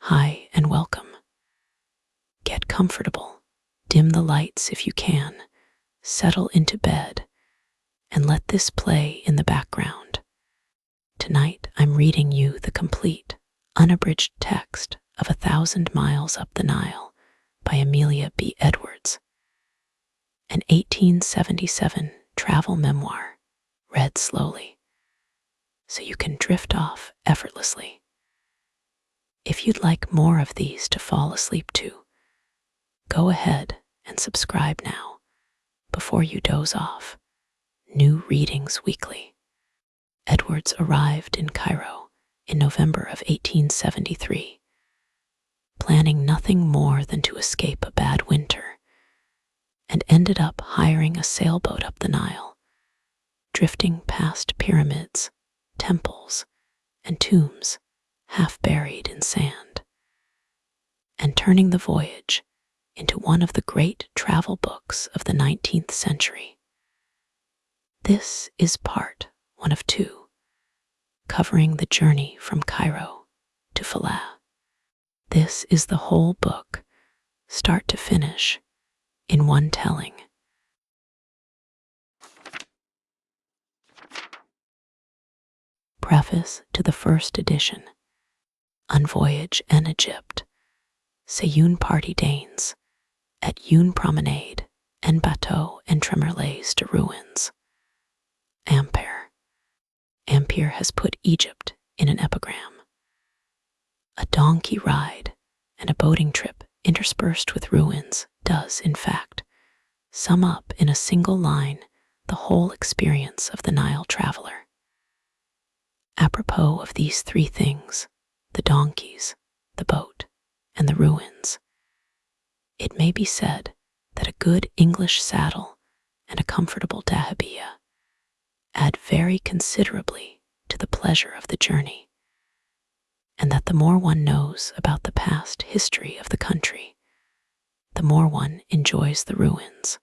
Hi and welcome. Get comfortable, dim the lights if you can, settle into bed, and let this play in the background. Tonight I'm reading you the complete, unabridged text of 1,000 Miles Up the Nile by Amelia B. Edwards, an 1877 travel memoir read slowly, so you can drift off effortlessly. If you'd like more of these to fall asleep to, go ahead and subscribe now before you doze off. New readings weekly. Edwards arrived in Cairo in November of 1873, planning nothing more than to escape a bad winter, and ended up hiring a sailboat up the Nile, drifting past pyramids, temples, and tombs half buried in sand, and turning the voyage into one of the great travel books of the 19th century. This is part one of two, covering the journey from Cairo to Philae. This is the whole book, start to finish, in one telling. Preface to the first edition. On voyage en Egypte, Seyoun party Danes, at une promenade, en bateau entremêlés de ruins. Ampere has put Egypt in an epigram. A donkey ride and a boating trip interspersed with ruins does, in fact, sum up in a single line the whole experience of the Nile traveler. Apropos of these three things, the donkeys, the boat, and the ruins, it may be said that a good English saddle and a comfortable dahabeah add very considerably to the pleasure of the journey, and that the more one knows about the past history of the country, the more one enjoys the ruins.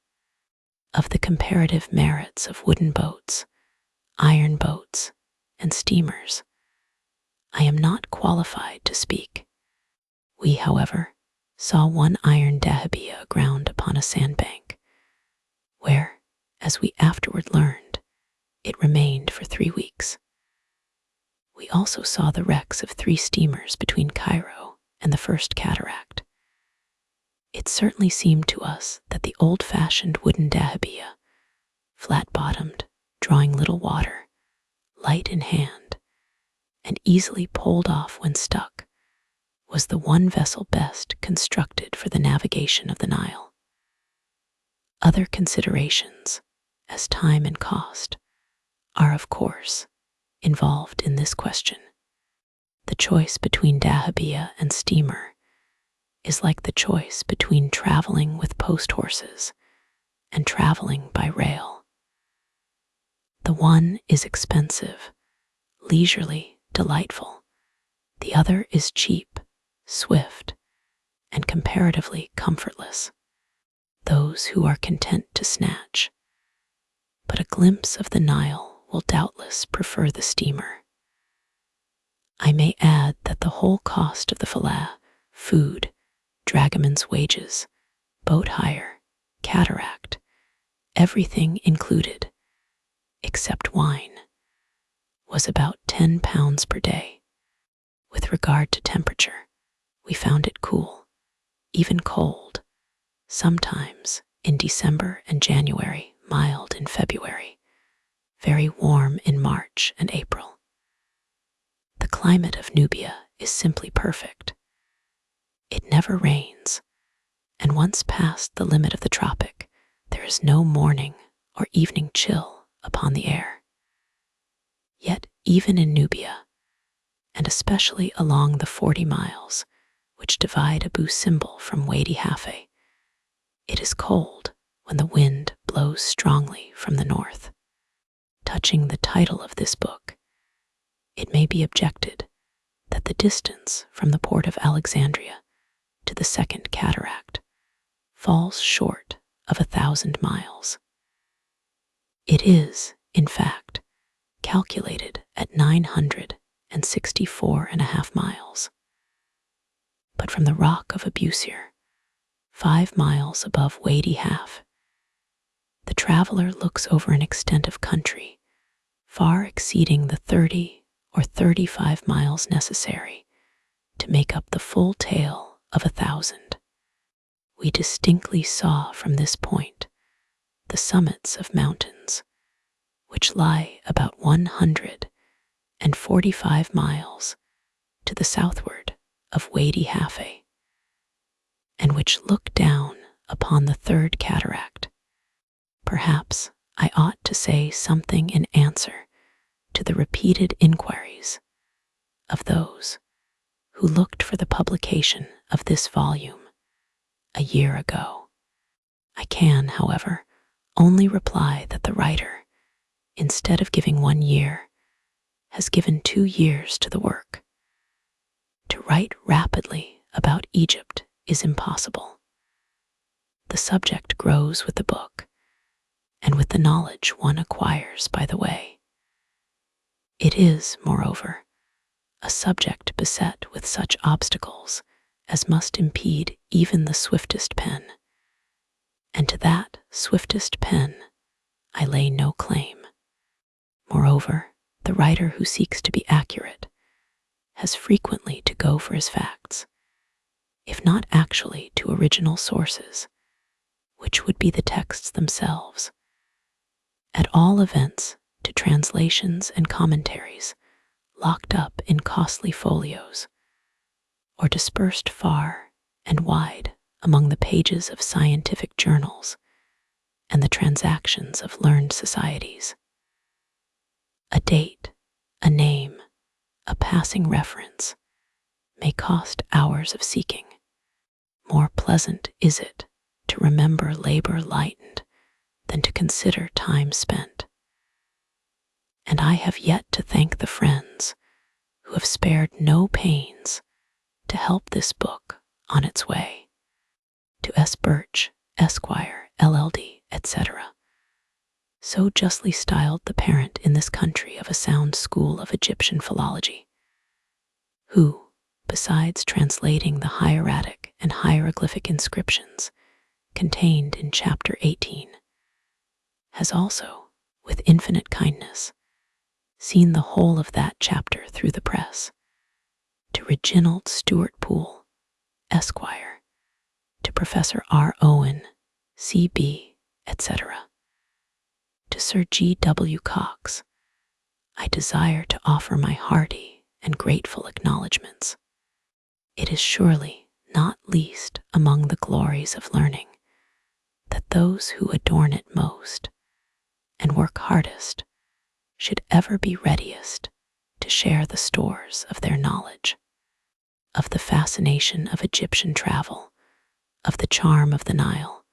Of the comparative merits of wooden boats, iron boats, and steamers, I am not qualified to speak. We, however, saw one iron dahabeah aground upon a sandbank, where, as we afterward learned, it remained for 3 weeks. We also saw the wrecks of 3 steamers between Cairo and the First Cataract. It certainly seemed to us that the old-fashioned wooden dahabeah, flat-bottomed, drawing little water, light in hand, and easily pulled off when stuck, was the one vessel best constructed for the navigation of the Nile. Other considerations, as time and cost, are, of course, involved in this question. The choice between dahabeah and steamer is like the choice between traveling with post horses and traveling by rail. The one is expensive, leisurely, delightful. The other is cheap, swift, and comparatively comfortless. Those who are content to snatch but a glimpse of the Nile will doubtless prefer the steamer. I may add that the whole cost of the Philae, food, dragoman's wages, boat hire, cataract, everything included, except wine, was about £10 per day. With regard to temperature, we found it cool, even cold, sometimes in December and January, mild in February, very warm in March and April. The climate of Nubia is simply perfect. It never rains, and once past the limit of the tropic, there is no morning or evening chill upon the air. Yet even in Nubia, and especially along the 40 miles which divide Abu Simbel from Wadi Halfa, it is cold when the wind blows strongly from the north. Touching the title of this book, it may be objected that the distance from the port of Alexandria to the Second Cataract falls short of 1,000 miles. It is, in fact, calculated at 964.5 miles. but from the rock of Abusier, 5 miles above Wady Half. The traveler looks over an extent of country far exceeding the 30 or 35 miles necessary to make up the full tale of 1,000. We distinctly saw from this point the summits of mountains, which lie about 145 miles to the southward of Wady Half, and which look down upon the third cataract. Perhaps I ought to say something in answer to the repeated inquiries of those who looked for the publication of this volume a year ago. I can, however, only reply that the writer, instead of giving 1 year, has given 2 years to the work. To write rapidly about Egypt is impossible. The subject grows with the book, and with the knowledge one acquires by the way. It is, moreover, a subject beset with such obstacles as must impede even the swiftest pen, and to that swiftest pen I lay no claim. Moreover, the writer who seeks to be accurate has frequently to go for his facts, if not actually to original sources, which would be the texts themselves, at all events to translations and commentaries locked up in costly folios, or dispersed far and wide among the pages of scientific journals and the transactions of learned societies. A date, a name, a passing reference may cost hours of seeking. More pleasant is it to remember labor lightened than to consider time spent. And I have yet to thank the friends who have spared no pains to help this book on its way. To S. Birch, Esquire, LLD, etc., so justly styled the parent in this country of a sound school of Egyptian philology, who, besides translating the hieratic and hieroglyphic inscriptions contained in chapter 18, has also, with infinite kindness, seen the whole of that chapter through the press, to Reginald Stuart Poole, Esquire, to Professor R. Owen, C.B., etc., to Sir G. W. Cox, I desire to offer my hearty and grateful acknowledgments. It is surely not least among the glories of learning that those who adorn it most and work hardest should ever be readiest to share the stores of their knowledge, of the fascination of Egyptian travel, of the charm of the Nile,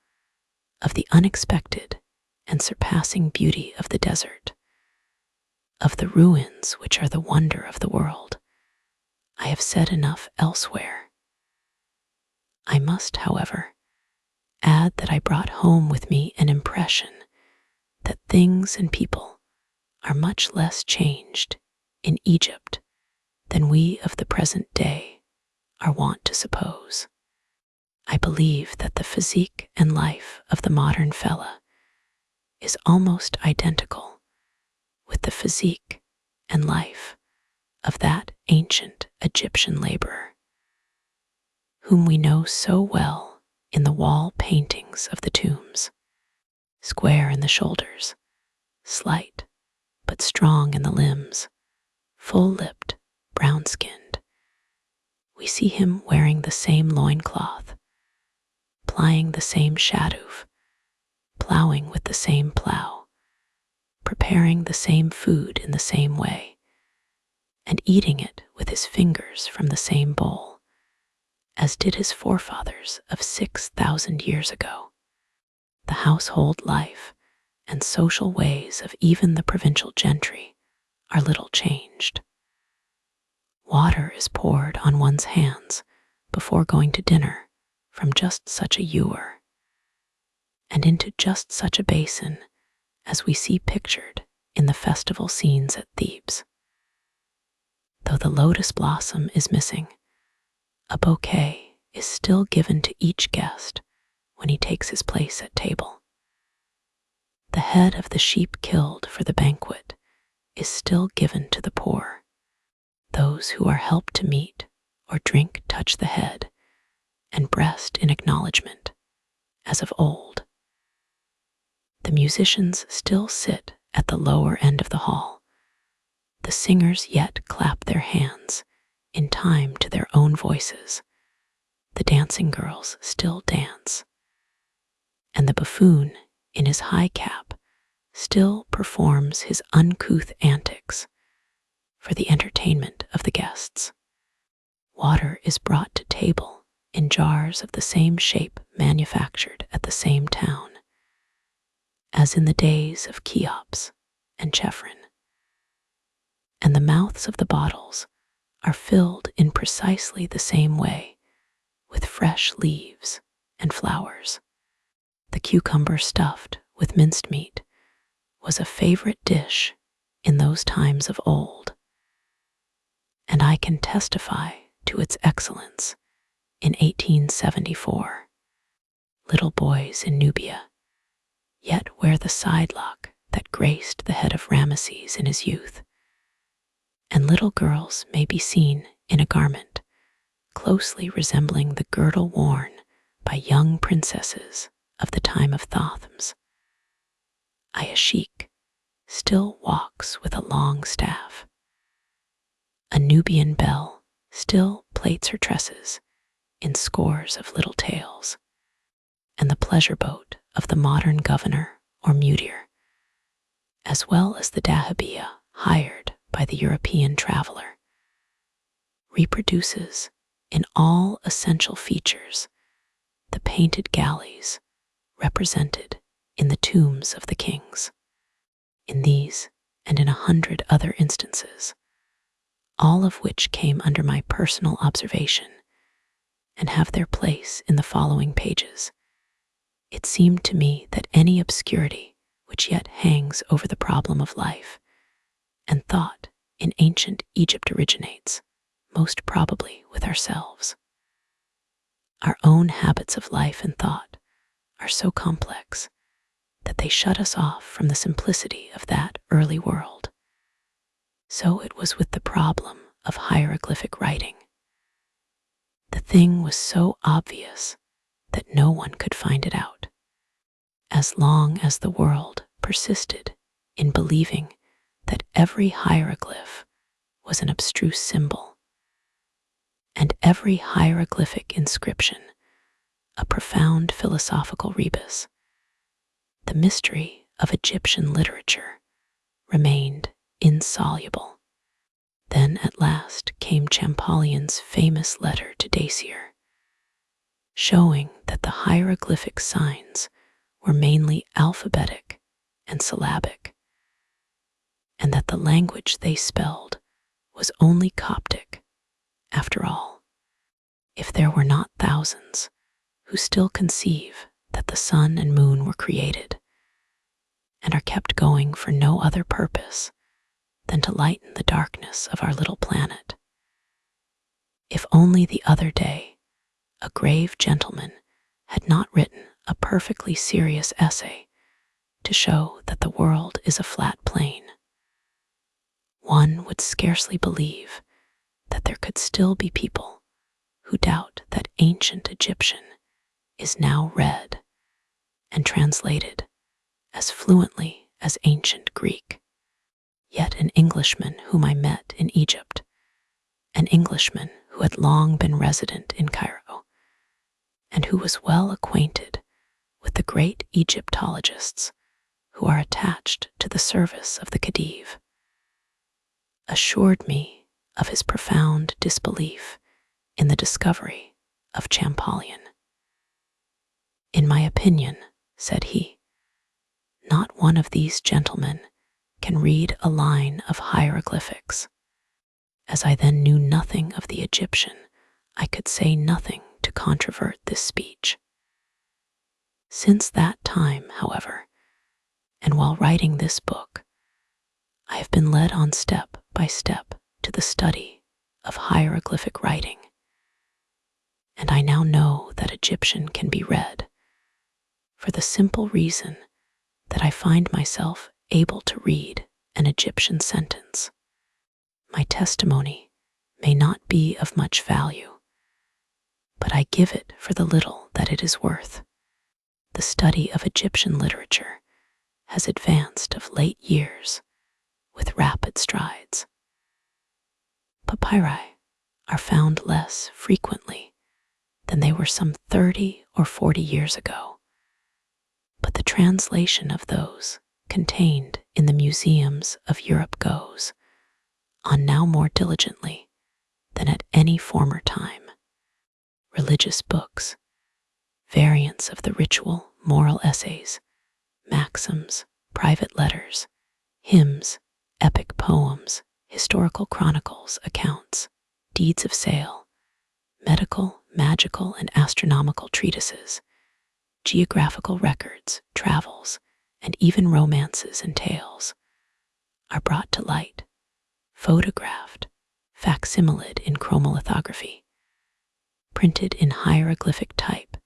of the unexpected and surpassing beauty of the desert, of the ruins which are the wonder of the world. I have said enough elsewhere. I must, however, add that I brought home with me an impression that things and people are much less changed in Egypt than we of the present day are wont to suppose. I believe that the physique and life of the modern Philae is almost identical with the physique and life of that ancient Egyptian laborer, whom we know so well in the wall paintings of the tombs, square in the shoulders, slight but strong in the limbs, full-lipped, brown-skinned. We see him wearing the same loincloth, plying the same shadoof, plowing with the same plow, preparing the same food in the same way, and eating it with his fingers from the same bowl, as did his forefathers of 6,000 years ago. The household life and social ways of even the provincial gentry are little changed. Water is poured on one's hands before going to dinner from just such a ewer, and into just such a basin as we see pictured in the festival scenes at Thebes. Though the lotus blossom is missing, a bouquet is still given to each guest when he takes his place at table. The head of the sheep killed for the banquet is still given to the poor. Those who are helped to meat or drink touch the head and breast in acknowledgement, as of old. The musicians still sit at the lower end of the hall. The singers yet clap their hands in time to their own voices. The dancing girls still dance. And the buffoon, in his high cap, still performs his uncouth antics for the entertainment of the guests. Water is brought to table in jars of the same shape manufactured at the same town, as in the days of Cheops and Chephren. And the mouths of the bottles are filled in precisely the same way, with fresh leaves and flowers. The cucumber stuffed with minced meat was a favorite dish in those times of old, and I can testify to its excellence in 1874. Little boys in Nubia yet wear the sidelock that graced the head of Ramesses in his youth, and little girls may be seen in a garment closely resembling the girdle worn by young princesses of the time of Thothmes. Ayashik still walks with a long staff. A Nubian belle still plaits her tresses in scores of little tails, and the pleasure boat of the modern governor or mudir, as well as the dahabeah hired by the European traveler, reproduces in all essential features the painted galleys represented in the tombs of the kings. In these and in 100 other instances, all of which came under my personal observation and have their place in the following pages, it seemed to me that any obscurity which yet hangs over the problem of life and thought in ancient Egypt originates, most probably with ourselves. Our own habits of life and thought are so complex that they shut us off from the simplicity of that early world. So it was with the problem of hieroglyphic writing. The thing was so obvious that no one could find it out, as long as the world persisted in believing that every hieroglyph was an abstruse symbol, and every hieroglyphic inscription a profound philosophical rebus. The mystery of Egyptian literature remained insoluble. Then at last came Champollion's famous letter to Dacier, showing that the hieroglyphic signs were mainly alphabetic and syllabic, and that the language they spelled was only Coptic, after all, if there were not thousands who still conceive that the sun and moon were created and are kept going for no other purpose than to lighten the darkness of our little planet. If only the other day a grave gentleman had not written a perfectly serious essay to show that the world is a flat plane, one would scarcely believe that there could still be people who doubt that ancient Egyptian is now read and translated as fluently as ancient Greek. Yet an Englishman whom I met in Egypt, an Englishman who had long been resident in Cairo, and who was well acquainted with the great Egyptologists who are attached to the service of the Khedive, assured me of his profound disbelief in the discovery of Champollion. In my opinion, said he, not one of these gentlemen can read a line of hieroglyphics. As I then knew nothing of the Egyptian, I could say nothing to controvert this speech. Since that time, however, and while writing this book, I have been led on step by step to the study of hieroglyphic writing, and I now know that Egyptian can be read, for the simple reason that I find myself able to read an Egyptian sentence. My testimony may not be of much value, but I give it for the little that it is worth. The study of Egyptian literature has advanced of late years with rapid strides. Papyri are found less frequently than they were some 30 or 40 years ago, but the translation of those contained in the museums of Europe goes on now more diligently than at any former time. Religious books, variants of the ritual, moral essays, maxims, private letters, hymns, epic poems, historical chronicles, accounts, deeds of sale, medical, magical, and astronomical treatises, geographical records, travels, and even romances and tales are brought to light, photographed, facsimiled in chromolithography, printed in hieroglyphic type,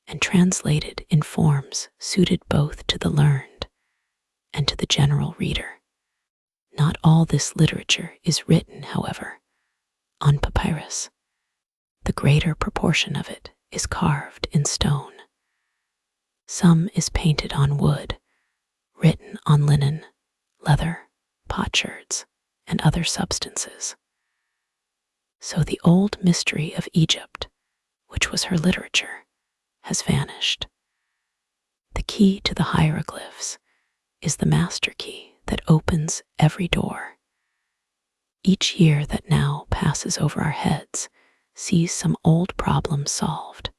and translated in forms suited both to the learned and to the general reader. Not all this literature is written, however, on papyrus. The greater proportion of it is carved in stone. Some is painted on wood, written on linen, leather, potsherds, and other substances. So the old mystery of Egypt, which was her literature, has vanished. The key to the hieroglyphs is the master key that opens every door. Each year that now passes over our heads sees some old problem solved.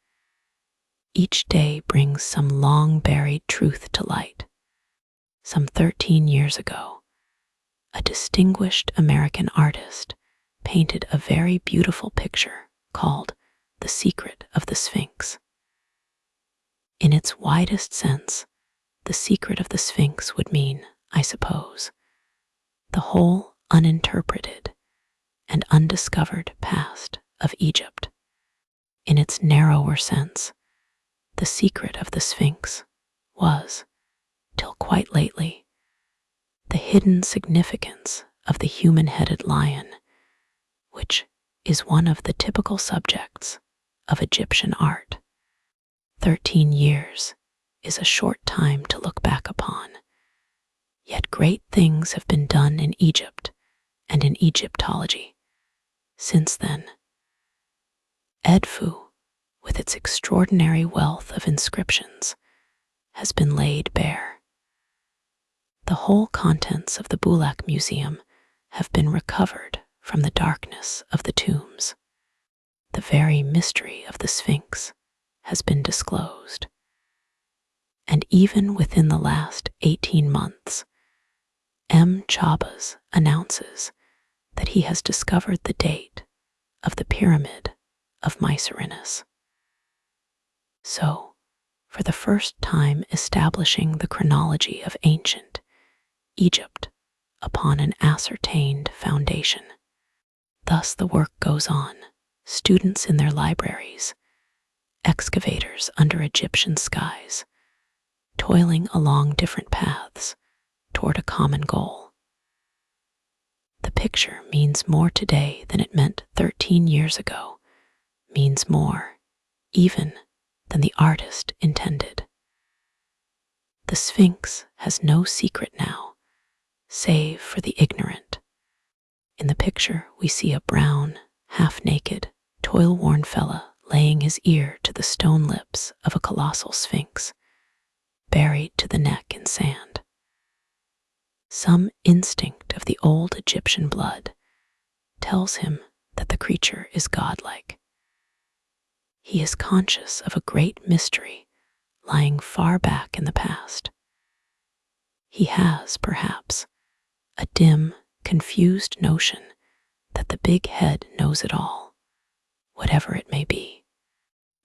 Each day brings some long-buried truth to light. Some 13 years ago, a distinguished American artist painted a very beautiful picture called The Secret of the Sphinx. In its widest sense, the secret of the Sphinx would mean, I suppose, the whole uninterpreted and undiscovered past of Egypt. In its narrower sense, the secret of the Sphinx was, till quite lately, the hidden significance of the human-headed lion, which is one of the typical subjects of Egyptian art. 13 years is a short time to look back upon, yet great things have been done in Egypt and in Egyptology since then. Edfu, with its extraordinary wealth of inscriptions, has been laid bare. The whole contents of the Bulak Museum have been recovered from the darkness of the tombs. The very mystery of the Sphinx has been disclosed. And even within the last 18 months, M. Chabas announces that he has discovered the date of the Pyramid of Mycerinus. So, for the first time establishing the chronology of ancient Egypt upon an ascertained foundation. Thus the work goes on, students in their libraries, excavators under Egyptian skies, toiling along different paths toward a common goal. The picture means more today than it meant 13 years ago, means more, even, than the artist intended. The Sphinx has no secret now, save for the ignorant. In the picture, we see a brown, half-naked, toil-worn fella laying his ear to the stone lips of a colossal sphinx, buried to the neck in sand. Some instinct of the old Egyptian blood tells him that the creature is godlike. He is conscious of a great mystery lying far back in the past. He has, perhaps, a dim, confused notion that the big head knows it all, whatever it may be.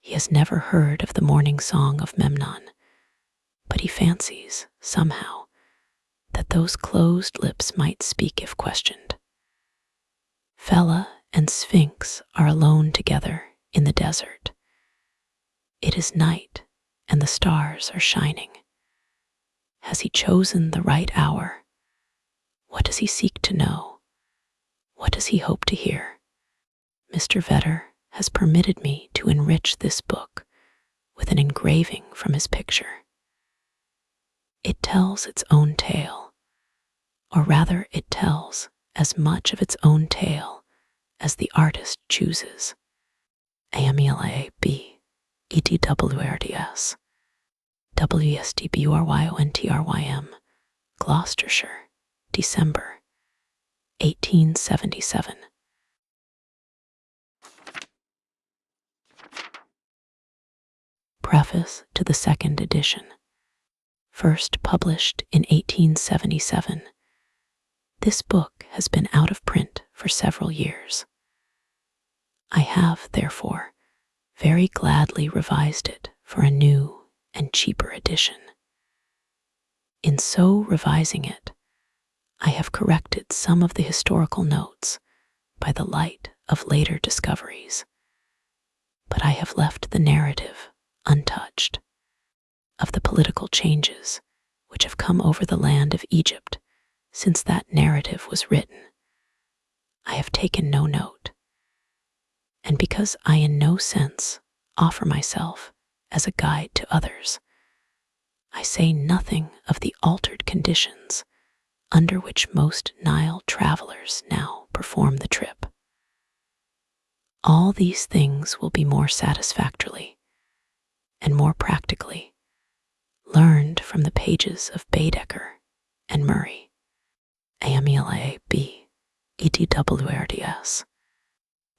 He has never heard of the morning song of Memnon, but he fancies, somehow, that those closed lips might speak if questioned. Philae and Sphinx are alone together in the desert. It is night, and the stars are shining. Has he chosen the right hour? What does he seek to know? What does he hope to hear? Mr. Vedder has permitted me to enrich this book with an engraving from his picture. It tells its own tale, or rather it tells as much of its own tale as the artist chooses. Amelia B. EDWRDS WSDBURYONTRYM, Gloucestershire, December 1877. Preface to the second edition. First published in 1877, this book has been out of print for several years. I have, therefore, very gladly revised it for a new and cheaper edition. In so revising it, I have corrected some of the historical notes by the light of later discoveries, but I have left the narrative untouched. Of the political changes which have come over the land of Egypt since that narrative was written, I have taken no note, and because I in no sense offer myself as a guide to others, I say nothing of the altered conditions under which most Nile travelers now perform the trip. All these things will be more satisfactorily and more practically learned from the pages of Baedeker and Murray. Amelia B. EDWRDS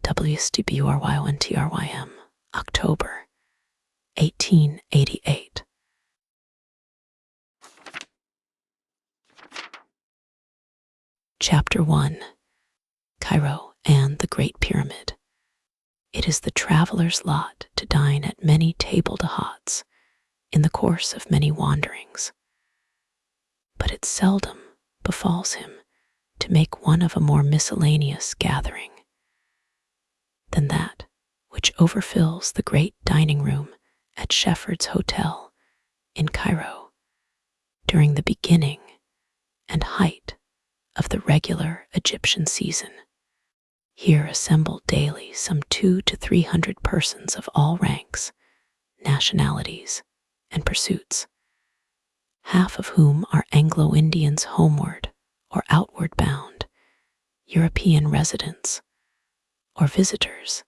WSDBURYONTRYM, October 1888. Chapter 1. Cairo and the Great Pyramid. It is the traveler's lot to dine at many table-d'hôtes in the course of many wanderings, but it seldom befalls him to make one of a more miscellaneous gathering than that which overfills the great dining room at Shefford's Hotel in Cairo during the beginning and height of the regular Egyptian season. Here assemble daily some 200 to 300 persons of all ranks, nationalities, and pursuits, half of whom are Anglo-Indians homeward or outward bound, European residents, or visitors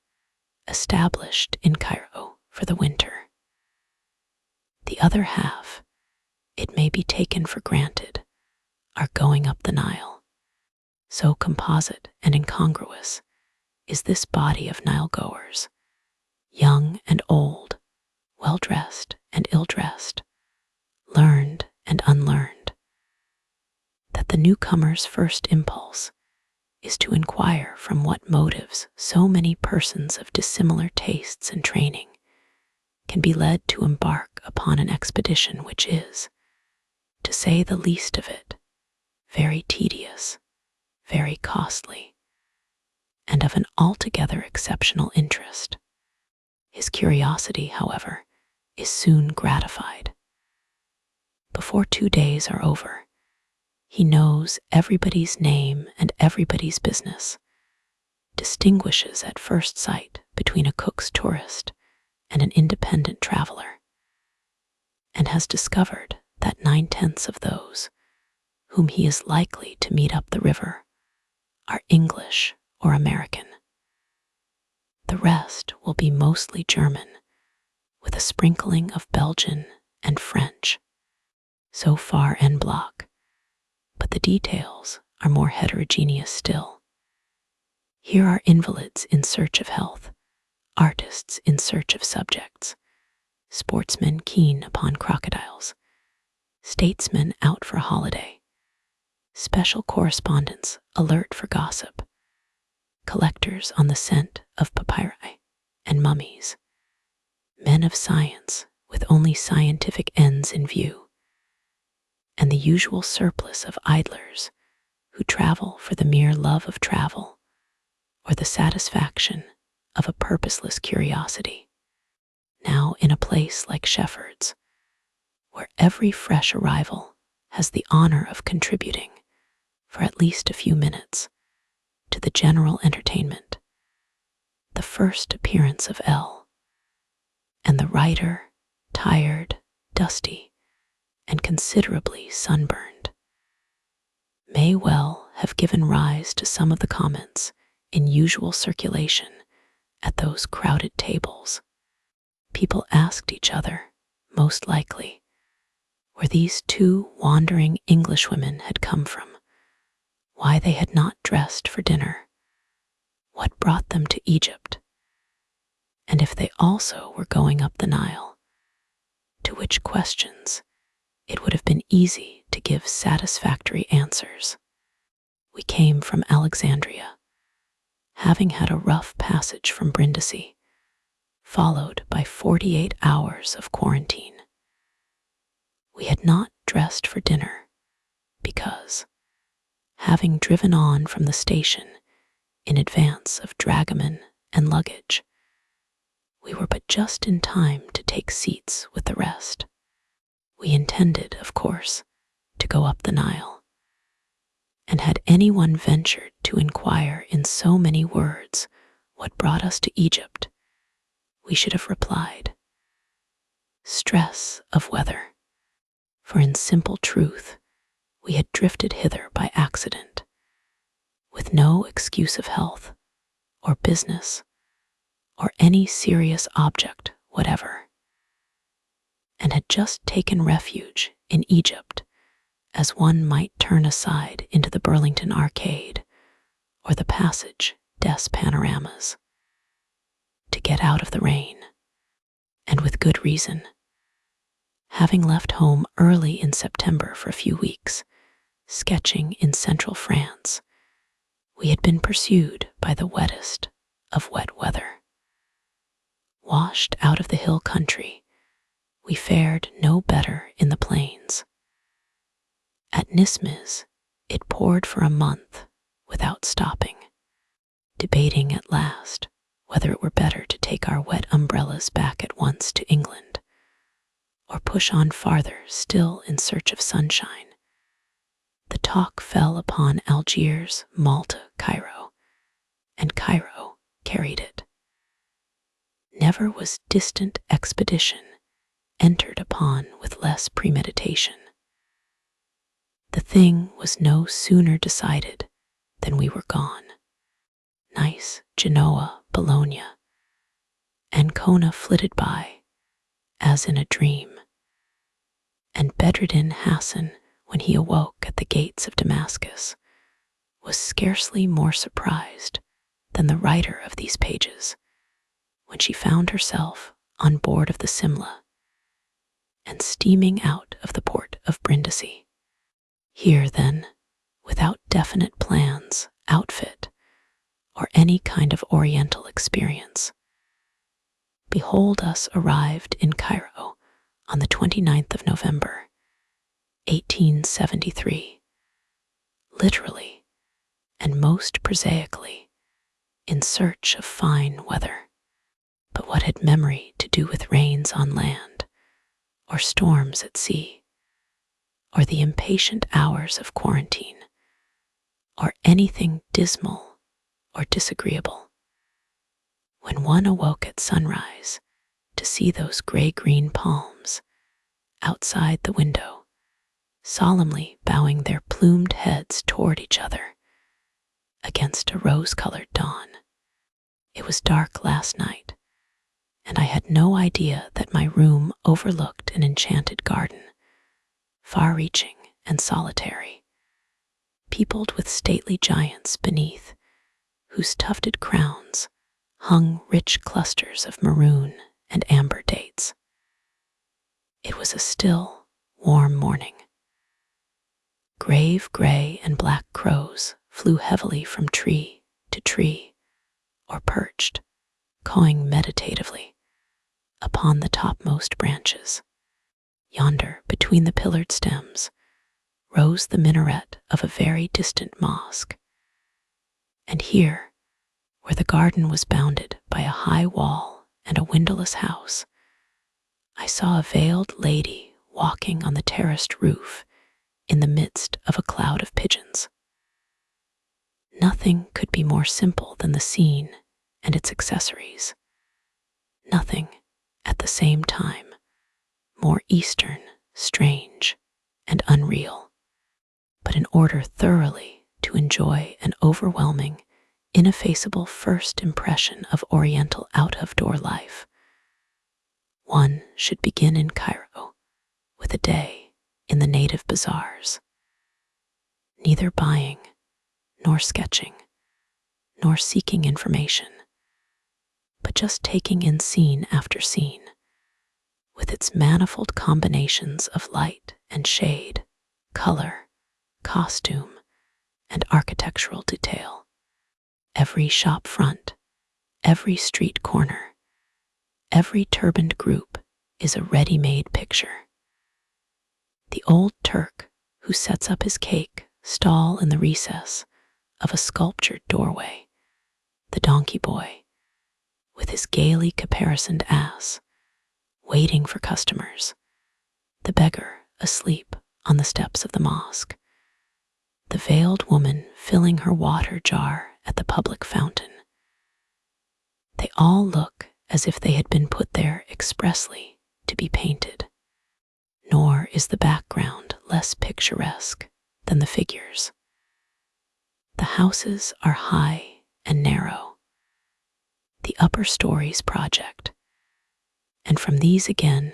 established in Cairo for the winter. The other half, it may be taken for granted, are going up the Nile. So composite and incongruous is this body of Nile-goers, young and old, well-dressed and ill-dressed, learned and unlearned, that the newcomer's first impulse is to inquire from what motives so many persons of dissimilar tastes and training can be led to embark upon an expedition which is, to say the least of it, very tedious, very costly, and of an altogether exceptional interest. His curiosity, however, is soon gratified. Before 2 days are over, he knows everybody's name and everybody's business, distinguishes at first sight between a Cook's tourist and an independent traveler, and has discovered that 9/10 of those whom he is likely to meet up the river are English or American. The rest will be mostly German, with a sprinkling of Belgian and French, so far en bloc, but the details are more heterogeneous still. Here are invalids in search of health, artists in search of subjects, sportsmen keen upon crocodiles, statesmen out for a holiday, special correspondents alert for gossip, collectors on the scent of papyri and mummies, men of science with only scientific ends in view, and the usual surplus of idlers who travel for the mere love of travel or the satisfaction of a purposeless curiosity. Now in a place like Shefford's, where every fresh arrival has the honor of contributing, for at least a few minutes, to the general entertainment, the first appearance of Elle, and the writer, tired, dusty, and considerably sunburned, may well have given rise to some of the comments in usual circulation at those crowded tables. People asked each other, most likely, where these two wandering Englishwomen had come from, why they had not dressed for dinner, what brought them to Egypt, and if they also were going up the Nile, to which questions it would have been easy to give satisfactory answers. We came from Alexandria, having had a rough passage from Brindisi, followed by 48 hours of quarantine. We had not dressed for dinner because, having driven on from the station in advance of dragoman and luggage, we were but just in time to take seats with the rest. We intended, of course, to go up the Nile, and had anyone ventured to inquire in so many words what brought us to Egypt, we should have replied, stress of weather, for in simple truth we had drifted hither by accident, with no excuse of health, or business, or any serious object whatever, and had just taken refuge in Egypt as one might turn aside into the Burlington Arcade or the Passage des Panoramas, to get out of the rain, and with good reason. Having left home early in September for a few weeks, sketching in central France, we had been pursued by the wettest of wet weather. Washed out of the hill country, we fared no better in the plains. At Nismes, it poured for a month without stopping, debating at last whether it were better to take our wet umbrellas back at once to England, or push on farther still in search of sunshine. The talk fell upon Algiers, Malta, Cairo, and Cairo carried it. Never was distant expedition entered upon with less premeditation. The thing was no sooner decided than we were gone. Nice, Genoa, Bologna, Ancona flitted by, as in a dream, and Bedreddin Hassan, when he awoke at the gates of Damascus, was scarcely more surprised than the writer of these pages when she found herself on board of the Simla and steaming out of the port of Brindisi. Here, then, without definite plans, outfit, or any kind of oriental experience, behold us arrived in Cairo on the 29th of November, 1873, literally and most prosaically in search of fine weather. But what had memory to do with rains on land, or storms at sea, or the impatient hours of quarantine, or anything dismal or disagreeable, when one awoke at sunrise to see those gray-green palms outside the window, solemnly bowing their plumed heads toward each other against a rose-colored dawn. It was dark last night, and I had no idea that my room overlooked an enchanted garden, far-reaching and solitary, peopled with stately giants beneath, whose tufted crowns hung rich clusters of maroon and amber dates. It was a still, warm morning. Grave gray and black crows flew heavily from tree to tree, or perched, cawing meditatively, upon the topmost branches. Yonder, between the pillared stems, rose the minaret of a very distant mosque. And here, where the garden was bounded by a high wall and a windowless house, I saw a veiled lady walking on the terraced roof in the midst of a cloud of pigeons. Nothing could be more simple than the scene and its accessories. Nothing, at the same time, more Eastern, strange, and unreal. But in order thoroughly to enjoy an overwhelming, ineffaceable first impression of Oriental out-of-door life, one should begin in Cairo with a day in the native bazaars. Neither buying, nor sketching, nor seeking information, but just taking in scene after scene, with its manifold combinations of light and shade, color, costume, and architectural detail. Every shop front, every street corner, every turbaned group is a ready-made picture. The old Turk who sets up his cake stall in the recess of a sculptured doorway, the donkey boy, with his gaily caparisoned ass, waiting for customers, the beggar asleep on the steps of the mosque, the veiled woman filling her water jar at the public fountain. They all look as if they had been put there expressly to be painted, nor is the background less picturesque than the figures. The houses are high and narrow, the upper stories project, and from these again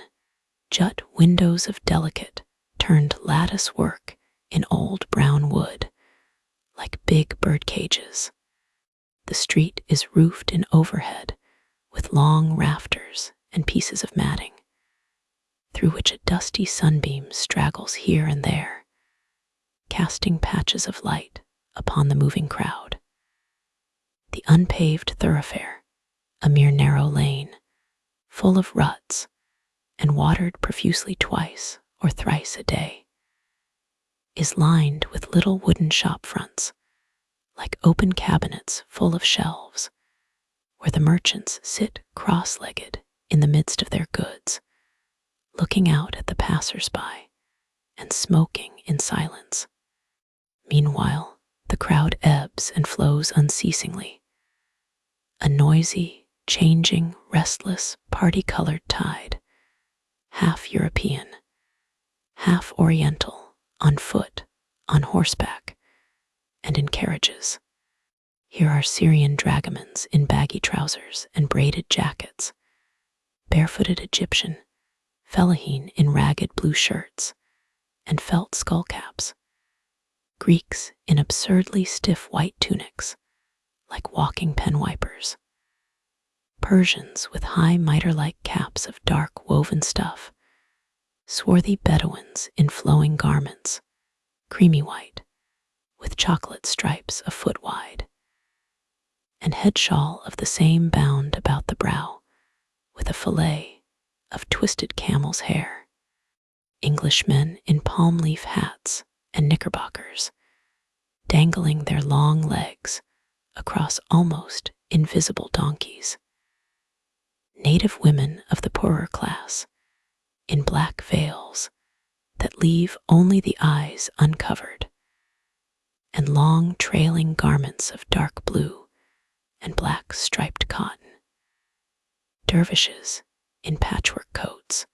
jut windows of delicate, turned lattice work in old brown wood, like big bird cages. The street is roofed in overhead with long rafters and pieces of matting, through which a dusty sunbeam straggles here and there, casting patches of light upon the moving crowd. The unpaved thoroughfare, a mere narrow lane, full of ruts and watered profusely twice or thrice a day, is lined with little wooden shop fronts, like open cabinets full of shelves, where the merchants sit cross-legged in the midst of their goods, looking out at the passers-by and smoking in silence. Meanwhile, the crowd ebbs and flows unceasingly, a noisy, changing, restless, party-colored tide, half European, half Oriental, on foot, on horseback, and in carriages. Here are Syrian dragomans in baggy trousers and braided jackets, barefooted Egyptian, Philae in ragged blue shirts and felt skullcaps, Greeks in absurdly stiff white tunics, like walking pen wipers, Persians with high mitre-like caps of dark woven stuff, swarthy Bedouins in flowing garments, creamy white, with chocolate stripes a foot wide, and head shawl of the same bound about the brow, with a fillet of twisted camel's hair. Englishmen in palm leaf hats and knickerbockers, dangling their long legs across almost invisible donkeys. Native women of the poorer class, in black veils that leave only the eyes uncovered, and long trailing garments of dark blue and black striped cotton. Dervishes in patchwork coats,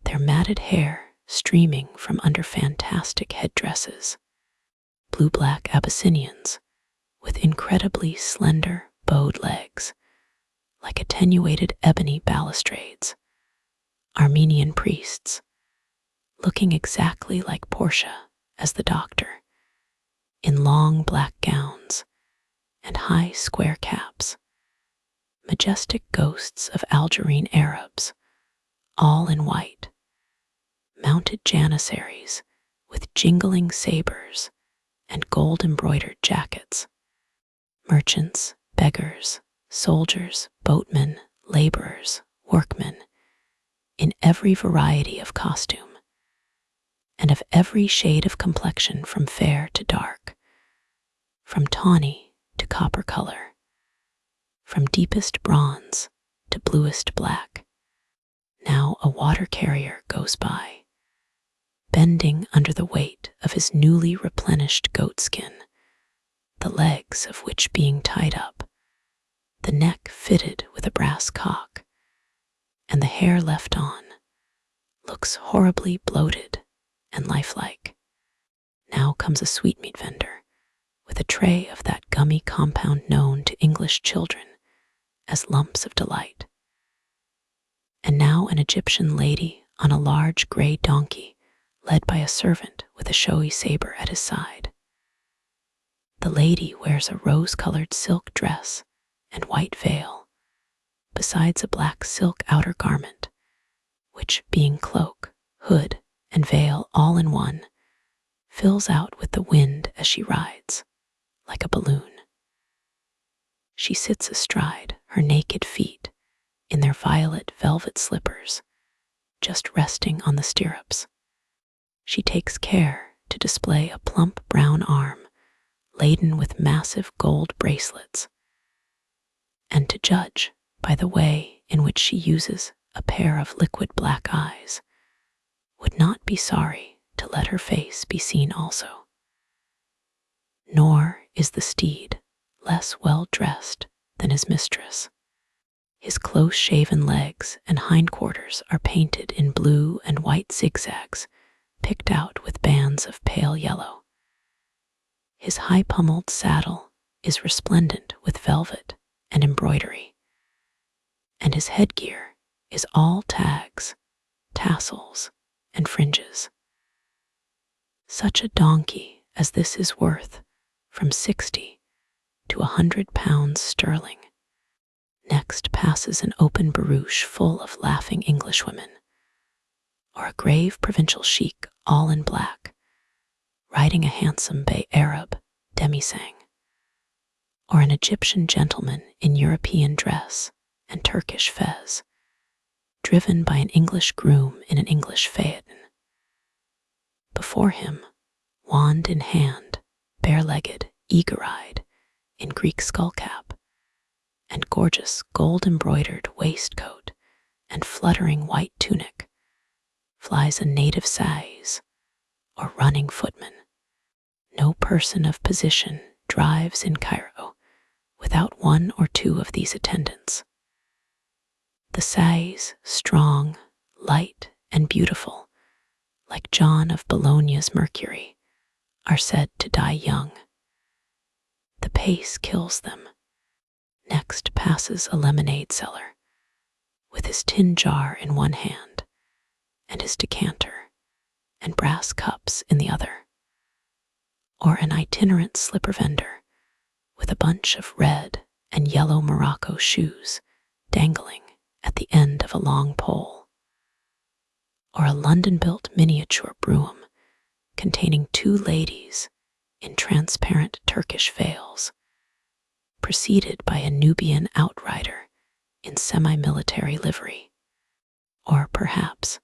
their matted hair streaming from under fantastic headdresses. Blue-black Abyssinians with incredibly slender, bowed legs, like attenuated ebony balustrades. Armenian priests, looking exactly like Portia as the doctor, in long black gowns and high square caps. Majestic ghosts of Algerine Arabs, all in white. Mounted janissaries with jingling sabers and gold-embroidered jackets. Merchants, beggars, soldiers, boatmen, laborers, workmen, in every variety of costume, and of every shade of complexion from fair to dark, from tawny to copper color. from deepest bronze to bluest black. Now a water carrier goes by, bending under the weight of his newly replenished goatskin, the legs of which being tied up, the neck fitted with a brass cock, and the hair left on, looks horribly bloated and lifelike. Now comes a sweetmeat vendor with a tray of that gummy compound known to English children as lumps of delight. And now an Egyptian lady on a large gray donkey, led by a servant with a showy saber at his side. The lady wears a rose-colored silk dress and white veil, besides a black silk outer garment, which, being cloak, hood, and veil all in one, fills out with the wind as she rides, like a balloon. She sits astride her naked feet in their violet velvet slippers, just resting on the stirrups. She takes care to display a plump brown arm laden with massive gold bracelets, and to judge by the way in which she uses a pair of liquid black eyes, would not be sorry to let her face be seen also. Nor is the steed less well dressed than his mistress. His close-shaven legs and hindquarters are painted in blue and white zigzags, picked out with bands of pale yellow. His high-pummeled saddle is resplendent with velvet and embroidery, and his headgear is all tags, tassels, and fringes. Such a donkey as this is worth from 60 to 100 pounds sterling. Next passes an open barouche full of laughing Englishwomen, or a grave provincial sheik all in black, riding a handsome bay Arab demi-sang, or an Egyptian gentleman in European dress and Turkish fez, driven by an English groom in an English phaeton. Before him, wand in hand, bare-legged, eager-eyed, in Greek skullcap, and gorgeous gold-embroidered waistcoat and fluttering white tunic, flies a native sais, or running footman. No person of position drives in Cairo without one or two of these attendants. The sais, strong, light, and beautiful, like John of Bologna's Mercury, are said to die young. The pace kills them. Next passes a lemonade seller, with his tin jar in one hand, and his decanter and brass cups in the other, or an itinerant slipper vendor with a bunch of red and yellow Morocco shoes dangling at the end of a long pole, or a London-built miniature brougham containing two ladies in transparent Turkish veils, preceded by a Nubian outrider in semi-military livery, or perhaps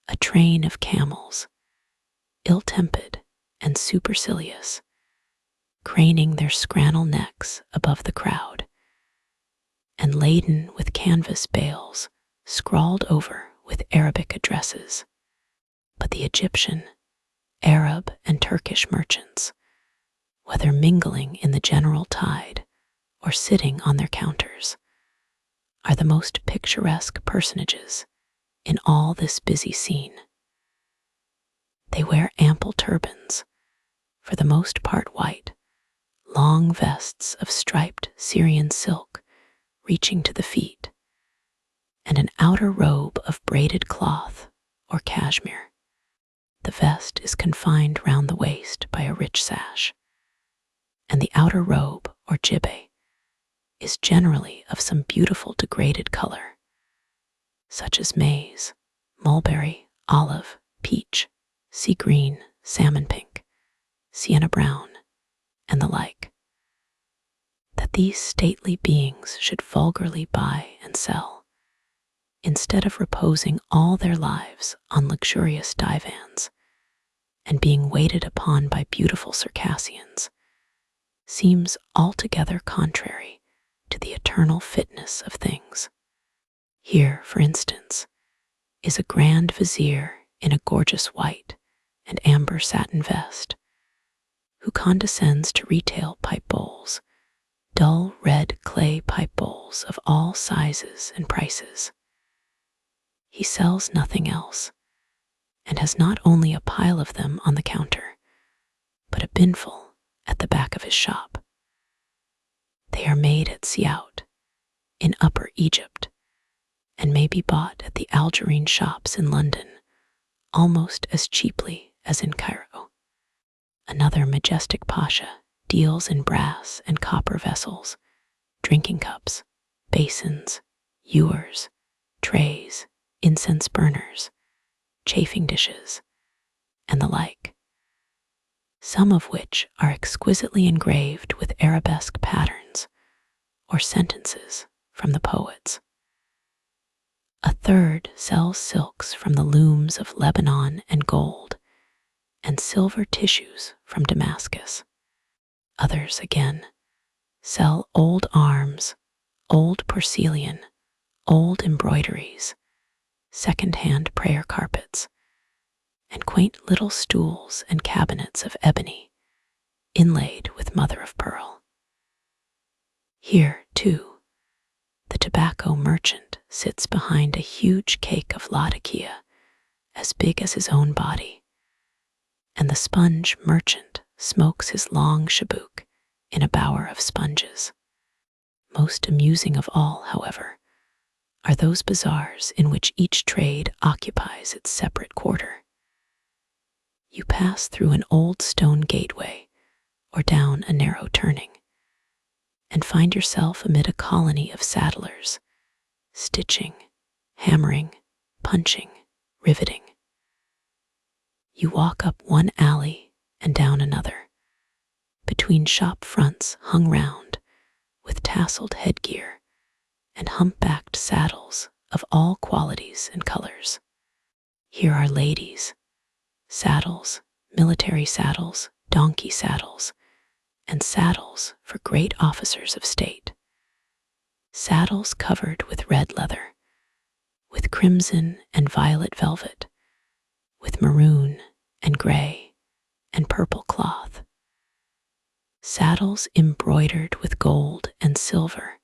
a train of camels, ill-tempered and supercilious, craning their scrannel necks above the crowd, and laden with canvas bales scrawled over with Arabic addresses. But the Egyptian, Arab, and Turkish merchants, whether mingling in the general tide or sitting on their counters, are the most picturesque personages in all this busy scene. They wear ample turbans, for the most part white, long vests of striped Syrian silk reaching to the feet, and an outer robe of braided cloth or cashmere. The vest is confined round the waist by a rich sash, and the outer robe or jibbeh is generally of some beautiful degraded color, such as maize, mulberry, olive, peach, sea green, salmon pink, sienna brown, and the like. That these stately beings should vulgarly buy and sell, instead of reposing all their lives on luxurious divans and being waited upon by beautiful Circassians, seems altogether contrary to the eternal fitness of things. Here, for instance, is a grand vizier in a gorgeous white and amber satin vest, who condescends to retail pipe bowls, dull red clay pipe bowls of all sizes and prices. He sells nothing else, and has not only a pile of them on the counter, but a binful at the back of his shop. They are made at Siout, in Upper Egypt, and may be bought at the Algerine shops in London almost as cheaply as in Cairo. Another majestic pasha deals in brass and copper vessels, drinking cups, basins, ewers, trays, incense burners, chafing dishes, and the like, some of which are exquisitely engraved with arabesque patterns or sentences from the poets. A third sells silks from the looms of Lebanon and gold, and silver tissues from Damascus. Others, again, sell old arms, old porcelain, old embroideries, second-hand prayer carpets, and quaint little stools and cabinets of ebony, inlaid with mother of pearl. Here, too, the tobacco merchant sits behind a huge cake of latakia as big as his own body, and the sponge merchant smokes his long shabook in a bower of sponges. Most amusing of all, however, are those bazaars in which each trade occupies its separate quarter. You pass through an old stone gateway or down a narrow turning, and find yourself amid a colony of saddlers, stitching, hammering, punching, riveting. You walk up one alley and down another, between shop fronts hung round with tasseled headgear and humpbacked saddles of all qualities and colors. Here are ladies, saddles, military saddles, donkey saddles, and saddles for great officers of state. Saddles covered with red leather, with crimson and violet velvet, with maroon and gray and purple cloth. Saddles embroidered with gold and silver,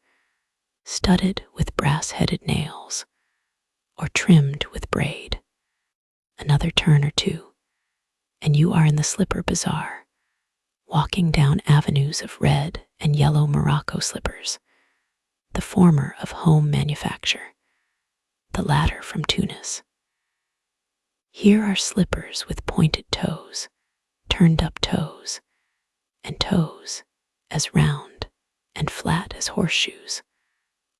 studded with brass-headed nails, or trimmed with braid. Another turn or two, and you are in the slipper bazaar, walking down avenues of red and yellow Morocco slippers, the former of home manufacture, the latter from Tunis. Here are slippers with pointed toes, turned up toes, and toes as round and flat as horseshoes,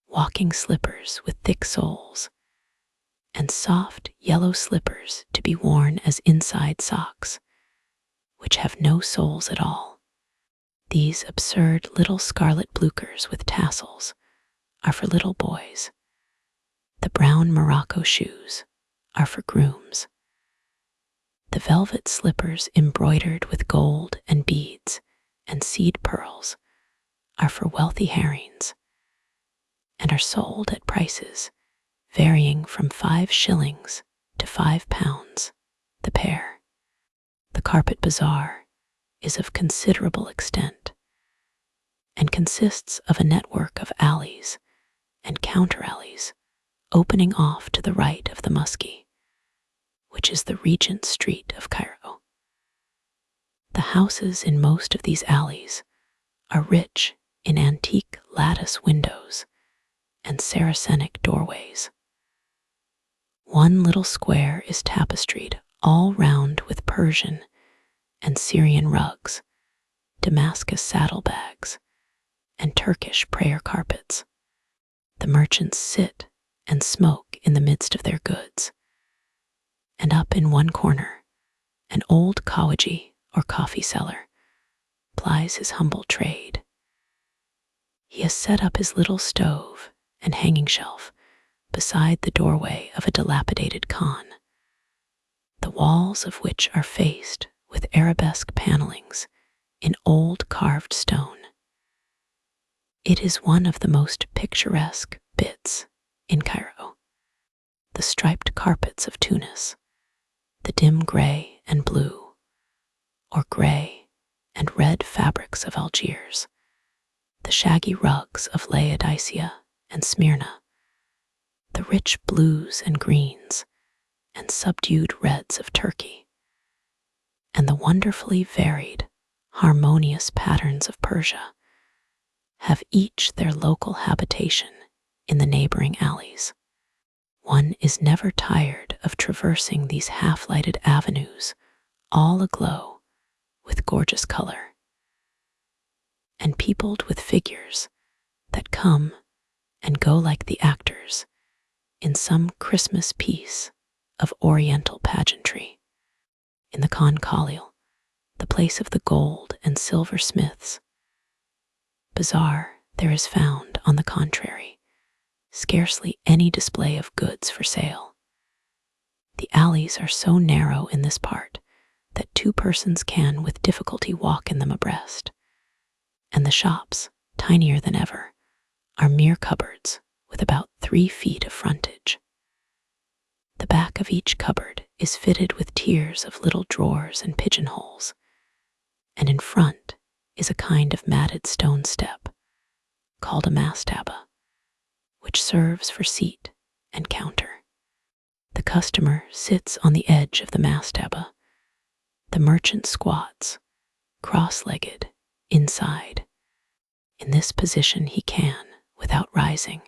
walking slippers with thick soles, and soft yellow slippers to be worn as inside socks, which have no soles at all. These absurd little scarlet bluchers with tassels are for little boys. The brown Morocco shoes are for grooms. The velvet slippers embroidered with gold and beads and seed pearls are for wealthy herrings, and are sold at prices varying from 5 shillings to 5 pounds the pair. The carpet bazaar is of considerable extent, and consists of a network of alleys and counter-alleys opening off to the right of the Musky, which is the Regent Street of Cairo. The houses in most of these alleys are rich in antique lattice windows and Saracenic doorways. One little square is tapestried all round with Persian and Syrian rugs, Damascus saddlebags, and Turkish prayer carpets. The merchants sit and smoke in the midst of their goods, and up in one corner, an old kawaji or coffee seller plies his humble trade. He has set up his little stove and hanging shelf beside the doorway of a dilapidated khan, the walls of which are faced with arabesque panelings in old carved stone. It is one of the most picturesque bits in Cairo. The striped carpets of Tunis, the dim gray and blue, or gray and red fabrics of Algiers, the shaggy rugs of Laodicea and Smyrna, the rich blues and greens and subdued reds of Turkey, and the wonderfully varied, harmonious patterns of Persia have each their local habitation in the neighboring alleys. One is never tired of traversing these half-lighted avenues, all aglow with gorgeous color, and peopled with figures that come and go like the actors in some Christmas piece of Oriental pageantry. In the Khan-Khalil, the place of the gold and silver smiths, bazaar, there is found, on the contrary, scarcely any display of goods for sale. The alleys are so narrow in this part that two persons can with difficulty walk in them abreast, and the shops, tinier than ever, are mere cupboards with about 3 feet of frontage. The back of each cupboard is fitted with tiers of little drawers and pigeonholes, and in front is a kind of matted stone step, called a mastaba, which serves for seat and counter. The customer sits on the edge of the mastaba. The merchant squats, cross-legged, inside. In this position he can, without rising,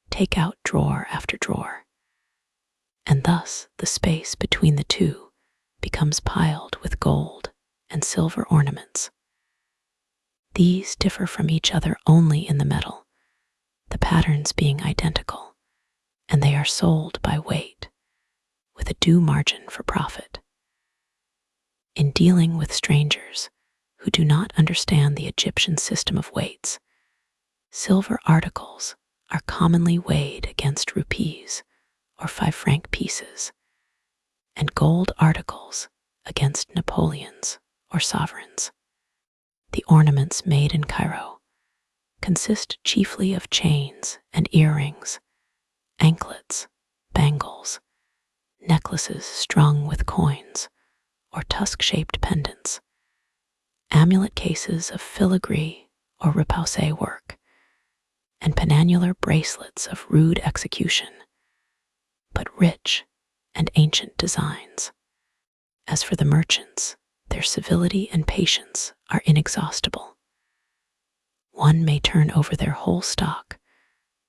take out drawer after drawer, and thus the space between the two becomes piled with gold and silver ornaments. These differ from each other only in the metal, the patterns being identical, and they are sold by weight, with a due margin for profit. In dealing with strangers who do not understand the Egyptian system of weights, silver articles are commonly weighed against rupees or 5-franc pieces, and gold articles against Napoleons or sovereigns. The ornaments made in Cairo consist chiefly of chains and earrings, anklets, bangles, necklaces strung with coins, or tusk-shaped pendants, amulet cases of filigree or repoussé work, and penannular bracelets of rude execution, but rich and ancient designs. As for the merchants, their civility and patience are inexhaustible. One may turn over their whole stock,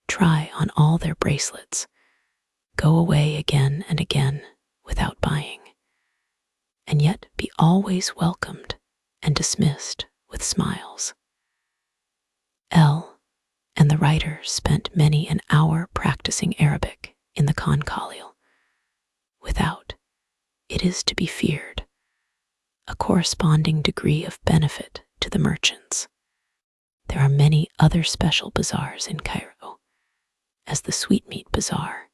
try on all their bracelets, go away again and again without buying, and yet be always welcomed and dismissed with smiles. L. and the writer spent many an hour practicing Arabic in the Khan-Khalil, without, it is to be feared, a corresponding degree of benefit to the merchants. There are many other special bazaars in Cairo, as the sweetmeat bazaar,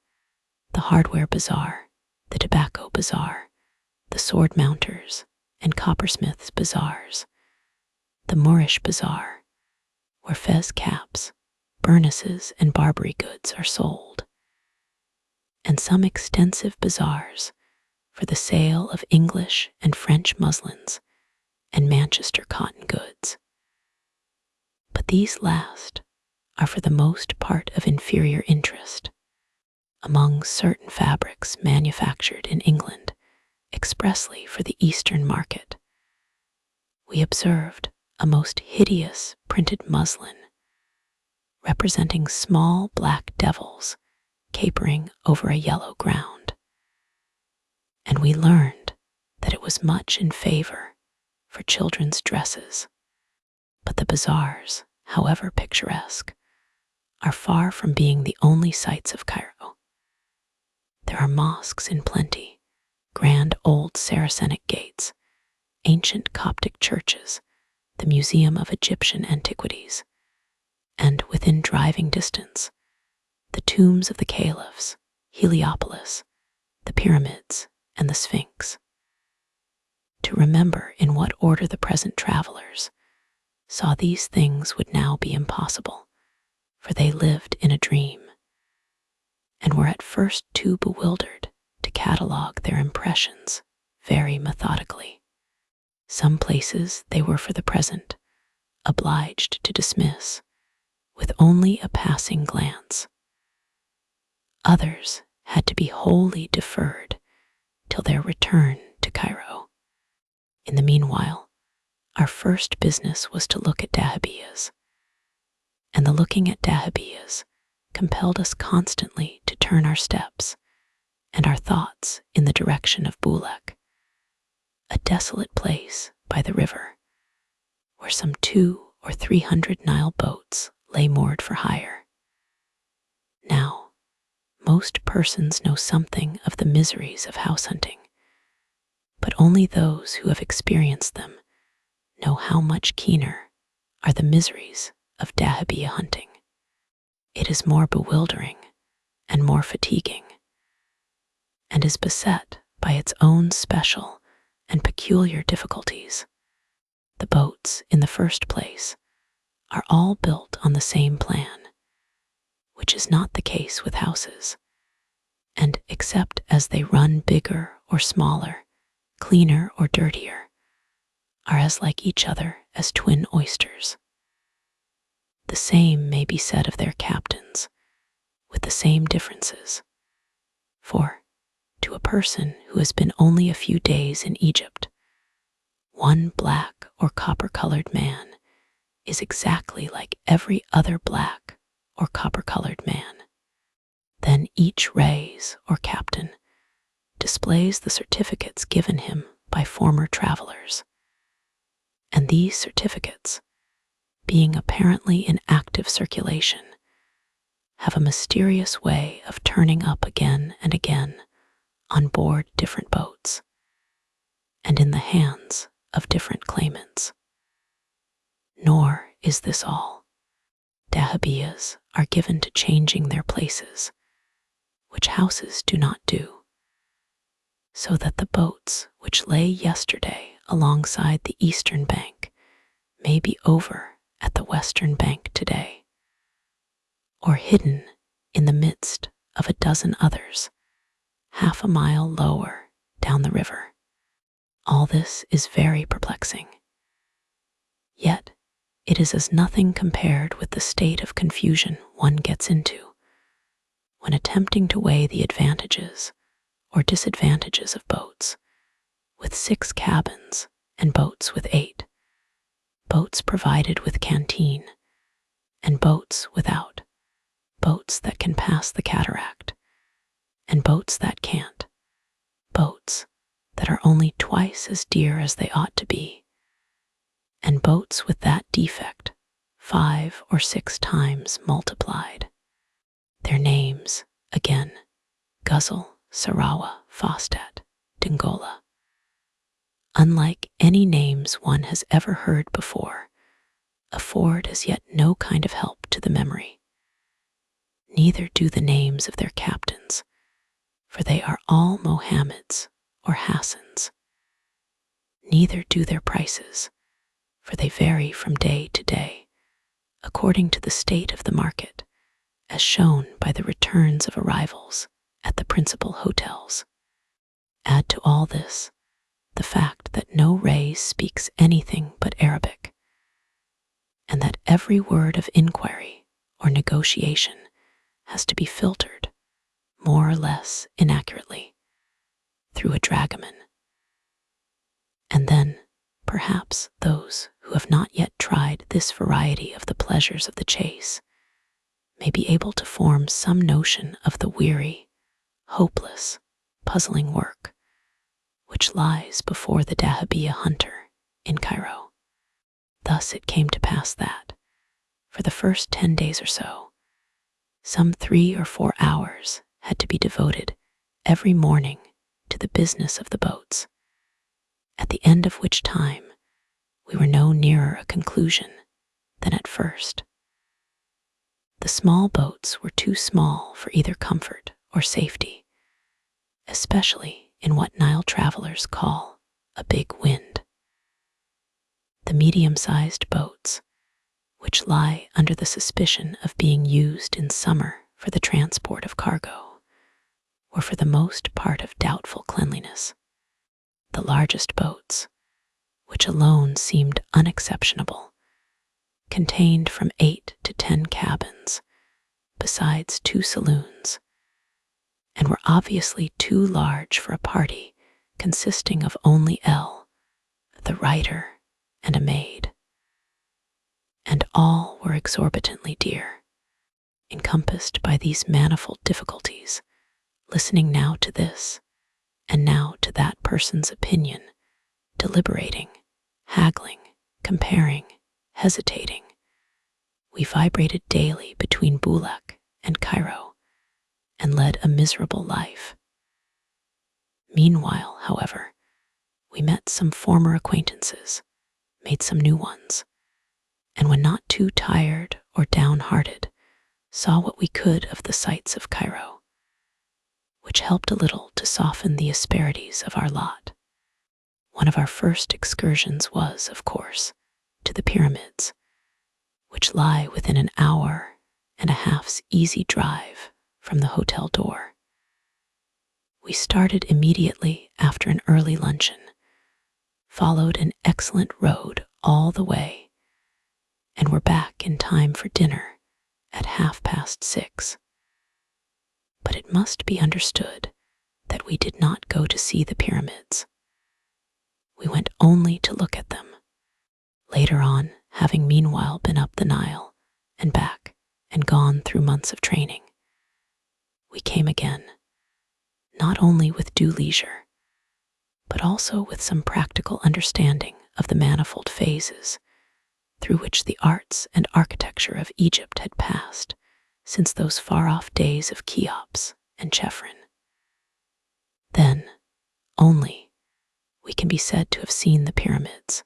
the hardware bazaar, the tobacco bazaar, the sword mounters and coppersmiths' bazaars, the Moorish bazaar, where fez caps, burnesses, and Barbary goods are sold, and some extensive bazaars for the sale of English and French muslins and Manchester cotton goods. But these last are for the most part of inferior interest. Among certain fabrics manufactured in England expressly for the Eastern market, we observed a most hideous printed muslin representing small black devils capering over a yellow ground, and we learned that it was much in favor for children's dresses. But the bazaars, however picturesque, are far from being the only sights of Cairo. There are mosques in plenty, grand old Saracenic gates, ancient Coptic churches, the Museum of Egyptian Antiquities, and within driving distance, the tombs of the caliphs, Heliopolis, the pyramids, and the Sphinx. To remember in what order the present travelers, saw these things would now be impossible, for they lived in a dream, and were at first too bewildered to catalogue their impressions very methodically. Some places they were for the present obliged to dismiss with only a passing glance. Others had to be wholly deferred till their return to Cairo. In the meanwhile, our first business was to look at dahabeahs, and the looking at dahabeahs compelled us constantly to turn our steps and our thoughts in the direction of Bulak, a desolate place by the river, where some 200 or 300 Nile boats lay moored for hire. Now, most persons know something of the miseries of house hunting, but only those who have experienced them know how much keener are the miseries of dahabeah hunting. It is more bewildering and more fatiguing, and is beset by its own special and peculiar difficulties. The boats, in the first place, are all built on the same plan, which is not the case with houses, and except as they run bigger or smaller, cleaner or dirtier, are as like each other as twin oysters. The same may be said of their captains, with the same differences, for to a person who has been only a few days in Egypt, one black or copper-colored man is exactly like every other black or copper-colored man. Then each reis or captain displays the certificates given him by former travelers, and these certificates, being apparently in active circulation, have a mysterious way of turning up again and again on board different boats and in the hands of different claimants. Nor is this all. Dahabeahs are given to changing their places, which houses do not do, so that the boats which lay yesterday alongside the eastern bank may be over at the western bank today, or hidden in the midst of a dozen others, half a mile lower down the river. All this is very perplexing. Yet it is as nothing compared with the state of confusion one gets into when attempting to weigh the advantages or disadvantages of boats with 6 cabins and boats with 8, boats provided with canteen, and boats without, boats that can pass the cataract, and boats that can't, boats that are only twice as dear as they ought to be, and boats with that defect 5 or 6 times multiplied. Their names, again, Guzzle, Sarawa, Fostat, Dingola. Unlike any names one has ever heard before, afford as yet no kind of help to the memory. Neither do the names of their captains, for they are all Mohammeds or Hassans. Neither do their prices, for they vary from day to day, according to the state of the market, as shown by the returns of arrivals at the principal hotels. Add to all this the fact that no reis speaks anything but Arabic, and that every word of inquiry or negotiation has to be filtered, more or less inaccurately, through a dragoman. And then, perhaps, those who have not yet tried this variety of the pleasures of the chase may be able to form some notion of the weary, hopeless, puzzling work which lies before the dahabeah hunter in Cairo. Thus it came to pass that, for the first 10 days or so, some 3 or 4 hours had to be devoted every morning to the business of the boats, at the end of which time we were no nearer a conclusion than at first. The small boats were too small for either comfort or safety, especially in what Nile travelers call a big wind. the medium-sized boats, which lie under the suspicion of being used in summer for the transport of cargo, were for the most part of doubtful cleanliness. The largest boats, which alone seemed unexceptionable, contained from 8 to 10 cabins, besides 2 saloons, and were obviously too large for a party consisting of only L, the writer, and a maid. And all were exorbitantly dear. Encompassed by these manifold difficulties, listening now to this, and now to that person's opinion, deliberating, haggling, comparing, hesitating, we vibrated daily between Bulak and Cairo, and led a miserable life. Meanwhile, however, we met some former acquaintances, made some new ones, and when not too tired or downhearted, saw what we could of the sights of Cairo, which helped a little to soften the asperities of our lot. One of our first excursions was, of course, to the pyramids, which lie within an hour and a half's easy drive from the hotel door. We started immediately after an early luncheon, followed an excellent road all the way, and were back in time for dinner at 6:30. But it must be understood that we did not go to see the pyramids. We went only to look at them. Later on, having meanwhile been up the Nile and back and gone through months of training, we came again, not only with due leisure, but also with some practical understanding of the manifold phases through which the arts and architecture of Egypt had passed since those far-off days of Cheops and Chephren. Then, only, we can be said to have seen the pyramids.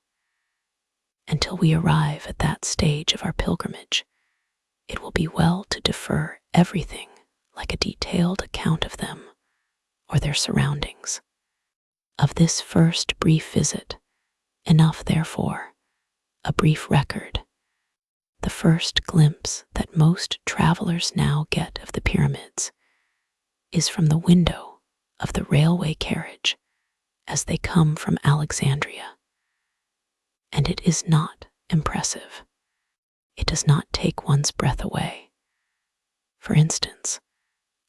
Until we arrive at that stage of our pilgrimage, it will be well to defer everything like a detailed account of them or their surroundings. Of this first brief visit, enough, therefore, a brief record, the first glimpse that most travelers now get of the pyramids is from the window of the railway carriage as they come from Alexandria. And it is not impressive. It does not take one's breath away. For instance,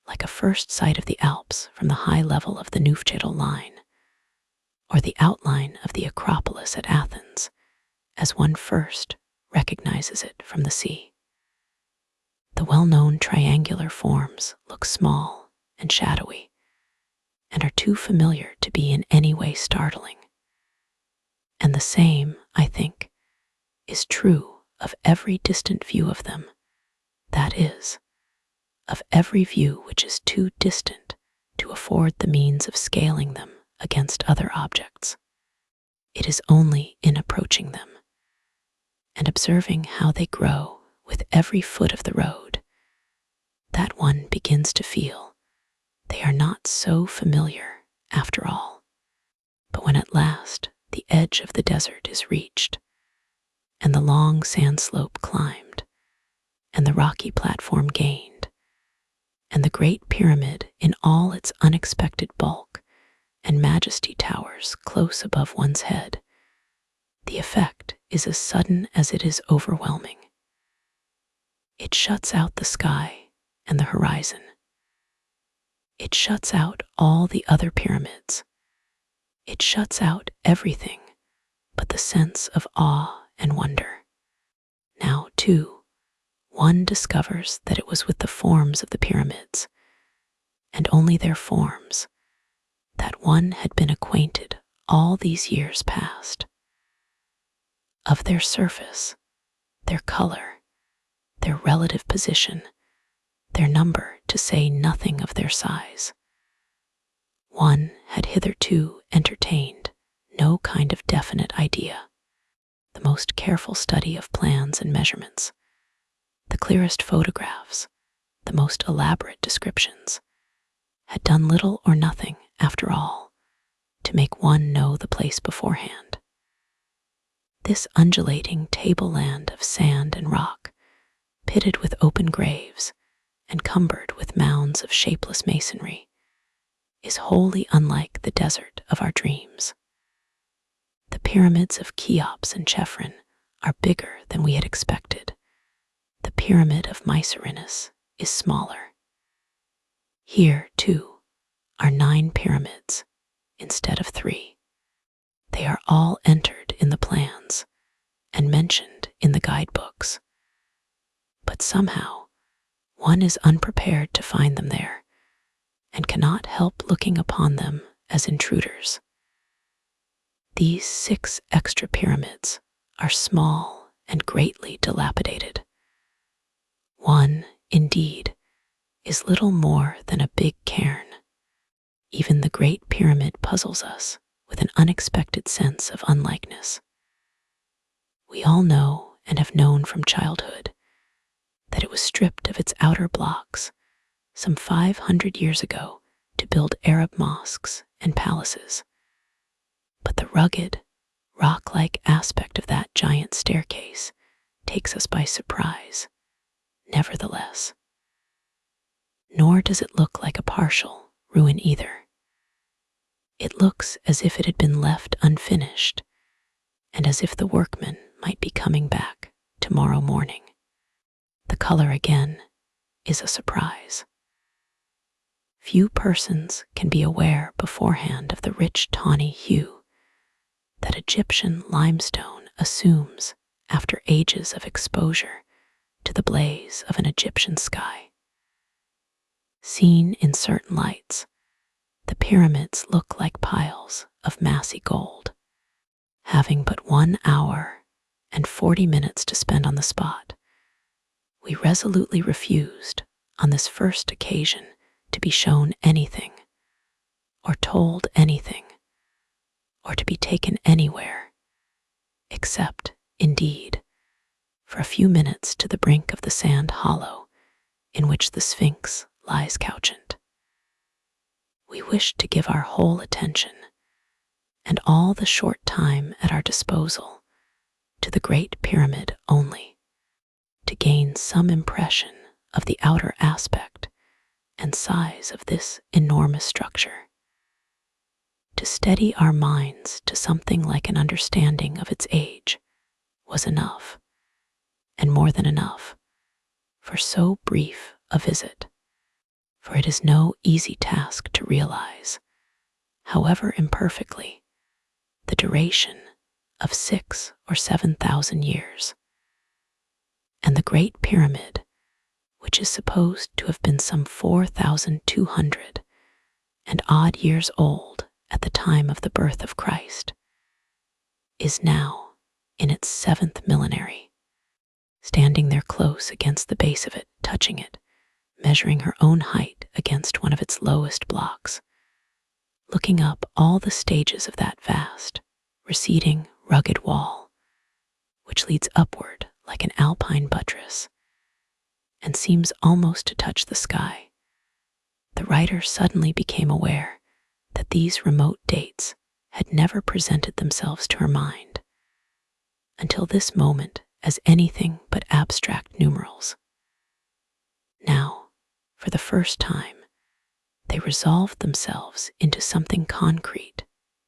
like a first sight of the Alps from the high level of the Neufchâtel line, or the outline of the Acropolis at Athens, as one first recognizes it from the sea. The well-known triangular forms look small and shadowy, and are too familiar to be in any way startling. And the same, I think, is true of every distant view of them, that is, of every view which is too distant to afford the means of scaling them against other objects. It is only in approaching them, and observing how they grow with every foot of the road, that one begins to feel they are not so familiar after all. But when at last the edge of the desert is reached, and the long sand slope climbed, and the rocky platform gained, and the great pyramid in all its unexpected bulk and majesty towers close above one's head, the effect is as sudden as it is overwhelming. It shuts out the sky and the horizon. It shuts out all the other pyramids. It shuts out everything but the sense of awe and wonder. Now, too, one discovers that it was with the forms of the pyramids, and only their forms, that one had been acquainted all these years past. Of their surface, their color, their relative position, their number, to say nothing of their size, one had hitherto entertained no kind of definite idea. The most careful study of plans and measurements, the clearest photographs, the most elaborate descriptions, had done little or nothing, after all, to make one know the place beforehand. This undulating tableland of sand and rock, pitted with open graves and cumbered with mounds of shapeless masonry, is wholly unlike the desert of our dreams. The pyramids of Cheops and Chephren are bigger than we had expected. The pyramid of Mycerinus is smaller. Here, too, are 9 pyramids instead of 3. They are all entered in the plans and mentioned in the guidebooks. But somehow, one is unprepared to find them there and cannot help looking upon them as intruders. These 6 extra pyramids are small and greatly dilapidated. One, indeed, is little more than a big cairn. Even the Great Pyramid puzzles us with an unexpected sense of unlikeness. We all know and have known from childhood that it was stripped of its outer blocks some 500 years ago to build Arab mosques and palaces. But the rugged, rock-like aspect of that giant staircase takes us by surprise, nevertheless. Nor does it look like a partial ruin either. It looks as if it had been left unfinished, and as if the workmen might be coming back tomorrow morning. The color again is a surprise. Few persons can be aware beforehand of the rich tawny hue that Egyptian limestone assumes after ages of exposure to the blaze of an Egyptian sky. Seen in certain lights, the pyramids look like piles of massy gold. Having but 1 hour and 40 minutes to spend on the spot, we resolutely refused on this first occasion to be shown anything, or told anything, or to be taken anywhere, except, indeed, for a few minutes to the brink of the sand hollow in which the Sphinx lies couchant. We wished to give our whole attention and all the short time at our disposal to the Great Pyramid only, to gain some impression of the outer aspect and size of this enormous structure. To steady our minds to something like an understanding of its age was enough, and more than enough, for so brief a visit, for it is no easy task to realize, however imperfectly, the duration of 6,000 or 7,000 years. And the Great Pyramid, which is supposed to have been some 4,200 and odd years old at the time of the birth of Christ, is now in its 7th millenary, standing there close against the base of it, touching it, measuring her own height against one of its lowest blocks, looking up all the stages of that vast, receding, rugged wall, which leads upward like an alpine buttress, and seems almost to touch the sky. The writer suddenly became aware that these remote dates had never presented themselves to her mind until this moment as anything but abstract numerals. Now, for the first time, they resolved themselves into something concrete,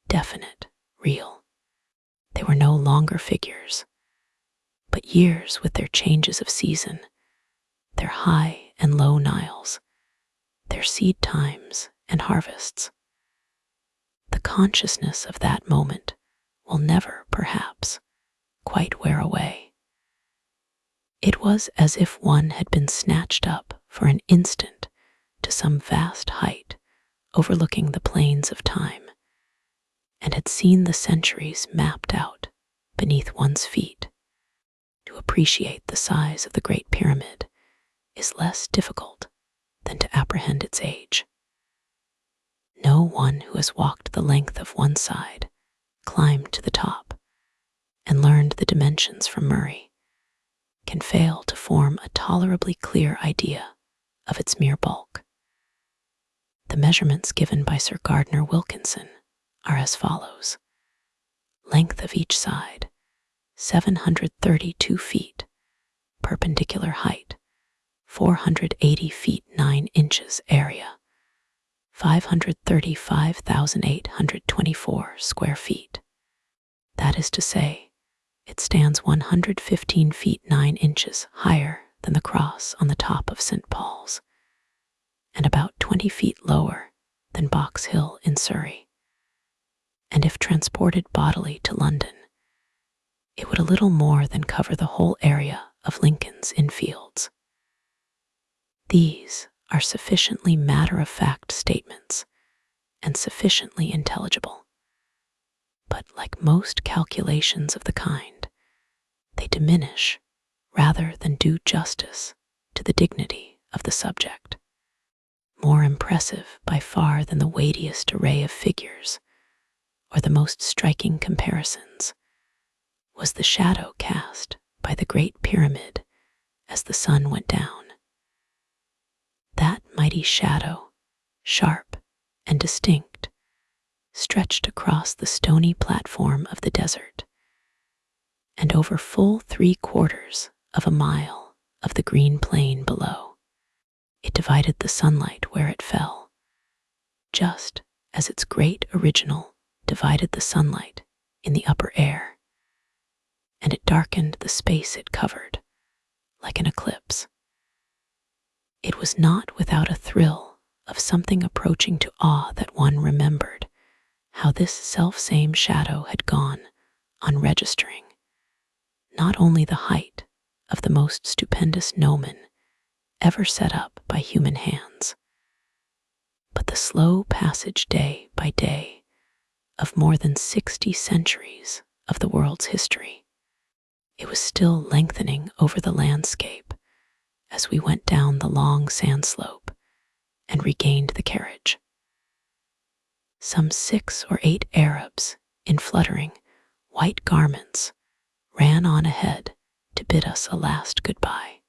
definite, real. They were no longer figures, but years with their changes of season, their high and low Niles, their seed times and harvests. The consciousness of that moment will never, perhaps, quite wear away. It was as if one had been snatched up for an instant to some vast height overlooking the plains of time, and had seen the centuries mapped out beneath one's feet. To appreciate the size of the Great Pyramid is less difficult than to apprehend its age. No one who has walked the length of one side, climbed to the top, and learned the dimensions from Murray, can fail to form a tolerably clear idea of its mere bulk. The measurements given by Sir Gardner Wilkinson are as follows: length of each side, 732 feet, perpendicular height, 480 feet 9 inches area, 535,824 square feet. That is to say, it stands 115 feet 9 inches higher than the cross on the top of St. Paul's, and about 20 feet lower than Box Hill in Surrey. And if transported bodily to London, it would a little more than cover the whole area of Lincoln's Inn Fields. These are sufficiently matter-of-fact statements and sufficiently intelligible. But like most calculations of the kind, they diminish rather than do justice to the dignity of the subject. More impressive by far than the weightiest array of figures or the most striking comparisons was the shadow cast by the Great Pyramid as the sun went down. That mighty shadow, sharp and distinct, stretched across the stony platform of the desert, and over full 3/4 of a mile of the green plain below. It divided the sunlight where it fell, just as its great original divided the sunlight in the upper air, and it darkened the space it covered like an eclipse. It was not without a thrill of something approaching to awe that one remembered how this self-same shadow had gone on registering not only the height of the most stupendous gnomon ever set up by human hands, but the slow passage day by day of more than 60 centuries of the world's history. It was still lengthening over the landscape as we went down the long sand slope and regained the carriage. Some 6 or 8 Arabs in fluttering white garments ran on ahead to bid us a last goodbye.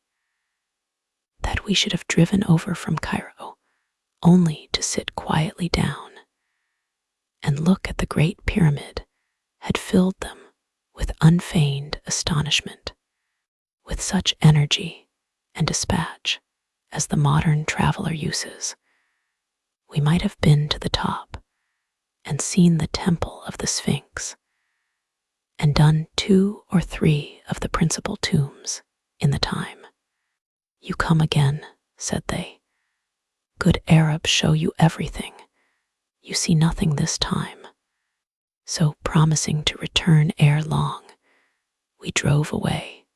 That we should have driven over from Cairo only to sit quietly down and look at the Great Pyramid had filled them with unfeigned astonishment, with such energy and dispatch as the modern traveler uses. We might have been to the top and seen the temple of the Sphinx, and done 2 or 3 of the principal tombs in the time. "You come again," said they. "Good Arabs show you everything. You see nothing this time." So, promising to return ere long, we drove away,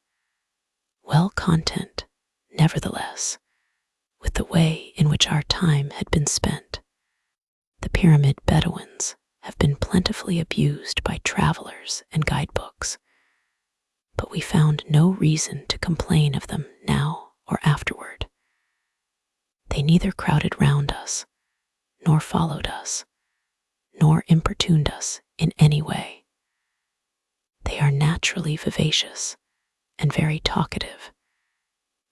well content, nevertheless, with the way in which our time had been spent. The pyramid Bedouins have been plentifully abused by travelers and guidebooks, but we found no reason to complain of them now or afterward. They neither crowded round us, nor followed us, nor importuned us in any way. They are naturally vivacious and very talkative,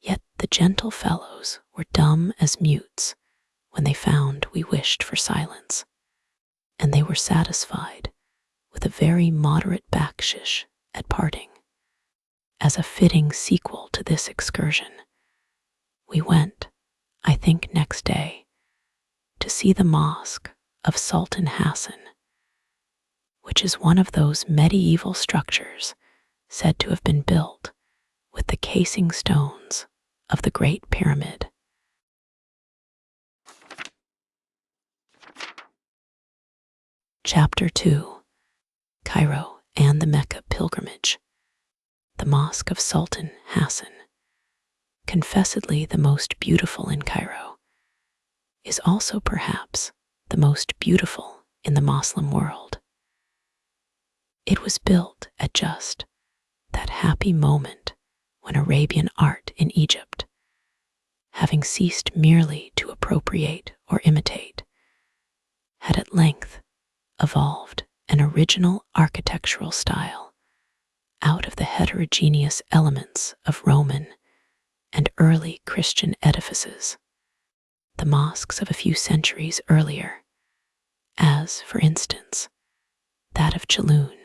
yet the gentle fellows were dumb as mutes when they found we wished for silence, and they were satisfied with a very moderate backshish at parting. As a fitting sequel to this excursion, we went, I think next day, to see the mosque of Sultan Hassan, which is one of those medieval structures said to have been built with the casing stones of the Great Pyramid. Chapter 2. Cairo and the Mecca Pilgrimage. The Mosque of Sultan Hassan, confessedly the most beautiful in Cairo, is also perhaps the most beautiful in the Moslem world. It was built at just that happy moment when Arabian art in Egypt, having ceased merely to appropriate or imitate, had at length evolved an original architectural style out of the heterogeneous elements of Roman and early Christian edifices, the mosques of a few centuries earlier, as, for instance, that of Chelun,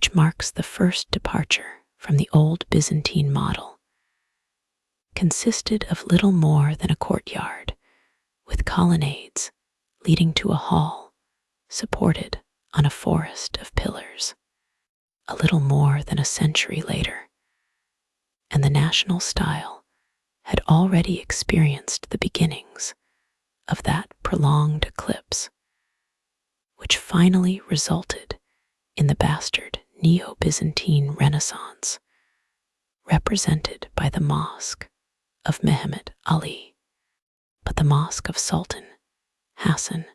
which marks the first departure from the old Byzantine model, consisted of little more than a courtyard, with colonnades leading to a hall supported on a forest of pillars. A little more than a century later, and the national style had already experienced the beginnings of that prolonged eclipse, which finally resulted in the bastard Neo-Byzantine Renaissance, represented by the Mosque of Mehemet Ali. But the Mosque of Sultan Hassan,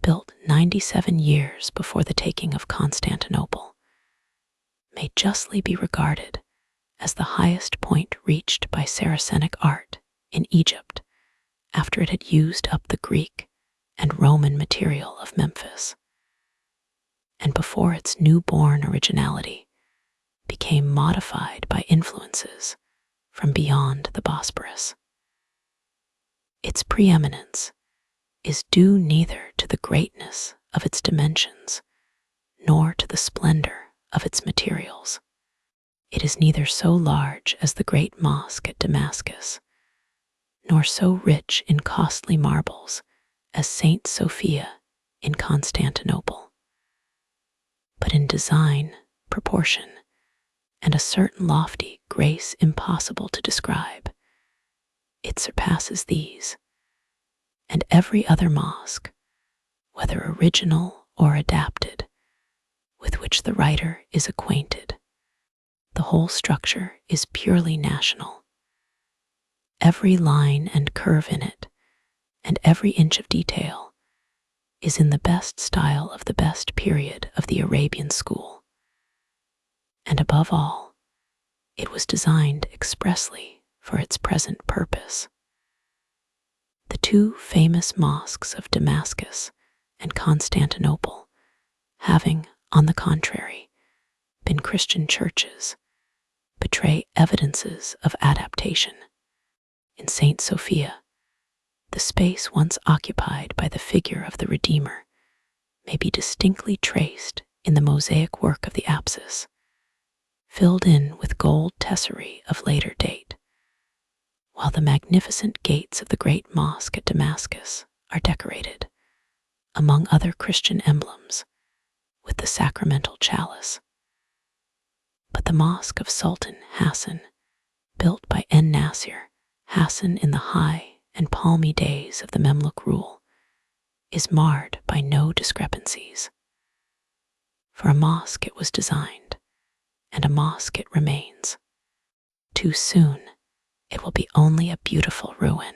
built 97 years before the taking of Constantinople, may justly be regarded as the highest point reached by Saracenic art in Egypt after it had used up the Greek and Roman material of Memphis, and before its newborn originality became modified by influences from beyond the Bosporus. Its preeminence is due neither to the greatness of its dimensions nor to the splendor of its materials. It is neither so large as the great mosque at Damascus, nor so rich in costly marbles as Saint Sophia in Constantinople, but in design, proportion, and a certain lofty grace impossible to describe, it surpasses these and every other mosque, whether original or adapted, with which the writer is acquainted. The whole structure is purely national. Every line and curve in it, and every inch of detail, is in the best style of the best period of the Arabian school. And above all, it was designed expressly for its present purpose. The two famous mosques of Damascus and Constantinople, having, on the contrary, been Christian churches, betray evidences of adaptation. In Saint Sophia, the space once occupied by the figure of the Redeemer may be distinctly traced in the mosaic work of the apsis, filled in with gold tesserae of later date, while the magnificent gates of the great mosque at Damascus are decorated, among other Christian emblems, with the sacramental chalice. But the Mosque of Sultan Hassan, built by Nasir Hassan in the high and palmy days of the Memluk rule, is marred by no discrepancies. For a mosque it was designed, and a mosque it remains. Too soon, it will be only a beautiful ruin.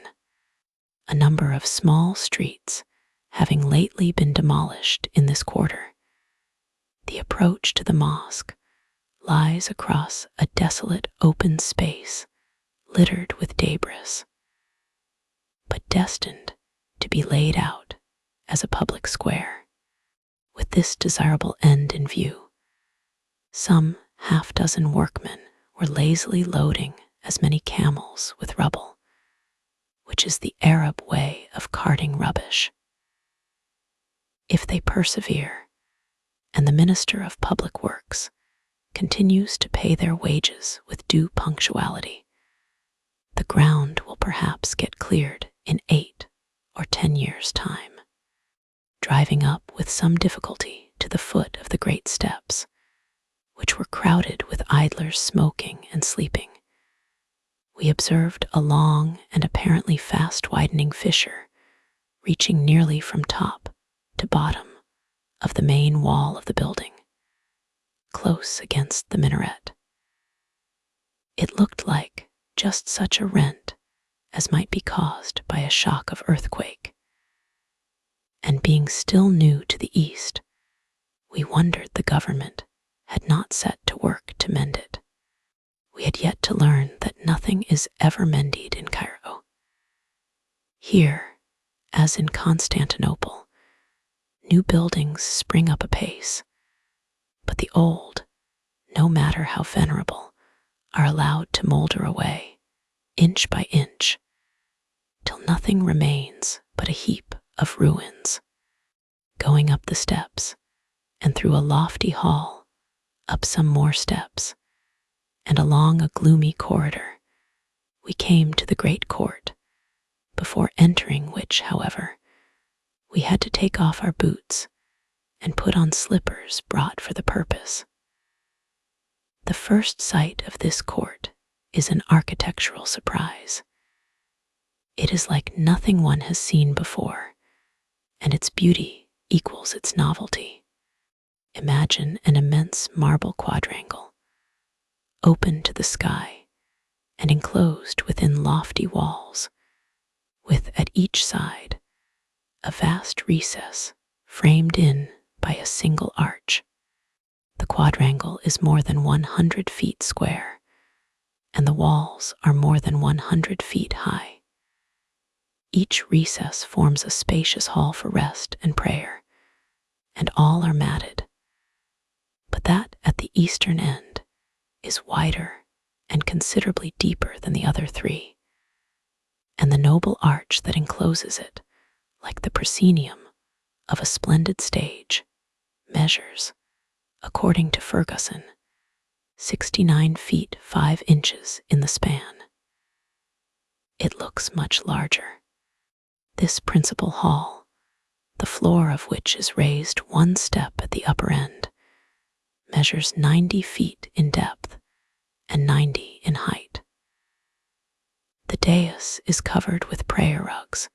A number of small streets having lately been demolished in this quarter, the approach to the mosque lies across a desolate open space littered with debris, but destined to be laid out as a public square. With this desirable end in view, some half-dozen workmen were lazily loading as many camels with rubble, which is the Arab way of carting rubbish. If they persevere, and the Minister of Public Works continues to pay their wages with due punctuality, the ground will perhaps get cleared in 8 or 10 years' time. Driving up with some difficulty to the foot of the great steps, which were crowded with idlers smoking and sleeping, we observed a long and apparently fast-widening fissure reaching nearly from top to bottom of the main wall of the building, close against the minaret. It looked like just such a rent as might be caused by a shock of earthquake. And being still new to the east, we wondered the government had not set to work to mend it. We had yet to learn that nothing is ever mended in Cairo. Here, as in Constantinople, new buildings spring up apace, but the old, no matter how venerable, are allowed to molder away, inch by inch, till nothing remains but a heap of ruins. Going up the steps and through a lofty hall Up some more steps, and along a gloomy corridor, we came to the great court, before entering which, however, we had to take off our boots and put on slippers brought for the purpose. The first sight of this court is an architectural surprise. It is like nothing one has seen before, and its beauty equals its novelty. Imagine an immense marble quadrangle, open to the sky and enclosed within lofty walls, with at each side a vast recess framed in by a single arch. The quadrangle is more than 100 feet square, and the walls are more than 100 feet high. Each recess forms a spacious hall for rest and prayer, and all are matted. But that at the eastern end is wider and considerably deeper than the other three, and the noble arch that encloses it, like the proscenium of a splendid stage, measures, according to Ferguson, 69 feet 5 inches in the span. It looks much larger. This principal hall, the floor of which is raised one step at the upper end, measures 90 feet in depth and 90 in height. The dais is covered with prayer rugs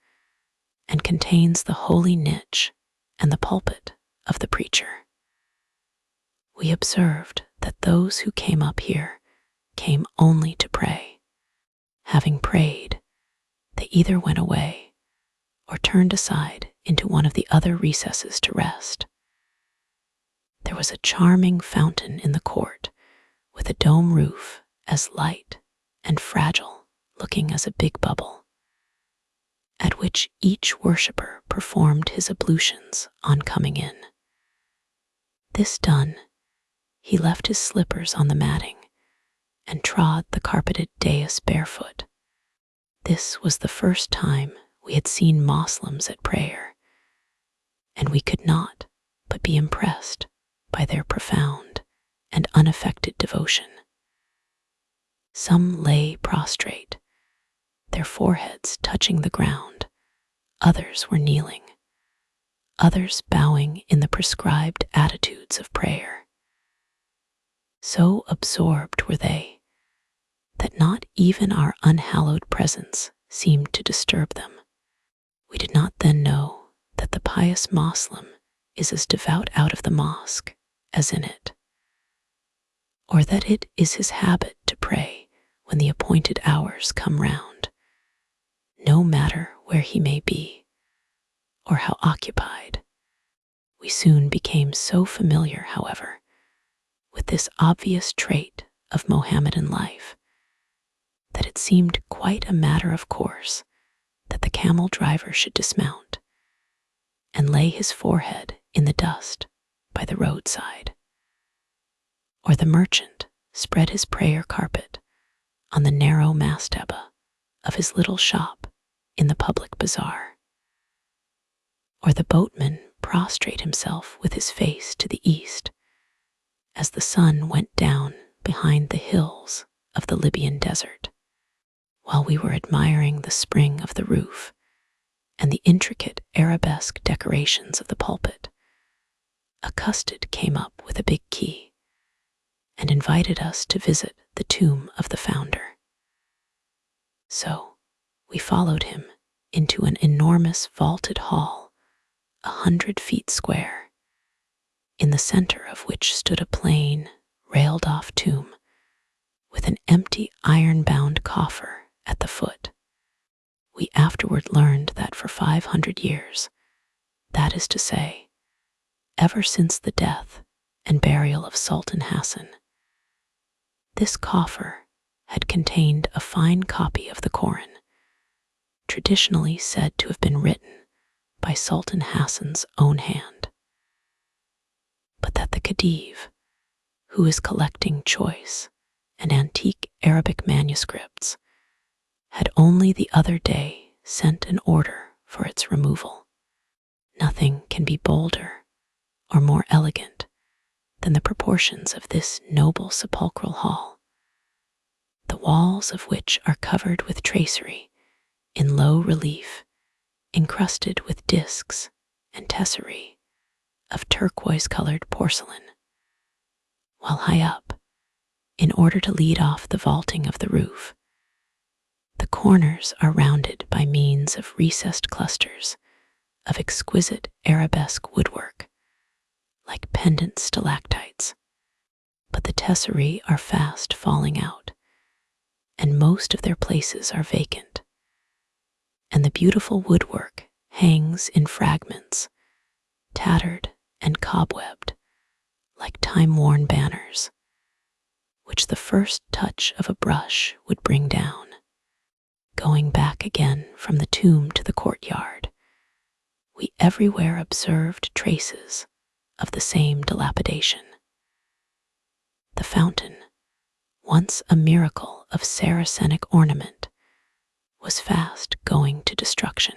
and contains the holy niche and the pulpit of the preacher. We observed that those who came up here came only to pray. Having prayed, they either went away or turned aside into one of the other recesses to rest. There was a charming fountain in the court with a dome roof as light and fragile looking as a big bubble, at which each worshipper performed his ablutions on coming in. This done, he left his slippers on the matting and trod the carpeted dais barefoot. This was the first time we had seen Moslems at prayer, and we could not but be impressed by their profound and unaffected devotion. Some lay prostrate, their foreheads touching the ground. Others were kneeling, others bowing in the prescribed attitudes of prayer. So absorbed were they that not even our unhallowed presence seemed to disturb them. We did not then know that the pious Moslem is as devout out of the mosque as in it, or that it is his habit to pray when the appointed hours come round, no matter where he may be or how occupied. We soon became so familiar, however, with this obvious trait of Mohammedan life that it seemed quite a matter of course that the camel driver should dismount and lay his forehead in the dust by the roadside, or the merchant spread his prayer carpet on the narrow mastaba of his little shop in the public bazaar, or the boatman prostrate himself with his face to the east as the sun went down behind the hills of the Libyan desert. While we were admiring the spring of the roof and the intricate arabesque decorations of the pulpit, a custod came up with a big key and invited us to visit the tomb of the founder. So we followed him into an enormous vaulted hall, 100 feet square, in the center of which stood a plain, railed-off tomb with an empty iron-bound coffer at the foot. We afterward learned that for 500 years, that is to say, ever since the death and burial of Sultan Hassan, this coffer had contained a fine copy of the Koran, traditionally said to have been written by Sultan Hassan's own hand, but that the Khedive, who is collecting choice and antique Arabic manuscripts, had only the other day sent an order for its removal. Nothing can be bolder or more elegant than the proportions of this noble sepulchral hall, the walls of which are covered with tracery in low relief, encrusted with discs and tesserae of turquoise-colored porcelain, while high up, in order to lead off the vaulting of the roof, the corners are rounded by means of recessed clusters of exquisite arabesque woodwork, like pendant stalactites. But the tesserae are fast falling out, and most of their places are vacant, and the beautiful woodwork hangs in fragments, tattered and cobwebbed, like time-worn banners, which the first touch of a brush would bring down. Going back again from the tomb to the courtyard, we everywhere observed traces of the same dilapidation. The fountain, once a miracle of Saracenic ornament, was fast going to destruction.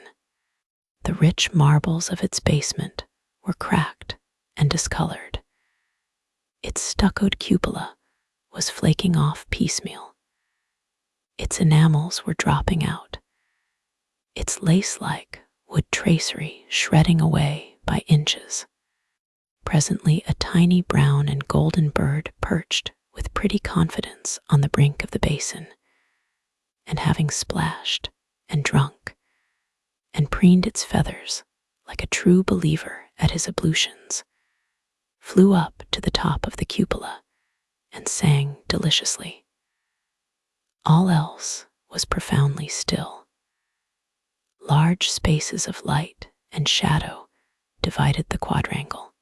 The rich marbles of its basement were cracked and discolored. Its stuccoed cupola was flaking off piecemeal. Its enamels were dropping out, its lace-like wood tracery shredding away by inches. Presently a tiny brown and golden bird perched with pretty confidence on the brink of the basin, and having splashed and drunk and preened its feathers like a true believer at his ablutions, flew up to the top of the cupola and sang deliciously. All else was profoundly still. Large spaces of light and shadow divided the quadrangle.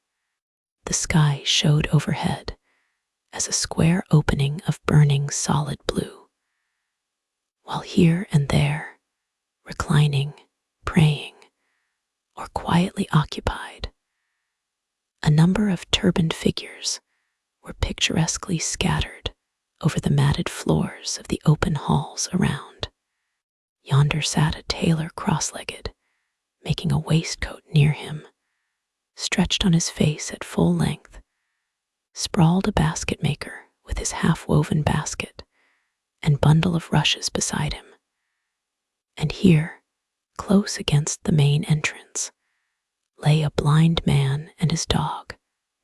The sky showed overhead as a square opening of burning solid blue, while here and there, reclining, praying, or quietly occupied, a number of turbaned figures were picturesquely scattered over the matted floors of the open halls around. Yonder sat a tailor cross-legged, making a waistcoat near him. Stretched on his face at full length, sprawled a basket maker with his half-woven basket and bundle of rushes beside him. And here, close against the main entrance, lay a blind man and his dog,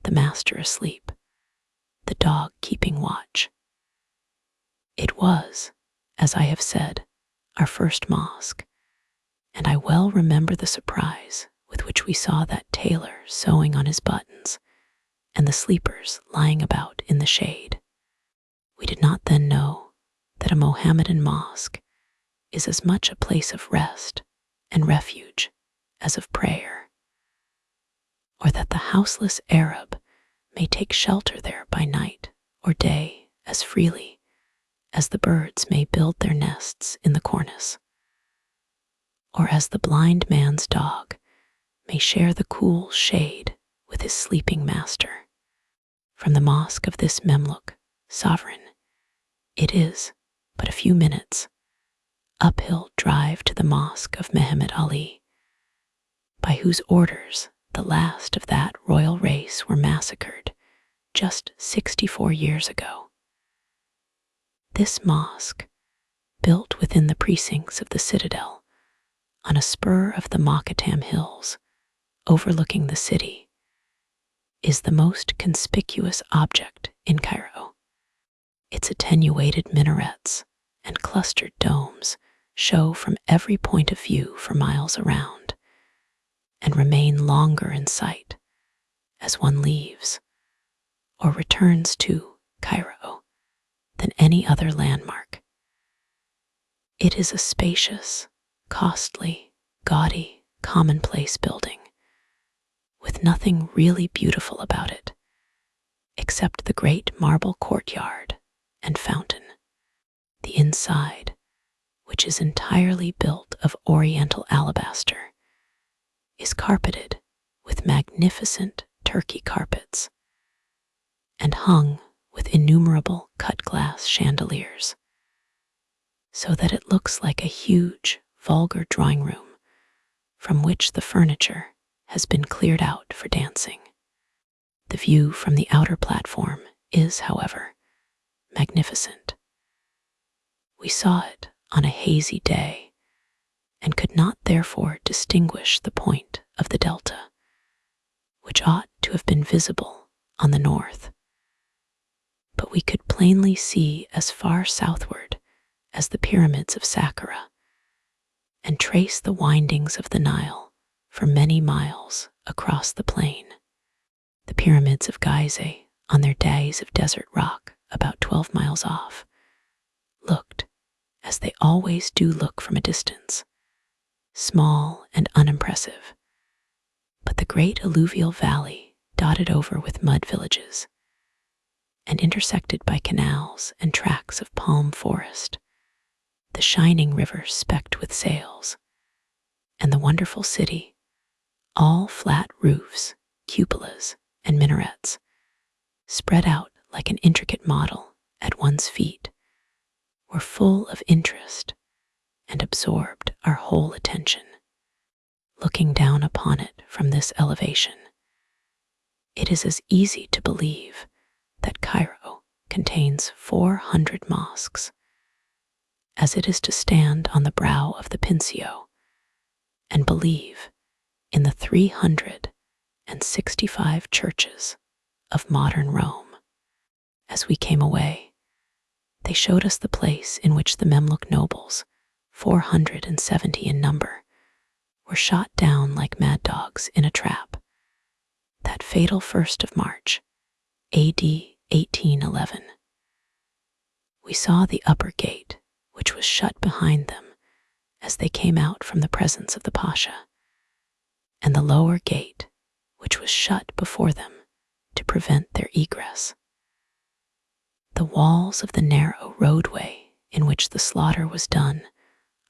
the master asleep, the dog keeping watch. It was, as I have said, our first mosque, and I well remember the surprise with which we saw that tailor sewing on his buttons and the sleepers lying about in the shade. We did not then know that a Mohammedan mosque is as much a place of rest and refuge as of prayer, or that the houseless Arab may take shelter there by night or day as freely as the birds may build their nests in the cornice, or as the blind man's dog may share the cool shade with his sleeping master. From the mosque of this Memluk sovereign, it is but a few minutes uphill drive to the mosque of Mehemet Ali, by whose orders the last of that royal race were massacred just 64 years ago. This mosque, built within the precincts of the citadel, on a spur of the Mokattam Hills, overlooking the city, is the most conspicuous object in Cairo. Its attenuated minarets and clustered domes show from every point of view for miles around, and remain longer in sight as one leaves or returns to Cairo than any other landmark. It is a spacious, costly, gaudy, commonplace building, with nothing really beautiful about it, except the great marble courtyard and fountain. The inside, which is entirely built of oriental alabaster, is carpeted with magnificent Turkey carpets and hung with innumerable cut-glass chandeliers, so that it looks like a huge, vulgar drawing room from which the furniture has been cleared out for dancing. The view from the outer platform is, however, magnificent. We saw it on a hazy day and could not therefore distinguish the point of the delta, which ought to have been visible on the north. But we could plainly see as far southward as the pyramids of Saqqara and trace the windings of the Nile for many miles across the plain. The pyramids of Gizeh, on their dais of desert rock about 12 miles off, looked, as they always do look from a distance, small and unimpressive. But the great alluvial valley, dotted over with mud villages, and intersected by canals and tracts of palm forest, the shining river specked with sails, and the wonderful city, all flat roofs, cupolas, and minarets, spread out like an intricate model at one's feet, were full of interest and absorbed our whole attention. Looking down upon it from this elevation, it is as easy to believe that Cairo contains 400 mosques as it is to stand on the brow of the Pincio and believe in the 365 churches of modern Rome. As we came away, they showed us the place in which the Memluk nobles, 470 in number, were shot down like mad dogs in a trap, that fatal 1st of March, A.D. 1811. We saw the upper gate, which was shut behind them as they came out from the presence of the Pasha, and the lower gate, which was shut before them to prevent their egress. The walls of the narrow roadway in which the slaughter was done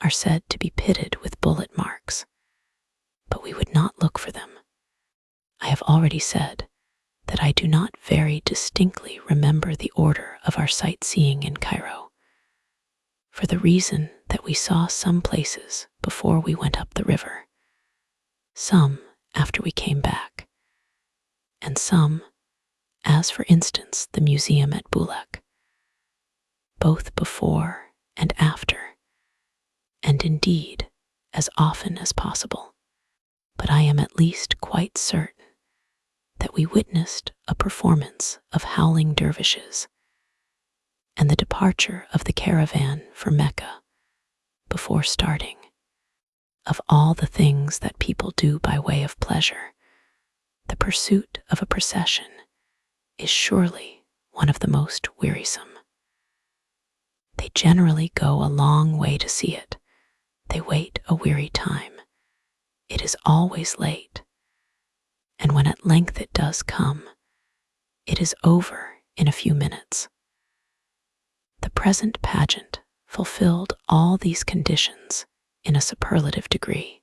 are said to be pitted with bullet marks, but we would not look for them. I have already said that I do not very distinctly remember the order of our sightseeing in Cairo, for the reason that we saw some places before we went up the river, some after we came back, and some, as for instance the museum at Bulak, both before and after, and indeed as often as possible. But I am at least quite certain that we witnessed a performance of howling dervishes and the departure of the caravan for Mecca before starting. Of all the things that people do by way of pleasure, the pursuit of a procession is surely one of the most wearisome. They generally go a long way to see it. They wait a weary time. It is always late, and when at length it does come, it is over in a few minutes. The present pageant fulfilled all these conditions in a superlative degree.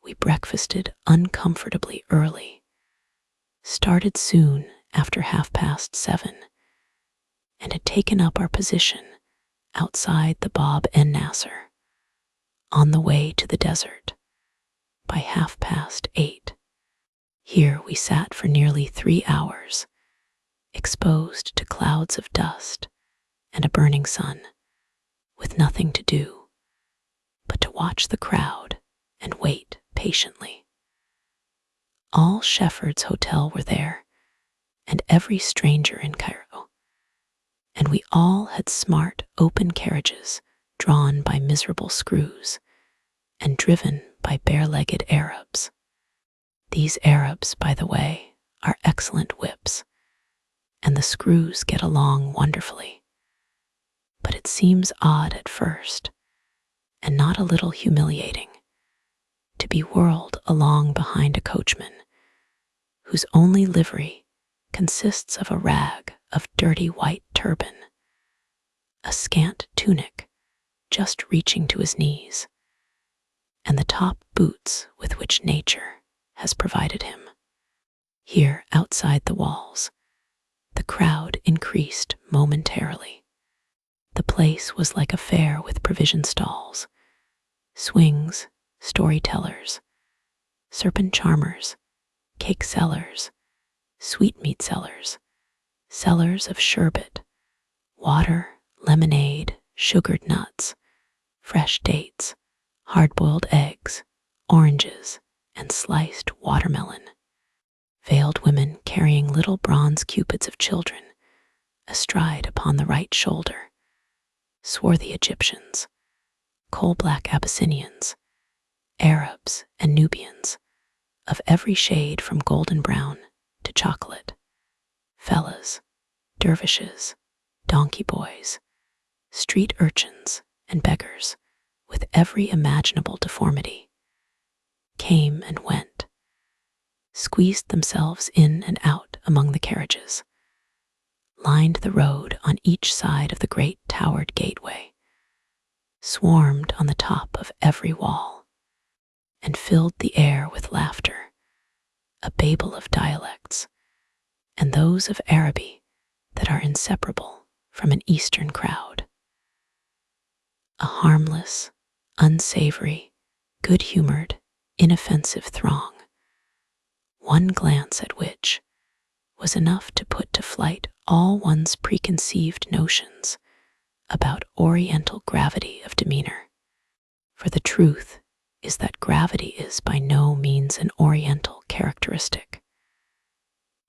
We breakfasted uncomfortably early, started soon after 7:30, and had taken up our position outside the Bab en Nasser, on the way to the desert, by 8:30. Here we sat for nearly 3 hours, exposed to clouds of dust and a burning sun, with nothing to do but to watch the crowd and wait patiently. All Shepheard's Hotel were there, and every stranger in Cairo, and we all had smart open carriages drawn by miserable screws and driven by bare-legged Arabs. These Arabs, by the way, are excellent whips, and the screws get along wonderfully. But it seems odd at first, and not a little humiliating, to be whirled along behind a coachman whose only livery consists of a rag of dirty white turban, a scant tunic just reaching to his knees, and the top boots with which nature has provided him. Here, outside the walls, the crowd increased momentarily. The place was like a fair with provision stalls, swings, storytellers, serpent charmers, cake sellers, sweetmeat sellers, sellers of sherbet, water, lemonade, sugared nuts, fresh dates, hard-boiled eggs, oranges, and sliced watermelon. Veiled women carrying little bronze cupids of children astride upon the right shoulder, swarthy Egyptians, coal-black Abyssinians, Arabs and Nubians, of every shade from golden brown to chocolate, fellahs, dervishes, donkey boys, street urchins, and beggars, with every imaginable deformity, came and went, squeezed themselves in and out among the carriages, lined the road on each side of the great towered gateway, swarmed on the top of every wall, and filled the air with laughter, a babel of dialects, and those of Araby that are inseparable from an Eastern crowd. A harmless, unsavory, good-humored, inoffensive throng, one glance at which was enough to put to flight all one's preconceived notions about Oriental gravity of demeanor. For the truth is that gravity is by no means an Oriental characteristic.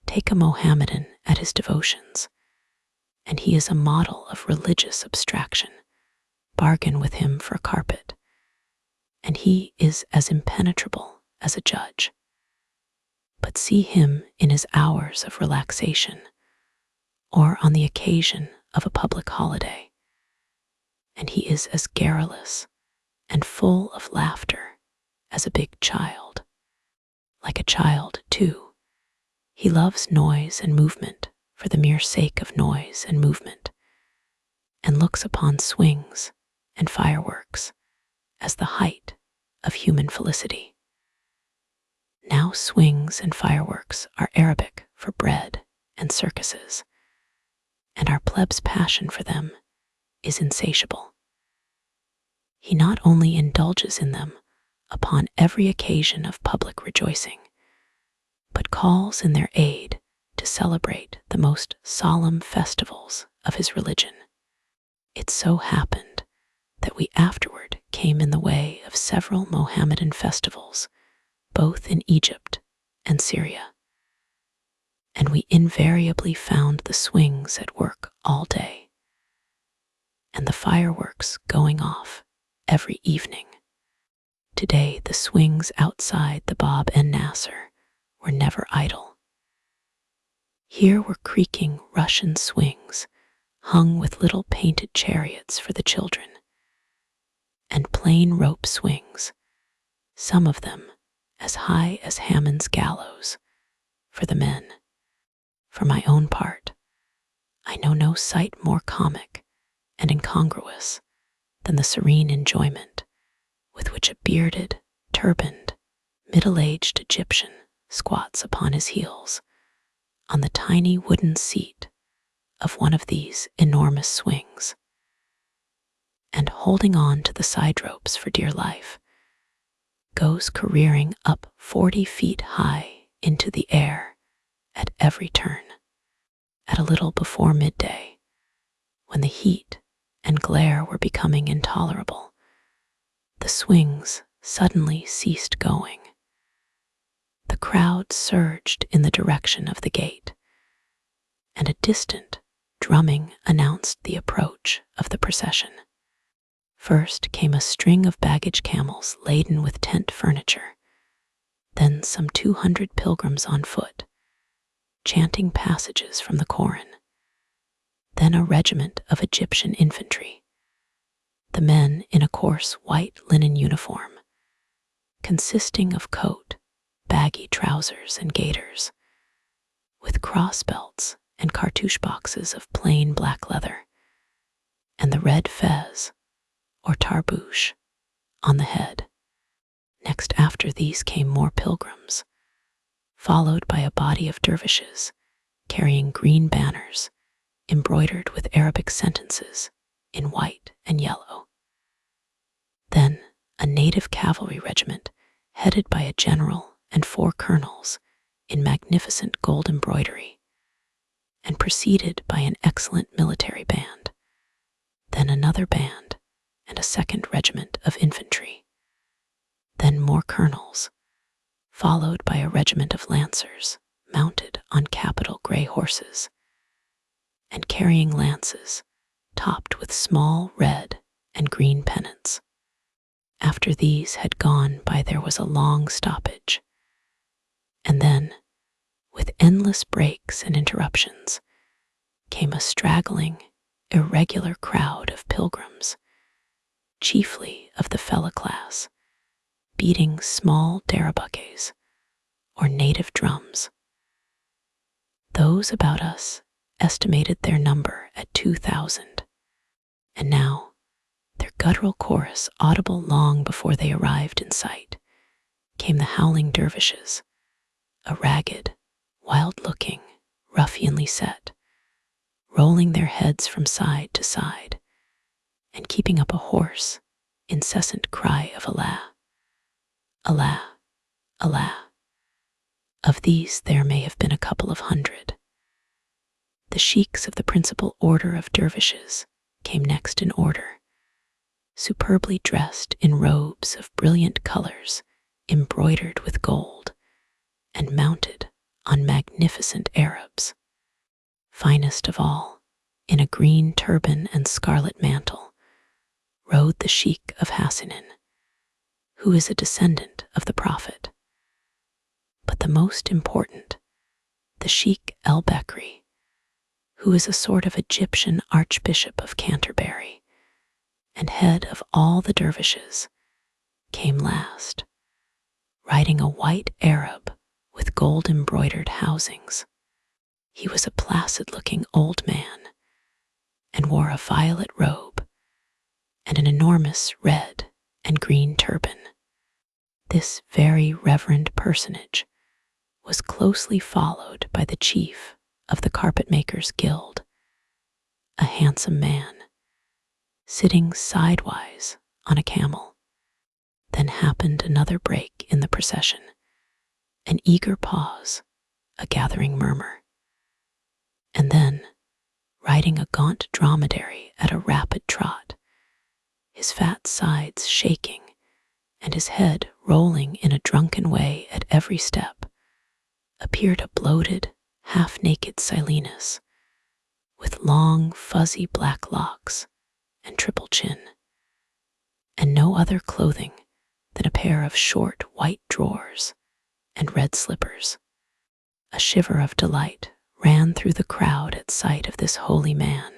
Take a Mohammedan at his devotions, and he is a model of religious abstraction. Bargain with him for a carpet, and he is as impenetrable as a judge. But see him in his hours of relaxation, or on the occasion of a public holiday, and he is as garrulous and full of laughter as a big child. Like a child, too, he loves noise and movement for the mere sake of noise and movement, and looks upon swings and fireworks as the height of human felicity. Now swings and fireworks are Arabic for bread and circuses, and our pleb's passion for them is insatiable. He not only indulges in them upon every occasion of public rejoicing, but calls in their aid to celebrate the most solemn festivals of his religion. It so happened that we afterward came in the way of several Mohammedan festivals, both in Egypt and Syria, and we invariably found the swings at work all day, and the fireworks going off every evening. Today the swings outside the Bab en Nasser were never idle. Here were creaking Russian swings hung with little painted chariots for the children, and plain rope swings, some of them as high as Hammond's gallows, for the men. For my own part, I know no sight more comic and incongruous than the serene enjoyment with which a bearded, turbaned, middle-aged Egyptian squats upon his heels on the tiny wooden seat of one of these enormous swings, and holding on to the side ropes for dear life, goes careering up 40 feet high into the air at every turn. At a little before midday, when the heat and glare were becoming intolerable, the swings suddenly ceased going. The crowd surged in the direction of the gate, and a distant drumming announced the approach of the procession. First came a string of baggage camels laden with tent furniture, then some 200 pilgrims on foot, chanting passages from the Koran, then a regiment of Egyptian infantry, the men in a coarse white linen uniform, consisting of coat, baggy trousers and gaiters, with cross belts and cartouche boxes of plain black leather, and the red fez, or tarbouche, on the head. Next after these came more pilgrims, followed by a body of dervishes carrying green banners embroidered with Arabic sentences in white and yellow. Then a native cavalry regiment headed by a general and 4 colonels in magnificent gold embroidery, and preceded by an excellent military band, then another band and a second regiment of infantry, then more colonels, followed by a regiment of lancers mounted on capital gray horses, and carrying lances topped with small red and green pennants. After these had gone by, there was a long stoppage, and then, with endless breaks and interruptions, came a straggling, irregular crowd of pilgrims, chiefly of the Philae class, beating small darabuques, or native drums. Those about us estimated their number at 2,000, and now, their guttural chorus audible long before they arrived in sight, came the howling dervishes, a ragged, wild-looking, ruffianly set, rolling their heads from side to side, and keeping up a hoarse, incessant cry of Allah, Allah, Allah. Of these there may have been a couple of hundred. The sheiks of the principal order of dervishes came next in order, superbly dressed in robes of brilliant colors embroidered with gold, and mounted on magnificent Arabs. Finest of all, in a green turban and scarlet mantle, rode the Sheik of Hassinin, who is a descendant of the Prophet. But the most important, the Sheik el-Bekri, who is a sort of Egyptian Archbishop of Canterbury, and head of all the dervishes, came last, riding a white Arab with gold-embroidered housings. He was a placid-looking old man, and wore a violet robe and an enormous red and green turban. This very reverend personage was closely followed by the chief of the Carpetmakers' Guild, a handsome man, sitting sidewise on a camel. Then happened another break in the procession, an eager pause, a gathering murmur. And then, riding a gaunt dromedary at a rapid trot, his fat sides shaking and his head rolling in a drunken way at every step, appeared a bloated, half-naked Silenus, with long, fuzzy black locks and triple chin, and no other clothing than a pair of short white drawers and red slippers. A shiver of delight ran through the crowd at sight of this holy man,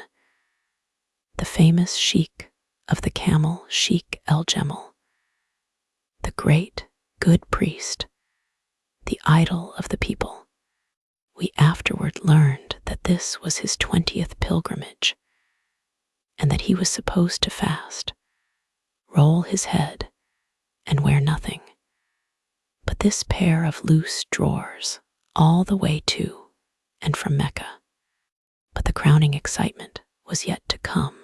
the famous sheik of the camel Sheik el-Jemal, the great, good priest, the idol of the people. We afterward learned that this was his 20th pilgrimage, and that he was supposed to fast, roll his head, and wear nothing but this pair of loose drawers all the way to and from Mecca. But the crowning excitement was yet to come,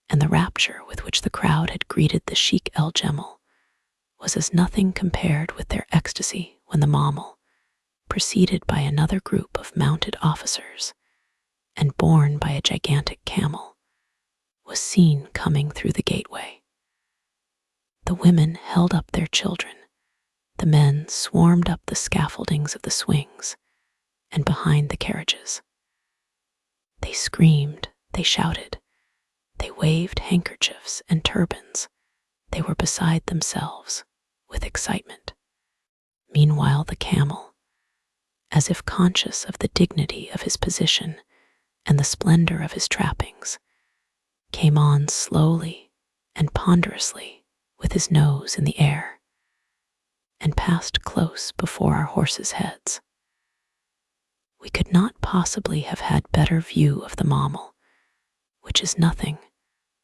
and the rapture with which the crowd had greeted the Sheik el-Jemal was as nothing compared with their ecstasy when the Mammal, preceded by another group of mounted officers and borne by a gigantic camel, was seen coming through the gateway. The women held up their children, the men swarmed up the scaffoldings of the swings and behind the carriages. They screamed, they shouted, they waved handkerchiefs and turbans. They were beside themselves with excitement. Meanwhile, the camel, as if conscious of the dignity of his position and the splendor of his trappings, came on slowly and ponderously with his nose in the air, and passed close before our horses' heads. We could not possibly have had better view of the Mammal, which is nothing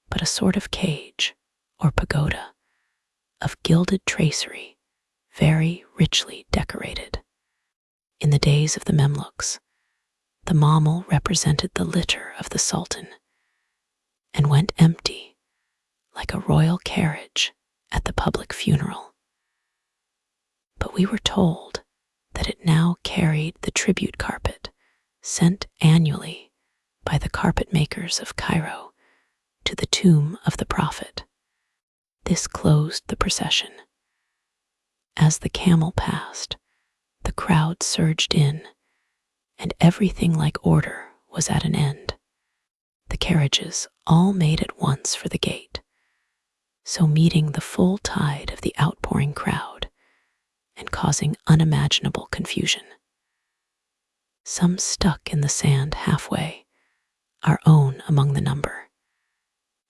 but a sort of cage or pagoda of gilded tracery, very richly decorated. In the days of the Memluks, the Mammal represented the litter of the Sultan, and went empty, like a royal carriage at the public funeral. But we were told that it now carried the tribute carpet sent annually by the carpet makers of Cairo to the tomb of the prophet. This closed the procession. As the camel passed, the crowd surged in, and everything like order was at an end. The carriages all made at once for the gate, so meeting the full tide of the outpouring crowd and causing unimaginable confusion. Some stuck in the sand halfway, our own among the number,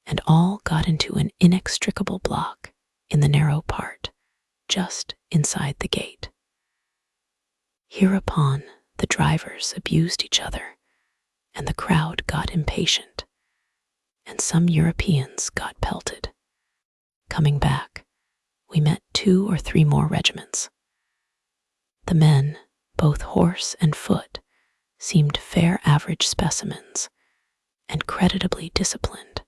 and all got into an inextricable block in the narrow part just inside the gate. Hereupon the drivers abused each other, and the crowd got impatient, and some Europeans got pelted. Coming back, we met 2 or 3 more regiments. The men, both horse and foot, seemed fair average specimens and creditably disciplined.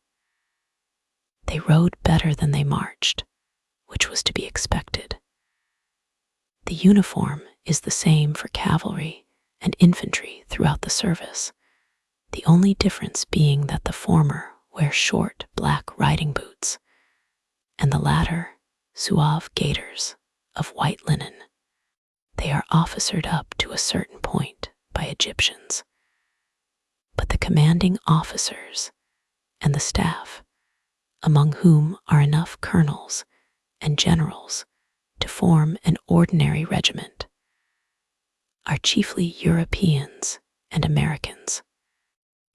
They rode better than they marched, which was to be expected. The uniform is the same for cavalry and infantry throughout the service, the only difference being that the former wear short black riding boots, and the latter suave gaiters of white linen. They are officered up to a certain point by Egyptians, but the commanding officers and the staff, among whom are enough colonels and generals to form an ordinary regiment, are chiefly Europeans and Americans.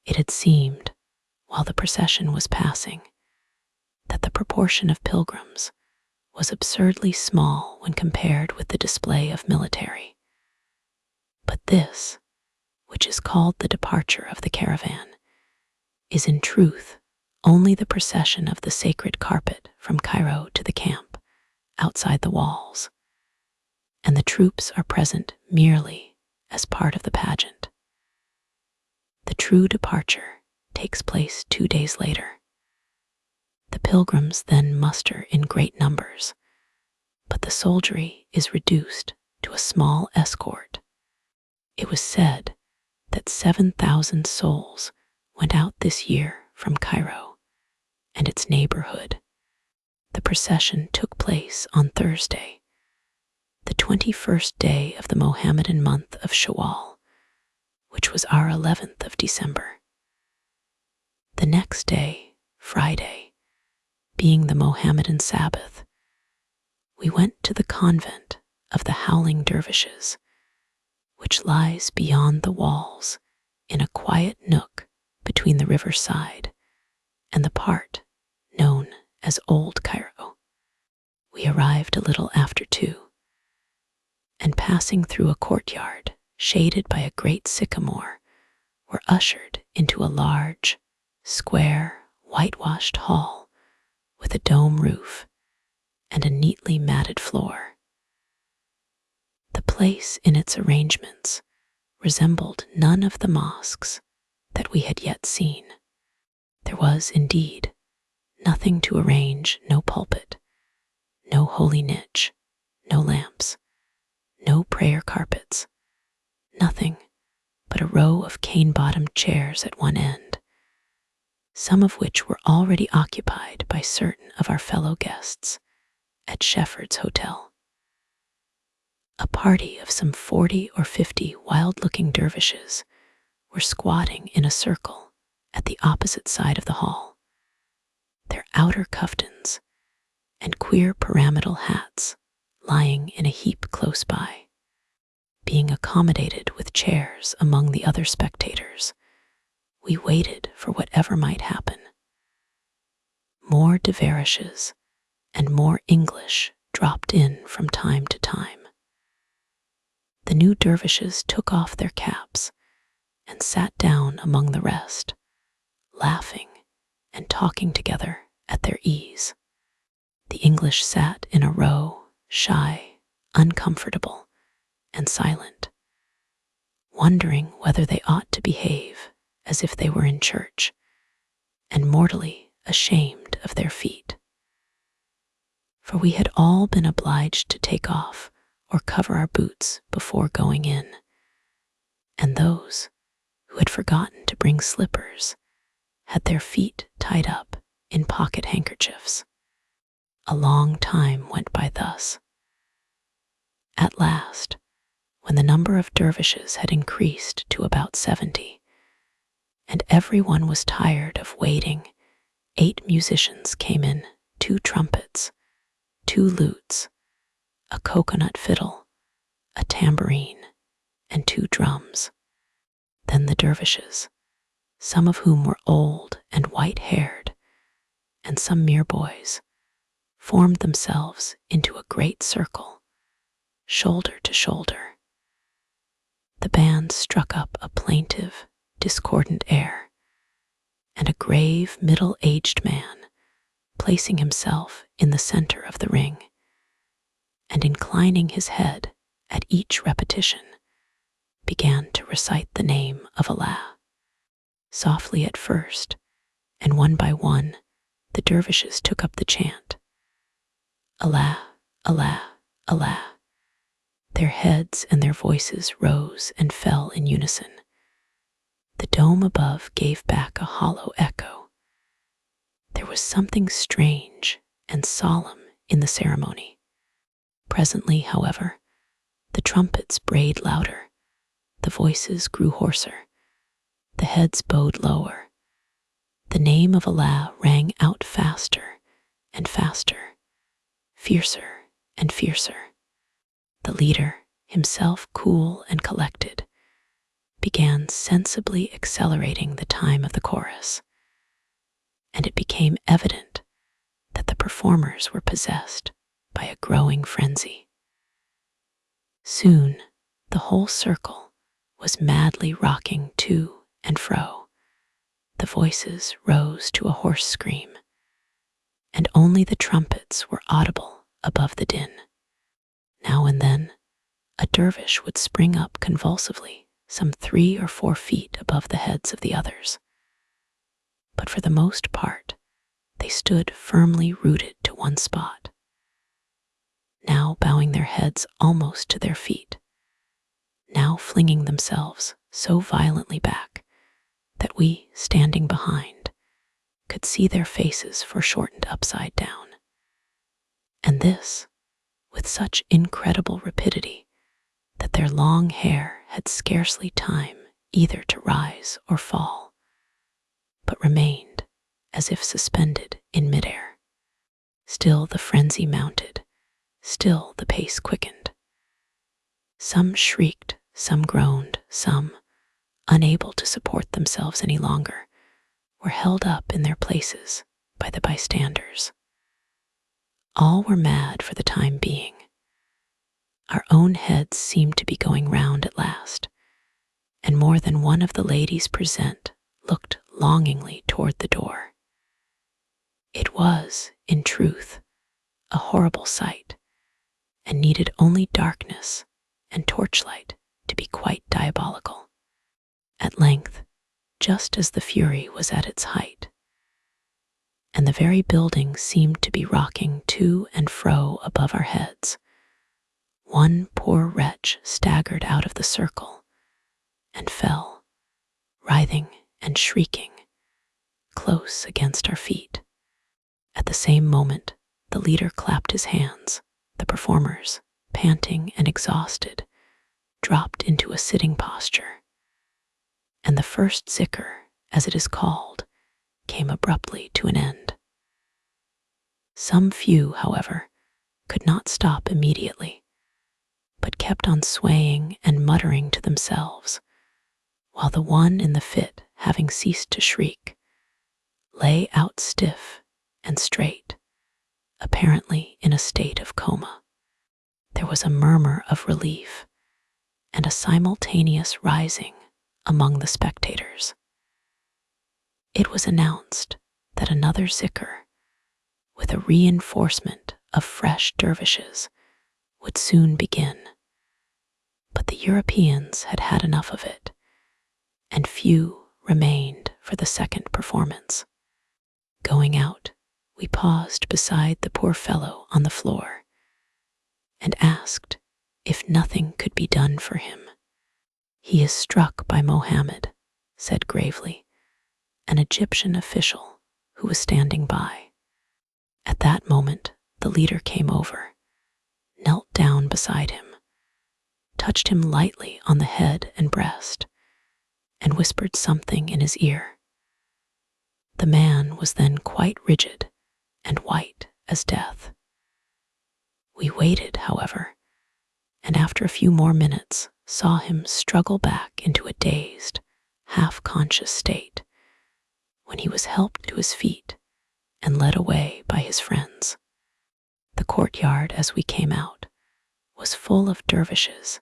It had seemed, while the procession was passing, that the proportion of pilgrims was absurdly small when compared with the display of military. But this, which is called the departure of the caravan, is in truth only the procession of the sacred carpet from Cairo to the camp outside the walls, and the troops are present merely as part of the pageant. The true departure takes place 2 days later. The pilgrims then muster in great numbers, but the soldiery is reduced to a small escort. It was said that 7,000 souls went out this year from Cairo and its neighborhood. The procession took place on Thursday, the 21st day of the Mohammedan month of Shawwal, which was our 11th of December. The next day, Friday, being the Mohammedan Sabbath, we went to the convent of the Howling Dervishes, which lies beyond the walls in a quiet nook between the riverside and the part known as Old Cairo. We arrived a little after 2, and passing through a courtyard shaded by a great sycamore, were ushered into a large, square, whitewashed hall with a dome roof and a neatly matted floor. The place in its arrangements resembled none of the mosques that we had yet seen. There was, indeed, nothing to arrange, no pulpit, no holy niche, no lamps, no prayer carpets, nothing but a row of cane-bottomed chairs at one end, some of which were already occupied by certain of our fellow guests at Shefford's Hotel. A party of some 40 or 50 wild-looking dervishes were squatting in a circle at the opposite side of the hall, their outer kaftans and queer pyramidal hats lying in a heap close by. Being accommodated with chairs among the other spectators, we waited for whatever might happen. More dervishes and more English dropped in from time to time. The new dervishes took off their caps and sat down among the rest, laughing and talking together at their ease. The English sat in a row, shy, uncomfortable, and silent, wondering whether they ought to behave as if they were in church, and mortally ashamed of their feet. For we had all been obliged to take off or cover our boots before going in, and those who had forgotten to bring slippers had their feet tied up in pocket handkerchiefs. A long time went by thus. At last, when the number of dervishes had increased to about 70, and everyone was tired of waiting, 8 musicians came in, 2 trumpets, 2 lutes, a coconut fiddle, a tambourine, and 2 drums. Then the dervishes, some of whom were old and white-haired, and some mere boys, formed themselves into a great circle, shoulder to shoulder. The band struck up a plaintive, discordant air, and a grave, middle-aged man, placing himself in the center of the ring, and inclining his head at each repetition, began to recite the name of Allah. Softly at first, and one by one, the dervishes took up the chant. Allah, Allah, Allah. Their heads and their voices rose and fell in unison. The dome above gave back a hollow echo. There was something strange and solemn in the ceremony. Presently, however, the trumpets brayed louder, the voices grew hoarser, the heads bowed lower. The name of Allah rang out faster and faster, fiercer and fiercer. The leader, himself cool and collected, began sensibly accelerating the time of the chorus, and it became evident that the performers were possessed by a growing frenzy. Soon, the whole circle was madly rocking to and fro. The voices rose to a hoarse scream, and only the trumpets were audible above the din. Now and then, a dervish would spring up convulsively some 3 or 4 feet above the heads of the others. But for the most part, they stood firmly rooted to one spot, now bowing their heads almost to their feet, now flinging themselves so violently back that we, standing behind, could see their faces foreshortened upside down. And this, with such incredible rapidity that their long hair had scarcely time either to rise or fall, but remained as if suspended in midair. Still the frenzy mounted, still the pace quickened. Some shrieked, some groaned, some, unable to support themselves any longer, were held up in their places by the bystanders. All were mad for the time being. Our own heads seemed to be going round at last, and more than one of the ladies present looked longingly toward the door. It was, in truth, a horrible sight, and needed only darkness and torchlight to be quite diabolical. At length, just as the fury was at its height, and the very building seemed to be rocking to and fro above our heads, one poor wretch staggered out of the circle and fell, writhing and shrieking, close against our feet. At the same moment, the leader clapped his hands. The performers, panting and exhausted, dropped into a sitting posture, and the first zikr, as it is called, came abruptly to an end. Some few, however, could not stop immediately, but kept on swaying and muttering to themselves, while the one in the fit, having ceased to shriek, lay out stiff and straight, apparently in a state of coma. There was a murmur of relief and a simultaneous rising among the spectators. It was announced that another zikr, with a reinforcement of fresh dervishes, would soon begin. But the Europeans had had enough of it, and few remained for the second performance. Going out, we paused beside the poor fellow on the floor and asked if nothing could be done for him. "He is struck by Mohammed," said gravely an Egyptian official who was standing by. At that moment, the leader came over, knelt down beside him, touched him lightly on the head and breast, and whispered something in his ear. The man was then quite rigid and white as death. We waited, however, and after a few more minutes saw him struggle back into a dazed, half-conscious state, when he was helped to his feet and led away by his friends. The courtyard, as we came out, was full of dervishes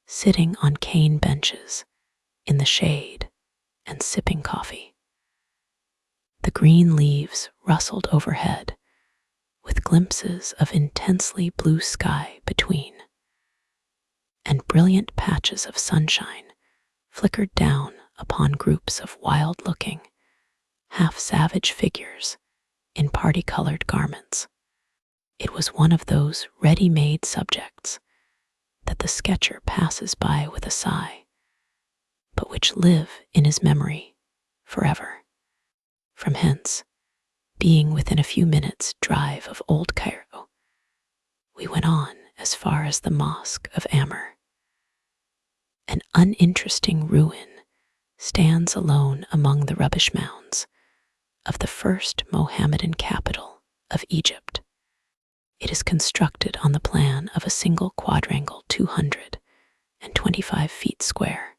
sitting on cane benches in the shade and sipping coffee. The green leaves rustled overhead, with glimpses of intensely blue sky between, and brilliant patches of sunshine flickered down upon groups of wild-looking, half-savage figures in party-colored garments. It was one of those ready-made subjects that the sketcher passes by with a sigh, but which live in his memory forever. From hence, being within a few minutes' drive of old Cairo, we went on as far as the Mosque of Amr. An uninteresting ruin stands alone among the rubbish mounds of the first Mohammedan capital of Egypt. It is constructed on the plan of a single quadrangle 225 feet square,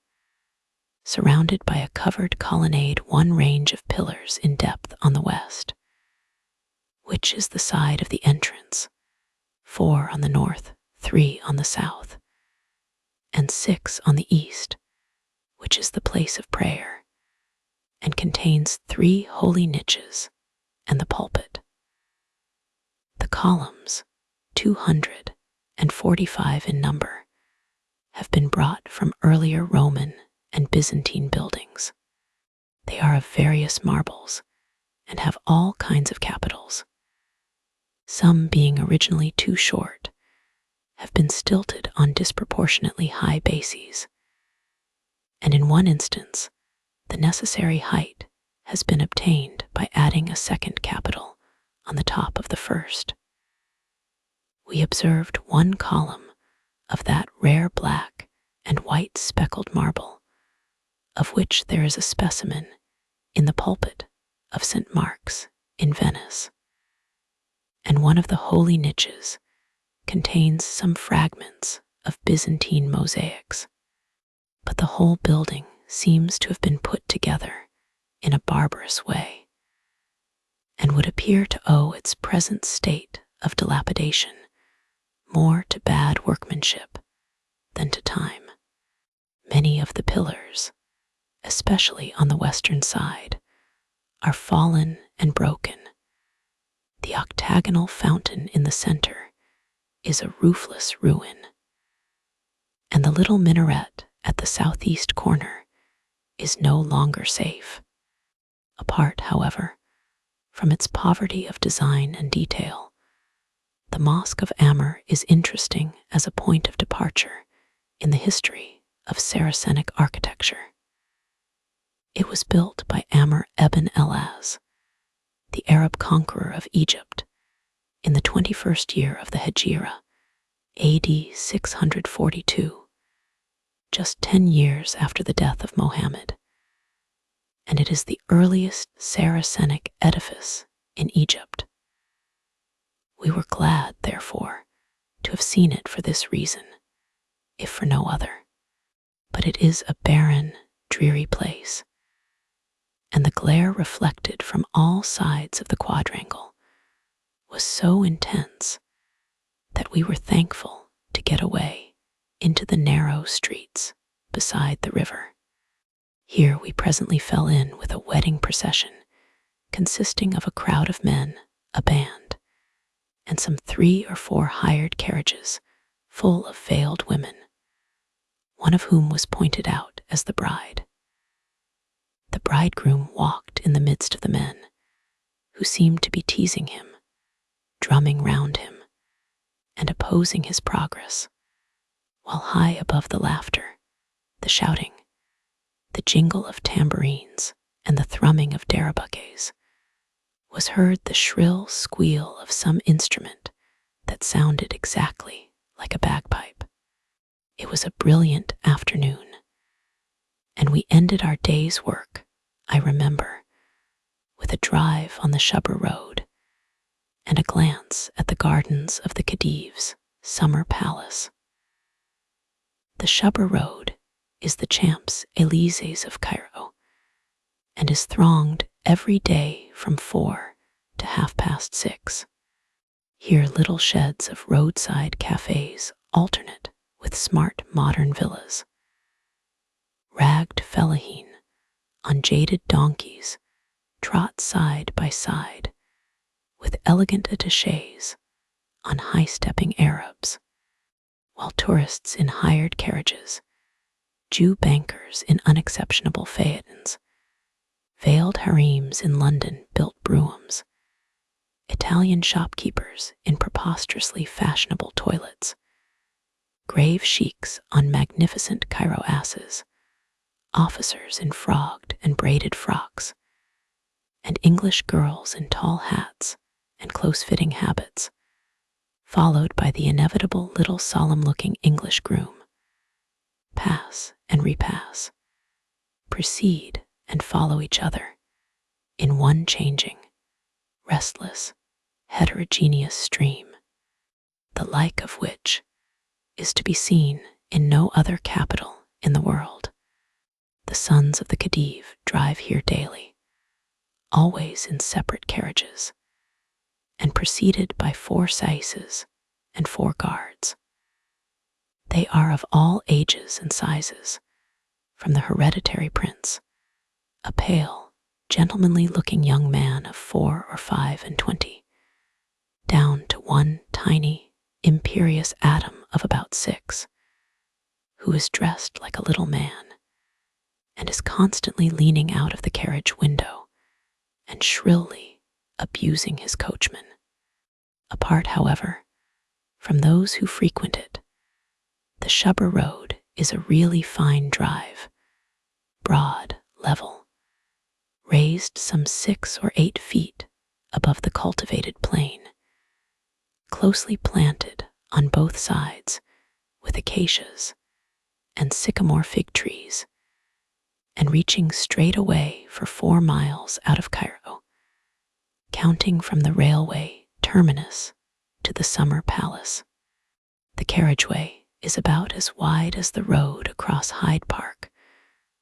surrounded by a covered colonnade, one range of pillars in depth on the west, which is the side of the entrance, 4 on the north, 3 on the south, and 6 on the east, which is the place of prayer, and contains 3 holy niches and the pulpit. The columns, 245 in number, have been brought from earlier Roman and Byzantine buildings. They are of various marbles and have all kinds of capitals. Some, being originally too short, have been stilted on disproportionately high bases, and in one instance, the necessary height has been obtained by adding a second capital on the top of the first. We observed one column of that rare black and white speckled marble, of which there is a specimen in the pulpit of St. Mark's in Venice, and one of the holy niches contains some fragments of Byzantine mosaics, but the whole building seems to have been put together in a barbarous way, and would appear to owe its present state of dilapidation more to bad workmanship than to time. Many of the pillars, especially on the western side, are fallen and broken. The octagonal fountain in the center is a roofless ruin, and the little minaret at the southeast corner is no longer safe. Apart, however, from its poverty of design and detail, the Mosque of Amr is interesting as a point of departure in the history of Saracenic architecture. It was built by Amr ibn el-As, the Arab conqueror of Egypt, in the 21st year of the Hejira, AD 642, just 10 years after the death of Mohammed, and it is the earliest Saracenic edifice in Egypt. We were glad, therefore, to have seen it for this reason, if for no other. But it is a barren, dreary place, and the glare reflected from all sides of the quadrangle was so intense that we were thankful to get away into the narrow streets beside the river. Here we presently fell in with a wedding procession consisting of a crowd of men, a band, and some 3 or 4 hired carriages full of veiled women, one of whom was pointed out as the bride. The bridegroom walked in the midst of the men, who seemed to be teasing him, drumming round him, and opposing his progress while high above the laughter, the shouting, the jingle of tambourines, and the thrumming of darabuques, was heard the shrill squeal of some instrument that sounded exactly like a bagpipe. It was a brilliant afternoon, and we ended our day's work, I remember, with a drive on the Shubber Road and a glance at the gardens of the Khedive's summer palace. The Shubber Road is the Champs-Élysées of Cairo and is thronged every day from 4 to 6:30. Here little sheds of roadside cafes alternate with smart modern villas. Ragged Fellahin on jaded donkeys trot side by side with elegant attachés on high-stepping Arabs, while tourists in hired carriages, Jew bankers in unexceptionable phaetons, veiled harems in London-built broughams, Italian shopkeepers in preposterously fashionable toilets, grave sheiks on magnificent Cairo asses, officers in frogged and braided frocks, and English girls in tall hats and close-fitting habits, followed by the inevitable little solemn-looking English groom, pass and repass, precede and follow each other in one changing, restless, heterogeneous stream, the like of which is to be seen in no other capital in the world. The sons of the Khedive drive here daily, always in separate carriages, and preceded by 4 saises and 4 guards. They are of all ages and sizes, from the hereditary prince, a pale, gentlemanly-looking young man of 4 or 25, down to one tiny, imperious atom of about 6, who is dressed like a little man and is constantly leaning out of the carriage window and shrilly abusing his coachman. Apart, however, from those who frequent it, the Shubber Road is a really fine drive, broad, level, raised some 6 or 8 feet above the cultivated plain, closely planted on both sides with acacias and sycamore fig trees, and reaching straight away for 4 miles out of Cairo, counting from the railway terminus to the summer palace. The carriageway is about as wide as the road across Hyde Park,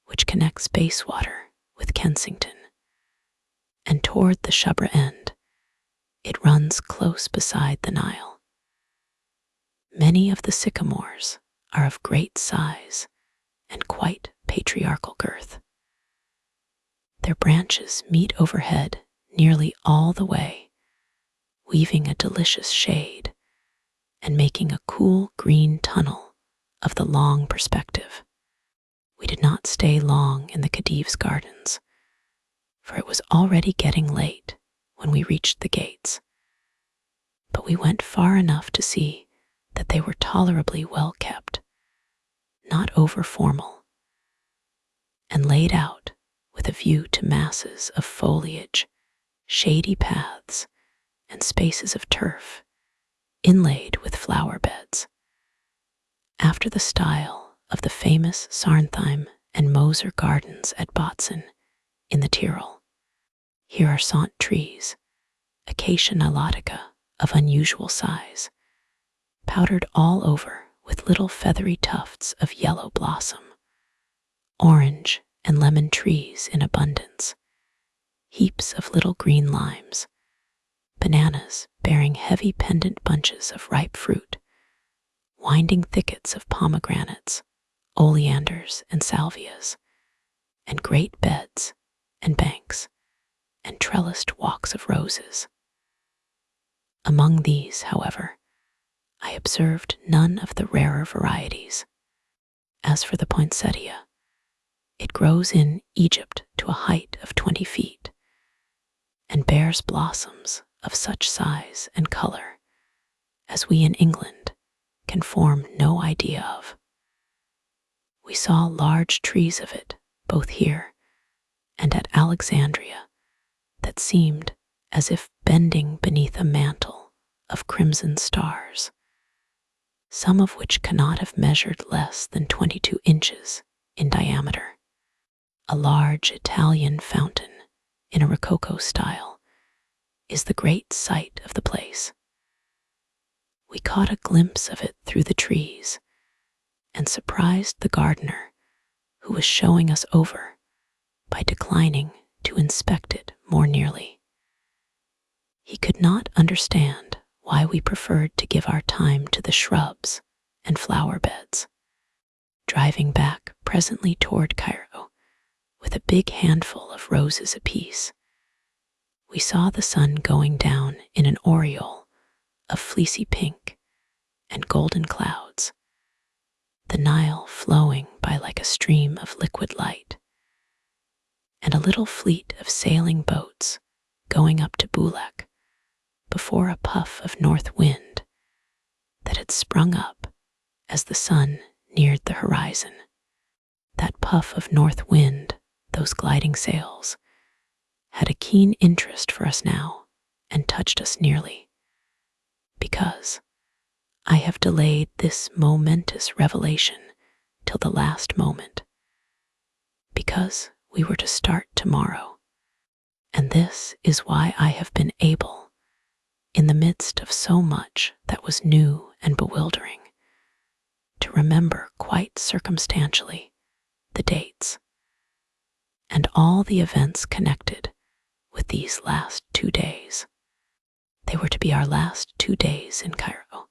which connects Bayswater with Kensington, and toward the Shubber end, it runs close beside the Nile. Many of the sycamores are of great size and quite patriarchal girth. Their branches meet overhead nearly all the way, weaving a delicious shade and making a cool green tunnel of the long perspective. We did not stay long in the Khedive's gardens, for it was already getting late when we reached the gates, but we went far enough to see that they were tolerably well kept, not over formal, and laid out with a view to masses of foliage, shady paths, and spaces of turf inlaid with flower beds, after the style of the famous Sarntheim and Moser gardens at Botzen in the Tyrol. Here are sant trees, Acacia nilotica of unusual size, powdered all over with little feathery tufts of yellow blossom, orange and lemon trees in abundance, heaps of little green limes, bananas bearing heavy pendant bunches of ripe fruit, winding thickets of pomegranates, oleanders and salvias, and great beds and banks and trellised walks of roses. Among these, however, I observed none of the rarer varieties. As for the poinsettia, it grows in Egypt to a height of 20 feet and bears blossoms of such size and color as we in England can form no idea of. We saw large trees of it, both here and at Alexandria, that seemed as if bending beneath a mantle of crimson stars, some of which cannot have measured less than 22 inches in diameter. A large Italian fountain in a Rococo style is the great sight of the place. We caught a glimpse of it through the trees and surprised the gardener who was showing us over by declining to inspect it more nearly. He could not understand why we preferred to give our time to the shrubs and flower beds. Driving back presently toward Cairo with a big handful of roses apiece, we saw the sun going down in an aureole of fleecy pink and golden clouds, the Nile flowing by like a stream of liquid light, and a little fleet of sailing boats going up to Bulak before a puff of north wind that had sprung up as the sun neared the horizon. That puff of north wind, those gliding sails, had a keen interest for us now and touched us nearly, because I have delayed this momentous revelation till the last moment, because we were to start tomorrow, and this is why I have been able, in the midst of so much that was new and bewildering, to remember quite circumstantially the dates and all the events connected with these last 2 days. They were to be our last 2 days in Cairo.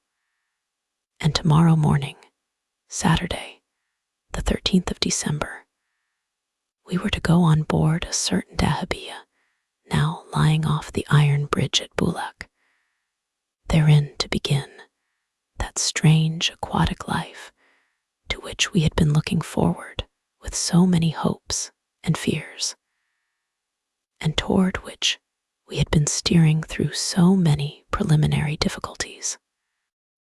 And tomorrow morning, Saturday, the 13th of December, we were to go on board a certain dahabeah, now lying off the iron bridge at Bulak, therein to begin that strange aquatic life to which we had been looking forward with so many hopes and fears, and toward which we had been steering through so many preliminary difficulties.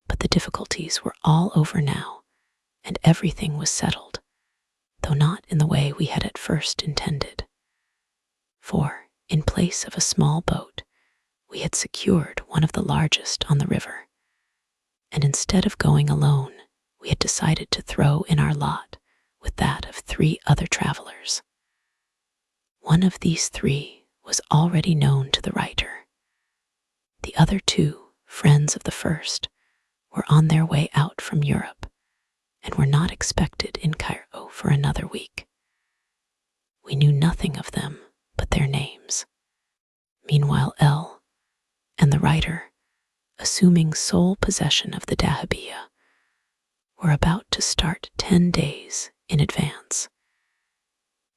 But the difficulties were all over now, and everything was settled, though not in the way we had at first intended. For, in place of a small boat, we had secured one of the largest on the river, and instead of going alone, we had decided to throw in our lot with that of 3 other travelers. One of these 3 was already known to the writer. The other 2, friends of the first, were on their way out from Europe and were not expected in Cairo for another week. We knew nothing of them but their names. Meanwhile, L and the writer, assuming sole possession of the dahabeah, were about to start 10 days in advance,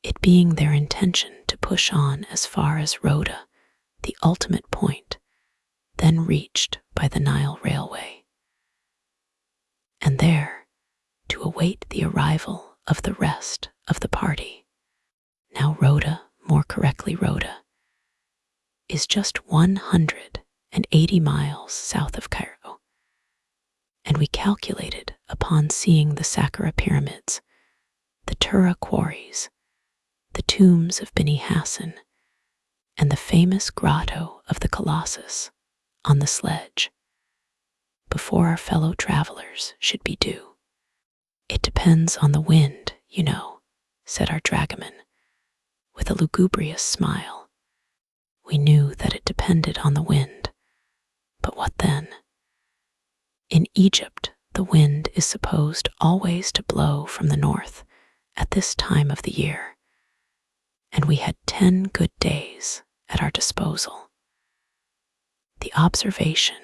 it being their intention to push on as far as Rhoda, the ultimate point, then reached by the Nile railway, and there to await the arrival of the rest of the party. Now Rhoda, more correctly Rhoda, is just 180 miles south of Cairo, and we calculated upon seeing the Saqqara pyramids, the Tura quarries, the tombs of Beni Hassan, and the famous grotto of the Colossus on the sledge, before our fellow travelers should be due. It depends on the wind, you know, said our dragoman, with a lugubrious smile. We knew that it depended on the wind, but what then? In Egypt, the wind is supposed always to blow from the north at this time of the year, and we had 10 good days at our disposal. The observation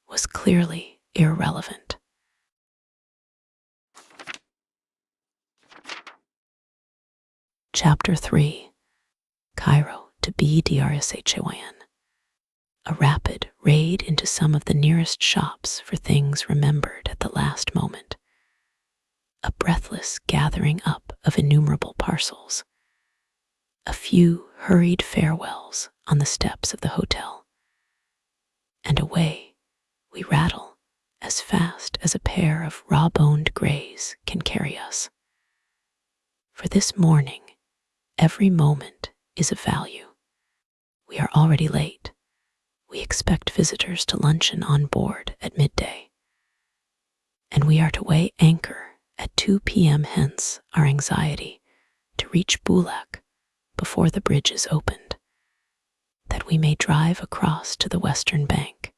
was clearly irrelevant. Chapter 3. Cairo to Bdrshyn. A rapid raid into some of the nearest shops for things remembered at the last moment. A breathless gathering up of innumerable parcels. A few hurried farewells on the steps of the hotel. And away we rattle as fast as a pair of raw-boned grays can carry us. For this morning, every moment is of value. We are already late. We expect visitors to luncheon on board at midday. And we are to weigh anchor at 2 p.m. hence our anxiety to reach Bulak before the bridge is opened, that we may drive across to the western bank,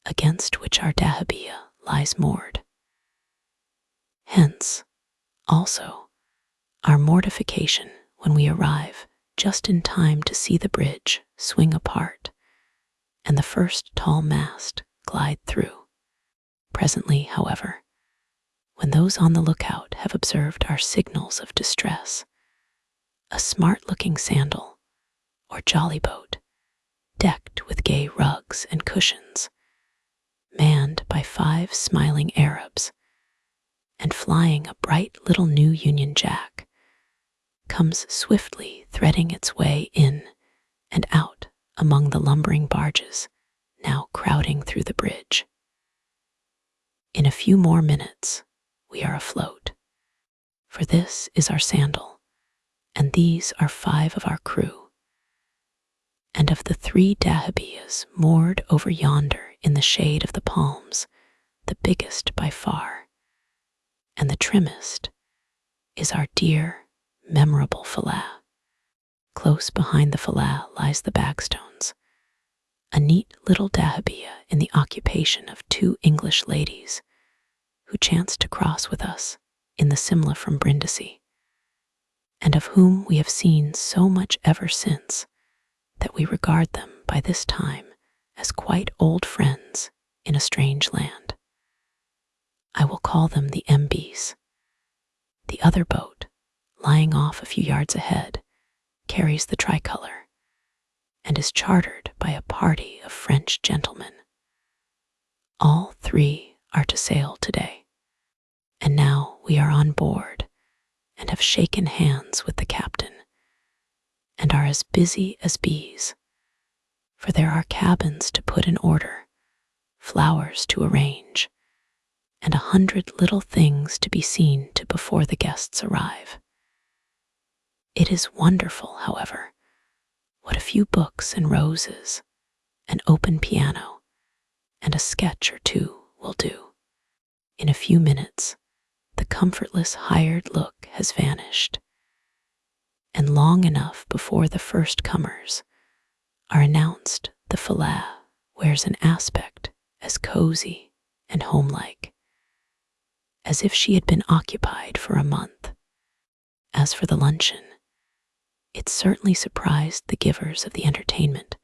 against which our dahabeah lies moored. Hence, also, our mortification when we arrive just in time to see the bridge swing apart and the first tall mast glide through. Presently, however, when those on the lookout have observed our signals of distress, a smart-looking sandal or jolly boat, decked with gay rugs and cushions, manned by 5 smiling Arabs, and flying a bright little new Union Jack, comes swiftly threading its way in and out among the lumbering barges now crowding through the bridge. In a few more minutes, we are afloat, for this is our sandal, and these are 5 of our crew. And of the 3 dahabeahs moored over yonder in the shade of the palms, the biggest by far, and the trimmest, is our dear, memorable Philae. Close behind the Philae lies the Bagstones, a neat little dahabeah in the occupation of 2 English ladies who chanced to cross with us in the Simla from Brindisi, and of whom we have seen so much ever since that we regard them by this time as quite old friends in a strange land. I will call them the MBs. The other boat, lying off a few yards ahead, carries the tricolor and is chartered by a party of French gentlemen. All 3 are to sail today, and now we are on board and have shaken hands with the captain and are as busy as bees, for there are cabins to put in order, flowers to arrange, and 100 little things to be seen to before the guests arrive. It is wonderful, however, what a few books and roses, an open piano, and a sketch or 2 will do. In a few minutes, the comfortless hired look has vanished, and long enough before the first comers are announced the Philae wears an aspect as cozy and homelike as if she had been occupied for a month. As for the luncheon, it certainly surprised the givers of the entertainment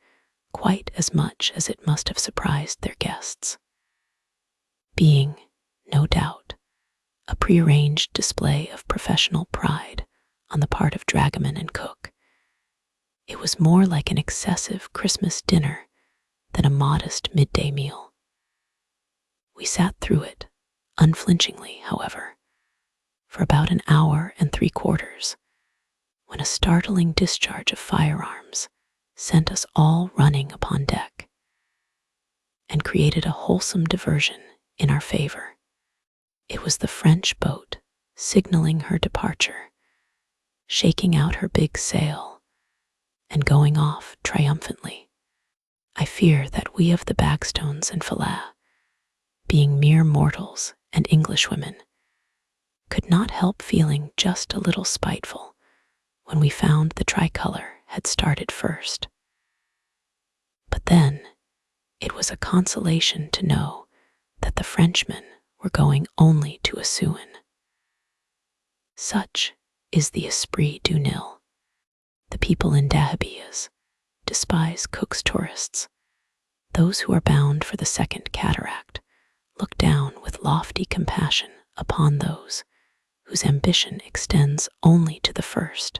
quite as much as it must have surprised their guests. Being, no doubt, a prearranged display of professional pride on the part of dragoman and cook, it was more like an excessive Christmas dinner than a modest midday meal. We sat through it, unflinchingly, however, for about an hour and 3/4, when a startling discharge of firearms sent us all running upon deck, and created a wholesome diversion in our favor. It was the French boat signaling her departure, shaking out her big sail, and going off triumphantly. I fear that we of the Bagstones and Philae, being mere mortals and Englishwomen, could not help feeling just a little spiteful when we found the tricolor had started first. But then it was a consolation to know that the Frenchmen were going only to a Suin. Such is the esprit du Nil. The people in dahabeahs despise Cook's tourists. Those who are bound for the second cataract look down with lofty compassion upon those whose ambition extends only to the first.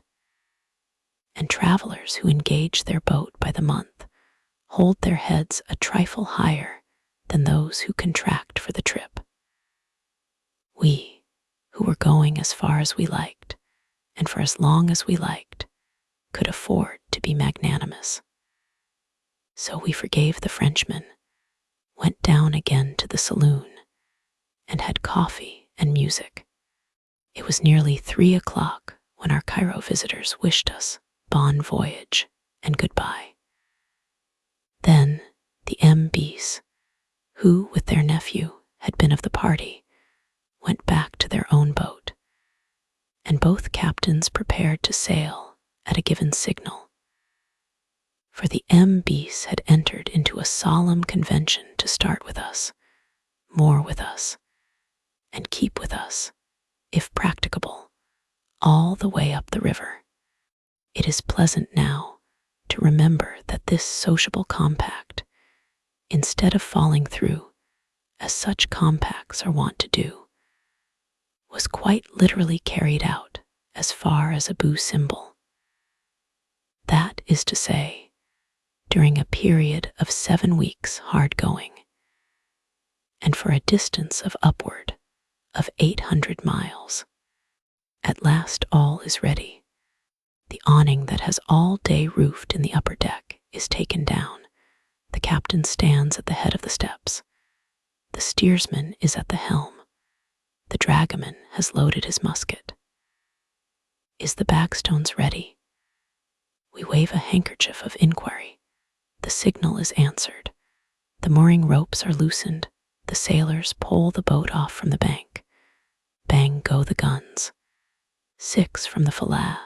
And travelers who engage their boat by the month hold their heads a trifle higher than those who contract for the trip. We, who were going as far as we liked, and for as long as we liked, could afford to be magnanimous. So we forgave the Frenchmen went down again to the saloon, and had coffee and music. It was nearly 3 o'clock when our Cairo visitors wished us bon voyage and goodbye. Then the M.B.'s, who, with their nephew, had been of the party, went back to their own boat, and both captains prepared to sail at a given signal. For the M.B.'s had entered into a solemn convention to start with us, moor with us, and keep with us, if practicable, all the way up the river. It is pleasant now to remember that this sociable compact, instead of falling through, as such compacts are wont to do, was quite literally carried out as far as Abu Simbel. That is to say, during a period of 7 weeks hard going, and for a distance of upward of 800 miles. At last all is ready. The awning that has all day roofed in the upper deck is taken down. The captain stands at the head of the steps. The steersman is at the helm. The dragoman has loaded his musket. Is the bagstones ready? We wave a handkerchief of inquiry. The signal is answered. The mooring ropes are loosened. The sailors pole the boat off from the bank. Bang go the guns. 6 from the Philae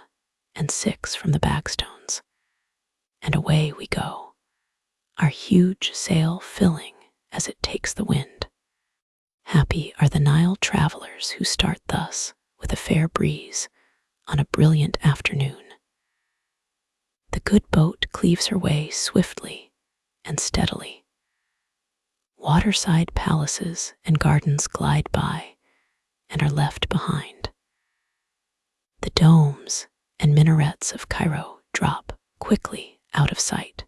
and 6 from the bagstones. And away we go, our huge sail filling as it takes the wind. Happy are the Nile travelers who start thus with a fair breeze on a brilliant afternoon. The good boat cleaves her way swiftly and steadily. Waterside palaces and gardens glide by and are left behind. The domes and minarets of Cairo drop quickly out of sight.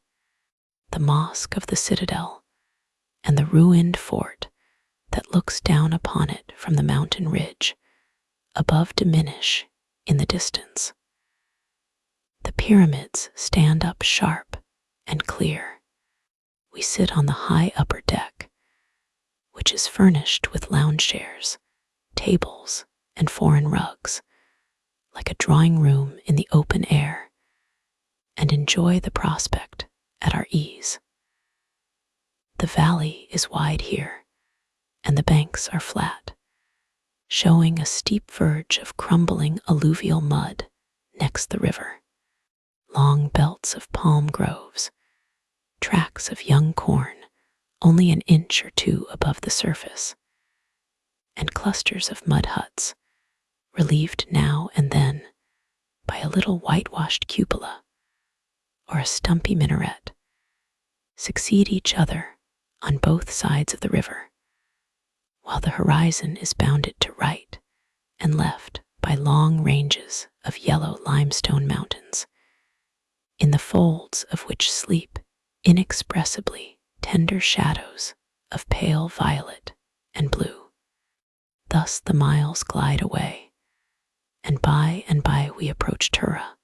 The mosque of the citadel and the ruined fort that looks down upon it from the mountain ridge above diminish in the distance. The pyramids stand up sharp and clear. We sit on the high upper deck, which is furnished with lounge chairs, tables, and foreign rugs, like a drawing room in the open air, and enjoy the prospect at our ease. The valley is wide here, and the banks are flat, showing a steep verge of crumbling alluvial mud next the river, long belts of palm groves, tracts of young corn only an inch or 2 above the surface, and clusters of mud huts, relieved now and then by a little whitewashed cupola or a stumpy minaret, succeed each other on both sides of the river, while the horizon is bounded to right and left by long ranges of yellow limestone mountains, in the folds of which sleep inexpressibly tender shadows of pale violet and blue. Thus the miles glide away, and by we approach Tura,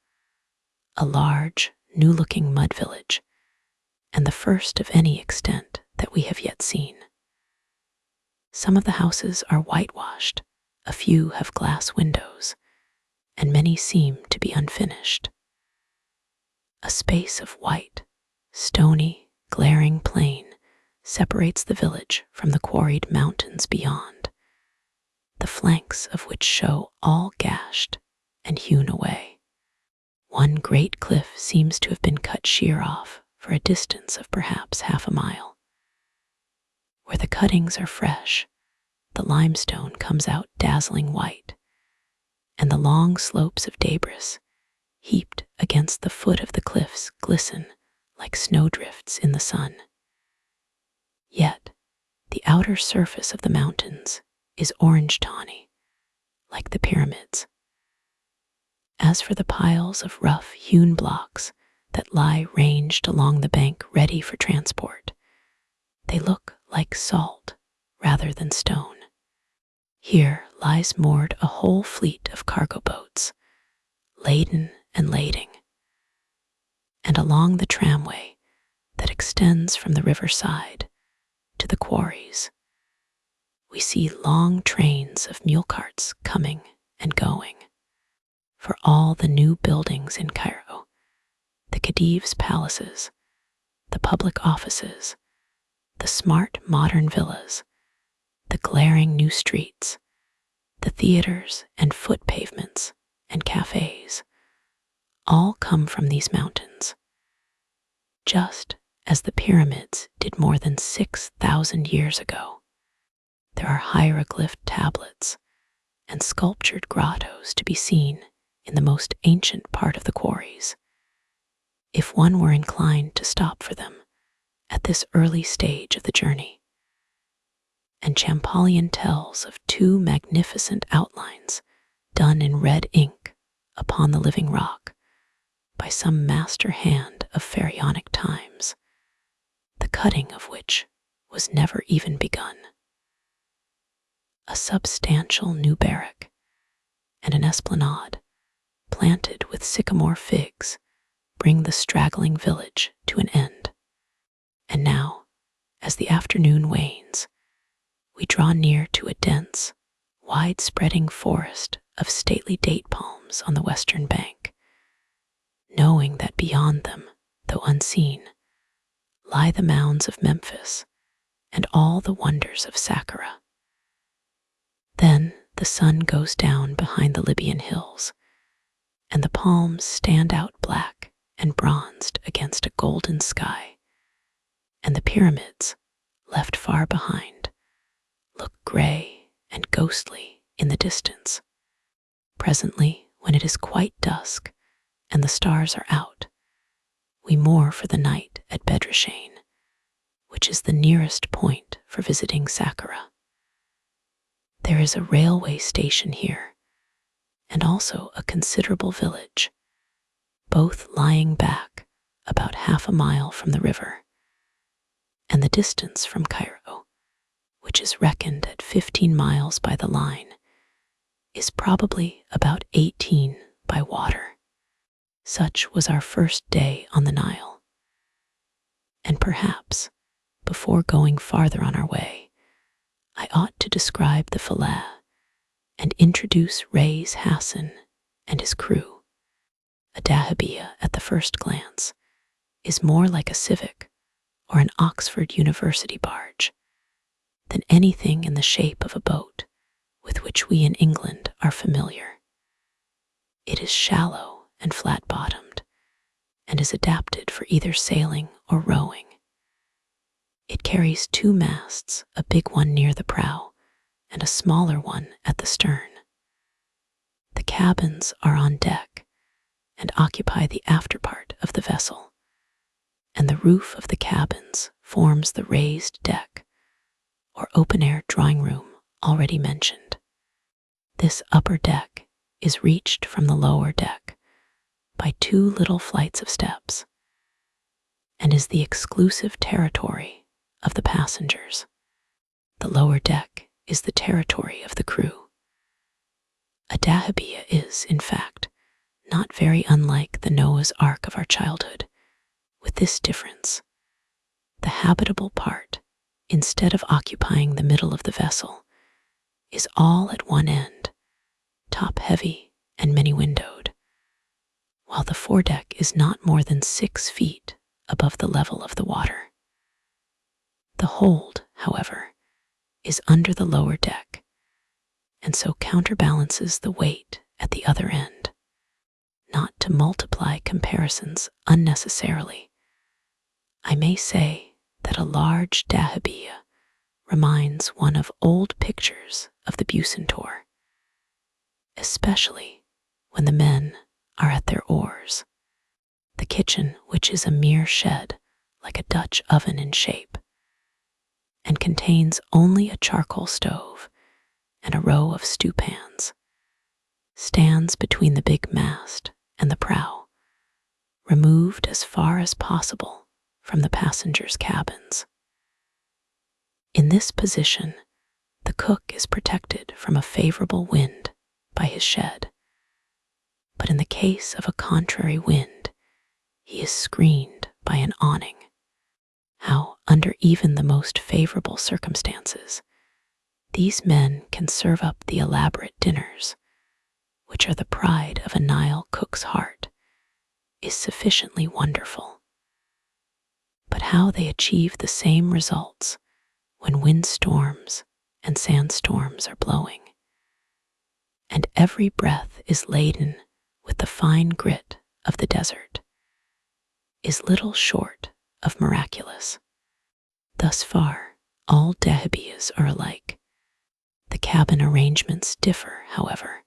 a large, new-looking mud village, and the first of any extent that we have yet seen. Some of the houses are whitewashed, a few have glass windows, and many seem to be unfinished. A space of white, stony, glaring plain separates the village from the quarried mountains beyond, the flanks of which show all gashed and hewn away. One great cliff seems to have been cut sheer off for a distance of perhaps half a mile. Where the cuttings are fresh, the limestone comes out dazzling white, and the long slopes of debris, heaped against the foot of the cliffs, glisten like snowdrifts in the sun. Yet, the outer surface of the mountains is orange-tawny, like the pyramids. As for the piles of rough, hewn blocks that lie ranged along the bank ready for transport, they look like salt rather than stone. Here lies moored a whole fleet of cargo boats, laden and lading, and along the tramway that extends from the riverside to the quarries. We see long trains of mule carts coming and going. For all the new buildings in Cairo, the Khedive's palaces, the public offices, the smart modern villas, the glaring new streets, the theaters and foot pavements and cafes, all come from these mountains. Just as the pyramids did more than 6,000 years ago, there are hieroglyph tablets and sculptured grottos to be seen in the most ancient part of the quarries, if one were inclined to stop for them at this early stage of the journey. And Champollion tells of two magnificent outlines done in red ink upon the living rock by some master hand of pharaonic times, the cutting of which was never even begun. A substantial new barrack and an esplanade planted with sycamore figs bring the straggling village to an end. And now, as the afternoon wanes, we draw near to a dense, wide-spreading forest of stately date palms on the western bank, knowing that beyond them, though unseen, lie the mounds of Memphis and all the wonders of Saqqara. Then the sun goes down behind the Libyan hills, and the palms stand out black and bronzed against a golden sky, and the pyramids, left far behind, look gray and ghostly in the distance. Presently, when it is quite dusk and the stars are out, we moor for the night at Bedrashane, which is the nearest point for visiting Saqqara. There is a railway station here, and also a considerable village, both lying back about half a mile from the river, and the distance from Cairo, which is reckoned at 15 miles by the line, is probably about 18 by water. Such was our first day on the Nile. And perhaps, before going farther on our way, I ought to describe the Philae and introduce Reis Hassan and his crew. A dahabeah, at the first glance, is more like a civic or an Oxford University barge than anything in the shape of a boat with which we in England are familiar. It is shallow and flat-bottomed, and is adapted for either sailing or rowing. It carries two masts, a big one near the prow and a smaller one at the stern. The cabins are on deck and occupy the after part of the vessel, and the roof of the cabins forms the raised deck or open-air drawing room already mentioned. This upper deck is reached from the lower deck by two little flights of steps, and is the exclusive territory of the passengers. The lower deck is the territory of the crew. A dahabeah is, in fact, not very unlike the Noah's Ark of our childhood, with this difference: the habitable part, instead of occupying the middle of the vessel, is all at one end, top-heavy and many-windowed, while the foredeck is not more than 6 feet above the level of the water. The hold, however, is under the lower deck, and so counterbalances the weight at the other end. Not to multiply comparisons unnecessarily, I may say that a large dahabeah reminds one of old pictures of the Bucentaur, especially when the men are at their oars. The kitchen, which is a mere shed, like a Dutch oven in shape, and contains only a charcoal stove and a row of stewpans, stands between the big mast and the prow, removed as far as possible from the passengers' cabins. In this position, the cook is protected from a favorable wind by his shed, but in the case of a contrary wind, he is screened by an awning. How under even the most favorable circumstances, these men can serve up the elaborate dinners, which are the pride of a Nile cook's heart, is sufficiently wonderful. But how they achieve the same results when windstorms and sandstorms are blowing, and every breath is laden with the fine grit of the desert, is little short of miraculous. Thus far, all dahabiyas are alike. The cabin arrangements differ, however,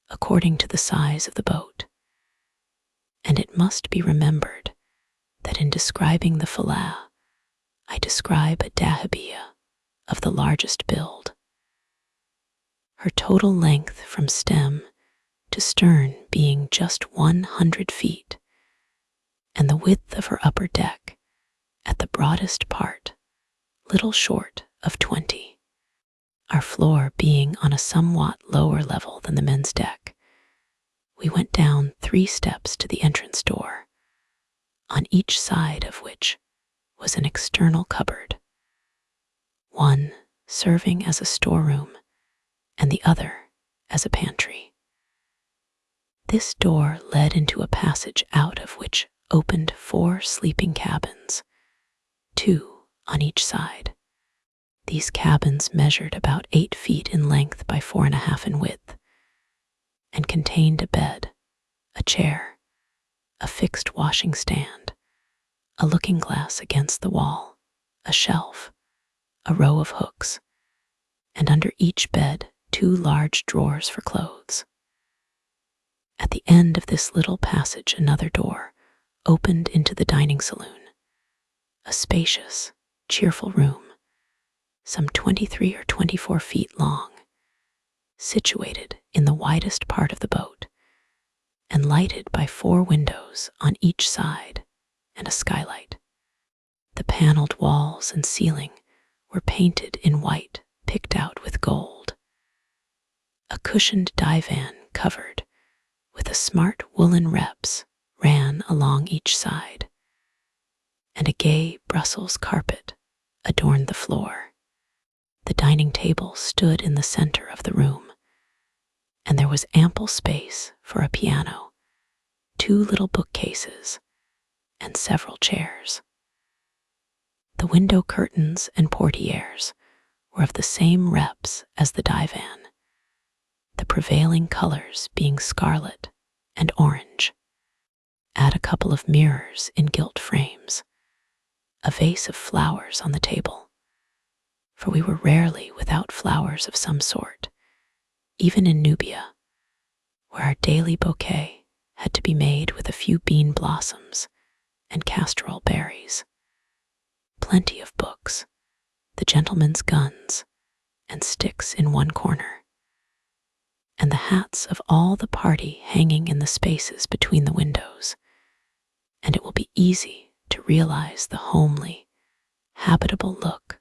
according to the size of the boat. And it must be remembered that in describing the Philae, I describe a dahabiya of the largest build. Her total length from stem to stern being just 100 feet, and the width of her upper deck, at the broadest part, little short of 20. Our floor being on a somewhat lower level than the men's deck, we went down 3 steps to the entrance door, on each side of which was an external cupboard, one serving as a storeroom and the other as a pantry. This door led into a passage out of which opened 4 sleeping cabins, 2 on each side. These cabins measured about 8 feet in length by 4.5 in width, and contained a bed, a chair, a fixed washing stand, a looking glass against the wall, a shelf, a row of hooks, and under each bed 2 large drawers for clothes. At the end of this little passage another door opened into the dining saloon, a spacious, cheerful room, some 23 or 24 feet long, situated in the widest part of the boat, and lighted by 4 windows on each side and a skylight. The paneled walls and ceiling were painted in white picked out with gold. A cushioned divan covered with a smart woolen reps ran along each side, and a gay Brussels carpet adorned the floor. The dining table stood in the center of the room, and there was ample space for a piano, 2 little bookcases, and several chairs. The window curtains and portieres were of the same reps as the divan, the prevailing colors being scarlet and orange. Add a couple of mirrors in gilt frames, a vase of flowers on the table, for we were rarely without flowers of some sort, even in Nubia, where our daily bouquet had to be made with a few bean blossoms and castoral berries. Plenty of books, the gentlemen's guns, and sticks in one corner, and the hats of all the party hanging in the spaces between the windows, and it will be easy to realize the homely, habitable look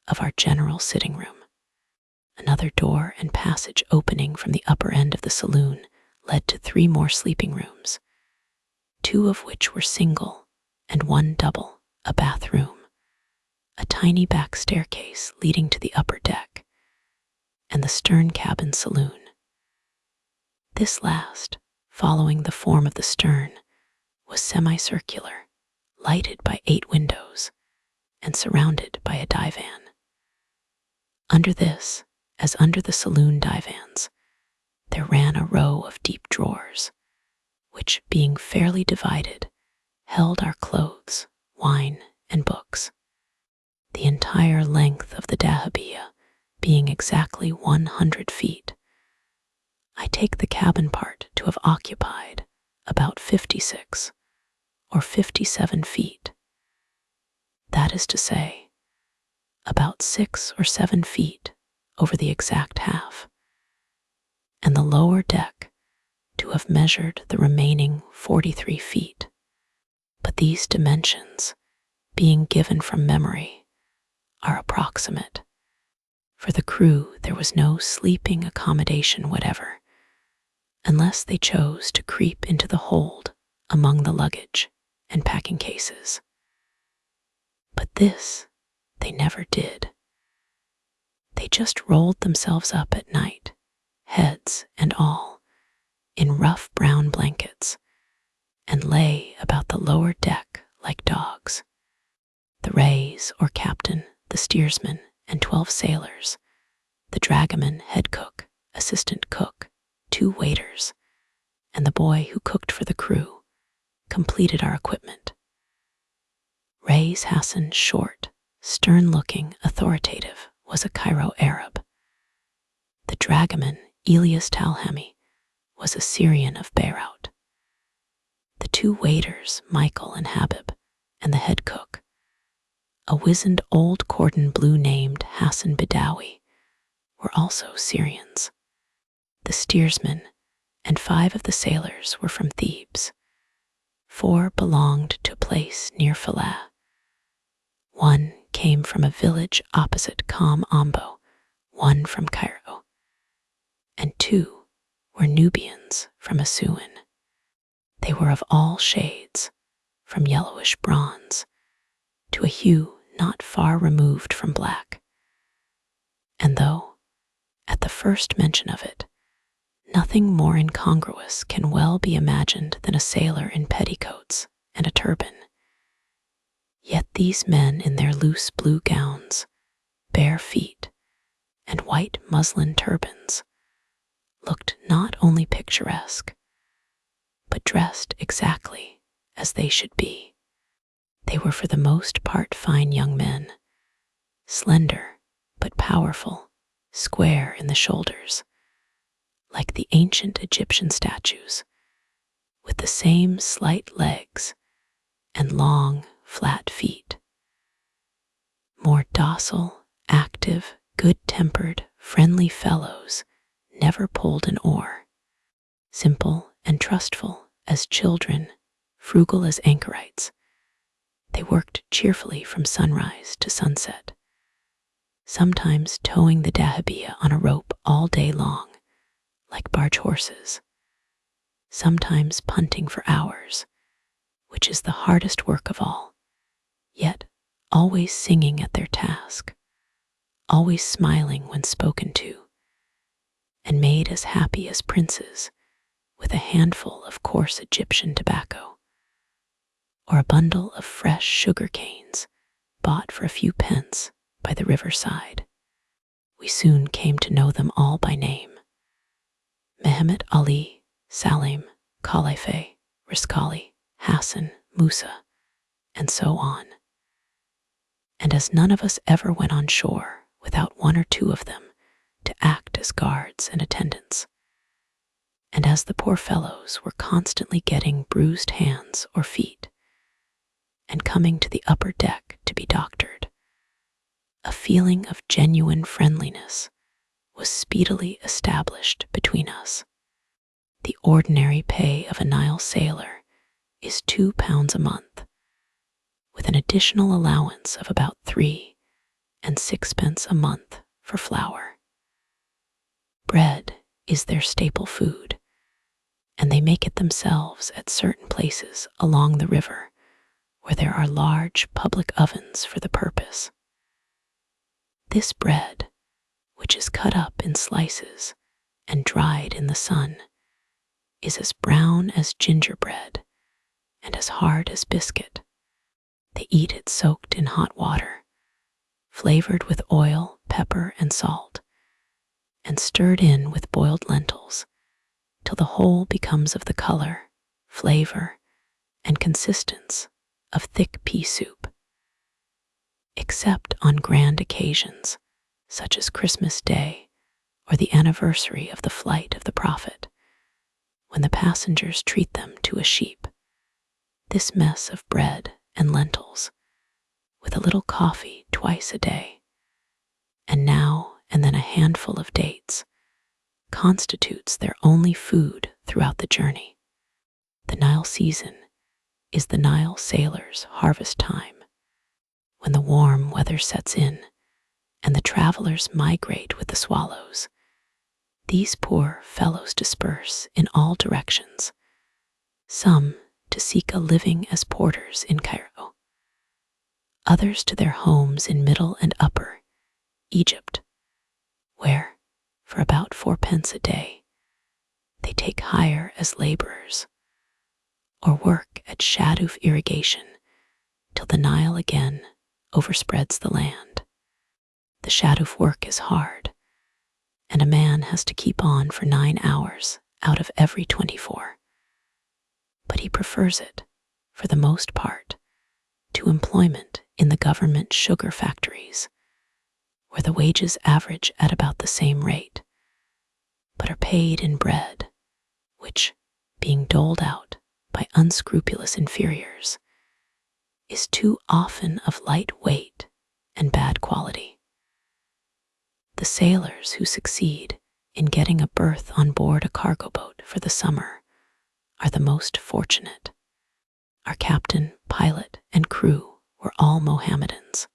of our general sitting room. Another door and passage opening from the upper end of the saloon led to 3 more sleeping rooms, 2 of which were single and 1 double, a bathroom, a tiny back staircase leading to the upper deck, and the stern cabin saloon. This last, following the form of the stern, was semicircular, lighted by 8 windows, and surrounded by a divan. Under this, as under the saloon divans, there ran a row of deep drawers, which, being fairly divided, held our clothes, wine, and books. The entire length of the dahabiya being exactly 100 feet, I take the cabin part to have occupied about 56 or 57 feet. That is to say, about 6 or 7 feet over the exact half, and the lower deck to have measured the remaining 43 feet. But these dimensions, being given from memory, are approximate. For the crew there was no sleeping accommodation whatever, unless they chose to creep into the hold among the luggage and packing cases. But this they never did. They just rolled themselves up at night, heads and all, in rough brown blankets, and lay about the lower deck like dogs. The reis, or captain, the steersman, and 12 sailors, the dragoman, head cook, assistant cook, 2 waiters, and the boy who cooked for the crew, completed our equipment. Reis Hassan, short, stern-looking, authoritative, was a Cairo Arab. The dragoman, Elias Talhami, was a Syrian of Beirut. The 2 waiters, Michael and Habib, and the head cook, a wizened old cordon bleu named Hassan Badawi, were also Syrians. The steersman and 5 of the sailors were from Thebes. 4 belonged to a place near Philae. 1 came from a village opposite Qam Ambo, 1 from Cairo, and 2 were Nubians from Assuan. They were of all shades, from yellowish bronze to a hue not far removed from black. And though, at the first mention of it, nothing more incongruous can well be imagined than a sailor in petticoats and a turban, yet these men in their loose blue gowns, bare feet, and white muslin turbans looked not only picturesque, but dressed exactly as they should be. They were for the most part fine young men, slender but powerful, square in the shoulders, like the ancient Egyptian statues, with the same slight legs and long, flat feet. More docile, active, good-tempered, friendly fellows never pulled an oar. Simple and trustful as children, frugal as anchorites, they worked cheerfully from sunrise to sunset, sometimes towing the dahabeah on a rope all day long, like barge horses, sometimes punting for hours, which is the hardest work of all, yet always singing at their task, always smiling when spoken to, and made as happy as princes with a handful of coarse Egyptian tobacco, or a bundle of fresh sugar canes bought for a few pence by the riverside. We soon came to know them all by name: Mehmet Ali, Salim, Khalife, Riskali, Hassan, Musa, and so on. And as none of us ever went on shore without 1 or 2 of them to act as guards and attendants, and as the poor fellows were constantly getting bruised hands or feet, and coming to the upper deck to be doctored, a feeling of genuine friendliness was speedily established between us. The ordinary pay of a Nile sailor is £2 a month, with an additional allowance of about 3 and 6 pence a month for flour. Bread is their staple food, and they make it themselves at certain places along the river where there are large public ovens for the purpose. This bread, which is cut up in slices and dried in the sun, is as brown as gingerbread and as hard as biscuit. They eat it soaked in hot water, flavored with oil, pepper, and salt, and stirred in with boiled lentils till the whole becomes of the color, flavor, and consistence of thick pea soup. Except on grand occasions, such as Christmas Day or the anniversary of the flight of the Prophet, when the passengers treat them to a sheep, this mess of bread and lentils, with a little coffee twice a day, and now and then a handful of dates, constitutes their only food throughout the journey. The Nile season is the Nile sailors' harvest time, when the warm weather sets in and the travelers migrate with the swallows. These poor fellows disperse in all directions, some to seek a living as porters in Cairo, others to their homes in Middle and Upper Egypt, where, for about 4 pence a day, they take hire as laborers, or work at Shadoof irrigation till the Nile again overspreads the land. The Shadoof work is hard, and a man has to keep on for 9 hours out of every 24. But he prefers it, for the most part, to employment in the government sugar factories, where the wages average at about the same rate, but are paid in bread, which, being doled out by unscrupulous inferiors, is too often of light weight and bad quality. The sailors who succeed in getting a berth on board a cargo boat for the summer are the most fortunate. Our captain, pilot, and crew were all Mohammedans.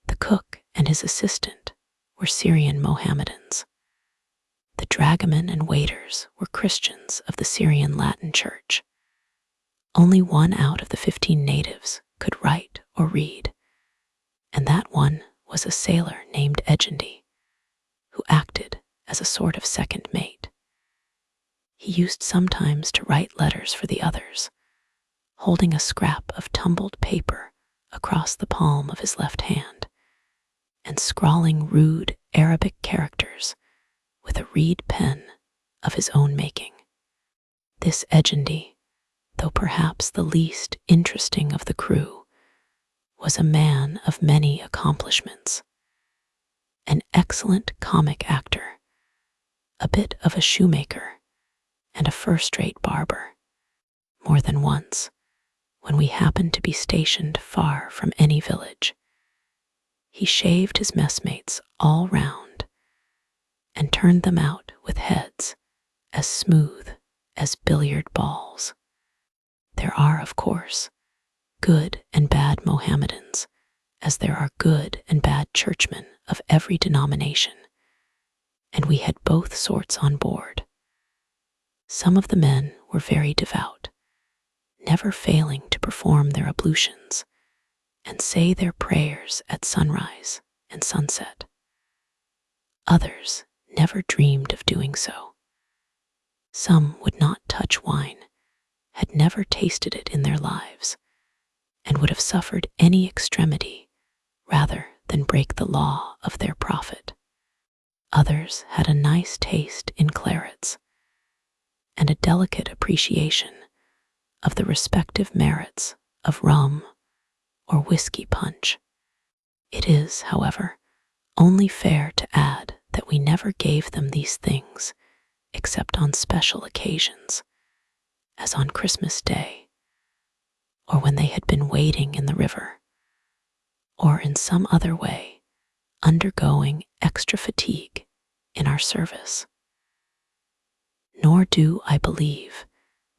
The cook and his assistant were Syrian Mohammedans. The dragoman and waiters were Christians of the Syrian Latin Church. Only 1 out of the 15 natives could write or read, and that one was a sailor named Egendi, who acted as a sort of second mate. He used sometimes to write letters for the others, holding a scrap of tumbled paper across the palm of his left hand, and scrawling rude Arabic characters with a reed pen of his own making. This Egendi, though perhaps the least interesting of the crew, was a man of many accomplishments, an excellent comic actor, a bit of a shoemaker, and a first-rate barber. More than once, when we happened to be stationed far from any village, he shaved his messmates all round and turned them out with heads as smooth as billiard balls. There are, of course, good and bad Mohammedans, as there are good and bad churchmen of every denomination, and we had both sorts on board. Some of the men were very devout, never failing to perform their ablutions and say their prayers at sunrise and sunset. Others never dreamed of doing so. Some would not touch wine, had never tasted it in their lives, and would have suffered any extremity rather than break the law of their prophet. Others had a nice taste in clarets and a delicate appreciation of the respective merits of rum or whiskey punch. It is, however, only fair to add that we never gave them these things except on special occasions, as on Christmas Day, or when they had been wading in the river, or in some other way undergoing extra fatigue in our service. Nor do I believe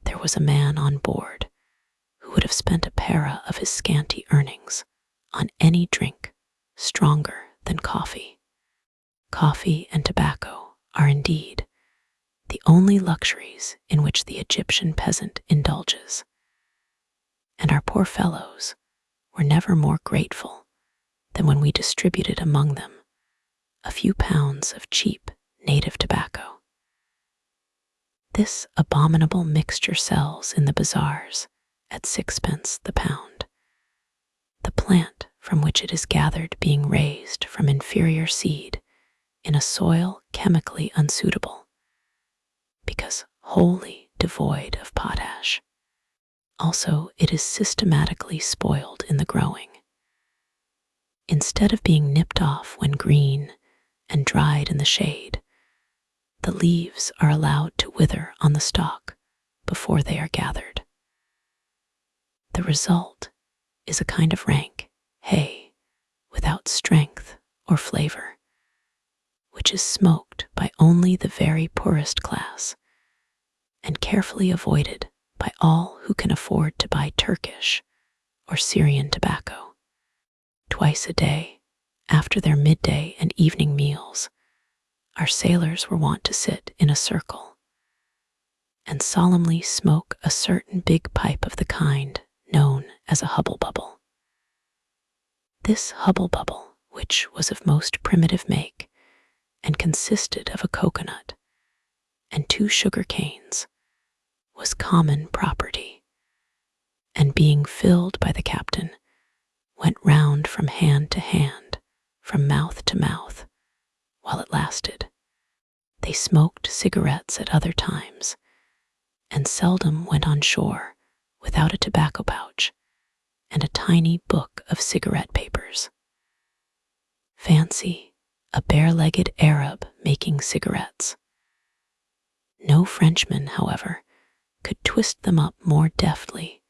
there was a man on board who would have spent a para of his scanty earnings on any drink stronger than coffee. Coffee and tobacco are indeed the only luxuries in which the Egyptian peasant indulges, and our poor fellows were never more grateful than when we distributed among them a few pounds of cheap native tobacco. This abominable mixture sells in the bazaars at 6 pence the pound, the plant from which it is gathered being raised from inferior seed in a soil chemically unsuitable, because wholly devoid of potash. Also, it is systematically spoiled in the growing. Instead of being nipped off when green and dried in the shade, the leaves are allowed to wither on the stalk before they are gathered. The result is a kind of rank hay without strength or flavor, which is smoked by only the very poorest class and carefully avoided by all who can afford to buy Turkish or Syrian tobacco. Twice a day, after their midday and evening meals, our sailors were wont to sit in a circle and solemnly smoke a certain big pipe of the kind known as a hubble-bubble. This hubble-bubble, which was of most primitive make, and consisted of a coconut and 2 sugar canes, was common property, and being filled by the captain, went round from hand to hand, from mouth to mouth, while it lasted. They smoked cigarettes at other times, and seldom went on shore without a tobacco pouch and a tiny book of cigarette papers. Fancy a bare-legged Arab making cigarettes. No Frenchman, however, could twist them up more deftly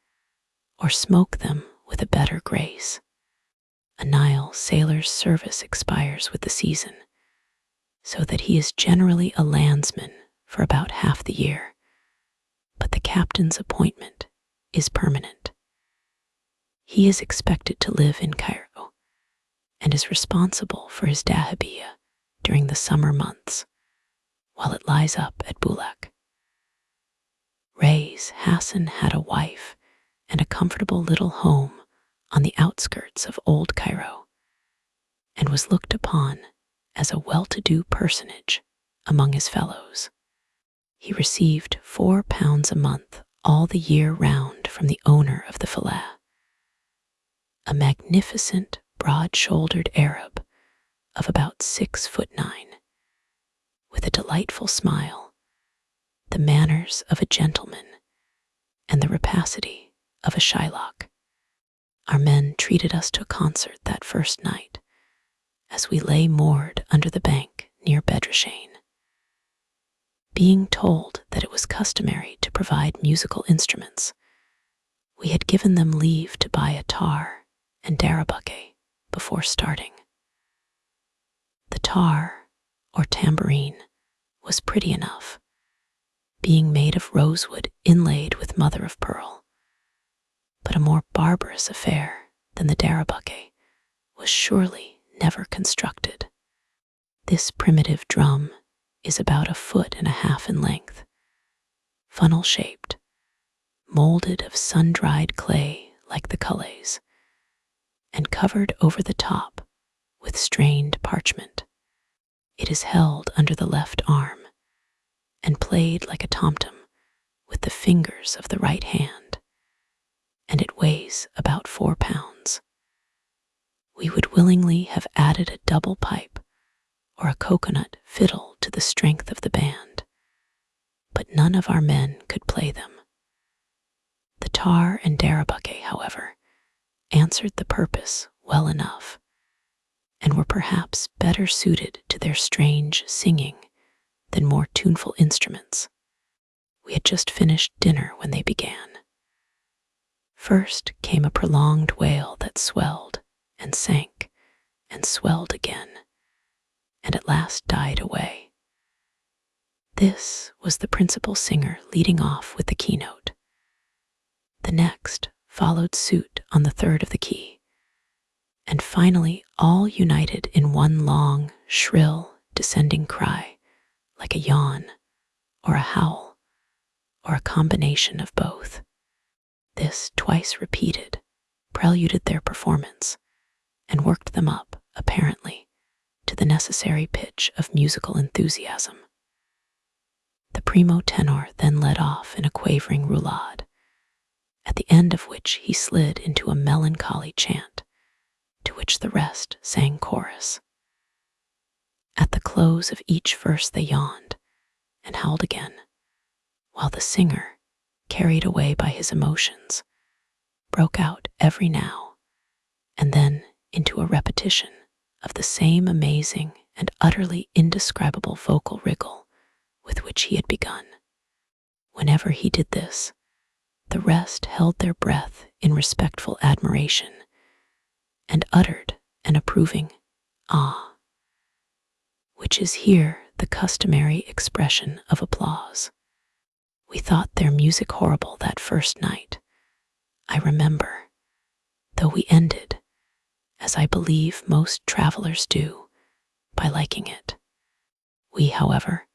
or smoke them with a better grace. A Nile sailor's service expires with the season, so that he is generally a landsman for about half the year, but the captain's appointment is permanent. He is expected to live in Cairo and is responsible for his dahabeeyah during the summer months, while it lies up at Bulak. Ray's Hassan had a wife and a comfortable little home on the outskirts of Old Cairo, and was looked upon as a well-to-do personage among his fellows. He received £4 a month all the year round from the owner of the Philae, a magnificent, broad-shouldered Arab of about 6'9", with a delightful smile, the manners of a gentleman, and the rapacity of a Shylock. Our men treated us to a concert that first night, as we lay moored under the bank near Bedrashane. Being told that it was customary to provide musical instruments, we had given them leave to buy a tar and darabukke before starting. The tar, or tambourine, was pretty enough, being made of rosewood inlaid with mother-of-pearl, but a more barbarous affair than the darabukke was surely never constructed. This primitive drum is about 1.5 feet in length, funnel-shaped, molded of sun-dried clay like the Culleys, and covered over the top with strained parchment. It is held under the left arm and played like a tom-tom with the fingers of the right hand, and it weighs about 4 pounds. We would willingly have added a double pipe or a coconut fiddle to the strength of the band, but none of our men could play them. The tar and darabukke, however, answered the purpose well enough, and were perhaps better suited to their strange singing than more tuneful instruments. We had just finished dinner when they began. First came a prolonged wail that swelled and sank and swelled again, and at last died away. This was the principal singer leading off with the keynote. The next followed suit on the third of the key, and finally all united in one long, shrill, descending cry, like a yawn, or a howl, or a combination of both. This, twice repeated, preluded their performance, and worked them up, apparently, to the necessary pitch of musical enthusiasm. The primo tenor then led off in a quavering roulade, at the end of which he slid into a melancholy chant, to which the rest sang chorus. At the close of each verse they yawned and howled again, while the singer, carried away by his emotions, broke out every now and then into a repetition of the same amazing and utterly indescribable vocal wriggle with which he had begun. Whenever he did this, the rest held their breath in respectful admiration and uttered an approving "ah," which is here the customary expression of applause. We thought their music horrible that first night, I remember, though we ended, as I believe most travelers do, by liking it. We, however,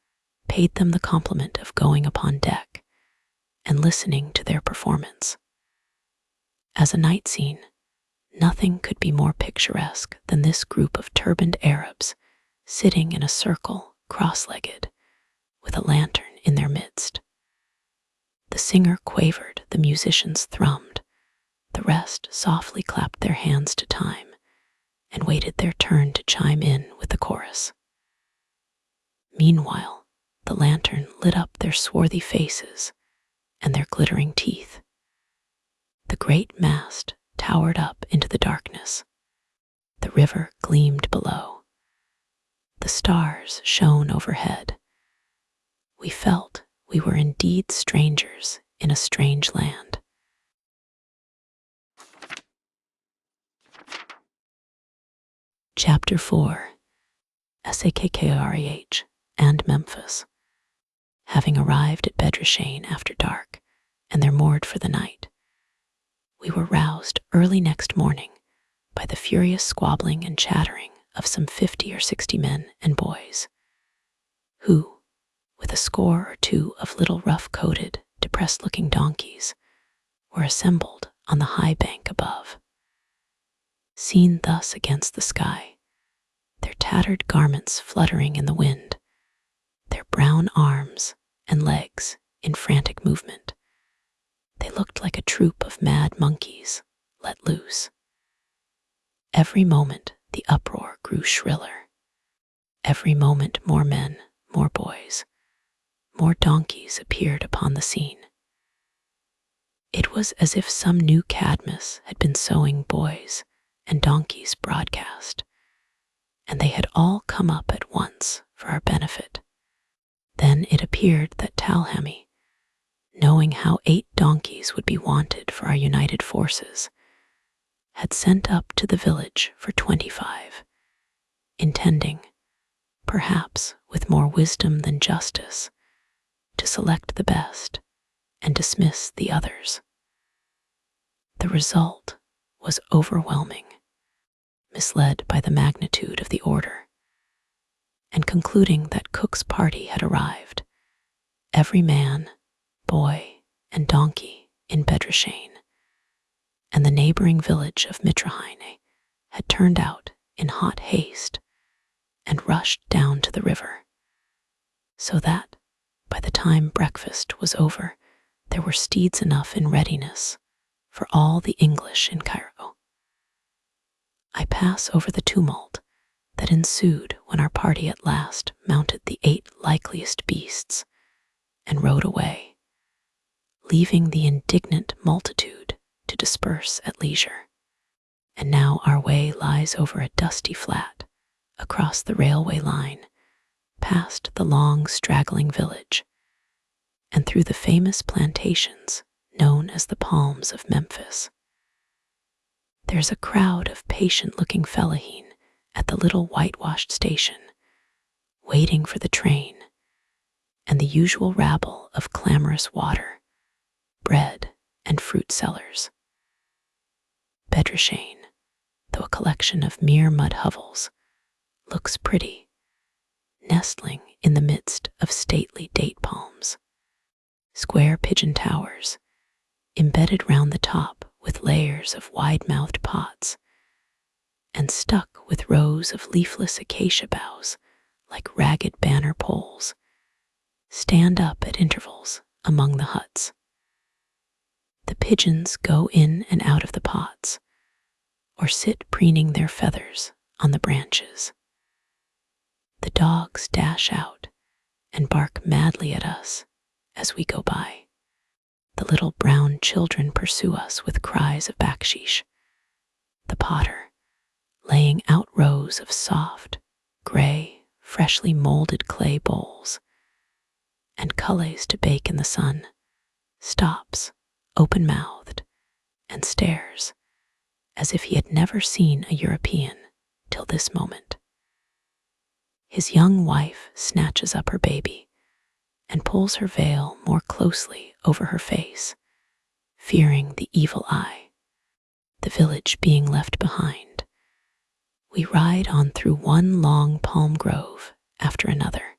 paid them the compliment of going upon deck and listening to their performance. As a night scene, Nothing could be more picturesque than this group of turbaned Arabs sitting in a circle, cross-legged, with a lantern in their midst. The singer quavered, the musicians thrummed, the rest softly clapped their hands to time and waited their turn to chime in with the chorus. Meanwhile, the lantern lit up their swarthy faces and their glittering teeth. The great mast towered up into the darkness. The river gleamed below. The stars shone overhead. We felt we were indeed strangers in a strange land. Chapter 4. Sakkrh and Memphis. Having arrived at Bedrashane after dark, and there moored for the night, we were roused early next morning by the furious squabbling and chattering of some 50 or 60 men and boys, who, with a score or two of little rough-coated, depressed-looking donkeys, were assembled on the high bank above. Seen thus against the sky, their tattered garments fluttering in the wind, their brown arms and legs in frantic movement, they looked like a troop of mad monkeys let loose. Every moment the uproar grew shriller. Every moment more men, more boys, more donkeys appeared upon the scene. It was as if some new Cadmus had been sowing boys and donkeys broadcast, and they had all come up at once for our benefit. Then it appeared that Talhami, knowing how 8 donkeys would be wanted for our united forces, had sent up to the village for 25, intending, perhaps with more wisdom than justice, to select the best and dismiss the others. The result was overwhelming, misled by the magnitude of the order, and concluding that Cook's party had arrived, every man, boy, and donkey in Bedrashane and the neighboring village of Mitrahine had turned out in hot haste and rushed down to the river, so that by the time breakfast was over, there were steeds enough in readiness for all the English in Cairo. I pass over the tumult that ensued when our party at last mounted the 8 likeliest beasts and rode away, leaving the indignant multitude to disperse at leisure. And now our way lies over a dusty flat, across the railway line, past the long straggling village, and through the famous plantations known as the Palms of Memphis. There's a crowd of patient-looking Philae at the little whitewashed station, waiting for the train, and the usual rabble of clamorous water, bread, and fruit sellers. Bedrashane, though a collection of mere mud hovels, looks pretty, nestling in the midst of stately date palms, square pigeon towers, embedded round the top with layers of wide-mouthed pots, and stuck with rows of leafless acacia boughs like ragged banner poles, stand up at intervals among the huts. The pigeons go in and out of the pots, or sit preening their feathers on the branches. The dogs dash out and bark madly at us as we go by. The little brown children pursue us with cries of bakshish. The potter, laying out rows of soft, gray, freshly molded clay bowls, and cullays to bake in the sun, stops, open-mouthed, and stares as if he had never seen a European till this moment. His young wife snatches up her baby and pulls her veil more closely over her face, fearing the evil eye. The village being left behind, we ride on through one long palm grove after another,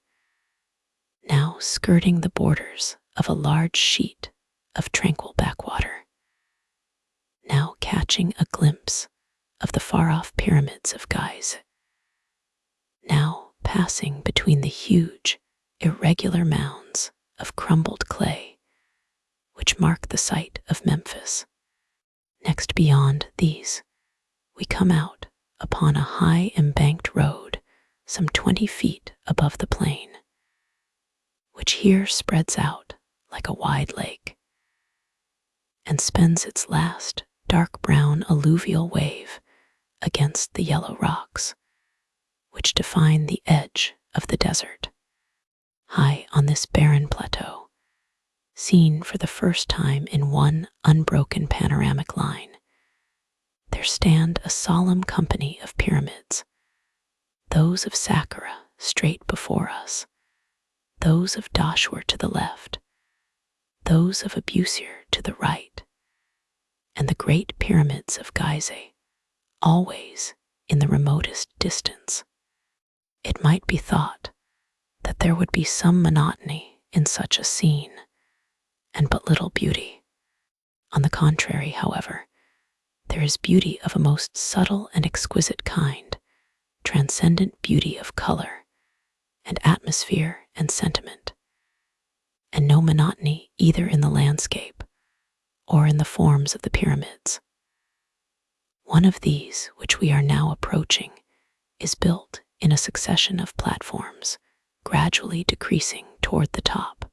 now skirting the borders of a large sheet of tranquil backwater, now catching a glimpse of the far-off pyramids of Gizeh, now passing between the huge, irregular mounds of crumbled clay which mark the site of Memphis. Next beyond these, we come out upon a high embanked road some 20 feet above the plain, which here spreads out like a wide lake and spends its last dark brown alluvial wave against the yellow rocks, which define the edge of the desert. High on this barren plateau, seen for the first time in one unbroken panoramic line, there stand a solemn company of pyramids, those of Saqqara straight before us, those of Dashur to the left, those of Abusir to the right, and the great pyramids of Gizeh, always in the remotest distance. It might be thought that there would be some monotony in such a scene, and but little beauty. On the contrary, however, there is beauty of a most subtle and exquisite kind, transcendent beauty of color, and atmosphere and sentiment, and no monotony either in the landscape or in the forms of the pyramids. One of these, which we are now approaching, is built in a succession of platforms, gradually decreasing toward the top.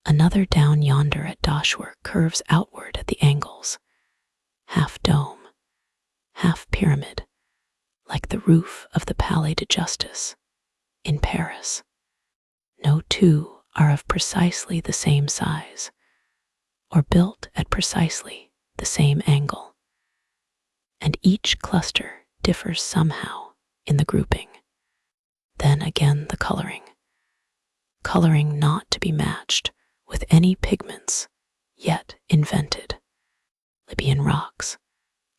Another down yonder at Dashur curves outward at the angles, half dome, half pyramid, like the roof of the Palais de Justice in Paris. No two are of precisely the same size, or built at precisely the same angle, and each cluster differs somehow in the grouping. Then again the coloring not to be matched with any pigments yet invented. Libyan rocks,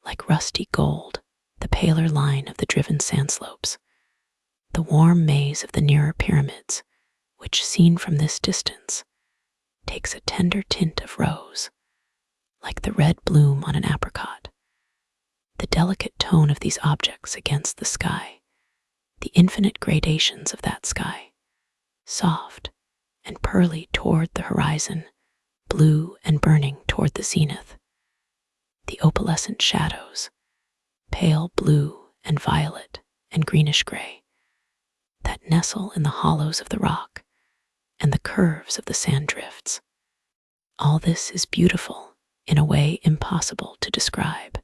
like rusty gold, the paler line of the driven sandslopes, the warm maze of the nearer pyramids, which seen from this distance takes a tender tint of rose, like the red bloom on an apricot. The delicate tone of these objects against the sky, the infinite gradations of that sky, soft and pearly toward the horizon, blue and burning toward the zenith, the opalescent shadows, pale blue and violet and greenish gray, that nestle in the hollows of the rock and the curves of the sand drifts. All this is beautiful in a way impossible to describe,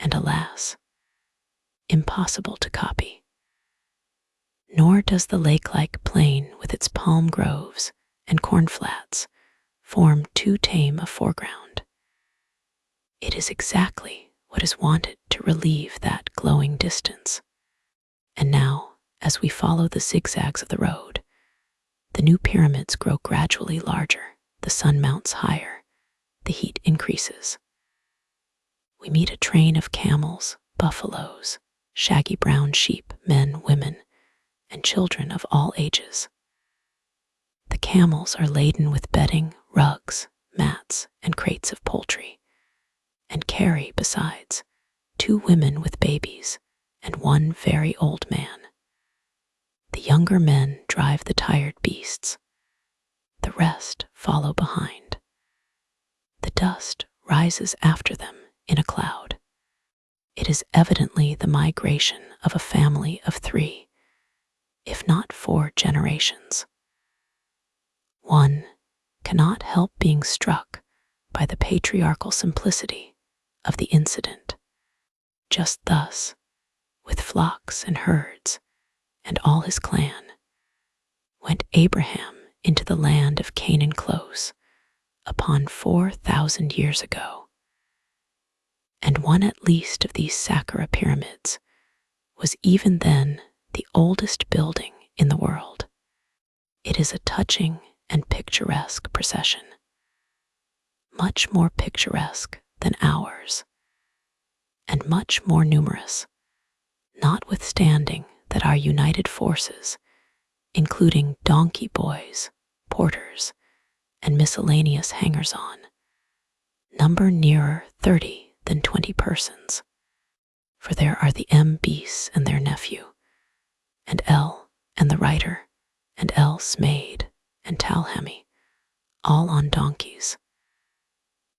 and alas, impossible to copy. Nor does the lake-like plain with its palm groves and cornflats form too tame a foreground. It is exactly what is wanted to relieve that glowing distance. And now, as we follow the zigzags of the road, the new pyramids grow gradually larger, the sun mounts higher, the heat increases. We meet a train of camels, buffaloes, shaggy brown sheep, men, women, and children of all ages. The camels are laden with bedding, rugs, mats, and crates of poultry, and carry, besides, 2 women with babies and 1 very old man. The younger men drive the tired beasts. The rest follow behind. The dust rises after them in a cloud. It is evidently the migration of a family of 3, if not 4 generations. One cannot help being struck by the patriarchal simplicity of the incident. Just thus, with flocks and herds and all his clan, went Abraham into the land of Canaan close upon 4,000 years ago. And one at least of these Saqqara pyramids was even then the oldest building in the world. It is a touching and picturesque procession, much more picturesque than ours, and much more numerous, notwithstanding that our united forces, including donkey boys, porters, and miscellaneous hangers-on, number nearer 30 than 20 persons. for there are the beasts and their nephew, and El and the writer, and El's maid, and Talhami, all on donkeys.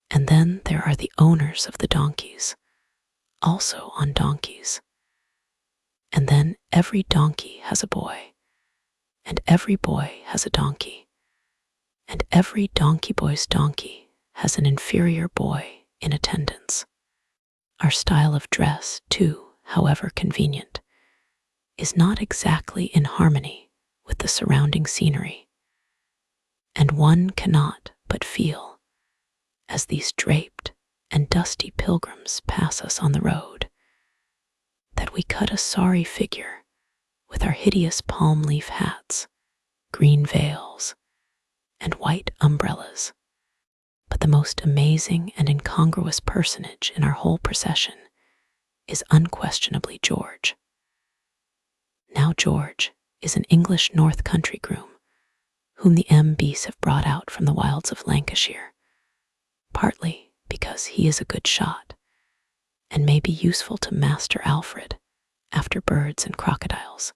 And then there are the owners of the donkeys, also on donkeys. And then every donkey has a boy, and every boy has a donkey, and every donkey boy's donkey has an inferior boy in attendance. Our style of dress, too, however convenient, is not exactly in harmony with the surrounding scenery, and one cannot but feel, as these draped and dusty pilgrims pass us on the road, that we cut a sorry figure with our hideous palm leaf hats, green veils, and white umbrellas. But the most amazing and incongruous personage in our whole procession is unquestionably George. Now George is an English North Country groom, whom the beasts have brought out from the wilds of Lancashire, partly because he is a good shot, and may be useful to Master Alfred after birds and crocodiles,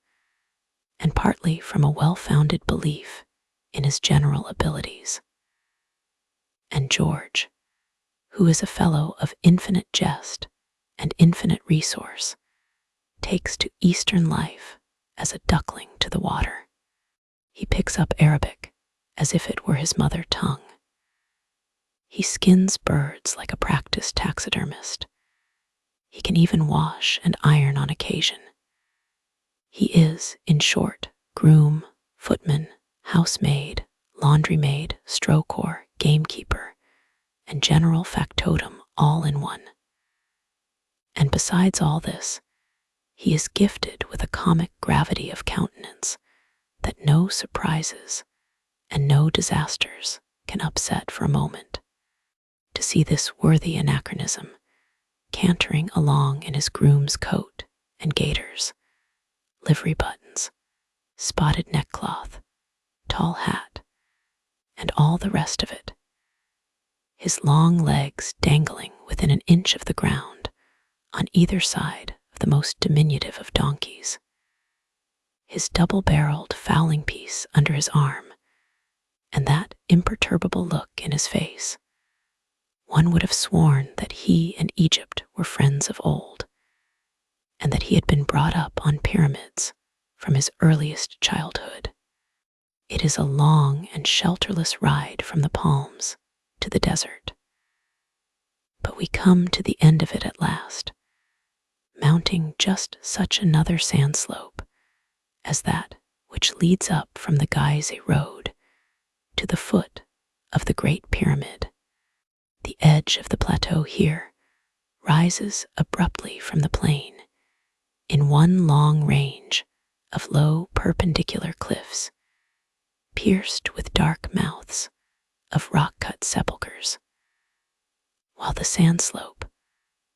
and partly from a well-founded belief in his general abilities. And George, who is a fellow of infinite jest and infinite resource, takes to Eastern life as a duckling to the water. He picks up Arabic as if it were his mother tongue. He skins birds like a practiced taxidermist. He can even wash and iron on occasion. He is, in short, groom, footman, housemaid, laundrymaid, stroke-oar, gamekeeper, and general factotum all in one. And besides all this, he is gifted with a comic gravity of countenance that no surprises and no disasters can upset for a moment. To see this worthy anachronism cantering along in his groom's coat and gaiters, livery buttons, spotted neckcloth, tall hat, and all the rest of it, his long legs dangling within an inch of the ground on either side of the most diminutive of donkeys, his double-barreled fowling piece under his arm, and that imperturbable look in his face, one would have sworn that he and Egypt were friends of old, and that he had been brought up on pyramids from his earliest childhood. It is a long and shelterless ride from the palms to the desert. But we come to the end of it at last, mounting just such another sand slope as that which leads up from the Gizeh road to the foot of the Great Pyramid. The edge of the plateau here rises abruptly from the plain in one long range of low perpendicular cliffs, pierced with dark mouths of rock-cut sepulchres, while the sand slope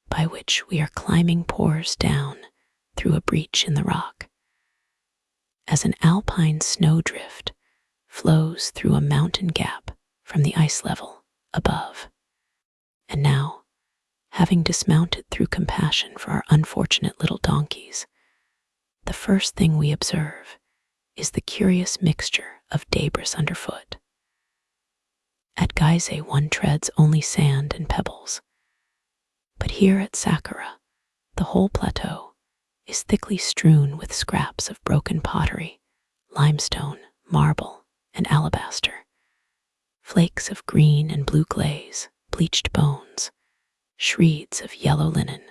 by which we are climbing pours down through a breach in the rock, as an alpine snowdrift flows through a mountain gap from the ice level above. And now, having dismounted through compassion for our unfortunate little donkeys, the first thing we observe is the curious mixture of debris underfoot. At Gizeh one treads only sand and pebbles, but here at Saqqara, the whole plateau is thickly strewn with scraps of broken pottery, limestone, marble, and alabaster, flakes of green and blue glaze, bleached bones, shreds of yellow linen,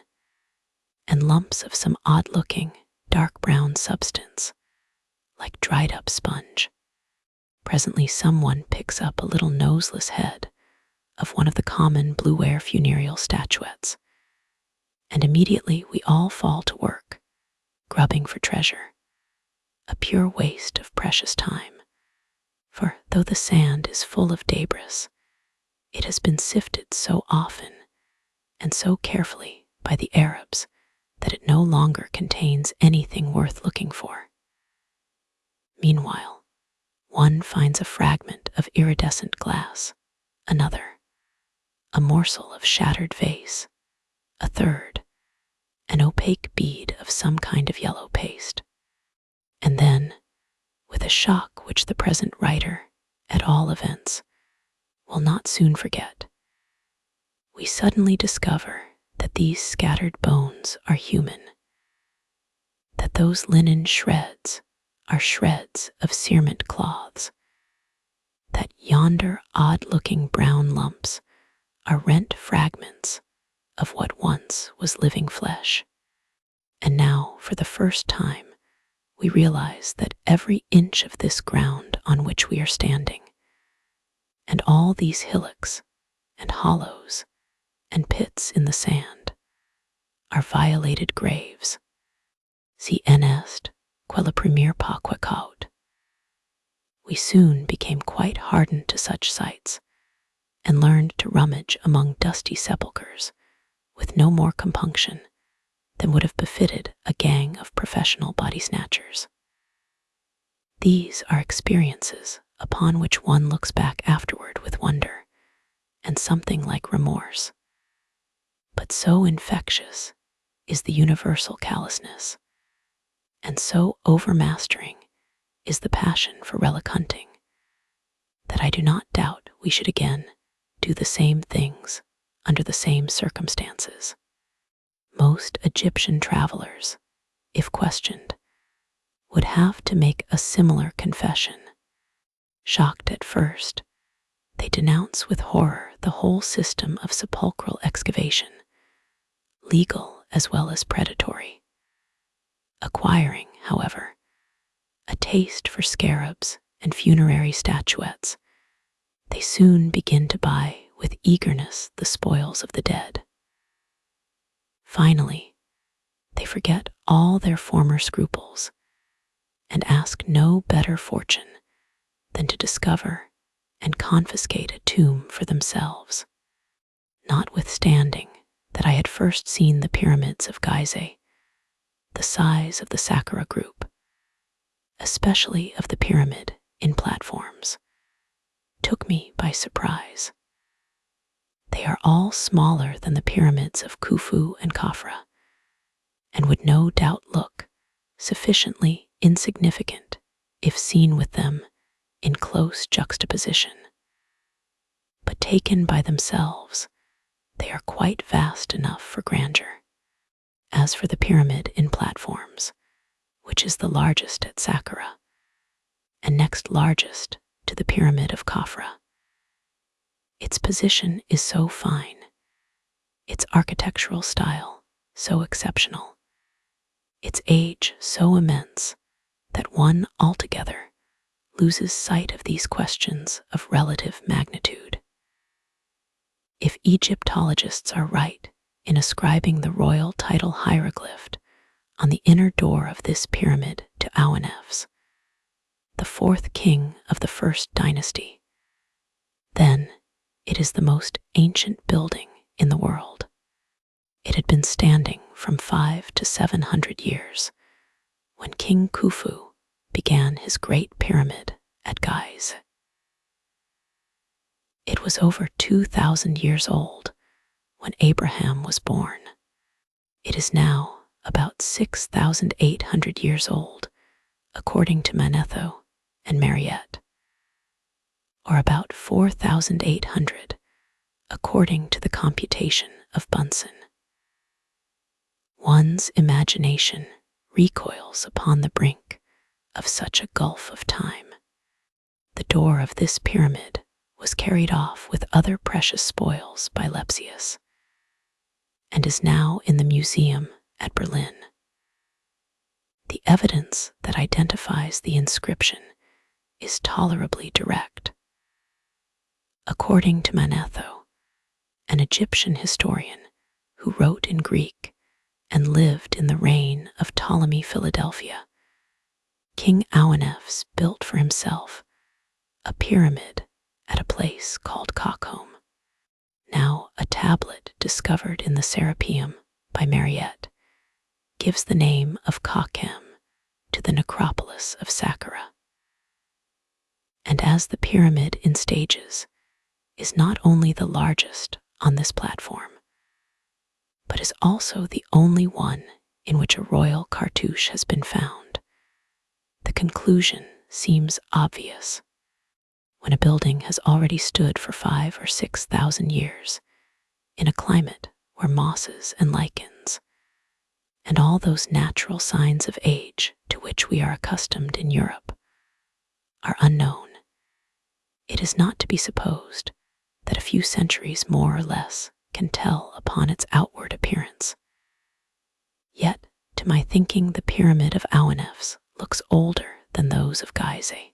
and lumps of some odd-looking, dark brown substance, like dried-up sponge. Presently someone picks up a little noseless head of one of the common blue-ware funereal statuettes, and immediately we all fall to work, grubbing for treasure, a pure waste of precious time, for though the sand is full of debris, it has been sifted so often and so carefully by the Arabs that it no longer contains anything worth looking for. Meanwhile, one finds a fragment of iridescent glass, another, a morsel of shattered vase, a third, an opaque bead of some kind of yellow paste. And then, with a shock which the present writer, at all events, will not soon forget, we suddenly discover that these scattered bones are human, that those linen shreds are shreds of cerement cloths, that yonder odd-looking brown lumps are rent fragments of what once was living flesh. And now, for the first time, we realize that every inch of this ground on which we are standing, and all these hillocks and hollows and pits in the sand, are violated graves. Si en est, quella primer paque caut. We soon became quite hardened to such sights, and learned to rummage among dusty sepulchres with no more compunction than would have befitted a gang of professional body snatchers. These are experiences upon which one looks back afterward with wonder and something like remorse. But so infectious is the universal callousness, and so overmastering is the passion for relic hunting, that I do not doubt we should again do the same things under the same circumstances. Most Egyptian travelers, if questioned, would have to make a similar confession. Shocked at first, they denounce with horror the whole system of sepulchral excavation, legal as well as predatory. Acquiring, however, a taste for scarabs and funerary statuettes, they soon begin to buy with eagerness the spoils of the dead. Finally, they forget all their former scruples and ask no better fortune than to discover and confiscate a tomb for themselves. Notwithstanding that I had first seen the pyramids of Gizeh, the size of the Saqqara group, especially of the pyramid in platforms, took me by surprise. They are all smaller than the pyramids of Khufu and Khafra, and would no doubt look sufficiently insignificant if seen with them in close juxtaposition. But taken by themselves, they are quite vast enough for grandeur. As for the pyramid in platforms, which is the largest at Saqqara, and next largest to the pyramid of Khafra, its position is so fine, its architectural style so exceptional, its age so immense, that one altogether loses sight of these questions of relative magnitude. If Egyptologists are right in ascribing the royal title hieroglyph on the inner door of this pyramid to Ouenefs, the fourth king of the first dynasty, then it is the most ancient building in the world. It had been standing from 500 to 700 years when King Khufu began his great pyramid at Gizeh. It was over 2,000 years old when Abraham was born. It is now about 6,800 years old, according to Manetho and Mariette, or about 4,800 according to the computation of Bunsen. One's imagination recoils upon the brink of such a gulf of time. The door of this pyramid was carried off with other precious spoils by Lepsius, and is now in the museum at Berlin. The evidence that identifies the inscription is tolerably direct. According to Manetho, an Egyptian historian who wrote in Greek and lived in the reign of Ptolemy Philadelphia, King Ouenefs built for himself a pyramid at a place called Kakome. Now a tablet discovered in the Serapeum by Mariette gives the name of Kakem to the necropolis of Saqqara. And as the pyramid in stages is not only the largest on this platform, but is also the only one in which a royal cartouche has been found. The conclusion seems obvious. When a building has already stood for 5,000 or 6,000 years, in a climate where mosses and lichens, and all those natural signs of age to which we are accustomed in Europe, are unknown, it is not to be supposed that a few centuries more or less can tell upon its outward appearance. Yet, to my thinking, the pyramid of Ouenefs looks older than those of Gizeh.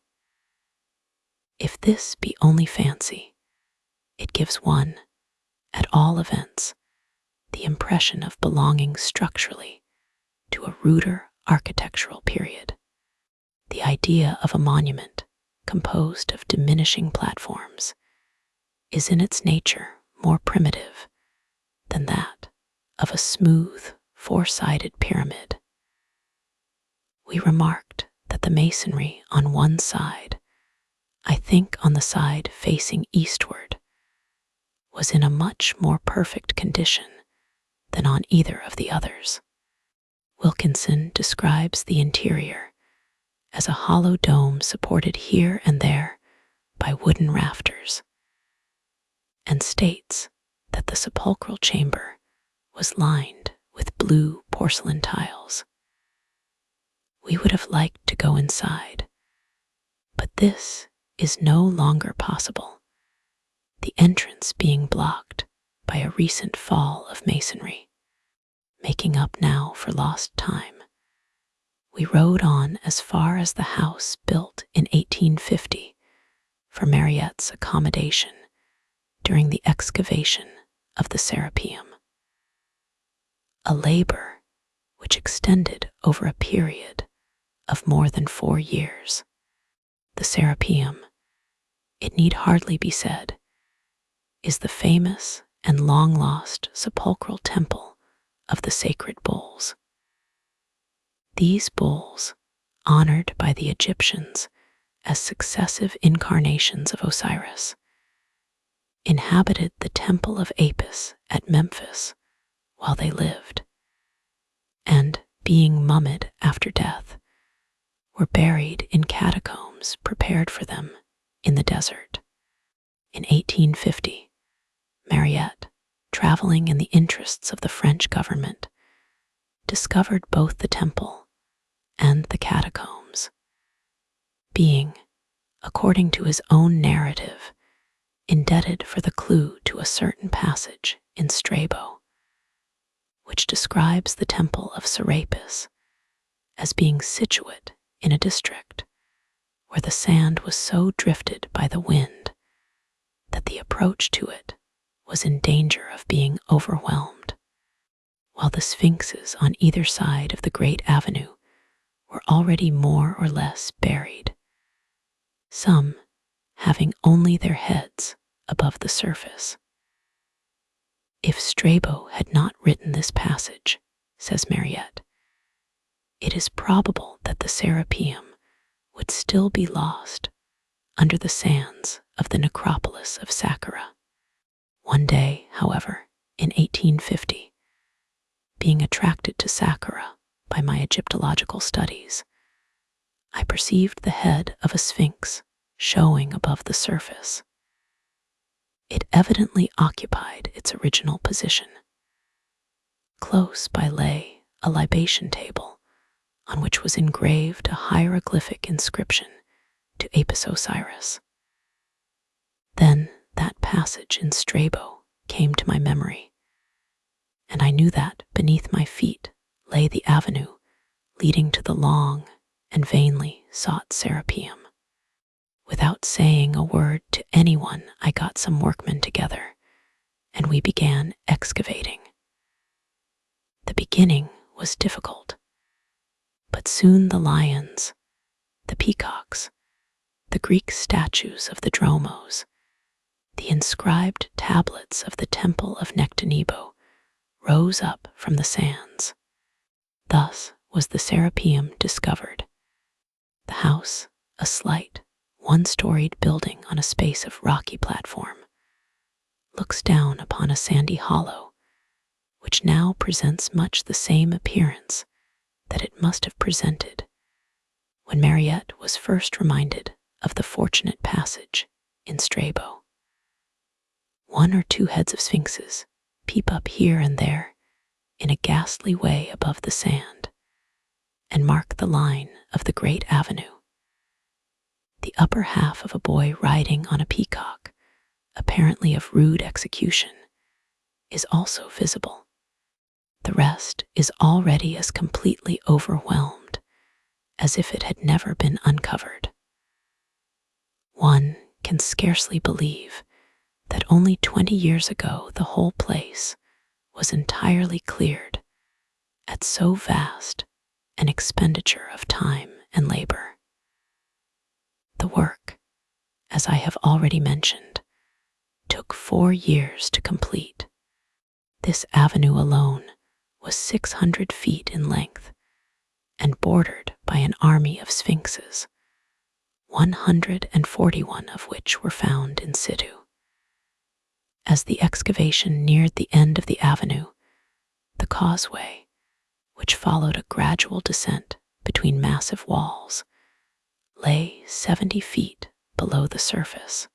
If this be only fancy, it gives one, at all events, the impression of belonging structurally to a ruder architectural period. The idea of a monument composed of diminishing platforms is in its nature more primitive than that of a smooth, four-sided pyramid. We remarked that the masonry on one side, I think on the side facing eastward, was in a much more perfect condition than on either of the others. Wilkinson describes the interior as a hollow dome supported here and there by wooden rafters, and states that the sepulchral chamber was lined with blue porcelain tiles. We would have liked to go inside, but this is no longer possible, the entrance being blocked by a recent fall of masonry. Making up now for lost time, we rode on as far as the house built in 1850 for Mariette's accommodation during the excavation of the Serapeum, a labor which extended over a period of more than 4 years. The Serapeum, it need hardly be said, is the famous and long-lost sepulchral temple of the sacred bulls. These bulls, honored by the Egyptians as successive incarnations of Osiris, inhabited the temple of Apis at Memphis while they lived, and, being mummied after death, were buried in catacombs prepared for them in the desert. In 1850, Mariette, traveling in the interests of the French government, discovered both the temple and the catacombs, being, according to his own narrative, indebted for the clue to a certain passage in Strabo, which describes the temple of Serapis as being situate in a district where the sand was so drifted by the wind that the approach to it was in danger of being overwhelmed, while the sphinxes on either side of the great avenue were already more or less buried, some having only their heads above the surface. If Strabo had not written this passage, says Mariette, it is probable that the Serapeum would still be lost under the sands of the necropolis of Saqqara. One day, however, in 1850, being attracted to Saqqara by my Egyptological studies, I perceived the head of a sphinx showing above the surface. It evidently occupied its original position. Close by lay a libation table on which was engraved a hieroglyphic inscription to Apis Osiris. Then that passage in Strabo came to my memory, and I knew that beneath my feet lay the avenue leading to the long and vainly sought Serapeum. Without saying a word to anyone, I got some workmen together, and we began excavating. The beginning was difficult, but soon the lions, the peacocks, the Greek statues of the dromos, the inscribed tablets of the temple of Nectanebo rose up from the sands. Thus was the Serapeum discovered. The house, a slight, one-storied building on a space of rocky platform, looks down upon a sandy hollow which now presents much the same appearance that it must have presented when Mariette was first reminded of the fortunate passage in Strabo. One or two heads of sphinxes peep up here and there in a ghastly way above the sand and mark the line of the great avenue. The upper half of a boy riding on a peacock, apparently of rude execution, is also visible. The rest is already as completely overwhelmed as if it had never been uncovered. One can scarcely believe that only 20 years ago the whole place was entirely cleared at so vast an expenditure of time and labor. The work, as I have already mentioned, took 4 years to complete. This avenue alone was 600 feet in length and bordered by an army of sphinxes, 141 of which were found in situ. As the excavation neared the end of the avenue, the causeway, which followed a gradual descent between massive walls, lay 70 feet below the surface.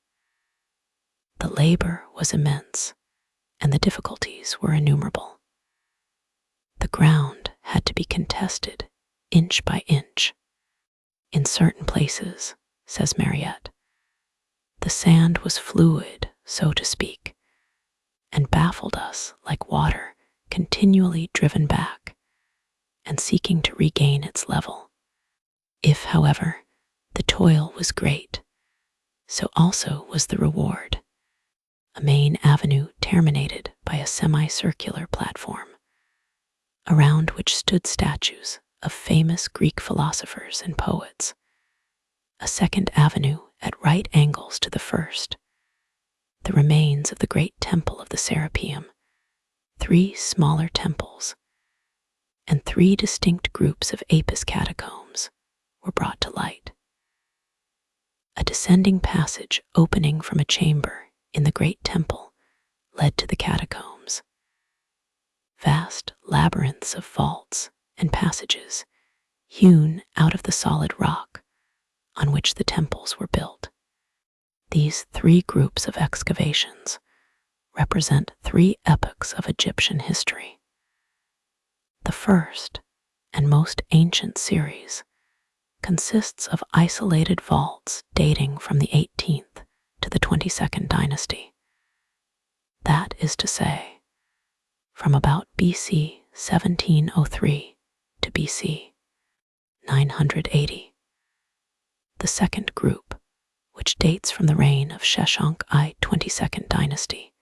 The labor was immense, and the difficulties were innumerable. The ground had to be contested inch by inch. In certain places, says Mariette, the sand was fluid, so to speak, and baffled us like water continually driven back and seeking to regain its level. If, however, the toil was great, so also was the reward. A main avenue terminated by a semicircular platform, around which stood statues of famous Greek philosophers and poets. A second avenue at right angles to the first, the remains of the great temple of the Serapeum, 3 smaller temples, and 3 distinct groups of Apis catacombs were brought to light. A descending passage opening from a chamber in the great temple led to the catacombs. Vast labyrinths of vaults and passages hewn out of the solid rock on which the temples were built. These 3 groups of excavations represent 3 epochs of Egyptian history. The first and most ancient series consists of isolated vaults dating from the 18th to the 22nd dynasty. That is to say, from about BC 1703 to BC 980. The second group, which dates from the reign of Sheshonq I 22nd dynasty,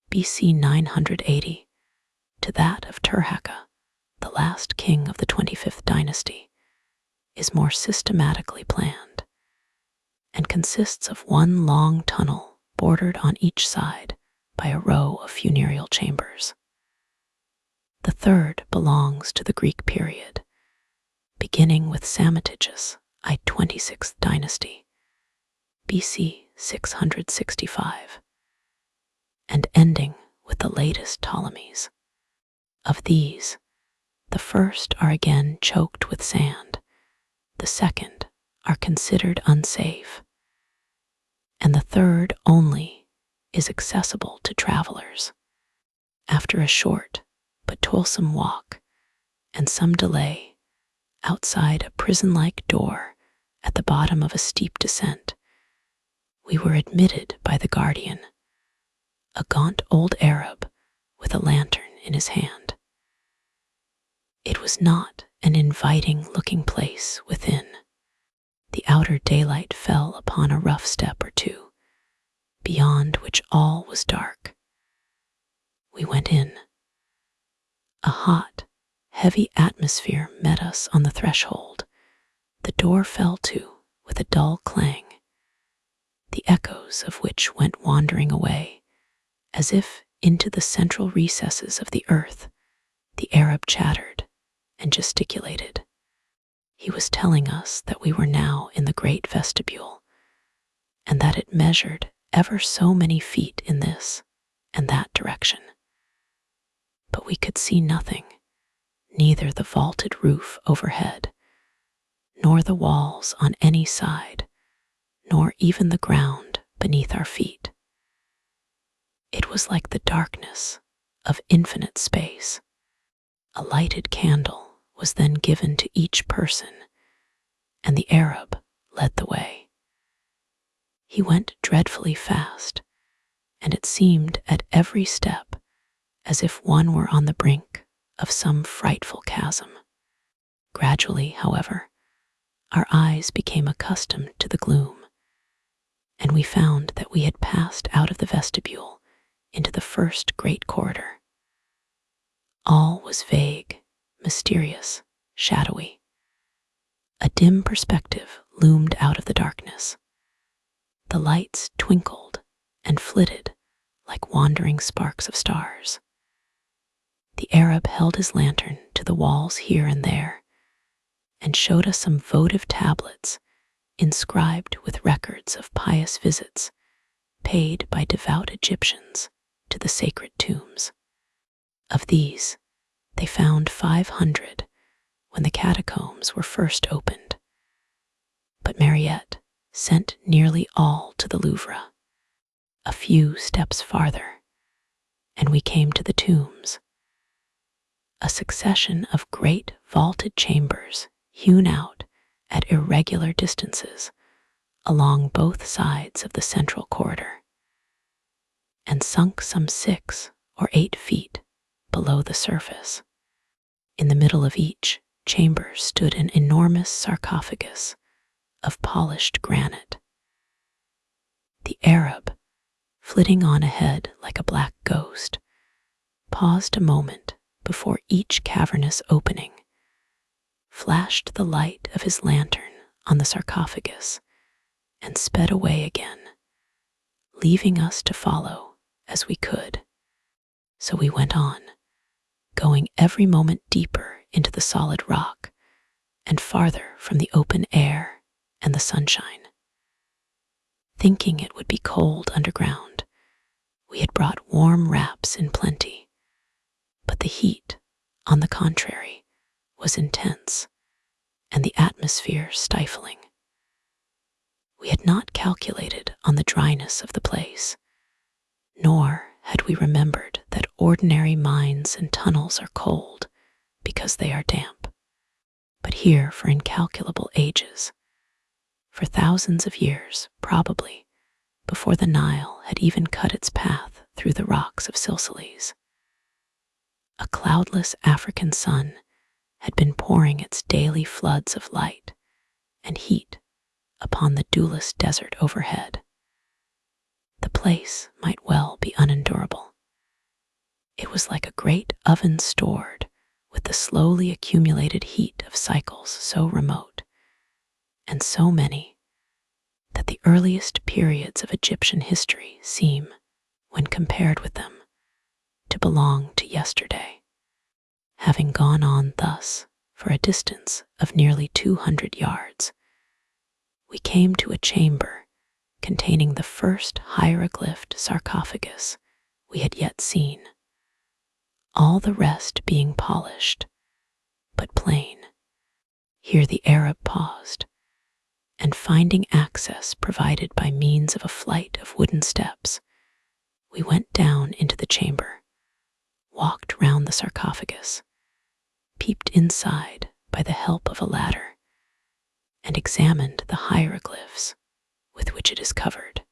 BC 980, to that of Turhaka, the last king of the 25th dynasty, is more systematically planned and consists of one long tunnel bordered on each side by a row of funereal chambers. The third belongs to the Greek period, beginning with Psammetichus I 26th dynasty, BC 665, and ending with the latest Ptolemies. Of these, the first are again choked with sand, the second are considered unsafe, and the third only is accessible to travelers. After a short but toilsome walk and some delay outside a prison-like door at the bottom of a steep descent, we were admitted by the guardian, a gaunt old Arab with a lantern in his hand. It was not an inviting-looking place within. The outer daylight fell upon a rough step or two, beyond which all was dark. We went in. A hot, heavy atmosphere met us on the threshold. The door fell to with a dull clang, the echoes of which went wandering away, as if into the central recesses of the earth. The Arab chattered and gesticulated. He was telling us that we were now in the great vestibule, and that it measured ever so many feet in this and that direction. but we could see nothing, neither the vaulted roof overhead, nor the walls on any side, nor even the ground beneath our feet. It was like the darkness of infinite space. A lighted candle was then given to each person, and the Arab led the way. He went dreadfully fast, and it seemed at every step as if one were on the brink of some frightful chasm. Gradually, however, our eyes became accustomed to the gloom, and we found that we had passed out of the vestibule into the first great corridor. All was vague, mysterious, shadowy. A dim perspective loomed out of the darkness. The lights twinkled and flitted like wandering sparks of stars. The Arab held his lantern to the walls here and there and showed us some votive tablets inscribed with records of pious visits paid by devout Egyptians to the sacred tombs. Of these, they found 500 when the catacombs were first opened. But Mariette sent nearly all to the Louvre. A few steps farther, and we came to the tombs. A succession of great vaulted chambers hewn out at irregular distances along both sides of the central corridor, and sunk some 6 or 8 feet below the surface. In the middle of each chamber stood an enormous sarcophagus of polished granite. The Arab, flitting on ahead like a black ghost, paused a moment before each cavernous opening, flashed the light of his lantern on the sarcophagus, and sped away again, leaving us to follow as we could. So we went on, going every moment deeper into the solid rock and farther from the open air and the sunshine. Thinking it would be cold underground, we had brought warm wraps in plenty, but the heat, on the contrary, was intense, and the atmosphere stifling. We had not calculated on the dryness of the place, nor had we remembered that ordinary mines and tunnels are cold because they are damp. But here, for incalculable ages, for thousands of years, probably, before the Nile had even cut its path through the rocks of Sicilies, a cloudless African sun had been pouring its daily floods of light and heat upon the dewless desert overhead. The place might well be unendurable. It was like a great oven stored with the slowly accumulated heat of cycles so remote and so many that the earliest periods of Egyptian history seem, when compared with them, to belong to yesterday. Having gone on thus for a distance of nearly 200 yards, we came to a chamber containing the first hieroglyphed sarcophagus we had yet seen, all the rest being polished, but plain. Here the Arab paused, and finding access provided by means of a flight of wooden steps, we went down into the chamber, walked round the sarcophagus, peeped inside by the help of a ladder, and examined the hieroglyphs with which it is covered.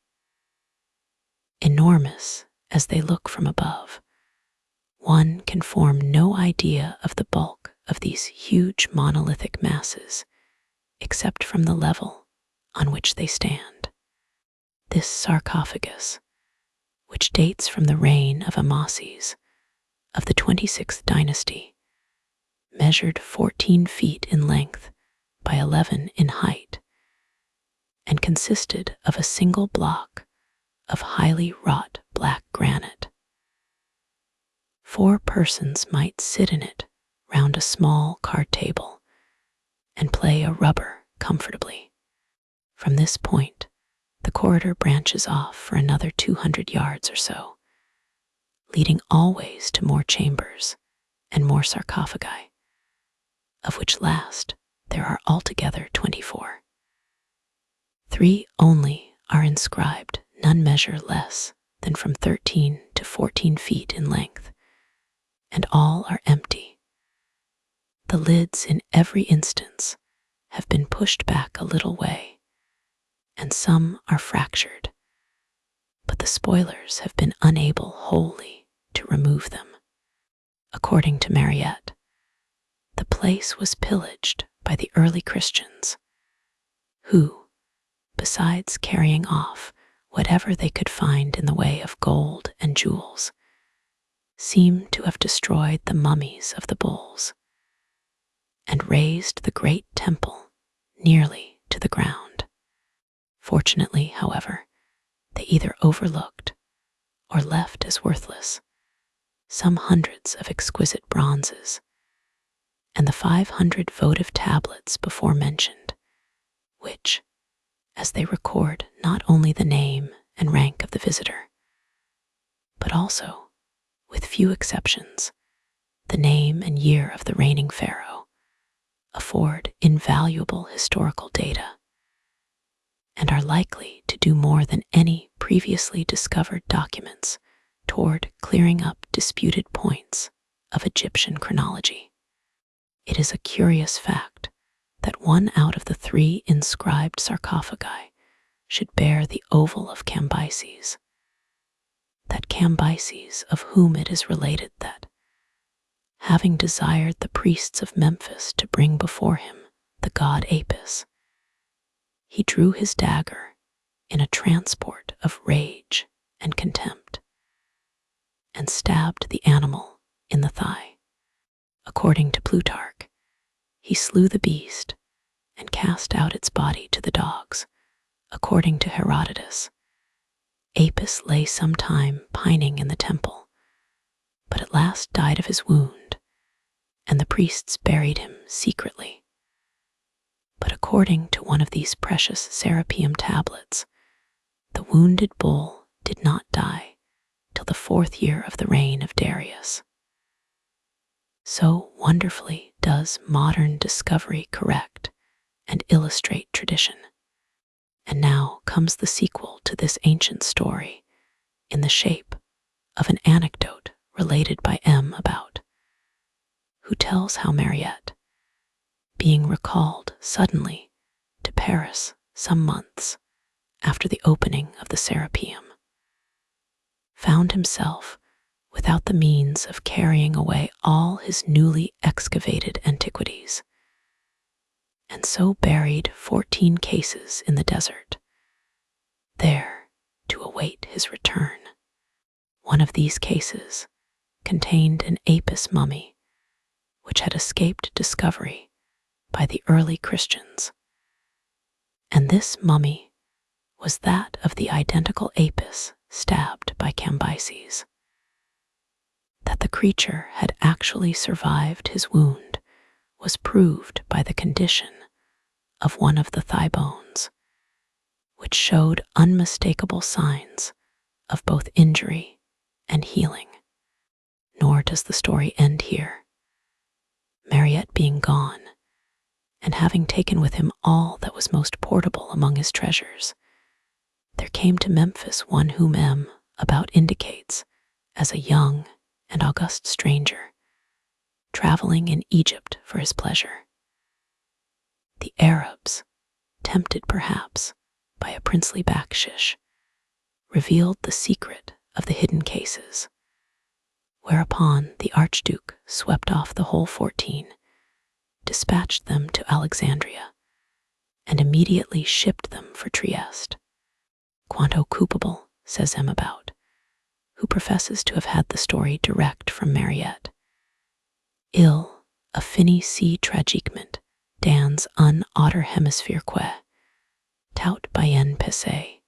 Enormous as they look from above, one can form no idea of the bulk of these huge monolithic masses except from the level on which they stand. This sarcophagus, which dates from the reign of Amasis of the 26th dynasty, measured 14 feet in length by 11 in height, and consisted of a single block of highly wrought black granite. 4 persons might sit in it round a small card table and play a rubber comfortably. From this point, the corridor branches off for another 200 yards or so, leading always to more chambers and more sarcophagi, of which last there are altogether 24. 3 only are inscribed, none measure less than from 13 to 14 feet in length, and all are empty. The lids in every instance have been pushed back a little way, and some are fractured, but the spoilers have been unable wholly to remove them. According to Mariette, the place was pillaged by the early Christians, who, besides carrying off whatever they could find in the way of gold and jewels, seem to have destroyed the mummies of the bulls and razed the great temple nearly to the ground. Fortunately, however, they either overlooked or left as worthless some hundreds of exquisite bronzes and the 500 votive tablets before mentioned, which, as they record not only the name and rank of the visitor, but also, with few exceptions, the name and year of the reigning pharaoh, afford invaluable historical data, and are likely to do more than any previously discovered documents toward clearing up disputed points of Egyptian chronology. It is a curious fact that 1 out of the 3 inscribed sarcophagi should bear the oval of Cambyses, that Cambyses of whom it is related that, having desired the priests of Memphis to bring before him the god Apis, he drew his dagger in a transport of rage and contempt, and stabbed the animal in the thigh. According to Plutarch, he slew the beast and cast out its body to the dogs. According to Herodotus, Apis lay some time pining in the temple, but at last died of his wound, and the priests buried him secretly. But according to one of these precious Serapeum tablets, the wounded bull did not die till the 4th year of the reign of Darius. So wonderfully does modern discovery correct and illustrate tradition. And now comes the sequel to this ancient story in the shape of an anecdote related by M. About, who tells how Mariette, being recalled suddenly to Paris some months after the opening of the Serapeum, found himself without the means of carrying away all his newly excavated antiquities, and so buried 14 cases in the desert, there to await his return. One of these cases contained an Apis mummy, which had escaped discovery by the early Christians, and this mummy was that of the identical Apis stabbed by Cambyses. That the creature had actually survived his wound was proved by the condition of one of the thigh bones, which showed unmistakable signs of both injury and healing. Nor does the story end here. Mariette being gone, and having taken with him all that was most portable among his treasures, there came to Memphis one whom M. About indicates as a young and august stranger, traveling in Egypt for his pleasure. The Arabs, tempted perhaps by a princely backshish, revealed the secret of the hidden cases, whereupon the Archduke swept off the whole 14, dispatched them to Alexandria, and immediately shipped them for Trieste. Quanto culpable, says M. About, who professes to have had the story direct from Mariette. Il a fini si tragiquement dans un autre hémisphère que, tout bien passé,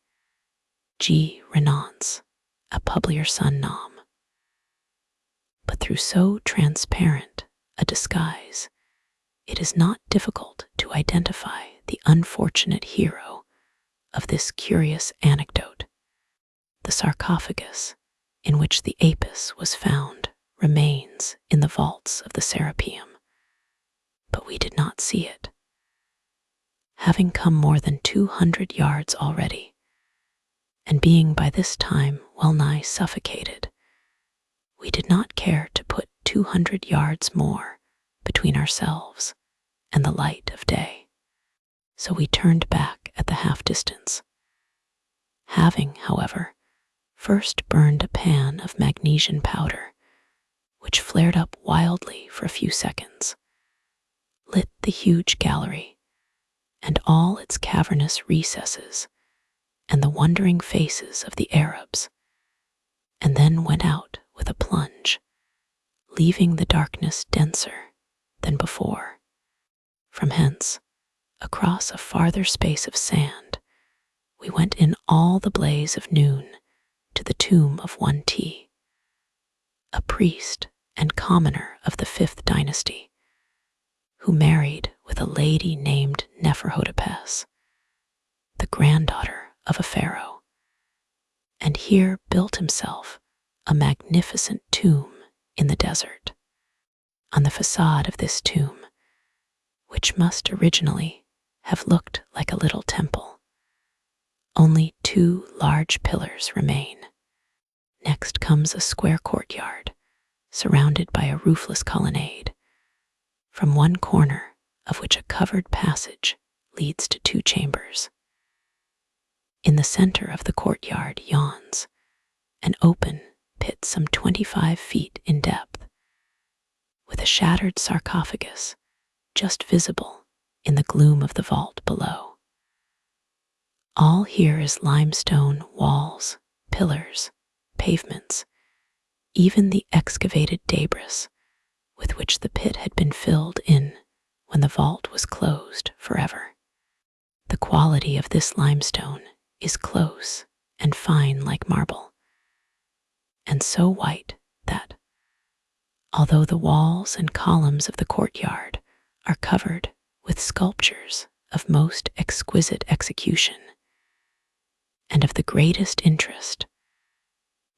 G. renonce à publier son nom. But through so transparent a disguise, it is not difficult to identify the unfortunate hero of this curious anecdote. The sarcophagus, in which the Apis was found remains in the vaults of the Serapeum, but we did not see it. Having come more than 200 yards already, and being by this time well nigh suffocated, we did not care to put 200 yards more between ourselves and the light of day. So we turned back at the half distance, having, however, first burned a pan of magnesium powder, which flared up wildly for a few seconds, lit the huge gallery and all its cavernous recesses and the wondering faces of the Arabs, and then went out with a plunge, leaving the darkness denser than before. From hence, across a farther space of sand, we went in all the blaze of noon to the tomb of one T, a priest and commoner of the 5th dynasty, who married with a lady named Neferhotepes, the granddaughter of a pharaoh, and here built himself a magnificent tomb in the desert. On the facade of this tomb, which must originally have looked like a little temple, only 2 large pillars remain. Next comes a square courtyard, surrounded by a roofless colonnade, from one corner of which a covered passage leads to 2 chambers. In the center of the courtyard yawns an open pit some 25 feet in depth, with a shattered sarcophagus just visible in the gloom of the vault below. All here is limestone walls, pillars, pavements, even the excavated debris with which the pit had been filled in when the vault was closed forever. The quality of this limestone is close and fine like marble, and so white that, although the walls and columns of the courtyard are covered with sculptures of most exquisite execution and of the greatest interest,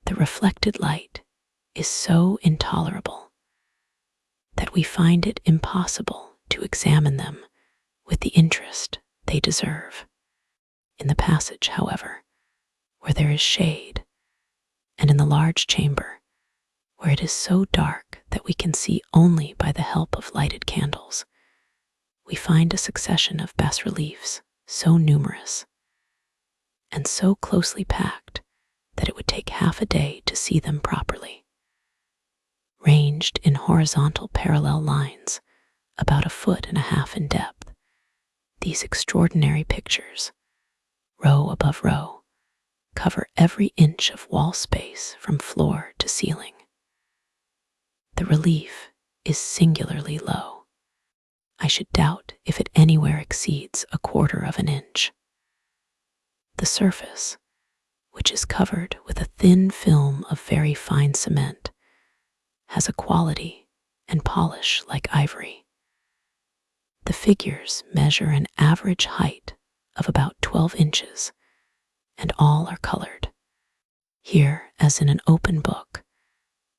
the reflected light is so intolerable that we find it impossible to examine them with the interest they deserve. In the passage, however, where there is shade, and in the large chamber, where it is so dark that we can see only by the help of lighted candles, we find a succession of bas-reliefs so numerous and so closely packed that it would take half a day to see them properly. Ranged in horizontal parallel lines, about 1.5 feet in depth, these extraordinary pictures, row above row, cover every inch of wall space from floor to ceiling. The relief is singularly low. I should doubt if it anywhere exceeds 1/4 inch. The surface, which is covered with a thin film of very fine cement, has a quality and polish like ivory. The figures measure an average height of about 12 inches, and all are colored. Here, as in an open book,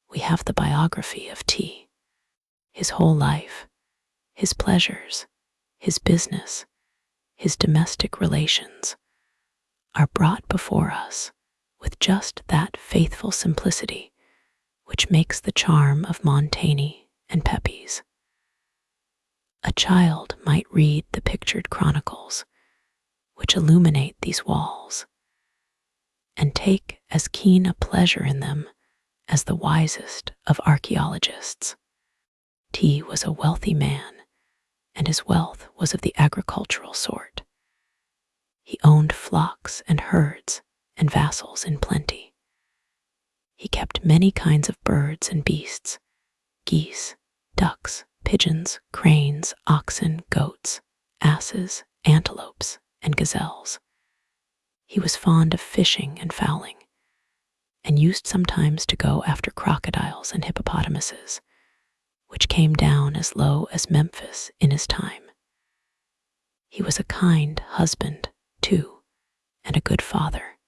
we have the biography of T. His whole life, his pleasures, his business, his domestic relations, are brought before us with just that faithful simplicity which makes the charm of Montaigne and Pepys. A child might read the pictured chronicles which illuminate these walls, and take as keen a pleasure in them as the wisest of archaeologists. T was a wealthy man, and his wealth was of the agricultural sort. He owned flocks and herds and vassals in plenty. He kept many kinds of birds and beasts, geese, ducks, pigeons, cranes, oxen, goats, asses, antelopes, and gazelles. He was fond of fishing and fowling, and used sometimes to go after crocodiles and hippopotamuses, which came down as low as Memphis in his time. He was a kind husband, too, and a good father,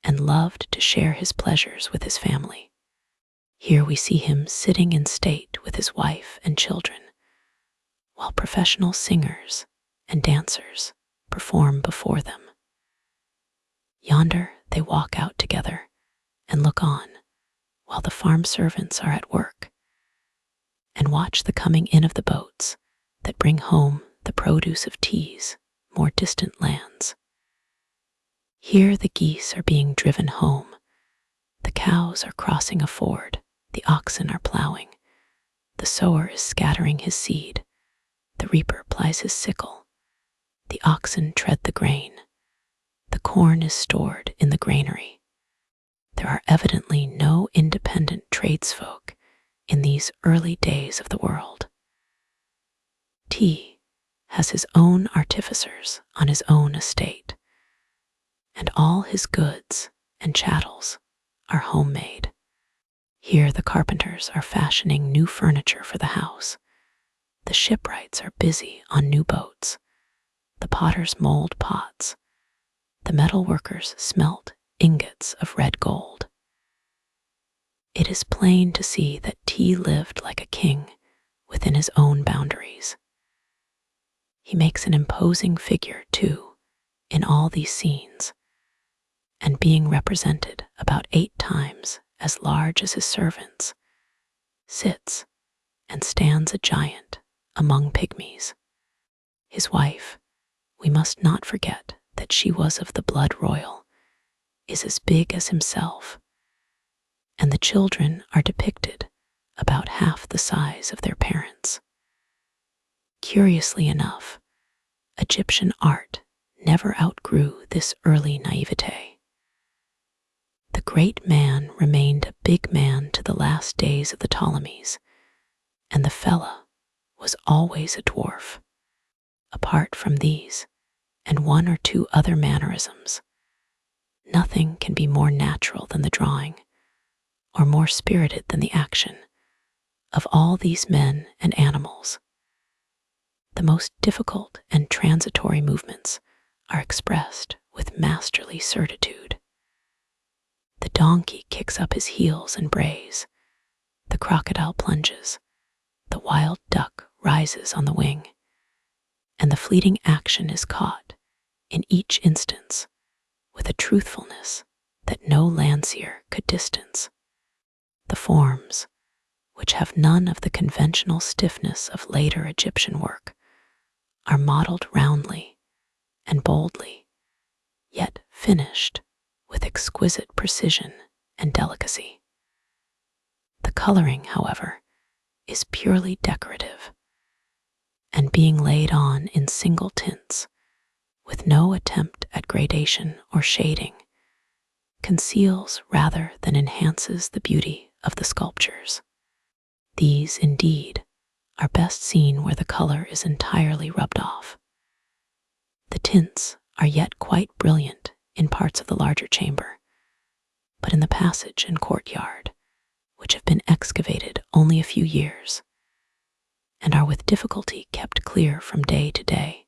and loved to share his pleasures with his family. Here we see him sitting in state with his wife and children, while professional singers and dancers perform before them. Yonder they walk out together and look on while the farm servants are at work, and watch the coming in of the boats that bring home the produce of T's more distant lands. Here the geese are being driven home, the cows are crossing a ford, the oxen are plowing, the sower is scattering his seed, the reaper plies his sickle, the oxen tread the grain, the corn is stored in the granary. There are evidently no independent tradesfolk in these early days of the world. T has his own artificers on his own estate, and all his goods and chattels are homemade. Here the carpenters are fashioning new furniture for the house, the shipwrights are busy on new boats, the potters mold pots, the metal workers smelt ingots of red gold. It is plain to see that T lived like a king within his own boundaries. He makes an imposing figure, too, in all these scenes, and being represented about 8 times as large as his servants, sits and stands a giant among pygmies. His wife, we must not forget that she was of the blood royal, is as big as himself, and the children are depicted about half the size of their parents. Curiously enough, Egyptian art never outgrew this early naivete. The great man remained a big man to the last days of the Ptolemies, and the Philae was always a dwarf. Apart from these, and 1 or 2 other mannerisms, nothing can be more natural than the drawing, or more spirited than the action, of all these men and animals. The most difficult and transitory movements are expressed with masterly certitude. The donkey kicks up his heels and brays, the crocodile plunges, the wild duck rises on the wing, and the fleeting action is caught, in each instance, with a truthfulness that no Landseer could distance. The forms, which have none of the conventional stiffness of later Egyptian work, are modeled roundly and boldly, yet finished with exquisite precision and delicacy. The coloring, however, is purely decorative, and being laid on in single tints, with no attempt at gradation or shading, conceals rather than enhances the beauty of the sculptures. These, indeed, are best seen where the color is entirely rubbed off. The tints are yet quite brilliant in parts of the larger chamber, but in the passage and courtyard, which have been excavated only a few years, and are with difficulty kept clear from day to day,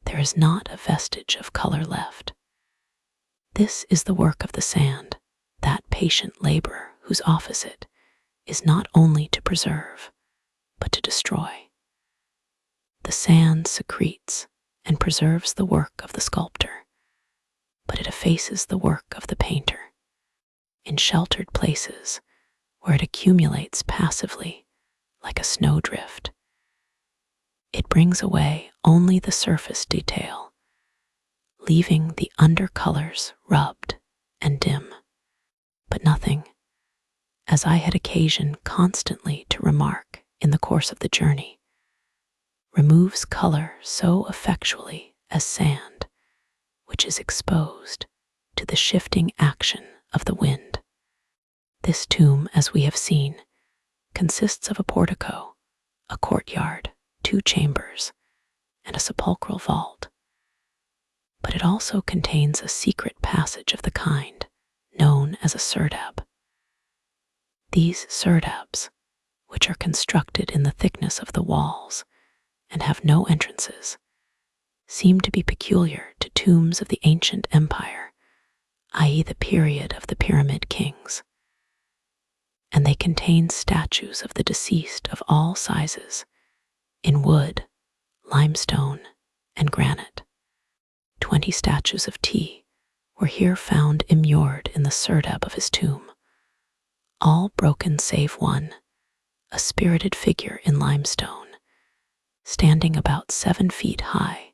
there is not a vestige of color left. This is the work of the sand, that patient laborer whose office it is not only to preserve, but to destroy. The sand secretes and preserves the work of the sculptor, but it effaces the work of the painter. In sheltered places, where it accumulates passively, like a snowdrift, it brings away only the surface detail, leaving the undercolors rubbed and dim. But nothing, as I had occasion constantly to remark in the course of the journey, removes color so effectually as sand, which is exposed to the shifting action of the wind. This tomb, as we have seen, consists of a portico, a courtyard, 2 chambers, and a sepulchral vault. But it also contains a secret passage of the kind, known as a serdab. These serdabs, which are constructed in the thickness of the walls and have no entrances, seem to be peculiar to tombs of the ancient empire, i.e. the period of the Pyramid Kings, and they contain statues of the deceased of all sizes, in wood, limestone, and granite. 20 statues of T were here found immured in the serdab of his tomb, all broken save one, a spirited figure in limestone, standing about 7 feet high,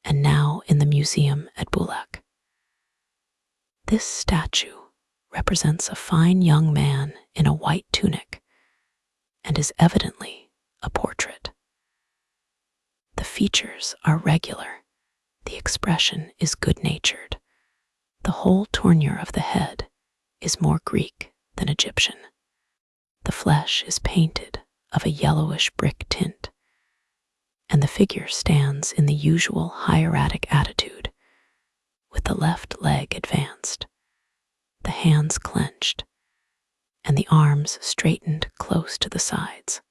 and now in the museum at Bulak. This statue represents a fine young man in a white tunic and is evidently a portrait. The features are regular, the expression is good-natured, the whole tournure of the head is more Greek than Egyptian. The flesh is painted of a yellowish brick tint, and the figure stands in the usual hieratic attitude, with the left leg advanced, the hands clenched, and the arms straightened close to the sides.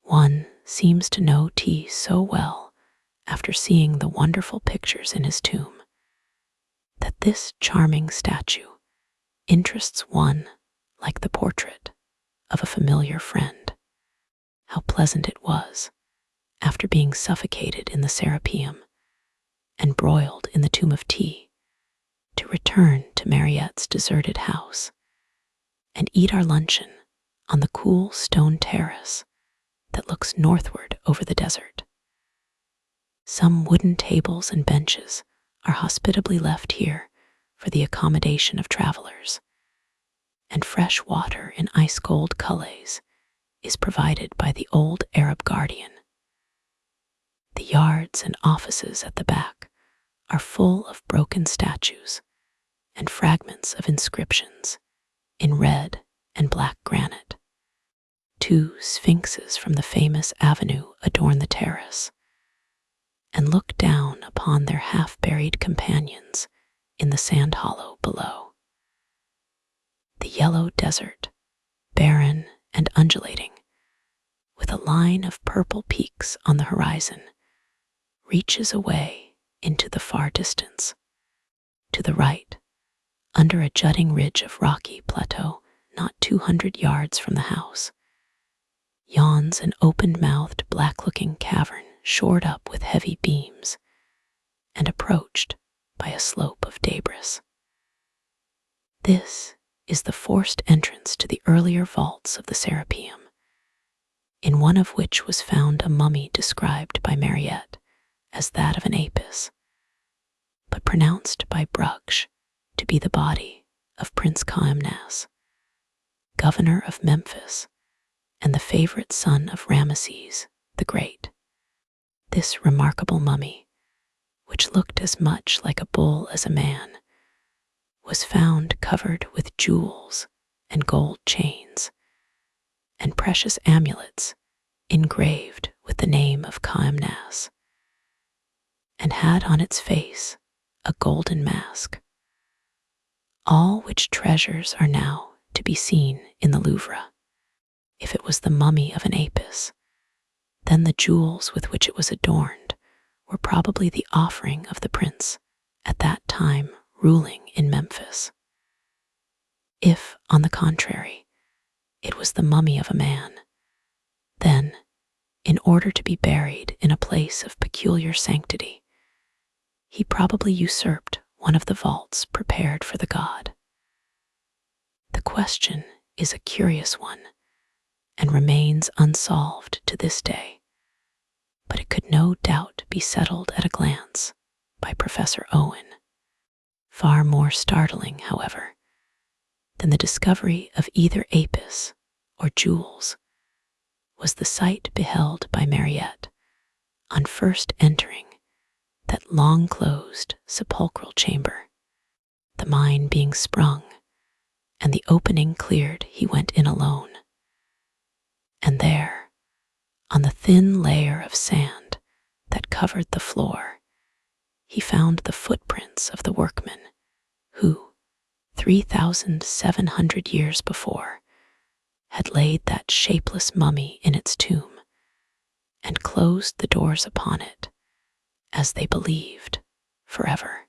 One seems to know T so well after seeing the wonderful pictures in his tomb, that this charming statue interests one like the portrait of a familiar friend. How pleasant it was, after being suffocated in the Serapeum and broiled in the tomb of T, to return to Mariette's deserted house and eat our luncheon on the cool stone terrace that looks northward over the desert. Some wooden tables and benches are hospitably left here for the accommodation of travelers, and fresh water in ice-cold culleys is provided by the old Arab guardian. The yards and offices at the back are full of broken statues and fragments of inscriptions in red and black granite. 2 sphinxes from the famous avenue adorn the terrace and look down upon their half-buried companions in the sand hollow below. The yellow desert, barren and undulating, with a line of purple peaks on the horizon, reaches away into the far distance. To the right, under a jutting ridge of rocky plateau not 200 yards from the house, yawns an open-mouthed, black-looking cavern shored up with heavy beams and approached by a slope of debris. This is the forced entrance to the earlier vaults of the Serapeum, in one of which was found a mummy described by Mariette as that of an Apis, but pronounced by Brucksch to be the body of Prince Caimnas, governor of Memphis and the favorite son of Ramesses the Great. This remarkable mummy, which looked as much like a bull as a man, was found covered with jewels and gold chains and precious amulets engraved with the name of Caimnas, and had on its face a golden mask. All which treasures are now to be seen in the Louvre. If it was the mummy of an Apis, then the jewels with which it was adorned were probably the offering of the prince at that time ruling in Memphis. If, on the contrary, it was the mummy of a man, then, in order to be buried in a place of peculiar sanctity, he probably usurped one of the vaults prepared for the god. The question is a curious one and remains unsolved to this day, but it could no doubt be settled at a glance by Professor Owen. Far more startling, however, than the discovery of either Apis or jewels was the sight beheld by Mariette on first entering that long-closed sepulchral chamber. The mine being sprung and the opening cleared, he went in alone. And there, on the thin layer of sand that covered the floor, he found the footprints of the workmen who, 3,700 years before, had laid that shapeless mummy in its tomb and closed the doors upon it, as they believed, forever.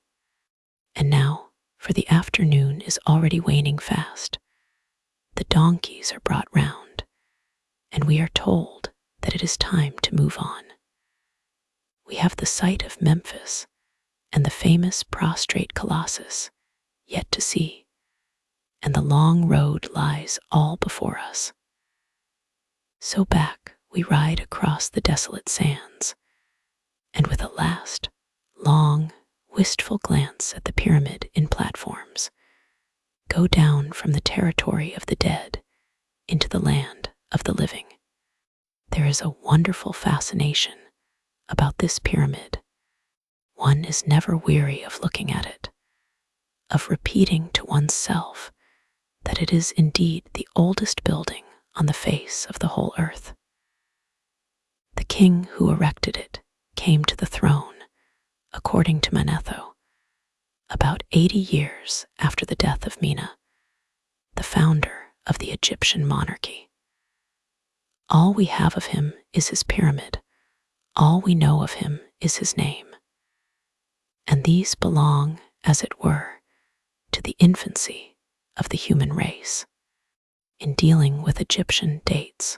And now, for the afternoon is already waning fast, the donkeys are brought round, and we are told that it is time to move on. We have the sight of Memphis and the famous prostrate Colossus yet to see, and the long road lies all before us. So back we ride across the desolate sands, and with a last, long, wistful glance at the pyramid in platforms, go down from the territory of the dead into the land of the living. There is a wonderful fascination about this pyramid. One is never weary of looking at it, of repeating to oneself that it is indeed the oldest building on the face of the whole earth. The king who erected it came to the throne, according to Manetho, about 80 years after the death of Mina, the founder of the Egyptian monarchy. All we have of him is his pyramid. All we know of him is his name. And these belong, as it were, to the infancy of the human race. In dealing with Egyptian dates,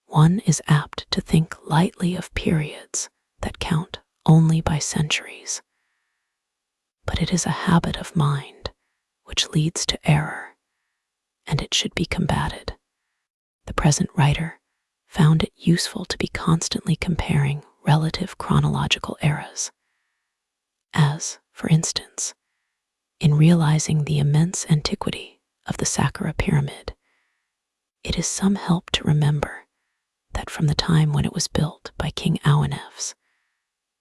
one is apt to think lightly of periods that count only by centuries. But it is a habit of mind which leads to error, and it should be combated. The present writer found it useful to be constantly comparing relative chronological eras, as, for instance, in realizing the immense antiquity of the Saqqara pyramid, it is some help to remember that from the time when it was built by King Ouenephes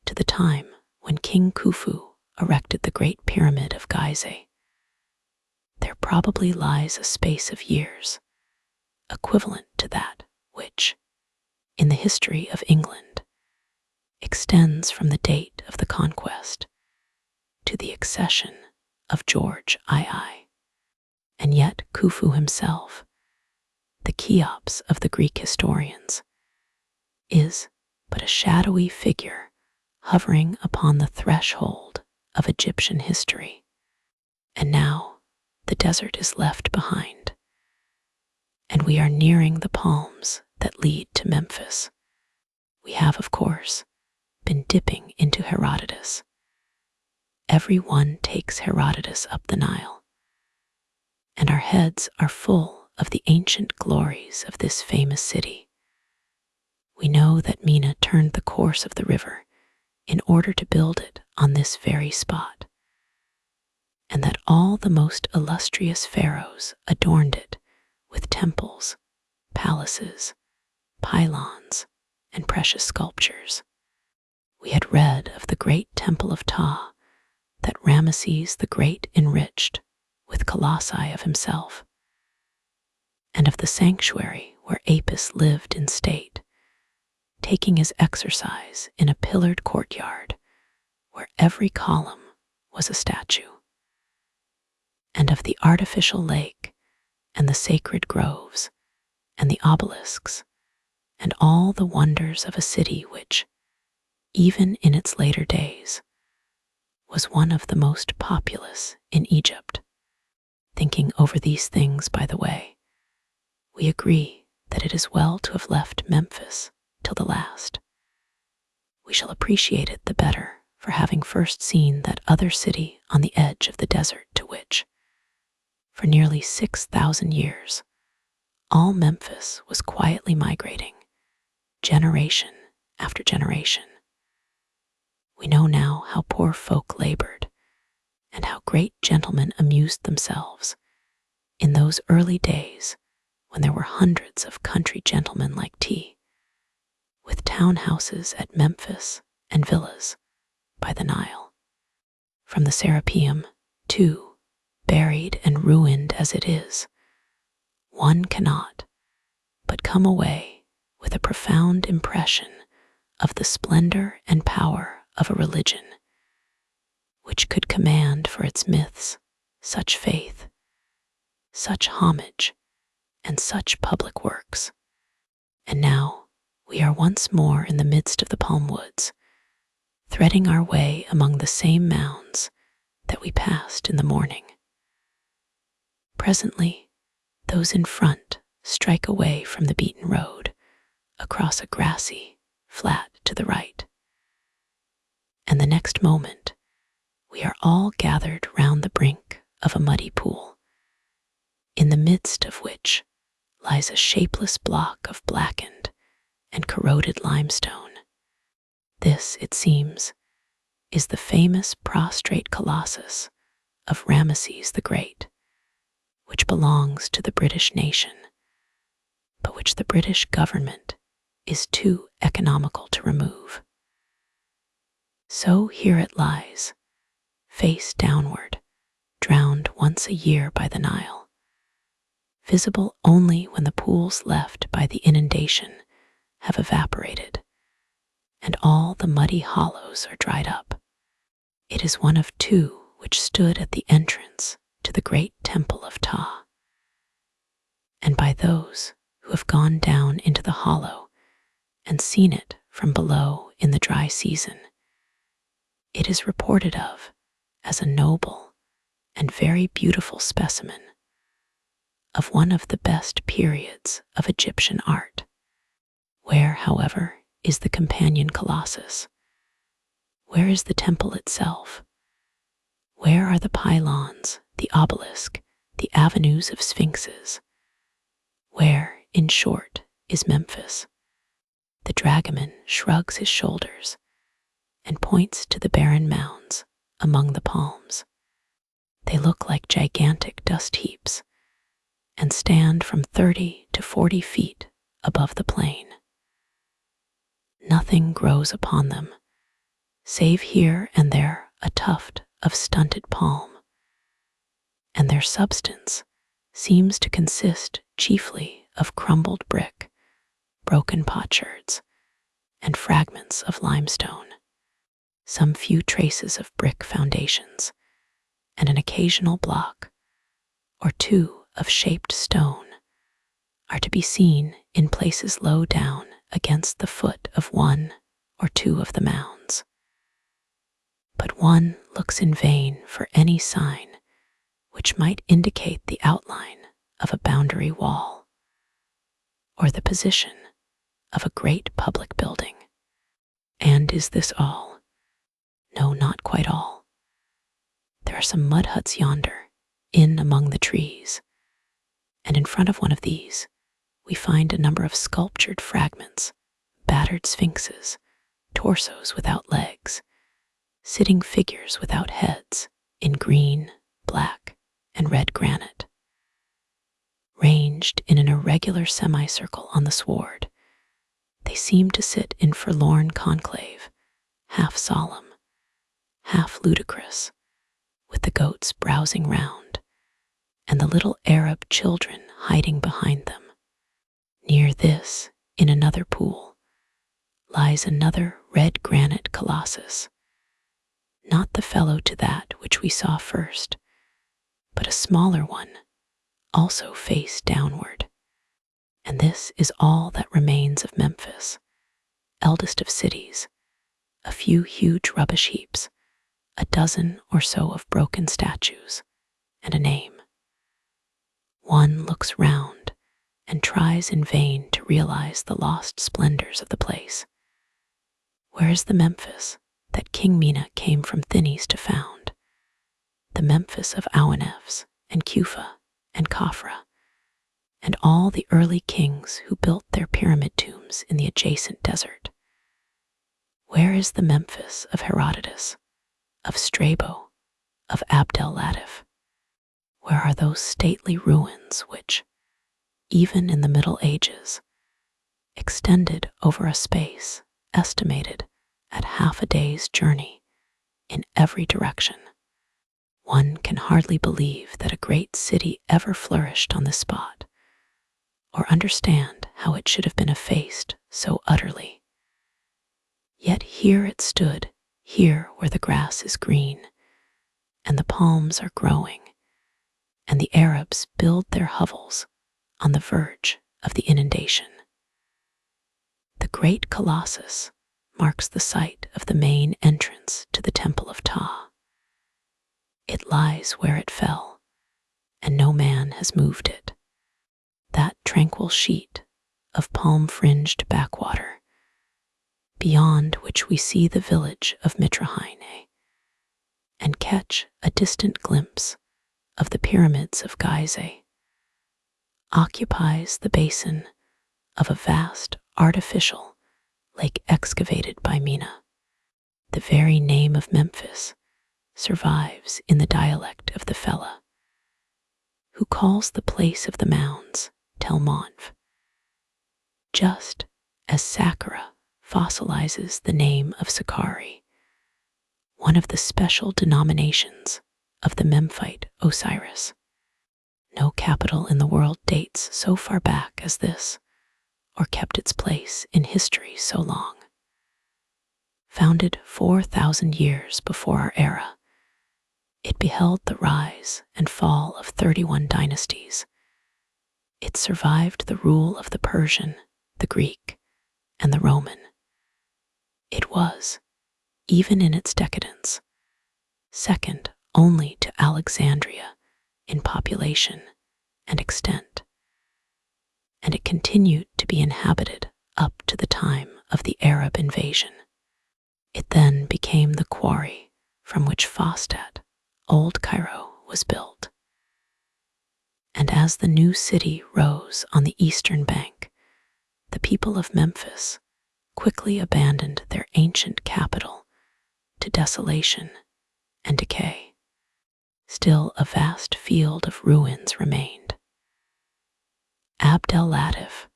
to the time when King Khufu erected the Great Pyramid of Gizeh, there probably lies a space of years equivalent to that which, in the history of England, extends from the date of the conquest to the accession of George II. And yet Khufu himself, the Cheops of the Greek historians, is but a shadowy figure hovering upon the threshold of Egyptian history. And now the desert is left behind, and we are nearing the palms that lead to Memphis. We have, of course, been dipping into Herodotus. Every one takes Herodotus up the Nile, and our heads are full of the ancient glories of this famous city. We know that Mina turned the course of the river in order to build it on this very spot, and that all the most illustrious pharaohs adorned it with temples, palaces, pylons, and precious sculptures. We had read of the great temple of Ptah that Ramesses the Great enriched with colossi of himself, and of the sanctuary where Apis lived in state, taking his exercise in a pillared courtyard where every column was a statue, and of the artificial lake and the sacred groves and the obelisks and all the wonders of a city which, even in its later days, was one of the most populous in Egypt. Thinking over these things, by the way, we agree that it is well to have left Memphis till the last. We shall appreciate it the better for having first seen that other city on the edge of the desert to which, for nearly 6,000 years, all Memphis was quietly migrating, generation after generation. We know now how poor folk labored, and how great gentlemen amused themselves in those early days when there were hundreds of country gentlemen like T, with townhouses at Memphis and villas by the Nile. From the Serapeum, too, buried and ruined as it is, one cannot but come away with a profound impression of the splendor and power of a religion which could command for its myths such faith, such homage, and such public works. And now we are once more in the midst of the palm woods, threading our way among the same mounds that we passed in the morning. Presently, those in front strike away from the beaten road across a grassy flat to the right. And the next moment, we are all gathered round the brink of a muddy pool, in the midst of which lies a shapeless block of blackened and corroded limestone. This, it seems, is the famous prostrate colossus of Ramesses the Great, which belongs to the British nation, but which the British government is too economical to remove. So here it lies, face downward, drowned once a year by the Nile, visible only when the pools left by the inundation have evaporated, and all the muddy hollows are dried up. It is one of two which stood at the entrance to the great temple of Ptah. And by those who have gone down into the hollow and seen it from below in the dry season, it is reported of as a noble and very beautiful specimen of one of the best periods of Egyptian art. Where, however, is the companion colossus? Where is the temple itself? Where are the pylons, the obelisk, the avenues of sphinxes? Where, in short, is Memphis? The dragoman shrugs his shoulders and points to the barren mounds among the palms. They look like gigantic dust heaps and stand from 30 to 40 feet above the plain. Nothing grows upon them, save here and there a tuft of stunted palm, and their substance seems to consist chiefly of crumbled brick, broken potsherds, and fragments of limestone. Some few traces of brick foundations, and an occasional block or two of shaped stone are to be seen in places low down against the foot of one or two of the mounds. But one looks in vain for any sign which might indicate the outline of a boundary wall or the position of a great public building. And is this all? No, not quite all. There are some mud huts yonder, in among the trees, and in front of one of these we find a number of sculptured fragments, battered sphinxes, torsos without legs, sitting figures without heads in green, black, and red granite. Ranged in an irregular semicircle on the sward, they seem to sit in forlorn conclave, half solemn, half ludicrous, with the goats browsing round, and the little Arab children hiding behind them. Near this, in another pool, lies another red granite colossus, not the fellow to that which we saw first, but a smaller one, also face downward. And this is all that remains of Memphis, eldest of cities, a few huge rubbish heaps, a dozen or so of broken statues, and a name. One looks round and tries in vain to realize the lost splendors of the place. Where is the Memphis that King Mina came from Thinis to found? The Memphis of Ouenefs and Kufa and Khafra, and all the early kings who built their pyramid tombs in the adjacent desert. Where is the Memphis of Herodotus, of Strabo, of Abdel-Latif? Where are those stately ruins which, even in the Middle Ages, extended over a space estimated at half a day's journey in every direction? One can hardly believe that a great city ever flourished on this spot, or understand how it should have been effaced so utterly. Yet here it stood, here where the grass is green, and the palms are growing, and the Arabs build their hovels on the verge of the inundation. The great colossus marks the site of the main entrance to the Temple of Ptah. It lies where it fell, and no man has moved it. That tranquil sheet of palm-fringed backwater, beyond which we see the village of Mitrahaine, and catch a distant glimpse of the pyramids of Gizeh, occupies the basin of a vast artificial lake excavated by Mina. The very name of Memphis survives in the dialect of the Philae, who calls the place of the mounds Tel Monf, just as Saqqara fossilizes the name of Saqqari, one of the special denominations of the Memphite Osiris. No capital in the world dates so far back as this, or kept its place in history so long. Founded 4,000 years before our era, it beheld the rise and fall of 31 dynasties. It survived the rule of the Persian, the Greek, and the Roman. It was, even in its decadence, second only to Alexandria in population and extent, and it continued to be inhabited up to the time of the Arab invasion. It then became the quarry from which Fostat, Old Cairo, was built. And as the new city rose on the eastern bank, the people of Memphis quickly abandoned their ancient capital to desolation and decay. Still a vast field of ruins remained. Abd el-Latif,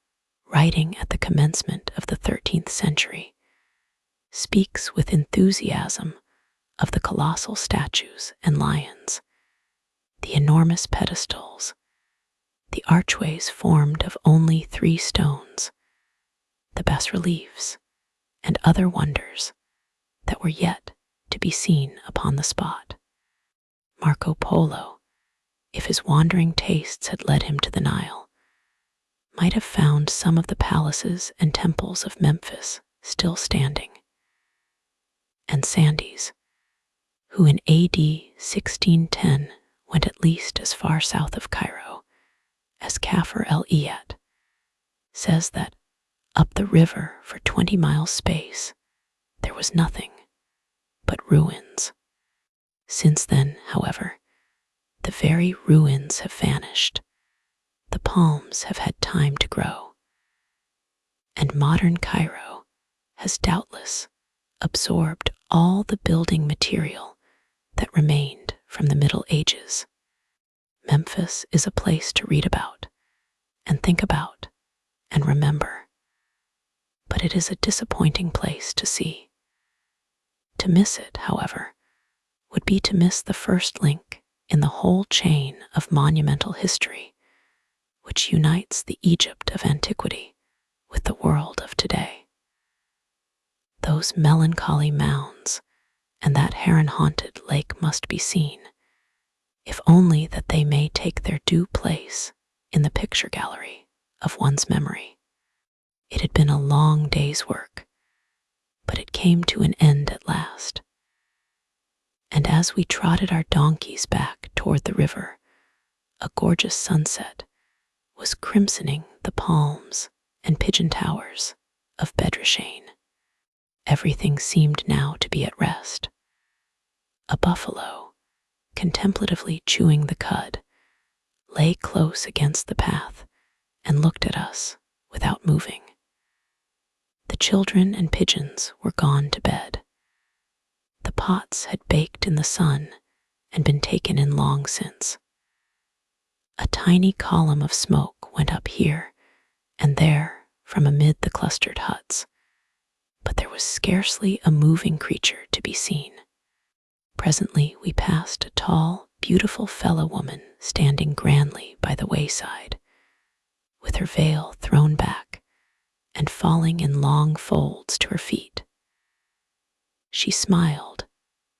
writing at the commencement of the 13th century, speaks with enthusiasm of the colossal statues and lions, the enormous pedestals, the archways formed of only 3 stones, the bas-reliefs, and other wonders that were yet to be seen upon the spot. Marco Polo, if his wandering tastes had led him to the Nile, might have found some of the palaces and temples of Memphis still standing. And Sandys, who in AD 1610 went at least as far south of Cairo as Kafr el-Iyat, says that up the river for 20 miles space there was nothing but ruins. Since then, however, the very ruins have vanished. The palms have had time to grow, and modern Cairo has doubtless absorbed all the building material that remained from the Middle Ages. Memphis is a place to read about, and think about, and remember. But it is a disappointing place to see. To miss it, however, would be to miss the first link in the whole chain of monumental history, which unites the Egypt of antiquity with the world of today. Those melancholy mounds and that heron-haunted lake must be seen, if only that they may take their due place in the picture gallery of one's memory. It had been a long day's work, but it came to an end at last. And as we trotted our donkeys back toward the river, a gorgeous sunset was crimsoning the palms and pigeon towers of Bedrashane. Everything seemed now to be at rest. A buffalo, contemplatively chewing the cud, lay close against the path and looked at us without moving. The children and pigeons were gone to bed. The pots had baked in the sun and been taken in long since. A tiny column of smoke went up here and there from amid the clustered huts, but there was scarcely a moving creature to be seen. Presently we passed a tall, beautiful fellow woman standing grandly by the wayside, with her veil thrown back and falling in long folds to her feet. She smiled,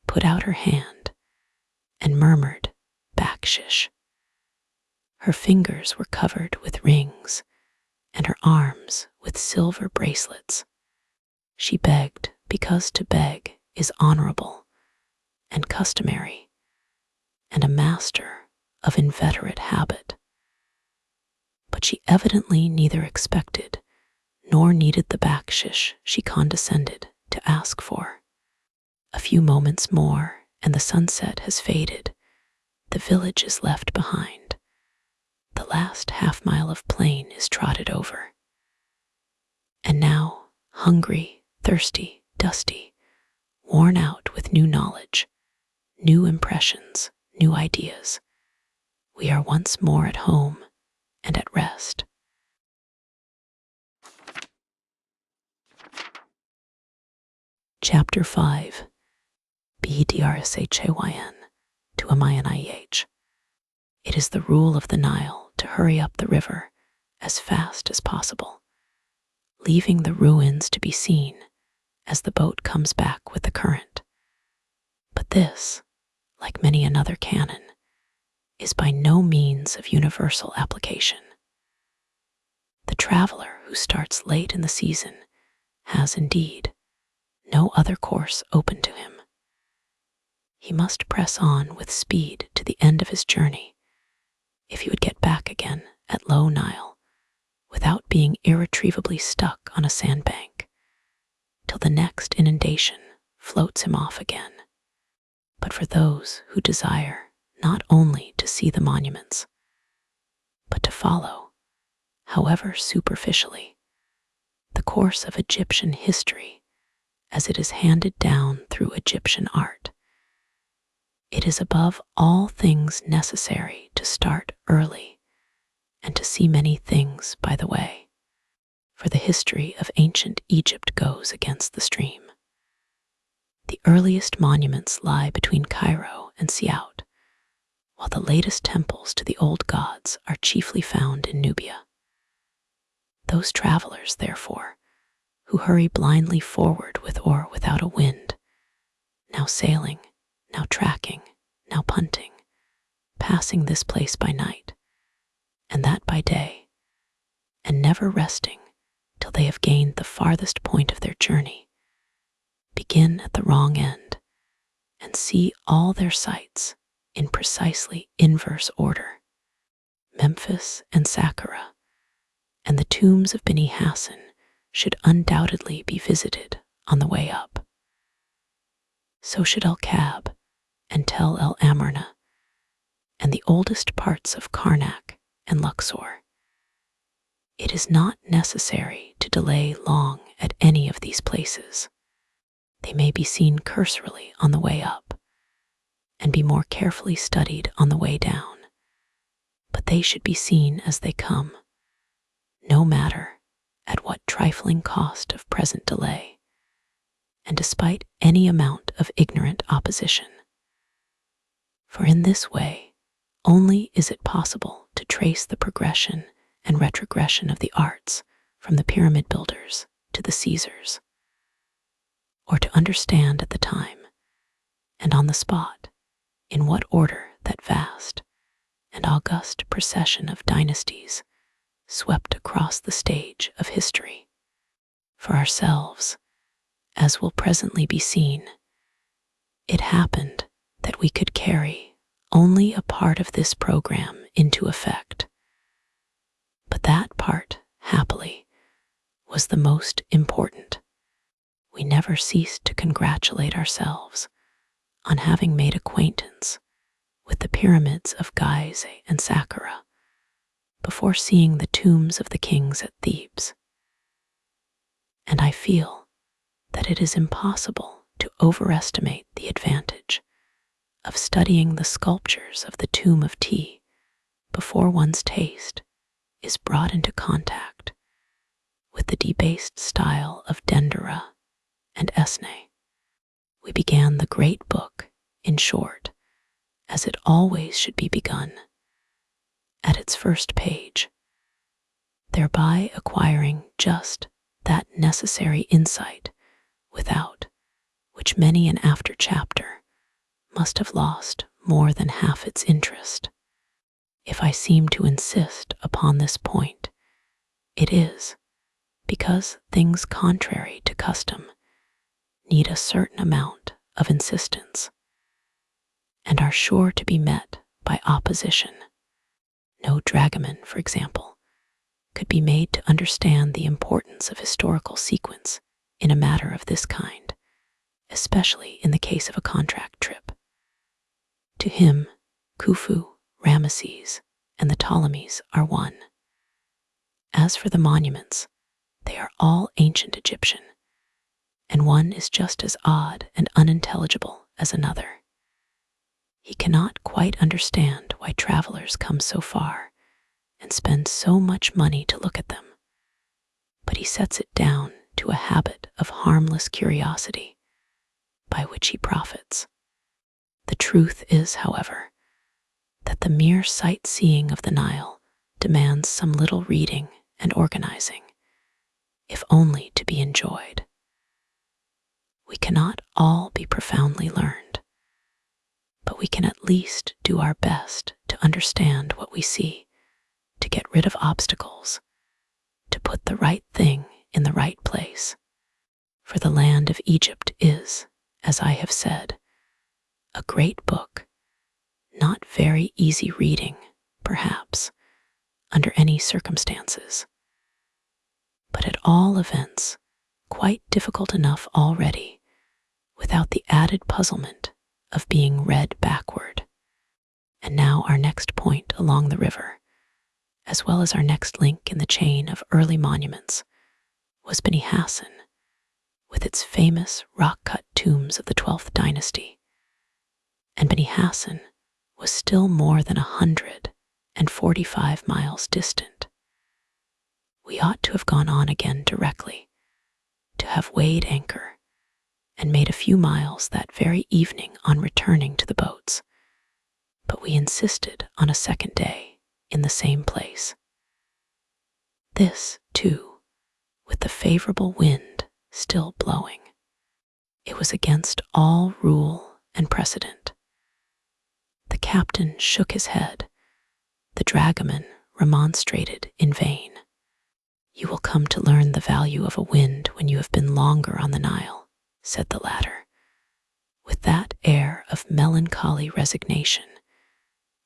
put out her hand, and murmured backshish. Her fingers were covered with rings, and her arms with silver bracelets. She begged because to beg is honorable and customary, and a master of inveterate habit. But she evidently neither expected nor needed the backshish she condescended to ask for. A few moments more, and the sunset has faded. The village is left behind. The last half-mile of plain is trotted over. And now, hungry, thirsty, dusty, worn out with new knowledge, new impressions, new ideas, we are once more at home and at rest. Chapter 5. Bdrshyn to Amayanih. It is the rule of the Nile to hurry up the river as fast as possible, leaving the ruins to be seen as the boat comes back with the current. But this, like many another canon, is by no means of universal application. The traveler who starts late in the season has indeed no other course open to him. He must press on with speed to the end of his journey if he would get back again at low Nile without being irretrievably stuck on a sandbank till the next inundation floats him off again. But for those who desire not only to see the monuments, but to follow, however superficially, the course of Egyptian history as it is handed down through Egyptian art, it is above all things necessary to start early and to see many things by the way, for the history of ancient Egypt goes against the stream. The earliest monuments lie between Cairo and Siut, while the latest temples to the old gods are chiefly found in Nubia. Those travelers, therefore, who hurry blindly forward with or without a wind, now sailing, now tracking, now punting, passing this place by night, and that by day, and never resting till they have gained the farthest point of their journey, begin at the wrong end and see all their sights in precisely inverse order. Memphis and Saqqara and the tombs of Beni Hassan should undoubtedly be visited on the way up. So should El-Kab and Tel el-Amarna and the oldest parts of Karnak and Luxor. It is not necessary to delay long at any of these places. They may be seen cursorily on the way up and be more carefully studied on the way down, but they should be seen as they come, no matter at what trifling cost of present delay, and despite any amount of ignorant opposition. For in this way only is it possible to trace the progression and retrogression of the arts from the pyramid builders to the Caesars, or to understand at the time and on the spot in what order that vast and august procession of dynasties swept across the stage of history. For ourselves, as will presently be seen, it happened that we could carry only a part of this program into effect. But that part, happily, was the most important. We never ceased to congratulate ourselves on having made acquaintance with the pyramids of Gizeh and Saqqara before seeing the tombs of the kings at Thebes. And I feel that it is impossible to overestimate the advantage of studying the sculptures of the tomb of Ti before one's taste is brought into contact with the debased style of Dendera and Esne. We began the great book, in short, as it always should be begun, at its first page, thereby acquiring just that necessary insight without which many an after chapter must have lost more than half its interest. If I seem to insist upon this point, it is because things contrary to custom need a certain amount of insistence, and are sure to be met by opposition. No dragoman, for example, could be made to understand the importance of historical sequence in a matter of this kind, especially in the case of a contract trip. To him, Khufu, Ramesses, and the Ptolemies are one. As for the monuments, they are all ancient Egyptian, and one is just as odd and unintelligible as another. He cannot quite understand why travelers come so far and spend so much money to look at them, but he sets it down to a habit of harmless curiosity by which he profits. The truth is, however, that the mere sightseeing of the Nile demands some little reading and organizing, if only to be enjoyed. We cannot all be profoundly learned, but we can at least do our best to understand what we see, to get rid of obstacles, to put the right thing in the right place. For the land of Egypt is, as I have said, a great book, not very easy reading, perhaps, under any circumstances, but at all events, quite difficult enough already, without the added puzzlement of being read backward. And now our next point along the river, as well as our next link in the chain of early monuments, was Beni Hassan, with its famous rock-cut tombs of the 12th dynasty. And Beni Hassan was still more than 145 miles distant. We ought to have gone on again directly, to have weighed anchor, and made a few miles that very evening on returning to the boats, but we insisted on a second day in the same place. This, too, with the favorable wind still blowing. It was against all rule and precedent. The captain shook his head. The dragoman remonstrated in vain. "You will come to learn the value of a wind when you have been longer on the Nile," said the latter, with that air of melancholy resignation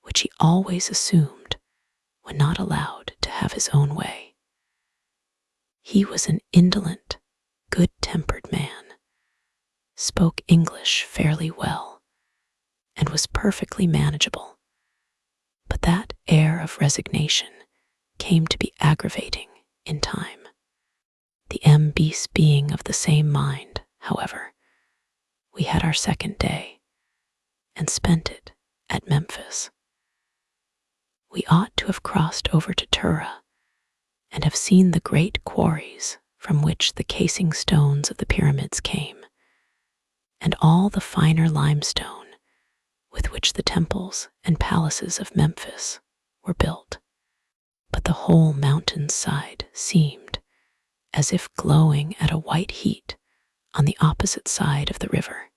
which he always assumed when not allowed to have his own way. He was an indolent, good-tempered man, spoke English fairly well, and was perfectly manageable, but that air of resignation came to be aggravating in time. The M.B.'s being of the same mind, however, we had our second day, and spent it at Memphis. We ought to have crossed over to Tura, and have seen the great quarries from which the casing stones of the pyramids came, and all the finer limestone with which the temples and palaces of Memphis were built. But the whole mountain side seemed as if glowing at a white heat on the opposite side of the river,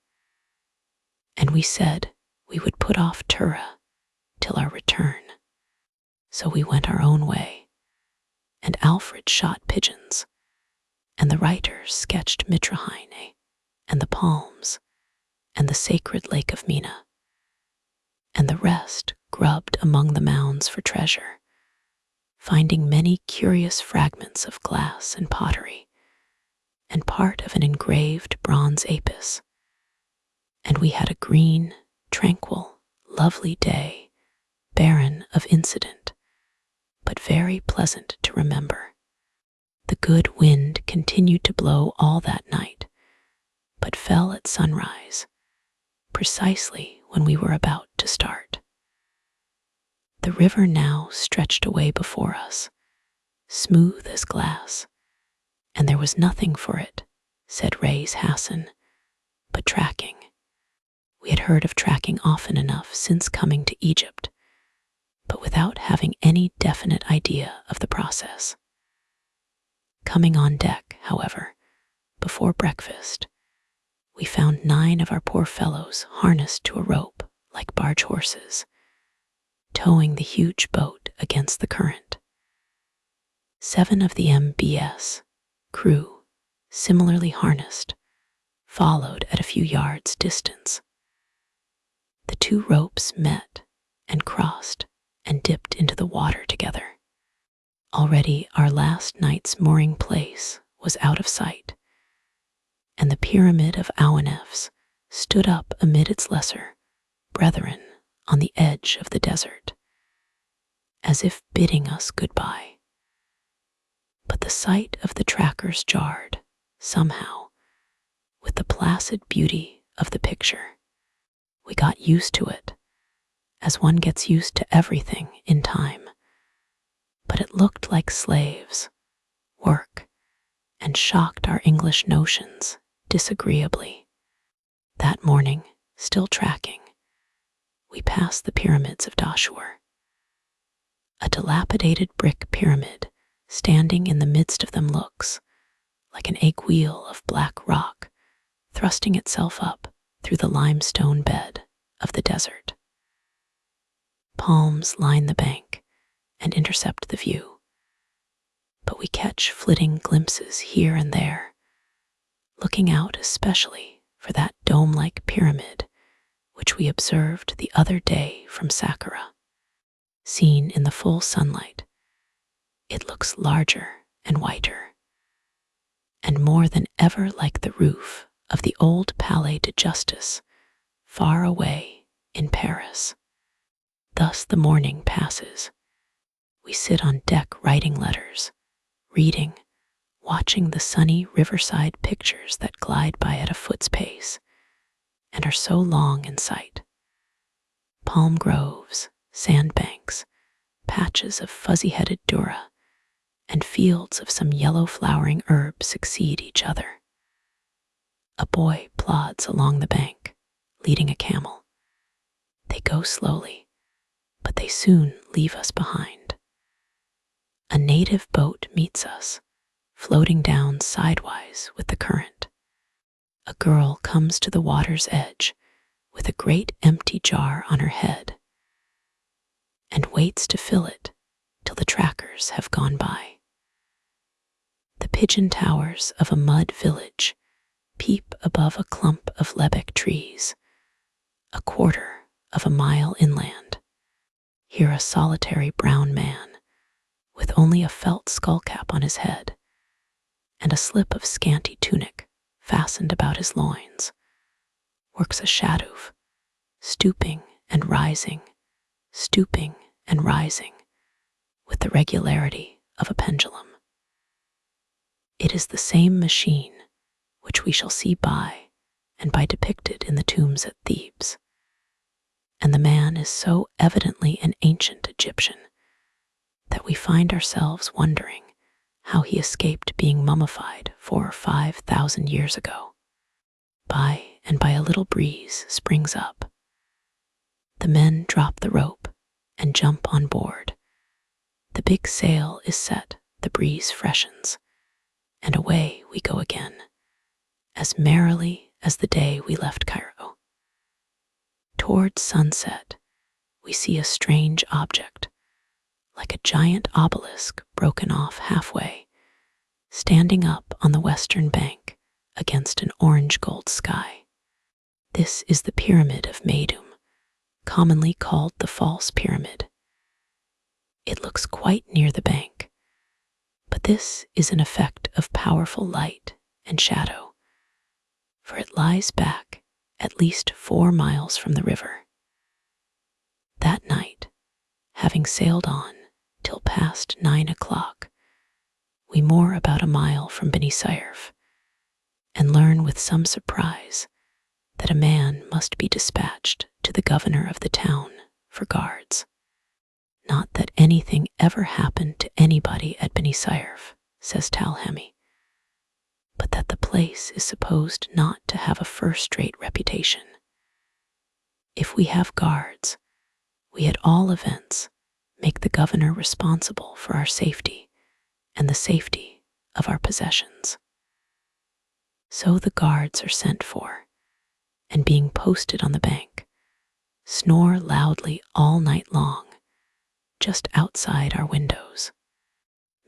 and we said we would put off Tura till our return. So we went our own way, and Alfred shot pigeons, and the writer sketched Mitrahaine and the palms and the sacred lake of Mina, and the rest grubbed among the mounds for treasure, finding many curious fragments of glass and pottery, and part of an engraved bronze apis. And we had a green, tranquil, lovely day, barren of incident, but very pleasant to remember. The good wind continued to blow all that night, but fell at sunrise, precisely when we were about to start. The river now stretched away before us, smooth as glass, and there was nothing for it, said Reis Hassan, but tracking. We had heard of tracking often enough since coming to Egypt, but without having any definite idea of the process. Coming on deck, however, before breakfast, we found 9 of our poor fellows harnessed to a rope like barge horses, towing the huge boat against the current. 7 of the MBS crew, similarly harnessed, followed at a few yards' distance. The two ropes met and crossed and dipped into the water together. Already our last night's mooring place was out of sight, and the pyramid of Awenefs stood up amid its lesser brethren on the edge of the desert, as if bidding us goodbye. But the sight of the trackers jarred, somehow, with the placid beauty of the picture. We got used to it, as one gets used to everything in time. But it looked like slaves, work, and shocked our English notions disagreeably. That morning, still tracking, we passed the pyramids of Dashur. A dilapidated brick pyramid standing in the midst of them looks like an aiguille of black rock thrusting itself up through the limestone bed of the desert. Palms line the bank and intercept the view, but we catch flitting glimpses here and there, looking out especially for that dome-like pyramid which we observed the other day from Saqqara. Seen in the full sunlight, it looks larger and whiter, and more than ever like the roof of the old Palais de Justice far away in Paris. Thus the morning passes. We sit on deck writing letters, reading, watching the sunny riverside pictures that glide by at a foot's pace and are so long in sight. Palm groves, sandbanks, patches of fuzzy-headed dura, and fields of some yellow-flowering herb succeed each other. A boy plods along the bank, leading a camel. They go slowly, but they soon leave us behind. A native boat meets us, floating down sidewise with the current. A girl comes to the water's edge with a great empty jar on her head and waits to fill it till the trackers have gone by. The pigeon towers of a mud village peep above a clump of lebbek trees, a quarter of a mile inland. Here a solitary brown man, with only a felt skullcap on his head and a slip of scanty tunic fastened about his loins, works a shadoof, stooping and rising, with the regularity of a pendulum. It is the same machine which we shall see by and by depicted in the tombs at Thebes, and the man is so evidently an ancient Egyptian that we find ourselves wondering how he escaped being mummified 4,000 or 5,000 years ago. By and by a little breeze springs up. The men drop the rope and jump on board. The big sail is set, the breeze freshens, and away we go again, as merrily as the day we left Cairo. Towards sunset, we see a strange object, like a giant obelisk broken off halfway, standing up on the western bank against an orange-gold sky. This is the Pyramid of Meidum, commonly called the False Pyramid. It looks quite near the bank, but this is an effect of powerful light and shadow, for it lies back at least 4 miles from the river. That night, having sailed on till past 9 o'clock, we moor about a mile from Beni Suef and learn with some surprise that a man must be dispatched to the governor of the town for guards. Not that anything ever happened to anybody at Beni Suef, says Talhemi, but that the place is supposed not to have a first-rate reputation. If we have guards, we at all events make the governor responsible for our safety and the safety of our possessions. So the guards are sent for, and being posted on the bank, snore loudly all night long, just outside our windows.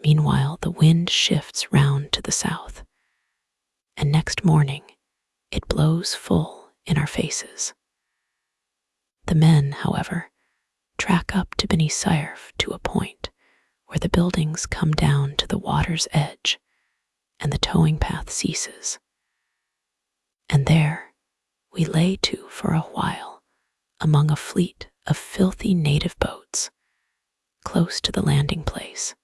Meanwhile, the wind shifts round to the south, and next morning it blows full in our faces. The men, however, track up to Beni Suef to a point where the buildings come down to the water's edge and the towing path ceases. And there we lay to for a while among a fleet of filthy native boats close to the landing place.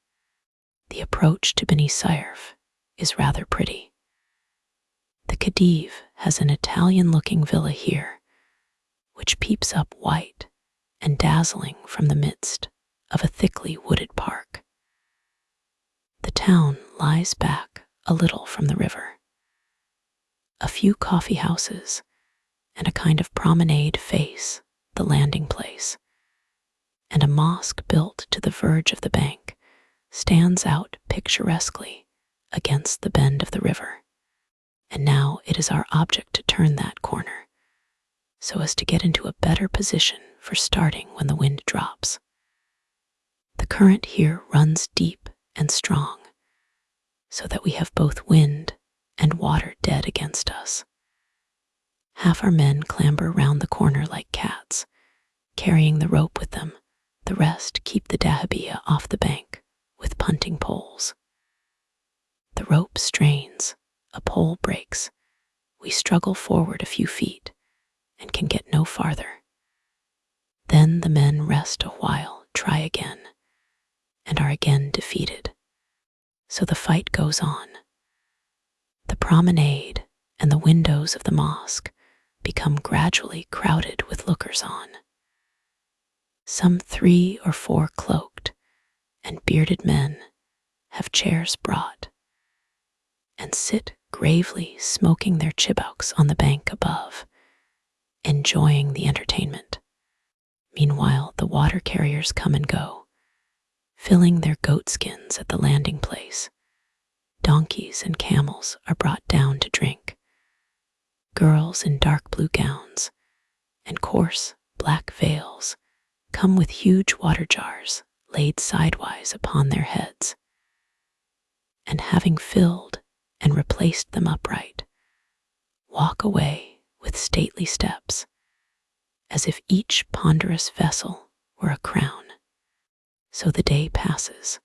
The approach to Beni Suef is rather pretty. The Khedive has an Italian-looking villa here, which peeps up white and dazzling from the midst of a thickly wooded park. The town lies back a little from the river. A few coffee houses and a kind of promenade face the landing place, and a mosque built to the verge of the bank stands out picturesquely against the bend of the river. And now it is our object to turn that corner, so as to get into a better position for starting when the wind drops. The current here runs deep and strong, so that we have both wind and water dead against us. Half our men clamber round the corner like cats, carrying the rope with them. The rest keep the dahabeah off the bank with punting poles. The rope strains, a pole breaks. We struggle forward a few feet and can get no farther. Then the men rest a while, try again, and are again defeated. So the fight goes on. The promenade and the windows of the mosque become gradually crowded with lookers-on. Some 3 or 4 cloaked and bearded men have chairs brought and sit gravely smoking their chibouks on the bank above, enjoying the entertainment. Meanwhile, the water carriers come and go, filling their goatskins at the landing place. Donkeys and camels are brought down to drink. Girls in dark blue gowns and coarse black veils come with huge water jars laid sidewise upon their heads, and having filled and replaced them upright, walk away with stately steps, as if each ponderous vessel were a crown. So the day passes,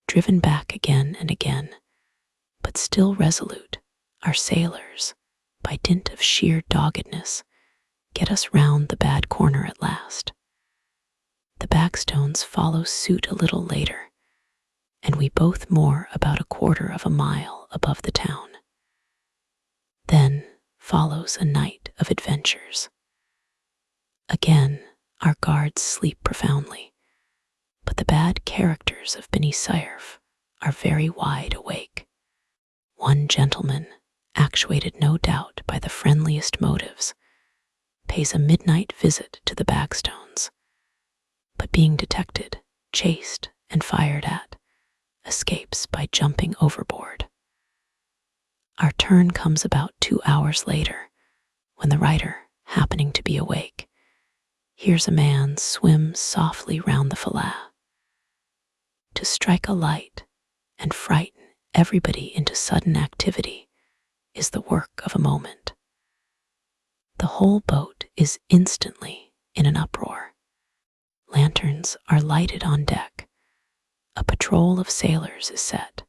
driven back again and again, but still resolute. Our sailors, by dint of sheer doggedness, get us round the bad corner at last. The bagstones follow suit a little later, and we both moor about 1/4 mile above the town. Then follows a night of adventures. Again, our guards sleep profoundly, but the bad characters of Beni Suef are very wide awake. One gentleman, actuated no doubt by the friendliest motives, pays a midnight visit to the bagstones, but being detected, chased, and fired at, escapes by jumping overboard. Our turn comes about 2 hours later, when the writer, happening to be awake, hears a man swim softly round the Philae. To strike a light and frighten everybody into sudden activity is the work of a moment. The whole boat is instantly in an uproar. Lanterns are lighted on deck. A patrol of sailors is set.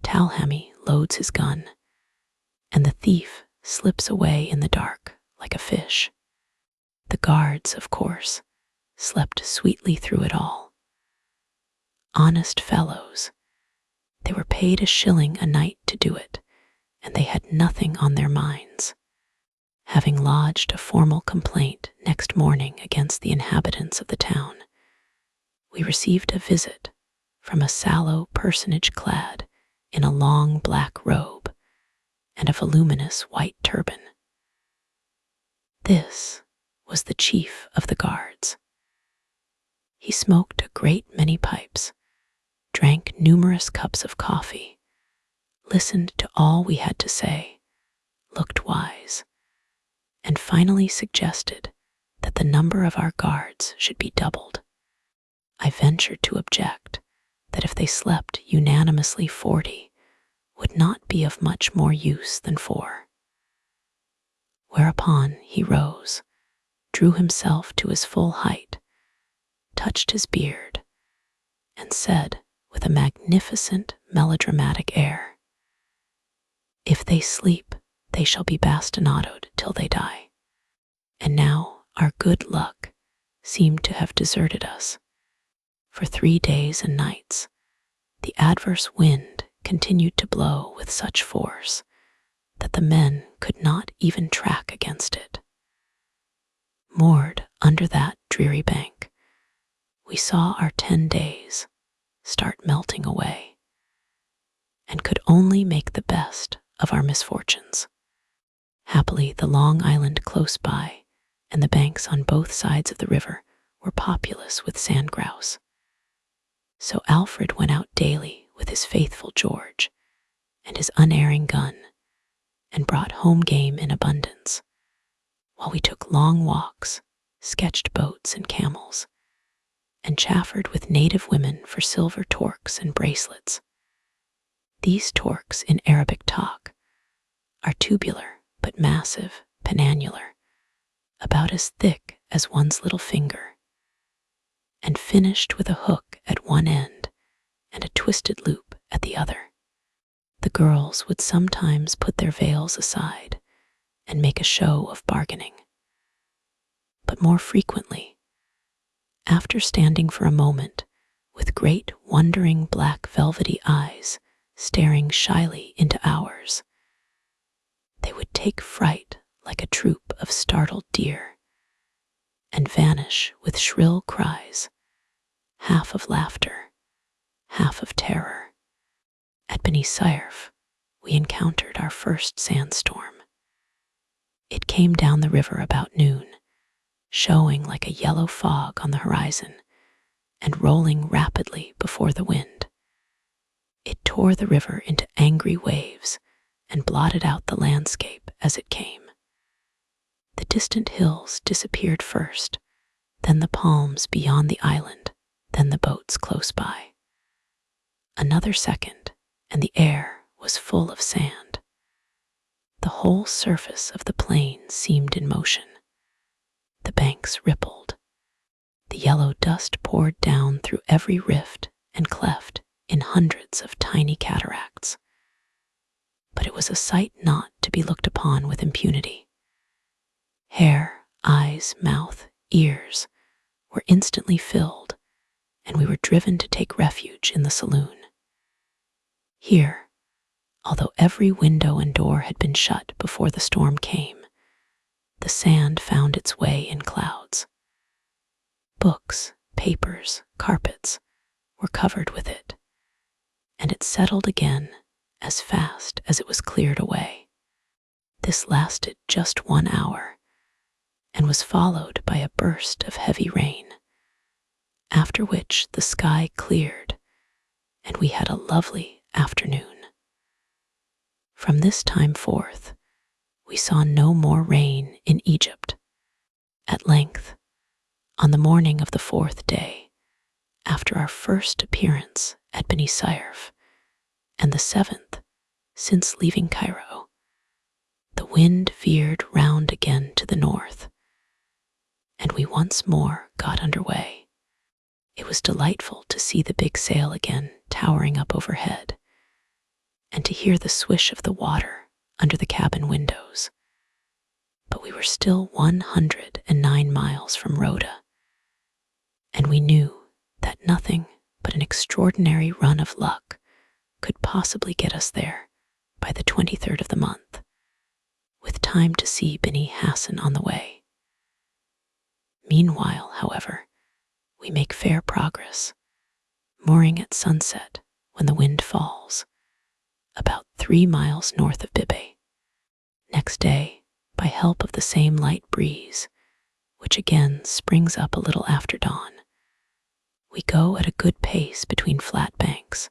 Talhammy loads his gun, and the thief slips away in the dark like a fish. The guards, of course, slept sweetly through it all. Honest fellows, they were paid 1 shilling a night to do it, and they had nothing on their minds. Having lodged a formal complaint next morning against the inhabitants of the town, we received a visit from a sallow personage clad in a long black robe and a voluminous white turban. This was the chief of the guards. He smoked a great many pipes, drank numerous cups of coffee, listened to all we had to say, looked wise, and finally suggested that the number of our guards should be doubled. I ventured to object that if they slept unanimously 40, would not be of much more use than 4. Whereupon he rose, drew himself to his full height, touched his beard, and said with a magnificent melodramatic air, "If they sleep, they shall be bastinadoed till they die." And now our good luck seemed to have deserted us. For 3 days and nights, the adverse wind continued to blow with such force that the men could not even track against it. Moored under that dreary bank, we saw our 10 days start melting away, and could only make the best of our misfortunes. Happily, the long island close by and the banks on both sides of the river were populous with sand grouse. So Alfred went out daily with his faithful George and his unerring gun, and brought home game in abundance, while we took long walks, sketched boats and camels, and chaffered with native women for silver torques and bracelets. These torques in Arabic talk are tubular but massive, penannular, about as thick as one's little finger, and finished with a hook at one end and a twisted loop at the other. The girls would sometimes put their veils aside and make a show of bargaining. But more frequently, after standing for a moment with great wondering black velvety eyes staring shyly into ours, they would take fright like a troop of startled deer and vanish with shrill cries, half of laughter, half of terror. At Beni Suef, we encountered our first sandstorm. It came down the river about noon, showing like a yellow fog on the horizon and rolling rapidly before the wind. It tore the river into angry waves and blotted out the landscape as it came. The distant hills disappeared first, then the palms beyond the island, then the boats close by. Another second, and the air was full of sand. The whole surface of the plain seemed in motion. The banks rippled. The yellow dust poured down through every rift and cleft in hundreds of tiny cataracts. But it was a sight not to be looked upon with impunity. Hair, eyes, mouth, ears were instantly filled, and we were driven to take refuge in the saloon. Here, although every window and door had been shut before the storm came, the sand found its way in clouds. Books, papers, carpets were covered with it, and it settled again as fast as it was cleared away. This lasted just 1 hour, and was followed by a burst of heavy rain, after which the sky cleared, and we had a lovely afternoon. From this time forth, we saw no more rain in Egypt. At length, on the morning of the 4th day, after our first appearance at Beni Suef, and the 7th since leaving Cairo, the wind veered round again to the north, and we once more got under way. It was delightful to see the big sail again towering up overhead, and to hear the swish of the water under the cabin windows. But we were still 109 miles from Rhoda, and we knew that nothing but an extraordinary run of luck could possibly get us there by the 23rd of the month, with time to see Beni Hassan on the way. Meanwhile, however, we make fair progress, mooring at sunset when the wind falls, about 3 miles north of Bibe. Next day, by help of the same light breeze, which again springs up a little after dawn, we go at a good pace between flat banks,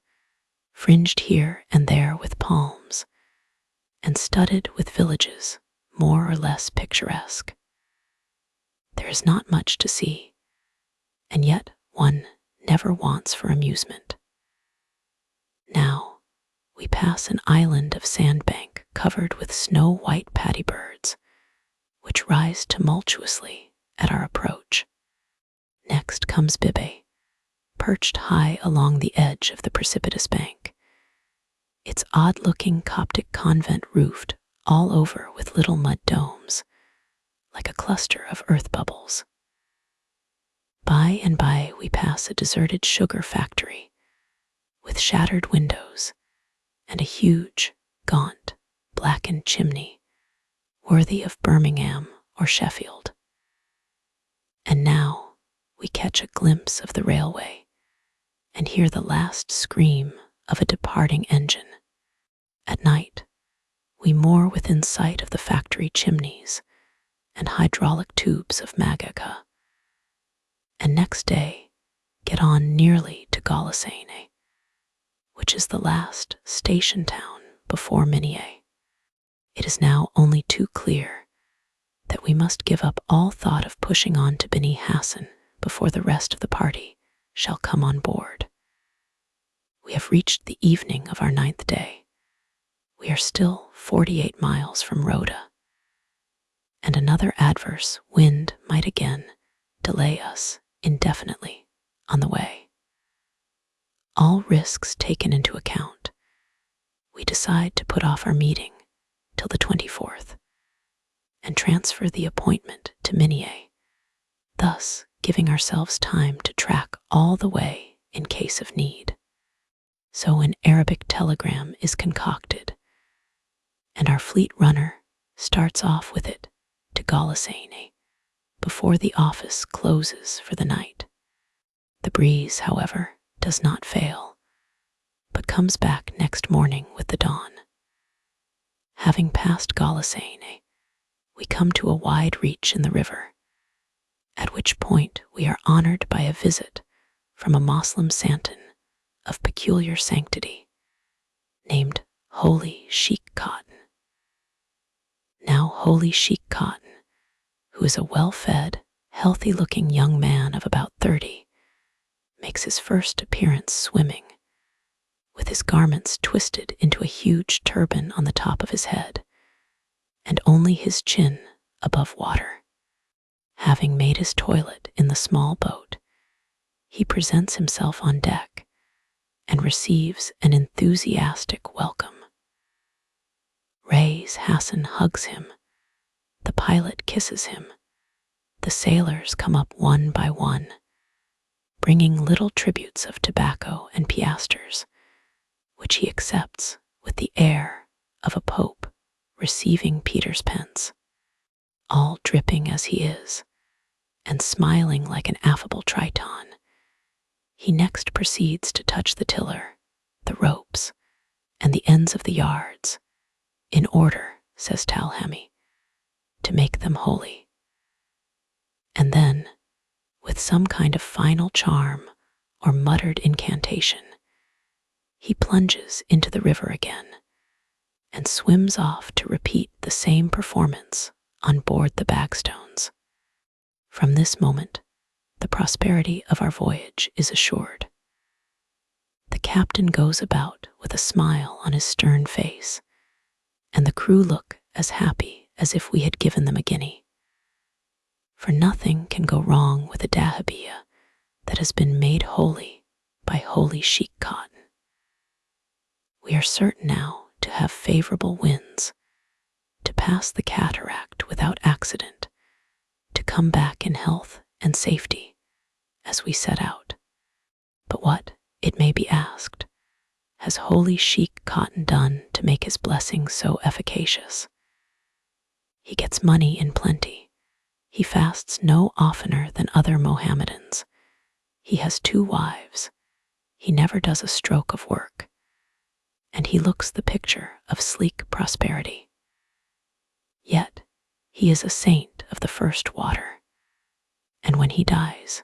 fringed here and there with palms, and studded with villages more or less picturesque. There is not much to see, and yet one never wants for amusement. Now, we pass an island of sandbank covered with snow-white paddy birds, which rise tumultuously at our approach. Next comes Bibe, perched high along the edge of the precipitous bank, its odd-looking Coptic convent roofed all over with little mud domes, like a cluster of earth bubbles. By and by we pass a deserted sugar factory with shattered windows and a huge, gaunt, blackened chimney worthy of Birmingham or Sheffield. And now we catch a glimpse of the railway and hear the last scream of a departing engine. At night, we moor within sight of the factory chimneys and hydraulic tubes of Magaca, and next day get on nearly to Golisane, which is the last station town before Minier. It is now only too clear that we must give up all thought of pushing on to Beni Hassan before the rest of the party shall come on board. We have reached the evening of our 9th day. We are still 48 miles from Rhoda, and another adverse wind might again delay us indefinitely on the way. All risks taken into account, we decide to put off our meeting till the 24th and transfer the appointment to Minier, thus giving ourselves time to track all the way in case of need. So an Arabic telegram is concocted, and our fleet runner starts off with it to Golisane before the office closes for the night. The breeze, however, does not fail, but comes back next morning with the dawn. Having passed Golisane, we come to a wide reach in the river, at which point we are honored by a visit from a Moslem santon of peculiar sanctity, named Holy Sheikh Cotton. Now Holy Sheikh Cotton, who is a well-fed, healthy-looking young man of about 30, makes his first appearance swimming, with his garments twisted into a huge turban on the top of his head, and only his chin above water. Having made his toilet in the small boat, he presents himself on deck and receives an enthusiastic welcome. Reis Hassan hugs him, the pilot kisses him, the sailors come up one by one, bringing little tributes of tobacco and piastres, which he accepts with the air of a pope receiving Peter's pence. All dripping as he is, and smiling like an affable Triton, he next proceeds to touch the tiller, the ropes, and the ends of the yards, in order, says Talhami, to make them holy. And then, with some kind of final charm or muttered incantation, he plunges into the river again and swims off to repeat the same performance on board the Bagstones. From this moment, the prosperity of our voyage is assured. The captain goes about with a smile on his stern face, and the crew look as happy as if we had given them a guinea. For nothing can go wrong with a dahabeah that has been made holy by Holy Sheikh Cotton. We are certain now to have favorable winds, to pass the cataract without accident, to come back in health and safety as we set out. But what, it may be asked, has Holy Sheikh Cotton done to make his blessing so efficacious? He gets money in plenty. He fasts no oftener than other Mohammedans. He has 2 wives. He never does a stroke of work. And he looks the picture of sleek prosperity. Yet he is a saint of the first water, and when he dies,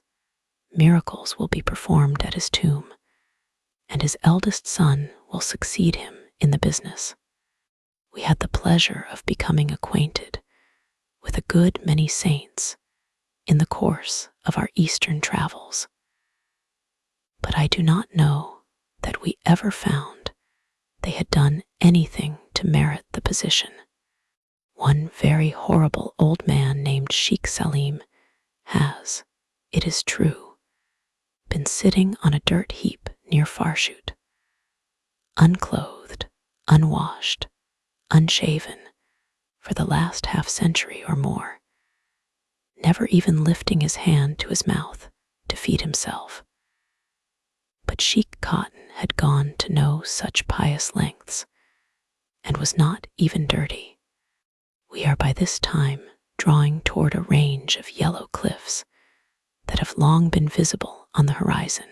miracles will be performed at his tomb, and his eldest son will succeed him in the business. We had the pleasure of becoming acquainted with a good many saints in the course of our Eastern travels, but I do not know that we ever found they had done anything to merit the position. One very horrible old man named Sheikh Salim has, it is true, been sitting on a dirt heap near Farshoot, unclothed, unwashed, unshaven, for the last half-century or more, never even lifting his hand to his mouth to feed himself. But Sheik Cotton had gone to no such pious lengths, and was not even dirty. We are by this time drawing toward a range of yellow cliffs that have long been visible on the horizon,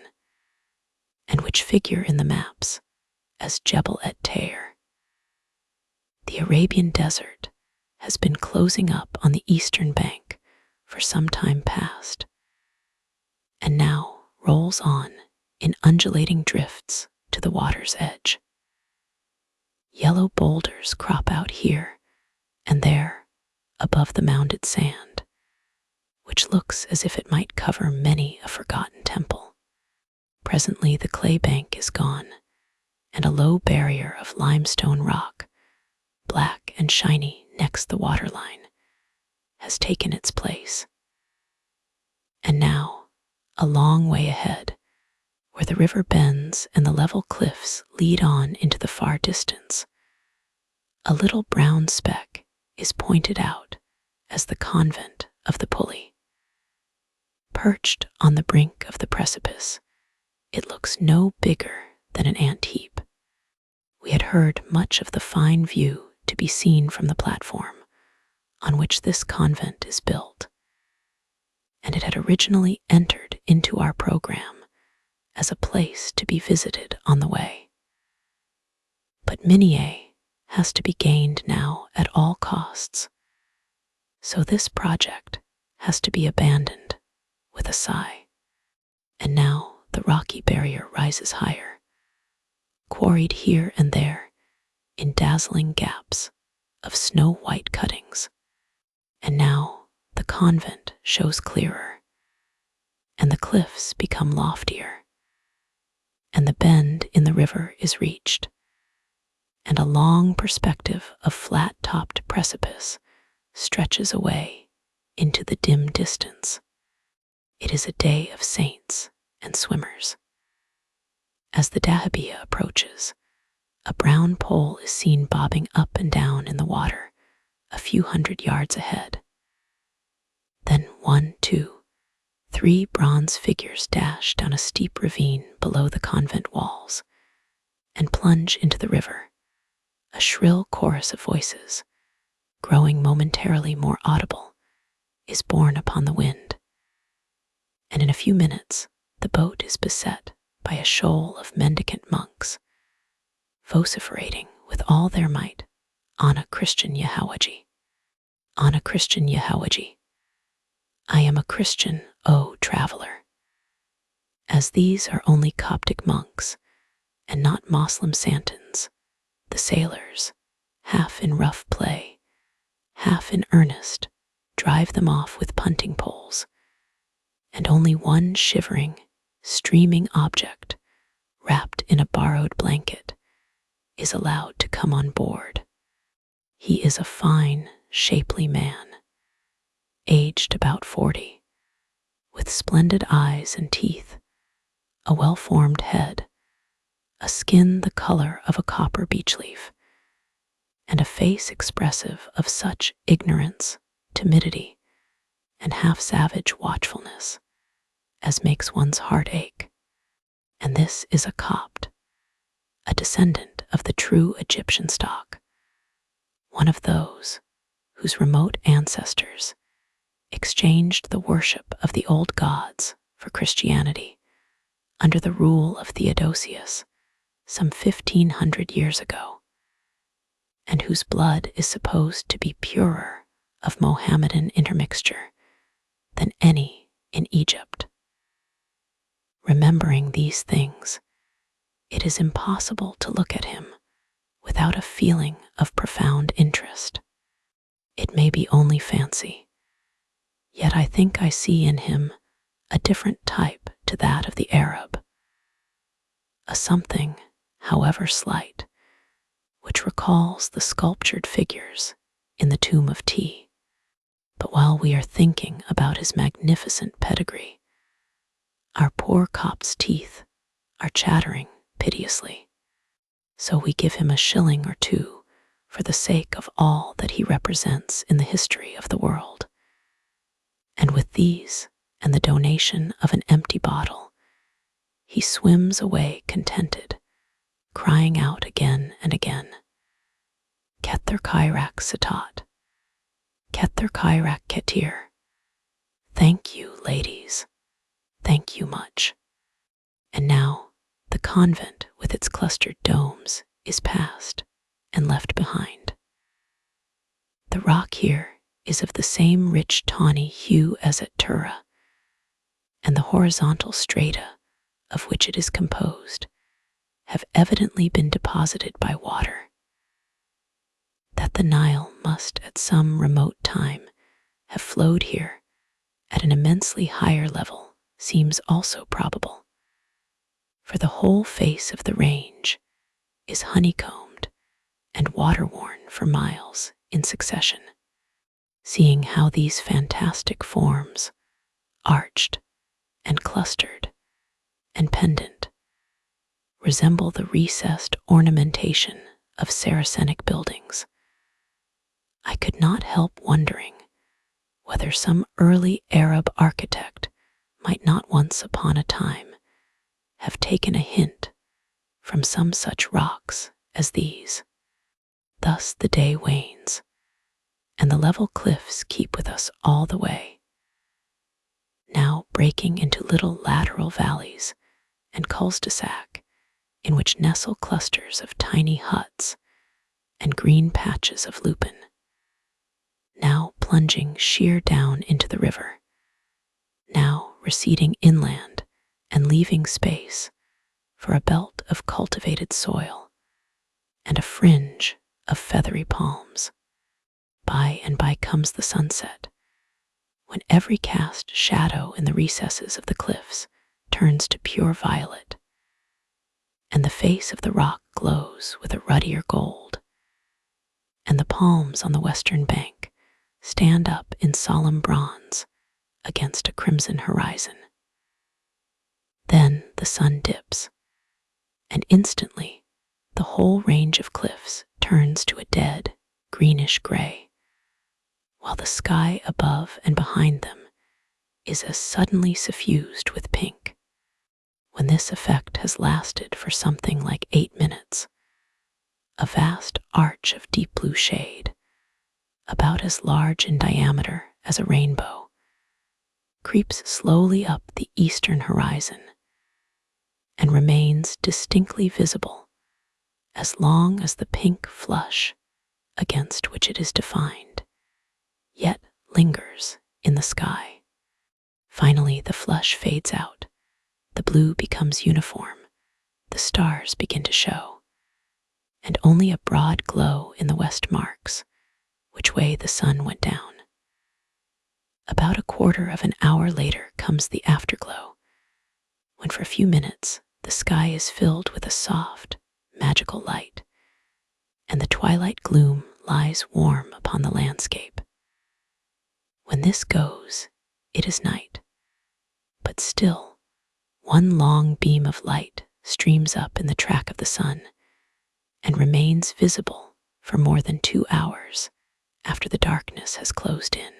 and which figure in the maps as Jebel et Tair. The Arabian desert has been closing up on the eastern bank for some time past, and now rolls on in undulating drifts to the water's edge. Yellow boulders crop out here and there above the mounded sand, which looks as if it might cover many a forgotten temple. Presently the clay bank is gone, and a low barrier of limestone rock, black and shiny next the waterline, has taken its place. And now, a long way ahead, where the river bends and the level cliffs lead on into the far distance, a little brown speck is pointed out as the convent of the Philae. Perched on the brink of the precipice, it looks no bigger than an ant heap. We had heard much of the fine view to be seen from the platform on which this convent is built, and it had originally entered into our program as a place to be visited on the way. But Minier has to be gained now at all costs, so this project has to be abandoned with a sigh. And now the rocky barrier rises higher, quarried here and there in dazzling gaps of snow-white cuttings. And now the convent shows clearer, and the cliffs become loftier, and the bend in the river is reached, and a long perspective of flat-topped precipice stretches away into the dim distance. It is a day of saints and swimmers. As the dahabeah approaches, a brown pole is seen bobbing up and down in the water a few hundred yards ahead. Then 1, 2, 3 bronze figures dash down a steep ravine below the convent walls and plunge into the river. A shrill chorus of voices, growing momentarily more audible, is borne upon the wind, and in a few minutes the boat is beset by a shoal of mendicant monks, vociferating with all their might, "Ana Christian Yehawaji, Ana Christian Yehawaji, I am a Christian, O traveler." As these are only Coptic monks, and not Moslem santons, the sailors, half in rough play, half in earnest, drive them off with punting poles, and only one shivering, streaming object, wrapped in a borrowed blanket, is allowed to come on board. He is a fine, shapely man, aged about 40, with splendid eyes and teeth, a well-formed head, a skin the color of a copper beech leaf, and a face expressive of such ignorance, timidity, and half-savage watchfulness as makes one's heart ache. And this is a Copt, a descendant of the true Egyptian stock, one of those whose remote ancestors exchanged the worship of the old gods for Christianity under the rule of Theodosius some 1,500 years ago, and whose blood is supposed to be purer of Mohammedan intermixture than any in Egypt. Remembering these things, it is impossible to look at him without a feeling of profound interest. It may be only fancy, yet I think I see in him a different type to that of the Arab, a something, however slight, which recalls the sculptured figures in the tomb of T. But while we are thinking about his magnificent pedigree, our poor Copt's teeth are chattering piteously. So we give him a shilling or two for the sake of all that he represents in the history of the world. And with these and the donation of an empty bottle, he swims away contented, crying out again and again, Kether Kairak Satat, Kether Kairak Ketir. Thank you, ladies. Thank you much. And now the convent with its clustered domes is past and left behind. The rock here is of the same rich tawny hue as at Tura, and the horizontal strata of which it is composed have evidently been deposited by water. That the Nile must at some remote time have flowed here at an immensely higher level seems also probable, for the whole face of the range is honeycombed and water-worn for miles in succession, seeing how these fantastic forms, arched and clustered and pendant, resemble the recessed ornamentation of Saracenic buildings. I could not help wondering whether some early Arab architect might not once upon a time have taken a hint from some such rocks as these. Thus the day wanes, and the level cliffs keep with us all the way, now breaking into little lateral valleys and cul-de-sac in which nestle clusters of tiny huts and green patches of lupin, now plunging sheer down into the river, now receding inland and leaving space for a belt of cultivated soil and a fringe of feathery palms. By and by comes the sunset, when every cast shadow in the recesses of the cliffs turns to pure violet, and the face of the rock glows with a ruddier gold, and the palms on the western bank stand up in solemn bronze against a crimson horizon. Then the sun dips, and instantly the whole range of cliffs turns to a dead, greenish gray, while the sky above and behind them is as suddenly suffused with pink. When this effect has lasted for something like 8 minutes, a vast arch of deep blue shade, about as large in diameter as a rainbow, creeps slowly up the eastern horizon and remains distinctly visible as long as the pink flush against which it is defined yet lingers in the sky. Finally, the flush fades out, the blue becomes uniform, the stars begin to show, and only a broad glow in the west marks which way the sun went down. About a quarter of an hour later comes the afterglow, when for a few minutes the sky is filled with a soft, magical light, and the twilight gloom lies warm upon the landscape. When this goes, it is night, but still one long beam of light streams up in the track of the sun and remains visible for more than 2 hours after the darkness has closed in.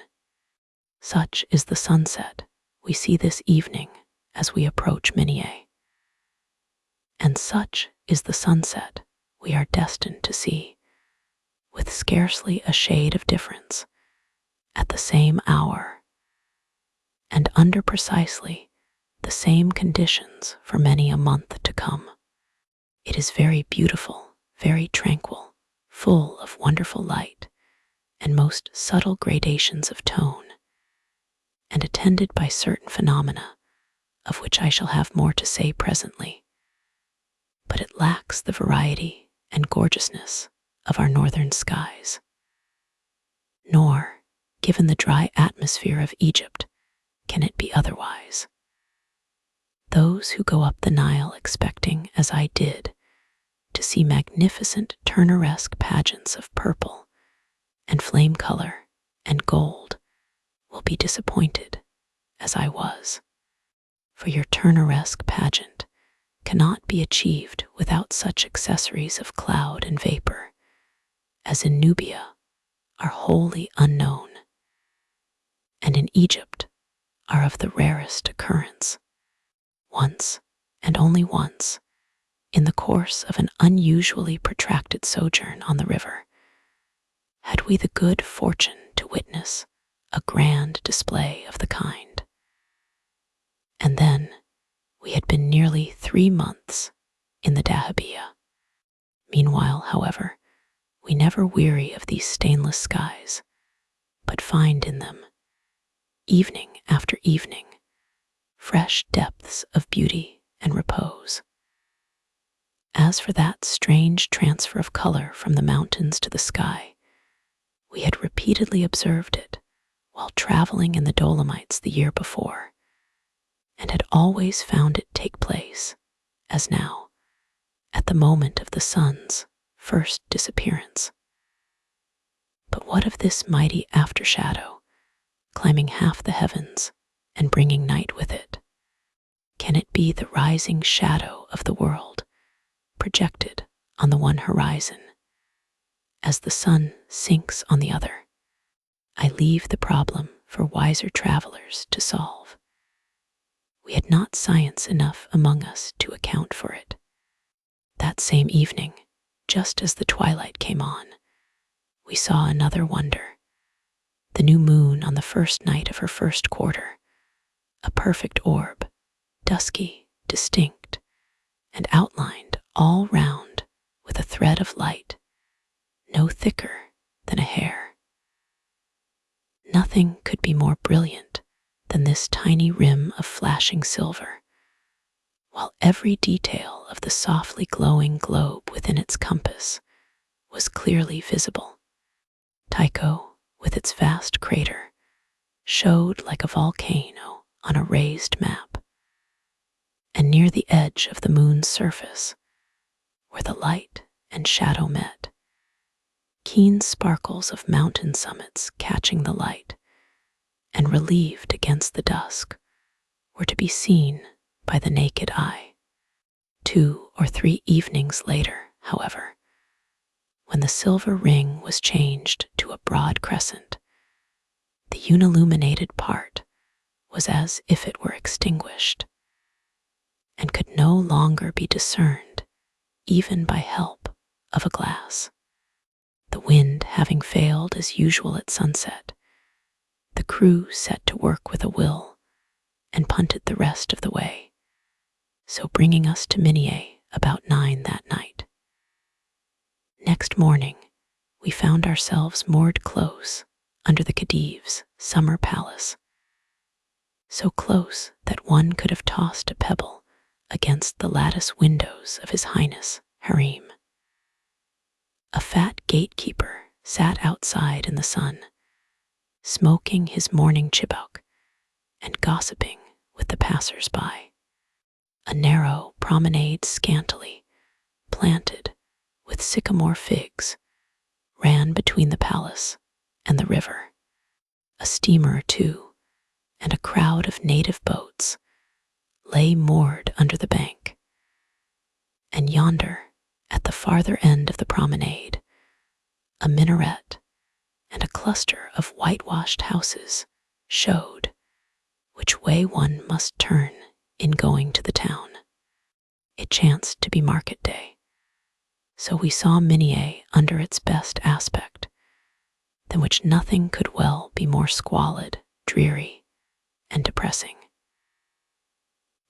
Such is the sunset we see this evening as we approach Minie. And such is the sunset we are destined to see, with scarcely a shade of difference, at the same hour, and under precisely the same conditions for many a month to come. It is very beautiful, very tranquil, full of wonderful light and most subtle gradations of tone, and attended by certain phenomena of which I shall have more to say presently. But it lacks the variety and gorgeousness of our northern skies. Nor, given the dry atmosphere of Egypt, can it be otherwise. Those who go up the Nile expecting, as I did, to see magnificent Turneresque pageants of purple and flame color and gold will be disappointed, as I was, for your Turneresque pageant cannot be achieved without such accessories of cloud and vapor as in Nubia are wholly unknown, and in Egypt are of the rarest occurrence. Once, and only once, in the course of an unusually protracted sojourn on the river, had we the good fortune to witness a grand display of the kind. And then we had been nearly 3 months in the dahabeah. Meanwhile, however, we never weary of these stainless skies, but find in them, evening after evening, fresh depths of beauty and repose. As for that strange transfer of color from the mountains to the sky, we had repeatedly observed it while traveling in the Dolomites the year before, and had always found it take place, as now, at the moment of the sun's first disappearance. But what of this mighty aftershadow, climbing half the heavens and bringing night with it? Can it be the rising shadow of the world, projected on the one horizon, as the sun sinks on the other? I leave the problem for wiser travelers to solve. We had not science enough among us to account for it. That same evening, just as the twilight came on, we saw another wonder. The new moon on the first night of her first quarter, a perfect orb, dusky, distinct, and outlined all round with a thread of light, no thicker than a hair. Nothing could be more brilliant than this tiny rim of flashing silver, while every detail of the softly glowing globe within its compass was clearly visible. Tycho, with its vast crater, showed like a volcano on a raised map, and near the edge of the moon's surface, where the light and shadow met, keen sparkles of mountain summits catching the light and relieved against the dusk were to be seen by the naked eye. 2 or 3 evenings later, however, when the silver ring was changed to a broad crescent, the unilluminated part was as if it were extinguished, and could no longer be discerned even by help of a glass. The wind having failed as usual at sunset, the crew set to work with a will and punted the rest of the way, so bringing us to Minier about 9 that night. Next morning, we found ourselves moored close under the Khedive's summer palace, so close that one could have tossed a pebble against the lattice windows of His Highness Harem. A fat gatekeeper sat outside in the sun, smoking his morning chibouque and gossiping with the passers-by. A narrow promenade scantily planted with sycamore figs ran between the palace and the river. A steamer or two and a crowd of native boats lay moored under the bank. And yonder, at the farther end of the promenade, a minaret and a cluster of whitewashed houses showed which way one must turn in going to the town. It chanced to be market day, so we saw Minier under its best aspect, than which nothing could well be more squalid, dreary, and depressing.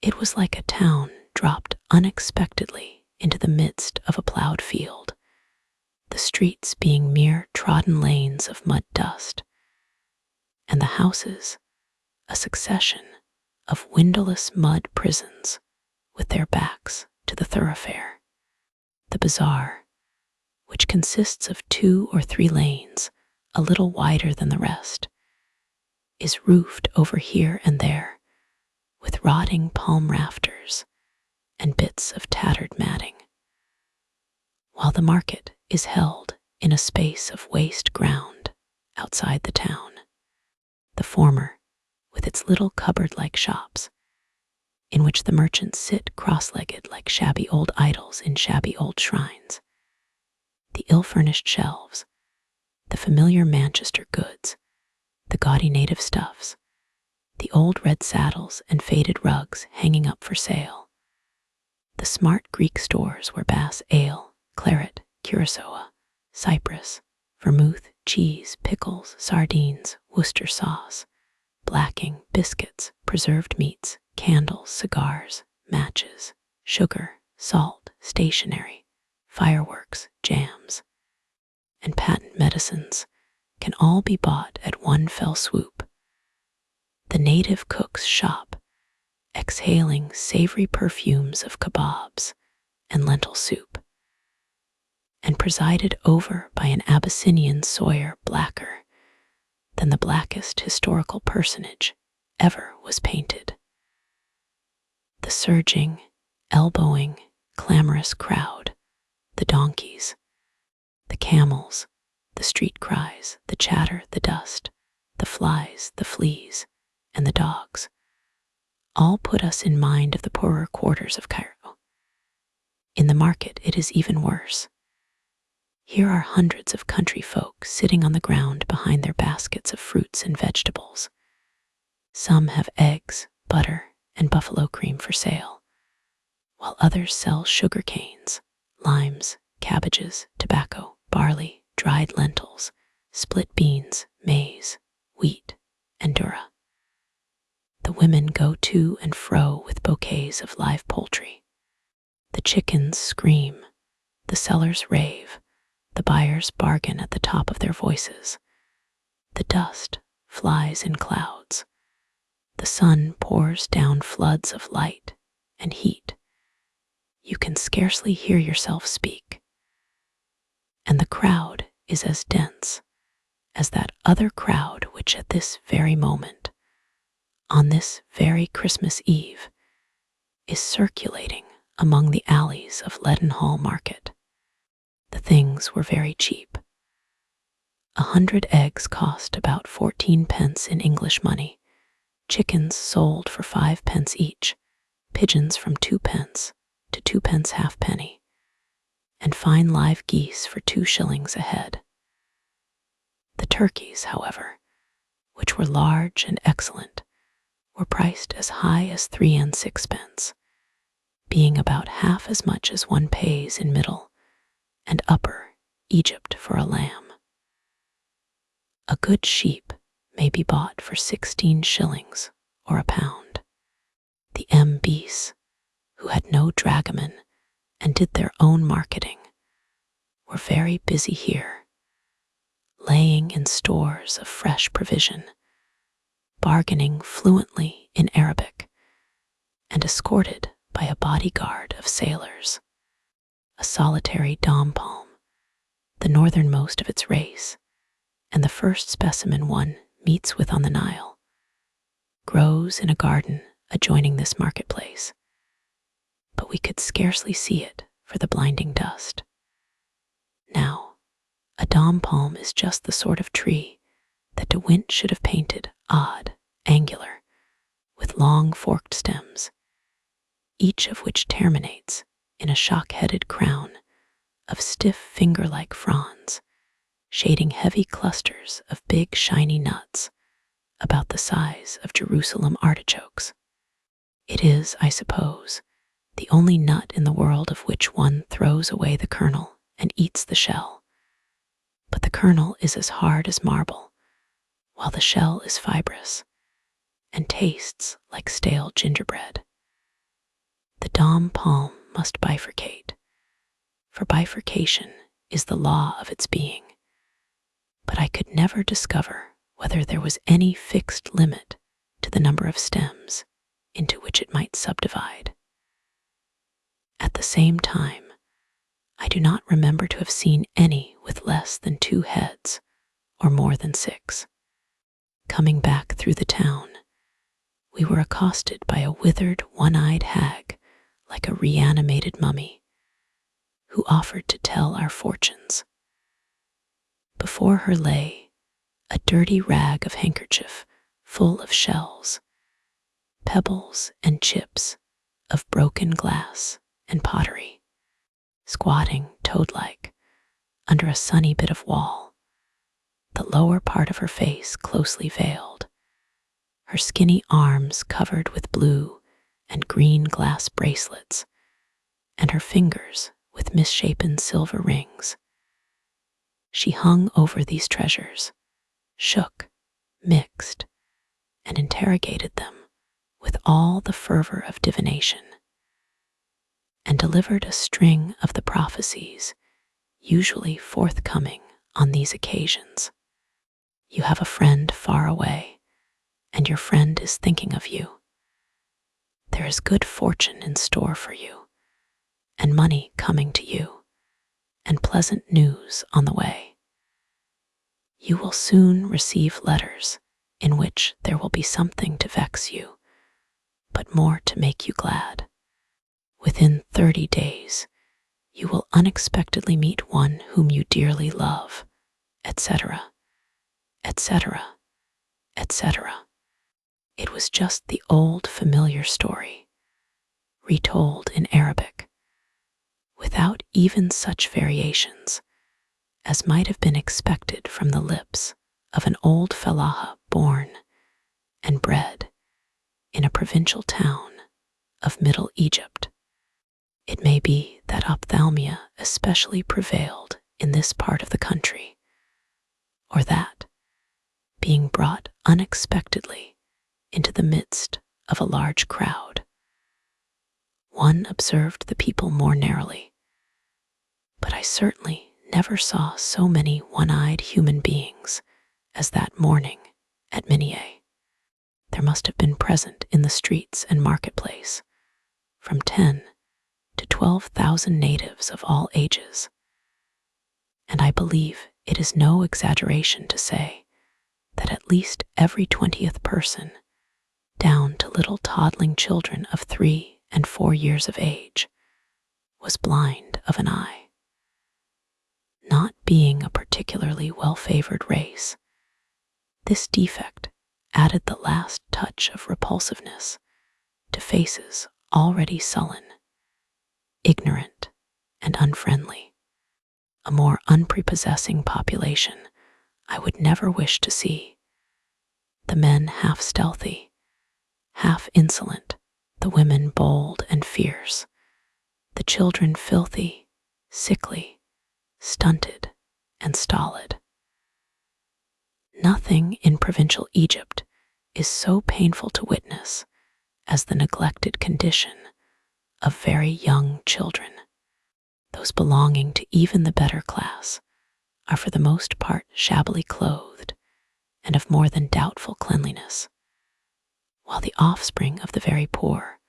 It was like a town dropped unexpectedly into the midst of a plowed field, the streets being mere trodden lanes of mud dust, and the houses a succession of windowless mud prisons with their backs to the thoroughfare. The bazaar, which consists of 2 or 3 lanes a little wider than the rest, is roofed over here and there with rotting palm rafters and bits of tattered matting, while the market is held in a space of waste ground outside the town. the former with its little cupboard-like shops, in which the merchants sit cross-legged like shabby old idols in shabby old shrines. The ill-furnished shelves, the familiar Manchester goods, the gaudy native stuffs, the old red saddles and faded rugs hanging up for sale, the smart Greek stores where Bass ale, claret, curaçoa, cypress, vermouth, cheese, pickles, sardines, Worcester sauce, blacking, biscuits, preserved meats, candles, cigars, matches, sugar, salt, stationery, fireworks, jams, and patent medicines can all be bought at one fell swoop. The native cook's shop, exhaling savory perfumes of kebabs and lentil soup, and presided over by an Abyssinian sawyer blacker than the blackest historical personage ever was painted. The surging, elbowing, clamorous crowd, the donkeys, the camels, the street cries, the chatter, the dust, the flies, the fleas, and the dogs, all put us in mind of the poorer quarters of Cairo. In the market it is even worse. Here are hundreds of country folk sitting on the ground behind their baskets of fruits and vegetables. Some have eggs, butter, and buffalo cream for sale, while others sell sugar canes, limes, cabbages, tobacco, barley, dried lentils, split beans, maize, wheat, and durra. The women go to and fro with bouquets of live poultry. The chickens scream, the sellers rave, the buyers bargain at the top of their voices. The dust flies in clouds. The sun pours down floods of light and heat. You can scarcely hear yourself speak. And the crowd is as dense as that other crowd which at this very moment, on this very Christmas Eve, is circulating among the alleys of Leadenhall Market. The things were very cheap. 100 eggs cost about 14 pence in English money, chickens sold for 5 pence each, pigeons from 2 pence to 2 pence halfpenny, and fine live geese for 2 shillings a head. The turkeys, however, which were large and excellent, were priced as high as 3 and 6 pence, being about half as much as one pays in Middle and Upper Egypt for a lamb. A good sheep may be bought for 16 shillings or a pound. The M.B.'s, who had no dragoman and did their own marketing, were very busy here, laying in stores of fresh provision, bargaining fluently in Arabic, and escorted by a bodyguard of sailors. A solitary dom palm, the northernmost of its race, and the first specimen one meets with on the Nile, grows in a garden adjoining this marketplace, but we could scarcely see it for the blinding dust. Now, a dom palm is just the sort of tree that De Wint should have painted odd, angular, with long forked stems, each of which terminates in a shock-headed crown of stiff finger-like fronds, shading heavy clusters of big shiny nuts about the size of Jerusalem artichokes. It is, I suppose, the only nut in the world of which one throws away the kernel and eats the shell. But the kernel is as hard as marble, while the shell is fibrous and tastes like stale gingerbread. The dom palm must bifurcate, for bifurcation is the law of its being. But I could never discover whether there was any fixed limit to the number of stems into which it might subdivide. At the same time, I do not remember to have seen any with less than 2 heads or more than 6. Coming back through the town, we were accosted by a withered, one-eyed hag like a reanimated mummy, who offered to tell our fortunes. Before her lay a dirty rag of handkerchief full of shells, pebbles and chips of broken glass and pottery, squatting toad-like under a sunny bit of wall, the lower part of her face closely veiled, her skinny arms covered with blue and green glass bracelets, and her fingers with misshapen silver rings. She hung over these treasures, shook, mixed, and interrogated them with all the fervor of divination, and delivered a string of the prophecies usually forthcoming on these occasions. You have a friend far away, and your friend is thinking of you. There is good fortune in store for you, and money coming to you, and pleasant news on the way. You will soon receive letters in which there will be something to vex you, but more to make you glad. Within 30 days, you will unexpectedly meet one whom you dearly love, etc., etc., etc. It was just the old familiar story, retold in Arabic, without even such variations as might have been expected from the lips of an old fellaha born and bred in a provincial town of Middle Egypt. It may be that ophthalmia especially prevailed in this part of the country, or that, being brought unexpectedly into the midst of a large crowd, one observed the people more narrowly. But I certainly never saw so many one-eyed human beings as that morning at Minier. There must have been present in the streets and marketplace from 10 to 12,000 natives of all ages, and I believe it is no exaggeration to say that at least every 20th person, down to little toddling children of 3 and 4 years of age, was blind of an eye. Not being a particularly well-favored race, this defect added the last touch of repulsiveness to faces already sullen, ignorant, and unfriendly. A more unprepossessing population I would never wish to see. The men half stealthy, half insolent, the women bold and fierce, the children filthy, sickly, stunted, and stolid. Nothing in provincial Egypt is so painful to witness as the neglected condition of very young children. Those belonging to even the better class are for the most part shabbily clothed and of more than doubtful cleanliness, while the offspring of the very poor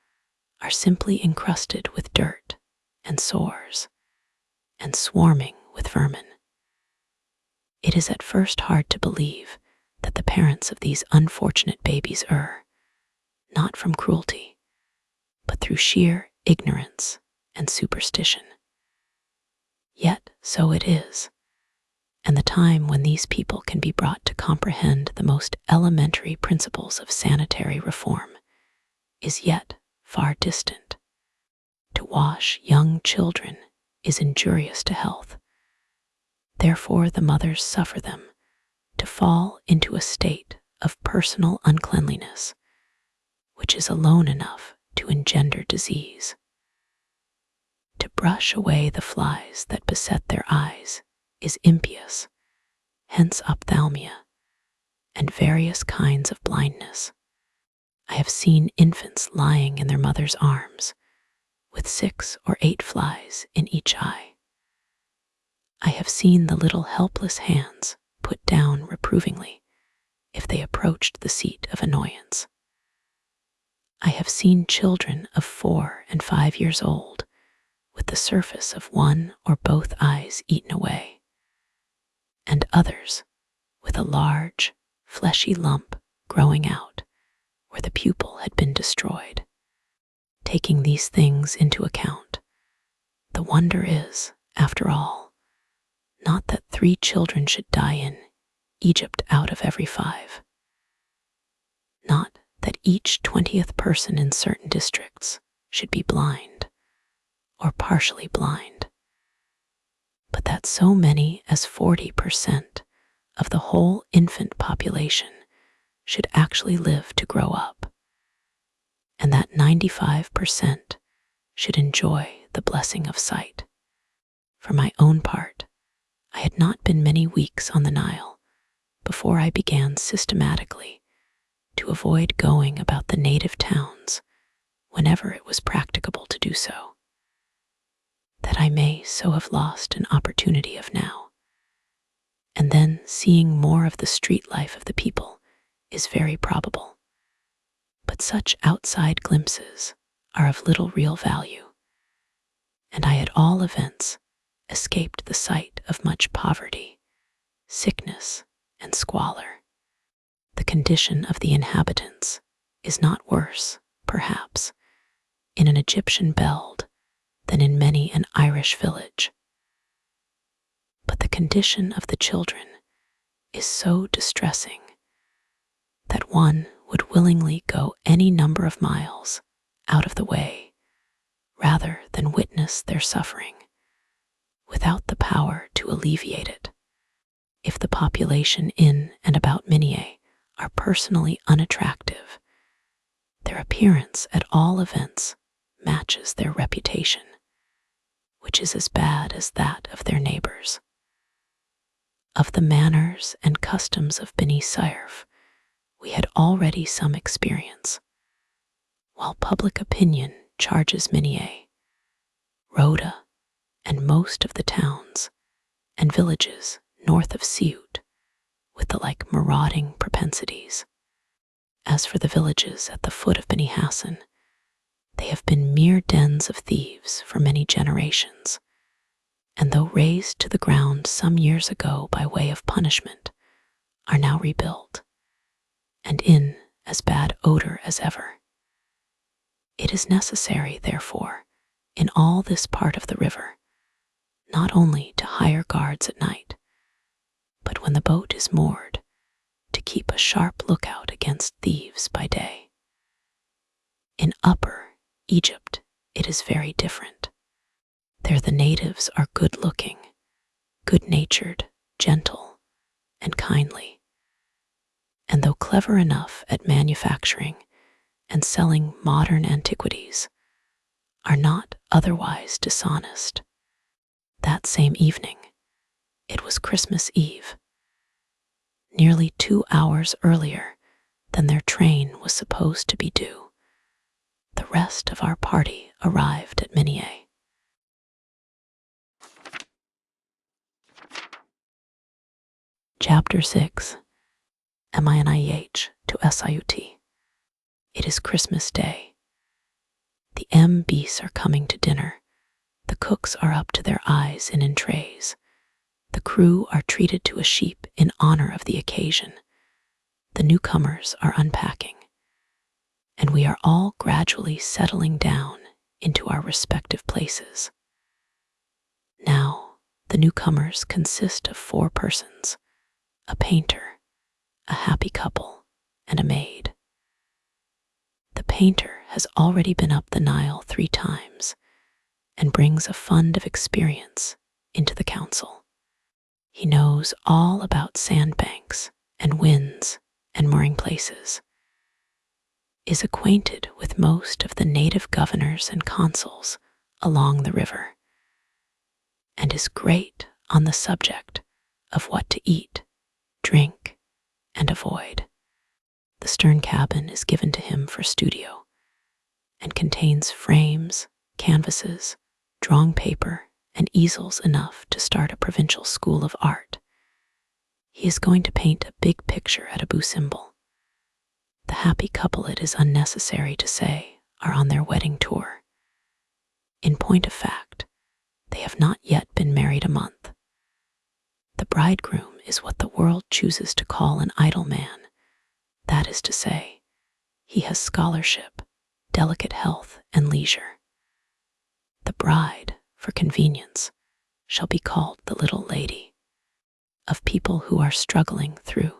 are simply encrusted with dirt and sores and swarming with vermin. It is at first hard to believe that the parents of these unfortunate babies err, not from cruelty, but through sheer ignorance and superstition. Yet so it is, and the time when these people can be brought to comprehend the most elementary principles of sanitary reform is yet far distant. To wash young children is injurious to health. Therefore the mothers suffer them to fall into a state of personal uncleanliness, which is alone enough to engender disease. To brush away the flies that beset their eyes is impious, hence ophthalmia and various kinds of blindness. I have seen infants lying in their mother's arms with 6 or 8 flies in each eye. I have seen the little helpless hands put down reprovingly if they approached the seat of annoyance. I have seen children of 4 and 5 years old with the surface of one or both eyes eaten away, and others with a large, fleshy lump growing out where the pupil had been destroyed. Taking these things into account, the wonder is, after all, not that 3 children should die in Egypt out of every 5. Not that each 20th person in certain districts should be blind or partially blind, but that so many as 40% of the whole infant population should actually live to grow up, and that 95% should enjoy the blessing of sight. For my own part, I had not been many weeks on the Nile before I began systematically to avoid going about the native towns whenever it was practicable to do so, that I may so have lost an opportunity of now. And then seeing more of the street life of the people is very probable, but such outside glimpses are of little real value, and I at all events escaped the sight of much poverty, sickness, and squalor. The condition of the inhabitants is not worse, perhaps, in an Egyptian beld than in many an Irish village. But the condition of the children is so distressing that one would willingly go any number of miles out of the way rather than witness their suffering without the power to alleviate it. If the population in and about Philae are personally unattractive, their appearance at all events matches their reputation, which is as bad as that of their neighbors. Of the manners and customs of Beni Sairf, we had already some experience. While public opinion charges Philae, Rhoda, and most of the towns and villages north of Siut with the like marauding propensities. As for the villages at the foot of Beni Hassan, they have been mere dens of thieves for many generations, and though razed to the ground some years ago by way of punishment, are now rebuilt, and in as bad odor as ever. It is necessary, therefore, in all this part of the river, not only to hire guards at night, but when the boat is moored, to keep a sharp lookout against thieves by day. In Upper Egypt, it is very different. There the natives are good-looking, good-natured, gentle, and kindly, and though clever enough at manufacturing and selling modern antiquities, are not otherwise dishonest. That same evening, it was Christmas Eve, nearly 2 hours earlier than their train was supposed to be due, the rest of our party arrived at Philae. Chapter 6. Amelia to Siut. It is Christmas Day. The M.B.'s are coming to dinner. The cooks are up to their eyes in entrays. The crew are treated to a sheep in honor of the occasion. The newcomers are unpacking, and we are all gradually settling down into our respective places. Now, the newcomers consist of 4 persons, a painter, a happy couple, and a maid. The painter has already been up the Nile 3 times and brings a fund of experience into the council. He knows all about sandbanks and winds and mooring places, is acquainted with most of the native governors and consuls along the river, and is great on the subject of what to eat, drink, and avoid. The stern cabin is given to him for studio, and contains frames, canvases, drawing paper, and easels enough to start a provincial school of art. He is going to paint a big picture at Abu Simbel. The happy couple, it is unnecessary to say, are on their wedding tour. In point of fact, they have not yet been married a month. The bridegroom is what the world chooses to call an idle man. That is to say, he has scholarship, delicate health, and leisure. The bride, for convenience, shall be called the little lady. Of people who are struggling through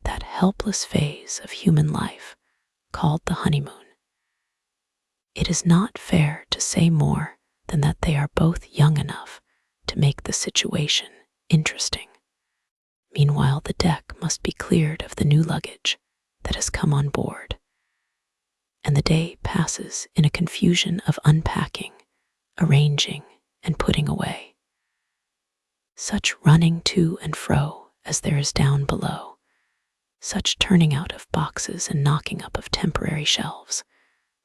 that helpless phase of human life called the honeymoon. It is not fair to say more than that they are both young enough to make the situation interesting. Meanwhile, the deck must be cleared of the new luggage that has come on board, and the day passes in a confusion of unpacking, arranging, and putting away. Such running to and fro as there is down below, such turning out of boxes and knocking up of temporary shelves,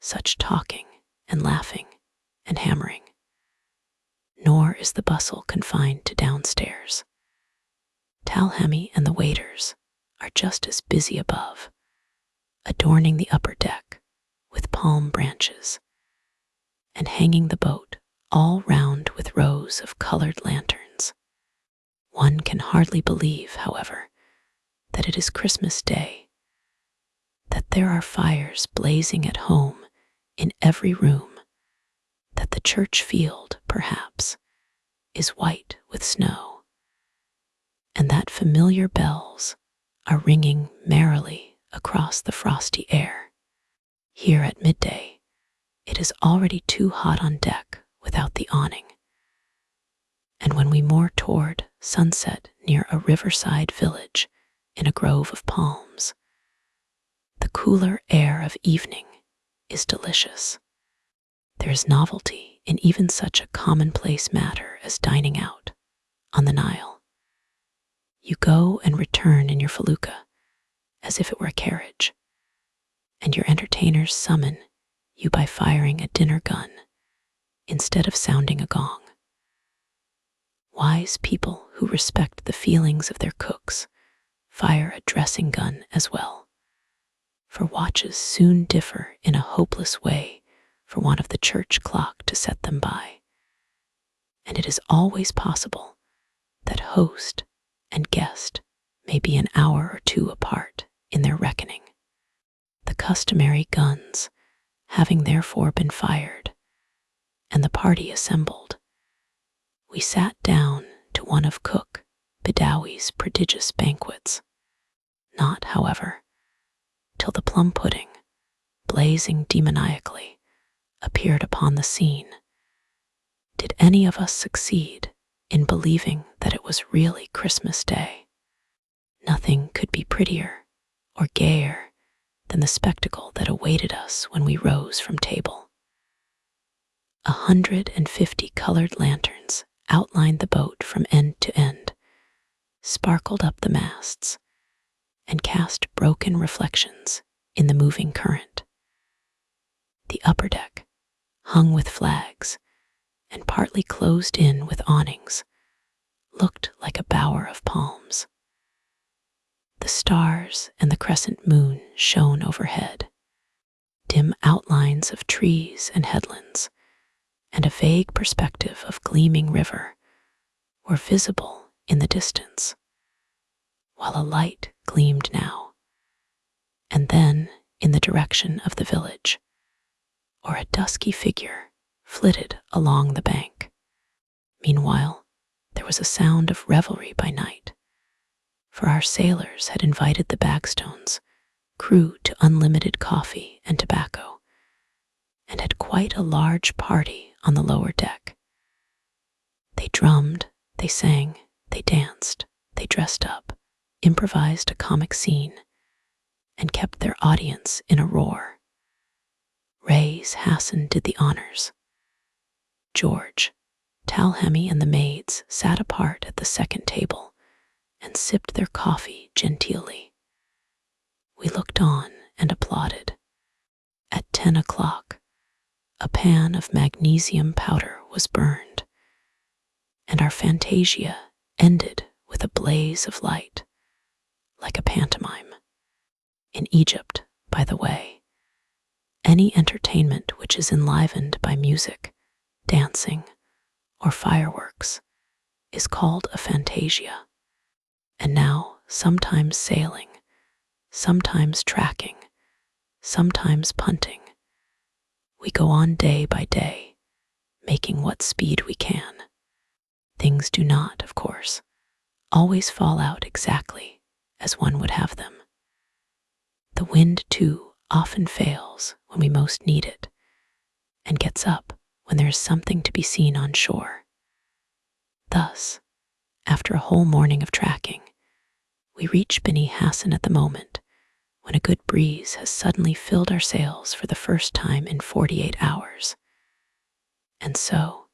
such talking and laughing and hammering. Nor is the bustle confined to downstairs. Talhammy and the waiters are just as busy above, adorning the upper deck with palm branches and hanging the boat all round with rows of colored lanterns. One can hardly believe, however, that it is Christmas Day, that there are fires blazing at home in every room, that the church field, perhaps, is white with snow, and that familiar bells are ringing merrily across the frosty air. Here at midday, it is already too hot on deck without the awning, and when we moor toward sunset near a riverside village in a grove of palms, the cooler air of evening is delicious. There is novelty in even such a commonplace matter as dining out on the Nile. You go and return in your felucca as if it were a carriage, and your entertainers summon you by firing a dinner gun instead of sounding a gong. Wise people who respect the feelings of their cooks fire a dressing gun as well, for watches soon differ in a hopeless way for want of the church clock to set them by, and it is always possible that host and guest may be an hour or two apart in their reckoning. The customary guns having therefore been fired, and the party assembled, we sat down to one of Cook Badawi's prodigious banquets, not, however, till the plum pudding, blazing demoniacally, appeared upon the scene, did any of us succeed in believing that it was really Christmas Day. Nothing could be prettier or gayer than the spectacle that awaited us when we rose from table. 150 colored lanterns outlined the boat from end to end, sparkled up the masts, and cast broken reflections in the moving current. The upper deck, hung with flags and partly closed in with awnings, looked like a bower of palms. The stars and the crescent moon shone overhead. Dim outlines of trees and headlands, and a vague perspective of gleaming river were visible in the distance, while a light gleamed now and then in the direction of the village, or a dusky figure flitted along the bank. Meanwhile, there was a sound of revelry by night, for our sailors had invited the Bagstones crew to unlimited coffee and tobacco, and had quite a large party on the lower deck. They drummed, they sang, they danced, they dressed up, improvised a comic scene, and kept their audience in a roar. Ray's Hassan did the honors. George, Talhammy, and the maids sat apart at the second table and sipped their coffee genteelly. We looked on and applauded. At 10 o'clock, a pan of magnesium powder was burned, and our fantasia ended with a blaze of light, like a pantomime. In Egypt, by the way, any entertainment which is enlivened by music, dancing, or fireworks is called a fantasia. And now, sometimes sailing, sometimes tracking, sometimes punting, we go on day by day, making what speed we can. Things do not, of course, always fall out exactly as one would have them. The wind, too, often fails when we most need it, and gets up when there is something to be seen on shore. Thus, after a whole morning of tracking, we reach Beni Hassan at the moment when a good breeze has suddenly filled our sails for the first time in 48 hours. And so,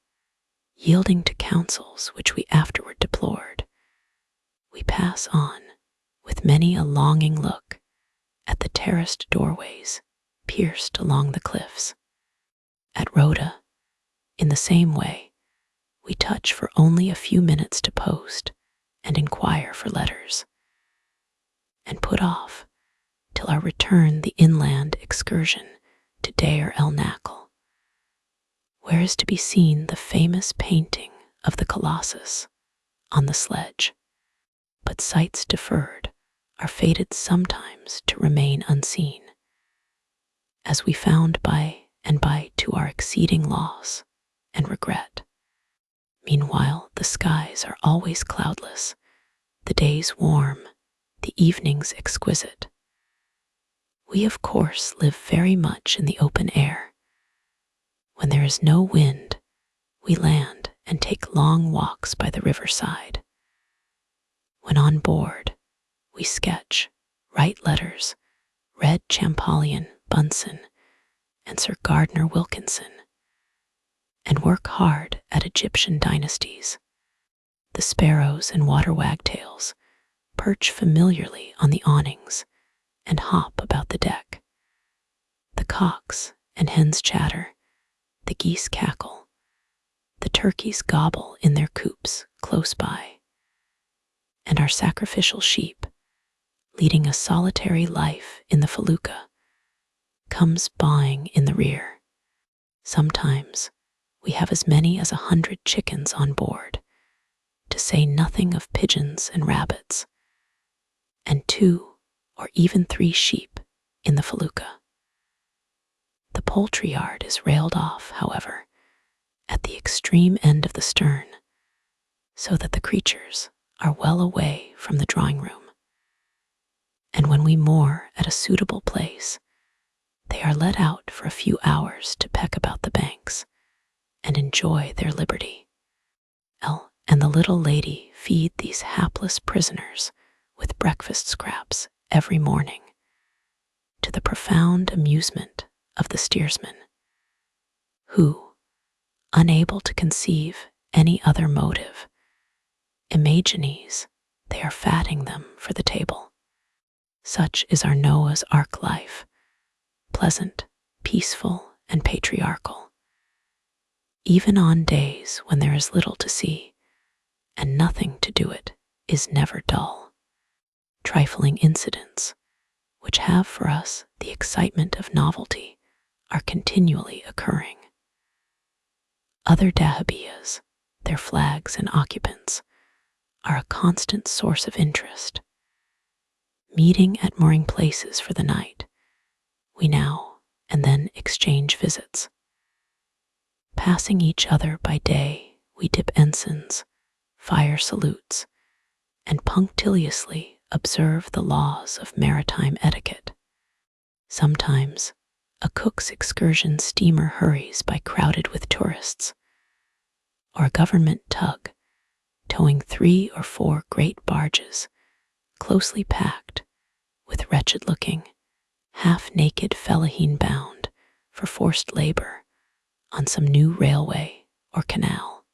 yielding to counsels which we afterward deplored, we pass on with many a longing look at the terraced doorways pierced along the cliffs. At Rhoda, in the same way, we touch for only a few minutes to post and inquire for letters, and put off till our return the inland excursion to Deir el Nakhl, where is to be seen the famous painting of the Colossus on the sledge. But sights deferred are fated sometimes to remain unseen, as we found by and by to our exceeding loss and regret. Meanwhile, the skies are always cloudless, the days warm, the evenings exquisite. We, of course, live very much in the open air. When there is no wind, we land and take long walks by the riverside. When on board, we sketch, write letters, read Champollion, Bunsen, and Sir Gardner Wilkinson, and work hard at Egyptian dynasties. The sparrows and water wagtails perch familiarly on the awnings and hop about the deck. The cocks and hens chatter, the geese cackle, the turkeys gobble in their coops close by, and our sacrificial sheep, leading a solitary life in the felucca, comes baaing in the rear. Sometimes we have as many as 100 chickens on board, to say nothing of pigeons and rabbits, and 2 or even 3 sheep in the felucca. The poultry yard is railed off, however, at the extreme end of the stern, so that the creatures are well away from the drawing room. And when we moor at a suitable place, they are let out for a few hours to peck about the banks and enjoy their liberty. And the little lady feed these hapless prisoners with breakfast scraps every morning, to the profound amusement of the steersman, who, unable to conceive any other motive, imagines they are fatting them for the table. Such is our Noah's Ark life, pleasant, peaceful, and patriarchal. Even on days when there is little to see, and nothing to do it is never dull. Trifling incidents, which have for us the excitement of novelty, are continually occurring. Other dahabiyas, their flags and occupants, are a constant source of interest. Meeting at mooring places for the night, we now and then exchange visits. Passing each other by day, we dip ensigns, fire salutes, and punctiliously observe the laws of maritime etiquette. Sometimes, a Cook's excursion steamer hurries by crowded with tourists, or a government tug towing 3 or 4 great barges, closely packed with wretched-looking, half-naked fellaheen bound for forced labor on some new railway or canal.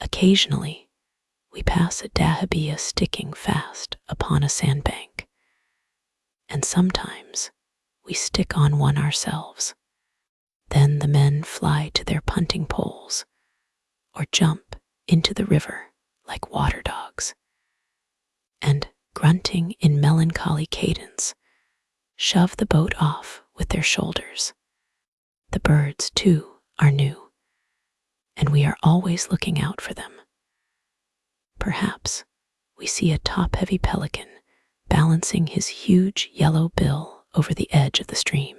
Occasionally, we pass a dahabiya sticking fast upon a sandbank, and sometimes we stick on one ourselves. Then the men fly to their punting poles or jump into the river like water dogs, and, grunting in melancholy cadence, shove the boat off with their shoulders. The birds, too, are new, and we are always looking out for them. Perhaps we see a top-heavy pelican balancing his huge yellow bill over the edge of the stream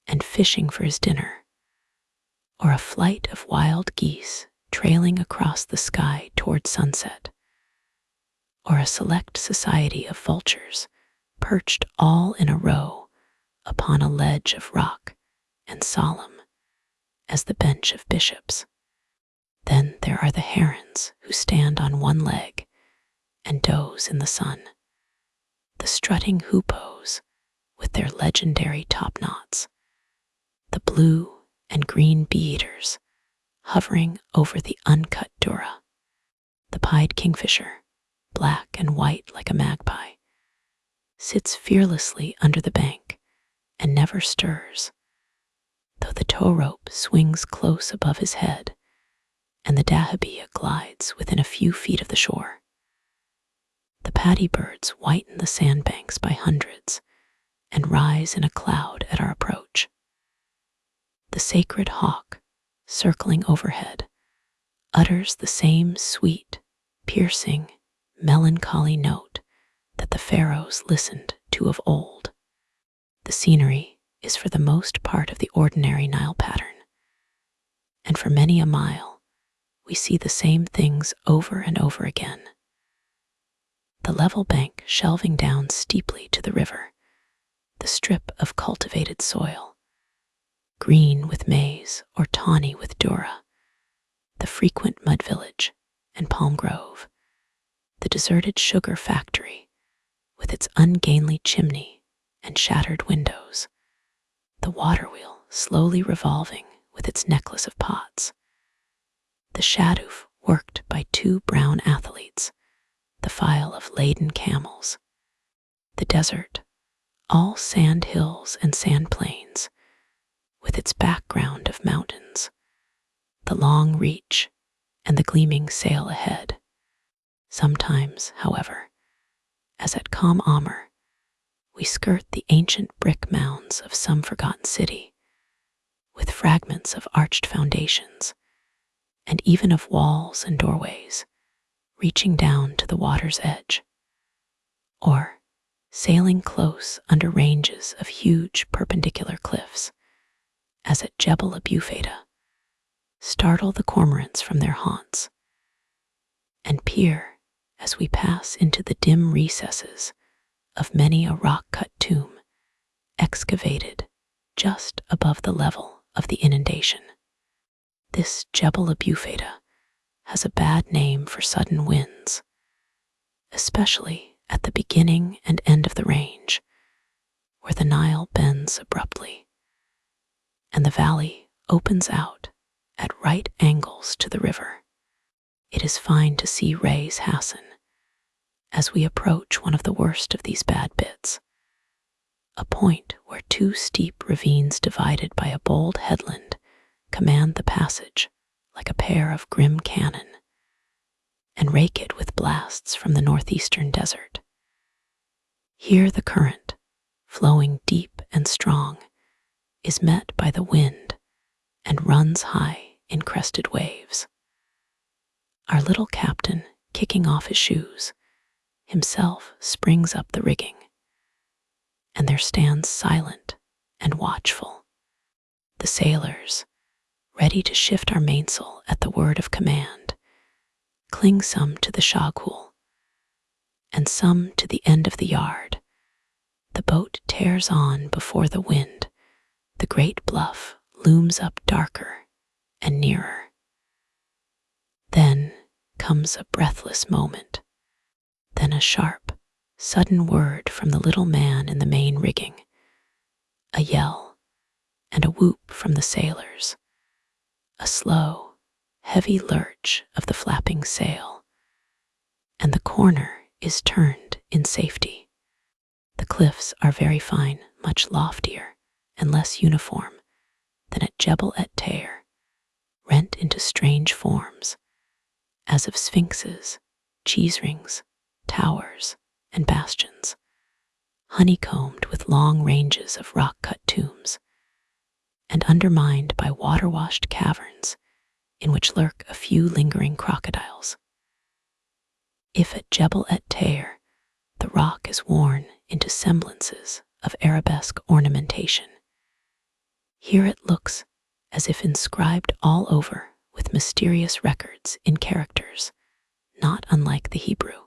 and fishing for his dinner, or a flight of wild geese trailing across the sky toward sunset, or a select society of vultures perched all in a row upon a ledge of rock and solemn as the bench of bishops. Then there are the herons who stand on one leg and doze in the sun, the strutting hoopoes with their legendary topknots, the blue and green bee-eaters hovering over the uncut dura, the pied kingfisher, black and white like a magpie, sits fearlessly under the bank and never stirs, though the tow rope swings close above his head and the dahabeah glides within a few feet of the shore. The paddy birds whiten the sandbanks by hundreds and rise in a cloud at our approach. The sacred hawk, circling overhead, utters the same sweet, piercing, melancholy note that the pharaohs listened to of old. The scenery is for the most part of the ordinary Nile pattern, and for many a mile we see the same things over and over again. The level bank shelving down steeply to the river, the strip of cultivated soil, green with maize or tawny with dura, the frequent mud village and palm grove, the deserted sugar factory with its ungainly chimney and shattered windows, the water wheel slowly revolving with its necklace of pots, the shadoof worked by two brown athletes, the file of laden camels, the desert, all sand hills and sand plains, with its background of mountains, the long reach and the gleaming sail ahead. Sometimes, however, as at Qam Amr, we skirt the ancient brick mounds of some forgotten city, with fragments of arched foundations, and even of walls and doorways, reaching down to the water's edge, or sailing close under ranges of huge perpendicular cliffs, as at Jebel Abu Feda, startle the cormorants from their haunts, and peer as we pass into the dim recesses of many a rock-cut tomb excavated just above the level of the inundation. This Jebel Abu Feda has a bad name for sudden winds, especially at the beginning and end of the range, where the Nile bends abruptly, and the valley opens out at right angles to the river. It is fine to see Reis Hassan as we approach one of the worst of these bad bits, a point where two steep ravines divided by a bold headland command the passage like a pair of grim cannon, and rake it with blasts from the northeastern desert. Here the current, flowing deep and strong, is met by the wind and runs high in crested waves. Our little captain, kicking off his shoes, himself springs up the rigging, and there stands silent and watchful the sailors, ready to shift our mainsail at the word of command, cling some to the shaghul, and some to the end of the yard. The boat tears on before the wind. The great bluff looms up darker and nearer. Then comes a breathless moment, then a sharp, sudden word from the little man in the main rigging, a yell and a whoop from the sailors, a slow, heavy lurch of the flapping sail, and the corner is turned in safety. The cliffs are very fine, much loftier and less uniform than at Jebel et Tair, rent into strange forms, as of sphinxes, cheese rings, towers, and bastions, honeycombed with long ranges of rock-cut tombs, and undermined by water-washed caverns in which lurk a few lingering crocodiles. If at Jebel et Tair the rock is worn into semblances of arabesque ornamentation, here it looks as if inscribed all over with mysterious records in characters not unlike the Hebrew.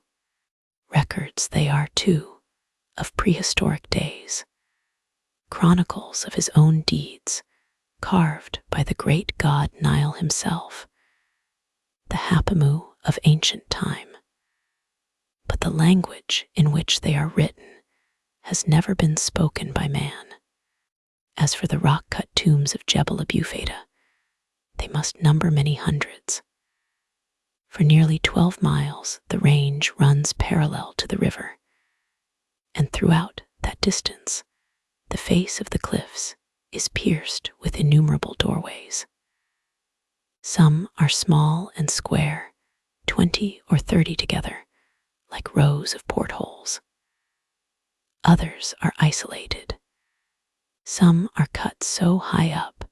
Records they are, too, of prehistoric days, chronicles of his own deeds, carved by the great god Nile himself, the Hapamu of ancient time. But the language in which they are written has never been spoken by man. As for the rock-cut tombs of Jebel Abufeda, they must number many hundreds. For nearly 12 miles, the range runs parallel to the river, and throughout that distance, the face of the cliffs is pierced with innumerable doorways. Some are small and square, 20 or 30 together, like rows of portholes. Others are isolated. Some are cut so high up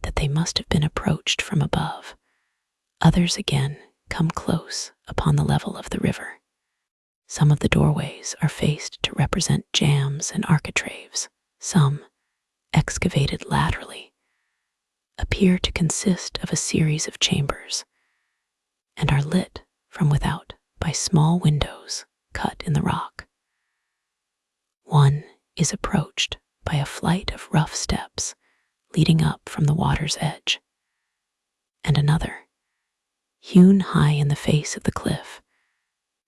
that they must have been approached from above. Others again come close upon the level of the river. Some of the doorways are faced to represent jambs and architraves. Some, excavated laterally, appear to consist of a series of chambers and are lit from without by small windows cut in the rock. One is approached by a flight of rough steps leading up from the water's edge, and another, hewn high in the face of the cliff,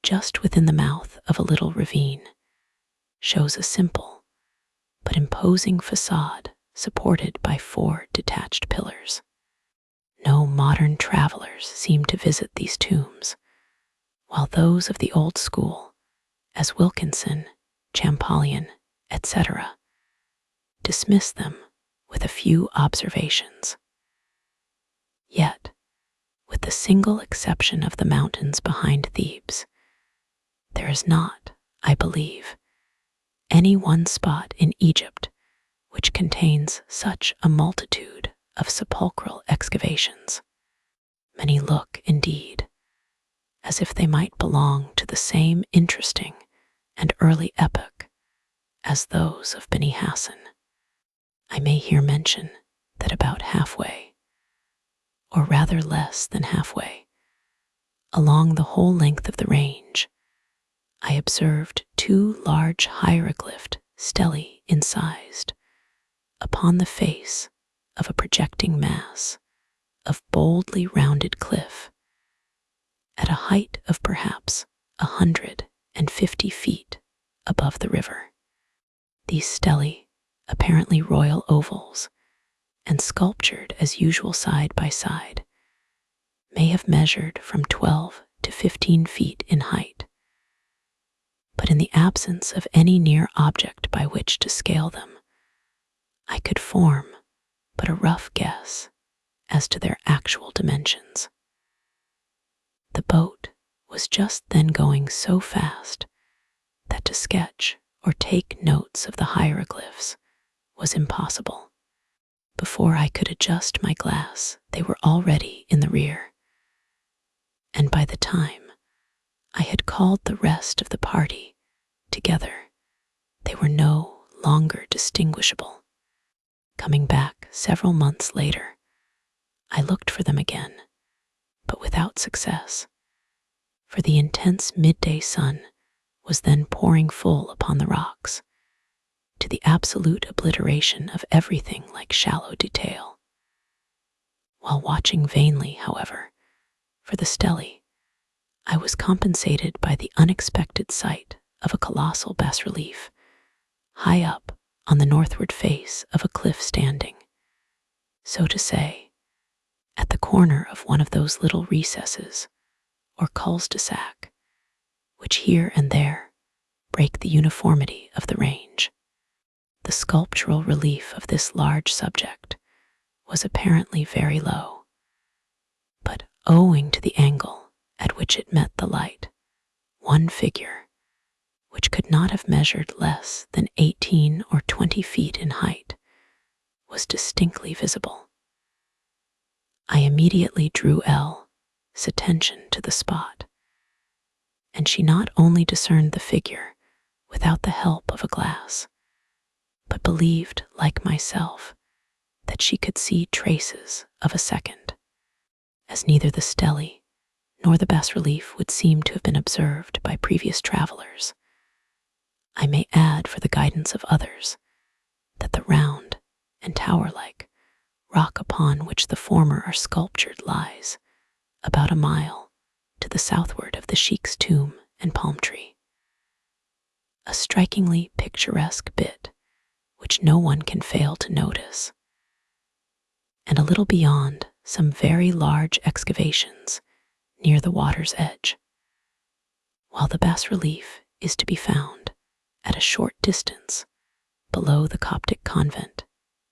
just within the mouth of a little ravine, shows a simple but imposing facade supported by 4 detached pillars. No modern travelers seem to visit these tombs, while those of the old school, as Wilkinson, Champollion, etc., dismiss them with a few observations. Yet, with the single exception of the mountains behind Thebes, there is not, I believe, any one spot in Egypt which contains such a multitude of sepulchral excavations. Many look, indeed, as if they might belong to the same interesting and early epoch as those of Beni Hassan. I may here mention that about halfway, or rather less than halfway, along the whole length of the range, I observed 2 large hieroglyphed stelae incised upon the face of a projecting mass of boldly rounded cliff at a height of perhaps 150 feet above the river. These stelae, apparently royal ovals, and sculptured as usual side by side, may have measured from 12 to 15 feet in height. But in the absence of any near object by which to scale them, I could form but a rough guess as to their actual dimensions. The boat was just then going so fast that to sketch or take notes of the hieroglyphs was impossible. Before I could adjust my glass, they were already in the rear, and by the time I had called the rest of the party together, they were no longer distinguishable. Coming back several months later, I looked for them again, but without success, for the intense midday sun was then pouring full upon the rocks, to the absolute obliteration of everything like shallow detail. While watching vainly, however, for the stelae, I was compensated by the unexpected sight of a colossal bas-relief, high up on the northward face of a cliff standing, so to say, at the corner of one of those little recesses, or cul-de-sac, which here and there break the uniformity of the range. The sculptural relief of this large subject was apparently very low, but owing to the angle at which it met the light, one figure, which could not have measured less than 18 or 20 feet in height, was distinctly visible. I immediately drew L's attention to the spot, and she not only discerned the figure without the help of a glass, but believed, like myself, that she could see traces of a second, as neither the stelae nor the bas-relief would seem to have been observed by previous travelers. I may add for the guidance of others that the round and tower-like rock upon which the former are sculptured lies about a mile to the southward of the sheik's tomb and palm tree. A strikingly picturesque bit which no one can fail to notice. And a little beyond, some very large excavations near the water's edge, while the bas-relief is to be found at a short distance below the Coptic convent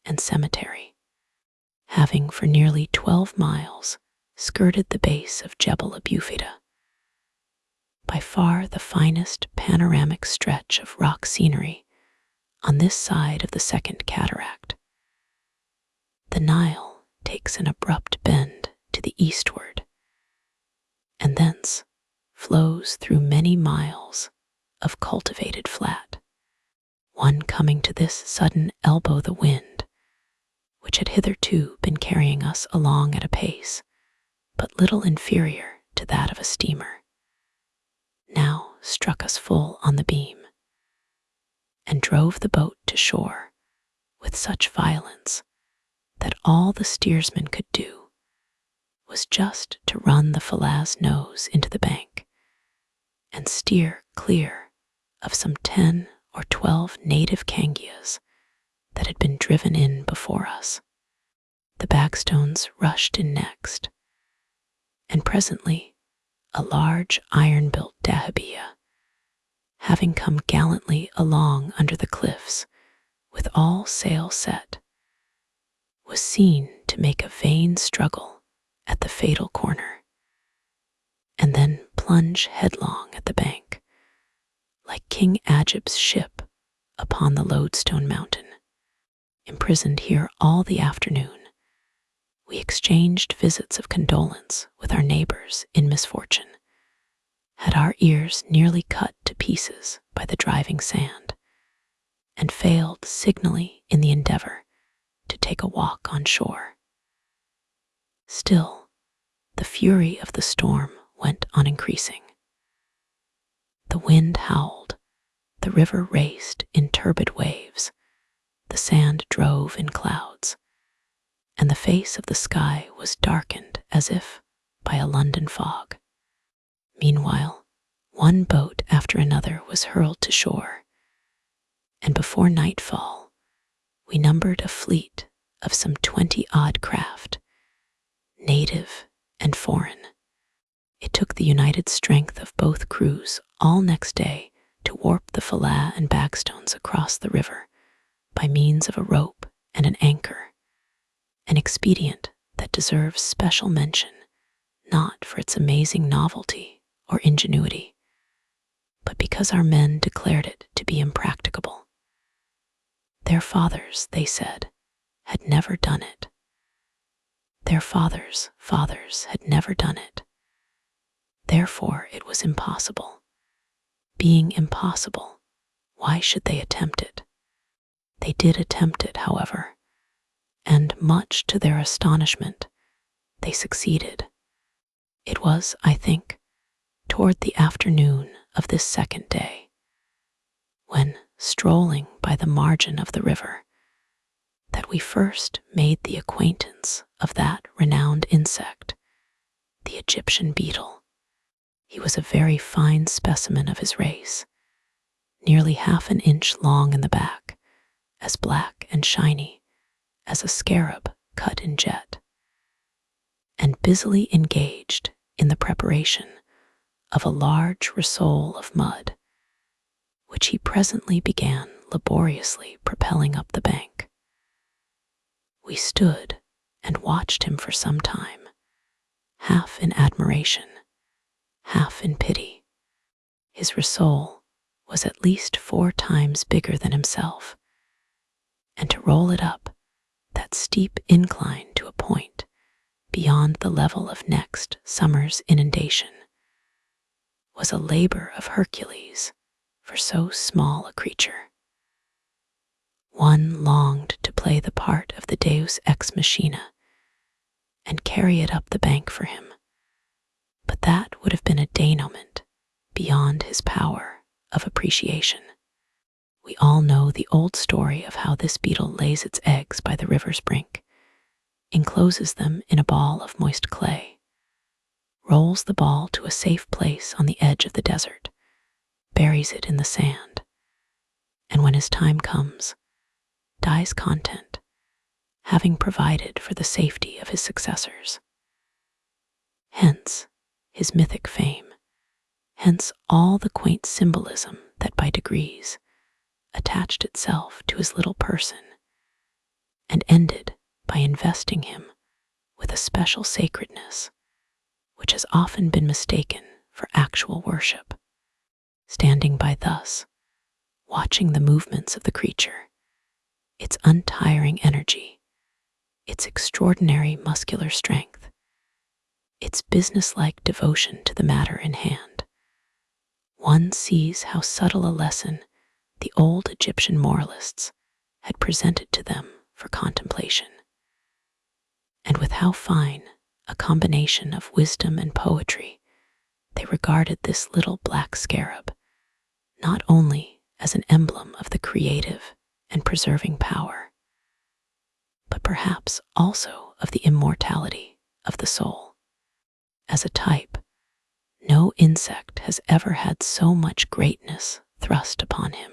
and cemetery, having for nearly 12 miles skirted the base of Jebel Abufida, by far the finest panoramic stretch of rock scenery on this side of the Second Cataract. The Nile takes an abrupt bend to the eastward, and thence flows through many miles of cultivated flat, one coming to this sudden elbow the wind, which had hitherto been carrying us along at a pace but little inferior to that of a steamer, now struck us full on the beam, and drove the boat to shore with such violence that all the steersman could do was just to run the Philae's nose into the bank and steer clear of some 10 or 12 native cangias that had been driven in before us. The bagstones rushed in next, and presently a large iron-built dahabeah, having come gallantly along under the cliffs with all sail set, was seen to make a vain struggle at the fatal corner, and then plunge headlong at the bank, like King Agib's ship upon the Lodestone Mountain. Imprisoned here all the afternoon, we exchanged visits of condolence with our neighbors in misfortune, had our ears nearly cut to pieces by the driving sand, and failed signally in the endeavor to take a walk on shore. Still, the fury of the storm went on increasing. The wind howled, the river raced in turbid waves, the sand drove in clouds, and the face of the sky was darkened as if by a London fog. Meanwhile, one boat after another was hurled to shore, and before nightfall we numbered a fleet of some 20-odd craft, native and foreign. It took the united strength of both crews all next day to warp the Philae and bagstones across the river by means of a rope and an anchor, an expedient that deserves special mention, not for its amazing novelty or ingenuity, but because our men declared it to be impracticable. Their fathers, they said, had never done it. Their fathers' fathers had never done it. Therefore it was impossible. Being impossible, why should they attempt it? They did attempt it, however, and much to their astonishment, they succeeded. It was, I think, toward the afternoon of this second day, when, strolling by the margin of the river, that we first made the acquaintance of that renowned insect, the Egyptian beetle. He was a very fine specimen of his race, nearly half an inch long in the back, as black and shiny as a scarab cut in jet, and busily engaged in the preparation of a large rissole of mud, which he presently began laboriously propelling up the bank. We stood and watched him for some time, half in admiration, half in pity. His rissole was at least 4 times bigger than himself, and to roll it up that steep incline to a point beyond the level of next summer's inundation was a labor of Hercules for so small a creature. One longed to play the part of the Deus ex machina and carry it up the bank for him, but that would have been a dénouement beyond his power of appreciation. We all know the old story of how this beetle lays its eggs by the river's brink, encloses them in a ball of moist clay, rolls the ball to a safe place on the edge of the desert, buries it in the sand, and when his time comes, dies content, having provided for the safety of his successors. Hence his mythic fame, hence all the quaint symbolism that by degrees attached itself to his little person and ended by investing him with a special sacredness which has often been mistaken for actual worship. Standing by thus, watching the movements of the creature, its untiring energy, its extraordinary muscular strength, its businesslike devotion to the matter in hand, one sees how subtle a lesson the old Egyptian moralists had presented to them for contemplation, and with how fine a combination of wisdom and poetry they regarded this little black scarab not only as an emblem of the creative and preserving power, but perhaps also of the immortality of the soul. As a type, no insect has ever had so much greatness thrust upon him.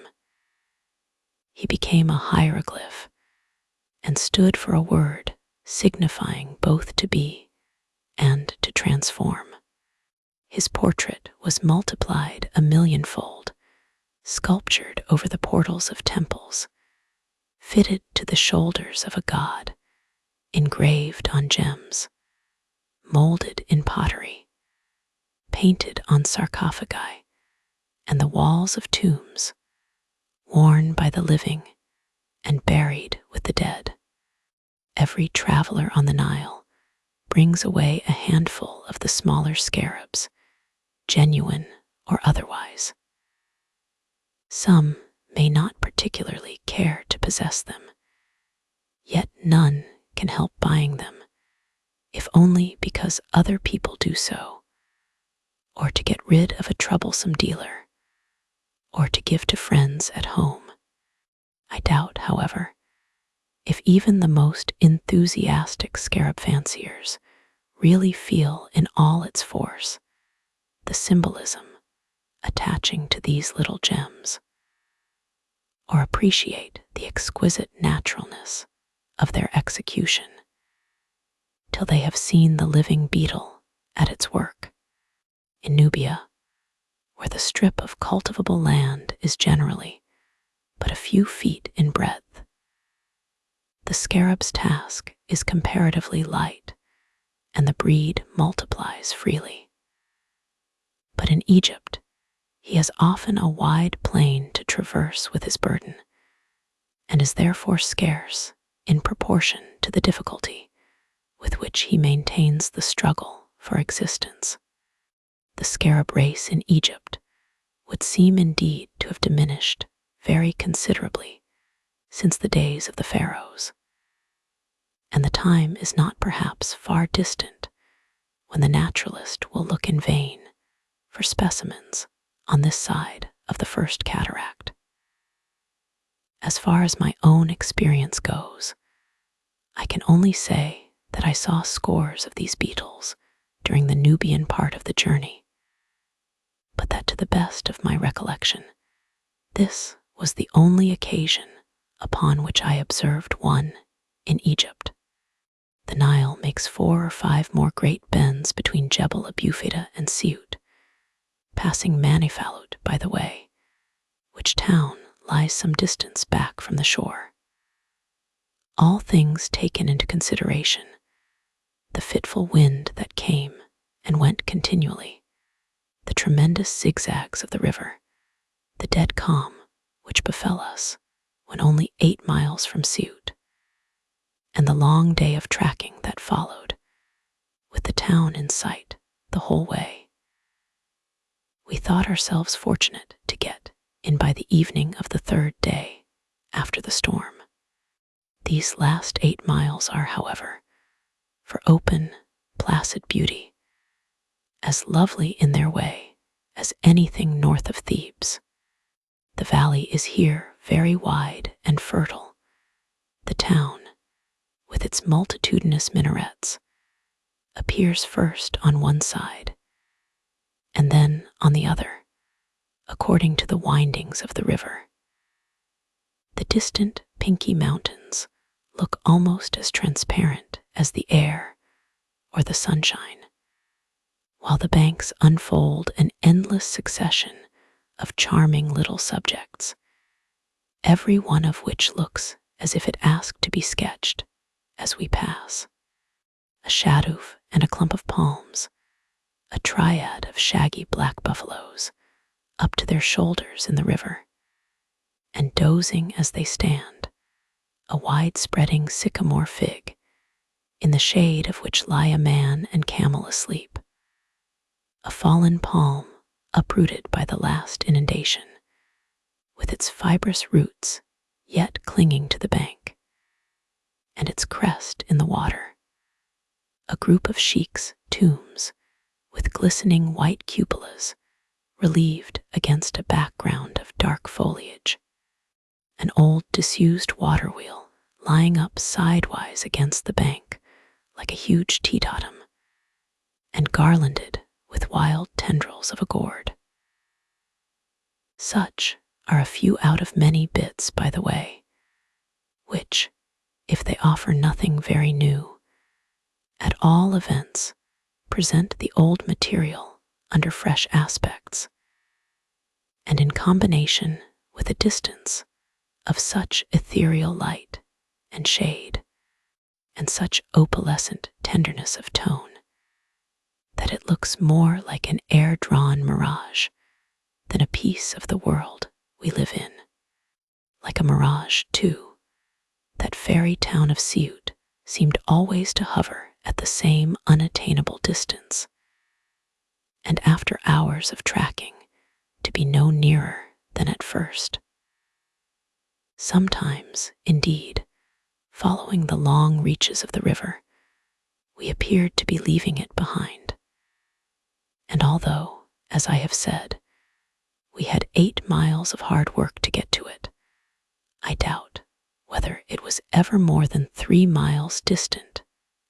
He became a hieroglyph and stood for a word signifying both to be and to transform. His portrait was multiplied a millionfold, sculptured over the portals of temples, fitted to the shoulders of a god, engraved on gems, molded in pottery, painted on sarcophagi and the walls of tombs, worn by the living and buried with the dead. Every traveler on the Nile brings away a handful of the smaller scarabs, genuine or otherwise. Some may not particularly care to possess them, yet none can help buying them, if only because other people do so, or to get rid of a troublesome dealer, or to give to friends at home. I doubt, however, if even the most enthusiastic scarab fanciers really feel in all its force the symbolism attaching to these little gems, or appreciate the exquisite naturalness of their execution, till they have seen the living beetle at its work. In Nubia, where the strip of cultivable land is generally but a few feet in breadth, the scarab's task is comparatively light, and the breed multiplies freely. But in Egypt, he has often a wide plain to traverse with his burden, and is therefore scarce in proportion to the difficulty with which he maintains the struggle for existence. The scarab race in Egypt would seem indeed to have diminished very considerably since the days of the pharaohs, and the time is not perhaps far distant when the naturalist will look in vain for specimens on this side of the first cataract. As far as my own experience goes, I can only say that I saw scores of these beetles during the Nubian part of the journey, but that to the best of my recollection, this was the only occasion upon which I observed one in Egypt. The Nile makes 4 or 5 more great bends between Jebel Abufida and Siut, passing Manifalut by the way, which town lies some distance back from the shore. All things taken into consideration, the fitful wind that came and went continually, the tremendous zigzags of the river, the dead calm which befell us when only 8 miles from Siut, and the long day of tracking that followed, with the town in sight the whole way. We thought ourselves fortunate to get in by the evening of the 3rd day after the storm. These last 8 miles are, however, for open, placid beauty, as lovely in their way as anything north of Thebes. The valley is here very wide and fertile, the town, with its multitudinous minarets, appears first on one side, and then on the other, according to the windings of the river. The distant pinky mountains look almost as transparent as the air or the sunshine, while the banks unfold an endless succession of charming little subjects, every one of which looks as if it asked to be sketched as we pass. A shadoof and a clump of palms, a triad of shaggy black buffaloes, up to their shoulders in the river, and dozing as they stand, a wide-spreading sycamore fig, in the shade of which lie a man and camel asleep, a fallen palm uprooted by the last inundation, with its fibrous roots yet clinging to the bank, and its crest in the water, a group of sheiks' tombs with glistening white cupolas relieved against a background of dark foliage, an old disused water wheel lying up sidewise against the bank like a huge teetotum, and garlanded with wild tendrils of a gourd. Such are a few out of many bits by the way, which, if they offer nothing very new, at all events present the old material under fresh aspects, and in combination with a distance of such ethereal light and shade, and such opalescent tenderness of tone, that it looks more like an air-drawn mirage than a piece of the world we live in. Like a mirage, too, that fairy town of Ceuta seemed always to hover at the same unattainable distance, and after hours of tracking, to be no nearer than at first. Sometimes, indeed, following the long reaches of the river, we appeared to be leaving it behind. And although, as I have said, we had 8 miles of hard work to get to it, I doubt whether it was ever more than 3 miles distant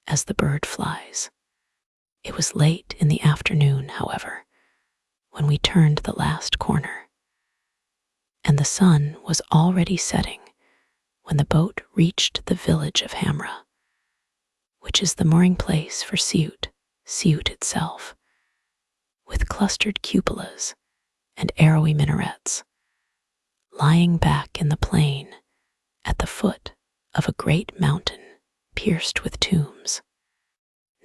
as the bird flies. It was late in the afternoon, however, when we turned the last corner, and the sun was already setting when the boat reached the village of Hamra, which is the mooring place for Ceuta itself, with clustered cupolas and arrowy minarets, lying back in the plain at the foot of a great mountain pierced with tombs.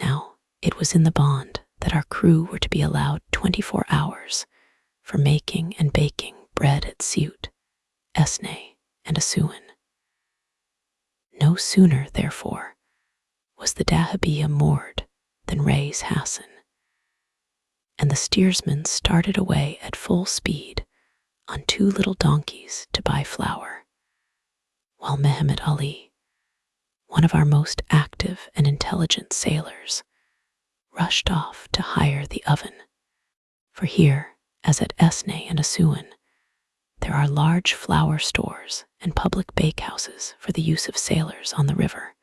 Now, it was in the bond that our crew were to be allowed 24 hours for making and baking bread at Ceuta, Esne, and Assuan. No sooner, therefore, was the dahabeah moored than Reis Hassan, and the steersman started away at full speed on 2 little donkeys to buy flour, while Mehemet Ali, one of our most active and intelligent sailors, rushed off to hire the oven. For here, as at Esne and Assuan, there are large flour stores and public bakehouses for the use of sailors on the river,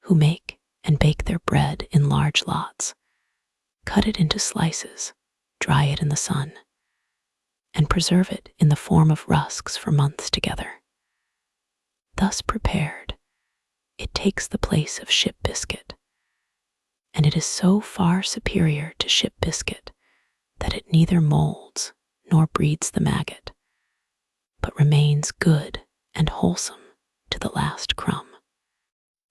who make and bake their bread in large lots, cut it into slices, dry it in the sun, and preserve it in the form of rusks for months together. Thus prepared, it takes the place of ship biscuit, and it is so far superior to ship biscuit that it neither molds nor breeds the maggot, but remains good and wholesome to the last crumb.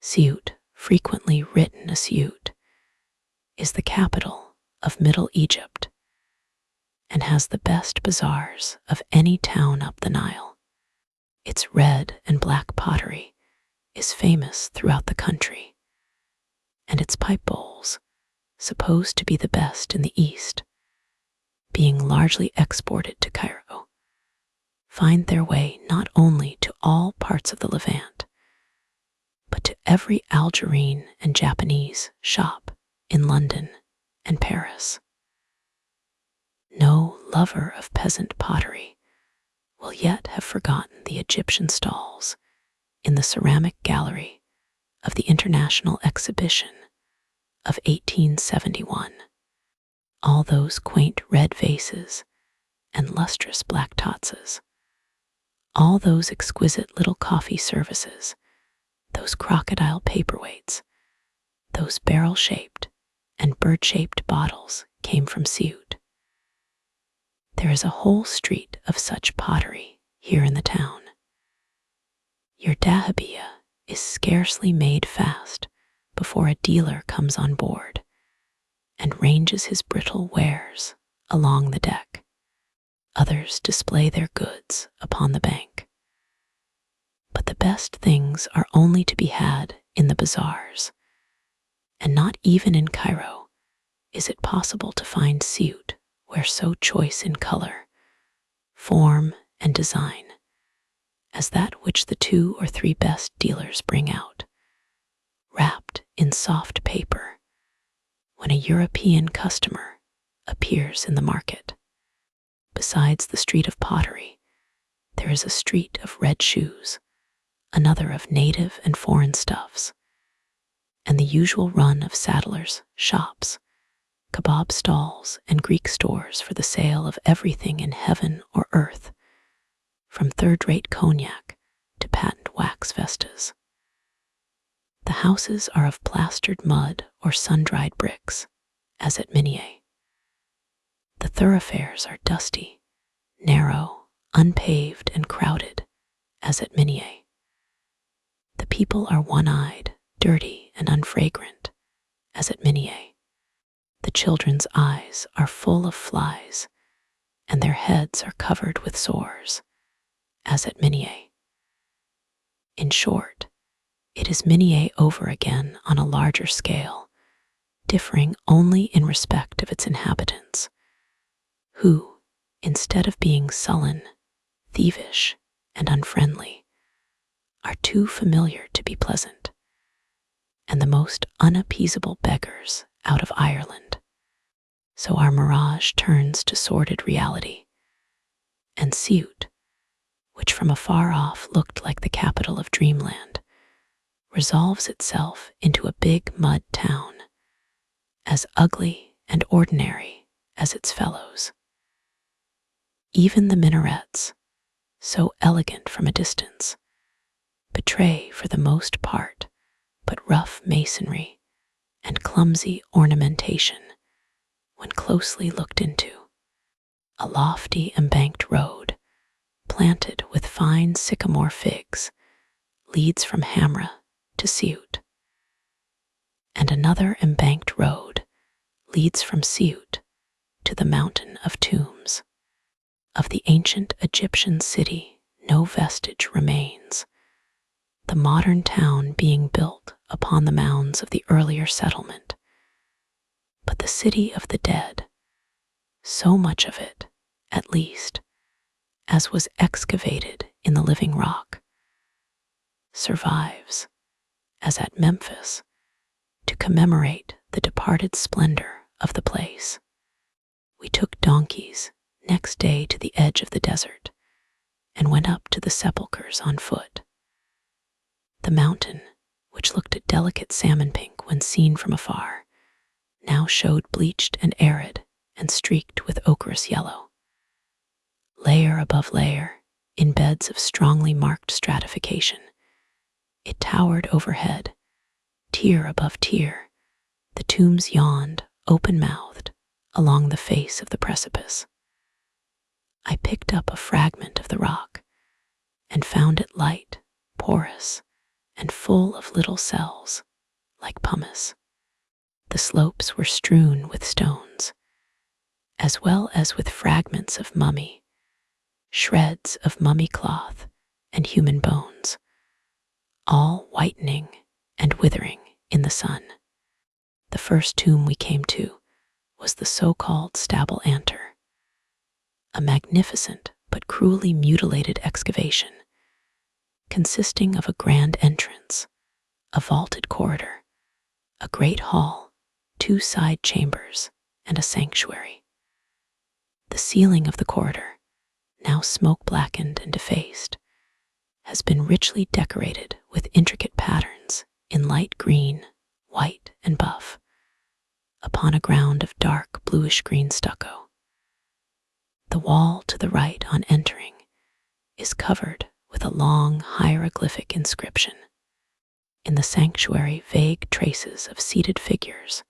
Ceuta, frequently written Assiout, is the capital of Middle Egypt and has the best bazaars of any town up the Nile. Its red and black pottery is famous throughout the country, and its pipe bowls, supposed to be the best in the East, being largely exported to Cairo, find their way not only to all parts of the Levant, but to every Algerine and Japanese shop in London and Paris. No lover of peasant pottery will yet have forgotten the Egyptian stalls in the ceramic gallery of the International Exhibition of 1871. All those quaint red vases and lustrous black tazzas, all those exquisite little coffee services, those crocodile paperweights, those barrel-shaped and bird-shaped bottles came from Siut. There is a whole street of such pottery here in the town. Your dahabeah is scarcely made fast before a dealer comes on board and ranges his brittle wares along the deck. Others display their goods upon the bank. But the best things are only to be had in the bazaars, and not even in Cairo is it possible to find Siut where so choice in color, form, and design as that which the 2 or 3 best dealers bring out, wrapped in soft paper, when a European customer appears in the market. Besides the street of pottery, there is a street of red shoes, another of native and foreign stuffs, and the usual run of saddlers' shops, kebab stalls, and Greek stores for the sale of everything in heaven or earth, from third-rate cognac to patent wax vestas. The houses are of plastered mud or sun-dried bricks, as at Minier. The thoroughfares are dusty, narrow, unpaved, and crowded, as at Minier. The people are one-eyed, dirty, and unfragrant, as at Minier. The children's eyes are full of flies, and their heads are covered with sores, as at Minier. In short, it is Minier over again on a larger scale, differing only in respect of its inhabitants, who, instead of being sullen, thievish, and unfriendly, are too familiar to be pleasant, and the most unappeasable beggars out of Ireland. So our mirage turns to sordid reality, and Siut, which from afar off looked like the capital of dreamland, resolves itself into a big mud town, as ugly and ordinary as its fellows. Even the minarets, so elegant from a distance, betray for the most part but rough masonry and clumsy ornamentation when closely looked into. A lofty embanked road, planted with fine sycamore figs, leads from Hamra to Siut, and another embanked road leads from Siut to the Mountain of Tombs. Of the ancient Egyptian city no vestige remains, the modern town being built upon the mounds of the earlier settlement. But the city of the dead, so much of it, at least, as was excavated in the living rock, survives, as at Memphis, to commemorate the departed splendor of the place. We took donkeys next day to the edge of the desert and went up to the sepulchres on foot. The mountain, which looked a delicate salmon pink when seen from afar, now showed bleached and arid and streaked with ochreous yellow. Layer above layer, in beds of strongly marked stratification, it towered overhead, tier above tier. The tombs yawned, open-mouthed, along the face of the precipice. I picked up a fragment of the rock and found it light, porous, and full of little cells, like pumice. The slopes were strewn with stones, as well as with fragments of mummy, shreds of mummy cloth, and human bones, all whitening and withering in the sun. The first tomb we came to was the so-called Stable Anter, a magnificent but cruelly mutilated excavation, consisting of a grand entrance, a vaulted corridor, a great hall, 2 side chambers, and a sanctuary. The ceiling of the corridor, now smoke-blackened and defaced, has been richly decorated with intricate patterns in light green, white, and buff, upon a ground of dark bluish-green stucco. The wall to the right on entering is covered with a long hieroglyphic inscription. In the sanctuary, vague traces of seated figures,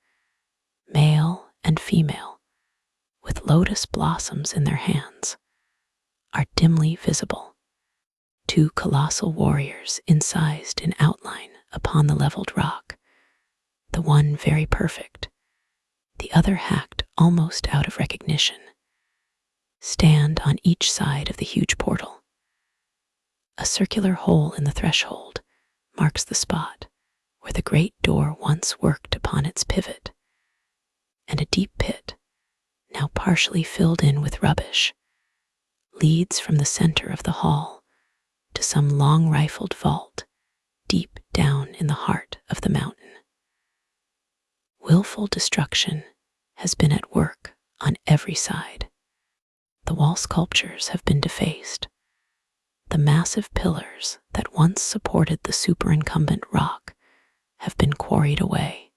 male and female, with lotus blossoms in their hands, are dimly visible. Two colossal warriors incised in outline upon the leveled rock, the one very perfect, the other hacked almost out of recognition, stand on each side of the huge portal. A circular hole in the threshold marks the spot where the great door once worked upon its pivot, and a deep pit, now partially filled in with rubbish, leads from the center of the hall to some long-rifled vault deep down in the heart of the mountain. Willful destruction has been at work on every side. The wall sculptures have been defaced. The massive pillars that once supported the superincumbent rock have been quarried away.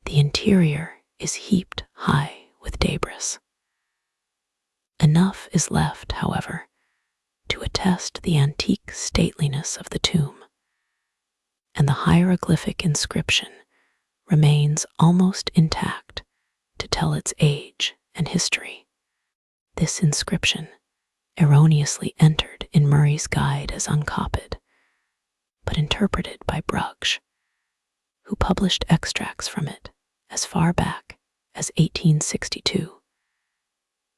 The interior is heaped high with debris. Enough is left, however, to attest the antique stateliness of the tomb, and the hieroglyphic inscription remains almost intact to tell its age and history. This inscription, erroneously entered in Murray's guide as uncopied, but interpreted by Brugge, who published extracts from it as far back as 1862,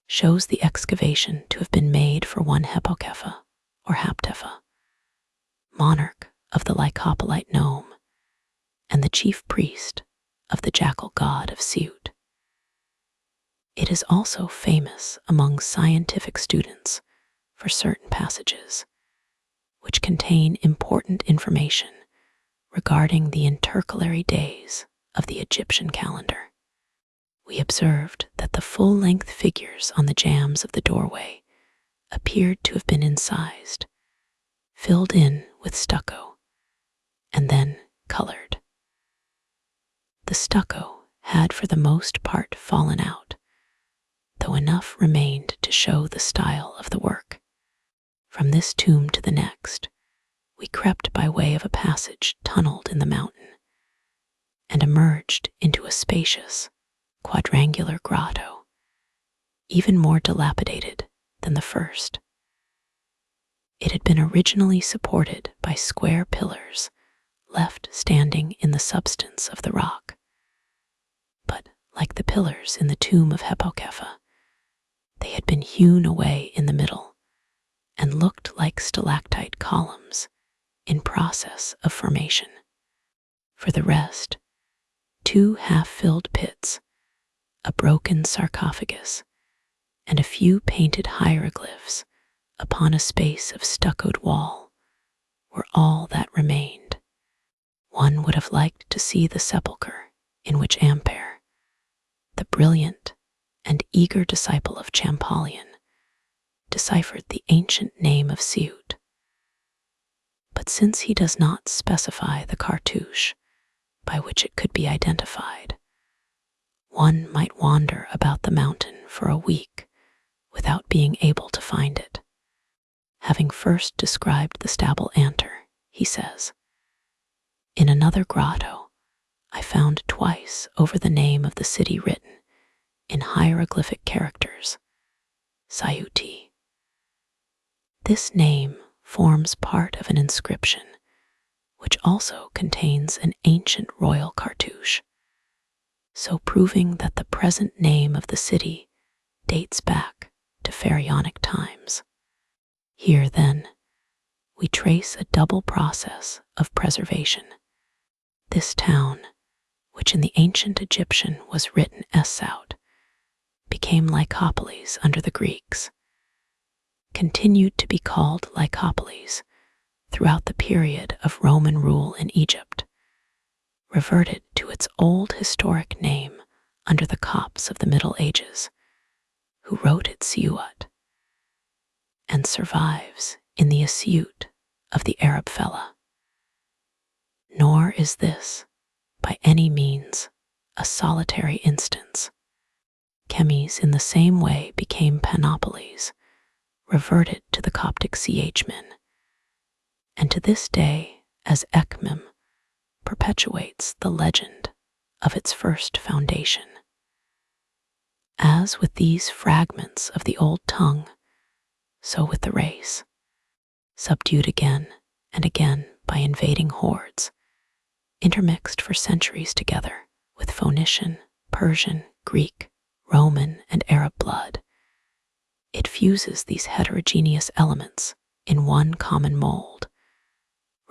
shows the excavation to have been made for one Hepokepha, or Haptepha, monarch of the Lycopolite nome and the chief priest of the jackal god of Siut. It is also famous among scientific students for certain passages, which contain important information regarding the intercalary days of the Egyptian calendar. We observed that the full-length figures on the jambs of the doorway appeared to have been incised, filled in with stucco, and then colored. The stucco had for the most part fallen out, though enough remained to show the style of the work. From this tomb to the next, we crept by way of a passage tunneled in the mountain, and emerged into a spacious, quadrangular grotto, even more dilapidated than the first. It had been originally supported by square pillars left standing in the substance of the rock, but like the pillars in the tomb of Hepokepha, they had been hewn away in the middle and looked like stalactite columns in process of formation. For the rest, two half-filled pits, a broken sarcophagus, and a few painted hieroglyphs upon a space of stuccoed wall were all that remained. One would have liked to see the sepulchre in which Ampere, the brilliant and eager disciple of Champollion, deciphered the ancient name of Siut. But since he does not specify the cartouche by which it could be identified, one might wander about the mountain for a week without being able to find it. Having first described the stable anter, he says, "In another grotto, I found twice over the name of the city written in hieroglyphic characters, Sayuti. This name forms part of an inscription which also contains an ancient royal cartouche, so proving that the present name of the city dates back to pharaonic times. Here, then, we trace a double process of preservation. This town, which in the ancient Egyptian was written Essout, became Lycopolis under the Greeks, continued to be called Lycopolis throughout the period of Roman rule in Egypt, reverted to its old historic name under the Copts of the Middle Ages, who wrote it Siut, and survives in the Asyut of the Arab Philae. Nor is this, by any means, a solitary instance. Chemes in the same way became Panopolis, reverted to the Coptic Chmen, and to this day, as Ekmem, perpetuates the legend of its first foundation. As with these fragments of the old tongue, so with the race, subdued again and again by invading hordes, intermixed for centuries together with Phoenician, Persian, Greek, Roman, and Arab blood, it fuses these heterogeneous elements in one common mold,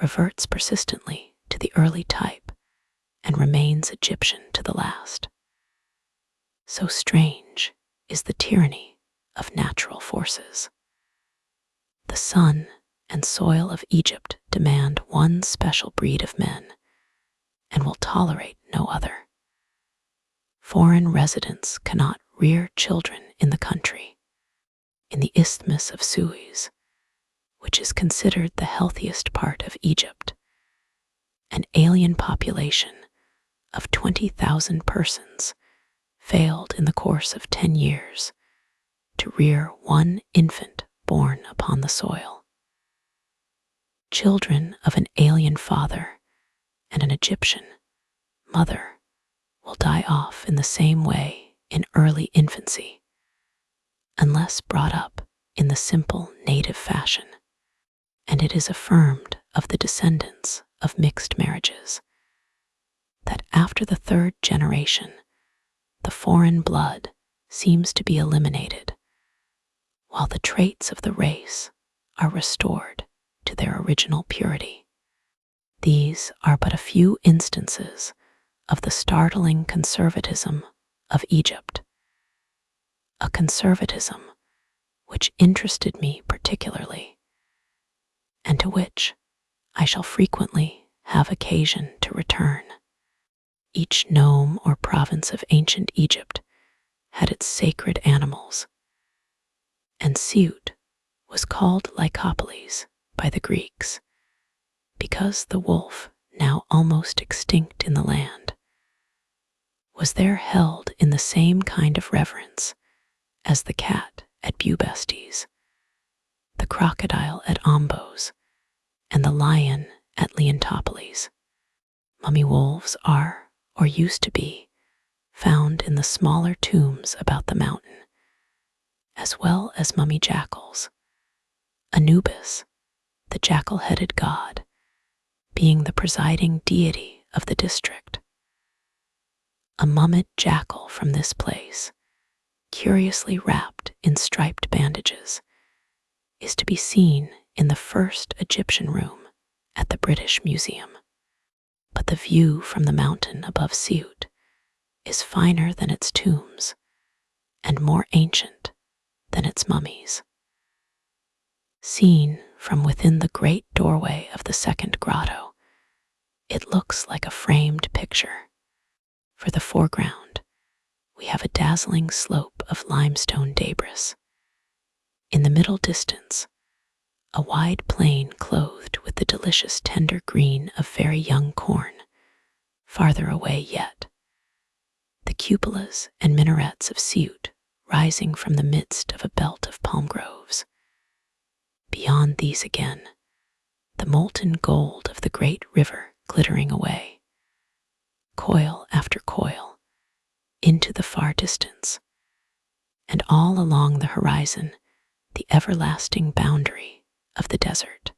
reverts persistently to the early type, and remains Egyptian to the last. So strange is the tyranny of natural forces. The sun and soil of Egypt demand one special breed of men, and will tolerate no other. Foreign residents cannot rear children in the country. In the Isthmus of Suez, which is considered the healthiest part of Egypt, an alien population of 20,000 persons failed in the course of 10 years to rear one infant born upon the soil. Children of an alien father and an Egyptian mother will die off in the same way in early infancy, unless brought up in the simple native fashion, and it is affirmed of the descendants of mixed marriages that after the third generation, the foreign blood seems to be eliminated, while the traits of the race are restored to their original purity. These are but a few instances of the startling conservatism of Egypt, a conservatism which interested me particularly, and to which I shall frequently have occasion to return. Each nome or province of ancient Egypt had its sacred animals, and Siut was called Lycopolis by the Greeks because the wolf, now almost extinct in the land, was there held in the same kind of reverence as the cat at Bubastes, the crocodile at Ombos, and the lion at Leontopolis. Mummy wolves are, or used to be, found in the smaller tombs about the mountain, as well as mummy jackals. Anubis, the jackal-headed god, being the presiding deity of the district. A mummied jackal from this place, curiously wrapped in striped bandages, is to be seen in the first Egyptian room at the British Museum. But the view from the mountain above Siut is finer than its tombs and more ancient than its mummies. Seen from within the great doorway of the second grotto, it looks like a framed picture. For the foreground, we have a dazzling slope of limestone debris. In the middle distance, a wide plain clothed with the delicious tender green of very young corn. Farther away yet, the cupolas and minarets of Siut rising from the midst of a belt of palm groves. Beyond these again, the molten gold of the great river glittering away, coil after coil, into the far distance, and all along the horizon, the everlasting boundary of the desert.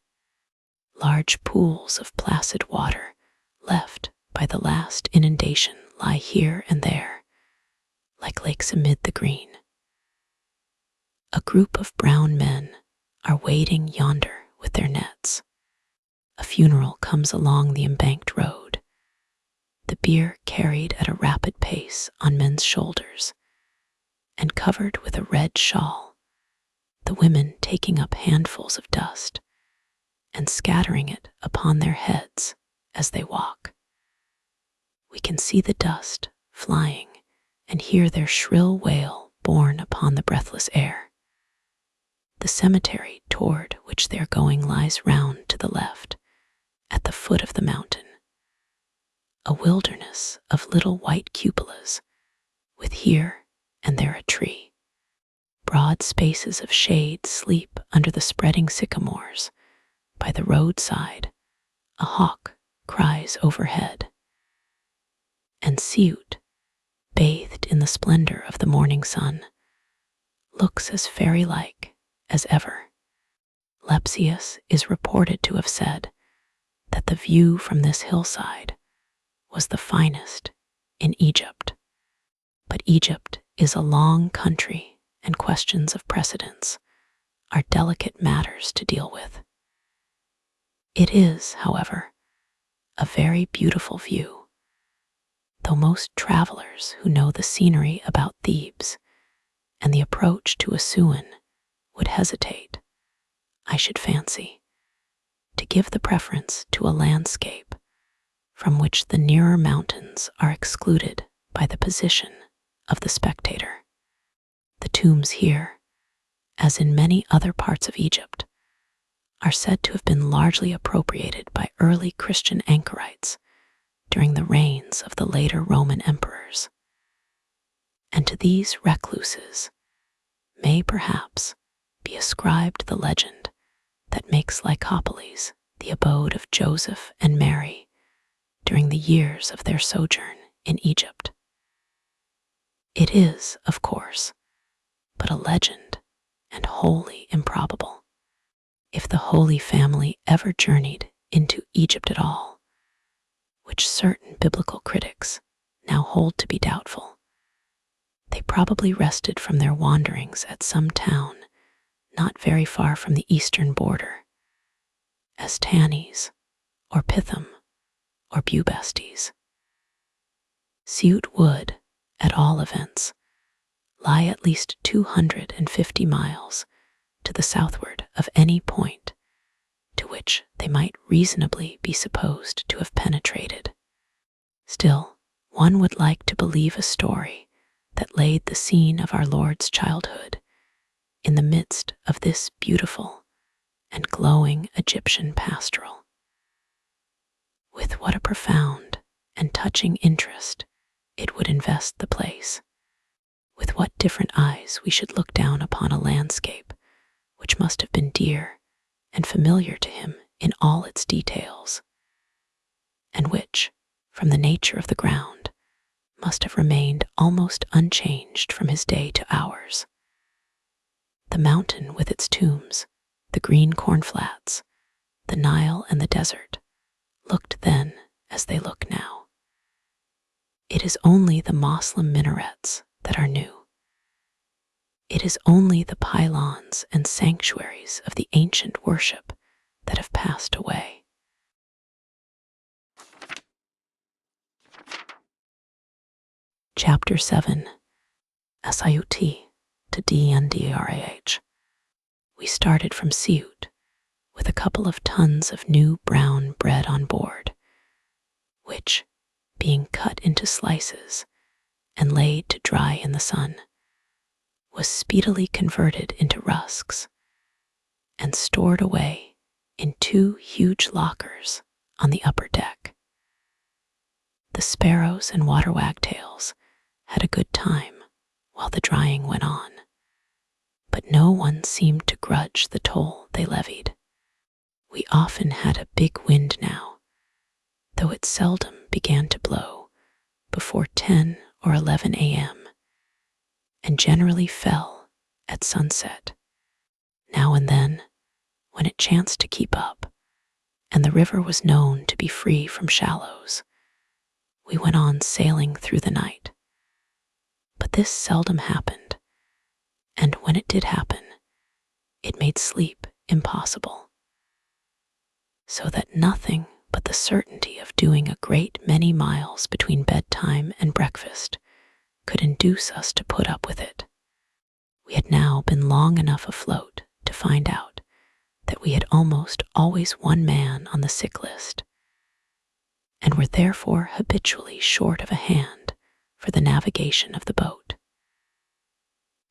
Large pools of placid water left by the last inundation lie here and there, like lakes amid the green. A group of brown men are wading yonder with their nets. A funeral comes along the embanked road, the bier carried at a rapid pace on men's shoulders, and covered with a red shawl, the women taking up handfuls of dust and scattering it upon their heads as they walk. We can see the dust flying and hear their shrill wail borne upon the breathless air. The cemetery toward which they are going lies round to the left, at the foot of the mountain. A wilderness of little white cupolas, with here and there a tree. Broad spaces of shade sleep under the spreading sycamores. By the roadside, a hawk cries overhead. And Siut, bathed in the splendor of the morning sun, looks as fairy-like as ever. Lepsius is reported to have said that the view from this hillside was the finest in Egypt. But Egypt is a long country, and questions of precedence are delicate matters to deal with. It is, however, a very beautiful view, though most travelers who know the scenery about Thebes and the approach to Assuan would hesitate, I should fancy, to give the preference to a landscape from which the nearer mountains are excluded by the position of the spectator. The tombs here, as in many other parts of Egypt, are said to have been largely appropriated by early Christian anchorites during the reigns of the later Roman emperors. And to these recluses may perhaps be ascribed the legend that makes Lycopolis the abode of Joseph and Mary during the years of their sojourn in Egypt. It is, of course, but a legend and wholly improbable. If the Holy Family ever journeyed into Egypt at all, which certain biblical critics now hold to be doubtful, they probably rested from their wanderings at some town not very far from the eastern border, as Tanis, or Pithom, or Bubastes. Siut would, at all events, lie at least 250 miles to the southward of any point to which they might reasonably be supposed to have penetrated. Still, one would like to believe a story that laid the scene of our Lord's childhood in the midst of this beautiful and glowing Egyptian pastoral. With what a profound and touching interest it would invest the place. With what different eyes we should look down upon a landscape which must have been dear and familiar to him in all its details, and which, from the nature of the ground, must have remained almost unchanged from his day to ours. The mountain with its tombs, the green cornflats, the Nile and the desert, looked then as they look now. It is only the Moslem minarets that are new. It is only the pylons and sanctuaries of the ancient worship that have passed away. Chapter 7. Siut to Ndrah. We started from Siut with a couple of tons of new brown bread on board, which, being cut into slices and laid to dry in the sun, was speedily converted into rusks and stored away in 2 huge lockers on the upper deck. The sparrows and water wagtails had a good time while the drying went on, but no one seemed to grudge the toll they levied. We often had a big wind now, though it seldom began to blow before 10 or 11 a.m., and generally fell at sunset. Now and then, when it chanced to keep up, and the river was known to be free from shallows, we went on sailing through the night. But this seldom happened, and when it did happen, it made sleep impossible. So that nothing but the certainty of doing a great many miles between bedtime and breakfast could induce us to put up with it. We had now been long enough afloat to find out that we had almost always one man on the sick list, and were therefore habitually short of a hand for the navigation of the boat.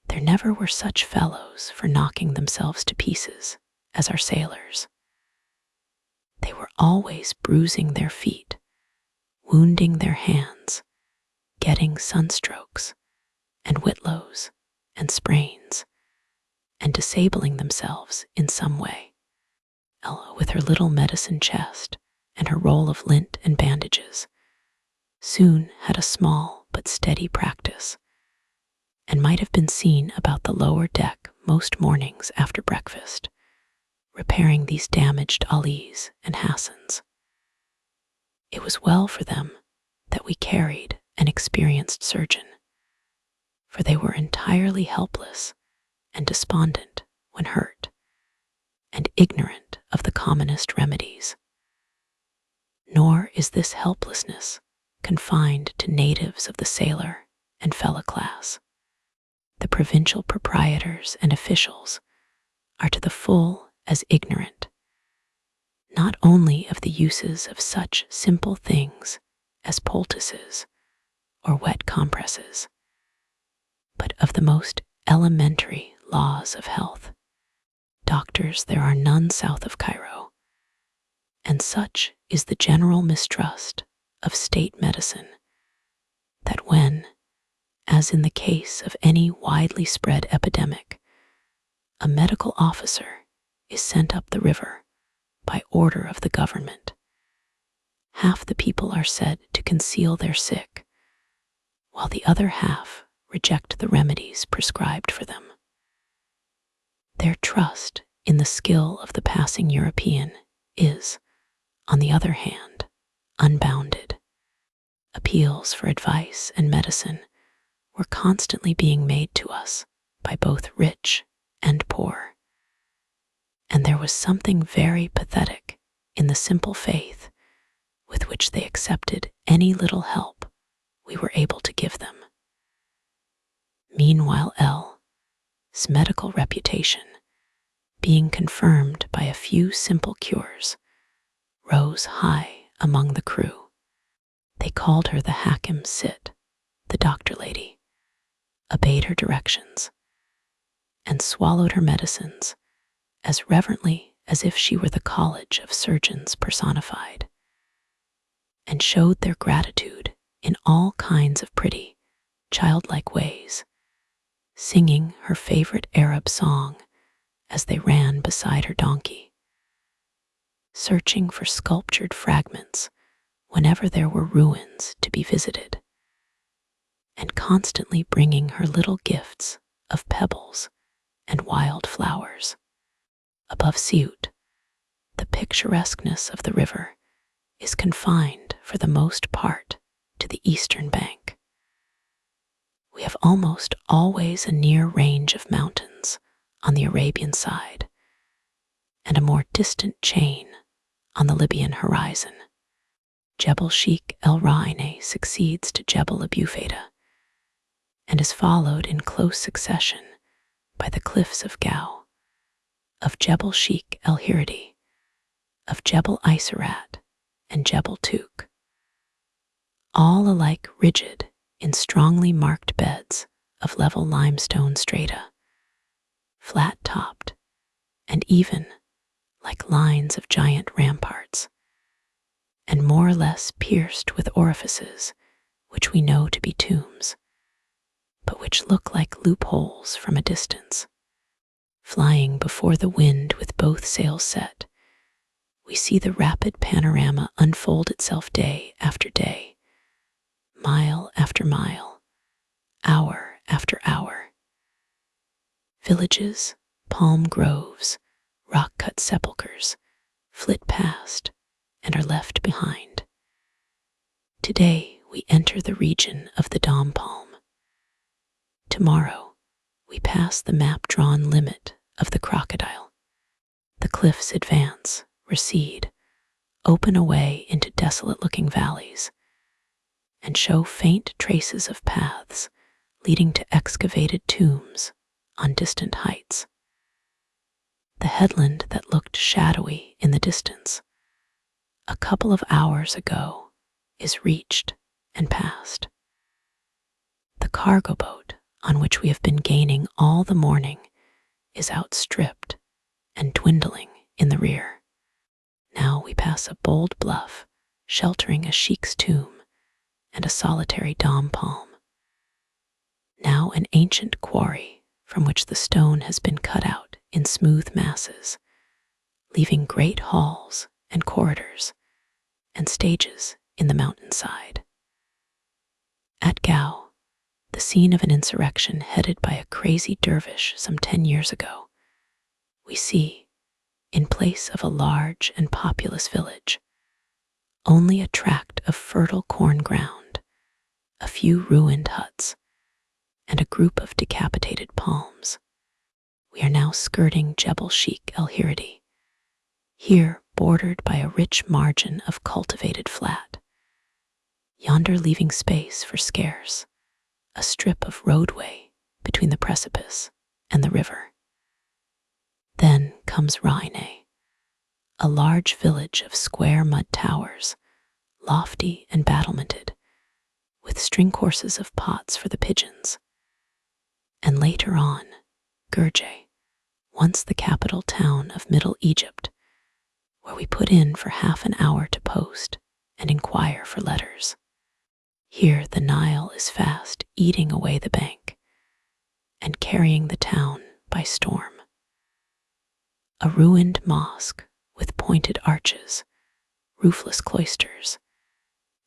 There There never were such fellows for knocking themselves to pieces as our sailors. They were always bruising their feet, wounding their hands, getting sunstrokes and whitlows and sprains, and disabling themselves in some way. Ella, with her little medicine chest and her roll of lint and bandages, soon had a small but steady practice, and might have been seen about the lower deck most mornings after breakfast, repairing these damaged Alis and Hassans. It was well for them that we carried an experienced surgeon, for they were entirely helpless and despondent when hurt, and ignorant of the commonest remedies. Nor is this helplessness confined to natives of the sailor and Philae class. The provincial proprietors and officials are to the full as ignorant, not only of the uses of such simple things as poultices or wet compresses, but of the most elementary laws of health. Doctors there are none south of Cairo, and such is the general mistrust of state medicine that when, as in the case of any widely spread epidemic, a medical officer is sent up the river by order of the government, half the people are said to conceal their sick, while the other half reject the remedies prescribed for them. Their trust in the skill of the passing European is, on the other hand, unbounded. Appeals for advice and medicine were constantly being made to us by both rich and poor, and there was something very pathetic in the simple faith with which they accepted any little help we were able to give them. Meanwhile, L's medical reputation, being confirmed by a few simple cures, rose high among the crew. They called her the Hakim Sit, the doctor lady, obeyed her directions, and swallowed her medicines as reverently as if she were the College of Surgeons personified, and showed their gratitude in all kinds of pretty, childlike ways, singing her favorite Arab song as they ran beside her donkey, searching for sculptured fragments whenever there were ruins to be visited, and constantly bringing her little gifts of pebbles and wild flowers. Above Ceuta, the picturesqueness of the river is confined for the most part to the eastern bank. We have almost always a near range of mountains on the Arabian side, and a more distant chain on the Libyan horizon. Jebel Sheikh El Ra'ine succeeds to Jebel Abu Feda, and is followed in close succession by the cliffs of Gao, of Jebel Sheikh El Hiradi, of Jebel Isarat, and Jebel Tuk, all alike rigid in strongly marked beds of level limestone strata, flat-topped, and even like lines of giant ramparts, and more or less pierced with orifices which we know to be tombs, but which look like loopholes from a distance. Flying before the wind with both sails set, we see the rapid panorama unfold itself day after day, mile after mile, hour after hour. Villages, palm groves, rock-cut sepulchres flit past and are left behind. Today we enter the region of the Dom Palm. Tomorrow we pass the map-drawn limit of the crocodile. The cliffs advance, recede, open away into desolate-looking valleys, and show faint traces of paths leading to excavated tombs on distant heights. The headland that looked shadowy in the distance a couple of hours ago is reached and passed. The cargo boat on which we have been gaining all the morning, is outstripped and dwindling in the rear. Now we pass a bold bluff sheltering a sheik's tomb and a solitary dom palm. Now an ancient quarry from which the stone has been cut out in smooth masses, leaving great halls and corridors and stages in the mountainside. At Gao, the scene of an insurrection headed by a crazy dervish some 10 years ago, we see, in place of a large and populous village, only a tract of fertile corn ground, a few ruined huts, and a group of decapitated palms. We are now skirting Jebel Sheikh el-Hiridi, here bordered by a rich margin of cultivated flat, yonder leaving space for scarce a strip of roadway between the precipice and the river. Then comes Rhine, a large village of square mud towers, lofty and battlemented, with string courses of pots for the pigeons. And later on, Gurje, once the capital town of Middle Egypt, where we put in for half an hour to post and inquire for letters. Here the Nile is fast eating away the bank and carrying the town by storm. A ruined mosque with pointed arches, roofless cloisters,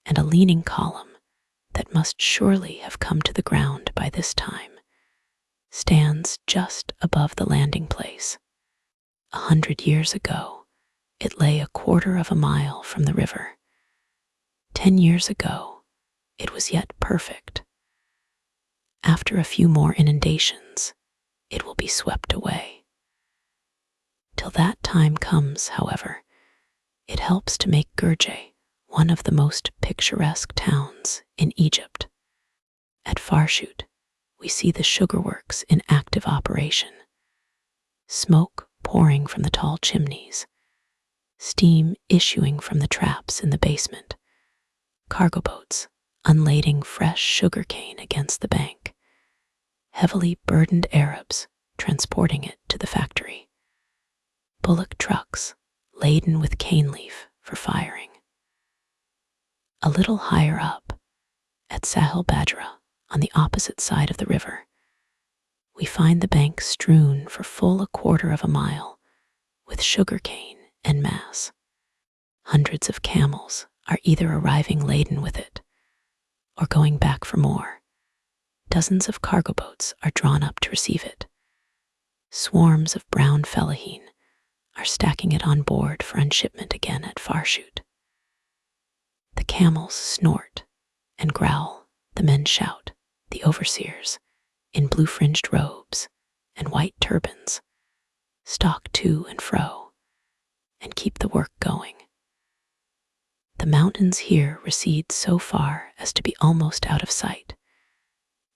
and a leaning column that must surely have come to the ground by this time, stands just above the landing place. 100 years ago, it lay a quarter of a mile from the river. 10 years ago, it was yet perfect. After a few more inundations, it will be swept away. Till that time comes, however, it helps to make Gurje one of the most picturesque towns in Egypt. At Farshut, we see the sugar works in active operation, smoke pouring from the tall chimneys, steam issuing from the traps in the basement, cargo boats unlading fresh sugarcane against the bank, heavily burdened Arabs transporting it to the factory, bullock trucks laden with cane leaf for firing. A little higher up, at Sahel Badra, on the opposite side of the river, we find the bank strewn for full a quarter of a mile with sugarcane en masse. Hundreds of camels are either arriving laden with it or going back for more. Dozens of cargo boats are drawn up to receive it. Swarms of brown fellahin are stacking it on board for unshipment again at Farshut. The camels snort and growl, the men shout, the overseers, in blue-fringed robes and white turbans, stalk to and fro and keep the work going. The mountains here recede so far as to be almost out of sight,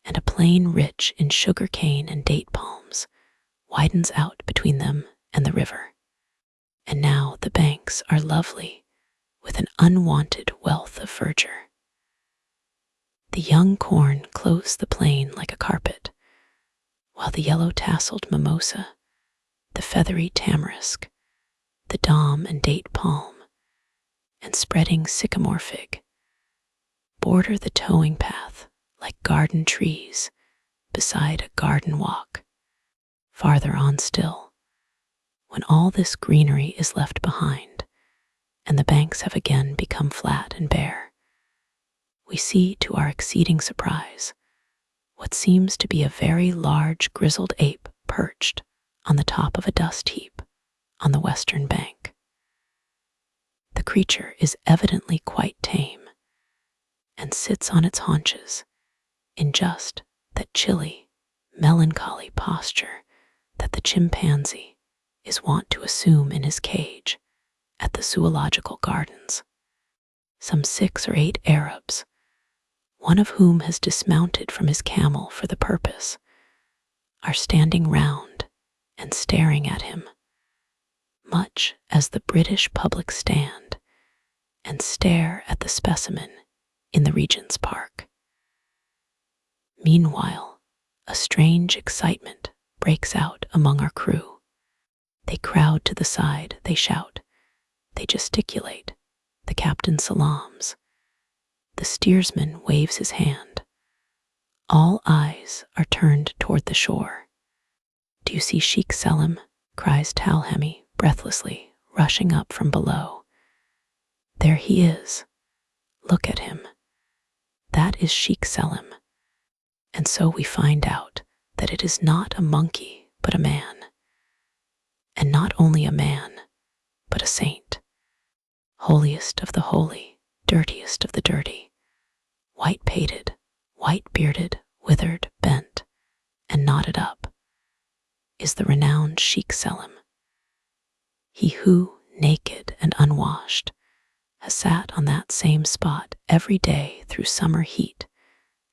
and a plain rich in sugar cane and date palms widens out between them and the river. And now the banks are lovely with an unwanted wealth of verdure. The young corn clothes the plain like a carpet, while the yellow-tasseled mimosa, the feathery tamarisk, the dom and date palm, and spreading sycamore fig border the towing path like garden trees beside a garden walk. Farther on still, when all this greenery is left behind and the banks have again become flat and bare, we see to our exceeding surprise what seems to be a very large grizzled ape perched on the top of a dust heap on the western bank. The creature is evidently quite tame and sits on its haunches in just that chilly, melancholy posture that the chimpanzee is wont to assume in his cage at the zoological gardens. Some 6 or 8 Arabs, one of whom has dismounted from his camel for the purpose, are standing round and staring at him, much as the British public stand and stare at the specimen in the Regent's Park. Meanwhile, a strange excitement breaks out among our crew. They crowd to the side, they shout, they gesticulate, the captain salams. The steersman waves his hand. All eyes are turned toward the shore. "Do you see Sheikh Selim?" cries Talhemi breathlessly, rushing up from below. "There he is. Look at him. That is Sheikh Selim." And so we find out that it is not a monkey, but a man. And not only a man, but a saint. Holiest of the holy, dirtiest of the dirty, white-pated, white-bearded, withered, bent, and knotted up, is the renowned Sheikh Selim. He who, naked and unwashed, has sat on that same spot every day through summer heat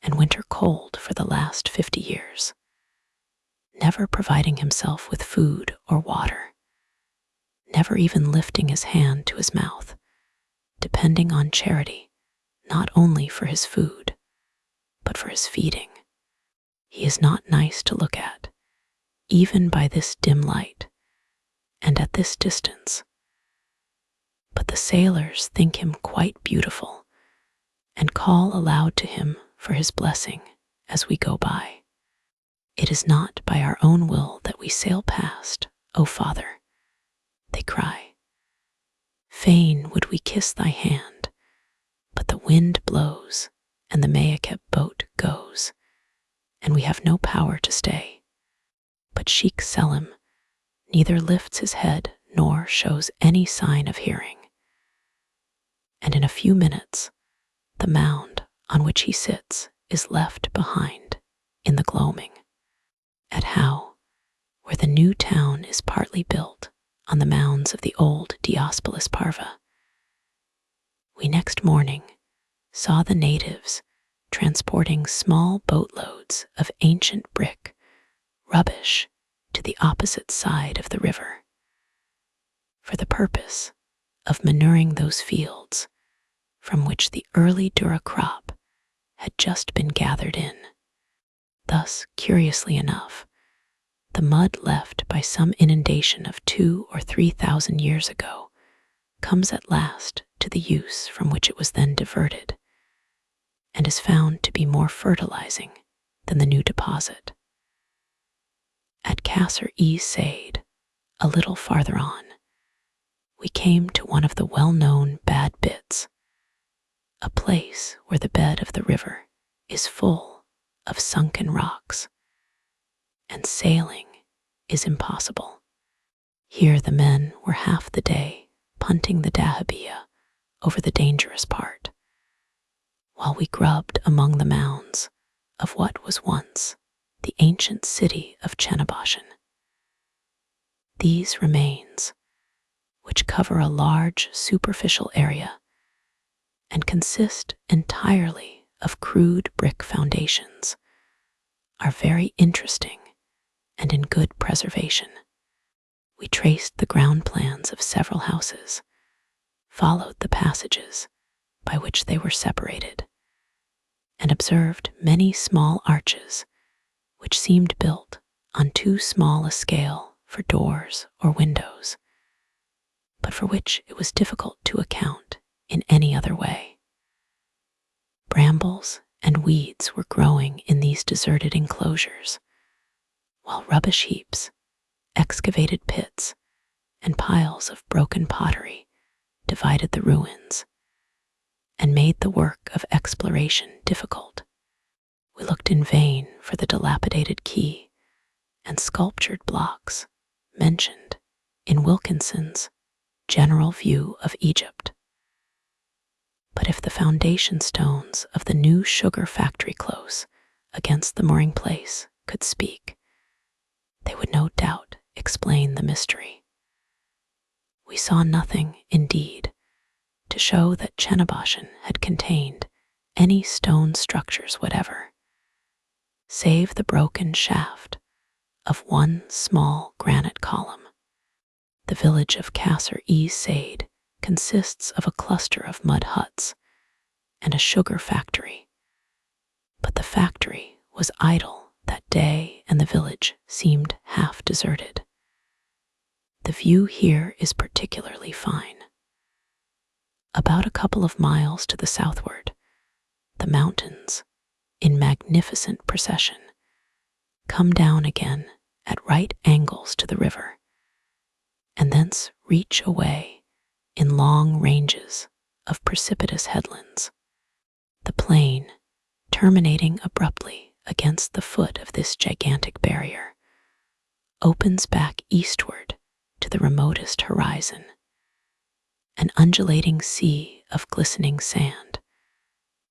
and winter cold for the last 50 years, never providing himself with food or water, never even lifting his hand to his mouth, depending on charity not only for his food, but for his feeding. He is not nice to look at, even by this dim light, and at this distance. But the sailors think him quite beautiful, and call aloud to him for his blessing as we go by. "It is not by our own will that we sail past, O Father," they cry. "Fain would we kiss thy hand, but the wind blows and the Mayakep boat goes, and we have no power to stay." But Sheikh Selim neither lifts his head nor shows any sign of hearing. And in a few minutes, the mound on which he sits is left behind in the gloaming. At How, where the new town is partly built on the mounds of the old Diopolis Parva, we next morning saw the natives transporting small boatloads of ancient brick, rubbish, to the opposite side of the river, for the purpose of manuring those fields from which the early Dura crop had just been gathered in. Thus, curiously enough, the mud left by some inundation of 2,000 or 3,000 years ago comes at last to the use from which it was then diverted, and is found to be more fertilizing than the new deposit. At Kasr-e-Said, a little farther on, we came to one of the well-known bad bits, a place where the bed of the river is full of sunken rocks, and sailing is impossible. Here the men were half the day punting the dahabeah over the dangerous part, while we grubbed among the mounds of what was once the ancient city of Chenabashan. These remains, which cover a large superficial area and consist entirely of crude brick foundations, are very interesting and in good preservation. We traced the ground plans of several houses, followed the passages by which they were separated, and observed many small arches which seemed built on too small a scale for doors or windows, but for which it was difficult to account in any other way. Brambles and weeds were growing in these deserted enclosures, while rubbish heaps, excavated pits, and piles of broken pottery divided the ruins and made the work of exploration difficult. We looked in vain for the dilapidated quay and sculptured blocks mentioned in Wilkinson's General View of Egypt. But if the foundation stones of the new sugar factory close against the mooring place could speak, they would no doubt explain the mystery. We saw nothing, indeed, to show that Chenabashan had contained any stone structures whatever, save the broken shaft of one small granite column. The village of Kasr-e-Said consists of a cluster of mud huts and a sugar factory, but the factory was idle that day and the village seemed half deserted. The view here is particularly fine. About a couple of miles to the southward, the mountains, in magnificent procession, come down again at right angles to the river, and thence reach away in long ranges of precipitous headlands. The plain, terminating abruptly against the foot of this gigantic barrier, opens back eastward to the remotest horizon, an undulating sea of glistening sand,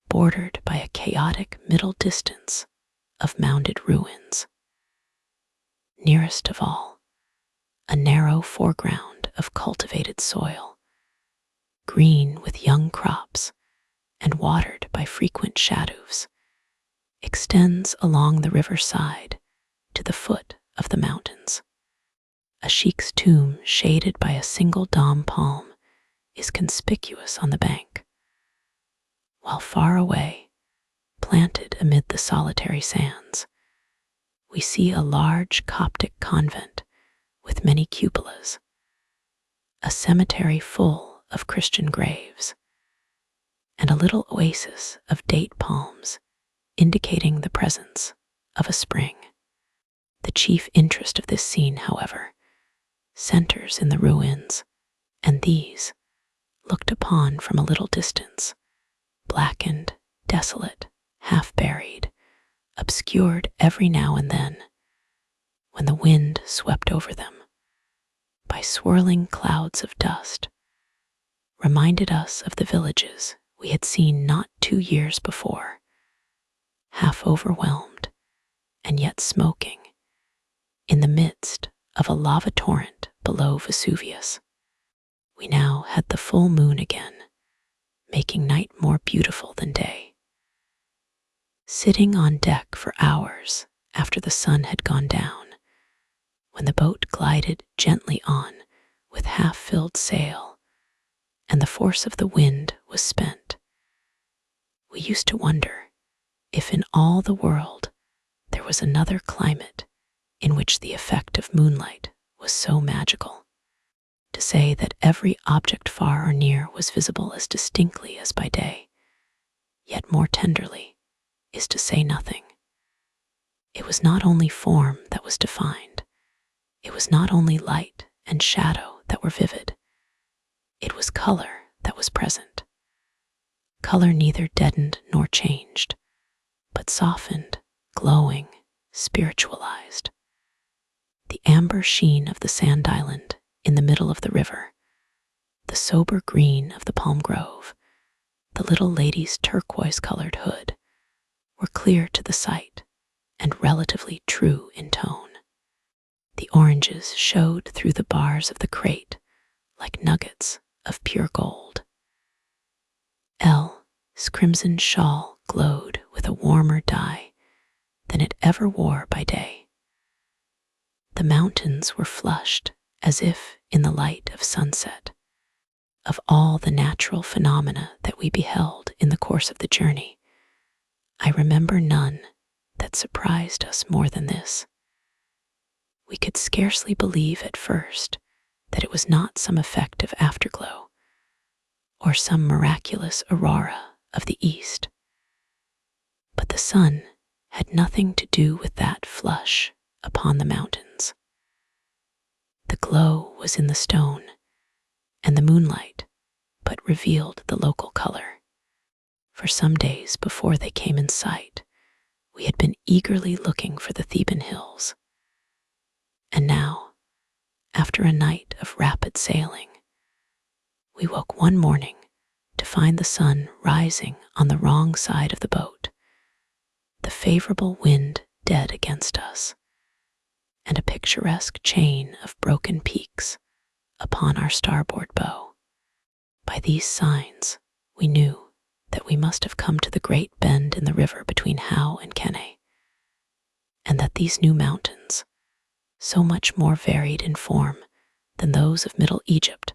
bordered by a chaotic middle distance of mounded ruins. Nearest of all, a narrow foreground of cultivated soil, green with young crops and watered by frequent shadows, extends along the riverside to the foot of the mountains. A sheikh's tomb shaded by a single dom palm is conspicuous on the bank, while far away, planted amid the solitary sands, we see a large Coptic convent with many cupolas, a cemetery full of Christian graves, and a little oasis of date palms indicating the presence of a spring. The chief interest of this scene, however, centers in the ruins, and these, looked upon from a little distance, blackened, desolate, half-buried, obscured every now and then, when the wind swept over them, by swirling clouds of dust, reminded us of the villages we had seen not 2 years before, half overwhelmed and yet smoking, in the midst of a lava torrent below Vesuvius. We now had the full moon again, making night more beautiful than day. Sitting on deck for hours after the sun had gone down, when the boat glided gently on with half-filled sail, and the force of the wind was spent, we used to wonder if in all the world there was another climate in which the effect of moonlight was so magical. To say that every object far or near was visible as distinctly as by day, yet more tenderly, is to say nothing. It was not only form that was defined, it was not only light and shadow that were vivid, it was color that was present. Color neither deadened nor changed, but softened, glowing, spiritualized. The amber sheen of the sand island in the middle of the river, the sober green of the palm grove, the little lady's turquoise-colored hood, were clear to the sight and relatively true in tone. The oranges showed through the bars of the crate like nuggets of pure gold. L's crimson shawl glowed with a warmer dye than it ever wore by day. The mountains were flushed as if in the light of sunset. Of all the natural phenomena that we beheld in the course of the journey, I remember none that surprised us more than this. We could scarcely believe at first that it was not some effect of afterglow, or some miraculous aurora of the east. But the sun had nothing to do with that flush upon the mountains. The glow was in the stone, and the moonlight but revealed the local color. For some days before they came in sight, we had been eagerly looking for the Theban hills. And now, after a night of rapid sailing, we woke one morning to find the sun rising on the wrong side of the boat, the favorable wind dead against us, and a picturesque chain of broken peaks upon our starboard bow. By these signs, we knew that we must have come to the great bend in the river between Hao and Kenne, and that these new mountains, so much more varied in form than those of Middle Egypt,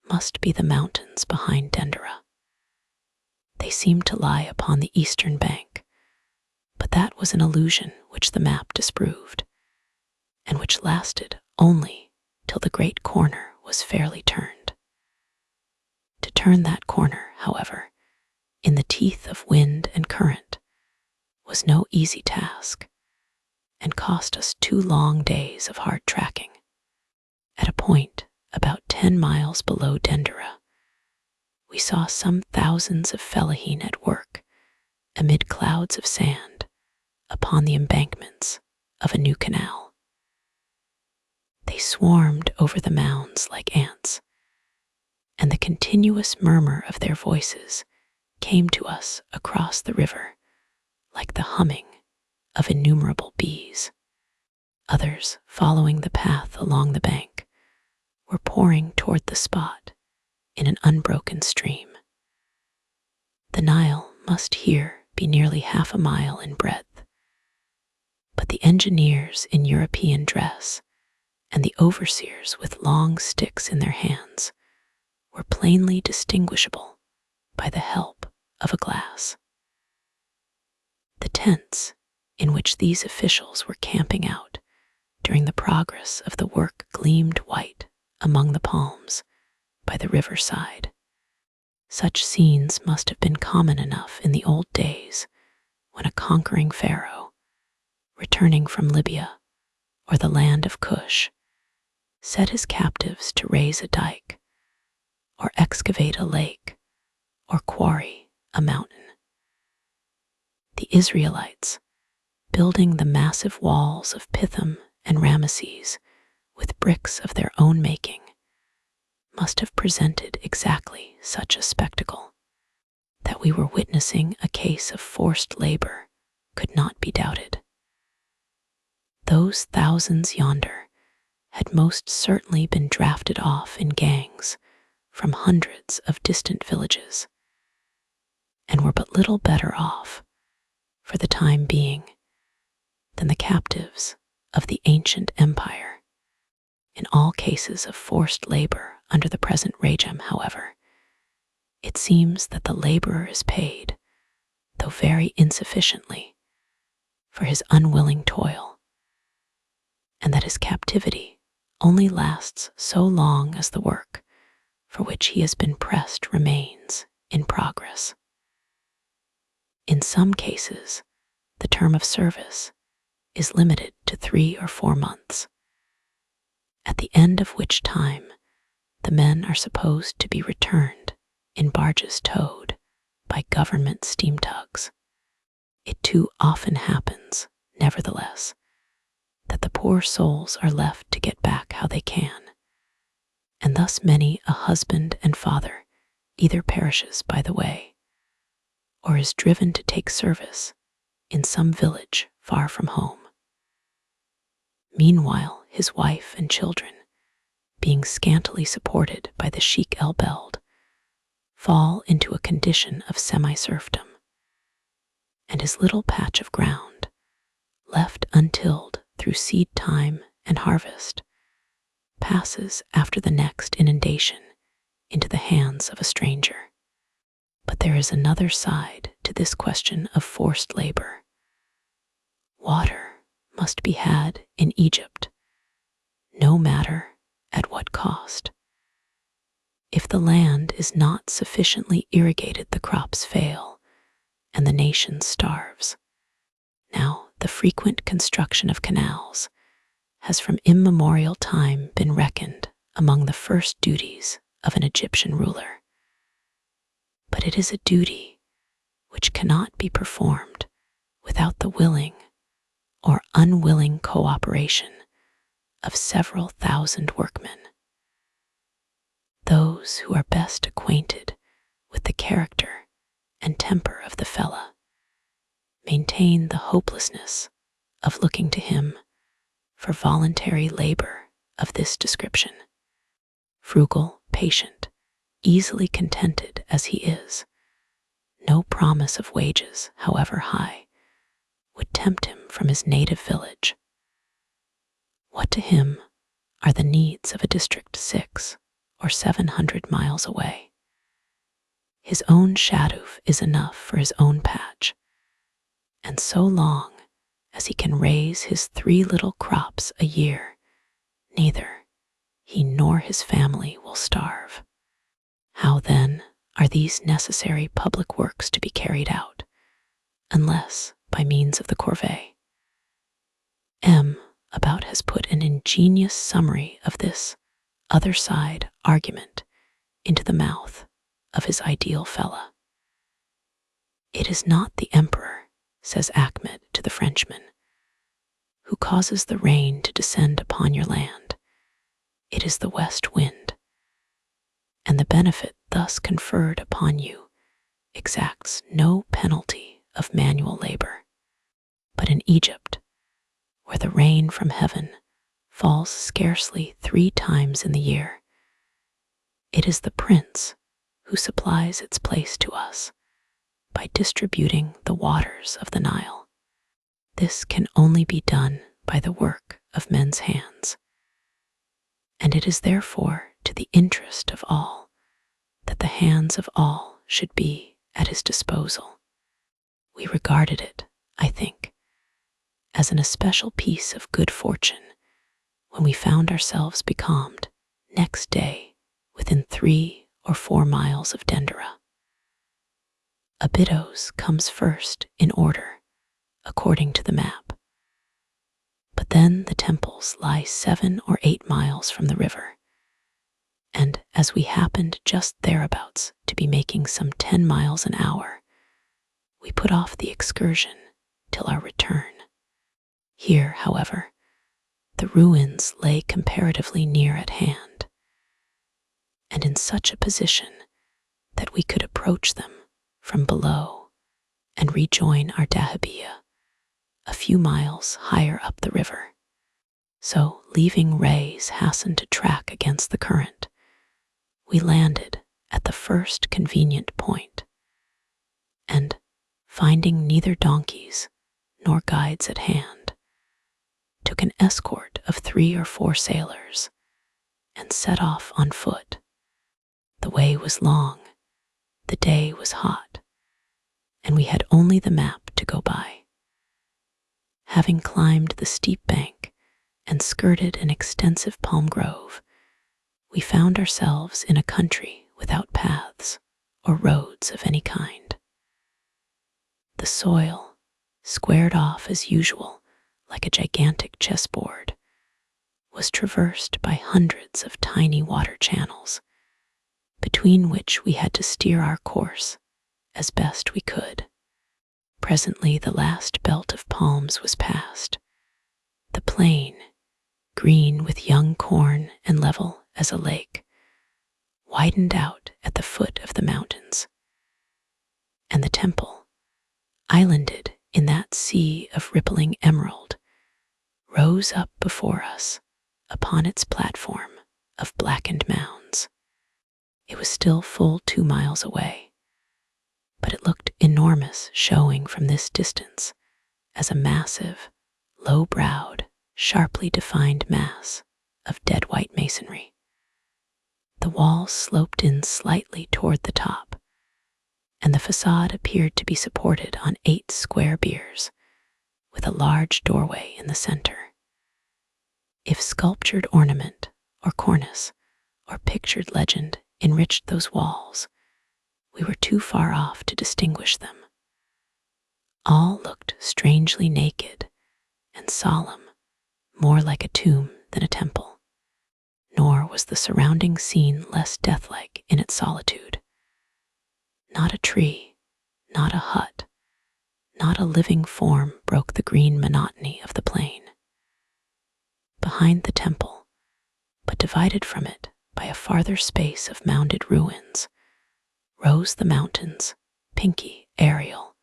must be the mountains behind Dendera. They seemed to lie upon the eastern bank, But that was an illusion which the map disproved, and which lasted only till the great corner was fairly turned. To turn that corner, however, in the teeth of wind and current, was no easy task, and cost us 2 long days of hard tracking. At a point about 10 miles below Dendera, we saw some thousands of Philae at work amid clouds of sand upon the embankments of a new canal. They swarmed over the mounds like ants, and the continuous murmur of their voices came to us across the river like the humming of innumerable bees. Others, following the path along the bank, were pouring toward the spot in an unbroken stream. The Nile must here be nearly half a mile in breadth, but the engineers in European dress and the overseers with long sticks in their hands were plainly distinguishable by the help of a glass. The tents in which these officials were camping out during the progress of the work gleamed white among the palms by the riverside. Such scenes must have been common enough in the old days when a conquering pharaoh, returning from Libya or the land of Cush, set his captives to raise a dike, or excavate a lake, or quarry a mountain. The Israelites, building the massive walls of Pithom and Ramesses with bricks of their own making, must have presented exactly such a spectacle. That we were witnessing a case of forced labor could not be doubted. Those thousands yonder had most certainly been drafted off in gangs from hundreds of distant villages, and were but little better off, for the time being, than the captives of the ancient empire. In all cases of forced labor under the present regime, however, it seems that the laborer is paid, though very insufficiently, for his unwilling toil, and that his captivity only lasts so long as the work for which he has been pressed remains in progress. In some cases, the term of service is limited to 3 or 4 months, at the end of which time the men are supposed to be returned in barges towed by government steam tugs. It too often happens, nevertheless, that the poor souls are left to get back how they can, and thus many a husband and father either perishes by the way, or is driven to take service in some village far from home. Meanwhile, his wife and children, being scantily supported by the Sheikh el Beld, fall into a condition of semi-serfdom, and his little patch of ground, left untilled through seed time and harvest, passes after the next inundation into the hands of a stranger. But there is another side to this question of forced labor. Water must be had in Egypt, no matter at what cost. If the land is not sufficiently irrigated, the crops fail, and the nation starves. Now, the frequent construction of canals has from immemorial time been reckoned among the first duties of an Egyptian ruler. But it is a duty which cannot be performed without the willing or unwilling cooperation of several thousand workmen. Those who are best acquainted with the character and temper of the Philae maintain the hopelessness of looking to him for voluntary labor of this description. Frugal, patient, easily contented as he is, no promise of wages, however high, would tempt him from his native village. What to him are the needs of a district 600 or 700 miles away? His own shadoof is enough for his own patch, and so long as he can raise his 3 little crops a year, neither he nor his family will starve. How then are these necessary public works to be carried out, unless by means of the corvée? M. about has put an ingenious summary of this other side argument into the mouth of his ideal Philae. It is not the emperor, says Ahmed to the Frenchman, who causes the rain to descend upon your land. It is the west wind, and the benefit thus conferred upon you exacts no penalty of manual labor. But in Egypt, where the rain from heaven falls scarcely 3 times in the year, it is the prince who supplies its place to us by distributing the waters of the Nile. This can only be done by the work of men's hands, and it is therefore to the interest of all that the hands of all should be at his disposal. We regarded it, I think, as an especial piece of good fortune when we found ourselves becalmed next day within 3 or 4 miles of Dendera. Abydos comes first in order, according to the map, but then the temples lie 7 or 8 miles from the river, and as we happened just thereabouts to be making some 10 miles an hour, we put off the excursion till our return. Here, however, the ruins lay comparatively near at hand, and in such a position that we could approach them from below and rejoin our dahabeah a few miles higher up the river. So, leaving Ray's hastened to track against the current, we landed at the first convenient point, and, finding neither donkeys nor guides at hand, took an escort of 3 or 4 sailors and set off on foot. The way was long, the day was hot, and we had only the map to go by. Having climbed the steep bank and skirted an extensive palm grove, we found ourselves in a country without paths or roads of any kind. The soil, squared off as usual like a gigantic chessboard, was traversed by hundreds of tiny water channels, between which we had to steer our course as best we could. Presently the last belt of palms was passed. The plain, green with young corn and level as a lake, widened out at the foot of the mountains, and the temple, islanded in that sea of rippling emerald, rose up before us upon its platform of blackened mounds. It was still full 2 miles away, but it looked enormous showing from this distance as a massive, low-browed, sharply defined mass of dead white masonry. The walls sloped in slightly toward the top, and the facade appeared to be supported on 8 square biers, with a large doorway in the center. If sculptured ornament or cornice or pictured legend enriched those walls, we were too far off to distinguish them. All looked strangely naked and solemn, more like a tomb than a temple, nor was the surrounding scene less deathlike in its solitude. Not a tree, not a hut, not a living form broke the green monotony of the plain. Behind the temple, but divided from it by a farther space of mounded ruins, rose the mountains, pinky, aerial,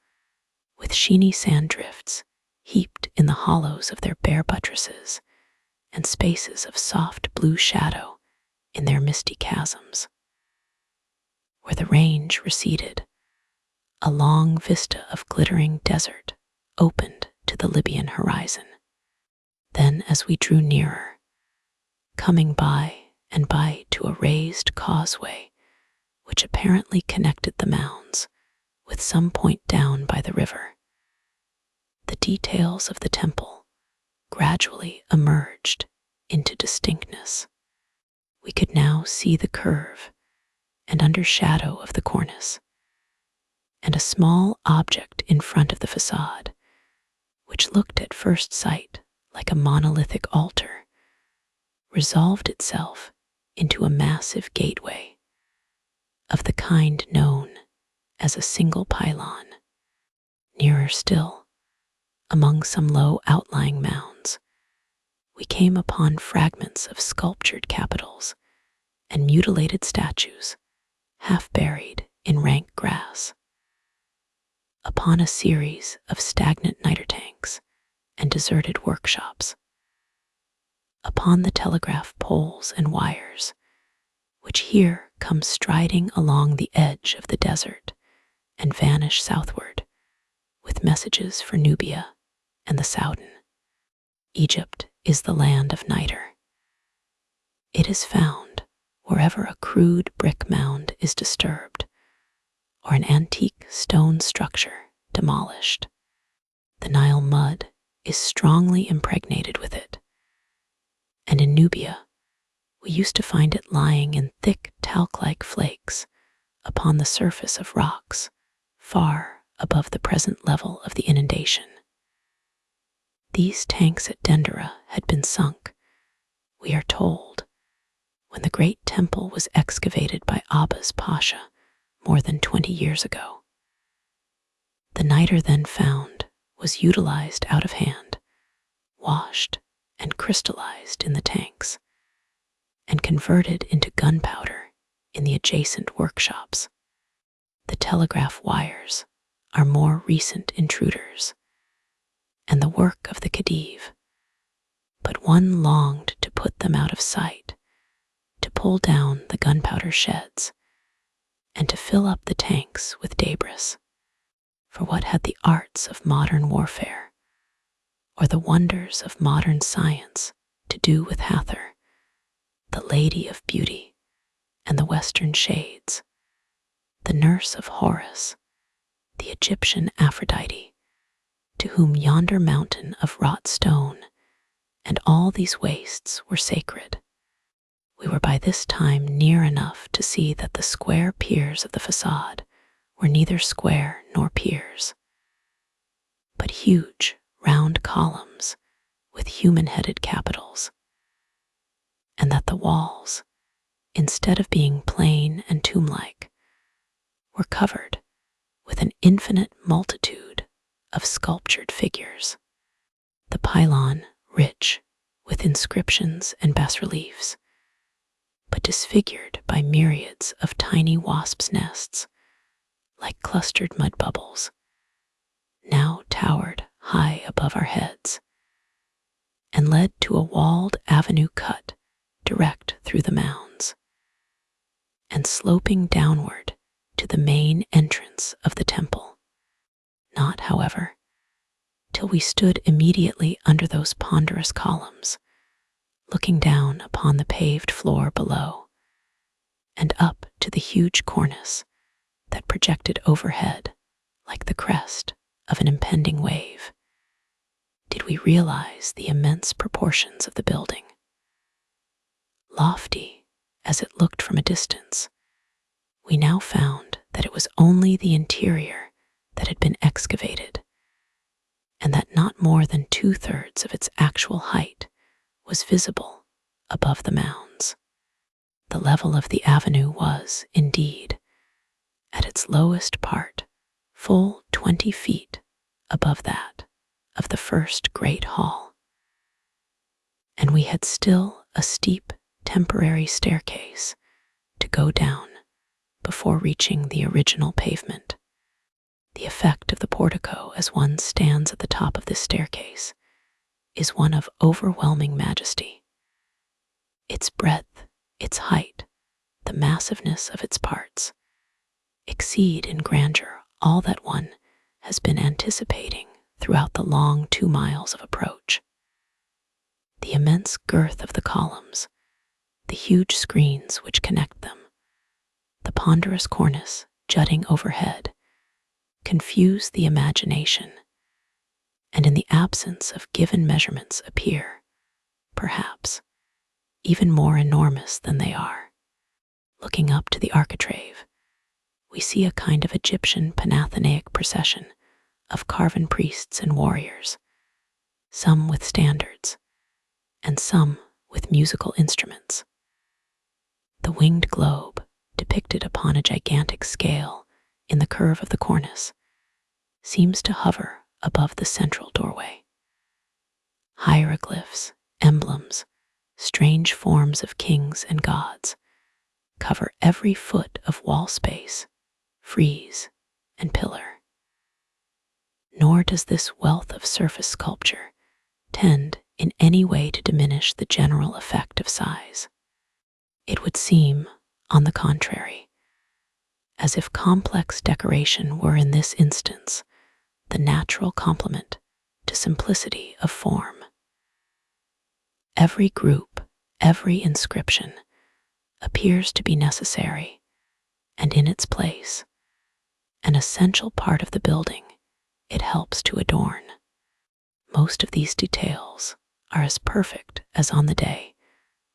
with sheeny sand drifts heaped in the hollows of their bare buttresses, and spaces of soft blue shadow in their misty chasms. Where the range receded, a long vista of glittering desert opened to the Libyan horizon. Then, as we drew nearer, coming by and by to a raised causeway which apparently connected the mounds with some point down by the river, the details of the temple gradually emerged into distinctness. We could now see the curve and undershadow of the cornice, and a small object in front of the facade, which looked at first sight like a monolithic altar, resolved itself into a massive gateway of the kind known as a single pylon. Nearer still, among some low outlying mounds, we came upon fragments of sculptured capitals and mutilated statues, half buried in rank grass. Upon a series of stagnant niter tanks and deserted workshops, upon the telegraph poles and wires, which here come striding along the edge of the desert and vanish southward with messages for Nubia and the Soudan. Egypt is the land of niter. It is found wherever a crude brick mound is disturbed or an antique stone structure demolished. The Nile mud is strongly impregnated with it, and in Nubia we used to find it lying in thick talc-like flakes upon the surface of rocks far above the present level of the inundation. These tanks at Dendera had been sunk, we are told, when the great temple was excavated by Abbas Pasha more than 20 years ago. The niter then found was utilized out of hand, washed and crystallized in the tanks, and converted into gunpowder in the adjacent workshops. The telegraph wires are more recent intruders, and the work of the Khedive, but one longed to put them out of sight, to pull down the gunpowder sheds, and to fill up the tanks with debris. For what had the arts of modern warfare, or the wonders of modern science, to do with Hathor, the lady of beauty and the western shades, the nurse of Horus, the Egyptian Aphrodite, to whom yonder mountain of wrought stone and all these wastes were sacred? We were by this time near enough to see that the square piers of the facade were neither square nor piers, but huge round columns with human-headed capitals, and that the walls, instead of being plain and tomb-like, were covered with an infinite multitude of sculptured figures. The pylon rich with inscriptions and bas-reliefs, but disfigured by myriads of tiny wasps' nests, like clustered mud bubbles, now towered high above our heads, and led to a walled avenue cut direct through the mounds, and sloping downward to the main entrance of the temple. Not, however, till we stood immediately under those ponderous columns, looking down upon the paved floor below, and up to the huge cornice that projected overhead like the crest of an impending wave, did we realize the immense proportions of the building. Lofty as it looked from a distance, we now found that it was only the interior that had been excavated, and that not more than 2/3 of its actual height was visible above the mounds. The level of the avenue was, indeed, at its lowest part, full 20 feet above that of the first great hall, and we had still a steep temporary staircase to go down before reaching the original pavement. The effect of the portico as one stands at the top of this staircase is one of overwhelming majesty. Its breadth, its height, the massiveness of its parts exceed in grandeur all that one has been anticipating throughout the long 2 miles of approach. The immense girth of the columns, the huge screens which connect them, the ponderous cornice jutting overhead, confuse the imagination and in the absence of given measurements appear, perhaps, even more enormous than they are. Looking up to the architrave, we see a kind of Egyptian Panathenaic procession of carven priests and warriors, some with standards, and some with musical instruments. The winged globe, depicted upon a gigantic scale in the curve of the cornice, seems to hover above the central doorway. Hieroglyphs, emblems, strange forms of kings and gods cover every foot of wall space, frieze, and pillar. Nor does this wealth of surface sculpture tend in any way to diminish the general effect of size. It would seem, on the contrary, as if complex decoration were in this instance the natural complement to simplicity of form. Every group, every inscription appears to be necessary and in its place, an essential part of the building it helps to adorn. Most of these details are as perfect as on the day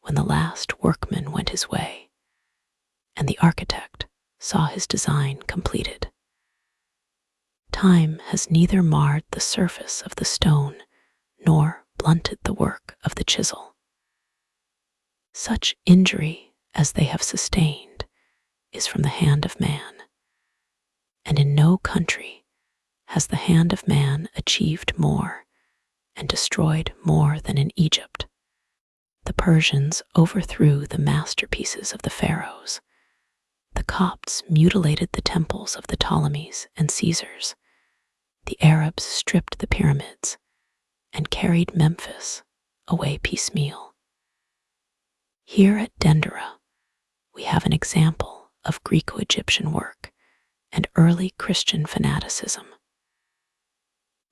when the last workman went his way and the architect saw his design completed. Time has neither marred the surface of the stone nor blunted the work of the chisel. Such injury as they have sustained is from the hand of man, and in no country has the hand of man achieved more and destroyed more than in Egypt. The Persians overthrew the masterpieces of the pharaohs. The Copts mutilated the temples of the Ptolemies and Caesars. The Arabs stripped the pyramids and carried Memphis away piecemeal. Here at Dendera, we have an example of Greco-Egyptian work and early Christian fanaticism.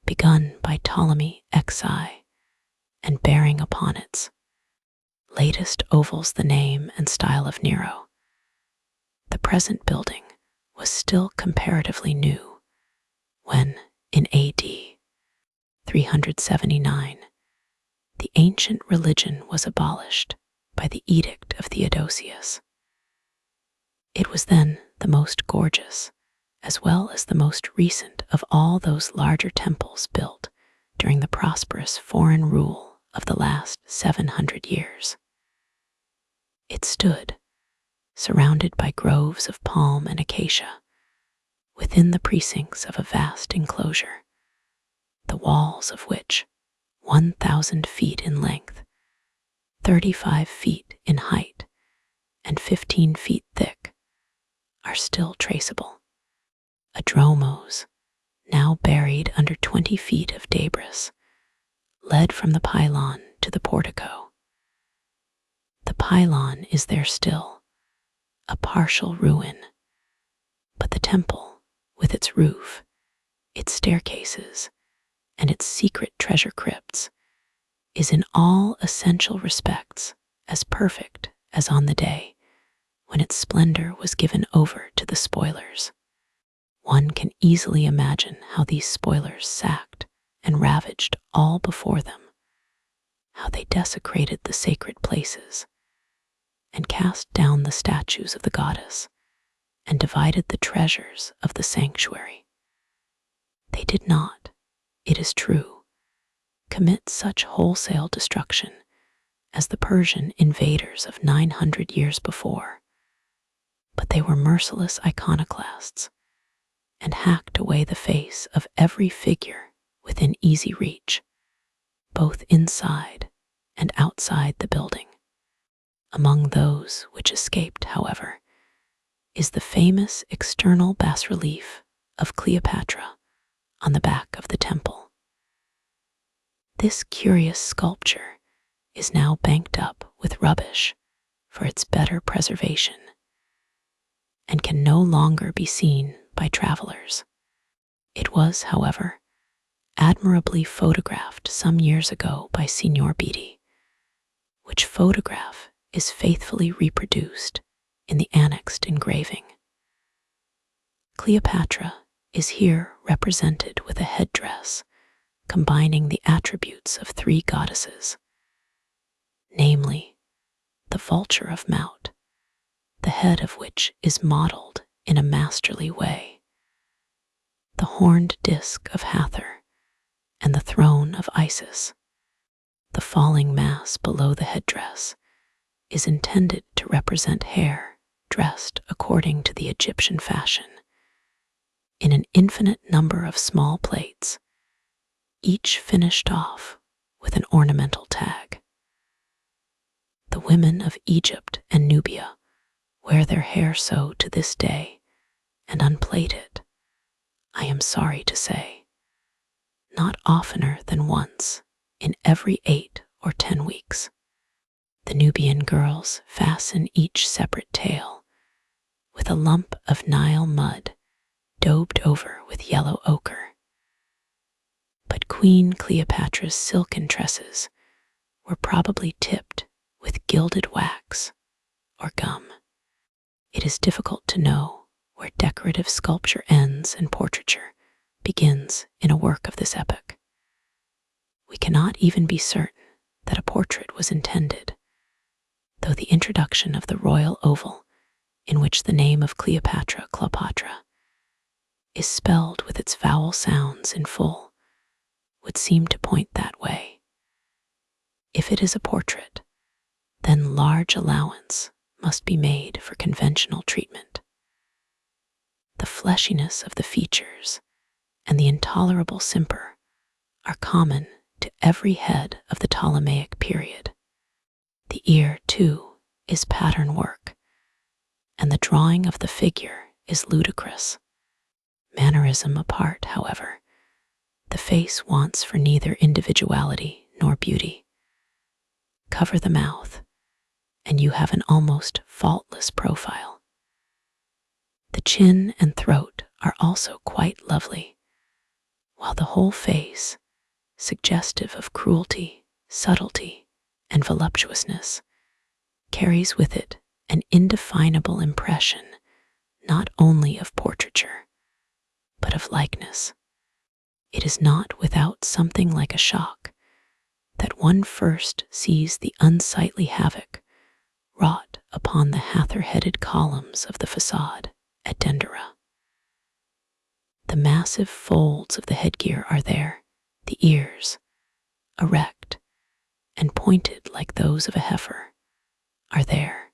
Begun by Ptolemy Xi and bearing upon its latest ovals the name and style of Nero, the present building was still comparatively new when, in A.D. 379, the ancient religion was abolished by the Edict of Theodosius. It was then the most gorgeous, as well as the most recent of all those larger temples built during the prosperous foreign rule of the last 700 years. It stood, surrounded by groves of palm and acacia, within the precincts of a vast enclosure, the walls of which, 1,000 feet in length, 35 feet in height, and 15 feet thick, are still traceable. Adromos, now buried under 20 feet of debris, led from the pylon to the portico. The pylon is there still, a partial ruin, but the temple, with its roof, its staircases, and its secret treasure crypts, is in all essential respects as perfect as on the day when its splendor was given over to the spoilers. One can easily imagine how these spoilers sacked and ravaged all before them, how they desecrated the sacred places, and cast down the statues of the goddess, and divided the treasures of the sanctuary. They did not, it is true, commit such wholesale destruction as the Persian invaders of 900 years before, but they were merciless iconoclasts and hacked away the face of every figure within easy reach, both inside and outside the building. Among those which escaped, however, is the famous external bas-relief of Cleopatra on the back of the temple. This curious sculpture is now banked up with rubbish for its better preservation, and can no longer be seen by travelers. It was, however, admirably photographed some years ago by Signor Beatty, which photograph is faithfully reproduced in the annexed engraving. Cleopatra is here represented with a headdress combining the attributes of three goddesses, namely, the vulture of Maut, the head of which is modeled in a masterly way, the horned disk of Hathor, and the throne of Isis. The falling mass below the headdress is intended to represent hair dressed according to the Egyptian fashion, in an infinite number of small plates, each finished off with an ornamental tag. The women of Egypt and Nubia wear their hair so to this day and unplait it, I am sorry to say, not oftener than once in every 8 or 10 weeks. The Nubian girls fasten each separate tail with a lump of Nile mud daubed over with yellow ochre. But Queen Cleopatra's silken tresses were probably tipped with gilded wax or gum. It is difficult to know where decorative sculpture ends and portraiture begins in a work of this epoch. We cannot even be certain that a portrait was intended, though the introduction of the royal oval, in which the name of Cleopatra is spelled with its vowel sounds in full, would seem to point that way. If it is a portrait, then large allowance must be made for conventional treatment. The fleshiness of the features and the intolerable simper are common to every head of the Ptolemaic period. The ear, too, is pattern work, and the drawing of the figure is ludicrous. Mannerism apart, however, the face wants for neither individuality nor beauty. Cover the mouth, and you have an almost faultless profile. The chin and throat are also quite lovely, while the whole face, suggestive of cruelty, subtlety, and voluptuousness, carries with it an indefinable impression not only of portraiture, but of likeness. It is not without something like a shock that one first sees the unsightly havoc wrought upon the Hathor-headed columns of the facade at Dendera. The massive folds of the headgear are there, the ears, erect and pointed like those of a heifer, are there,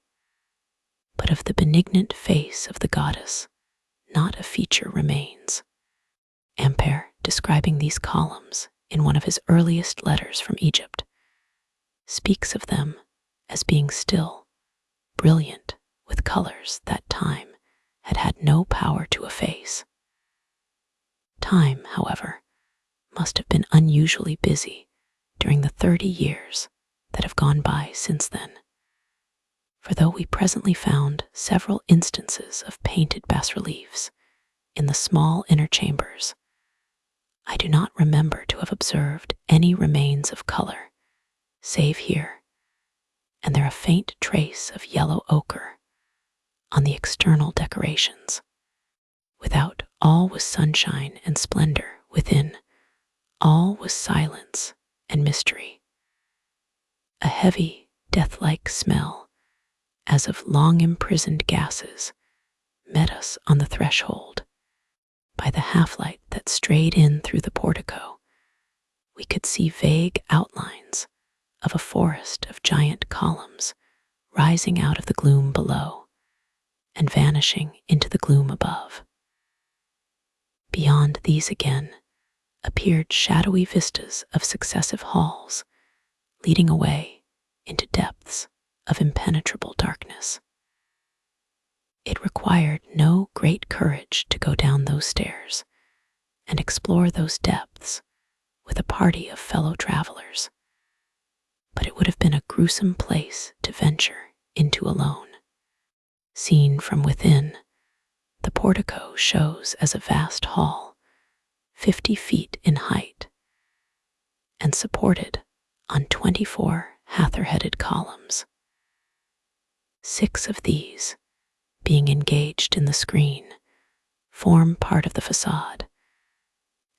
but of the benignant face of the goddess not a feature remains. Ampere, describing these columns in one of his earliest letters from Egypt, speaks of them as being still, brilliant with colors that time had had no power to efface. Time, however, must have been unusually busy during the 30 years that have gone by since then. For though we presently found several instances of painted bas-reliefs in the small inner chambers, I do not remember to have observed any remains of color, save here, and there a faint trace of yellow ochre on the external decorations. Without, all was sunshine and splendor. Within, all was silence and mystery. A heavy, death-like smell, as of long-imprisoned gases, met us on the threshold. By the half-light that strayed in through the portico, we could see vague outlines of a forest of giant columns rising out of the gloom below and vanishing into the gloom above. Beyond these again appeared shadowy vistas of successive halls leading away into depths of impenetrable darkness. It required no great courage to go down those stairs and explore those depths with a party of fellow travelers, but it would have been a gruesome place to venture into alone. Seen from within, the portico shows as a vast hall, 50 feet in height, and supported on 24 Hathor-headed columns. 6 of these, being engaged in the screen, form part of the facade,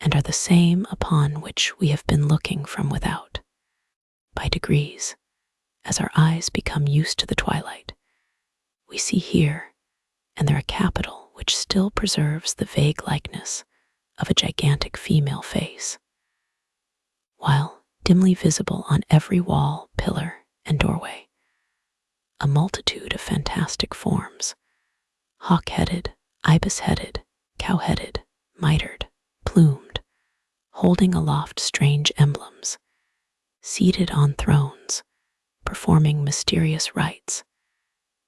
and are the same upon which we have been looking from without. By degrees, as our eyes become used to the twilight, we see here and there a capital which still preserves the vague likeness of a gigantic female face, while dimly visible on every wall, pillar, and doorway, a multitude of fantastic forms, hawk-headed, ibis-headed, cow-headed, mitred, plumed, holding aloft strange emblems, seated on thrones, performing mysterious rites,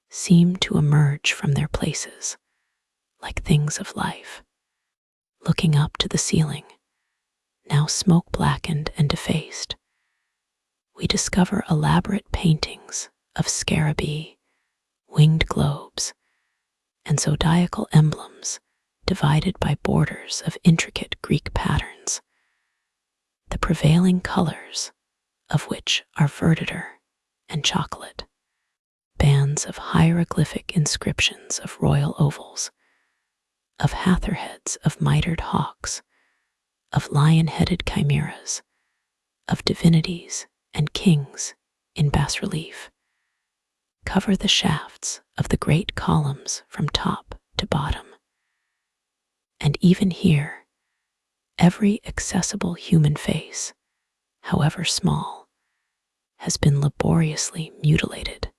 seem to emerge from their places like things of life. Looking up to the ceiling, now smoke-blackened and defaced, we discover elaborate paintings of scarabei, winged globes, and zodiacal emblems divided by borders of intricate Greek patterns, the prevailing colors of which are verditer and chocolate, bands of hieroglyphic inscriptions of royal ovals, of hatherheads of mitred hawks, of lion-headed chimeras, of divinities and kings in bas-relief, cover the shafts of the great columns from top to bottom. And even here, every accessible human face, however small, has been laboriously mutilated.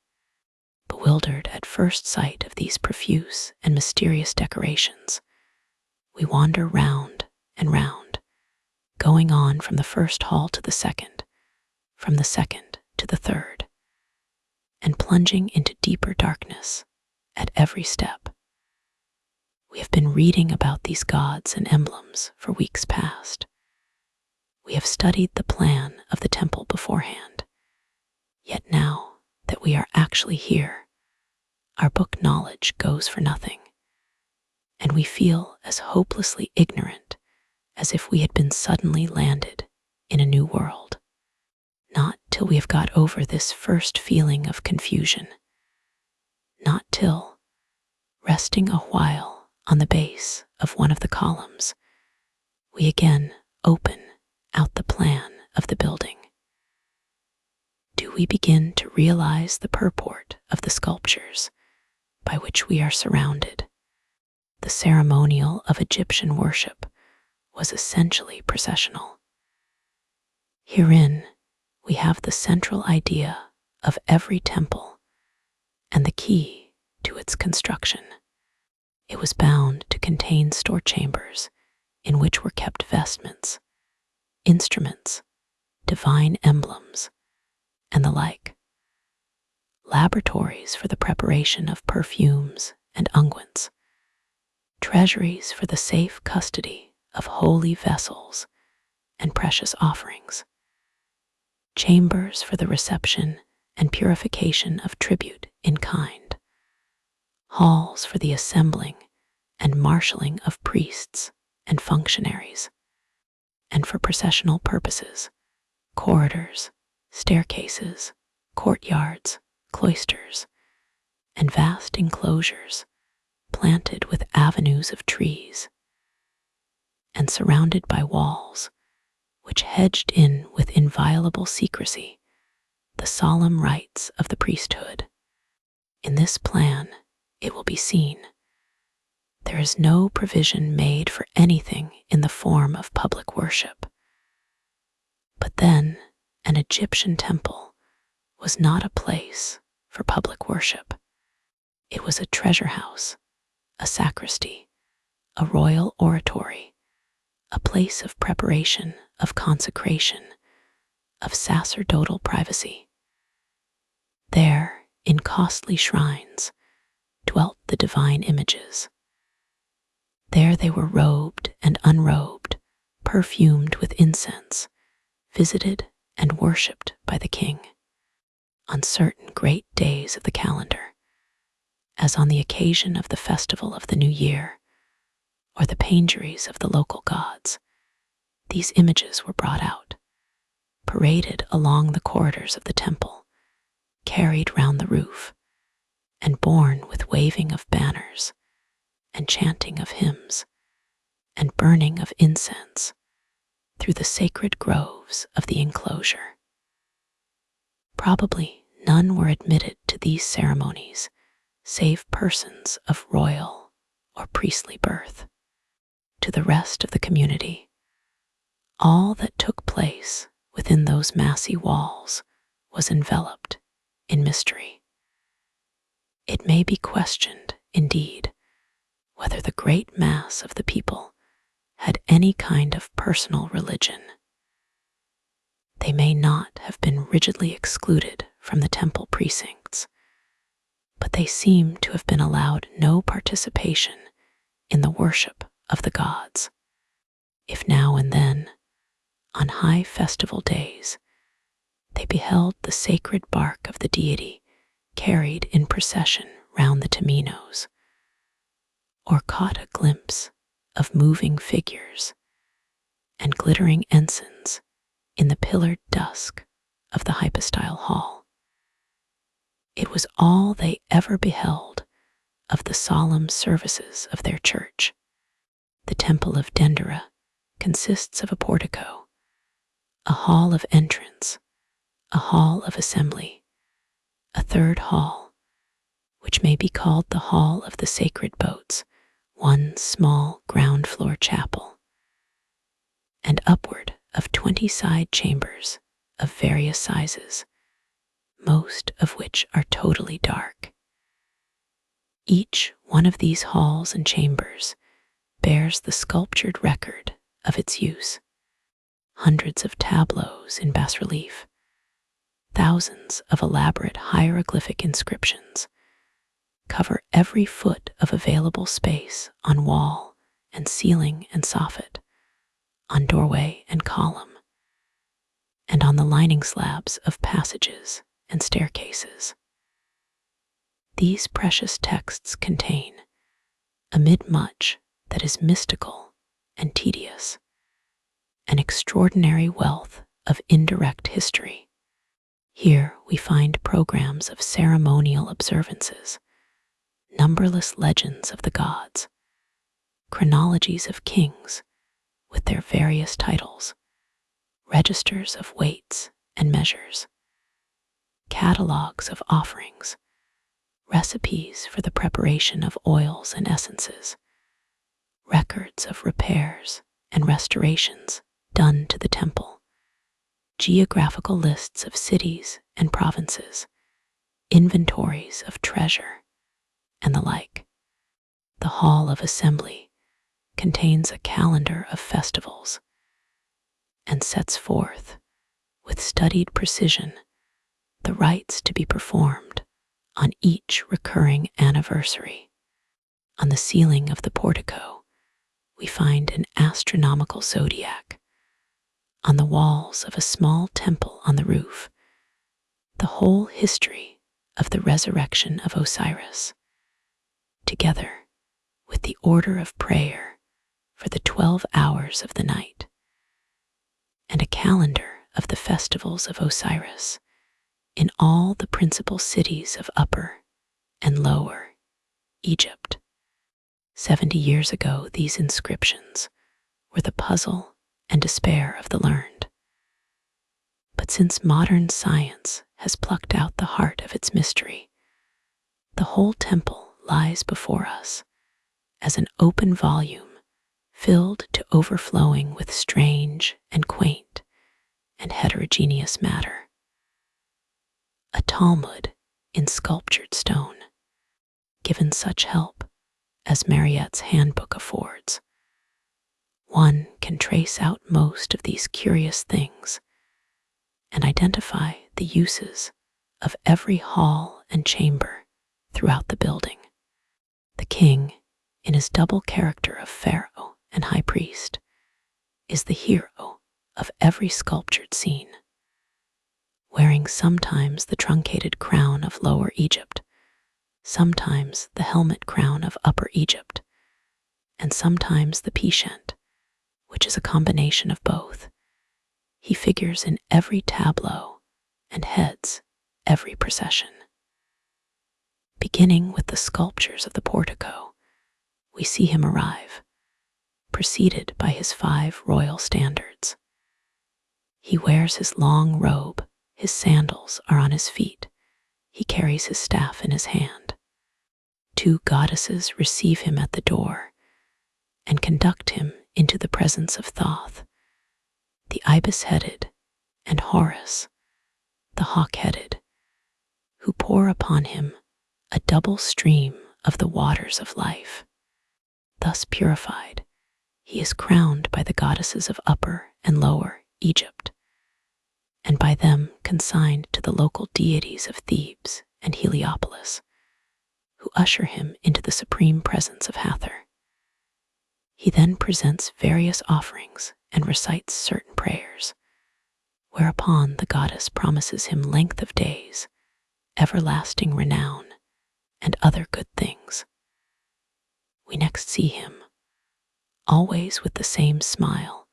Bewildered at first sight of these profuse and mysterious decorations, we wander round and round, going on from the first hall to the second, from the second to the third, and plunging into deeper darkness at every step. We have been reading about these gods and emblems for weeks past. We have studied the plan of the temple beforehand. Yet now that we are actually here, our book knowledge goes for nothing, and we feel as hopelessly ignorant as if we had been suddenly landed in a new world. Not till we have got over this first feeling of confusion. Not till, resting a while on the base of one of the columns, we again open out the plan of the building, do we begin to realize the purport of the sculptures by which we are surrounded. The ceremonial of Egyptian worship was essentially processional. Herein, we have the central idea of every temple and the key to its construction. It was bound to contain store chambers in which were kept vestments, instruments, divine emblems, and the like, laboratories for the preparation of perfumes and unguents, treasuries for the safe custody of holy vessels and precious offerings, chambers for the reception and purification of tribute in kind, halls for the assembling and marshalling of priests and functionaries, and for processional purposes, corridors, staircases, courtyards, cloisters, and vast enclosures planted with avenues of trees, and surrounded by walls which hedged in with inviolable secrecy the solemn rites of the priesthood. In this plan, it will be seen, there is no provision made for anything in the form of public worship. But then, an Egyptian temple was not a place for public worship. It was a treasure house, a sacristy, a royal oratory, a place of preparation, of consecration, of sacerdotal privacy. There, in costly shrines, dwelt the divine images. There they were robed and unrobed, perfumed with incense, visited and worshipped by the king. On certain great days of the calendar, as on the occasion of the festival of the New Year, or the pageries of the local gods, these images were brought out, paraded along the corridors of the temple, carried round the roof, and borne with waving of banners, and chanting of hymns, and burning of incense through the sacred groves of the enclosure. Probably none were admitted to these ceremonies save persons of royal or priestly birth. To the rest of the community, all that took place within those massy walls was enveloped in mystery. It may be questioned, indeed, whether the great mass of the people had any kind of personal religion. They may not have been rigidly excluded from the temple precincts, but they seem to have been allowed no participation in the worship of the gods. If now and then, on high festival days, they beheld the sacred bark of the deity carried in procession round the Taminos, or caught a glimpse of moving figures and glittering ensigns in the pillared dusk of the hypostyle hall, it was all they ever beheld of the solemn services of their church. The temple of Dendera consists of a portico, a hall of entrance, a hall of assembly, a third hall, which may be called the hall of the sacred boats, one small ground floor chapel, and upward of 20 side chambers of various sizes, most of which are totally dark. Each one of these halls and chambers bears the sculptured record of its use. Hundreds of tableaus in bas-relief, thousands of elaborate hieroglyphic inscriptions cover every foot of available space on wall and ceiling and soffit, on doorway and column, and on the lining slabs of passages and staircases. These precious texts contain, amid much that is mystical and tedious, an extraordinary wealth of indirect history. Here we find programs of ceremonial observances, numberless legends of the gods, chronologies of kings with their various titles, registers of weights and measures, catalogues of offerings, recipes for the preparation of oils and essences, records of repairs and restorations done to the temple, geographical lists of cities and provinces, inventories of treasure, and the like. The Hall of Assembly contains a calendar of festivals and sets forth, with studied precision, the rites to be performed on each recurring anniversary. On the ceiling of the portico, we find an astronomical zodiac. On the walls of a small temple on the roof, the whole history of the resurrection of Osiris, together with the order of prayer for the 12 hours of the night, and a calendar of the festivals of Osiris in all the principal cities of Upper and Lower Egypt. 70 years ago, these inscriptions were the puzzle and despair of the learned. But since modern science has plucked out the heart of its mystery, the whole temple lies before us as an open volume filled to overflowing with strange and quaint and heterogeneous matter. A Talmud in sculptured stone, given such help as Mariette's handbook affords, one can trace out most of these curious things and identify the uses of every hall and chamber throughout the building. The king, in his double character of pharaoh and high priest, is the hero of every sculptured scene, wearing sometimes the truncated crown of Lower Egypt, sometimes the helmet crown of Upper Egypt, and sometimes the peshent, which is a combination of both. He figures in every tableau and heads every procession. Beginning with the sculptures of the portico, we see him arrive, preceded by his 5 royal standards. He wears his long robe, his sandals are on his feet, he carries his staff in his hand. 2 goddesses receive him at the door and conduct him into the presence of Thoth, the ibis-headed, and Horus, the hawk-headed, who pour upon him a double stream of the waters of life. Thus purified, he is crowned by the goddesses of Upper and Lower Egypt, and by them consigned to the local deities of Thebes and Heliopolis, who usher him into the supreme presence of Hathor. He then presents various offerings and recites certain prayers, whereupon the goddess promises him length of days, everlasting renown, and other good things. We next see him, always with the same smile,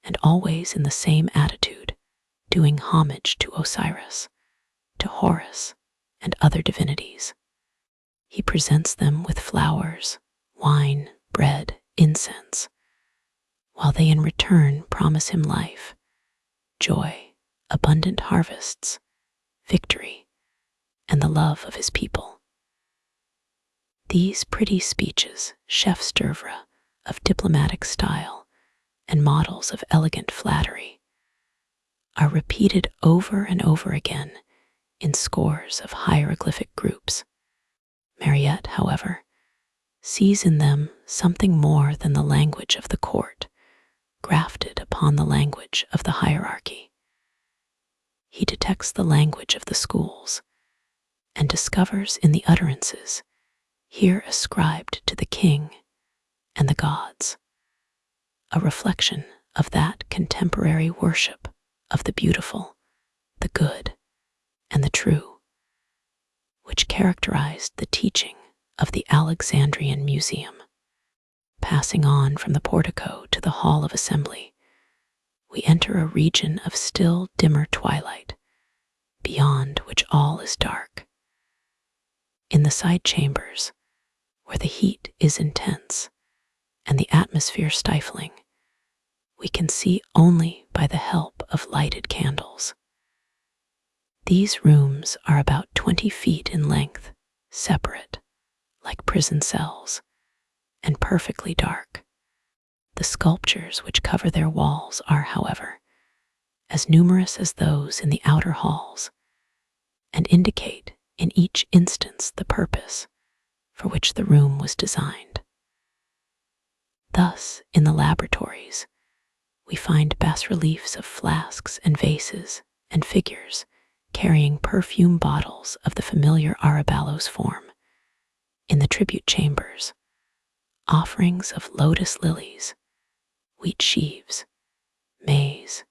and always in the same attitude, doing homage to Osiris, to Horus, and other divinities. He presents them with flowers, wine, bread, incense, while they in return promise him life, joy, abundant harvests, victory, and the love of his people. These pretty speeches, chef's d'oeuvre of diplomatic style and models of elegant flattery, are repeated over and over again in scores of hieroglyphic groups. Mariette, however, sees in them something more than the language of the court, grafted upon the language of the hierarchy. He detects the language of the schools and discovers in the utterances here ascribed to the king and the gods a reflection of that contemporary worship of the beautiful, the good, and the true, which characterized the teaching of the Alexandrian Museum. Passing on from the portico to the Hall of Assembly, we enter a region of still dimmer twilight, beyond which all is dark. In the side chambers, where the heat is intense and the atmosphere stifling, we can see only by the help of lighted candles. These rooms are about 20 feet in length, separate, like prison cells, and perfectly dark. The sculptures which cover their walls are, however, as numerous as those in the outer halls, and indicate in each instance the purpose for which the room was designed. Thus, in the laboratories, we find bas-reliefs of flasks and vases and figures carrying perfume bottles of the familiar Araballos form. In the tribute chambers, offerings of lotus lilies, wheat sheaves, maize,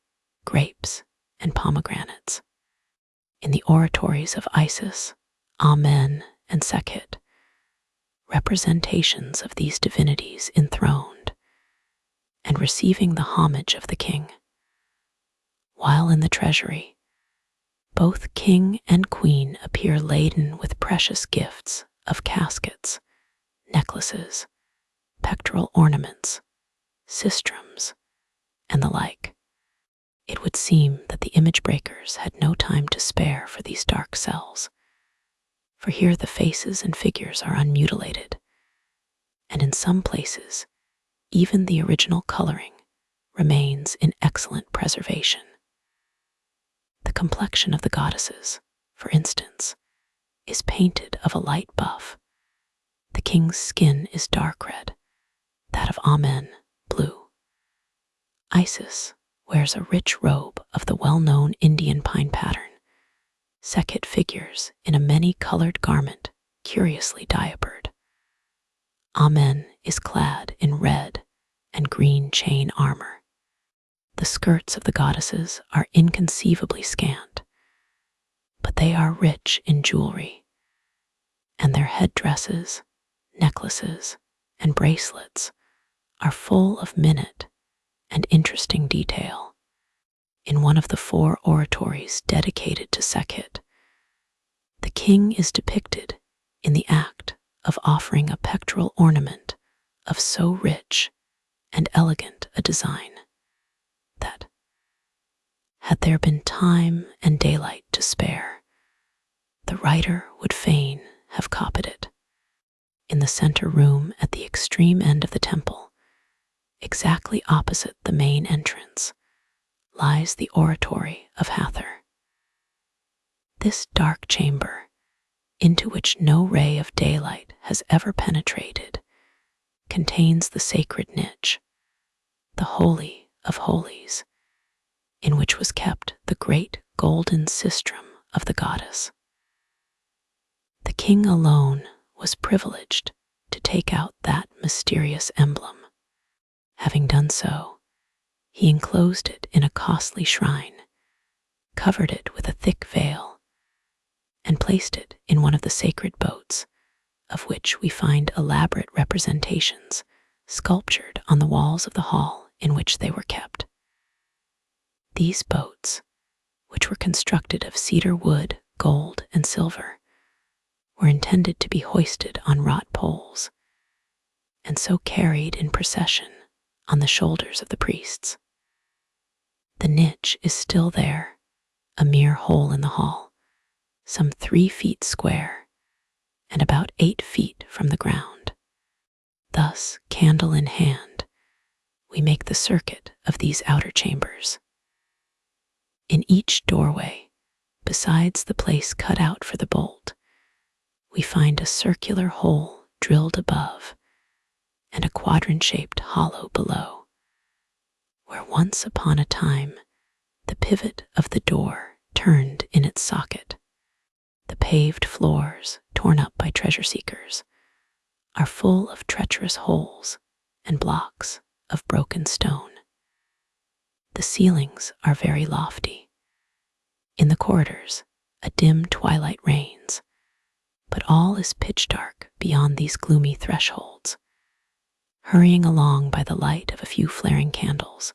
grapes, and pomegranates. In the oratories of Isis, Amen, and Sekhet, representations of these divinities enthroned and receiving the homage of the king. While in the treasury, both king and queen appear laden with precious gifts of caskets, necklaces, pectoral ornaments, sistrums, and the like. It would seem that the image breakers had no time to spare for these dark cells, for here the faces and figures are unmutilated, and in some places, even the original coloring remains in excellent preservation. The complexion of the goddesses, for instance, is painted of a light buff. The king's skin is dark red, that of Amen blue. Isis wears a rich robe of the well-known Indian pine pattern. Sekhet figures in a many-colored garment, curiously diapered. Amen is clad in red and green chain armor. The skirts of the goddesses are inconceivably scant, but they are rich in jewelry, and their headdresses, necklaces, and bracelets are full of minute and interesting detail. In one of the 4 oratories dedicated to Sekhet, the king is depicted in the act of offering a pectoral ornament of so rich and elegant a design that, Had there been time and daylight to spare, the writer would fain have copied it. In the center room at the extreme end of the temple, exactly opposite the main entrance, lies the oratory of Hathor. This dark chamber, into which no ray of daylight has ever penetrated, contains the sacred niche, the Holy of Holies, in which was kept the great golden sistrum of the goddess. The king alone was privileged to take out that mysterious emblem. Having done so, he enclosed it in a costly shrine, covered it with a thick veil, and placed it in one of the sacred boats, of which we find elaborate representations sculptured on the walls of the hall in which they were kept. These boats, which were constructed of cedar wood, gold, and silver, were intended to be hoisted on wrought poles, and so carried in procession on the shoulders of the priests. The niche is still there, a mere hole in the hall, some 3 feet square, and about 8 feet from the ground. Thus, candle in hand, we make the circuit of these outer chambers. In each doorway, besides the place cut out for the bolt, we find a circular hole drilled above and a quadrant-shaped hollow below, where once upon a time the pivot of the door turned in its socket. The paved floors, torn up by treasure seekers, are full of treacherous holes and blocks of broken stone. The ceilings are very lofty. In the corridors, a dim twilight reigns, but all is pitch dark beyond these gloomy thresholds. Hurrying along by the light of a few flaring candles,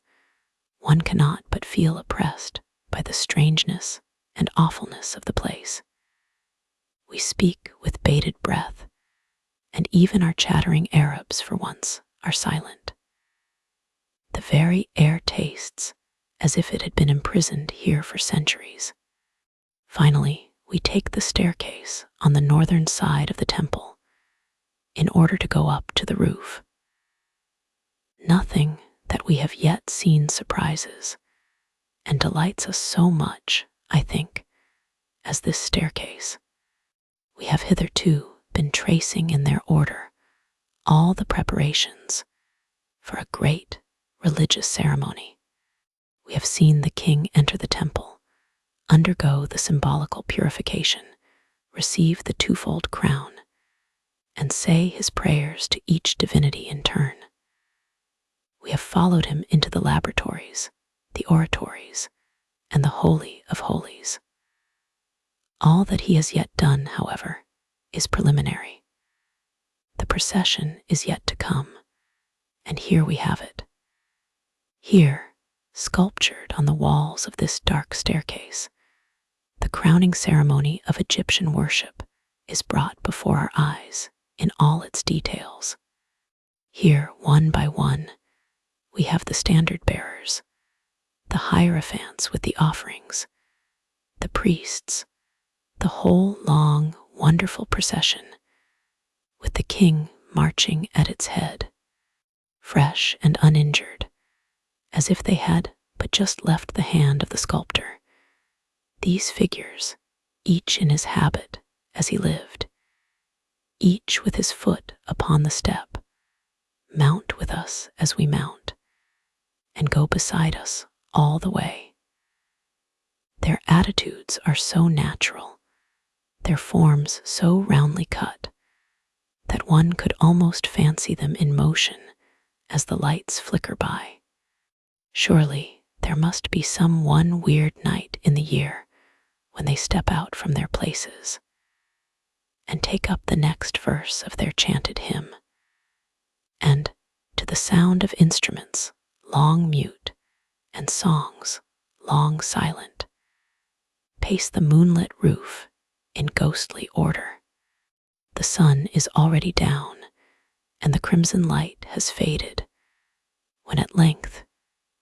one cannot but feel oppressed by the strangeness and awfulness of the place. We speak with bated breath, and even our chattering Arabs for once are silent. The very air tastes as if it had been imprisoned here for centuries. Finally, we take the staircase on the northern side of the temple in order to go up to the roof. Nothing that we have yet seen surprises and delights us so much, I think, as this staircase. We have hitherto been tracing in their order all the preparations for a great religious ceremony. We have seen the king enter the temple, undergo the symbolical purification, receive the twofold crown, and say his prayers to each divinity in turn. We have followed him into the laboratories, the oratories, and the Holy of Holies. All that he has yet done, however, is preliminary. The procession is yet to come, and here we have it. Here, sculptured on the walls of this dark staircase, the crowning ceremony of Egyptian worship is brought before our eyes in all its details. Here, one by one, we have the standard bearers, the hierophants with the offerings, the priests, the whole long, wonderful procession, with the king marching at its head, fresh and uninjured, as if they had but just left the hand of the sculptor. These figures, each in his habit as he lived, each with his foot upon the step, mount with us as we mount, and go beside us all the way. Their attitudes are so natural, their forms so roundly cut, that one could almost fancy them in motion as the lights flicker by. Surely there must be some one weird night in the year when they step out from their places and take up the next verse of their chanted hymn, and, to the sound of instruments long mute and songs long silent, pace the moonlit roof in ghostly order. The sun is already down, and the crimson light has faded, when at length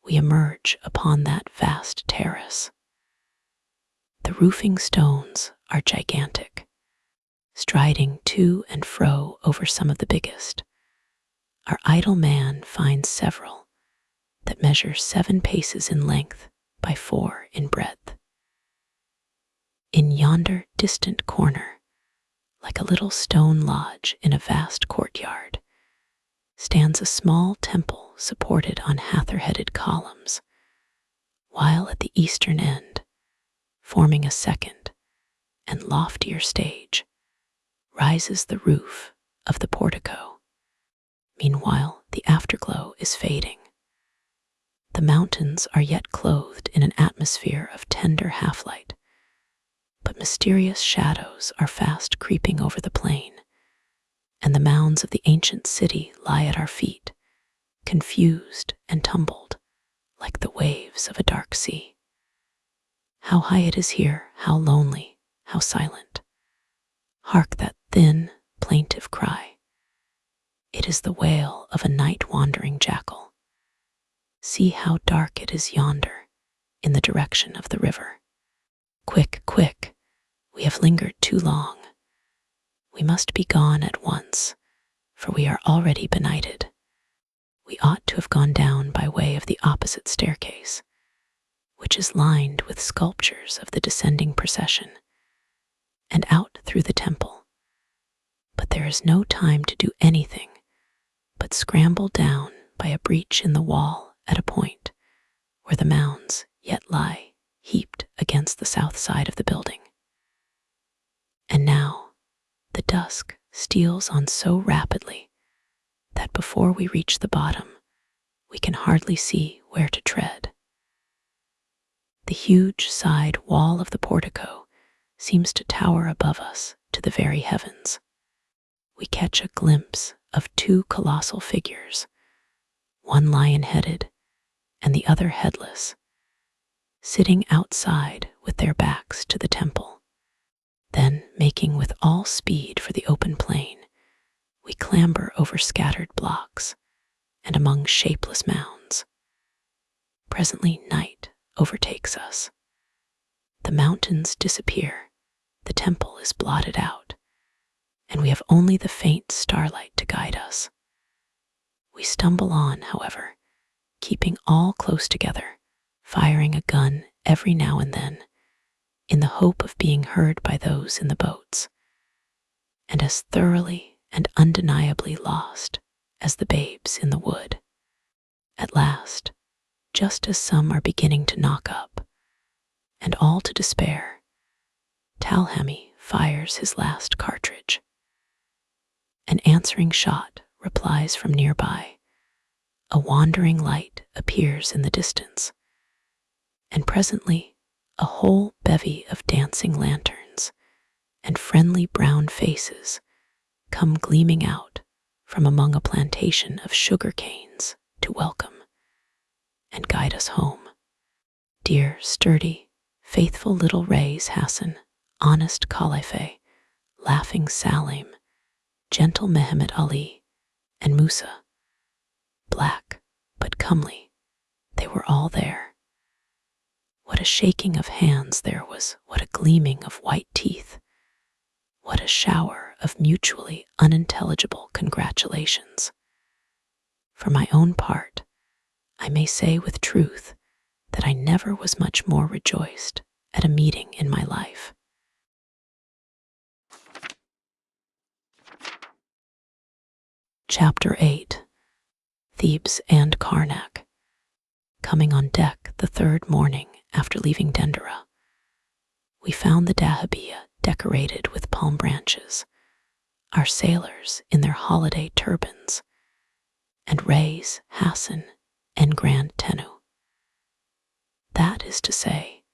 we emerge upon that vast terrace. The roofing stones are gigantic, striding to and fro over some of the biggest. Our idle man finds several that measure 7 paces in length by 4 in breadth. In yonder distant corner, like a little stone lodge in a vast courtyard, stands a small temple supported on hather-headed columns, while at the eastern end, forming a second and loftier stage, rises the roof of the portico. Meanwhile, the afterglow is fading. The mountains are yet clothed in an atmosphere of tender half-light, but mysterious shadows are fast creeping over the plain, and the mounds of the ancient city lie at our feet, confused and tumbled like the waves of a dark sea. How high it is here, how lonely, how silent. Hark that thin, plaintive cry. It is the wail of a night-wandering jackal. See how dark it is yonder, in the direction of the river. Quick, quick, we have lingered too long. We must be gone at once, for we are already benighted. We ought to have gone down by way of the opposite staircase, which is lined with sculptures of the descending procession, and out through the temple. But there is no time to do anything but scramble down by a breach in the wall at a point where the mounds yet lie heaped against the south side of the building. And now the dusk steals on so rapidly that before we reach the bottom, we can hardly see where to tread. The huge side wall of the portico seems to tower above us to the very heavens. We catch a glimpse of 2 colossal figures, one lion-headed and the other headless, sitting outside with their backs to the temple. Then, making with all speed for the open plain, we clamber over scattered blocks and among shapeless mounds. Presently night overtakes us. The mountains disappear, the temple is blotted out, and we have only the faint starlight to guide us. We stumble on, however, keeping all close together, firing a gun every now and then, in the hope of being heard by those in the boats, and as thoroughly and undeniably lost as the babes in the wood. At last, just as some are beginning to knock up, and all to despair, Talhammy fires his last cartridge. An answering shot replies from nearby. A wandering light appears in the distance, and presently a whole bevy of dancing lanterns and friendly brown faces come gleaming out from among a plantation of sugar canes to welcome and guide us home. Dear, sturdy, faithful little Reis Hassan, honest Khalife, laughing Salim, gentle Mehemet Ali, and Musa, black but comely, they were all there. What a shaking of hands there was, what a gleaming of white teeth, what a shower of mutually unintelligible congratulations. For my own part, I may say with truth that I never was much more rejoiced at a meeting in my life. Chapter 8. Thebes and Karnak. Coming on deck the 3rd morning after leaving Dendera, we found the dahabeah decorated with palm branches, our sailors in their holiday turbans, and Reis Hassan and Grand Tenu. That is to say,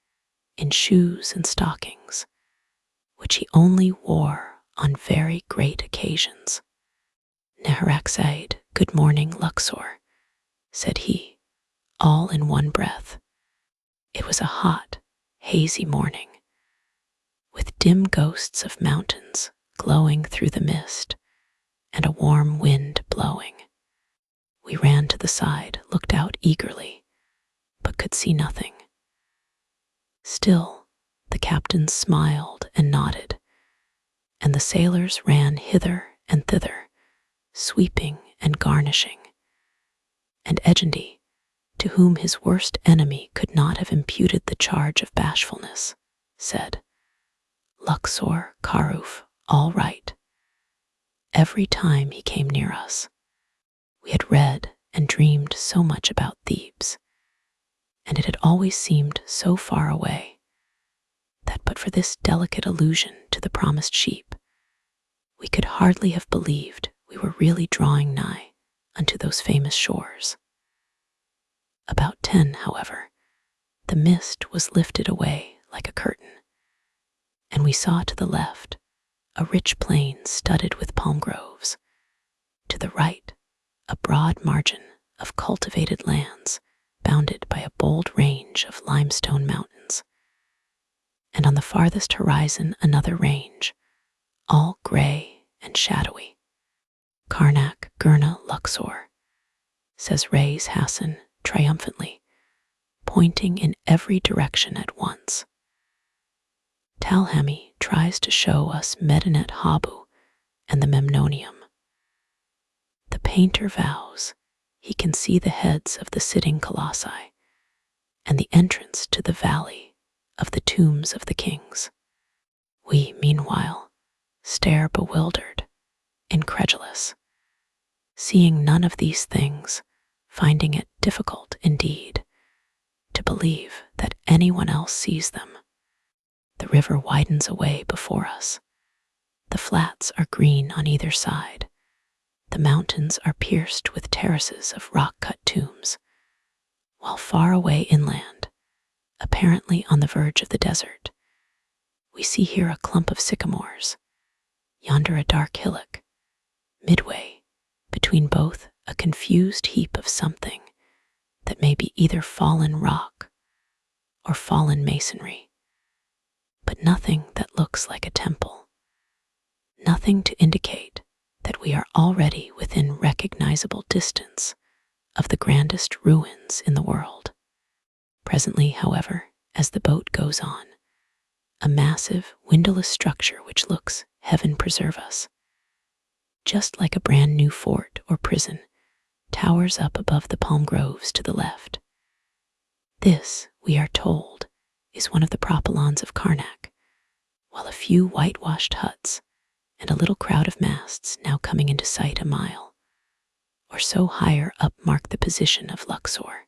in shoes and stockings, which he only wore on very great occasions. Neharak Said, good morning, Luxor, said he, all in one breath. It was a hot, hazy morning, with dim ghosts of mountains glowing through the mist and a warm wind blowing. We ran to the side, looked out eagerly, but could see nothing. Still, the captain smiled and nodded, and the sailors ran hither and thither, sweeping and garnishing. And Egendy, to whom his worst enemy could not have imputed the charge of bashfulness, said, "Luxor, Caruf, all right," every time he came near us. We had read and dreamed so much about Thebes, and it had always seemed so far away, that but for this delicate allusion to the promised sheep, we could hardly have believed we were really drawing nigh unto those famous shores. About 10, however, the mist was lifted away like a curtain, and we saw to the left a rich plain studded with palm groves, to the right a broad margin of cultivated lands bounded by a bold range of limestone mountains, and on the farthest horizon another range, all gray and shadowy. "Karnak, Gurna, Luxor," says Reis Hassan triumphantly, pointing in every direction at once. Talhami tries to show us Medinet Habu and the Memnonium. The painter vows he can see the heads of the sitting colossi and the entrance to the valley of the tombs of the kings. We, meanwhile, stare bewildered, incredulous, seeing none of these things, finding it difficult indeed to believe that anyone else sees them. The river widens away before us. The flats are green on either side. The mountains are pierced with terraces of rock-cut tombs, while far away inland, apparently on the verge of the desert, we see here a clump of sycamores, yonder a dark hillock, midway between both a confused heap of something that may be either fallen rock or fallen masonry, but nothing that looks like a temple, nothing to indicate that we are already within recognizable distance of the grandest ruins in the world. Presently, however, as the boat goes on, a massive, windowless structure which looks, heaven preserve us, just like a brand new fort or prison, towers up above the palm groves to the left. This, we are told, is one of the propylons of Karnak, while a few whitewashed huts and a little crowd of masts now coming into sight a mile or so higher up mark the position of Luxor.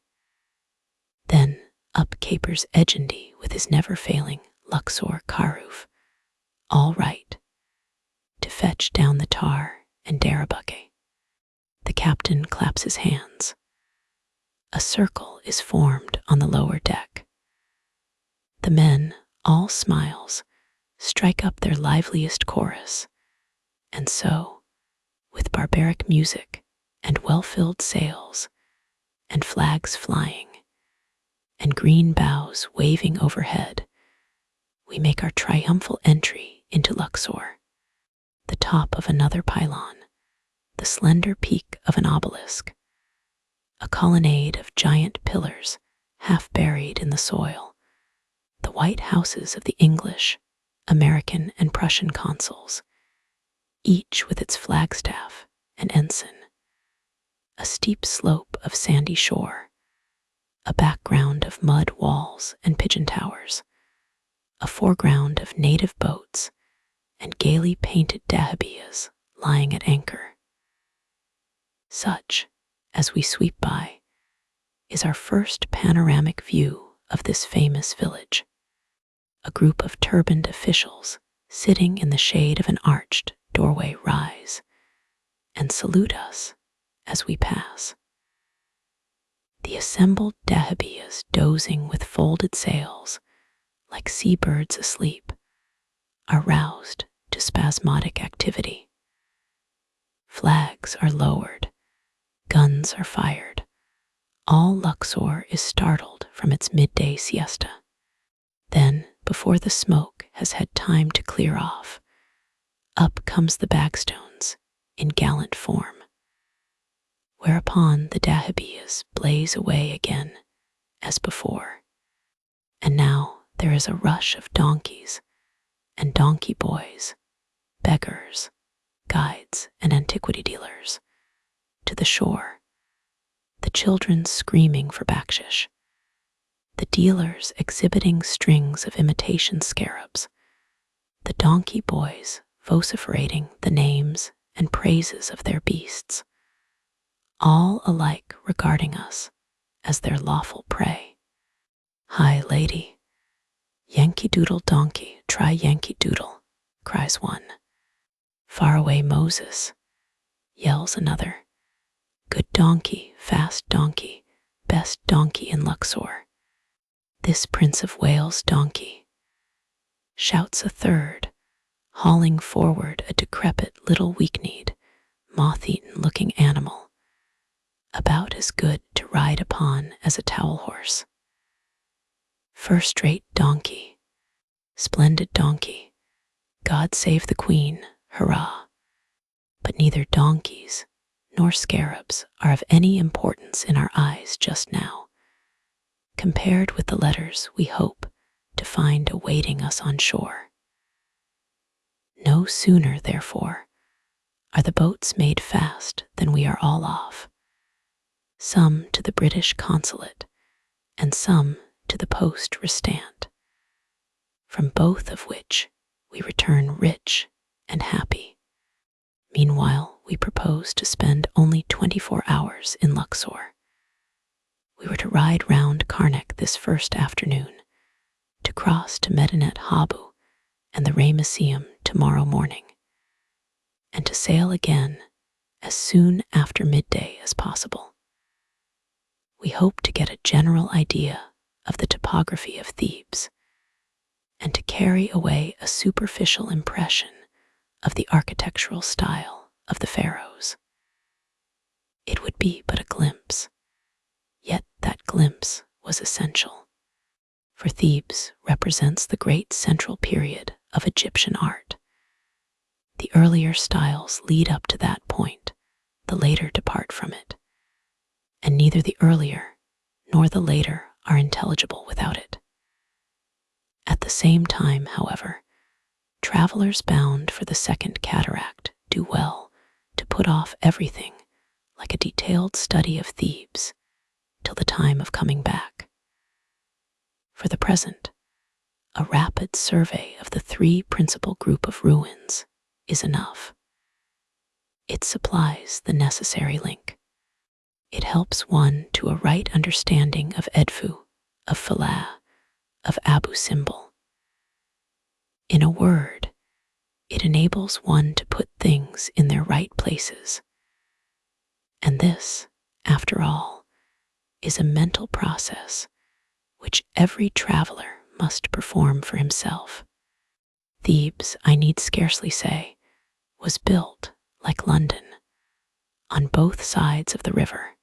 Then up capers Egendy with his never-failing Luxor Caruf, all right, to fetch down the tar and darabukke. The captain claps his hands. A circle is formed on the lower deck. The men, all smiles, strike up their liveliest chorus, and so, with barbaric music and well-filled sails, and flags flying, and green boughs waving overhead, we make our triumphal entry into Luxor, the top of another pylon, the slender peak of an obelisk, a colonnade of giant pillars half buried in the soil, the white houses of the English, American, and Prussian consuls, each with its flagstaff and ensign, a steep slope of sandy shore, a background of mud walls and pigeon towers, a foreground of native boats and gaily painted dahabeahs lying at anchor. Such, as we sweep by, is our first panoramic view of this famous village. A group of turbaned officials sitting in the shade of an arched doorway rise and salute us as we pass. The assembled dahabeahs dozing with folded sails, like seabirds asleep, are roused to spasmodic activity. Flags are lowered, guns are fired. All Luxor is startled from its midday siesta. Then, before the smoke has had time to clear off, up comes the bagstones in gallant form, whereupon the dahabeahs blaze away again as before. And now there is a rush of donkeys and donkey boys, beggars, guides, and antiquity dealers to the shore, the children screaming for bakshish, the dealers exhibiting strings of imitation scarabs, the donkey boys vociferating the names and praises of their beasts, all alike regarding us as their lawful prey. "Hi, lady, Yankee Doodle donkey, try Yankee Doodle," cries one. "Far away Moses," yells another. "Good donkey, fast donkey, best donkey in Luxor. This Prince of Wales donkey," shouts a third, hauling forward a decrepit little weak-kneed, moth-eaten looking animal, about as good to ride upon as a towel horse. "First-rate donkey, splendid donkey, God save the Queen, hurrah!" But neither donkeys nor scarabs are of any importance in our eyes just now, compared with the letters we hope to find awaiting us on shore. No sooner, therefore, are the boats made fast than we are all off, some to the British consulate and some to the poste restante, from both of which we return rich and happy. Meanwhile, we propose to spend only 24 hours in Luxor. We were to ride round Karnak this first afternoon, to cross to Medinet Habu and the Ramesseum tomorrow morning, and to sail again as soon after midday as possible. We hope to get a general idea of the topography of Thebes, and to carry away a superficial impression of the architectural style of the pharaohs. It would be but a glimpse, yet that glimpse was essential, for Thebes represents the great central period of Egyptian art. The earlier styles lead up to that point, the later depart from it, and neither the earlier nor the later are intelligible without it. At the same time, however, travelers bound for the Second Cataract do well to put off everything like a detailed study of Thebes till the time of coming back. For the present, a rapid survey of the three principal group of ruins is enough. It supplies the necessary link. It helps one to a right understanding of Edfu, of Philae, of Abu Simbel. In a word, it enables one to put things in their right places. And this, after all, is a mental process which every traveler must perform for himself. Thebes, I need scarcely say, was built, like London, on both sides of the river.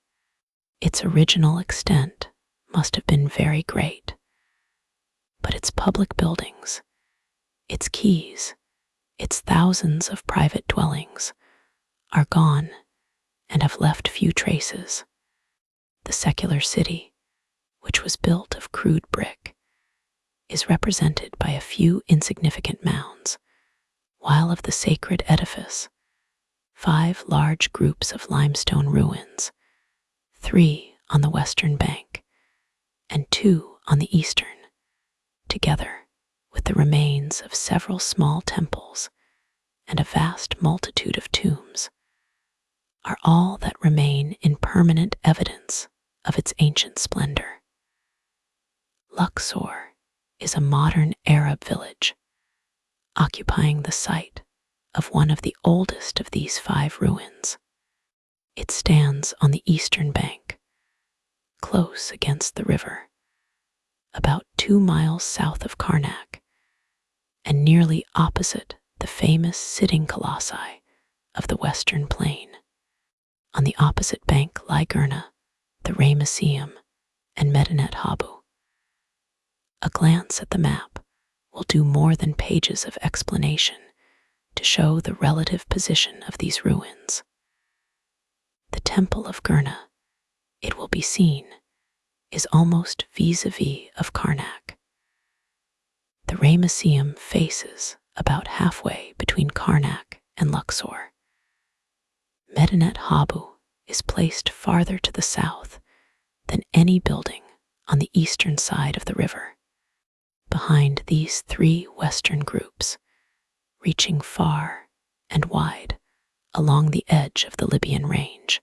Its original extent must have been very great, but its public buildings, its quays, its thousands of private dwellings are gone and have left few traces. The secular city, which was built of crude brick, is represented by a few insignificant mounds, while of the sacred edifice, 5 large groups of limestone ruins, 3 on the western bank and 2 on the eastern, together with the remains of several small temples and a vast multitude of tombs, are all that remain in permanent evidence of its ancient splendor. Luxor is a modern Arab village, occupying the site of one of the oldest of these 5 ruins. It stands on the eastern bank, close against the river, about 2 miles south of Karnak, and nearly opposite the famous sitting colossi of the western plain. On the opposite bank lie Gurna, the Ramesseum, and Medinet Habu. A glance at the map will do more than pages of explanation to show the relative position of these ruins. The Temple of Gurna, it will be seen, is almost vis-a-vis of Karnak. The Ramesseum faces about halfway between Karnak and Luxor. Medinet Habu is placed farther to the south than any building on the eastern side of the river. Behind these three western groups, reaching far and wide along the edge of the Libyan range,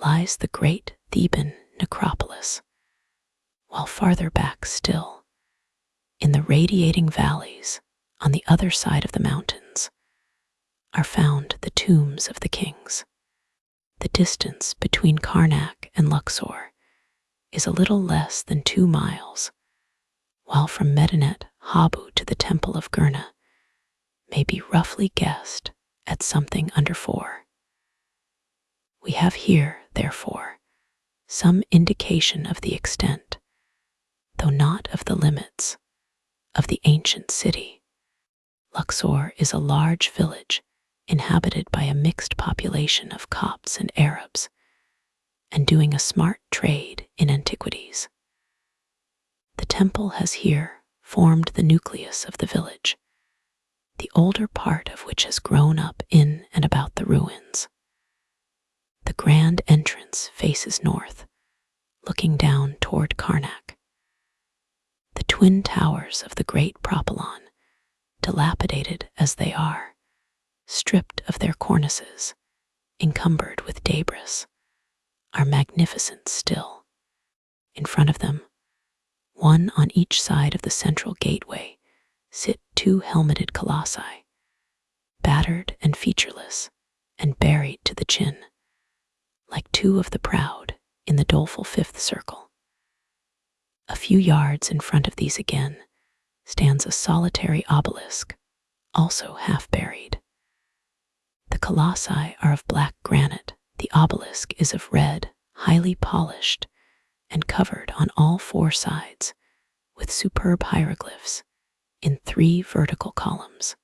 lies the great Theban necropolis, while farther back still, in the radiating valleys on the other side of the mountains, are found the tombs of the kings. The distance between Karnak and Luxor is a little less than 2 miles, while from Medinet Habu to the Temple of Gurna may be roughly guessed at something under 4. We have here, therefore, some indication of the extent, though not of the limits, of the ancient city. Luxor is a large village inhabited by a mixed population of Copts and Arabs, and doing a smart trade in antiquities. The temple has here formed the nucleus of the village, the older part of which has grown up in and about the ruins. The grand entrance faces north, looking down toward Karnak. The twin towers of the great propylon, dilapidated as they are, stripped of their cornices, encumbered with debris, are magnificent still. In front of them, one on each side of the central gateway, sit 2 helmeted colossi, battered and featureless, and buried to the chin, like 2 of the proud in the doleful 5th circle. A few yards in front of these again stands a solitary obelisk, also half buried. The colossi are of black granite. The obelisk is of red, highly polished, and covered on all 4 sides with superb hieroglyphs in 3 vertical columns.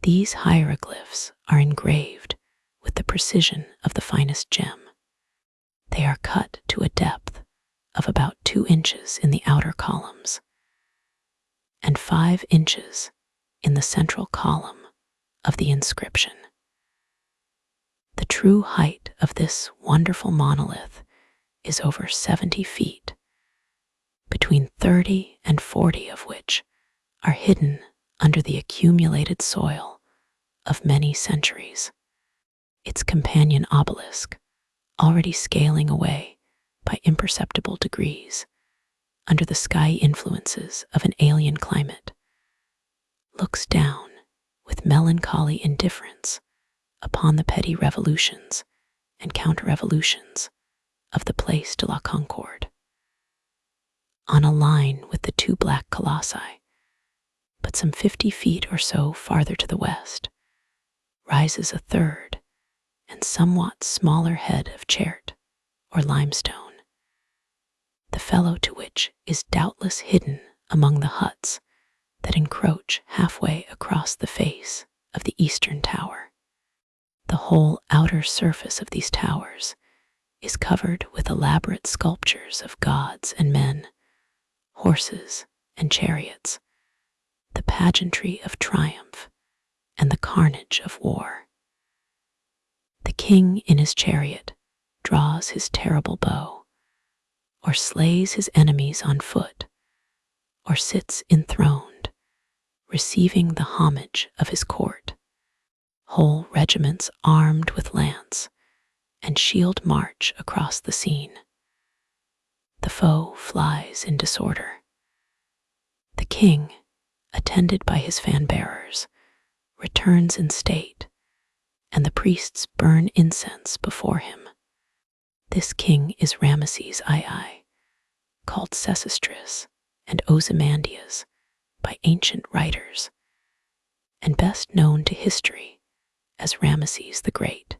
These hieroglyphs are engraved with the precision of the finest gem. They are cut to a depth of about 2 inches in the outer columns, and 5 inches in the central column of the inscription. The true height of this wonderful monolith is over 70 feet, between 30 and 40 of which are hidden under the accumulated soil of many centuries. Its companion obelisk, already scaling away by imperceptible degrees under the sky influences of an alien climate, looks down with melancholy indifference upon the petty revolutions and counter-revolutions of the Place de la Concorde. On a line with the 2 black colossi, but some 50 feet or so farther to the west, rises a 3rd and somewhat smaller head of chert, or limestone, the fellow to which is doubtless hidden among the huts that encroach halfway across the face of the eastern tower. The whole outer surface of these towers is covered with elaborate sculptures of gods and men, horses and chariots, the pageantry of triumph and the carnage of war. The king in his chariot draws his terrible bow, or slays his enemies on foot, or sits enthroned, receiving the homage of his court. Whole regiments armed with lance and shield march across the scene. The foe flies in disorder. The king, attended by his fan-bearers, returns in state, and the priests burn incense before him. This king is Ramesses II, called Sesostris and Ozymandias by ancient writers, and best known to history as Ramesses the Great.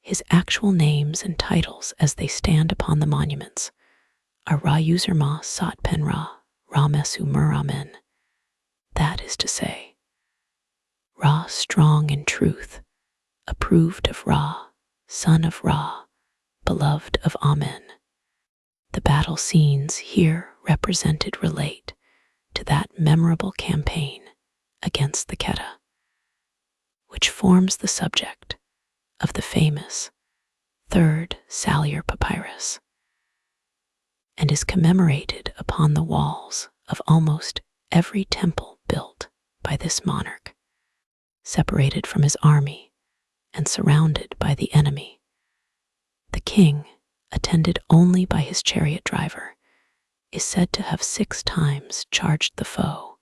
His actual names and titles as they stand upon the monuments are Ra-Userma Sot-Pen-Ra, Ra-Mesu-Muramen, that is to say, Ra strong in truth, approved of Ra, son of Ra, beloved of Amen. The battle scenes here represented relate to that memorable campaign against the Quetta, which forms the subject of the famous Third Sallier Papyrus, and is commemorated upon the walls of almost every temple built by this monarch. Separated from his army and surrounded by the enemy, the king, attended only by his chariot driver, is said to have 6 times charged the foe,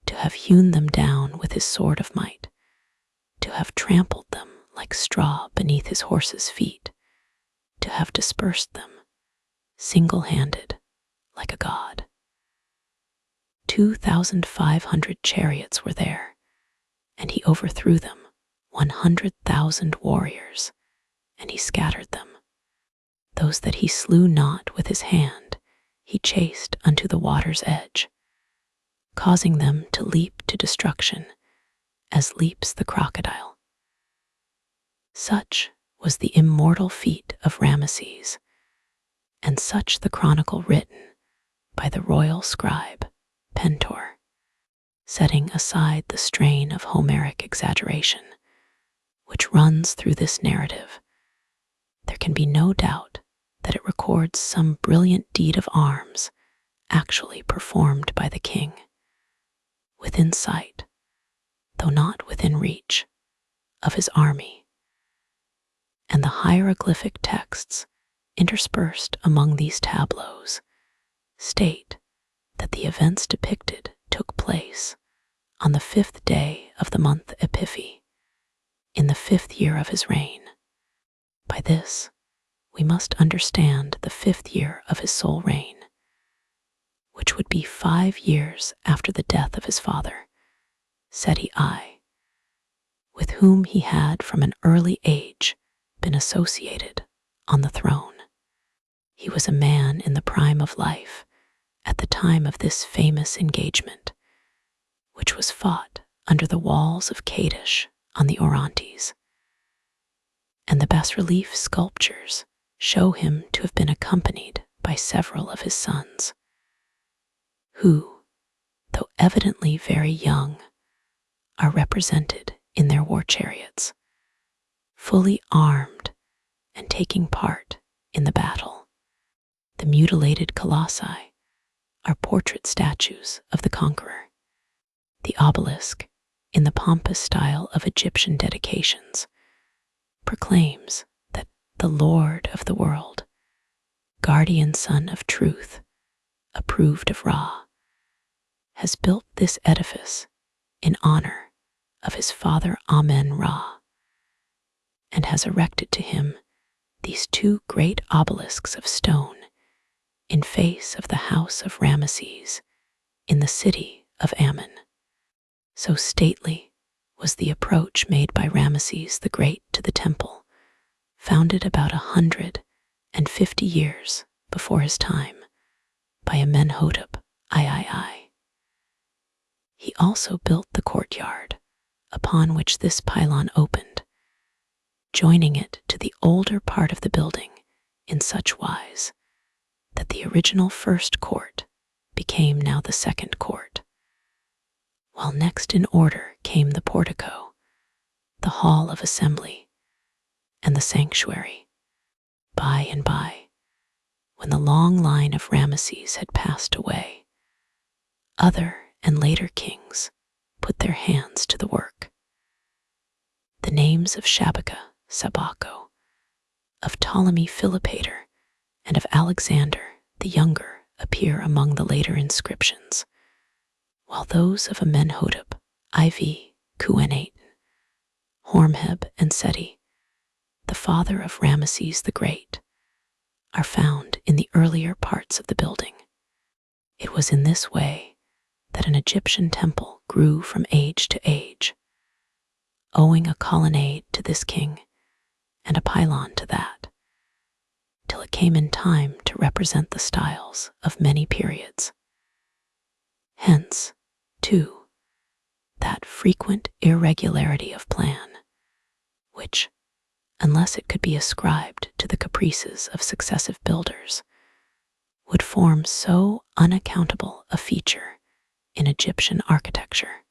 to have hewn them down with his sword of might, to have trampled them like straw beneath his horse's feet, to have dispersed them, single-handed, like a god. 2,500 chariots were there, and he overthrew them, 100,000 warriors, and he scattered them. Those that he slew not with his hand, he chased unto the water's edge, causing them to leap to destruction, as leaps the crocodile. Such was the immortal feat of Ramesses, and such the chronicle written by the royal scribe Pentor, setting aside the strain of Homeric exaggeration which runs through this narrative. There can be no doubt that it records some brilliant deed of arms actually performed by the king, within sight, though not within reach, of his army, and the hieroglyphic texts interspersed among these tableaus state that the events depicted took place on the 5th day of the month Epiphi, in the 5th year of his reign. By this, we must understand the 5th year of his sole reign, which would be 5 years after the death of his father, Seti I, with whom he had from an early age been associated on the throne. He was a man in the prime of life at the time of this famous engagement, which was fought under the walls of Kadesh on the Orontes, and the bas-relief sculptures show him to have been accompanied by several of his sons, who, though evidently very young, are represented in their war chariots, fully armed and taking part in the battle. The mutilated colossi are portrait statues of the conqueror. The obelisk, in the pompous style of Egyptian dedications, proclaims that the Lord of the world, guardian son of truth, approved of Ra, has built this edifice in honor of his father Amen-Ra, and has erected to him these 2 great obelisks of stone in face of the house of Ramesses in the city of Ammon. So stately was the approach made by Ramesses the Great to the temple, founded about 150 years before his time by Amenhotep III. He also built the courtyard upon which this pylon opened, joining it to the older part of the building in such wise that the original first court became now the second court, while next in order came the portico, the hall of assembly, and the sanctuary. By and by, when the long line of Ramesses had passed away, other and later kings put their hands to the work. The names of Shabaka, Sabaco, of Ptolemy Philopator, and of Alexander the Younger appear among the later inscriptions, while those of Amenhotep, IV, Kuenaten, Hormheb, and Seti, the father of Ramesses the Great, are found in the earlier parts of the building. It was in this way that an Egyptian temple grew from age to age, owing a colonnade to this king and a pylon to that, till it came in time to represent the styles of many periods. Hence, too, that frequent irregularity of plan, which, unless it could be ascribed to the caprices of successive builders, would form so unaccountable a feature in Egyptian architecture.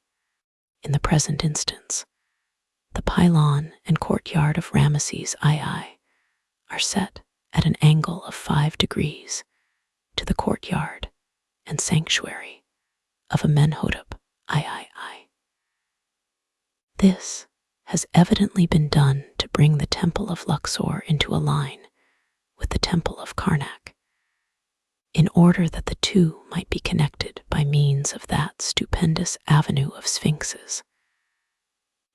In the present instance, the pylon and courtyard of Ramesses II are set at an angle of 5 degrees to the courtyard and sanctuary of Amenhotep III. This has evidently been done to bring the Temple of Luxor into a line with the Temple of Karnak, in order that the two might be connected by means of that stupendous avenue of sphinxes,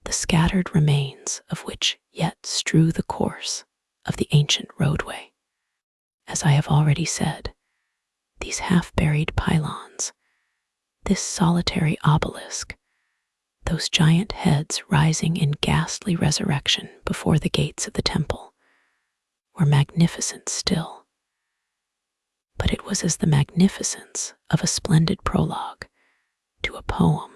the scattered remains of which yet strew the course of the ancient roadway. As I have already said, these half-buried pylons, this solitary obelisk, those giant heads rising in ghastly resurrection before the gates of the temple, were magnificent still. But it was as the magnificence of a splendid prologue to a poem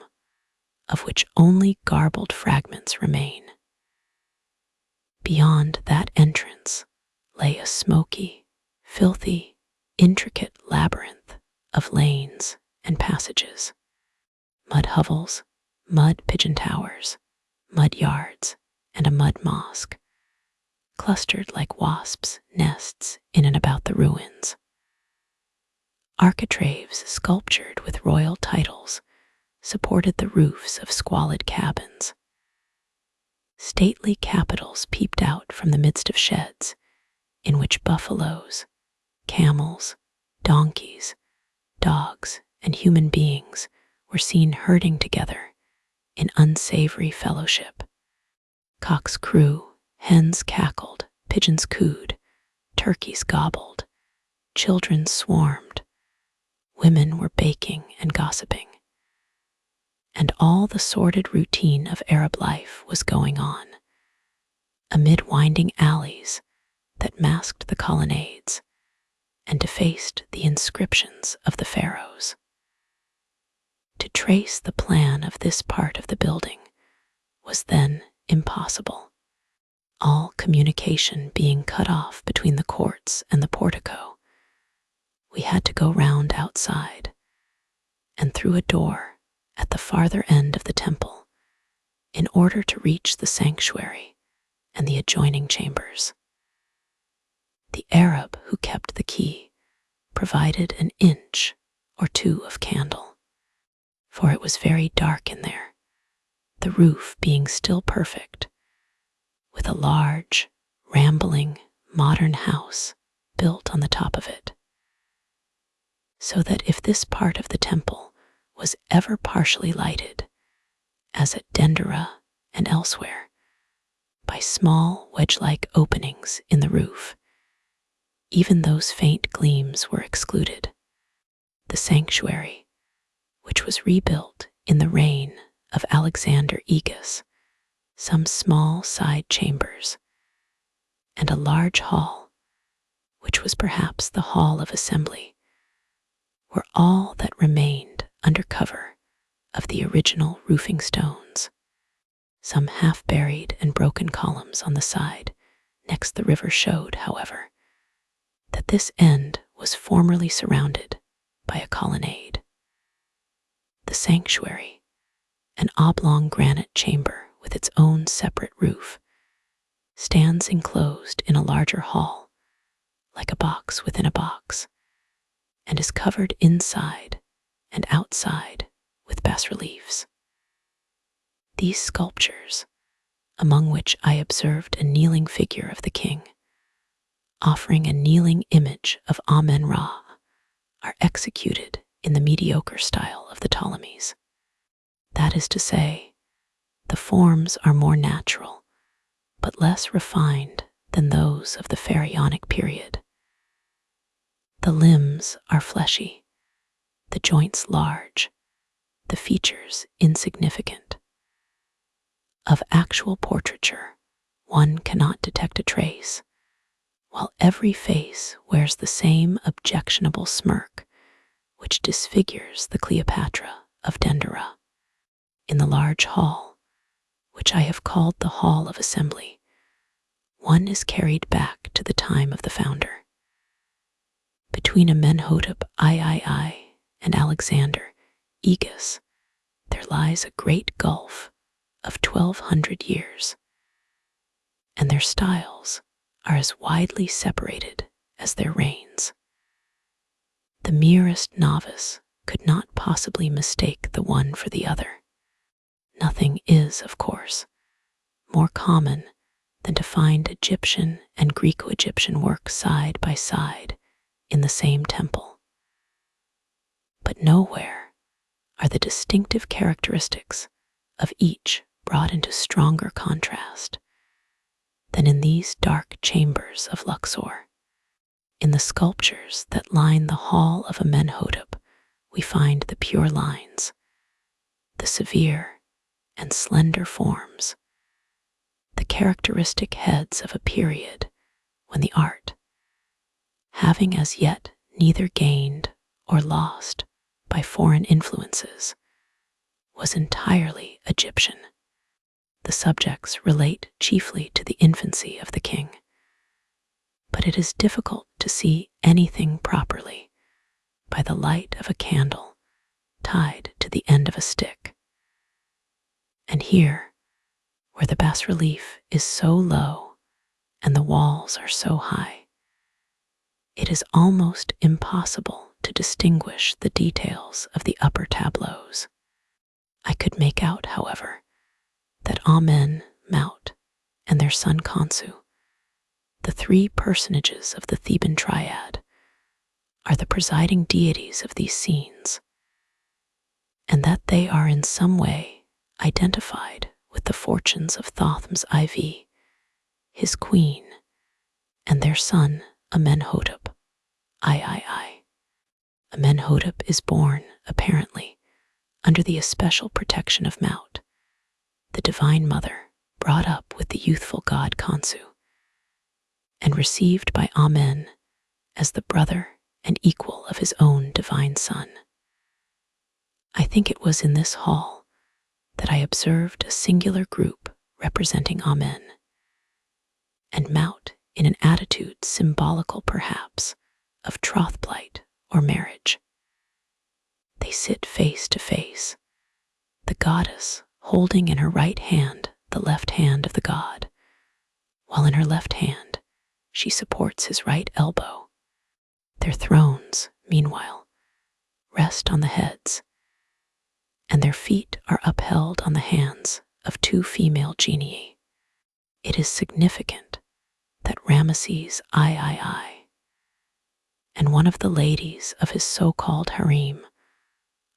of which only garbled fragments remain. Beyond that entrance lay a smoky, filthy, intricate labyrinth of lanes and passages, mud hovels, mud pigeon towers, mud yards, and a mud mosque, clustered like wasps' nests in and about the ruins. Architraves sculptured with royal titles supported the roofs of squalid cabins. Stately capitals peeped out from the midst of sheds in which buffaloes, camels, donkeys, dogs, and human beings were seen herding together in unsavory fellowship. Cocks crew, hens cackled, pigeons cooed, turkeys gobbled, children swarmed, women were baking and gossiping. And all the sordid routine of Arab life was going on, amid winding alleys that masked the colonnades and defaced the inscriptions of the pharaohs. To trace the plan of this part of the building was then impossible, all communication being cut off between the courts and the portico. We had to go round outside and through a door at the farther end of the temple in order to reach the sanctuary and the adjoining chambers. The Arab who kept the key provided an inch or two of candle, for it was very dark in there, the roof being still perfect, with a large, rambling, modern house built on the top of it, so that if this part of the temple was ever partially lighted, as at Dendera and elsewhere, by small wedge-like openings in the roof, even those faint gleams were excluded. The sanctuary, which was rebuilt in the reign of Alexander Aegis, some small side chambers, and a large hall, which was perhaps the hall of assembly, were all that remained under cover of the original roofing stones. Some half-buried and broken columns on the side next the river showed, however, that this end was formerly surrounded by a colonnade. The sanctuary, an oblong granite chamber with its own separate roof, stands enclosed in a larger hall, like a box within a box, and is covered inside and outside with bas-reliefs. These sculptures, among which I observed a kneeling figure of the king, offering a kneeling image of Amen-Ra, are executed in the mediocre style of the Ptolemies. That is to say, the forms are more natural, but less refined than those of the pharaonic period. The limbs are fleshy, the joints large, the features insignificant. Of actual portraiture, one cannot detect a trace, while every face wears the same objectionable smirk which disfigures the Cleopatra of Dendera. In the large hall, which I have called the Hall of Assembly, one is carried back to the time of the founder. Between Amenhotep III and Alexander Aegis, there lies a great gulf of 1,200 years, and their styles are as widely separated as their reigns. The merest novice could not possibly mistake the one for the other. Nothing is, of course, more common than to find Egyptian and Greco-Egyptian work side by side in the same temple. But nowhere are the distinctive characteristics of each brought into stronger contrast than in these dark chambers of Luxor. In the sculptures that line the hall of Amenhotep, we find the pure lines, the severe and slender forms, the characteristic heads of a period when the art, having as yet neither gained or lost by foreign influences, was entirely Egyptian. The subjects relate chiefly to the infancy of the king, but it is difficult to see anything properly by the light of a candle tied to the end of a stick. And here, where the bas-relief is so low and the walls are so high, it is almost impossible to distinguish the details of the upper tableaus. I could make out, however, that Amen, Maut, and their son Khonsu, the three personages of the Theban triad, are the presiding deities of these scenes, and that they are in some way identified with the fortunes of Thothmes IV, his queen, and their son Amenhotep III. Amenhotep is born, apparently, under the especial protection of Maut, the divine mother brought up with the youthful god Khonsu, and received by Amen as the brother and equal of his own divine son. I think it was in this hall that I observed a singular group representing Amen, and Maut in an attitude symbolical perhaps of troth-plight or marriage. They sit face to face, the goddess holding in her right hand the left hand of the god, while in her left hand she supports his right elbow. Their thrones, meanwhile, rest on the heads, and their feet are upheld on the hands of two female genii. It is significant that Ramesses III and one of the ladies of his so-called harem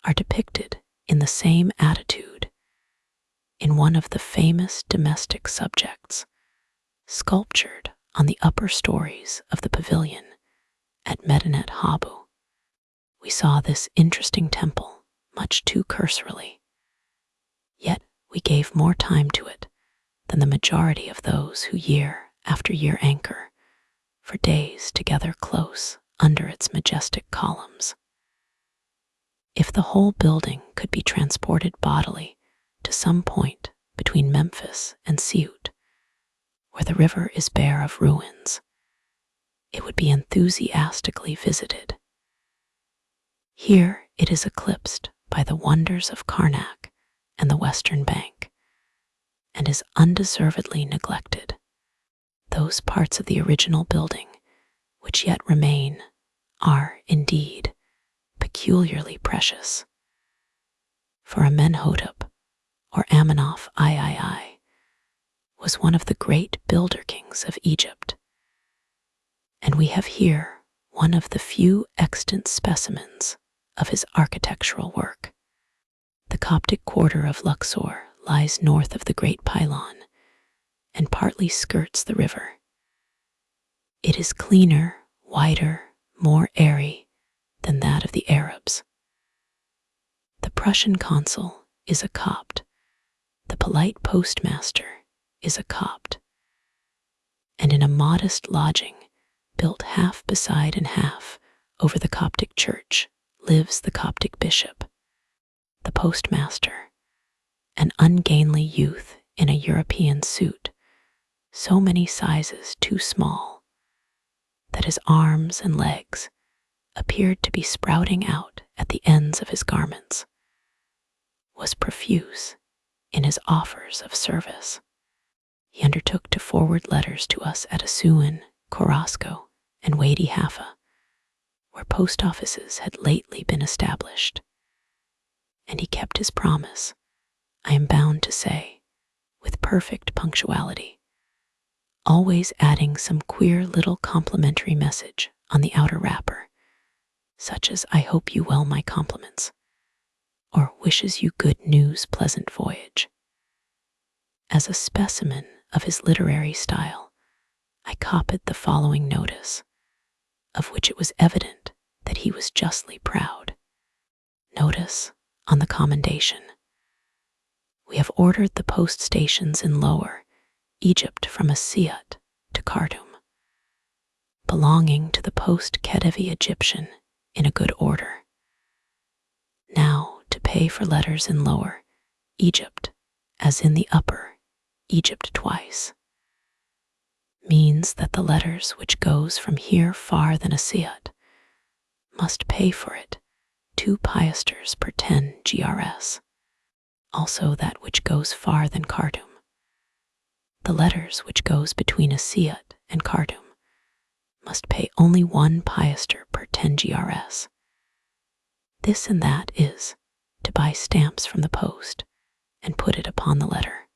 are depicted in the same attitude in one of the famous domestic subjects sculptured on the upper stories of the pavilion at Medinet Habu. We saw this interesting temple much too cursorily, yet we gave more time to it than the majority of those who year after year anchor for days together close under its majestic columns. If the whole building could be transported bodily to some point between Memphis and Siut, where the river is bare of ruins, it would be enthusiastically visited. Here it is eclipsed by the wonders of Karnak and the Western Bank, and is undeservedly neglected. Those parts of the original building which yet remain are, indeed, peculiarly precious. For Amenhotep, or Amenoph III, was one of the great builder kings of Egypt, and we have here one of the few extant specimens of his architectural work. The Coptic quarter of Luxor lies north of the Great Pylon and partly skirts the river. It is cleaner, wider, more airy than that of the Arabs. The Prussian consul is a Copt. The polite postmaster is a Copt. And in a modest lodging, built half beside and half over the Coptic church, lives the Coptic bishop. The postmaster, an ungainly youth in a European suit, so many sizes too small that his arms and legs appeared to be sprouting out at the ends of his garments, was profuse in his offers of service. He undertook to forward letters to us at Assuan, Corasco, and Wadi Halfa, where post offices had lately been established. And he kept his promise, I am bound to say, with perfect punctuality, always adding some queer little complimentary message on the outer wrapper, such as I hope you well my compliments, or wishes you good news, pleasant voyage. As a specimen of his literary style, I copied the following notice, of which it was evident that he was justly proud. Notice on the commendation. We have ordered the post stations in Lower Egypt from Asiut to Khartoum, belonging to the post Khedive Egyptian in a good order. Now to pay for letters in Lower Egypt, as in the Upper Egypt twice, means that the letters which goes from here far than Asiut must pay for it 2 piasters per 10 grs. Also that which goes far than Khartoum. The letters which goes between Asiut and Khartoum must pay only 1 piaster per 10 grs. This and that is to buy stamps from the post and put it upon the letter.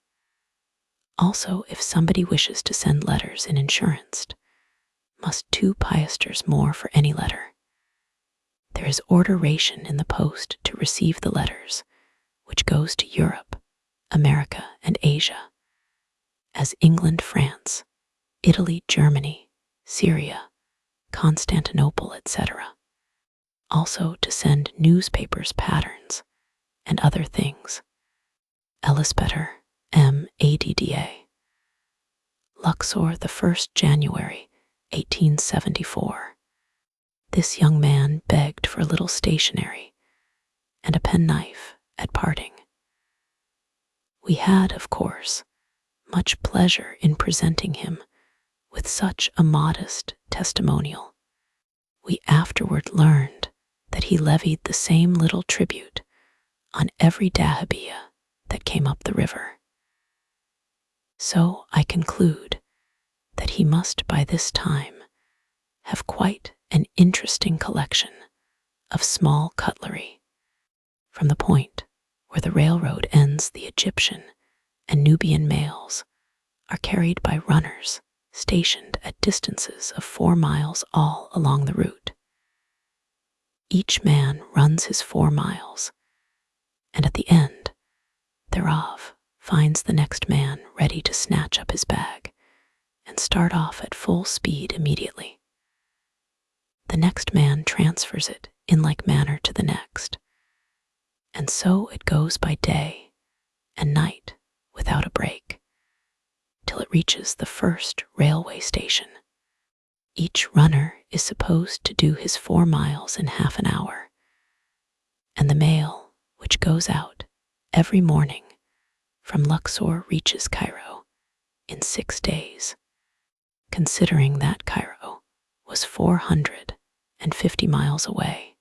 Also, if somebody wishes to send letters in insuranced, must 2 piasters more for any letter. There is orderation in the post to receive the letters, which goes to Europe, America, and Asia, as England, France, Italy, Germany, Syria, Constantinople, etc. Also to send newspapers, patterns, and other things. Ellispetter, M.A.D.D.A. Luxor, the 1st January, 1874. This young man begged for a little stationery and a penknife at parting. We had, of course, much pleasure in presenting him with such a modest testimonial. We afterward learned that he levied the same little tribute on every dahabeah that came up the river. So I conclude that he must by this time have quite an interesting collection of small cutlery. From the point where the railroad ends, the Egyptian and Nubian mails are carried by runners stationed at distances of 4 miles all along the route. Each man runs his 4 miles, and at the end thereof finds the next man ready to snatch up his bag and start off at full speed immediately. The next man transfers it in like manner to the next, and so it goes by day and night without a break, till it reaches the first railway station. Each runner is supposed to do his 4 miles in half an hour, and the mail, which goes out every morning from Luxor, reaches Cairo in 6 days, considering that Cairo was 450 miles away,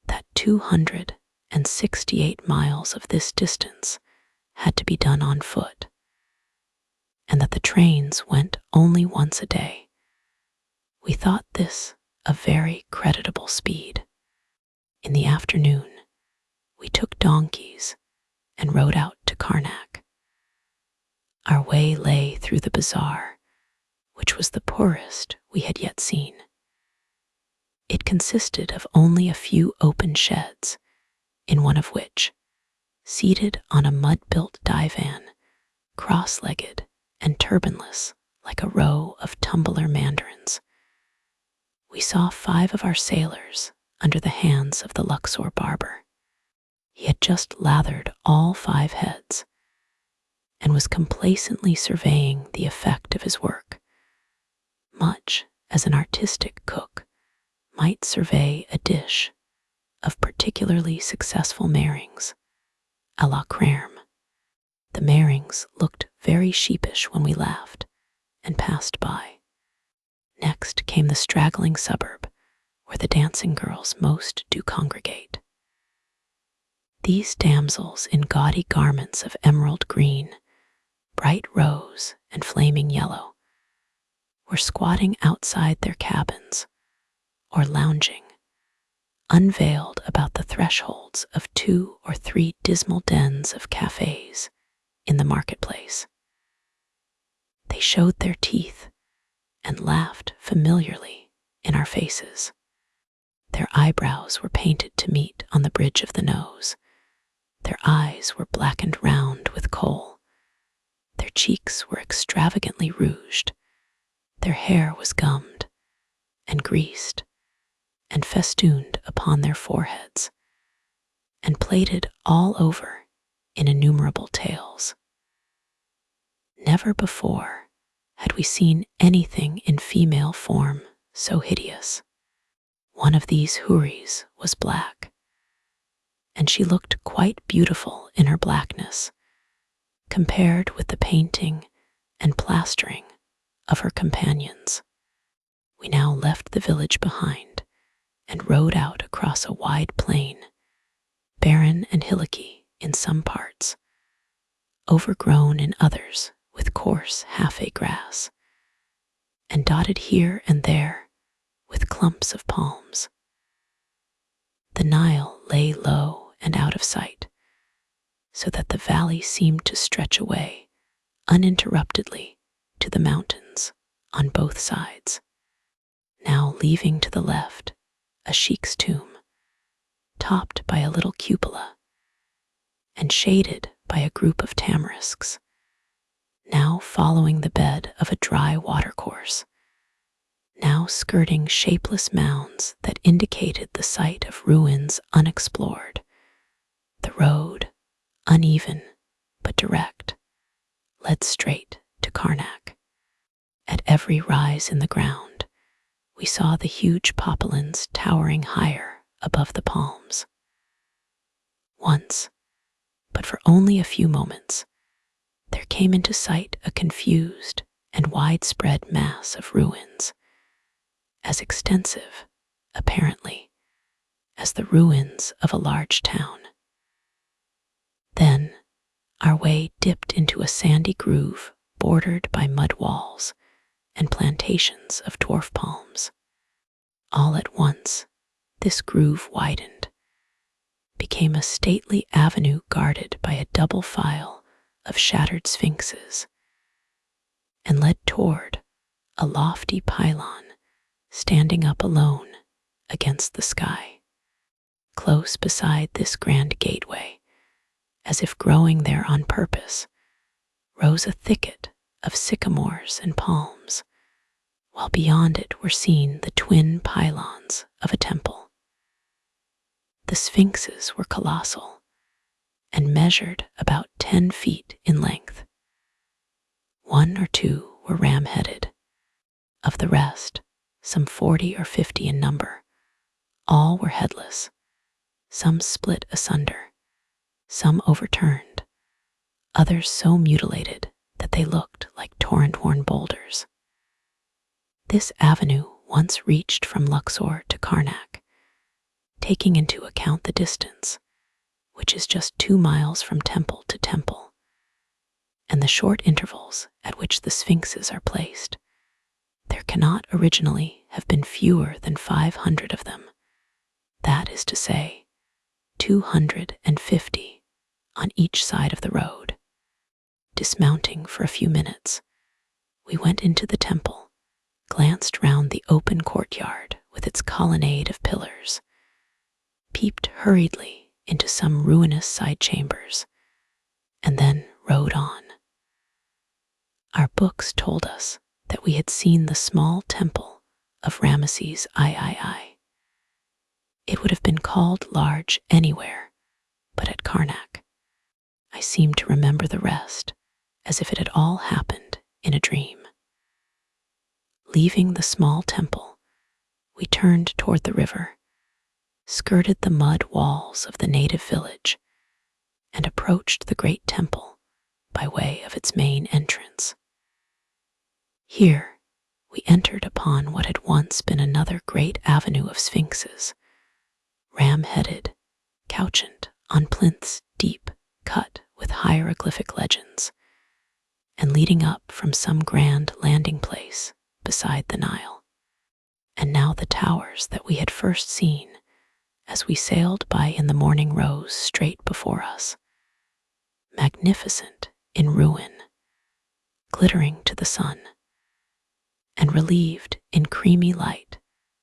that 268 miles of this distance had to be done on foot, and that the trains went only once a day. We thought this a very creditable speed. In the afternoon, we took donkeys and rode out to Karnak. Our way lay through the bazaar, which was the poorest we had yet seen. It consisted of only a few open sheds, in one of which, seated on a mud-built divan, cross-legged and turbanless like a row of tumbler mandarins, we saw 5 of our sailors under the hands of the Luxor barber. He had just lathered all 5 heads and was complacently surveying the effect of his work, much as an artistic cook might survey a dish of particularly successful marings, a la crème. The marings looked very sheepish when we laughed and passed by. Next came the straggling suburb, where the dancing girls most do congregate. These damsels in gaudy garments of emerald green, bright rose, and flaming yellow were squatting outside their cabins or lounging, unveiled about the thresholds of 2 or 3 dismal dens of cafes in the marketplace. They showed their teeth and laughed familiarly in our faces. Their eyebrows were painted to meet on the bridge of the nose. Their eyes were blackened round with kohl. Their cheeks were extravagantly rouged. Their hair was gummed and greased and festooned upon their foreheads and plaited all over in innumerable tails. Never before had we seen anything in female form so hideous. One of these houris was black, and she looked quite beautiful in her blackness, compared with the painting and plastering of her companions. We now left the village behind and rode out across a wide plain, barren and hillocky in some parts, overgrown in others with coarse half-a grass, and dotted here and there with clumps of palms. The Nile lay low and out of sight, so that the valley seemed to stretch away uninterruptedly to the mountains on both sides. Now leaving to the left a sheik's tomb, topped by a little cupola and shaded by a group of tamarisks, now following the bed of a dry watercourse, now skirting shapeless mounds that indicated the site of ruins unexplored. The road, uneven but direct, led straight to Karnak. At every rise in the ground, we saw the huge poplins towering higher above the palms. Once, but for only a few moments, there came into sight a confused and widespread mass of ruins, as extensive, apparently, as the ruins of a large town. Then our way dipped into a sandy groove bordered by mud walls and plantations of dwarf palms. All at once, this groove widened, became a stately avenue guarded by a double file of shattered sphinxes, and led toward a lofty pylon standing up alone against the sky. Close beside this grand gateway, as if growing there on purpose, rose a thicket of sycamores and palms, while beyond it were seen the twin pylons of a temple. The sphinxes were colossal and measured about 10 feet in length. 1 or 2 were ram-headed. Of the rest, some 40 or 50 in number, all were headless, some split asunder, some overturned, others so mutilated that they looked like torrent-worn boulders. This avenue once reached from Luxor to Karnak, taking into account the distance, which is just 2 miles from temple to temple, and the short intervals at which the sphinxes are placed. There cannot originally have been fewer than 500 of them. That is to say, 250 on each side of the road. Dismounting for a few minutes, we went into the temple, glanced round the open courtyard with its colonnade of pillars, peeped hurriedly into some ruinous side chambers, and then rode on. Our books told us that we had seen the small temple of Ramesses III. It would have been called large anywhere, but at Karnak. I seemed to remember the rest, as if it had all happened in a dream. Leaving the small temple, we turned toward the river, skirted the mud walls of the native village, and approached the great temple by way of its main entrance. Here, we entered upon what had once been another great avenue of sphinxes, ram-headed, couchant on plinths deep cut with hieroglyphic legends, and leading up from some grand landing place beside the Nile. And now the towers that we had first seen as we sailed by in the morning rose straight before us, magnificent in ruin, glittering to the sun, and relieved in creamy light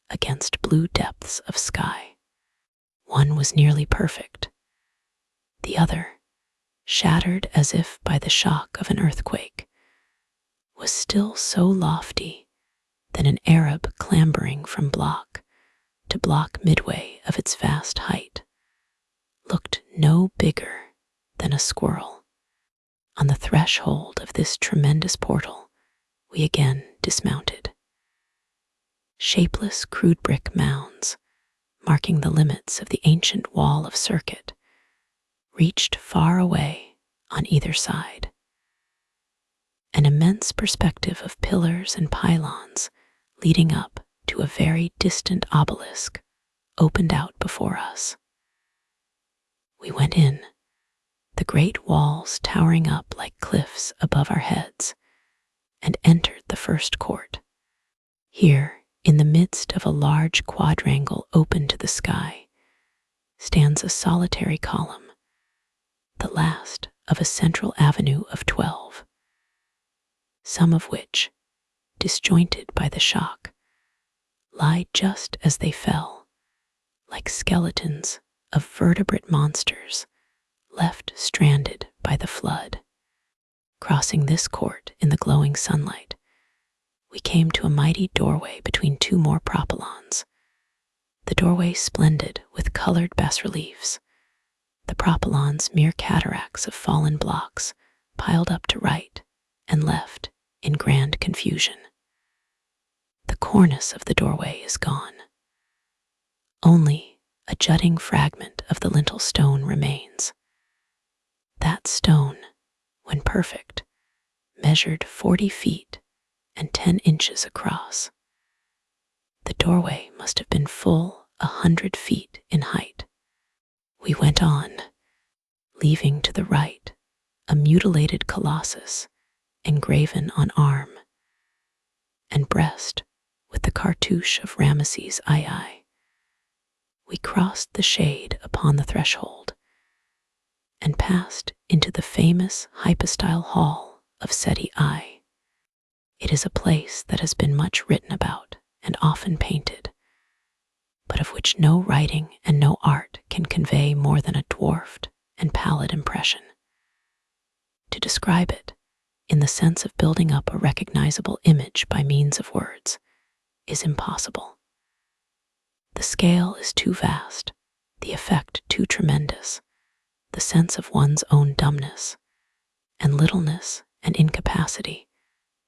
against blue depths of sky. One was nearly perfect. The other, shattered as if by the shock of an earthquake, was still so lofty that an Arab clambering from block to block midway of its vast height looked no bigger than a squirrel. On the threshold of this tremendous portal, we again dismounted. Shapeless crude brick mounds, marking the limits of the ancient wall of circuit, reached far away on either side. An immense perspective of pillars and pylons leading up to a very distant obelisk opened out before us. We went in, the great walls towering up like cliffs above our heads, and entered the first court. Here, in the midst of a large quadrangle open to the sky, stands a solitary column, the last of a central avenue of 12, some of which, disjointed by the shock, lie just as they fell, like skeletons of vertebrate monsters left stranded by the flood. Crossing this court in the glowing sunlight, we came to a mighty doorway between two more propylons, the doorway splendid with colored bas-reliefs, the propylons mere cataracts of fallen blocks piled up to right and left in grand confusion. The cornice of the doorway is gone. Only a jutting fragment of the lintel stone remains. That stone, when perfect, measured 40 feet and 10 inches across. The doorway must have been full 100 feet in height. We went on, leaving to the right a mutilated colossus engraven on arm and breast with the cartouche of Ramesses II. We crossed the shade upon the threshold and passed into the famous hypostyle hall of Seti I. It is a place that has been much written about and often painted, but of which no writing and no art can convey more than a dwarfed and pallid impression. To describe it, in the sense of building up a recognizable image by means of words, is impossible. The scale is too vast, the effect too tremendous, the sense of one's own dumbness and littleness and incapacity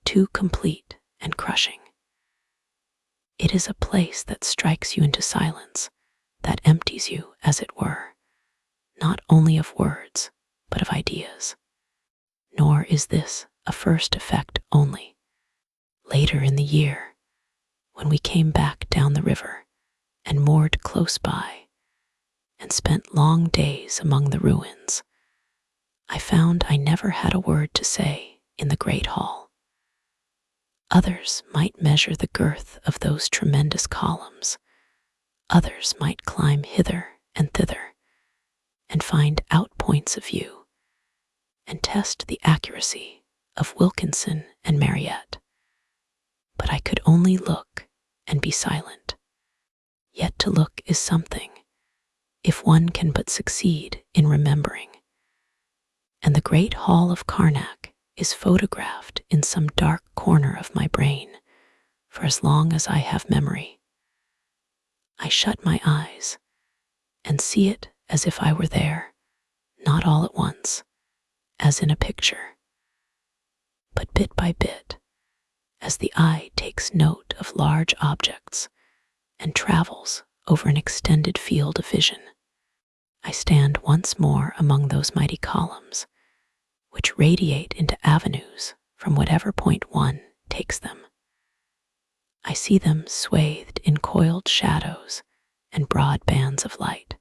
too complete and crushing. It is a place that strikes you into silence, that empties you, as it were, not only of words, but of ideas. Nor is this a first effect only. Later in the year, when we came back down the river and moored close by and spent long days among the ruins, I found I never had a word to say in the great hall. Others might measure the girth of those tremendous columns. Others might climb hither and thither and find outpoints of view and test the accuracy of Wilkinson and Mariette. But I could only look and be silent. Yet to look is something, if one can but succeed in remembering. And the great hall of Karnak is photographed in some dark corner of my brain for as long as I have memory. I shut my eyes and see it as if I were there, not all at once, as in a picture, but bit by bit, as the eye takes note of large objects and travels over an extended field of vision. I stand once more among those mighty columns, which radiate into avenues from whatever point one takes them. I see them swathed in coiled shadows and broad bands of light.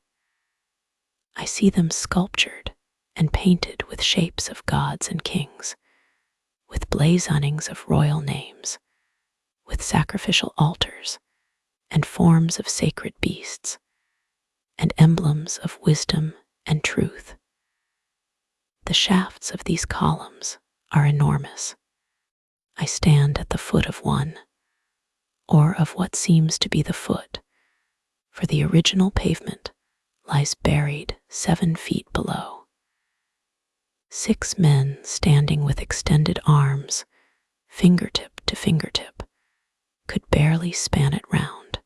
I see them sculptured and painted with shapes of gods and kings, with blazonings of royal names, with sacrificial altars and forms of sacred beasts, and emblems of wisdom and truth. The shafts of these columns are enormous. I stand at the foot of one, or of what seems to be the foot, for the original pavement lies buried 7 feet below. 6 men standing with extended arms, fingertip to fingertip, could barely span it round.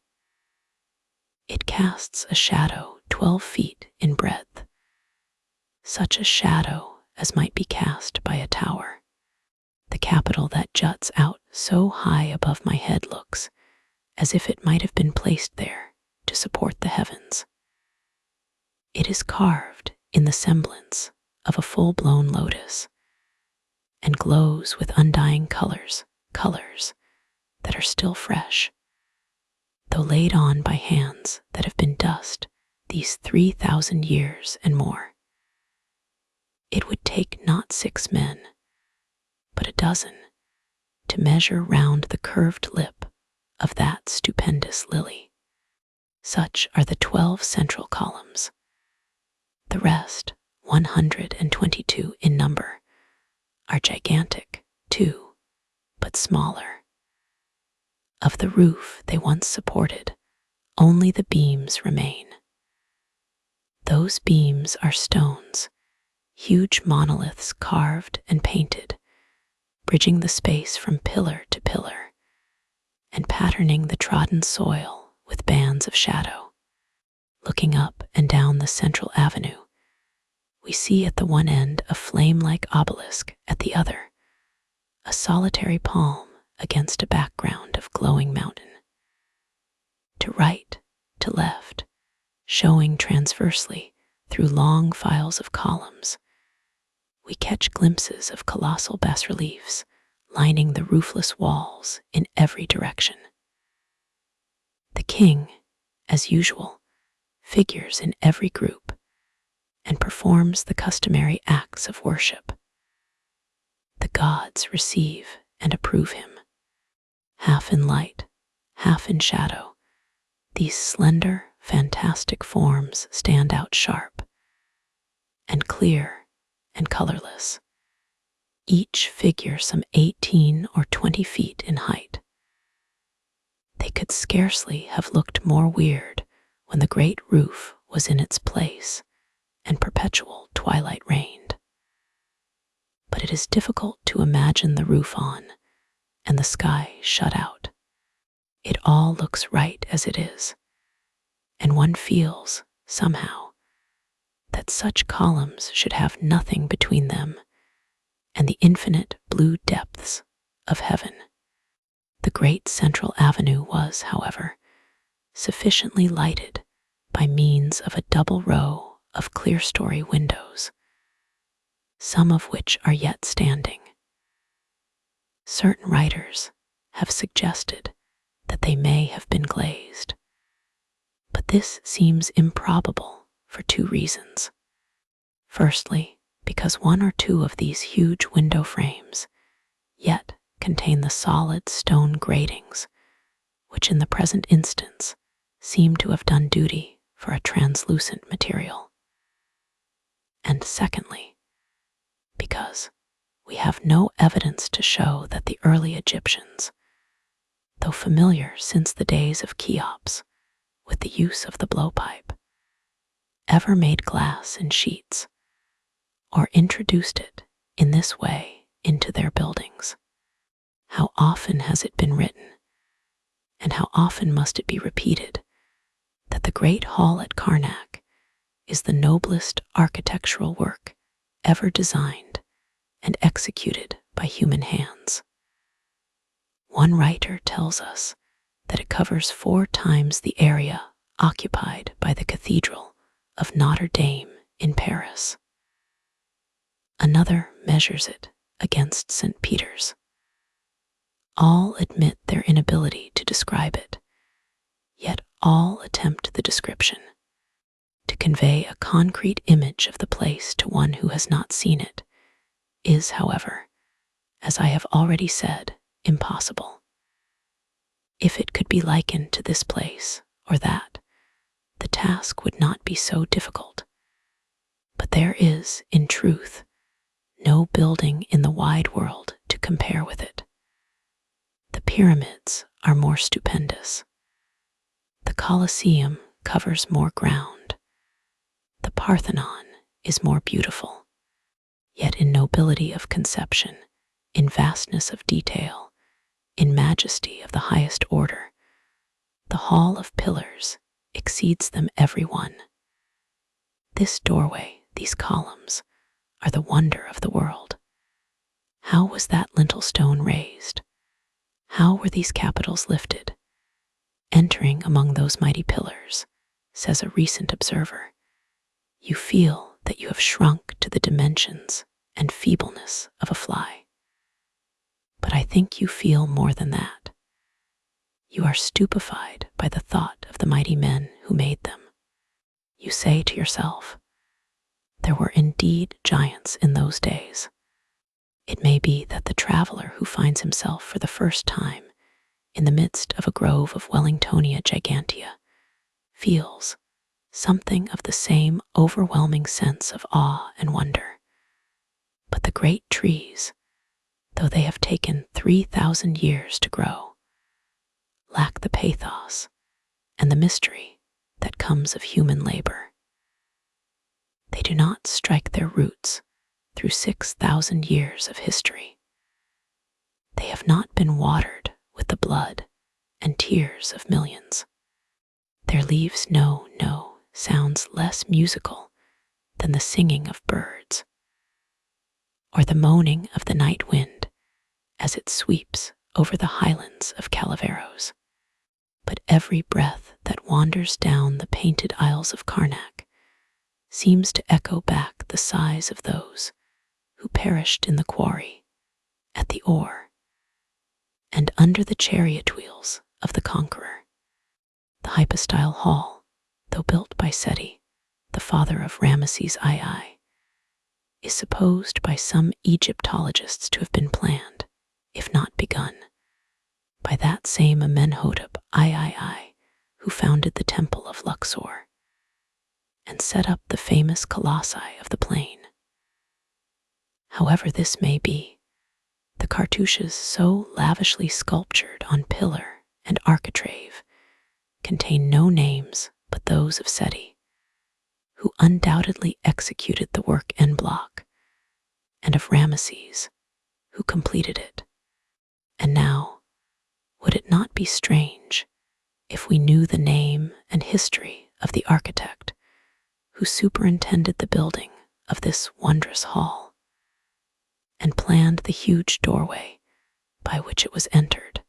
It casts a shadow 12 feet in breadth, such a shadow as might be cast by a tower. The capital that juts out so high above my head looks as if it might have been placed there to support the heavens. It is carved in the semblance of a full-blown lotus, and glows with undying colors that are still fresh, though laid on by hands that have been dust these 3,000 years and more. It would take not 6 men, but a dozen, to measure round the curved lip of that stupendous lily. Such are the 12 central columns. The rest, 122 in number, are gigantic too, but smaller. Of the roof they once supported, only the beams remain. Those beams are stones, huge monoliths carved and painted, bridging the space from pillar to pillar, and patterning the trodden soil with bands of shadow. Looking up and down the central avenue, we see at the one end a flame-like obelisk, at the other, a solitary palm against a background of glowing mountain. To right, to left, showing transversely through long files of columns, we catch glimpses of colossal bas-reliefs lining the roofless walls in every direction. The king, as usual, figures in every group and performs the customary acts of worship. The gods receive and approve him. Half in light, half in shadow, these slender, fantastic forms stand out sharp and clear and colorless, each figure some 18 or 20 feet in height. They could scarcely have looked more weird when the great roof was in its place and perpetual twilight reigned. But it is difficult to imagine the roof on and the sky shut out. It all looks right as it is, and one feels, somehow, that such columns should have nothing between them and the infinite blue depths of heaven. The great central avenue was, however, sufficiently lighted by means of a double row of clerestory windows, some of which are yet standing. Certain writers have suggested that they may have been glazed, but this seems improbable for 2 reasons. Firstly, because 1 or 2 of these huge window frames yet contain the solid stone gratings, which in the present instance seem to have done duty for a translucent material. And secondly, because we have no evidence to show that the early Egyptians, though familiar since the days of Cheops with the use of the blowpipe, ever made glass in sheets or introduced it in this way into their buildings. How often has it been written, and how often must it be repeated, that the great hall at Karnak is the noblest architectural work ever designed and executed by human hands. One writer tells us that it covers 4 times the area occupied by the Cathedral of Notre Dame in Paris. Another measures it against St. Peter's. All admit their inability to describe it, yet all attempt the description. To convey a concrete image of the place to one who has not seen it is, however, as I have already said, impossible. If it could be likened to this place or that, the task would not be so difficult. But there is, in truth, no building in the wide world to compare with it. The pyramids are more stupendous. The Colosseum covers more ground. The Parthenon is more beautiful. Yet in nobility of conception, in vastness of detail, in majesty of the highest order, the Hall of Pillars exceeds them every one. This doorway, these columns, are the wonder of the world. How was that lintel stone raised? How were these capitals lifted? Entering among those mighty pillars, says a recent observer, you feel that you have shrunk to the dimensions and feebleness of a fly. But I think you feel more than that. You are stupefied by the thought of the mighty men who made them. You say to yourself, there were indeed giants in those days. It may be that the traveler who finds himself for the first time in the midst of a grove of Wellingtonia gigantea feels something of the same overwhelming sense of awe and wonder. But the great trees, though they have taken 3,000 years to grow, lack the pathos and the mystery that comes of human labor. They do not strike their roots through 6,000 years of history. They have not been watered with the blood and tears of millions. Their leaves know no sounds less musical than the singing of birds, or the moaning of the night wind as it sweeps over the highlands of Calaveros. But every breath that wanders down the painted aisles of Karnak seems to echo back the sighs of those who perished in the quarry, at the oar, and under the chariot wheels of the conqueror. The hypostyle hall, though built by Seti, the father of Ramesses II, is supposed by some Egyptologists to have been planned, if not begun, by that same Amenhotep III who founded the Temple of Luxor and set up the famous colossi of the plain. However this may be, the cartouches so lavishly sculptured on pillar and architrave contain no names but those of Seti, who undoubtedly executed the work en bloc, and of Ramesses, who completed it. And now, would it not be strange if we knew the name and history of the architect who superintended the building of this wondrous hall and planned the huge doorway by which it was entered,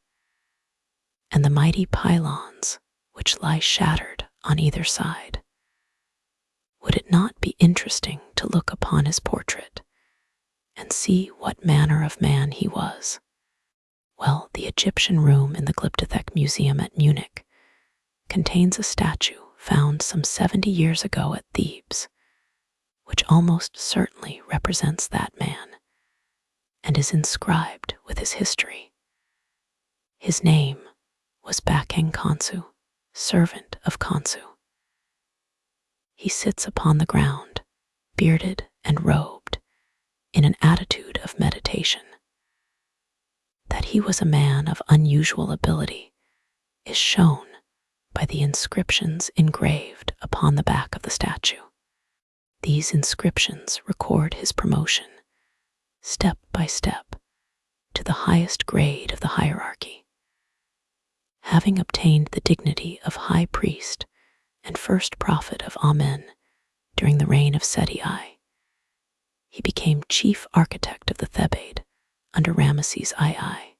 and the mighty pylons which lie shattered on either side? Would it not be interesting to look upon his portrait and see what manner of man he was? Well, the Egyptian room in the Glyptothek Museum at Munich contains a statue found some 70 years ago at Thebes, which almost certainly represents that man and is inscribed with his history. His name was Bakeng Khonsu, servant of Khonsu. He sits upon the ground, bearded and robed, in an attitude of meditation. That he was a man of unusual ability is shown by the inscriptions engraved upon the back of the statue. These inscriptions record his promotion, step by step, to the highest grade of the hierarchy. Having obtained the dignity of high priest and first prophet of Amen during the reign of Seti I, he became chief architect of the Thebaid under Ramesses II,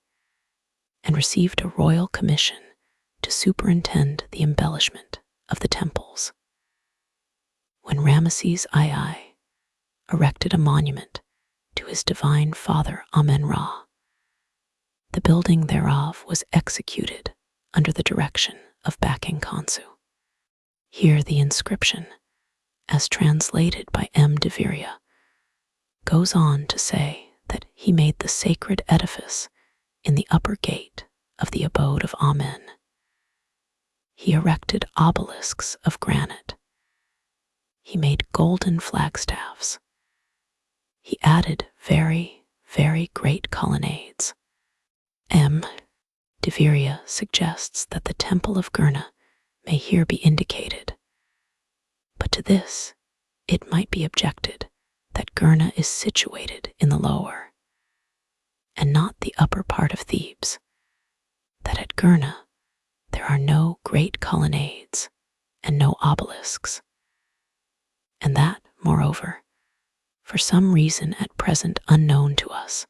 and received a royal commission to superintend the embellishment of the temples. When Ramesses II erected a monument to his divine father Amen-Ra. The building thereof was executed under the direction of Baking-Khonsu. Here the inscription, as translated by M. de Viria, goes on to say that he made the sacred edifice in the upper gate of the abode of Amen. He erected obelisks of granite. He made golden flagstaffs. He added very, very great colonnades. M. de Viria suggests that the Temple of Gurna may here be indicated, but to this it might be objected that Gurna is situated in the lower and not the upper part of Thebes, that at Gurna there are no great colonnades and no obelisks, and that, moreover, for some reason at present unknown to us,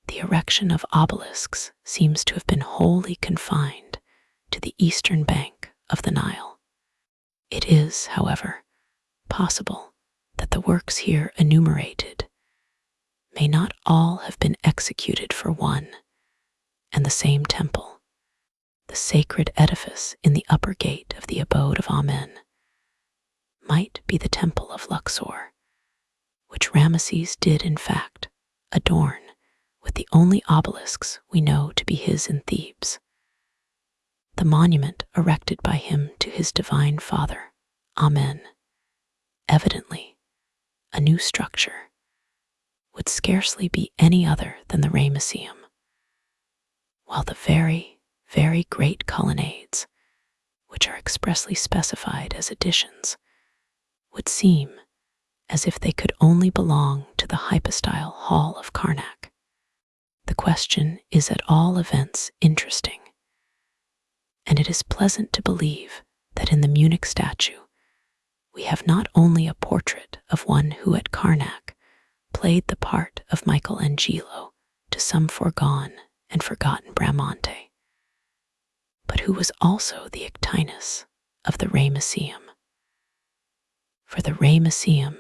the erection of obelisks seems to have been wholly confined to the eastern bank of the Nile. It is, however, possible that the works here enumerated may not all have been executed for one and the same temple, the sacred edifice in the upper gate of the abode of Amen might be the temple of Luxor, which Ramesses did in fact adorn with the only obelisks we know to be his in Thebes. The monument erected by him to his divine father, Amen, evidently a new structure, would scarcely be any other than the Ramesseum, while the very, very great colonnades, which are expressly specified as additions, would seem as if they could only belong to the hypostyle hall of Karnak. The question is at all events interesting, and it is pleasant to believe that in the Munich statue we have not only a portrait of one who at Karnak played the part of Michelangelo to some foregone and forgotten Bramante, but who was also the Ectinus of the Ramesseum. For the Ramesseum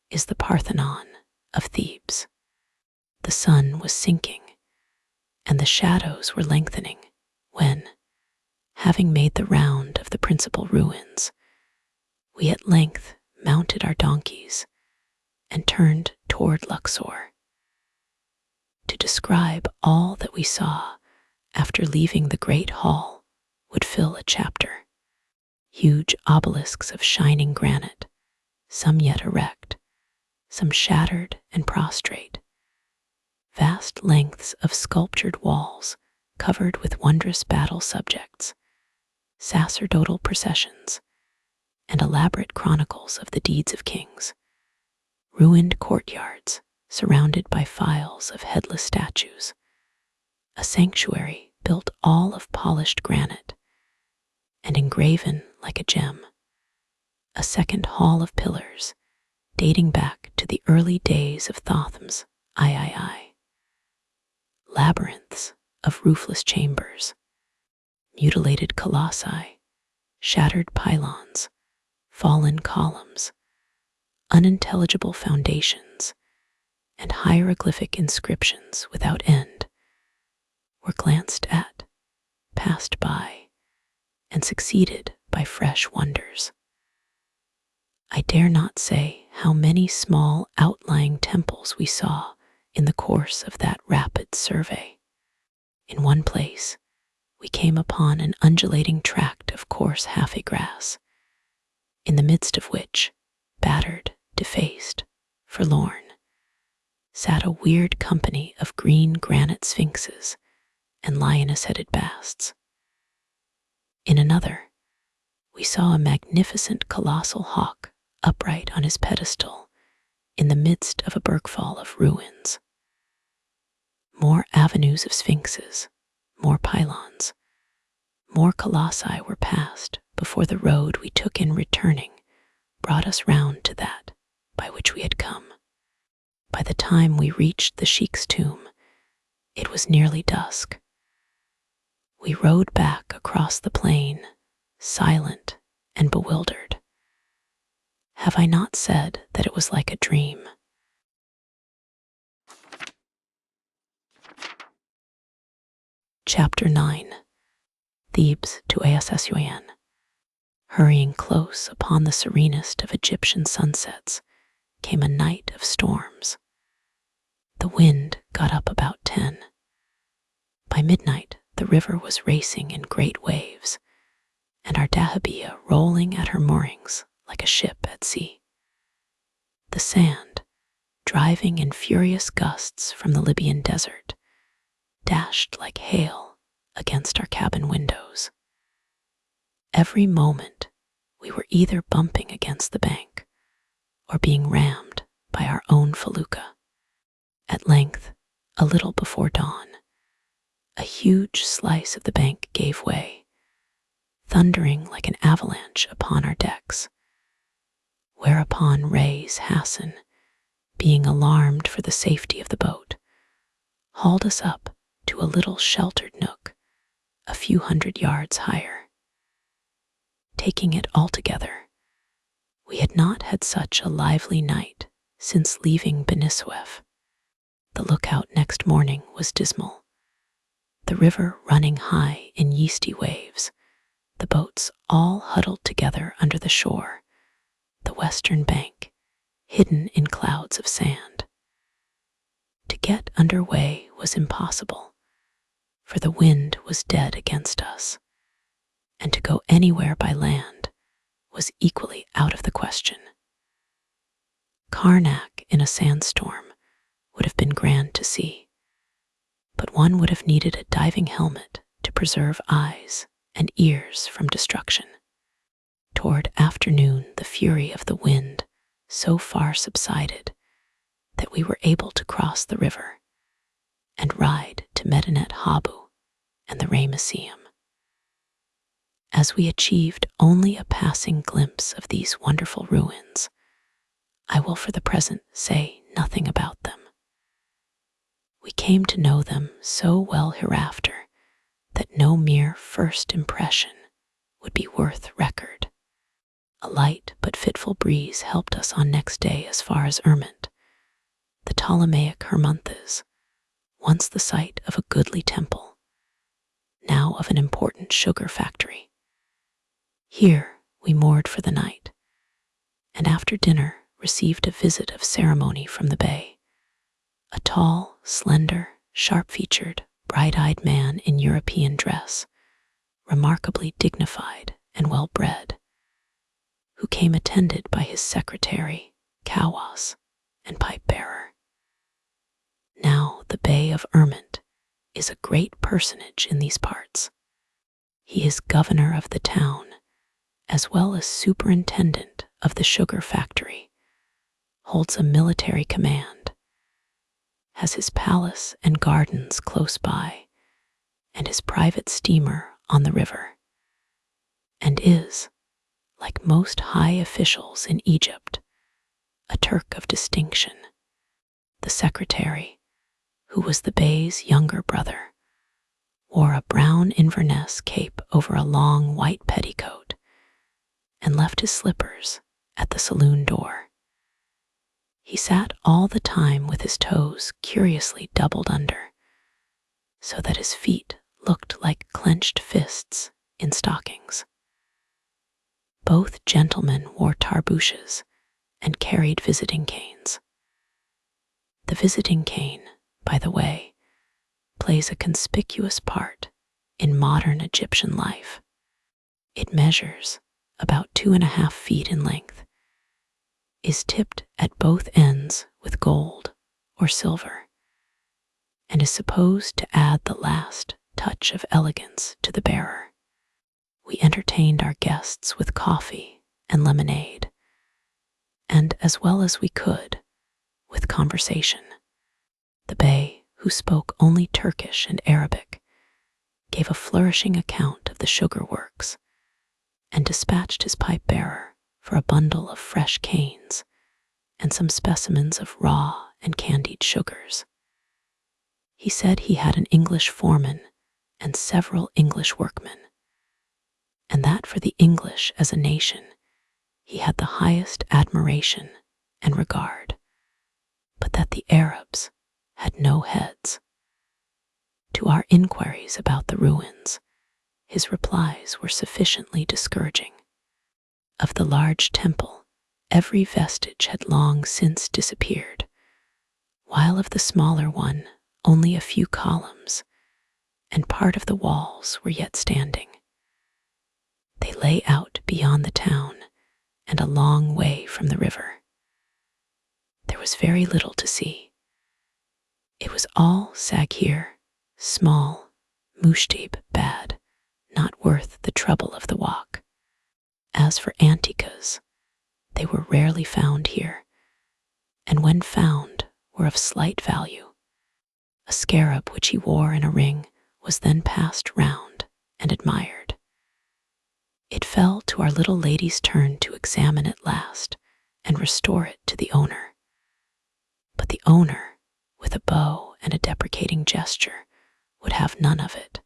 is the Parthenon of Thebes. The sun was sinking, and the shadows were lengthening when, having made the round of the principal ruins, we at length mounted our donkeys and turned toward Luxor. To describe all that we saw after leaving the great hall would fill a chapter. Huge obelisks of shining granite, some yet erect, some shattered and prostrate. Vast lengths of sculptured walls covered with wondrous battle subjects, sacerdotal processions, and elaborate chronicles of the deeds of kings. Ruined courtyards surrounded by files of headless statues. A sanctuary built all of polished granite and engraven like a gem. A second hall of pillars dating back to the early days of Thotham's III. Labyrinths of roofless chambers, mutilated colossi, shattered pylons, fallen columns, unintelligible foundations, and hieroglyphic inscriptions without end were glanced at, passed by, and succeeded by fresh wonders. I dare not say how many small outlying temples we saw in the course of that rapid survey. In one place, we came upon an undulating tract of coarse haffy grass, in the midst of which, battered, defaced, forlorn, sat a weird company of green granite sphinxes and lioness-headed basts. In another, we saw a magnificent colossal hawk upright on his pedestal in the midst of a bergfall of ruins. More avenues of sphinxes, more pylons, more colossi were passed before the road we took in returning brought us round to that by which we had come. By the time we reached the sheik's tomb, it was nearly dusk. We rode back across the plain, silent and bewildered. Have I not said that it was like a dream? Chapter 9. Thebes to Asssun. Hurrying close upon the serenest of Egyptian sunsets came a night of storms. The wind got up about 10. By midnight, the river was racing in great waves, and our dahabeah rolling at her moorings like a ship at sea. The sand, driving in furious gusts from the Libyan desert, dashed like hail against our cabin windows. Every moment, we were either bumping against the bank or being rammed by our own felucca. At length, a little before dawn, a huge slice of the bank gave way, thundering like an avalanche upon our decks, whereupon Reis Hassan, being alarmed for the safety of the boat, hauled us up to a little sheltered nook a few hundred yards higher. Taking it altogether, we had not had such a lively night since leaving Benisouef. The lookout next morning was dismal. The river running high in yeasty waves, the boats all huddled together under the shore, the western bank hidden in clouds of sand. To get under way was impossible, for the wind was dead against us, and to go anywhere by land was equally out of the question. Karnak in a sandstorm would have been grand to see, but one would have needed a diving helmet to preserve eyes and ears from destruction. Toward afternoon, the fury of the wind so far subsided that we were able to cross the river and ride to Medinet Habu and the Ramesseum. As we achieved only a passing glimpse of these wonderful ruins, I will for the present say nothing about them. We came to know them so well hereafter that no mere first impression would be worth record. A light but fitful breeze helped us on next day as far as Ermont, the Ptolemaic Hermonthis, once the site of a goodly temple, now of an important sugar factory. Here we moored for the night, and after dinner received a visit of ceremony from the bey, a tall, slender, sharp-featured, bright-eyed man in European dress, remarkably dignified and well-bred, who came attended by his secretary, Kawas, and pipe-bearer. Now the Bey of Ermont is a great personage in these parts. He is governor of the town, as well as superintendent of the sugar factory, holds a military command, has his palace and gardens close by, and his private steamer on the river, and is, like most high officials in Egypt, a Turk of distinction. The secretary, who was the Bey's younger brother, wore a brown Inverness cape over a long white petticoat and left his slippers at the saloon door. He sat all the time with his toes curiously doubled under, so that his feet looked like clenched fists in stockings. Both gentlemen wore tarbooshes and carried visiting canes. The visiting cane, by the way, plays a conspicuous part in modern Egyptian life. It measures about 2.5 feet in length, is tipped at both ends with gold or silver, and is supposed to add the last touch of elegance to the bearer. We entertained our guests with coffee and lemonade, and as well as we could, with conversation. The Bey, who spoke only Turkish and Arabic, gave a flourishing account of the sugar works, and dispatched his pipe-bearer for a bundle of fresh canes and some specimens of raw and candied sugars. He said he had an English foreman and several English workmen, and that for the English as a nation he had the highest admiration and regard, but that the Arabs had no heads. To our inquiries about the ruins, his replies were sufficiently discouraging. Of the large temple, every vestige had long since disappeared, while of the smaller one, only a few columns and part of the walls were yet standing. They lay out beyond the town and a long way from the river. There was very little to see. It was all saghir, small, mushtib, bad, not worth the trouble of the walk. As for antikas, they were rarely found here, and when found were of slight value. A scarab which he wore in a ring was then passed round and admired. It fell to our little lady's turn to examine it last and restore it to the owner. But the owner, with a bow and a deprecating gesture, would have none of it.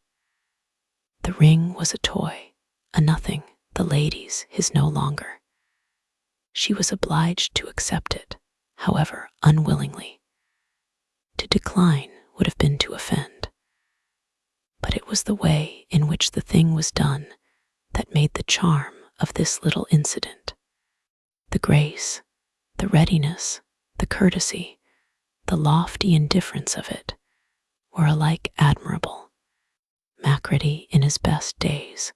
The ring was a toy, a nothing, the lady's, his no longer. She was obliged to accept it, however unwillingly. To decline would have been to offend. But it was the way in which the thing was done that made the charm of this little incident. The grace, the readiness, the courtesy, the lofty indifference of it were alike admirable. Macready, in his best days,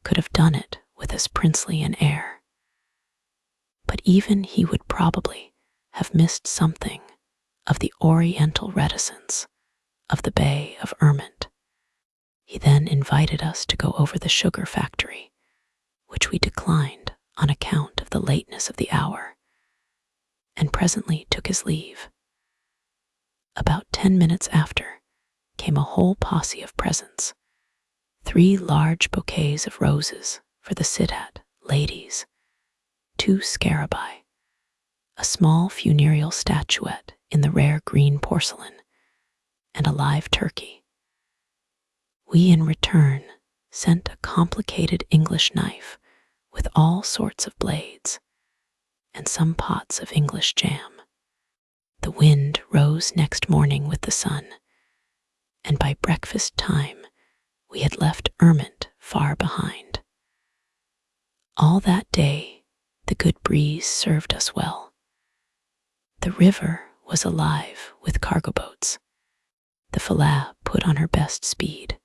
could have done it with as princely an air. But even he would probably have missed something of the oriental reticence of the Bay of Ermont. He then invited us to go over the sugar factory, which we declined on account of the lateness of the hour, and presently took his leave. About 10 minutes after came a whole posse of presents, 3 large bouquets of roses for the Sidat ladies, 2 scarabaei, a small funereal statuette in the rare green porcelain, and a live turkey. We in return sent a complicated English knife with all sorts of blades and some pots of English jam. The wind rose next morning with the sun, and by breakfast time we had left Ermont far behind. All that day the good breeze served us well. The river was alive with cargo boats. The Philae put on her best speed.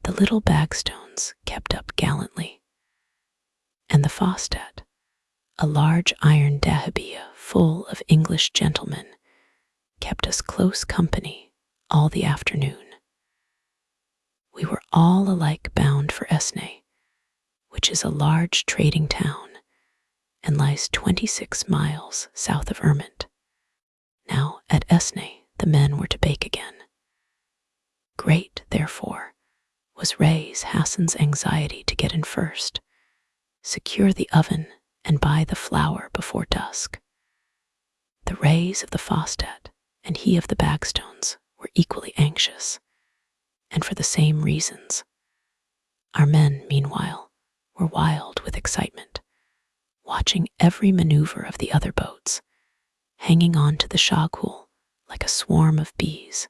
The little bagstones kept up gallantly, and the Fostat, a large iron dahabeah full of English gentlemen, kept us close company all the afternoon. We were all alike bound for Esneh, which is a large trading town and lies 26 miles south of Ermont. Now at Esneh the men were to bake again. Great, therefore, was Reis Hassan's anxiety to get in first, secure the oven, and buy the flour before dusk. The Reis of the Fostat and he of the Bagstones were equally anxious, and for the same reasons. Our men, meanwhile, were wild with excitement, watching every maneuver of the other boats, hanging on to the shagul like a swarm of bees,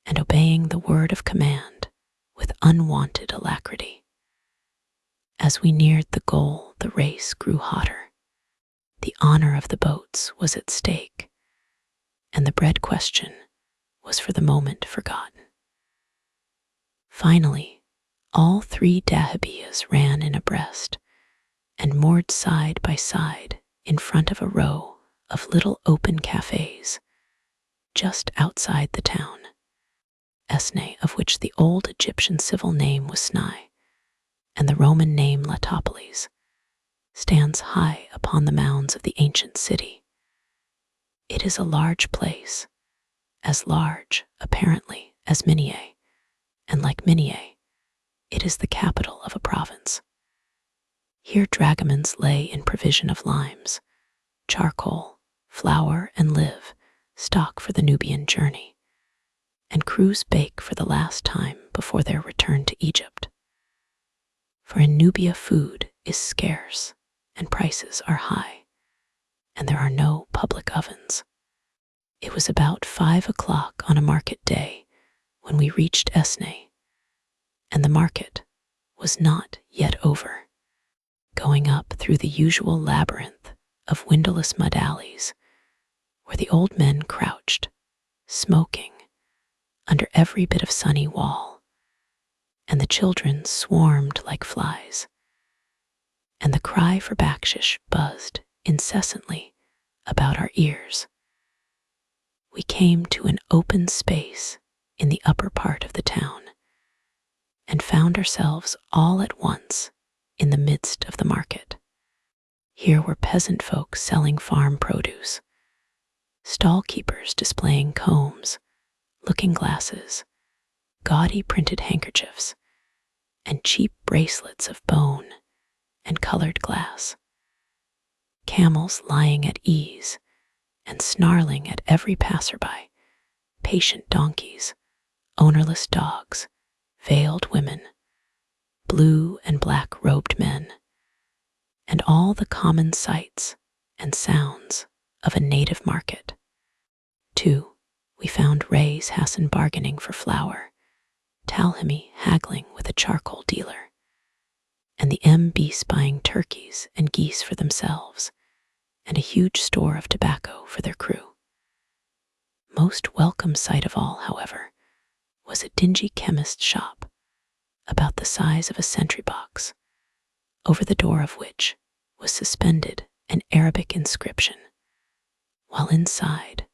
and obeying the word of command with unwonted alacrity. As we neared the goal, the race grew hotter. The honor of the boats was at stake, and the bread question was for the moment forgotten. Finally, all 3 dahabeahs ran in abreast and moored side by side in front of a row of little open cafes just outside the town. Esneh, of which the old Egyptian civil name was Snai, and the Roman name Latopolis, stands high upon the mounds of the ancient city. It is a large place, as large, apparently, as Minier, and like Minier, it is the capital of a province. Here dragomans lay in provision of limes, charcoal, flour, and live, stock for the Nubian journey, and crews bake for the last time before their return to Egypt. For in Nubia food is scarce and prices are high, and there are no public ovens. It was about 5 o'clock on a market day when we reached Esne, and the market was not yet over. Going up through the usual labyrinth of windowless mud alleys, where the old men crouched, smoking, under every bit of sunny wall, and the children swarmed like flies, and the cry for bakshish buzzed incessantly about our ears. We came to an open space in the upper part of the town, and found ourselves all at once in the midst of the market. Here were peasant folk selling farm produce, stall keepers displaying combs, looking glasses, gaudy printed handkerchiefs, and cheap bracelets of bone and colored glass, camels lying at ease and snarling at every passerby, patient donkeys, ownerless dogs, veiled women, blue and black robed men, and all the common sights and sounds of a native market. 2. We found Ray's Hassan bargaining for flour, Talhami haggling with a charcoal dealer, and the M.B. buying turkeys and geese for themselves, and a huge store of tobacco for their crew. Most welcome sight of all, however, was a dingy chemist's shop, about the size of a sentry box, over the door of which was suspended an Arabic inscription, while inside,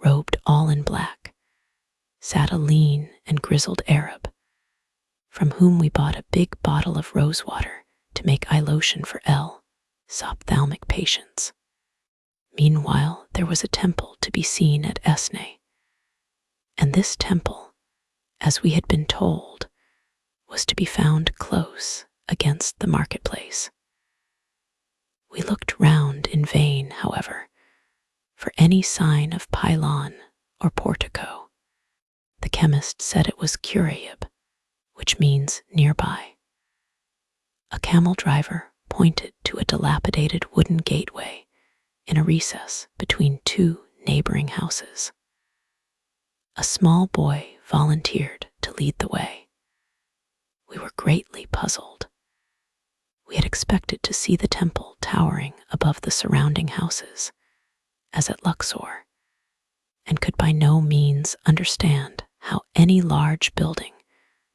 robed all in black, sat a lean and grizzled Arab, from whom we bought a big bottle of rosewater to make eye lotion for ophthalmic patients. Meanwhile, there was a temple to be seen at Esne, and this temple, as we had been told, was to be found close against the marketplace. We looked round in vain, however, for any sign of pylon or portico. The chemist said it was Kurayib, which means nearby. A camel driver pointed to a dilapidated wooden gateway in a recess between two neighboring houses. A small boy volunteered to lead the way. We were greatly puzzled. We had expected to see the temple towering above the surrounding houses, as at Luxor, and could by no means understand how any large building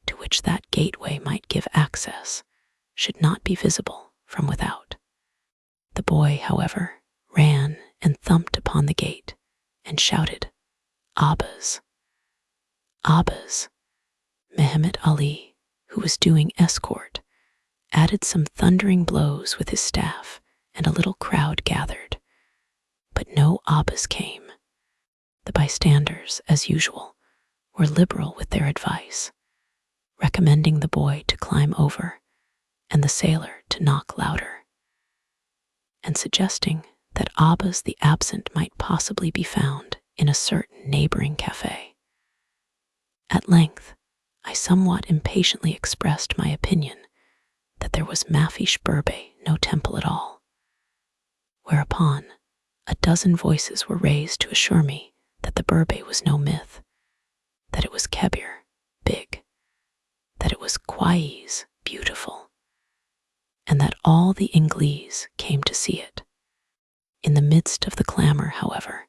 to which that gateway might give access should not be visible from without. The boy, however, ran and thumped upon the gate and shouted, "Abbas! Abbas!" Mehemet Ali, who was doing escort, added some thundering blows with his staff, and a little crowd gathered. But no Abbas came. The bystanders, as usual, were liberal with their advice, recommending the boy to climb over and the sailor to knock louder, and suggesting that Abbas the absent might possibly be found in a certain neighboring cafe. At length, I somewhat impatiently expressed my opinion that there was Mafish Berbe no temple at all, whereupon a dozen voices were raised to assure me that the Berbe was no myth, that it was Kebir, big, that it was Quais, beautiful, and that all the Inglees came to see it. In the midst of the clamor, however,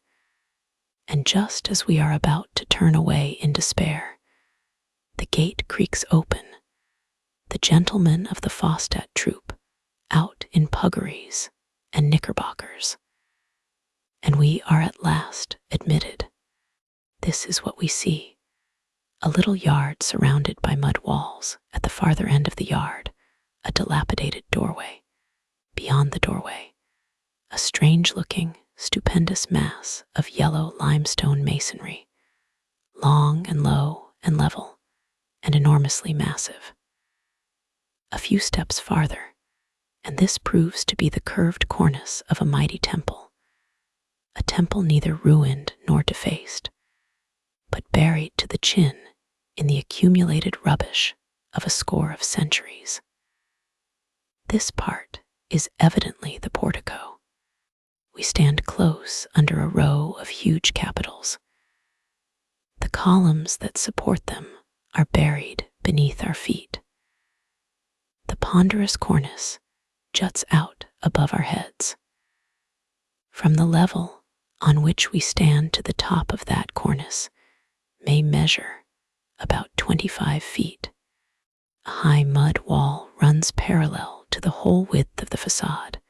and just as we are about to turn away in despair, the gate creaks open, the gentlemen of the Fostat troop out in puggarees and knickerbockers, and we are at last admitted. This is what we see: a little yard surrounded by mud walls, at the farther end of the yard, a dilapidated doorway. Beyond the doorway, a strange-looking, stupendous mass of yellow limestone masonry, long and low and level, and enormously massive. A few steps farther, and this proves to be the curved cornice of a mighty temple, a temple neither ruined nor defaced, but buried to the chin in the accumulated rubbish of a score of centuries. This part is evidently the portico. We stand close under a row of huge capitals. The columns that support them are buried beneath our feet. The ponderous cornice juts out above our heads. From the level on which we stand to the top of that cornice may measure about 25 feet. A high mud wall runs parallel to the whole width of the facade,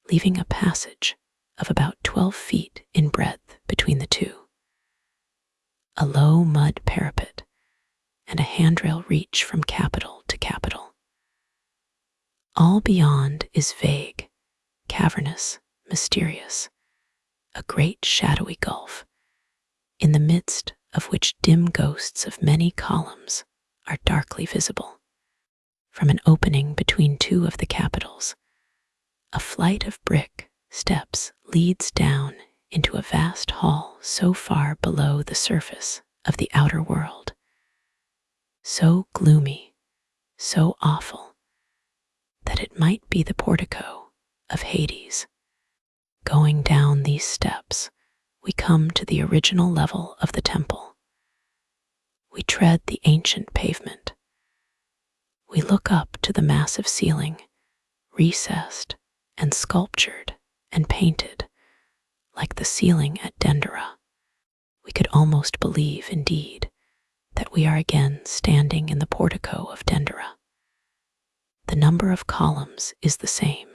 leaving a passage of about 12 feet in breadth between the two. A low mud parapet and a handrail reach from capital to capital. All beyond is vague, cavernous, mysterious, a great shadowy gulf, in the midst of which dim ghosts of many columns are darkly visible. From an opening between two of the capitals, a flight of brick steps leads down into a vast hall so far below the surface of the outer world, so gloomy, so awful, that it might be the portico of Hades. Going down these steps, we come to the original level of the temple. We tread the ancient pavement. We look up to the massive ceiling, recessed and sculptured and painted like the ceiling at Dendera. We could almost believe, indeed, that we are again standing in the portico of Dendera. The number of columns is the same.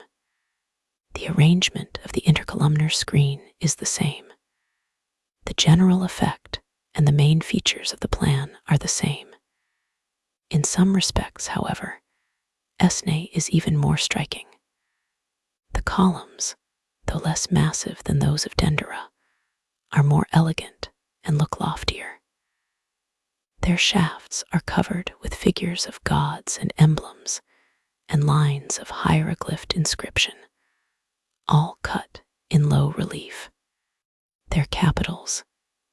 The arrangement of the intercolumnar screen is the same. The general effect and the main features of the plan are the same. In some respects, however, Esne is even more striking. The columns, though less massive than those of Dendera, are more elegant and look loftier. Their shafts are covered with figures of gods and emblems and lines of hieroglyphed inscription, all cut in low relief. Their capitals,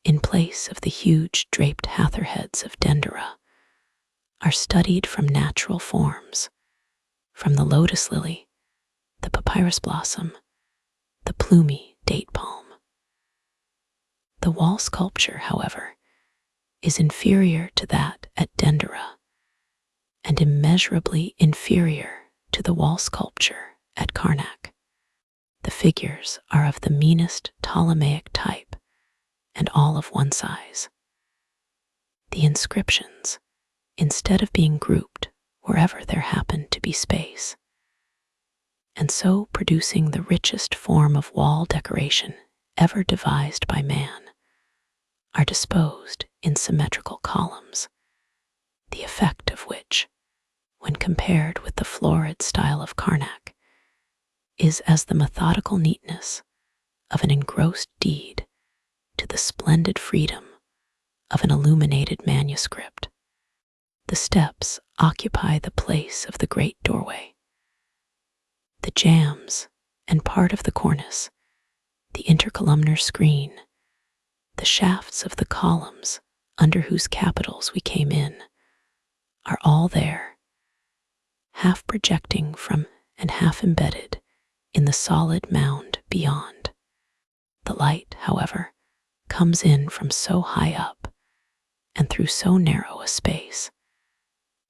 in place of the huge draped hatherheads of Dendera, are studied from natural forms, from the lotus lily, the papyrus blossom, the plumy date palm. The wall sculpture, however, is inferior to that at Dendera, and immeasurably inferior to the wall sculpture at Karnak. The figures are of the meanest Ptolemaic type, and all of one size. The inscriptions, instead of being grouped wherever there happened to be space, and so producing the richest form of wall decoration ever devised by man, are disposed in symmetrical columns, the effect of which, when compared with the florid style of Karnak, is as the methodical neatness of an engrossed deed to the splendid freedom of an illuminated manuscript. The steps occupy the place of the great doorway. The jambs and part of the cornice, the intercolumnar screen, the shafts of the columns under whose capitals we came in, are all there, half projecting from and half embedded in the solid mound beyond. The light, however, comes in from so high up and through so narrow a space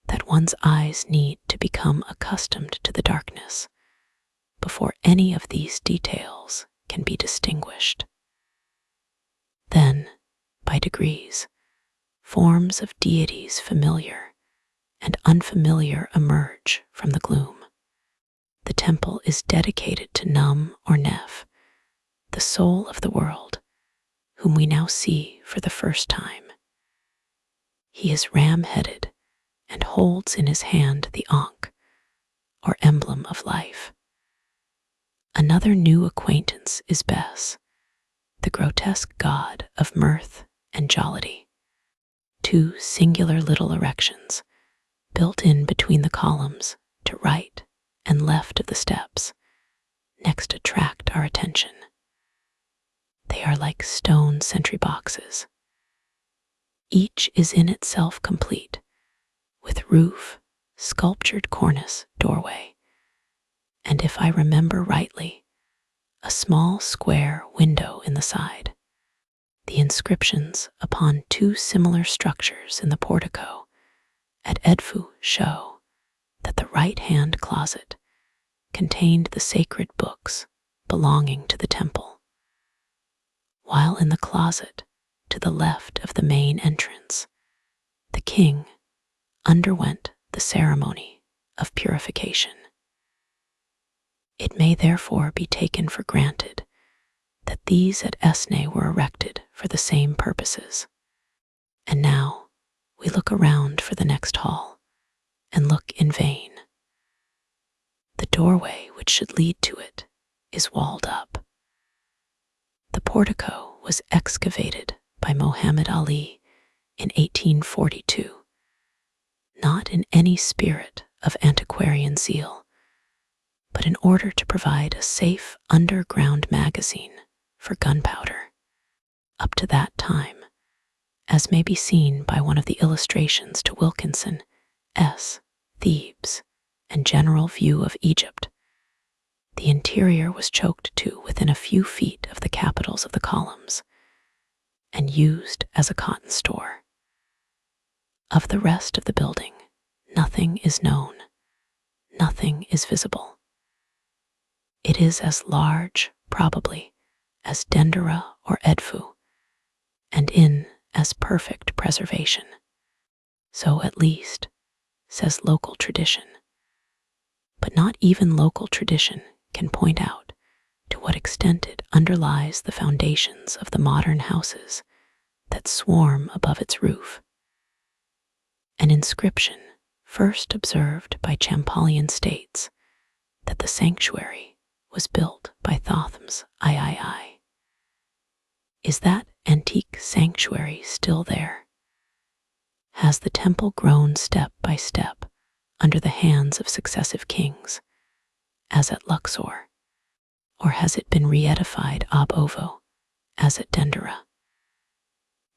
that one's eyes need to become accustomed to the darkness before any of these details can be distinguished. Then, by degrees, forms of deities familiar and unfamiliar emerge from the gloom. The temple is dedicated to Num or Neph, the soul of the world, whom we now see for the first time. He is ram-headed and holds in his hand the Ankh, or emblem of life. Another new acquaintance is Bes, the grotesque god of mirth and jollity. Two singular little erections, built in between the columns to right and left of the steps, next attract our attention. They are like stone sentry boxes. Each is in itself complete, with roof, sculptured cornice, doorway, and if I remember rightly, a small square window in the side. The inscriptions upon two similar structures in the portico at Edfu show that the right-hand closet contained the sacred books belonging to the temple, while in the closet to the left of the main entrance, the king underwent the ceremony of purification. It may therefore be taken for granted that these at Esne were erected for the same purposes. And now we look around for the next hall and look in vain. The doorway which should lead to it is walled up. The portico was excavated by Mohammed Ali in 1842, not in any spirit of antiquarian zeal, but in order to provide a safe underground magazine for gunpowder. Up to that time, as may be seen by one of the illustrations to Wilkinson's Thebes and General View of Egypt, the interior was choked to within a few feet of the capitals of the columns and used as a cotton store. Of the rest of the building, nothing is known, nothing is visible. It is as large, probably, as Dendera or Edfu, and in as perfect preservation. So at least, says local tradition. But not even local tradition can point out to what extent it underlies the foundations of the modern houses that swarm above its roof. An inscription first observed by Champollion states that the sanctuary was built by Thotham's III. Is that antique sanctuary still there? Has the temple grown step by step under the hands of successive kings, as at Luxor, or has it been re-edified ab ovo, as at Dendera?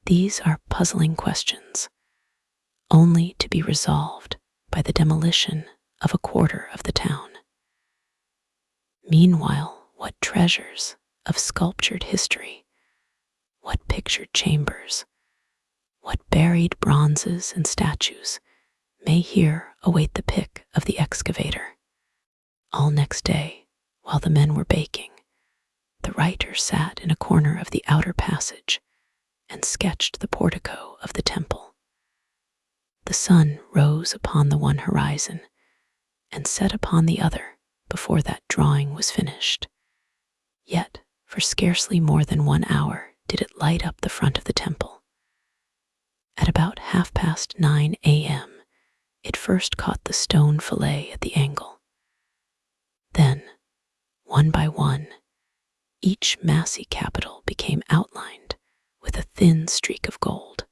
These are puzzling questions, only to be resolved by the demolition of a quarter of the town. Meanwhile, what treasures of sculptured history, what pictured chambers, what buried bronzes and statues may here await the pick of the excavator. All next day, while the men were baking, the writer sat in a corner of the outer passage and sketched the portico of the temple. The sun rose upon the one horizon and set upon the other before that drawing was finished. Yet, for scarcely more than 1 hour did it light up the front of the temple. At about 9:30 a.m., it first caught the stone Philae at the angle. Then, one by one, each massy capital became outlined with a thin streak of gold.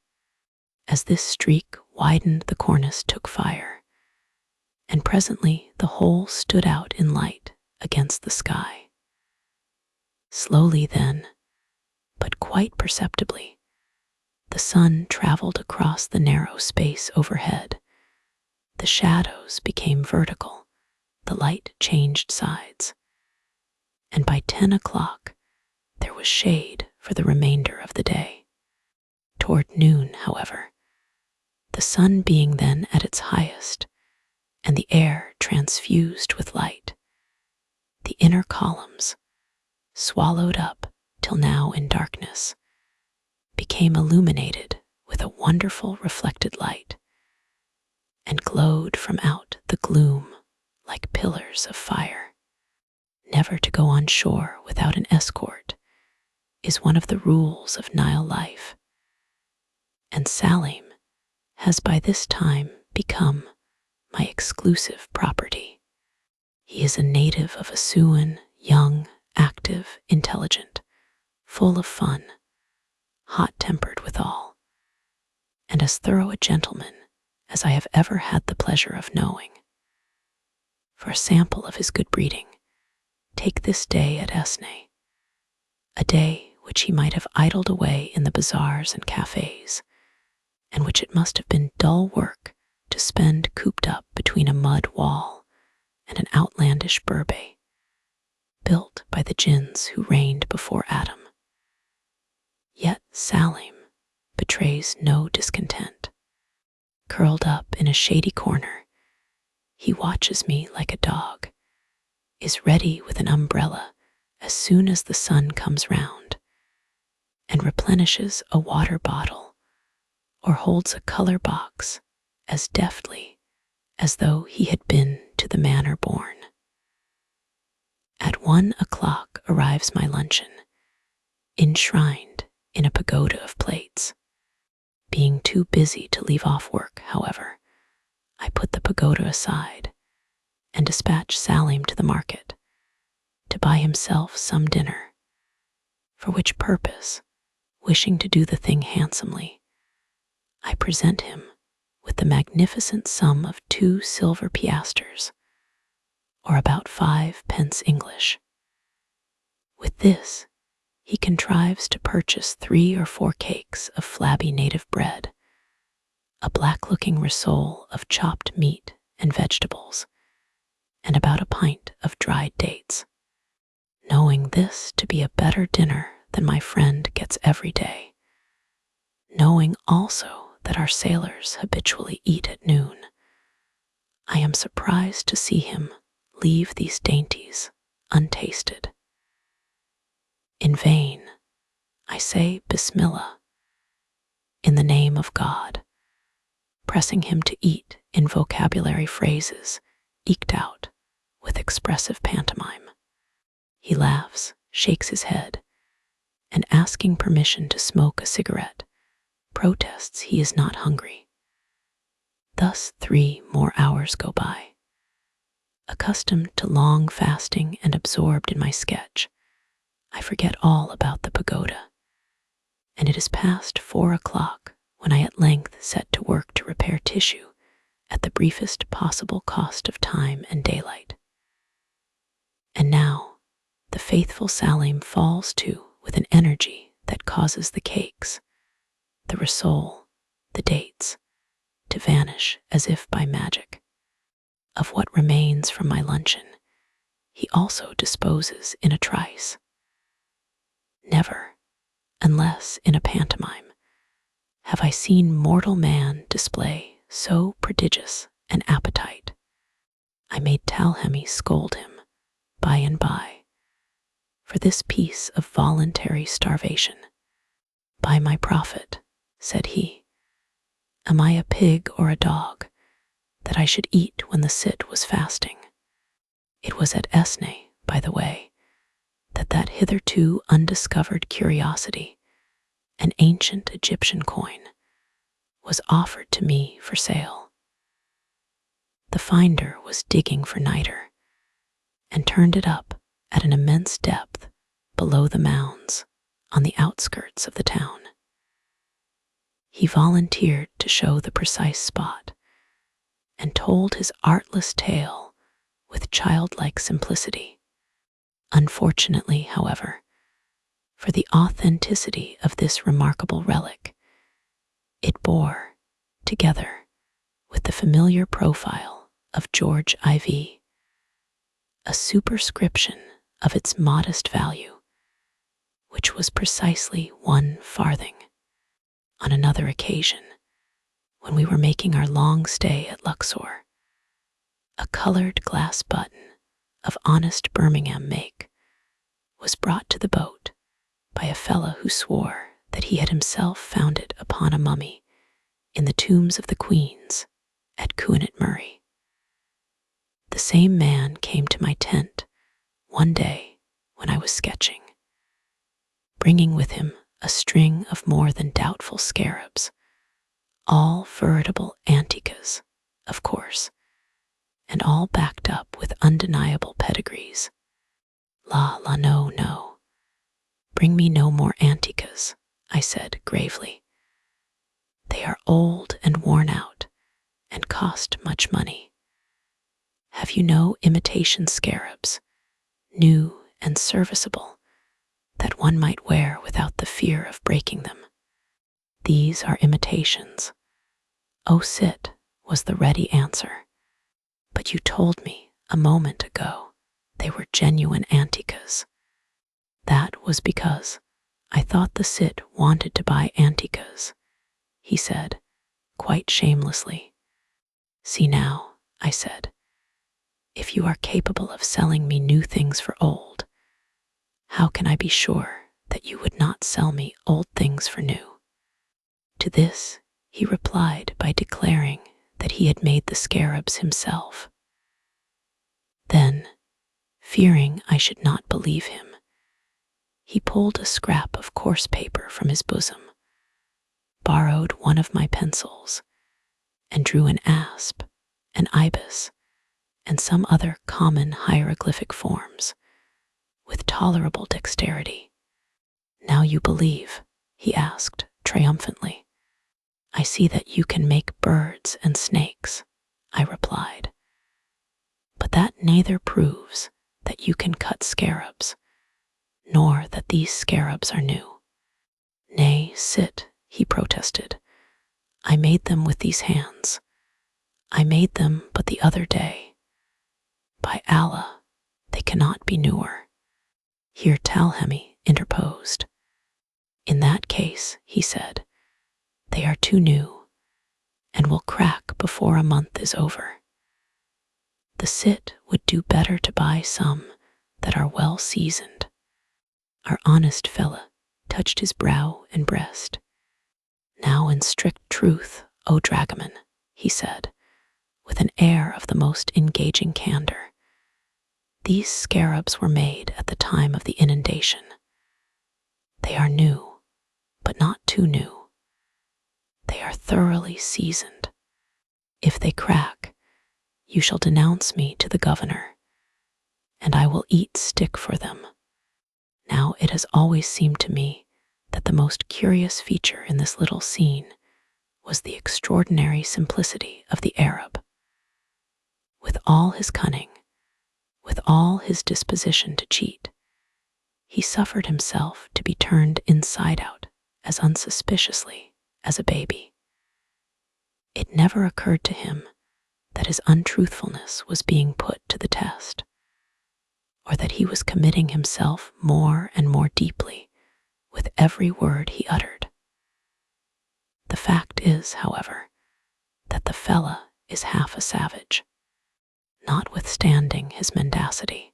As this streak widened, the cornice took fire, and presently the whole stood out in light against the sky. Slowly then, but quite perceptibly, the sun traveled across the narrow space overhead. The shadows became vertical, the light changed sides, and by 10 o'clock there was shade for the remainder of the day. Toward noon, however, the sun being then at its highest, and the air transfused with light, the inner columns, swallowed up till now in darkness, became illuminated with a wonderful reflected light, and glowed from out the gloom like pillars of fire. Never to go on shore without an escort is one of the rules of Nile life, and Salim has by this time become my exclusive property. He is a native of Assuan, young, active, intelligent, full of fun, hot-tempered withal, and as thorough a gentleman as I have ever had the pleasure of knowing. For a sample of his good breeding, take this day at Esne, a day which he might have idled away in the bazaars and cafes, and which it must have been dull work to spend cooped up between a mud wall and an outlandish burbey, built by the jinns who reigned before Adam. Yet Salim betrays no discontent. Curled up in a shady corner, he watches me like a dog, is ready with an umbrella as soon as the sun comes round, and replenishes a water bottle or holds a color box as deftly as though he had been to the manor born. At 1 o'clock arrives my luncheon, enshrined in a pagoda of plates. Being too busy to leave off work, however, I put the pagoda aside and dispatch Salim to the market to buy himself some dinner, for which purpose, wishing to do the thing handsomely, I present him with the magnificent sum of 2 silver piastres, or about 5 pence English. With this, he contrives to purchase 3 or 4 cakes of flabby native bread, a black-looking risole of chopped meat and vegetables, and about a pint of dried dates, knowing this to be a better dinner than my friend gets every day, knowing also that our sailors habitually eat at noon. I am surprised to see him leave these dainties untasted. In vain, I say Bismillah, in the name of God, pressing him to eat in vocabulary phrases eked out with expressive pantomime. He laughs, shakes his head, and asking permission to smoke a cigarette, protests he is not hungry. Thus 3 more hours go by. Accustomed to long fasting and absorbed in my sketch, I forget all about the pagoda, and it is past 4 o'clock when I at length set to work to repair tissue at the briefest possible cost of time and daylight. And now the faithful Salim falls to with an energy that causes the cakes, the risole, the dates, to vanish as if by magic. Of what remains from my luncheon, he also disposes in a trice. Never, unless in a pantomime, have I seen mortal man display so prodigious an appetite. I made Talhemy scold him, by and by, for this piece of voluntary starvation. By my prophet, said he, am I a pig or a dog, that I should eat when the Cit was fasting? It was at Esne, by the way, that hitherto undiscovered curiosity, an ancient Egyptian coin, was offered to me for sale. The finder was digging for niter, and turned it up at an immense depth below the mounds on the outskirts of the town. He volunteered to show the precise spot, and told his artless tale with childlike simplicity. Unfortunately, however, for the authenticity of this remarkable relic, it bore, together with the familiar profile of George IV, a superscription of its modest value, which was precisely 1 farthing. On another occasion, when we were making our long stay at Luxor, a colored glass button of honest Birmingham make was brought to the boat by a fellow who swore that he had himself found it upon a mummy in the tombs of the queens at Coonatt Murray. The same man came to my tent one day when I was sketching, bringing with him a string of more than doubtful scarabs, all veritable antiques, of course, and all backed up with undeniable pedigrees. No. Bring me no more antiques, I said gravely. They are old and worn out, and cost much money. Have you no imitation scarabs, new and serviceable, that one might wear without the fear of breaking them? These are imitations. Oh, Cit, was the ready answer. But you told me a moment ago they were genuine antiques. That was because I thought the Cit wanted to buy antiques, he said, quite shamelessly. See now, I said, if you are capable of selling me new things for old, how can I be sure that you would not sell me old things for new? To this he replied by declaring that he had made the scarabs himself. Then, fearing I should not believe him, he pulled a scrap of coarse paper from his bosom, borrowed one of my pencils, and drew an asp, an ibis, and some other common hieroglyphic forms, with tolerable dexterity. Now you believe, he asked triumphantly. I see that you can make birds and snakes, I replied. But that neither proves that you can cut scarabs, nor that these scarabs are new. Nay, Cit, he protested. I made them with these hands. I made them but the other day. By Allah, they cannot be newer. Here Talhemi interposed. In that case, he said, they are too new, and will crack before a month is over. The Cit would do better to buy some that are well seasoned. Our honest Philae touched his brow and breast. Now in strict truth, O dragoman, he said, with an air of the most engaging candor, these scarabs were made at the time of the inundation. They are new, but not too new. They are thoroughly seasoned. If they crack, you shall denounce me to the governor, and I will eat stick for them. Now it has always seemed to me that the most curious feature in this little scene was the extraordinary simplicity of the Arab. With all his cunning, with all his disposition to cheat, he suffered himself to be turned inside out as unsuspiciously as a baby. It never occurred to him that his untruthfulness was being put to the test, or that he was committing himself more and more deeply with every word he uttered. The fact is, however, that the fellah is half a savage, notwithstanding his mendacity,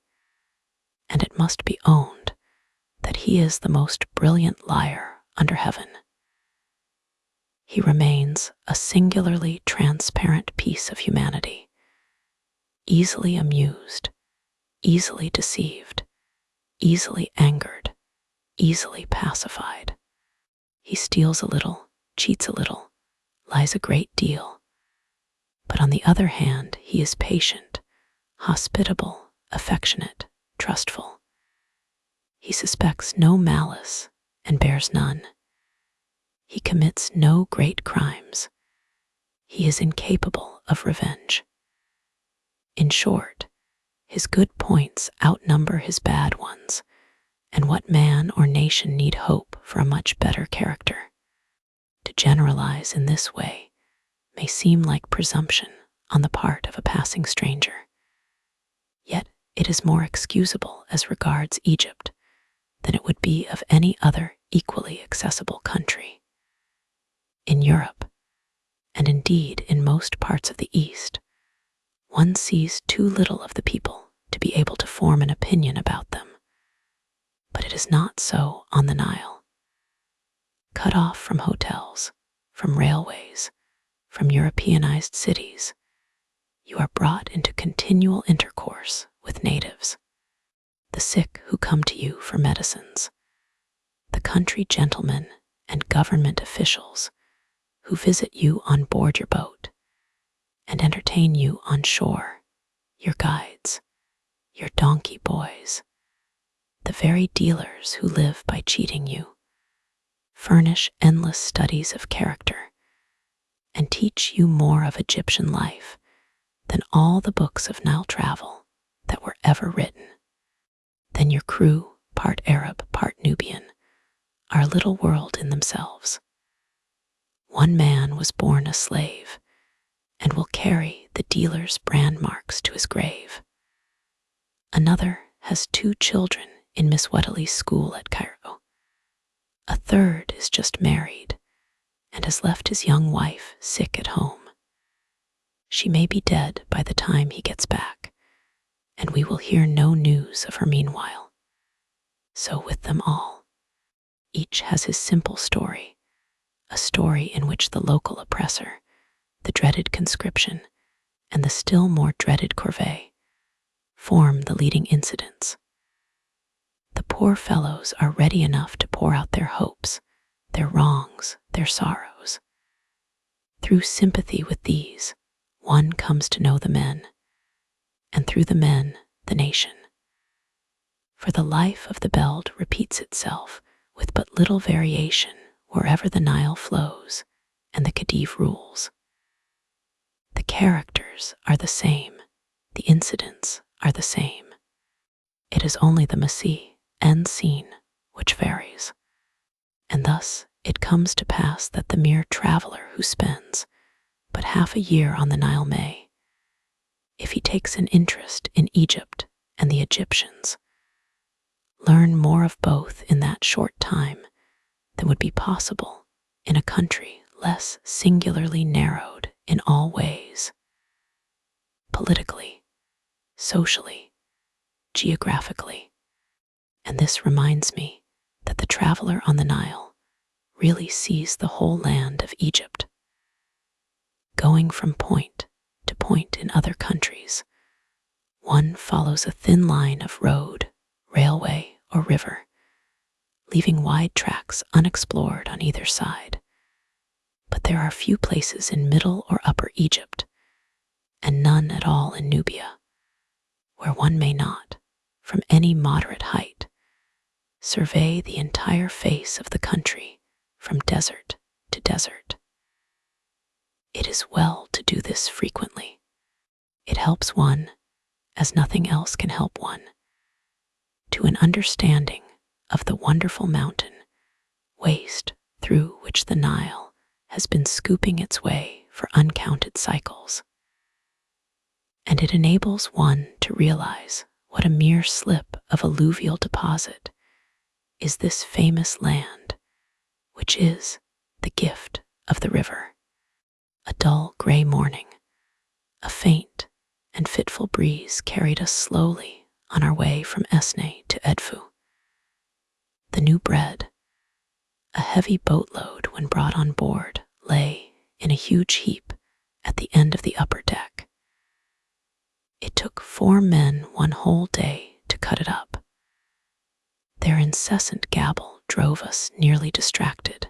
and it must be owned that he is the most brilliant liar under heaven. He remains a singularly transparent piece of humanity, easily amused, easily deceived, easily angered, easily pacified. He steals a little, cheats a little, lies a great deal. But on the other hand, he is patient, hospitable, affectionate, trustful. He suspects no malice and bears none. He commits no great crimes. He is incapable of revenge. In short, his good points outnumber his bad ones, and what man or nation need hope for a much better character? To generalize in this way may seem like presumption on the part of a passing stranger. Yet it is more excusable as regards Egypt than it would be of any other equally accessible country. In Europe, and indeed in most parts of the East, one sees too little of the people to be able to form an opinion about them. But it is not so on the Nile. Cut off from hotels, from railways, from Europeanized cities, you are brought into continual intercourse with natives, the sick who come to you for medicines, the country gentlemen and government officials who visit you on board your boat and entertain you on shore, your guides, your donkey boys, the very dealers who live by cheating you, furnish endless studies of character, and teach you more of Egyptian life than all the books of Nile travel that were ever written. Then your crew, part Arab, part Nubian, are a little world in themselves. One man was born a slave and will carry the dealer's brand marks to his grave. Another has 2 children in Miss Wetterly's school at Cairo. A third is just married and has left his young wife sick at home. She may be dead by the time he gets back, and we will hear no news of her meanwhile. So with them all, each has his simple story, a story in which the local oppressor, the dreaded conscription, and the still more dreaded corvée form the leading incidents. The poor fellows are ready enough to pour out their hopes, their wrongs, their sorrows. Through sympathy with these, one comes to know the men, and through the men, the nation. For the life of the Belt repeats itself with but little variation wherever the Nile flows and the Khedive rules. The characters are the same, the incidents are the same. It is only the Messie and scene which varies. And thus it comes to pass that the mere traveler who spends but half a year on the Nile may, if he takes an interest in Egypt and the Egyptians, learn more of both in that short time than would be possible in a country less singularly narrowed in all ways, politically, socially, geographically. And this reminds me that the traveler on the Nile really sees the whole land of Egypt. Going from point to point in other countries, one follows a thin line of road, railway, or river, leaving wide tracts unexplored on either side. But there are few places in Middle or Upper Egypt, and none at all in Nubia, where one may not, from any moderate height, survey the entire face of the country from desert to desert. It is well to do this frequently. It helps one, as nothing else can help one, to an understanding of the wonderful mountain waste through which the Nile has been scooping its way for uncounted cycles. And it enables one to realize what a mere slip of alluvial deposit is this famous land, which is the gift of the river. A dull gray morning, a faint and fitful breeze carried us slowly on our way from Esne to Edfu. The new bread, a heavy boatload when brought on board, lay in a huge heap at the end of the upper deck. It took 4 men one whole day to cut it up. Their incessant gabble drove us nearly distracted.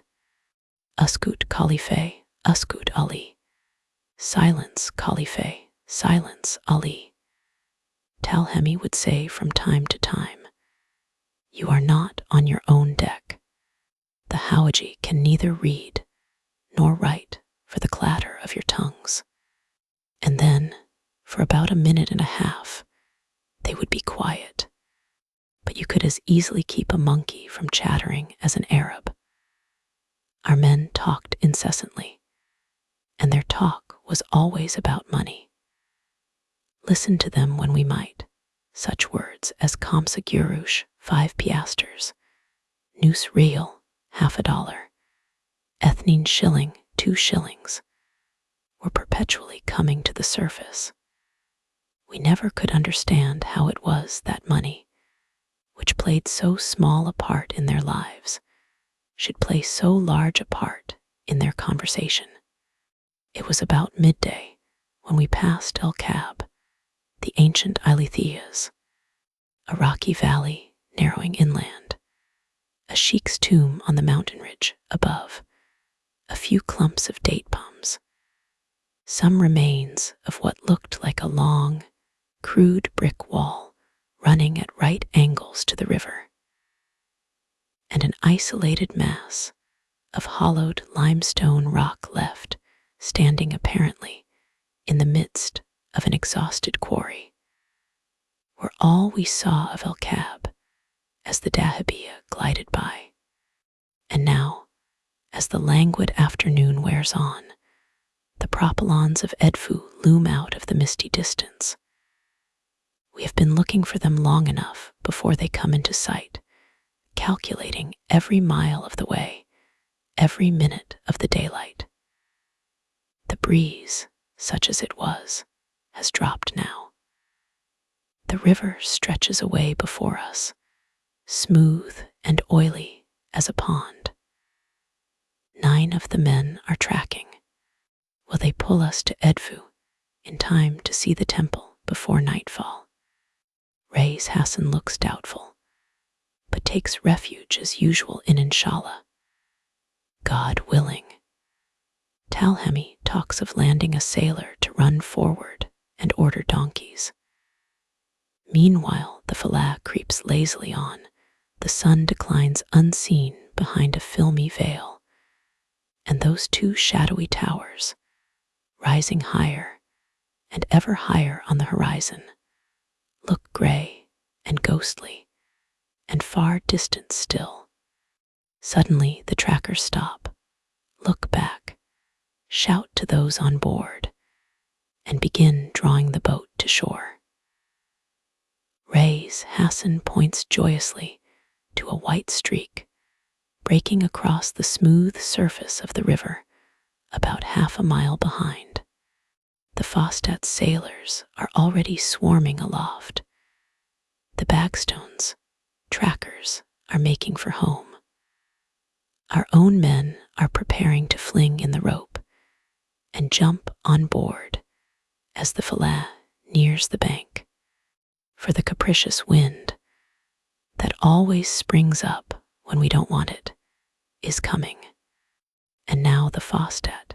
Uskut Khalife, Uskut Ali. Silence, Khalife, silence, Ali. Talhemi would say from time to time, "You are not on your own deck. The Hawaji can neither read nor write for the clatter of your tongues." And then, for about a minute and a half, they would be quiet, but you could as easily keep a monkey from chattering as an Arab. Our men talked incessantly, and their talk was always about money. Listen to them when we might, such words as Kamsa Gurush, 5 piastres, Noose Real, $half, Ethnian shilling, 2 shillings, were perpetually coming to the surface. We never could understand how it was that money, which played so small a part in their lives, should play so large a part in their conversation. It was about midday when we passed El Kab, the ancient Ilethias, a rocky valley narrowing inland, a sheik's tomb on the mountain ridge above, a few clumps of date palms, some remains of what looked like a long, crude brick wall running at right angles to the river, and an isolated mass of hollowed limestone rock left standing apparently in the midst of an exhausted quarry, were all we saw of El Kab as the dahabeah glided by. And now, as the languid afternoon wears on, the propylons of Edfu loom out of the misty distance. We have been looking for them long enough before they come into sight, calculating every mile of the way, every minute of the daylight. The breeze, such as it was, has dropped now. The river stretches away before us, smooth and oily as a pond. 9 of the men are tracking. Will they pull us to Edfu in time to see the temple before nightfall? Ray's Hassan looks doubtful, but takes refuge as usual in Inshallah. God willing. Talhemi talks of landing a sailor to run forward and order donkeys. Meanwhile, the Philae creeps lazily on. The sun declines unseen behind a filmy veil, and those 2 shadowy towers, rising higher and ever higher on the horizon, look gray and ghostly and far distant still. Suddenly the trackers stop, look back, shout to those on board, and begin drawing the boat to shore. Ray's Hassan points joyously to a white streak breaking across the smooth surface of the river about half a mile behind. The Fostat sailors are already swarming aloft. The Bagstones, trackers, are making for home. Our own men are preparing to fling in the rope and jump on board as the Philae nears the bank. For the capricious wind that always springs up when we don't want it is coming. And now the Fostat,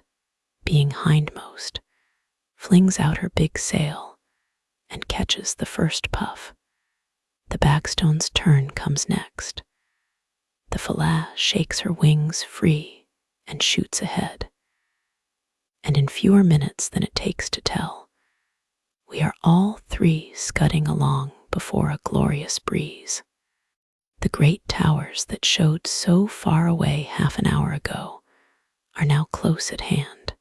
being hindmost, flings out her big sail and catches the first puff. The Bagstone's turn comes next. The Philae shakes her wings free and shoots ahead. And in fewer minutes than it takes to tell, we are all 3 scudding along before a glorious breeze. The great towers that showed so far away half an hour ago are now close at hand.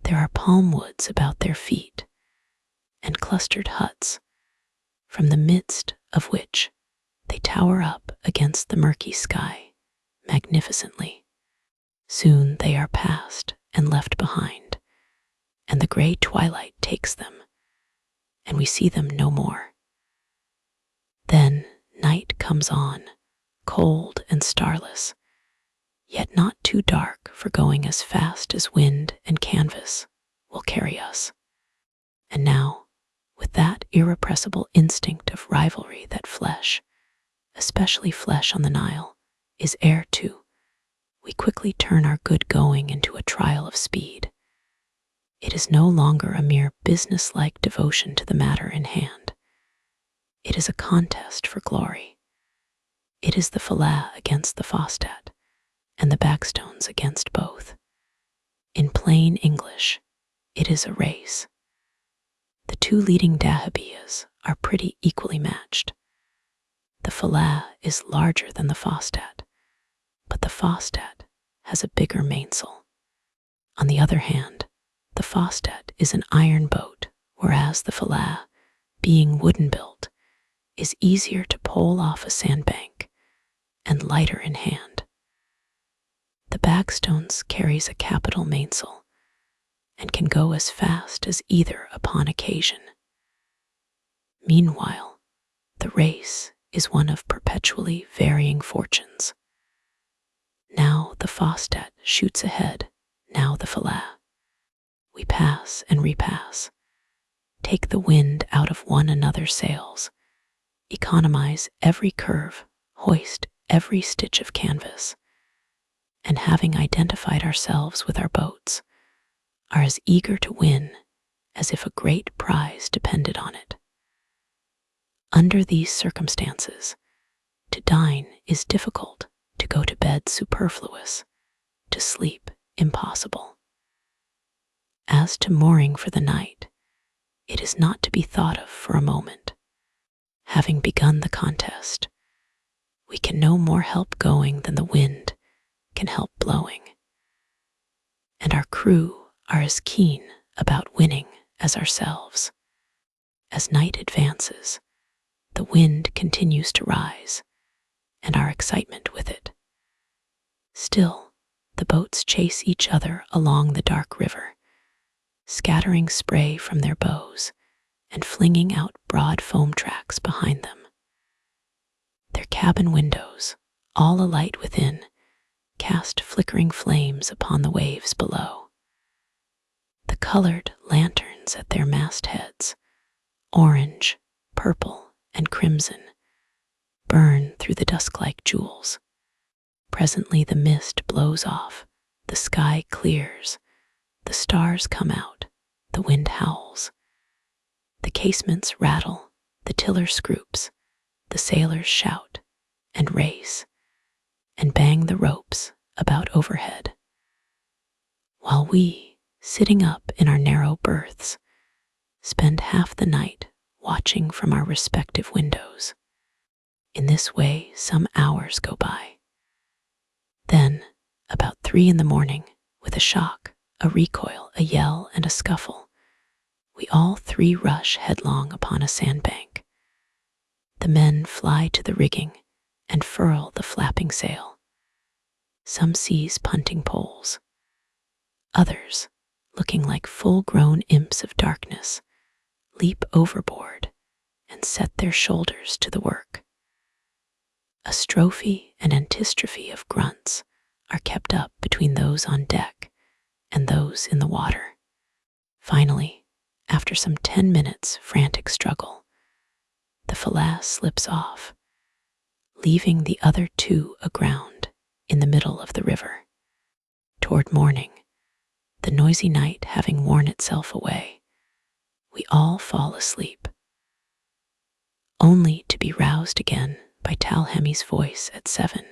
There are palm woods about their feet and clustered huts, from the midst of which they tower up against the murky sky magnificently. Soon they are passed and left behind, and the gray twilight takes them, and we see them no more. Then night comes on, cold and starless, yet not too dark for going as fast as wind and canvas will carry us. And now, with that irrepressible instinct of rivalry that flesh, especially flesh on the Nile, is heir to, we quickly turn our good going into a trial of speed. It is no longer a mere business-like devotion to the matter in hand. It is a contest for glory. It is the Philae against the Fostat, and the Bagstones against both. In plain English, it is a race. The 2 leading dahabiyas are pretty equally matched. The Philae is larger than the Fostat, but the Fostat has a bigger mainsail. On the other hand, the Fostat is an iron boat, whereas the Philae, being wooden built, is easier to pole off a sandbank and lighter in hand. The Bagstones carries a capital mainsail and can go as fast as either upon occasion. Meanwhile, the race is one of perpetually varying fortunes. Now the Fostat shoots ahead, now the Philae. We pass and repass, take the wind out of one another's sails, economize every curve, hoist every stitch of canvas, and having identified ourselves with our boats, are as eager to win as if a great prize depended on it. Under these circumstances, to dine is difficult, to go to bed superfluous, to sleep impossible. As to mooring for the night, it is not to be thought of for a moment. Having begun the contest, we can no more help going than the wind can help blowing. And our crew are as keen about winning as ourselves. As night advances, the wind continues to rise, and our excitement with it. Still, the boats chase each other along the dark river, scattering spray from their bows and flinging out broad foam tracks behind them. Their cabin windows, all alight within, cast flickering flames upon the waves below. The colored lanterns at their mastheads, orange, purple, and crimson, burn through the dusk like jewels. Presently the mist blows off, the sky clears, the stars come out, the wind howls. The casements rattle, the tiller scroops, the sailors shout and race and bang the ropes about overhead, while we, sitting up in our narrow berths, spend half the night watching from our respective windows. In this way, some hours go by. Then, about 3 a.m, with a shock, a recoil, a yell, and a scuffle, we all 3 rush headlong upon a sandbank. The men fly to the rigging and furl the flapping sail. Some seize punting poles. Others, looking like full-grown imps of darkness, leap overboard and set their shoulders to the work. A strophe and antistrophe of grunts are kept up between those on deck and those in the water. Finally, after some 10 minutes' frantic struggle, the Philae slips off, leaving the other 2 aground in the middle of the river. Toward morning, the noisy night having worn itself away, we all fall asleep, only to be roused again by Talhemi's voice at 7,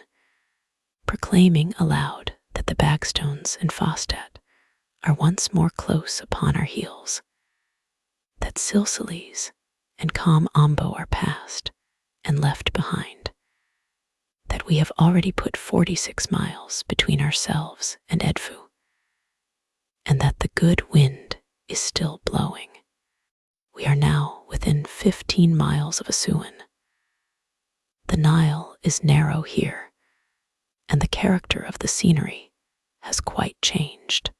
proclaiming aloud that the Bagstones and Fostat are once more close upon our heels, that Silsiles and calm Ambo are past and left behind, that we have already put 46 miles between ourselves and Edfu, and that the good wind is still blowing. We are now within 15 miles of Assuan. The Nile is narrow here, and the character of the scenery has quite changed.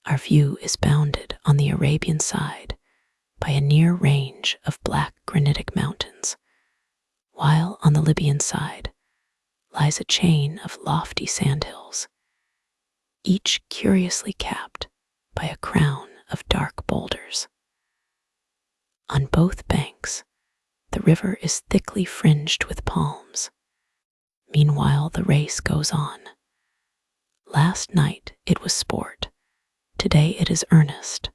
Our view is bounded on the Arabian side by a near range of black granitic mountains, while on the Libyan side lies a chain of lofty sandhills, each curiously capped by a crown of dark boulders. On both banks, the river is thickly fringed with palms. Meanwhile, the race goes on. Last night it was sport. Today it is earnest.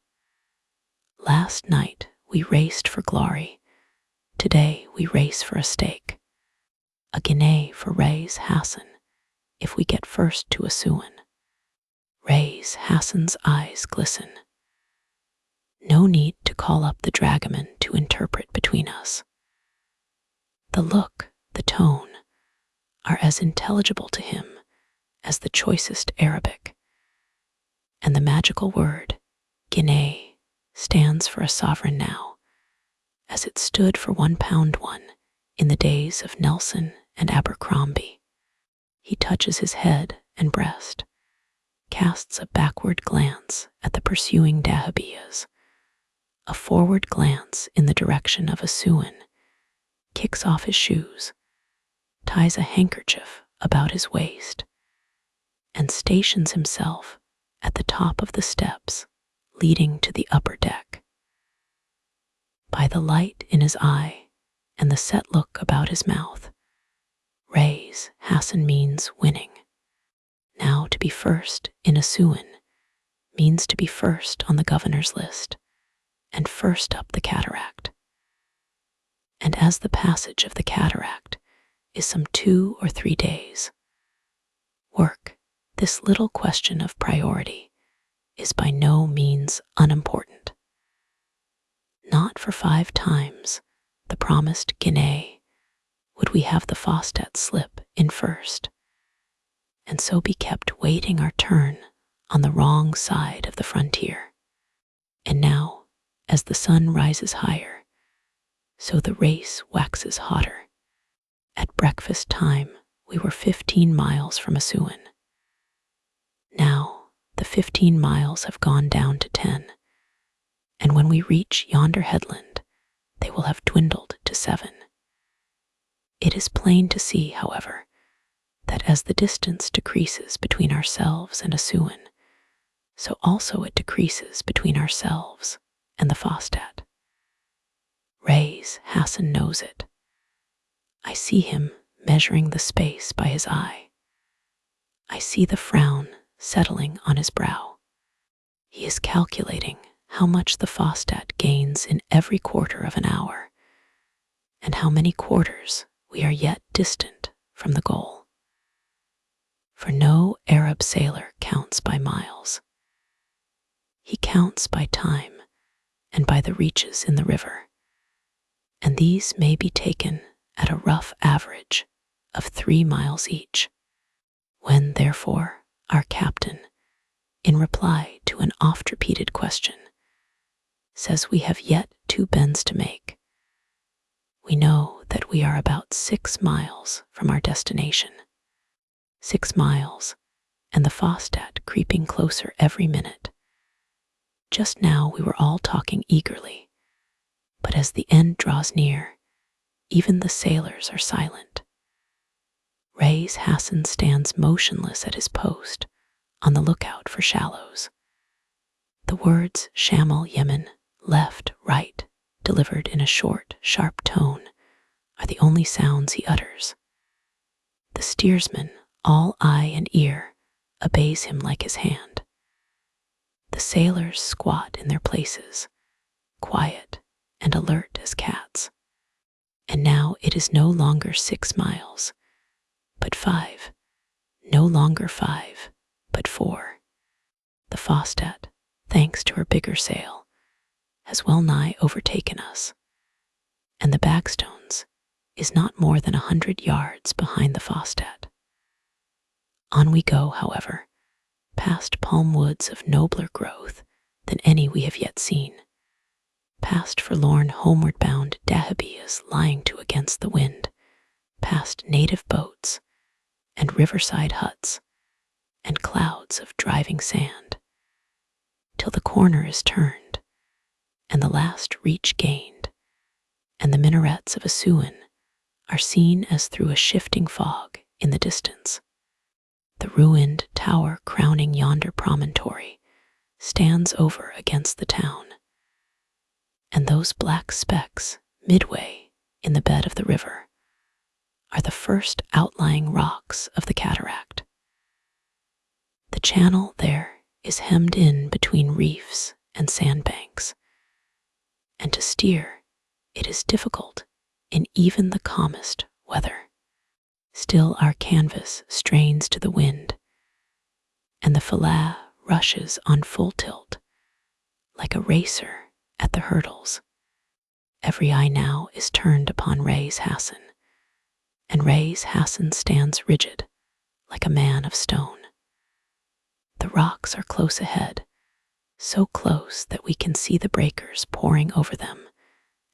Last night we raced for glory. Today we race for a stake. A guinea for Reis Hassan if we get first to Assuan. Reis Hassan's eyes glisten. No need to call up the dragoman to interpret between us. The look, the tone, are as intelligible to him as the choicest Arabic, and the magical word, guinea, stands for a sovereign now, as it stood for £1 in the days of Nelson and Abercrombie. He touches his head and breast, casts a backward glance at the pursuing dahabiyas, a forward glance in the direction of Assuan, kicks off his shoes, ties a handkerchief about his waist, and stations himself at the top of the steps leading to the upper deck. By the light in his eye and the set look about his mouth, Reis Hassan means winning. Now to be first in Assuan means to be first on the governor's list and first up the cataract. And as the passage of the cataract is some 2 or 3 days, work, this little question of priority, is by no means unimportant. Not for 5 times the promised guinea would we have the Fostat slip in first, and so be kept waiting our turn on the wrong side of the frontier. And now, as the sun rises higher, so the race waxes hotter. At breakfast time, we were 15 miles from Assuan. Now, the 15 miles have gone down to 10, and when we reach yonder headland, they will have dwindled to 7. It is plain to see, however, that as the distance decreases between ourselves and Assuan, so also it decreases between ourselves and the Fostat. Ray's Hassan knows it. I see him measuring the space by his eye. I see the frown settling on his brow. He is calculating how much the Fostat gains in every quarter of an hour, and how many quarters we are yet distant from the goal. For no Arab sailor counts by miles. He counts by time and by the reaches in the river, and these may be taken at a rough average of 3 miles each. When, therefore, our captain, in reply to an oft-repeated question, says we have yet 2 bends to make, we know that we are about 6 miles from our destination. 6 miles, and the Fostat creeping closer every minute. Just now we were all talking eagerly, but as the end draws near, even the sailors are silent. Ray's Hassan stands motionless at his post, on the lookout for shallows. The words Shamal Yemen, left, right, delivered in a short, sharp tone, are the only sounds he utters. The steersman, all eye and ear, obeys him like his hand. The sailors squat in their places, quiet and alert as cats. And now it is no longer 6 miles, but 5, no longer 5, but 4. The Fostat, thanks to her bigger sail, has well nigh overtaken us, and the Bagstones is not more than 100 yards behind the Fostat. On we go, however, past palm woods of nobler growth than any we have yet seen, past forlorn homeward-bound dahabeahs lying to against the wind, past native boats and riverside huts and clouds of driving sand, till the corner is turned and the last reach gained, and the minarets of Assuan are seen as through a shifting fog in the distance. The ruined tower crowning yonder promontory stands over against the town, and those black specks midway in the bed of the river are the first outlying rocks of the cataract. The channel there is hemmed in between reefs and sandbanks, and to steer it is difficult in even the calmest weather. Still our canvas strains to the wind, and the Philae rushes on full tilt, like a racer at the hurdles. Every eye now is turned upon Ray's Hassan, and Ray's Hassan stands rigid, like a man of stone. The rocks are close ahead, so close that we can see the breakers pouring over them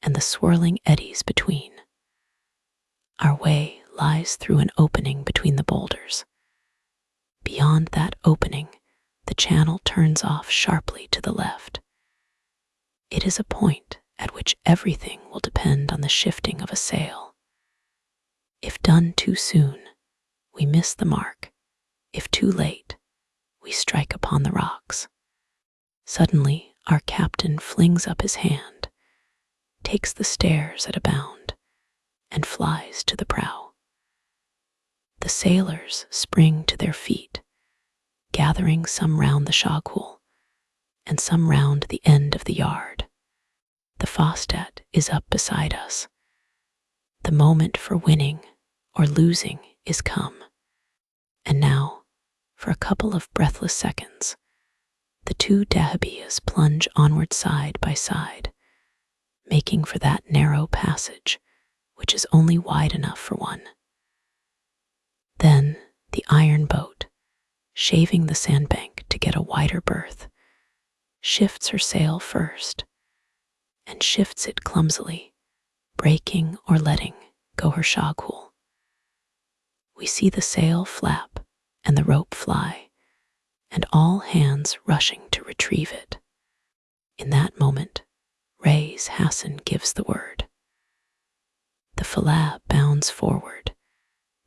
and the swirling eddies between. Our way lies through an opening between the boulders. Beyond that opening, the channel turns off sharply to the left. It is a point at which everything will depend on the shifting of a sail. If done too soon, we miss the mark. If too late, we strike upon the rocks. Suddenly, our captain flings up his hand, takes the stairs at a bound, and flies to the prow. The sailors spring to their feet, gathering some round the shoghool and some round the end of the yard. The Fostat is up beside us. The moment for winning or losing is come, and now, for a couple of breathless seconds, the 2 dahabeahs plunge onward side by side, making for that narrow passage which is only wide enough for one. Then the iron boat, shaving the sandbank to get a wider berth, shifts her sail first, and shifts it clumsily, breaking or letting go her shoghool. we see the sail flap and the rope fly, and all hands rushing to retrieve it. In that moment, Ray's Hassan gives the word. The Philae bounds forward,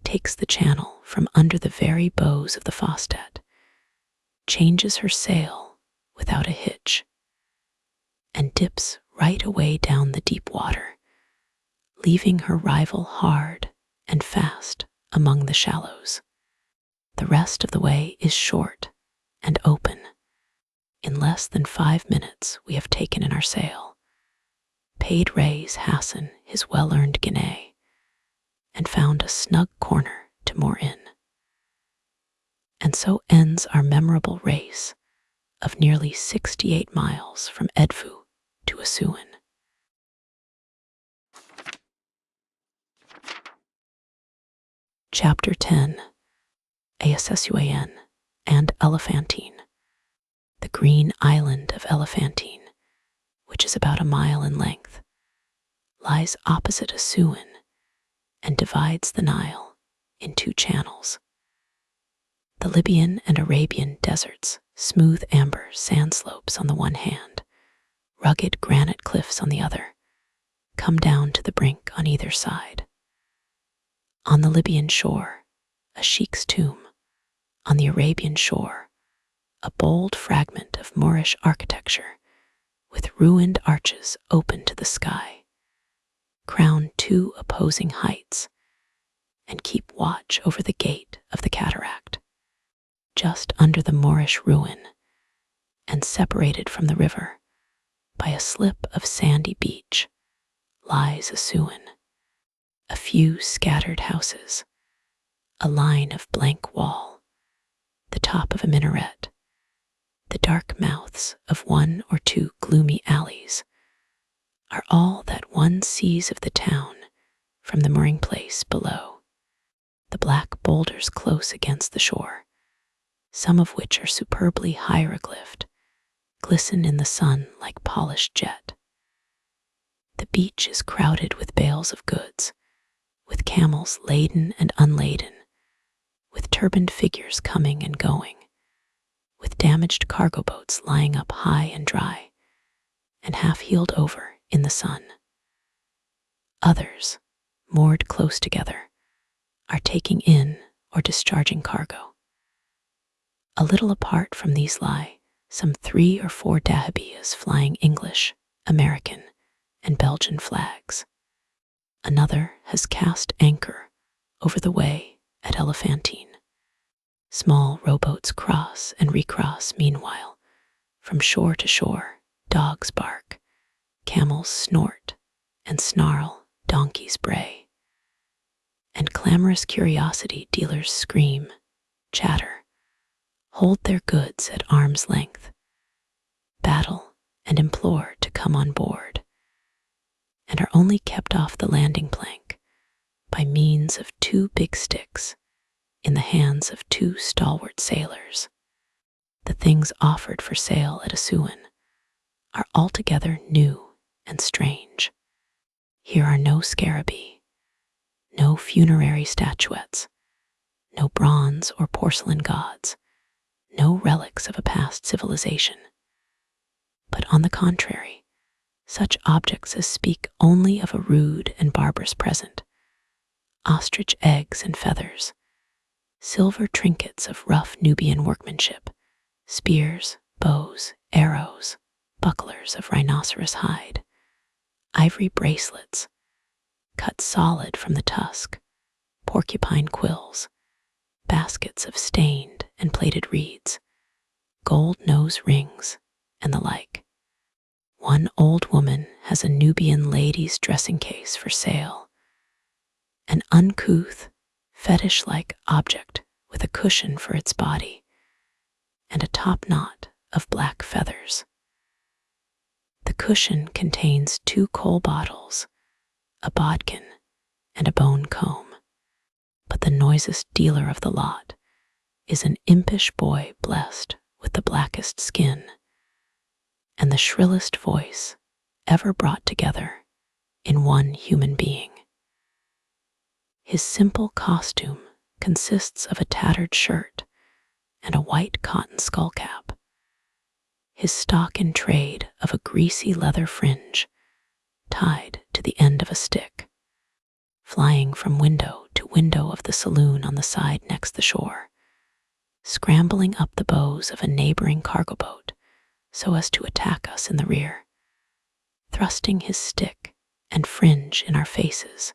takes the channel from under the very bows of the Fostet, changes her sail without a hitch, and dips right away down the deep water, leaving her rival hard and fast among the shallows. The rest of the way is short and open. In less than 5 minutes we have taken in our sail, paid Ray's Hassan his well-earned guinea, and found a snug corner to moor in. And so ends our memorable race of nearly 68 miles from Edfu to Asuan. Chapter 10. Aesuan and Elephantine. The green island of Elephantine, which is about a mile in length, lies opposite Asuan and divides the Nile in 2 channels. The Libyan and Arabian deserts, smooth amber sand slopes on the one hand, rugged granite cliffs on the other, come down to the brink on either side. On the Libyan shore, a sheikh's tomb. On the Arabian shore, a bold fragment of Moorish architecture with ruined arches open to the sky, crown 2 opposing heights, and keep watch over the gate of the cataract. Just under the Moorish ruin, and separated from the river by a slip of sandy beach, lies Asuan. A few scattered houses, a line of blank wall, the top of a minaret, the dark mouths of 1 or 2 gloomy alleys, are all that one sees of the town from the mooring place below. The black boulders close against the shore, some of which are superbly hieroglyphed, glisten in the sun like polished jet. The beach is crowded with bales of goods, with camels laden and unladen, with turbaned figures coming and going, with damaged cargo boats lying up high and dry, and half heeled over in the sun. Others, moored close together, are taking in or discharging cargo. A little apart from these lie some 3 or 4 dahabeahs flying English, American, and Belgian flags. Another has cast anchor over the way at Elephantine. Small rowboats cross and recross meanwhile. From shore to shore, dogs bark, camels snort and snarl, donkeys bray. And clamorous curiosity dealers scream, chatter, hold their goods at arm's length, battle and implore to come on board, and are only kept off the landing plank by means of 2 big sticks in the hands of 2 stalwart sailors. The things offered for sale at Asuan are altogether new and strange. Here are no scarabei, no funerary statuettes, no bronze or porcelain gods, no relics of a past civilization. But on the contrary, such objects as speak only of a rude and barbarous present, ostrich eggs and feathers, silver trinkets of rough Nubian workmanship, spears, bows, arrows, bucklers of rhinoceros hide, ivory bracelets, cut solid from the tusk, porcupine quills, baskets of stained and plated reeds, gold nose rings, and the like. One old woman has a Nubian lady's dressing case for sale, an uncouth, fetish-like object with a cushion for its body, and a top knot of black feathers. The cushion contains 2 coal bottles, a bodkin, and a bone comb, but the noisiest dealer of the lot is an impish boy blessed with the blackest skin, and the shrillest voice ever brought together in one human being. His simple costume consists of a tattered shirt and a white cotton skullcap. His stock in trade of a greasy leather fringe tied to the end of a stick, flying from window to window of the saloon on the side next the shore, scrambling up the bows of a neighboring cargo boat so as to attack us in the rear, thrusting his stick and fringe in our faces,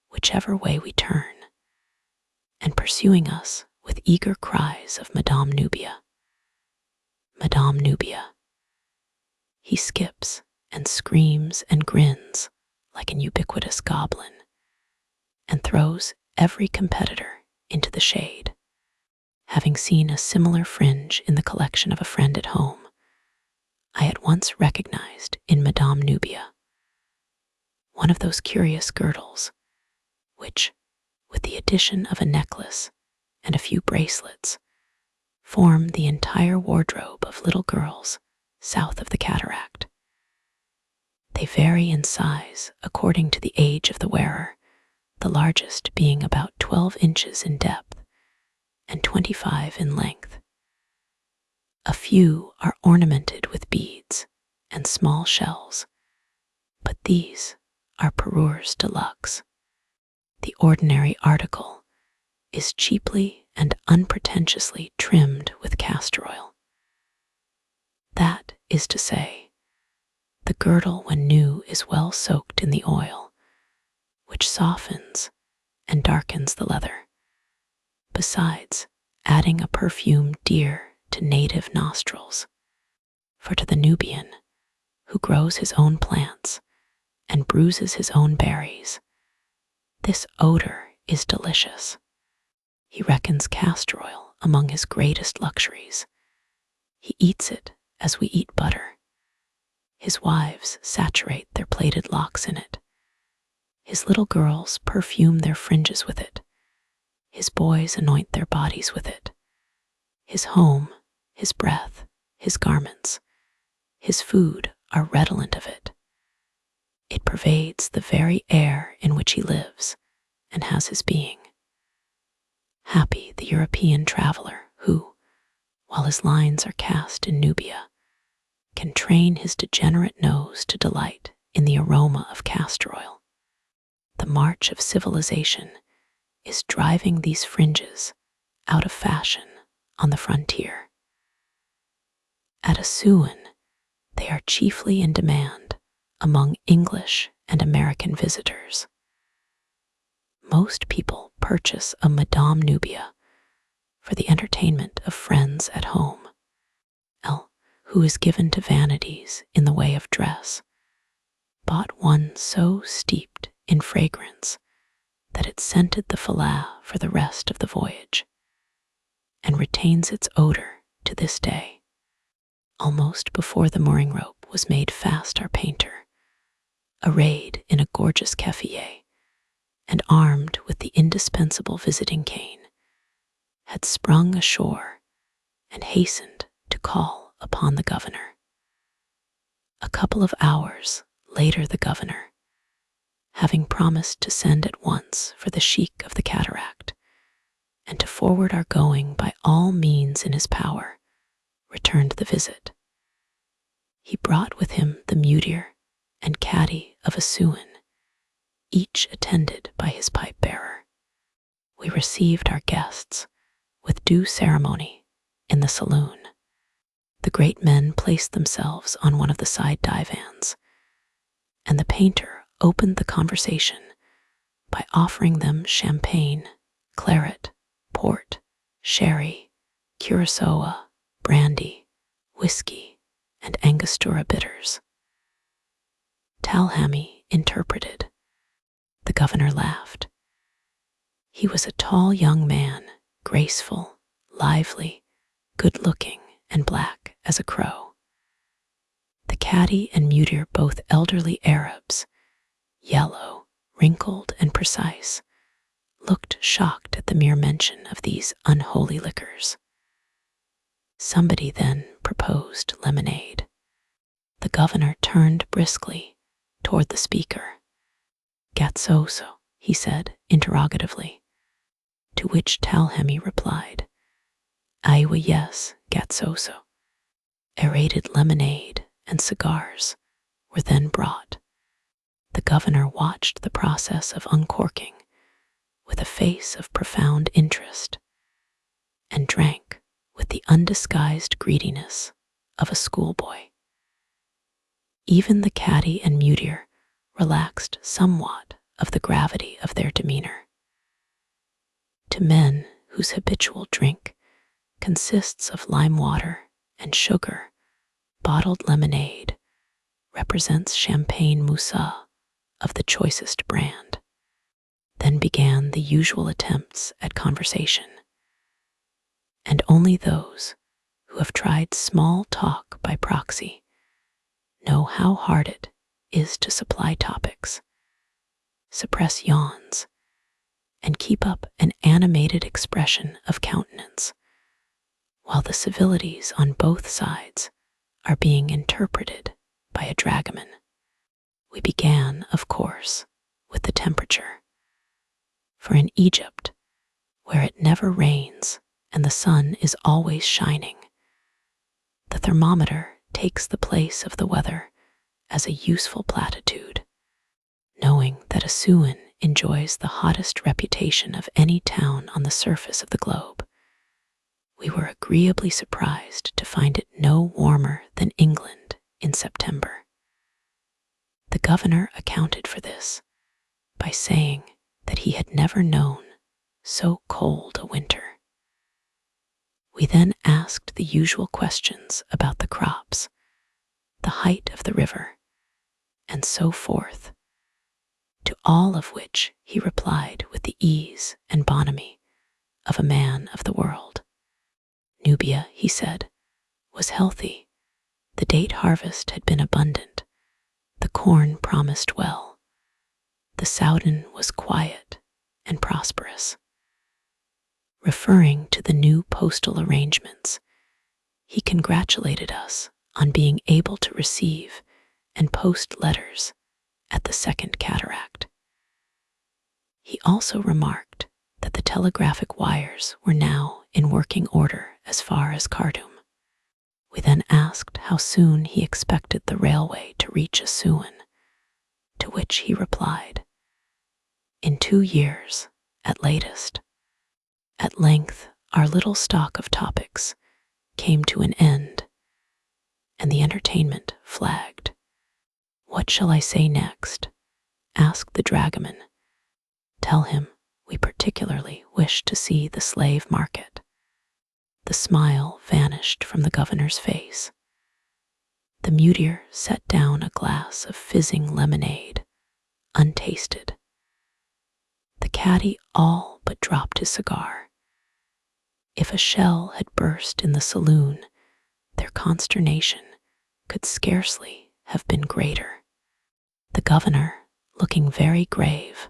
whichever way we turn, and pursuing us with eager cries of Madame Nubia. Madame Nubia. He skips and screams and grins like an ubiquitous goblin, and throws every competitor into the shade. Having seen a similar fringe in the collection of a friend at home, I at once recognized in Madame Nubia one of those curious girdles which, with the addition of a necklace and a few bracelets, form the entire wardrobe of little girls south of the cataract. They vary in size according to the age of the wearer, the largest being about 12 inches in depth and 25 in length. A few are ornamented with beads and small shells, but these are parures de luxe. The ordinary article is cheaply and unpretentiously trimmed with castor oil. That is to say, the girdle when new is well soaked in the oil, which softens and darkens the leather, besides adding a perfume dear to native nostrils. For to the Nubian, who grows his own plants and bruises his own berries, this odor is delicious. He reckons castor oil among his greatest luxuries. He eats it as we eat butter. His wives saturate their plaited locks in it. His little girls perfume their fringes with it. His boys anoint their bodies with it. His home, his breath, his garments, his food are redolent of it. It pervades the very air in which he lives and has his being. Happy the European traveler who, while his lines are cast in Nubia, can train his degenerate nose to delight in the aroma of castor oil. The march of civilization is driving these fringes out of fashion on the frontier. At Assuan, they are chiefly in demand among English and American visitors. Most people purchase a Madame Nubia for the entertainment of friends at home. L, who is given to vanities in the way of dress, bought one so steeped in fragrance that it scented the Philae for the rest of the voyage, and retains its odor to this day. Almost before the mooring rope was made fast, our painter, arrayed in a gorgeous keffiyeh and armed with the indispensable visiting cane, had sprung ashore and hastened to call upon the governor. A couple of hours later, the governor, having promised to send at once for the sheik of the cataract and to forward our going by all means in his power, returned the visit. He brought with him the mudir and caddy of Assuan, each attended by his pipe bearer. We received our guests with due ceremony in the saloon. The great men placed themselves on one of the side divans, and the painter opened the conversation by offering them champagne, claret, port, sherry, curaçoa, brandy, whiskey, and Angostura bitters. Talhami interpreted. The governor laughed. He was a tall young man, graceful, lively, good-looking, and black as a crow. The caddy and mudir, both elderly Arabs, yellow, wrinkled, and precise, looked shocked at the mere mention of these unholy liquors. Somebody then proposed lemonade. The governor turned briskly toward the speaker. Gatsoso, he said interrogatively. to which Talhemy replied, Aiwa yes, gatsoso. Aerated lemonade and cigars were then brought. The governor watched the process of uncorking with a face of profound interest and drank with the undisguised greediness of a schoolboy. Even the caddy and mutier relaxed somewhat of the gravity of their demeanor. To men whose habitual drink consists of lime water and sugar, bottled lemonade represents champagne moussa of the choicest brand. Then began the usual attempts at conversation, and only those who have tried small talk by proxy know how hard it is to supply topics, suppress yawns, and keep up an animated expression of countenance, while the civilities on both sides are being interpreted by a dragoman. We began, of course, with the temperature, for in Egypt, where it never rains and the sun is always shining, the thermometer takes the place of the weather as a useful platitude. Knowing that Assuan enjoys the hottest reputation of any town on the surface of the globe, we were agreeably surprised to find it no warmer than England in September. The governor accounted for this by saying that he had never known so cold a winter. We then asked the usual questions about the crops, the height of the river, and so forth, to all of which he replied with the ease and bonhomie of a man of the world. Nubia, he said, was healthy, the date harvest had been abundant, the corn promised well, the Soudan was quiet and prosperous. Referring to the new postal arrangements, he congratulated us on being able to receive and post letters at the Second Cataract. He also remarked that the telegraphic wires were now in working order as far as Khartoum. We then asked how soon he expected the railway to reach Assuan, to which he replied, in 2 years, at latest. At length, our little stock of topics came to an end, and the entertainment flagged. What shall I say next? Asked the dragoman. Tell him we particularly wish to see the slave market. The smile vanished from the governor's face. The mutier set down a glass of fizzing lemonade, untasted. The caddy all but dropped his cigar. If a shell had burst in the saloon, their consternation could scarcely have been greater. The governor, looking very grave,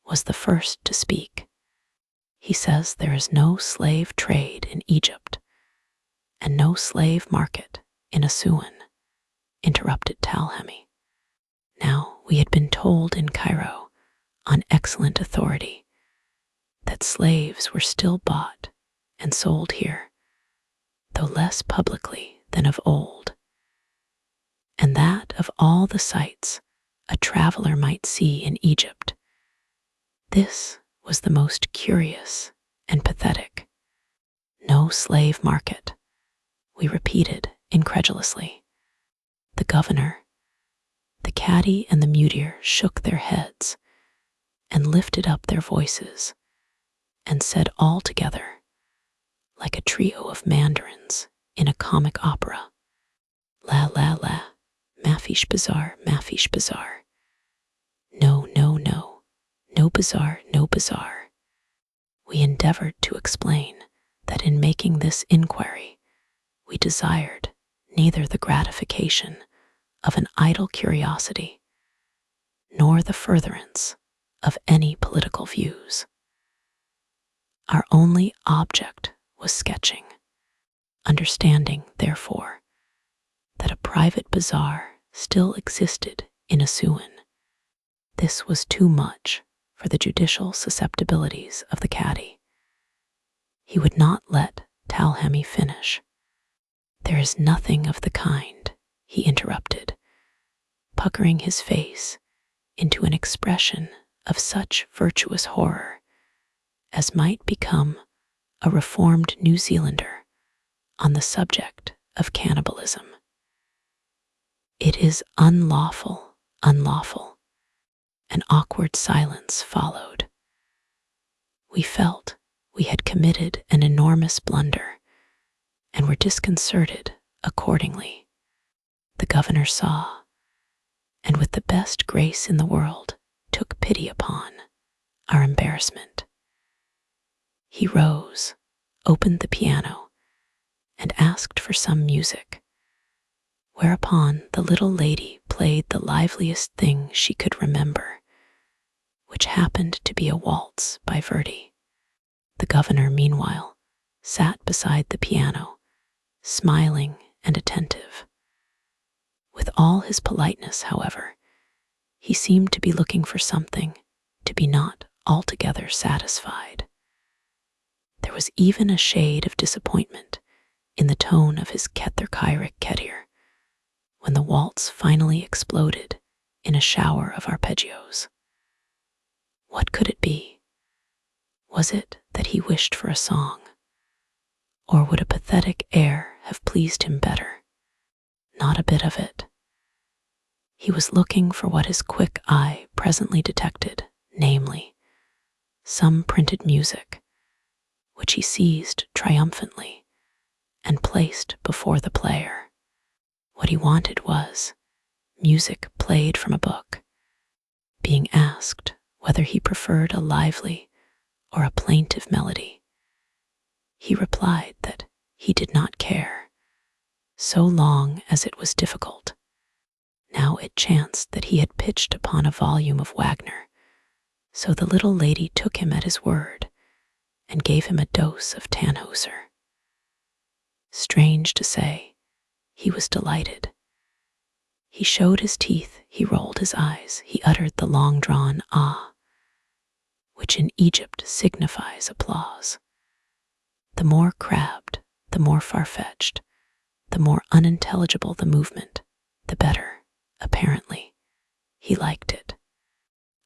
was the first to speak. He says there is no slave trade in Egypt, and no slave market in Assuan, interrupted Talhemy. Now we had been told in Cairo, on excellent authority, that slaves were still bought and sold here, though less publicly than of old, and that of all the sights a traveler might see in Egypt, this was the most curious and pathetic. No slave market, we repeated incredulously. The governor, the caddy, and the mutier shook their heads and lifted up their voices and said all together, like a trio of mandarins in a comic opera, La la la, mafish bazaar, mafish bazaar. No, no, no, no bazaar, no bazaar. We endeavored to explain that in making this inquiry, we desired neither the gratification of an idle curiosity, nor the furtherance of any political views. Our only object was sketching, understanding, therefore, that a private bazaar still existed in Assuan. This was too much for the judicial susceptibilities of the caddy. He would not let Talhemy finish. "There is nothing of the kind," he interrupted, puckering his face into an expression of such virtuous horror as might become a reformed New Zealander on the subject of cannibalism. "It is unlawful, unlawful." An awkward silence followed. We felt we had committed an enormous blunder and were disconcerted accordingly. The governor saw, and with the best grace in the world took pity upon our embarrassment. He rose, opened the piano, and asked for some music, whereupon the little lady played the liveliest thing she could remember, which happened to be a waltz by Verdi. The governor, meanwhile, sat beside the piano, smiling and attentive. With all his politeness, however, he seemed to be looking for something, to be not altogether satisfied. There was even a shade of disappointment in the tone of his Ketherkairik Ketir when the waltz finally exploded in a shower of arpeggios. What could it be? Was it that he wished for a song? Or would a pathetic air have pleased him better? Not a bit of it. He was looking for what his quick eye presently detected, namely, some printed music, which he seized triumphantly and placed before the player. What he wanted was music played from a book. Being asked whether he preferred a lively or a plaintive melody, he replied that he did not care, so long as it was difficult. Now it chanced that he had pitched upon a volume of Wagner, so the little lady took him at his word and gave him a dose of Tannhäuser. Strange to say, he was delighted. He showed his teeth, he rolled his eyes, he uttered the long-drawn ah, which in Egypt signifies applause. The more crabbed, the more far-fetched, the more unintelligible the movement, the better, apparently. He liked it.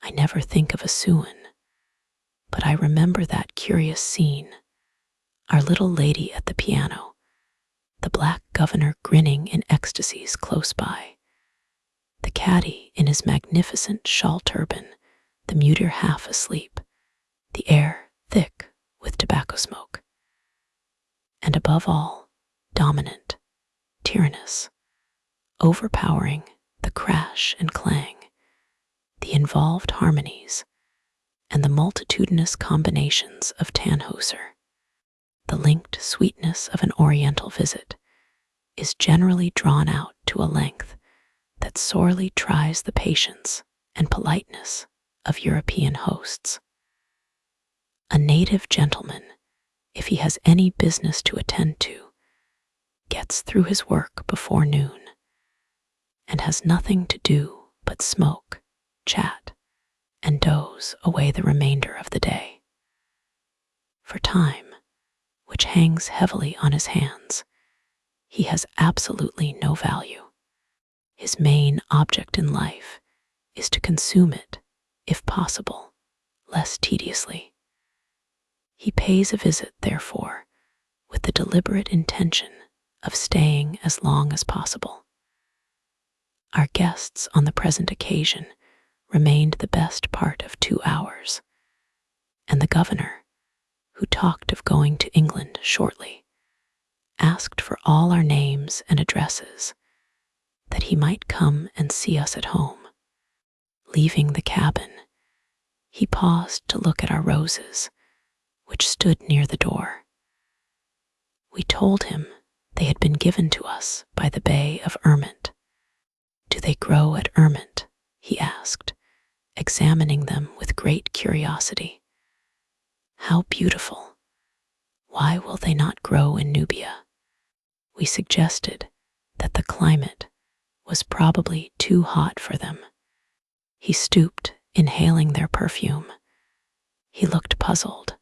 I never think of a Suan, but I remember that curious scene, our little lady at the piano, the black governor grinning in ecstasies close by, the caddy in his magnificent shawl turban, the mudir half asleep, the air thick with tobacco smoke, and above all, dominant, tyrannous, overpowering the crash and clang, the involved harmonies, and the multitudinous combinations of Tannhäuser. The linked sweetness of an oriental visit is generally drawn out to a length that sorely tries the patience and politeness of European hosts. A native gentleman, if he has any business to attend to, gets through his work before noon, and has nothing to do but smoke, chat, and doze away the remainder of the day. For time, which hangs heavily on his hands, he has absolutely no value. His main object in life is to consume it, if possible, less tediously. He pays a visit, therefore, with the deliberate intention of staying as long as possible. Our guests on the present occasion remained the best part of 2 hours, and the governor, who talked of going to England shortly, asked for all our names and addresses, that he might come and see us at home. Leaving the cabin, he paused to look at our roses, which stood near the door. We told him they had been given to us by the Bay of Ermont. "Do they grow at Ermont?" he asked, examining them with great curiosity. "How beautiful! Why will they not grow in Nubia?" We suggested that the climate was probably too hot for them. He stooped, inhaling their perfume. He looked puzzled.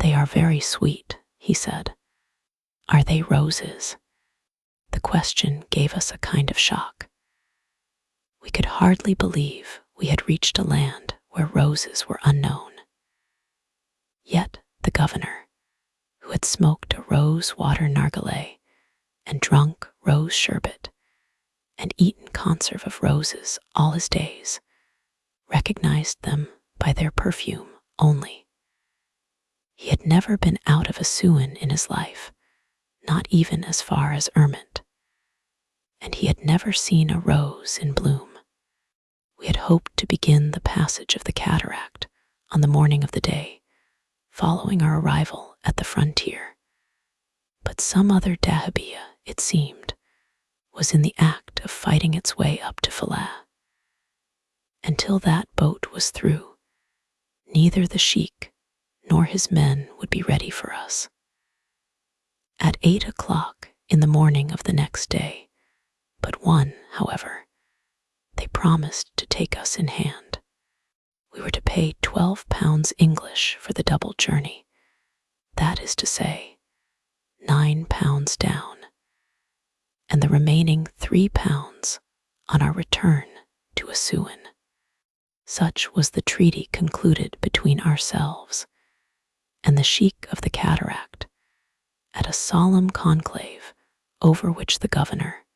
"They are very sweet," he said. "Are they roses?" The question gave us a kind of shock. We could hardly believe we had reached a land where roses were unknown. Yet the governor, who had smoked a rose-water nargileh and drunk rose sherbet and eaten conserve of roses all his days, recognized them by their perfume only. He had never been out of Assuan in his life, not even as far as Ermont, and he had never seen a rose in bloom. We had hoped to begin the passage of the cataract on the morning of the day following our arrival at the frontier, but some other dahabeah, it seemed, was in the act of fighting its way up to Philae. Until that boat was through, neither the sheik nor his men would be ready for us. At 8 o'clock in the morning of the next day, but one, however, they promised to take us in hand. We were to pay £12 English for the double journey, that is to say, £9 down, and the remaining £3 on our return to Assuan. Such was the treaty concluded between ourselves and the sheik of the cataract at a solemn conclave over which the governor,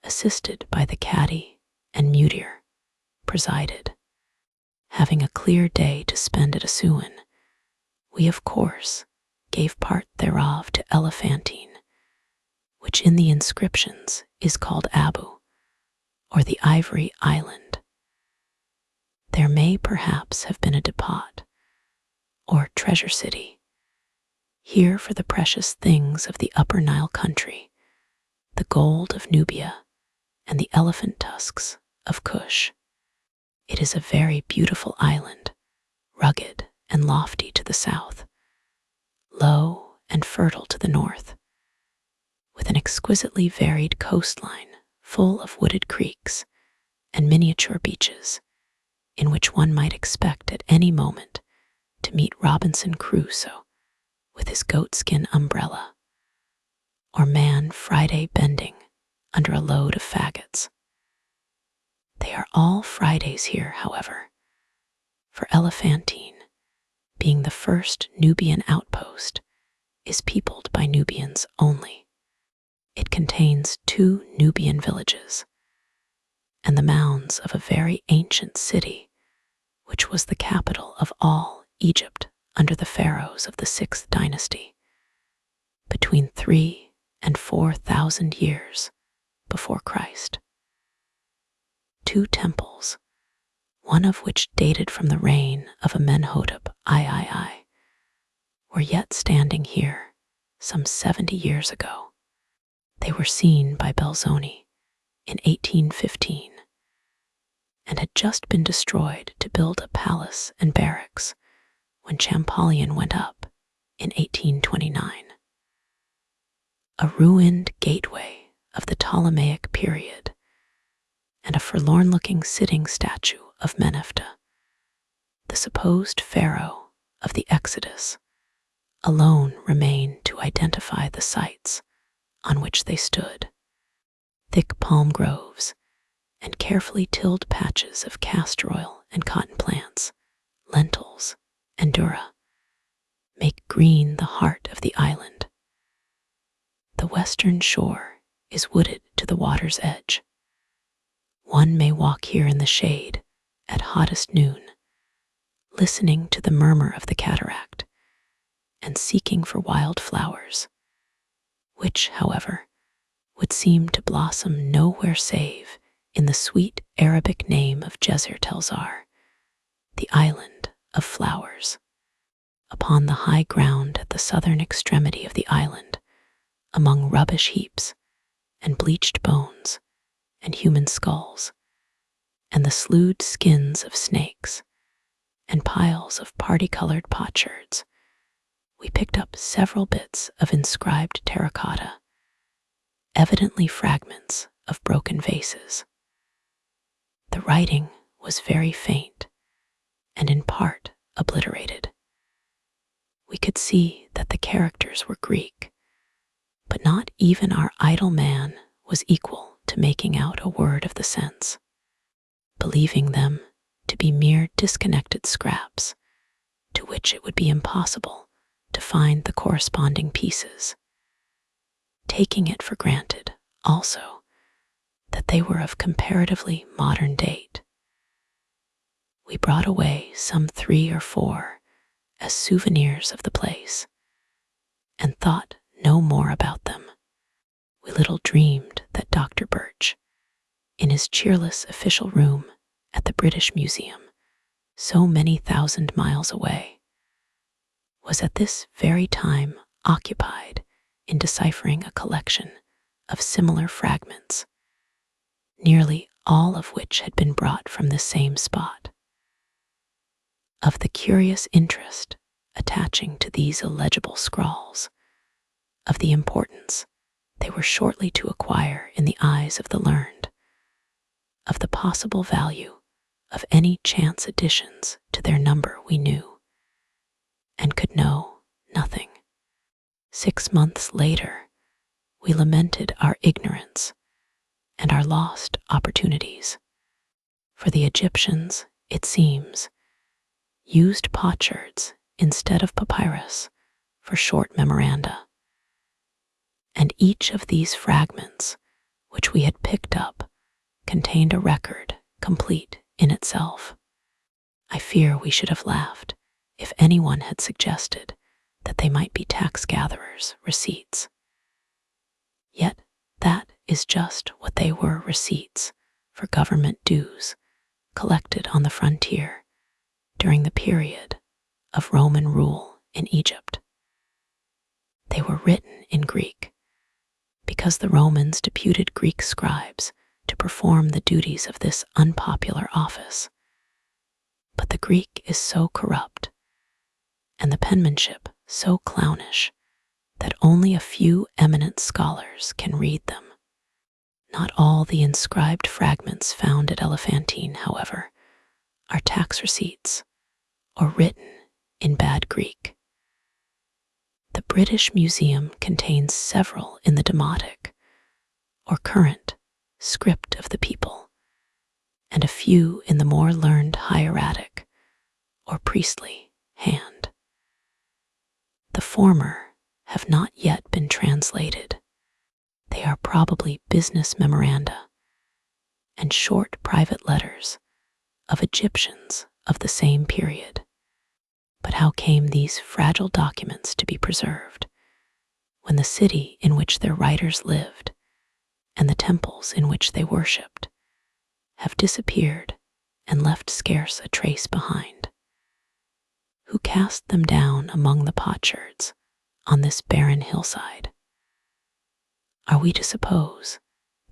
assisted by the cadi and mudir, presided. Having a clear day to spend at Assuan, we of course gave part thereof to Elephantine, which in the inscriptions is called Abu, or the Ivory Island. There may perhaps have been a depot, or treasure city, here for the precious things of the upper Nile country, the gold of Nubia and the elephant tusks of Kush. It is a very beautiful island, rugged and lofty to the south, low and fertile to the north, with an exquisitely varied coastline full of wooded creeks and miniature beaches, in which one might expect at any moment to meet Robinson Crusoe with his goatskin umbrella, or man Friday bending under a load of faggots. They are all Fridays here, however, for Elephantine, being the first Nubian outpost, is peopled by Nubians only. It contains 2 Nubian villages and the mounds of a very ancient city, which was the capital of all Egypt under the pharaohs of the 6th dynasty, between 3,000 and 4,000 years before Christ. 2 temples, one of which dated from the reign of Amenhotep III, were yet standing here some 70 years ago. They were seen by Belzoni in 1815 and had just been destroyed to build a palace and barracks when Champollion went up in 1829. A ruined gateway of the Ptolemaic period and a forlorn-looking sitting statue of Meneptah, the supposed pharaoh of the Exodus, alone remain to identify the sites on which they stood. Thick palm groves and carefully tilled patches of castor oil and cotton plants, lentils and durra, make green the heart of the island. The western shore is wooded to the water's edge. One may walk here in the shade at hottest noon, listening to the murmur of the cataract and seeking for wild flowers, which, however, would seem to blossom nowhere save in the sweet Arabic name of Jezir Telzar, the island of flowers. Upon the high ground at the southern extremity of the island, among rubbish heaps and bleached bones and human skulls, and the slewed skins of snakes, and piles of party-colored potsherds, we picked up several bits of inscribed terracotta, evidently fragments of broken vases. The writing was very faint and in part obliterated. we could see that the characters were Greek, but not even our idle man was equal to making out a word of the sense, believing them to be mere disconnected scraps to which it would be impossible to find the corresponding pieces, taking it for granted, also, that they were of comparatively modern date. We brought away some 3 or 4 as souvenirs of the place, and thought no more about them. We little dreamed that Dr. Birch, in his cheerless official room at the British Museum, so many thousand miles away, was at this very time occupied in deciphering a collection of similar fragments, nearly all of which had been brought from the same spot. Of the curious interest attaching to these illegible scrawls, of the importance they were shortly to acquire in the eyes of the learned, of the possible value of any chance additions to their number we knew, and could know nothing. 6 months later, we lamented our ignorance and our lost opportunities, for the Egyptians, it seems, used potsherds instead of papyrus for short memoranda, and each of these fragments which we had picked up contained a record complete in itself. I fear we should have laughed if anyone had suggested that they might be tax gatherers' receipts. Yet that is just what they were, receipts for government dues collected on the frontier during the period of Roman rule in Egypt. They were written in Greek because the Romans deputed Greek scribes to perform the duties of this unpopular office. But the Greek is so corrupt, and the penmanship so clownish, that only a few eminent scholars can read them. Not all the inscribed fragments found at Elephantine, however, are tax receipts or written in bad Greek. The British Museum contains several in the Demotic, or current, script of the people, and a few in the more learned hieratic, or priestly, hand. The former have not yet been translated. They are probably business memoranda and short private letters of Egyptians of the same period. But how came these fragile documents to be preserved when the city in which their writers lived and the temples in which they worshipped have disappeared and left scarce a trace behind? Who cast them down among the potsherds on this barren hillside? Are we to suppose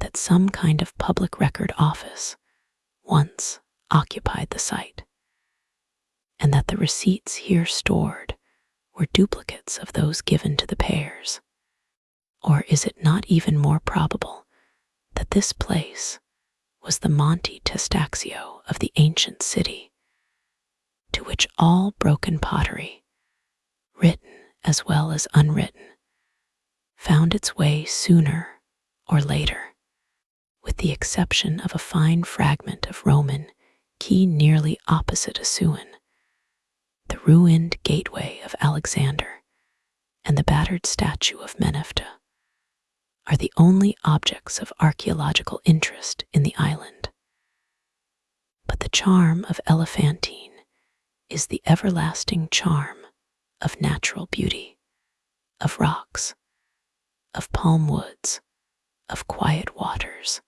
that some kind of public record office once occupied the site, and that the receipts here stored were duplicates of those given to the payers? Or is it not even more probable that this place was the Monte Testaccio of the ancient city, to which all broken pottery, written as well as unwritten, found its way sooner or later, with the exception of a fine fragment of Roman quay nearly opposite Assuan, the ruined gateway of Alexander, and the battered statue of Meneptah, are the only objects of archaeological interest in the island. But the charm of Elephantine is the everlasting charm of natural beauty, of rocks, of palm woods, of quiet waters.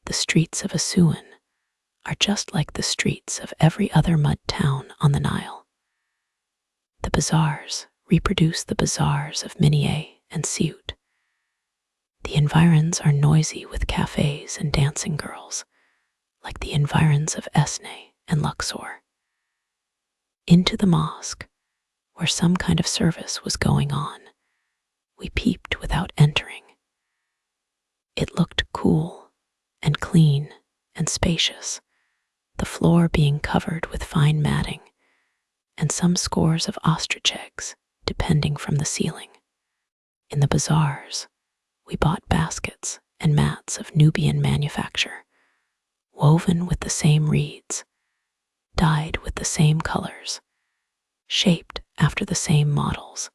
The streets of Assuan are just like the streets of every other mud town on the Nile. The bazaars reproduce the bazaars of Minier and Siout. The environs are noisy with cafes and dancing girls, like the environs of Esneh and Luxor. Into the mosque, where some kind of service was going on, we peeped without entering. It looked cool and clean and spacious, the floor being covered with fine matting, and some scores of ostrich eggs depending from the ceiling. In the bazaars, we bought baskets and mats of Nubian manufacture, woven with the same reeds, dyed with the same colors, shaped after the same models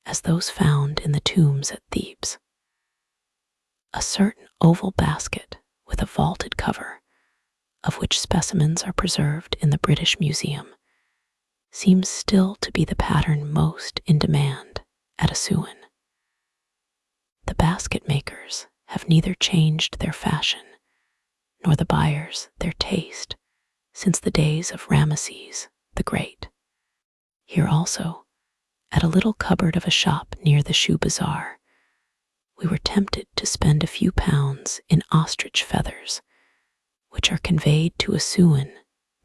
as those found in the tombs at Thebes. A certain oval basket with a vaulted cover, of which specimens are preserved in the British Museum, seems still to be the pattern most in demand at Assuan. The basket makers have neither changed their fashion nor the buyers their taste since the days of Ramesses the Great. Here also, at a little cupboard of a shop near the shoe bazaar, we were tempted to spend a few pounds in ostrich feathers, which are conveyed to Assuan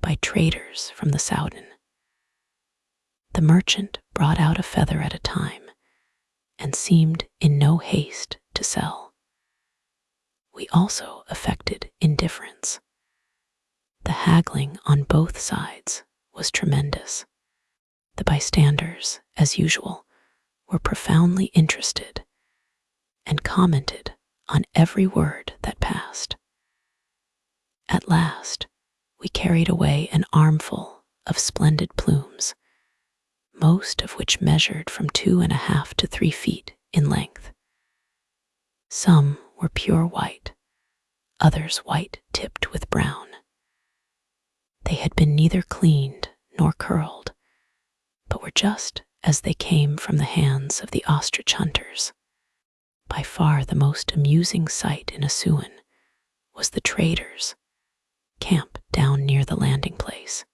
by traders from the Soudan. The merchant brought out a feather at a time and seemed in no haste to sell. We also affected indifference. The haggling on both sides was tremendous. The bystanders, as usual, were profoundly interested and commented on every word that passed. At last, we carried away an armful of splendid plumes, most of which measured from 2.5 to 3 feet in length. Some were pure white, others white tipped with brown. They had been neither cleaned nor curled, but were just as they came from the hands of the ostrich hunters. By far the most amusing sight in Assuan was the traders' camp down near the landing place.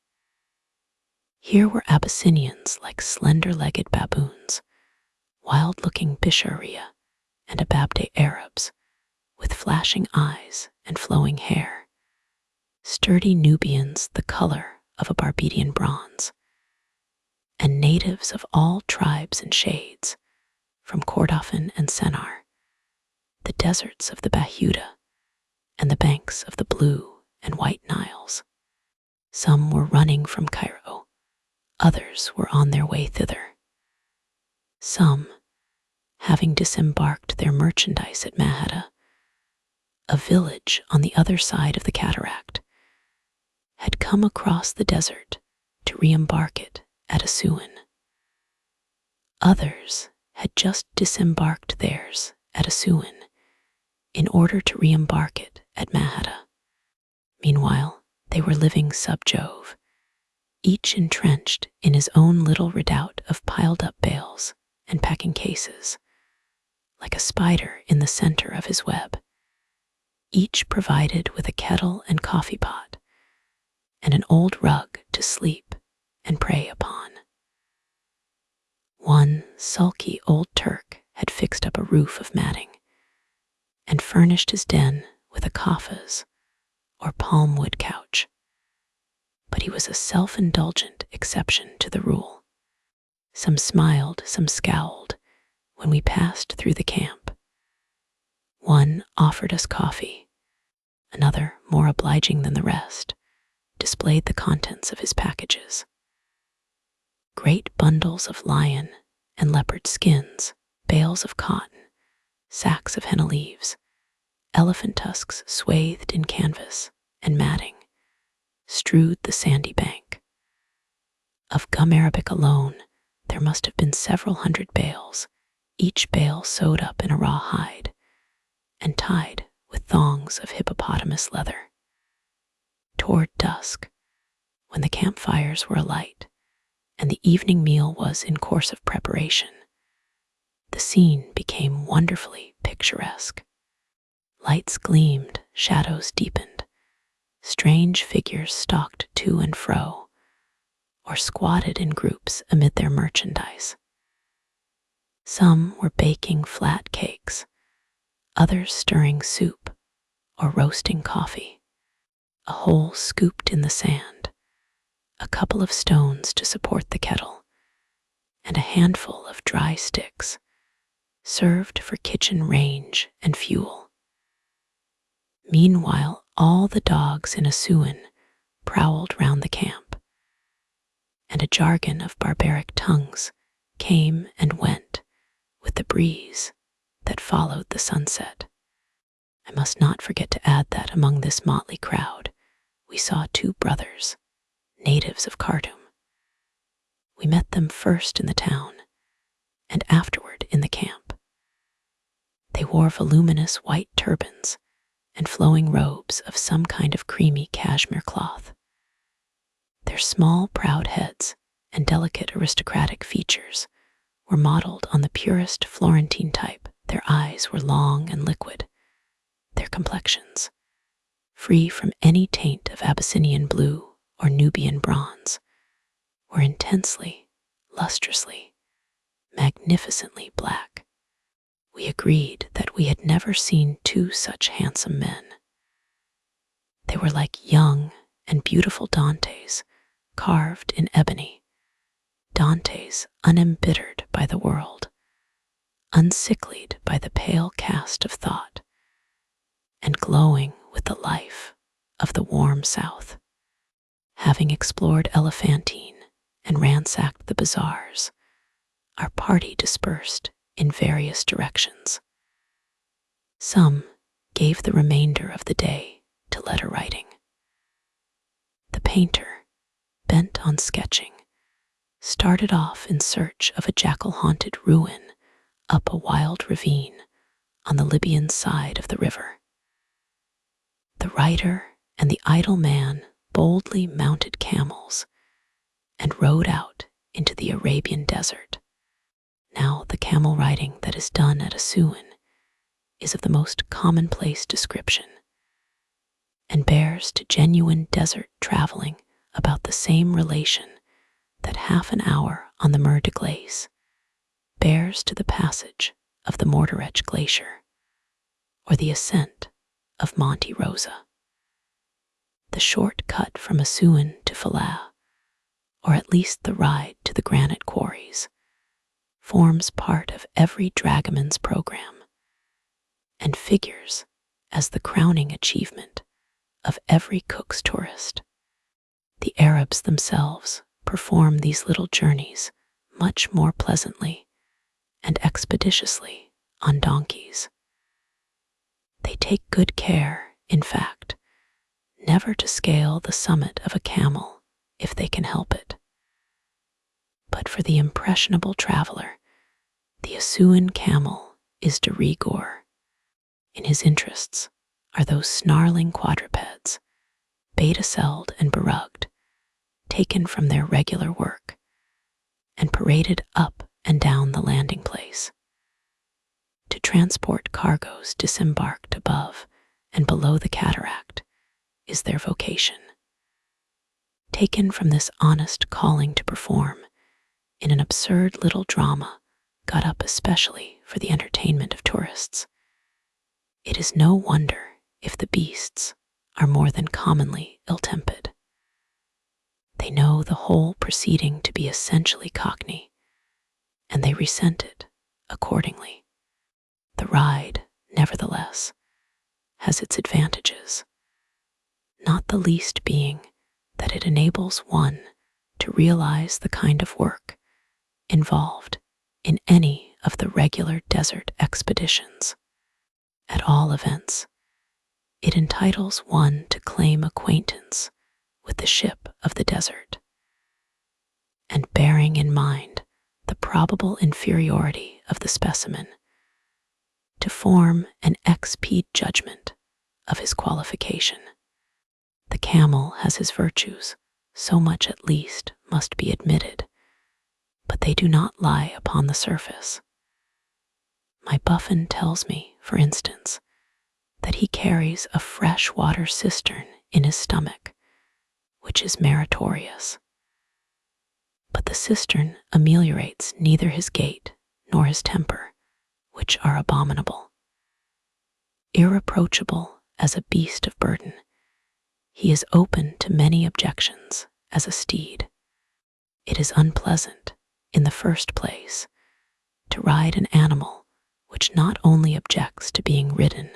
Here were Abyssinians like slender-legged baboons, wild-looking Bisharia and Ababde Arabs with flashing eyes and flowing hair, sturdy Nubians the color of a Barbadian bronze, and natives of all tribes and shades, from Kordofan and Sennar, the deserts of the Bahuda, and the banks of the blue and white Niles. Some were running from Cairo, others were on their way thither. Some, having disembarked their merchandise at Mahada, a village on the other side of the cataract, had come across the desert to re-embark it at Assuan. Others had just disembarked theirs at Assuan in order to re-embark it at Mahada. Meanwhile, they were living sub Jove, each entrenched in his own little redoubt of piled-up bales and packing cases, like a spider in the center of his web, each provided with a kettle and coffee pot, and an old rug to sleep and prey upon. One sulky old Turk had fixed up a roof of matting and furnished his den with a kafas, or palm wood couch, but he was a self-indulgent exception to the rule. Some smiled, some scowled when we passed through the camp. One offered us coffee, another, more obliging than the rest, displayed the contents of his packages. Great bundles of lion and leopard skins, bales of cotton, sacks of henna leaves, elephant tusks swathed in canvas and matting, strewed the sandy bank. Of gum arabic alone, there must have been several hundred bales, each bale sewed up in a raw hide and tied with thongs of hippopotamus leather. Toward dusk, when the campfires were alight and the evening meal was in course of preparation, the scene became wonderfully picturesque. Lights gleamed, shadows deepened, strange figures stalked to and fro, or squatted in groups amid their merchandise. Some were baking flat cakes, others stirring soup or roasting coffee, a hole scooped in the sand, a couple of stones to support the kettle, and a handful of dry sticks served for kitchen range and fuel. Meanwhile, all the dogs in Assuan prowled round the camp, and a jargon of barbaric tongues came and went with the breeze that followed the sunset. I must not forget to add that among this motley crowd, we saw two brothers, natives of Khartoum. We met them first in the town and afterward in the camp. They wore voluminous white turbans and flowing robes of some kind of creamy cashmere cloth. Their small, proud heads and delicate aristocratic features were modeled on the purest Florentine type. Their eyes were long and liquid, their complexions, free from any taint of Abyssinian blue or Nubian bronze, were intensely, lustrously, magnificently black. We agreed that we had never seen two such handsome men. They were like young and beautiful Dantes carved in ebony, Dantes unembittered by the world, unsicklied by the pale cast of thought, and glowing with the life of the warm South. Having explored Elephantine and ransacked the bazaars, our party dispersed in various directions. Some gave the remainder of the day to letter writing. The painter, bent on sketching, started off in search of a jackal-haunted ruin up a wild ravine on the Libyan side of the river. The writer and the idle man boldly mounted camels and rode out into the Arabian desert. Now, the camel riding that is done at Assuan is of the most commonplace description and bears to genuine desert traveling about the same relation that half an hour on the Mer de Glace bears to the passage of the Morteretch Glacier or the ascent of Monte Rosa. The short cut from Assuan to Philae, or at least the ride to the granite quarries, forms part of every dragoman's program and figures as the crowning achievement of every Cook's tourist. The Arabs themselves perform these little journeys much more pleasantly and expeditiously on donkeys. They take good care, in fact, never to scale the summit of a camel if they can help it. But for the impressionable traveler, the Assuan camel is de rigueur. In his interests are those snarling quadrupeds, beta-celled and berugged, taken from their regular work and paraded up and down the landing place. To transport cargoes disembarked above and below the cataract is their vocation. Taken from this honest calling to perform in an absurd little drama got up especially for the entertainment of tourists, it is no wonder if the beasts are more than commonly ill-tempered. They know the whole proceeding to be essentially Cockney, and they resent it accordingly. The ride, nevertheless, has its advantages, not the least being that it enables one to realize the kind of work involved in any of the regular desert expeditions. At all events, it entitles one to claim acquaintance with the ship of the desert, and bearing in mind the probable inferiority of the specimen, to form an XP judgment of his qualification. The camel has his virtues, so much at least must be admitted, but they do not lie upon the surface. My Buffon tells me, for instance, that he carries a fresh water cistern in his stomach, which is meritorious. But the cistern ameliorates neither his gait nor his temper, which are abominable. Irreproachable as a beast of burden, he is open to many objections as a steed. It is unpleasant, in the first place, to ride an animal which not only objects to being ridden,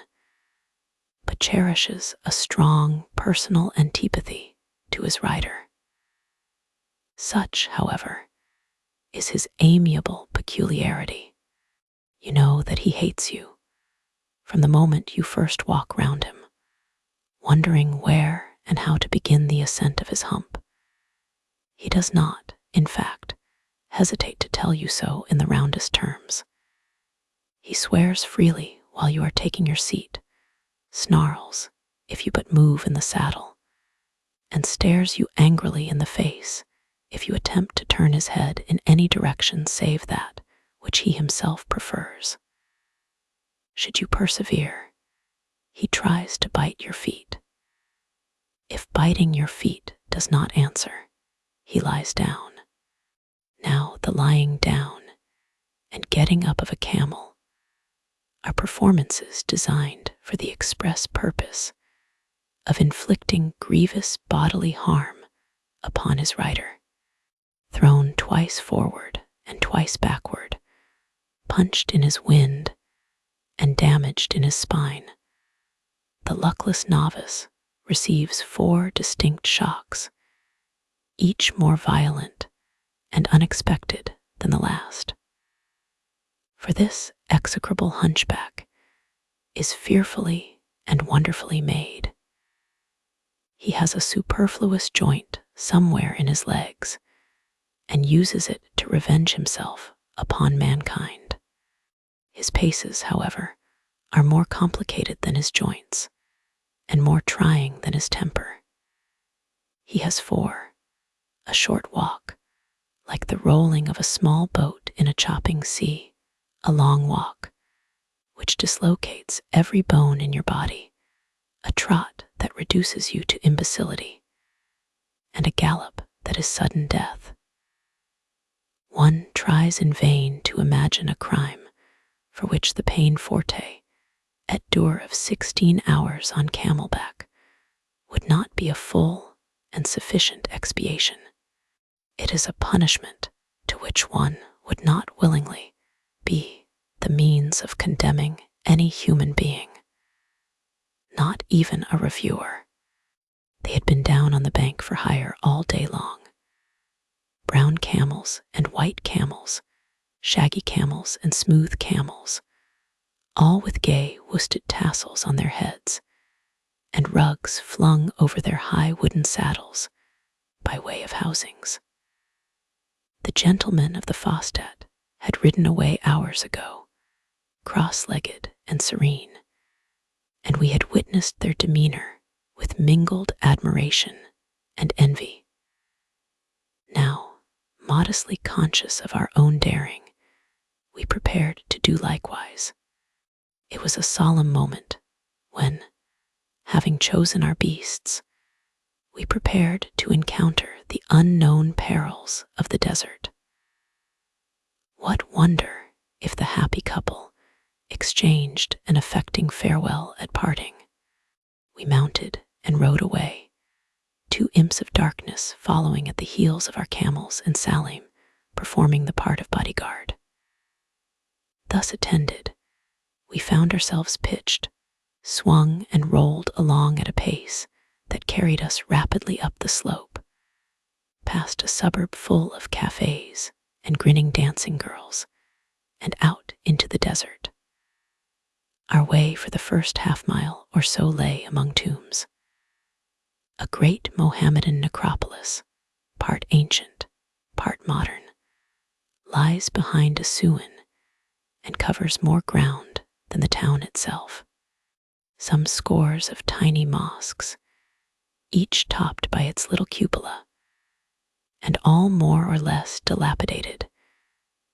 but cherishes a strong personal antipathy to his rider. Such, however, is his amiable peculiarity. You know that he hates you from the moment you first walk round him, wondering where and how to begin the ascent of his hump. He does not, in fact, hesitate to tell you so in the roundest terms. He swears freely while you are taking your seat, snarls if you but move in the saddle, and stares you angrily in the face if you attempt to turn his head in any direction save that which he himself prefers. Should you persevere, he tries to bite your feet. If biting your feet does not answer, he lies down. Now the lying down and getting up of a camel are performances designed for the express purpose of inflicting grievous bodily harm upon his rider. Thrown twice forward and twice backward, punched in his wind and damaged in his spine, the luckless novice receives 4 distinct shocks, each more violent and unexpected than the last. For this execrable hunchback is fearfully and wonderfully made. He has a superfluous joint somewhere in his legs and uses it to revenge himself upon mankind. His paces, however, are more complicated than his joints and more trying than his temper. He has 4, a short walk, like the rolling of a small boat in a chopping sea, a long walk, which dislocates every bone in your body, a trot that reduces you to imbecility, and a gallop that is sudden death. One tries in vain to imagine a crime for which the peine forte, at dure of 16 hours on camelback, would not be a full and sufficient expiation. It is a punishment to which one would not willingly be the means of condemning any human being, not even a reviewer. They had been down on the bank for hire all day long. Brown camels and white camels, shaggy camels and smooth camels, all with gay worsted tassels on their heads, and rugs flung over their high wooden saddles by way of housings. The gentlemen of the Fostat had ridden away hours ago, cross-legged and serene, and we had witnessed their demeanor with mingled admiration and envy. Now, modestly conscious of our own daring, we prepared to do likewise. It was a solemn moment when, having chosen our beasts, we prepared to encounter the unknown perils of the desert. What wonder if the happy couple exchanged an affecting farewell at parting? We mounted and rode away, 2 imps of darkness following at the heels of our camels and Salim performing the part of bodyguard. Thus attended, we found ourselves pitched, swung and rolled along at a pace that carried us rapidly up the slope, past a suburb full of cafes and grinning dancing girls, and out into the desert. Our way for the first half-mile or so lay among tombs. A great Mohammedan necropolis, part ancient, part modern, lies behind a Suan and covers more ground than the town itself. Some scores of tiny mosques, each topped by its little cupola, and all more or less dilapidated,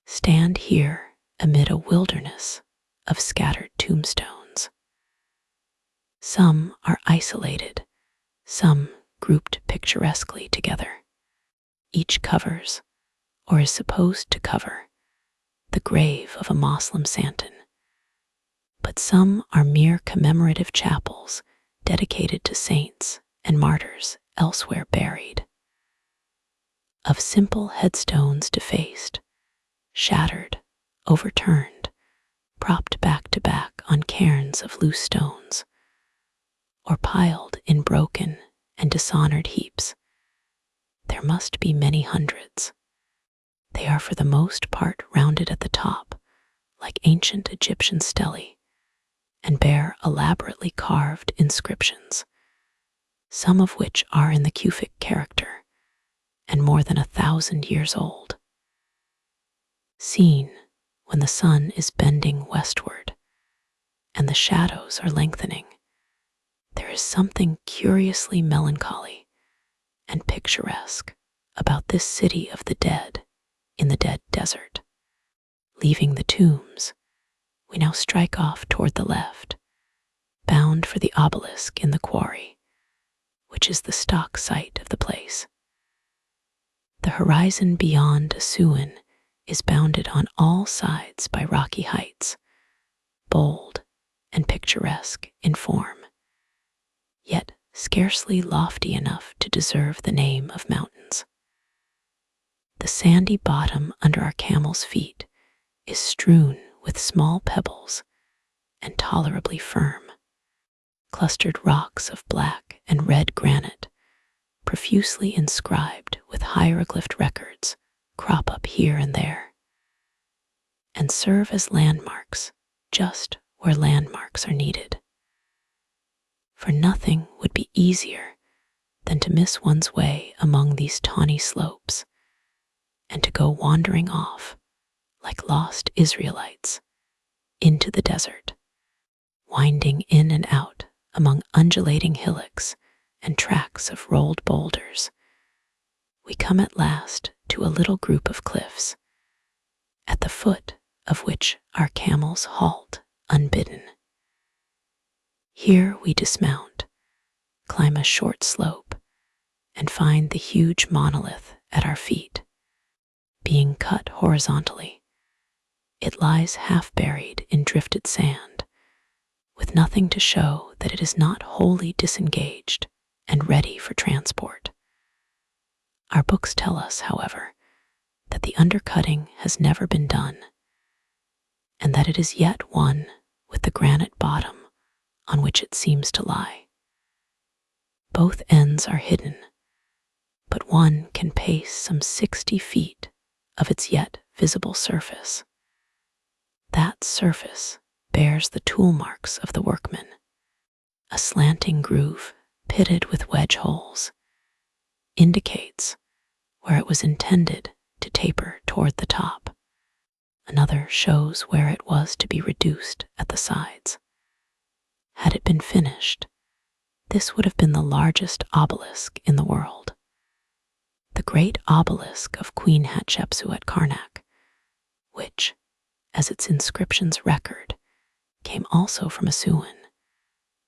stand here amid a wilderness of scattered tombstones. Some are isolated, some grouped picturesquely together. Each covers, or is supposed to cover, the grave of a Moslem santon, but some are mere commemorative chapels dedicated to saints and martyrs elsewhere buried. Of simple headstones defaced, shattered, overturned, propped back to back on cairns of loose stones, or piled in broken and dishonored heaps, there there must be many hundreds. They are for the most part rounded at the top, like ancient Egyptian stelae, and bear elaborately carved inscriptions, some of which are in the Kufic character and more than 1,000 years old. Seen when the sun is bending westward and the shadows are lengthening, there is something curiously melancholy and picturesque about this city of the dead in the dead desert. Leaving the tombs, we now strike off toward the left, bound for the obelisk in the quarry, which is the stock site of the place. The horizon beyond Assuan is bounded on all sides by rocky heights, bold and picturesque in form, yet scarcely lofty enough to deserve the name of mountains. The sandy bottom under our camels' feet is strewn with small pebbles and tolerably firm. Clustered rocks of black and red granite, profusely inscribed with hieroglyphed records, crop up here and there, and serve as landmarks just where landmarks are needed. For nothing would be easier than to miss one's way among these tawny slopes and to go wandering off like lost Israelites into the desert, winding in and out among undulating hillocks and tracts of rolled boulders. We come at last to a little group of cliffs, at the foot of which our camels halt unbidden. Here we dismount, climb a short slope, and find the huge monolith at our feet. Being cut horizontally, it lies half buried in drifted sand, with nothing to show that it is not wholly disengaged and ready for transport. Our books tell us, however, that the undercutting has never been done, and that it is yet one with the granite bottom on which it seems to lie. Both ends are hidden, but one can pace some 60 feet of its yet visible surface. That surface bears the tool marks of the workman, a slanting groove pitted with wedge holes, indicates where it was intended to taper toward the top. Another shows where it was to be reduced at the sides. Had it been finished, this would have been the largest obelisk in the world. The great obelisk of Queen Hatshepsut at Karnak, which, as its inscriptions record, came also from Assuan,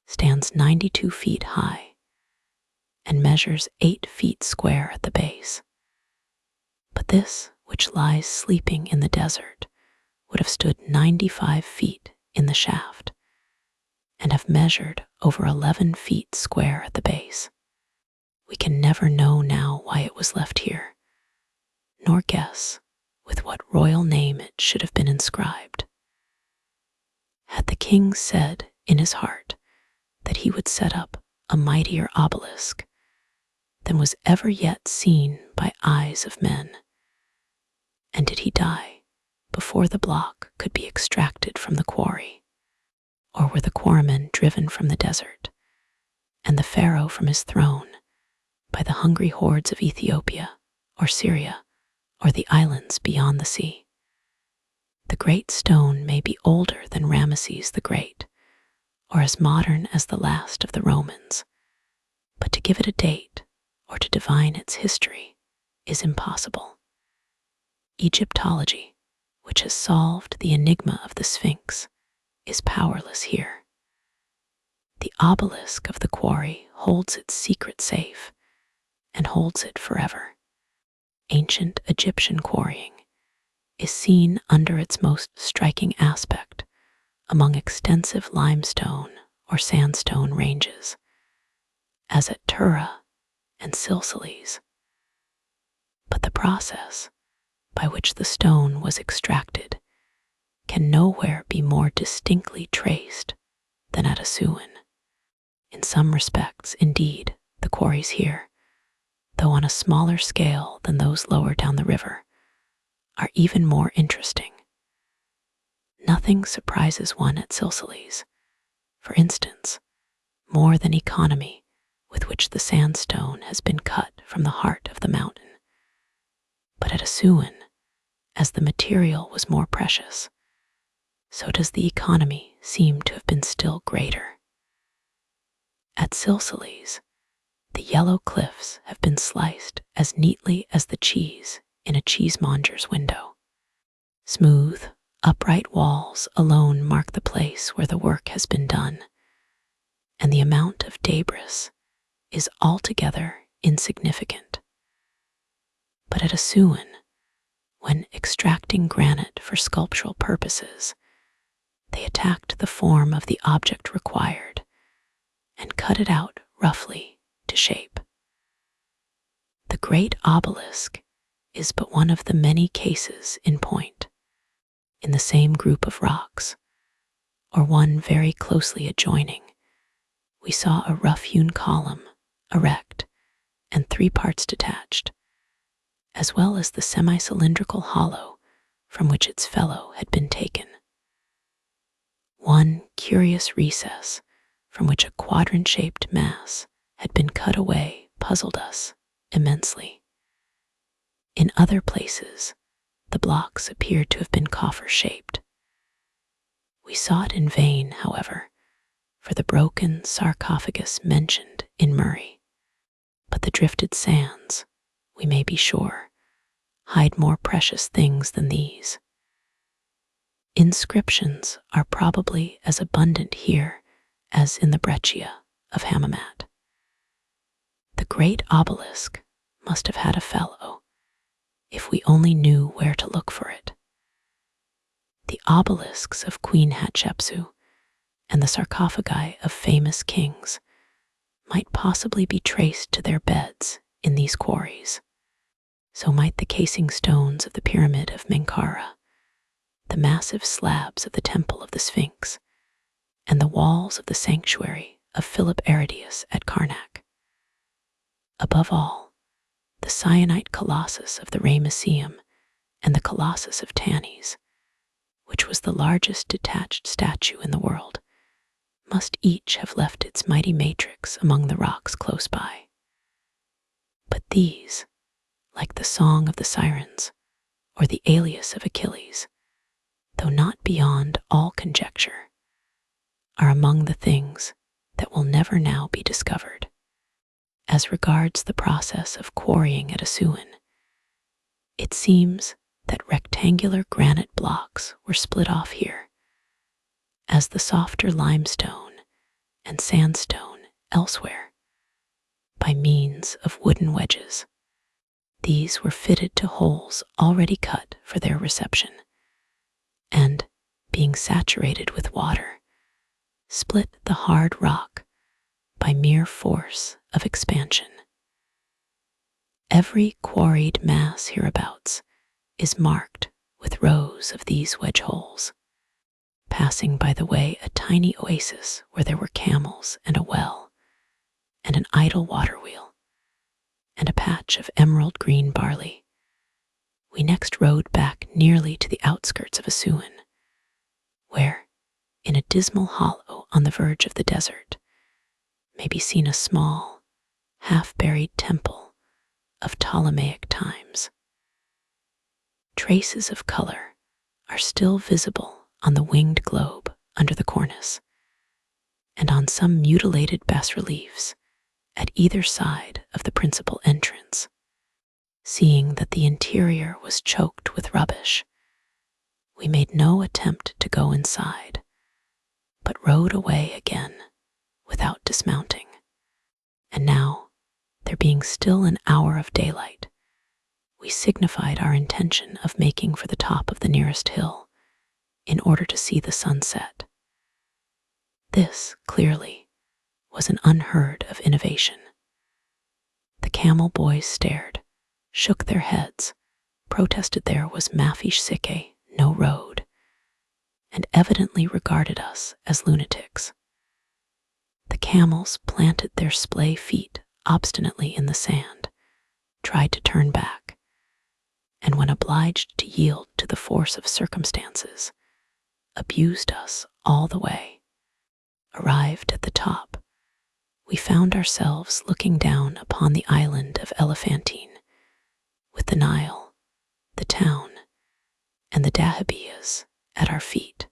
stands 92 feet high and measures 8 feet square at the base. But this, which lies sleeping in the desert, would have stood 95 feet in the shaft and have measured over 11 feet square at the base. We can never know now why it was left here, nor guess with what royal name it should have been inscribed. Had the king said in his heart that he would set up a mightier obelisk than was ever yet seen by eyes of men? And did he die before the block could be extracted from the quarry? Or were the quarrymen driven from the desert, and the pharaoh from his throne, by the hungry hordes of Ethiopia, or Syria, or the islands beyond the sea? The great stone may be older than Ramesses the Great, or as modern as the last of the Romans, but to give it a date or to divine its history is impossible. Egyptology, which has solved the enigma of the Sphinx, is powerless here. The obelisk of the quarry holds its secret safe and holds it forever. Ancient Egyptian quarrying is seen under its most striking aspect among extensive limestone or sandstone ranges, as at Tura and Silsiles. But the process by which the stone was extracted can nowhere be more distinctly traced than at Assuan. In some respects, indeed, the quarries here, though on a smaller scale than those lower down the river, are even more interesting. Nothing surprises one at Silsiles, for instance, more than economy with which the sandstone has been cut from the heart of the mountain. But at Assuan, as the material was more precious, so does the economy seem to have been still greater. At Silsiles, the yellow cliffs have been sliced as neatly as the cheese in a cheesemonger's window. Smooth, upright walls alone mark the place where the work has been done, and the amount of debris is altogether insignificant. But at Assuan, when extracting granite for sculptural purposes, they attacked the form of the object required and cut it out roughly to shape. The great obelisk is but one of the many cases in point. In the same group of rocks, or one very closely adjoining, we saw a rough-hewn column, erect, and 3 parts detached, as well as the semi-cylindrical hollow from which its fellow had been taken. One curious recess from which a quadrant-shaped mass had been cut away puzzled us immensely. In other places, the blocks appeared to have been coffer-shaped. We sought in vain, however, for the broken sarcophagus mentioned in Murray, but the drifted sands, we may be sure, hide more precious things than these. Inscriptions are probably as abundant here as in the breccia of Hammamet. The great obelisk must have had a fellow, if we only knew where to look for it. The obelisks of Queen Hatshepsut and the sarcophagi of famous kings might possibly be traced to their beds in these quarries. So might the casing stones of the pyramid of Menkaura, the massive slabs of the temple of the Sphinx, and the walls of the sanctuary of Philip Aridius at Karnak. Above all, the syenite colossus of the Ramesseum and the colossus of Tanis, which was the largest detached statue in the world, must each have left its mighty matrix among the rocks close by. But these, like the Song of the Sirens or the Alias of Achilles, though not beyond all conjecture, are among the things that will never now be discovered. As regards the process of quarrying at Assuan, it seems that rectangular granite blocks were split off here, as the softer limestone and sandstone elsewhere, by means of wooden wedges. These were fitted to holes already cut for their reception, and, being saturated with water, split the hard rock by mere force of expansion. Every quarried mass hereabouts is marked with rows of these wedge holes, passing by the way a tiny oasis where there were camels and a well, and an idle water wheel, and a patch of emerald green barley. We next rode back nearly to the outskirts of Assuan, where, in a dismal hollow on the verge of the desert, may be seen a small, half-buried temple of Ptolemaic times. Traces of color are still visible on the winged globe under the cornice, and on some mutilated bas-reliefs at either side of the principal entrance. Seeing that the interior was choked with rubbish, we made no attempt to go inside, but rode away again without dismounting. And now, there being still an hour of daylight, we signified our intention of making for the top of the nearest hill in order to see the sunset. This, clearly, was an unheard of innovation. The camel boys stared, shook their heads, protested there was mafish sike, no road, and evidently regarded us as lunatics. The camels planted their splay feet obstinately in the sand, tried to turn back, and when obliged to yield to the force of circumstances, abused us all the way. Arrived at the top, we found ourselves looking down upon the island of Elephantine, with the Nile, the town, and the dahabeahs at our feet.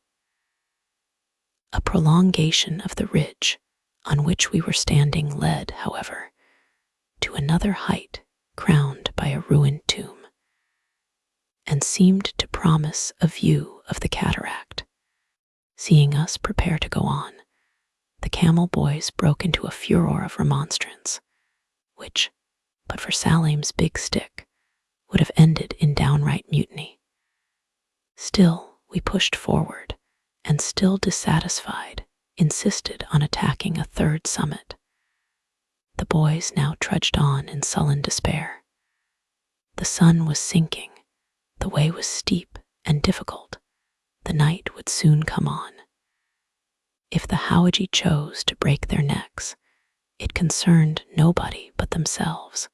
A prolongation of the ridge on which we were standing led, however, to another height crowned by a ruined tomb, and seemed to promise a view of the cataract. Seeing us prepare to go on, the camel boys broke into a furor of remonstrance, which, but for Salim's big stick, would have ended in downright mutiny. Still, we pushed forward, and still dissatisfied, insisted on attacking a third summit. The boys now trudged on in sullen despair. The sun was sinking, the way was steep and difficult, the night would soon come on. If the Hawaji chose to break their necks, it concerned nobody but themselves.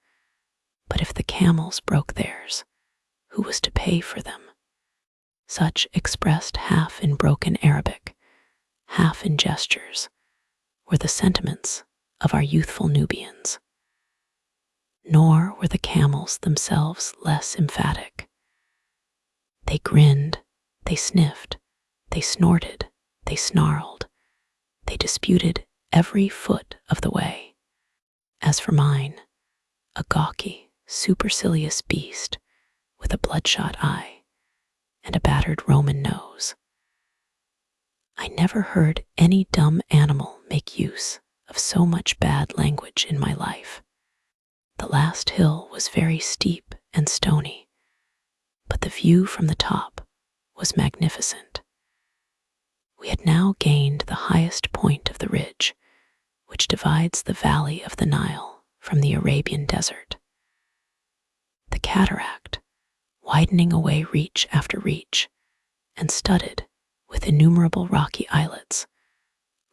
But if the camels broke theirs, who was to pay for them? Such, expressed half in broken Arabic, half in gestures, were the sentiments of our youthful Nubians. Nor were the camels themselves less emphatic. They grinned, they sniffed, they snorted, they snarled, they disputed every foot of the way. As for mine, a gawky, supercilious beast with a bloodshot eye and a battered Roman nose, I never heard any dumb animal make use of so much bad language in my life. The last hill was very steep and stony, but the view from the top was magnificent. We had now gained the highest point of the ridge, which divides the valley of the Nile from the Arabian desert. The cataract, widening away reach after reach, and studded with innumerable rocky islets,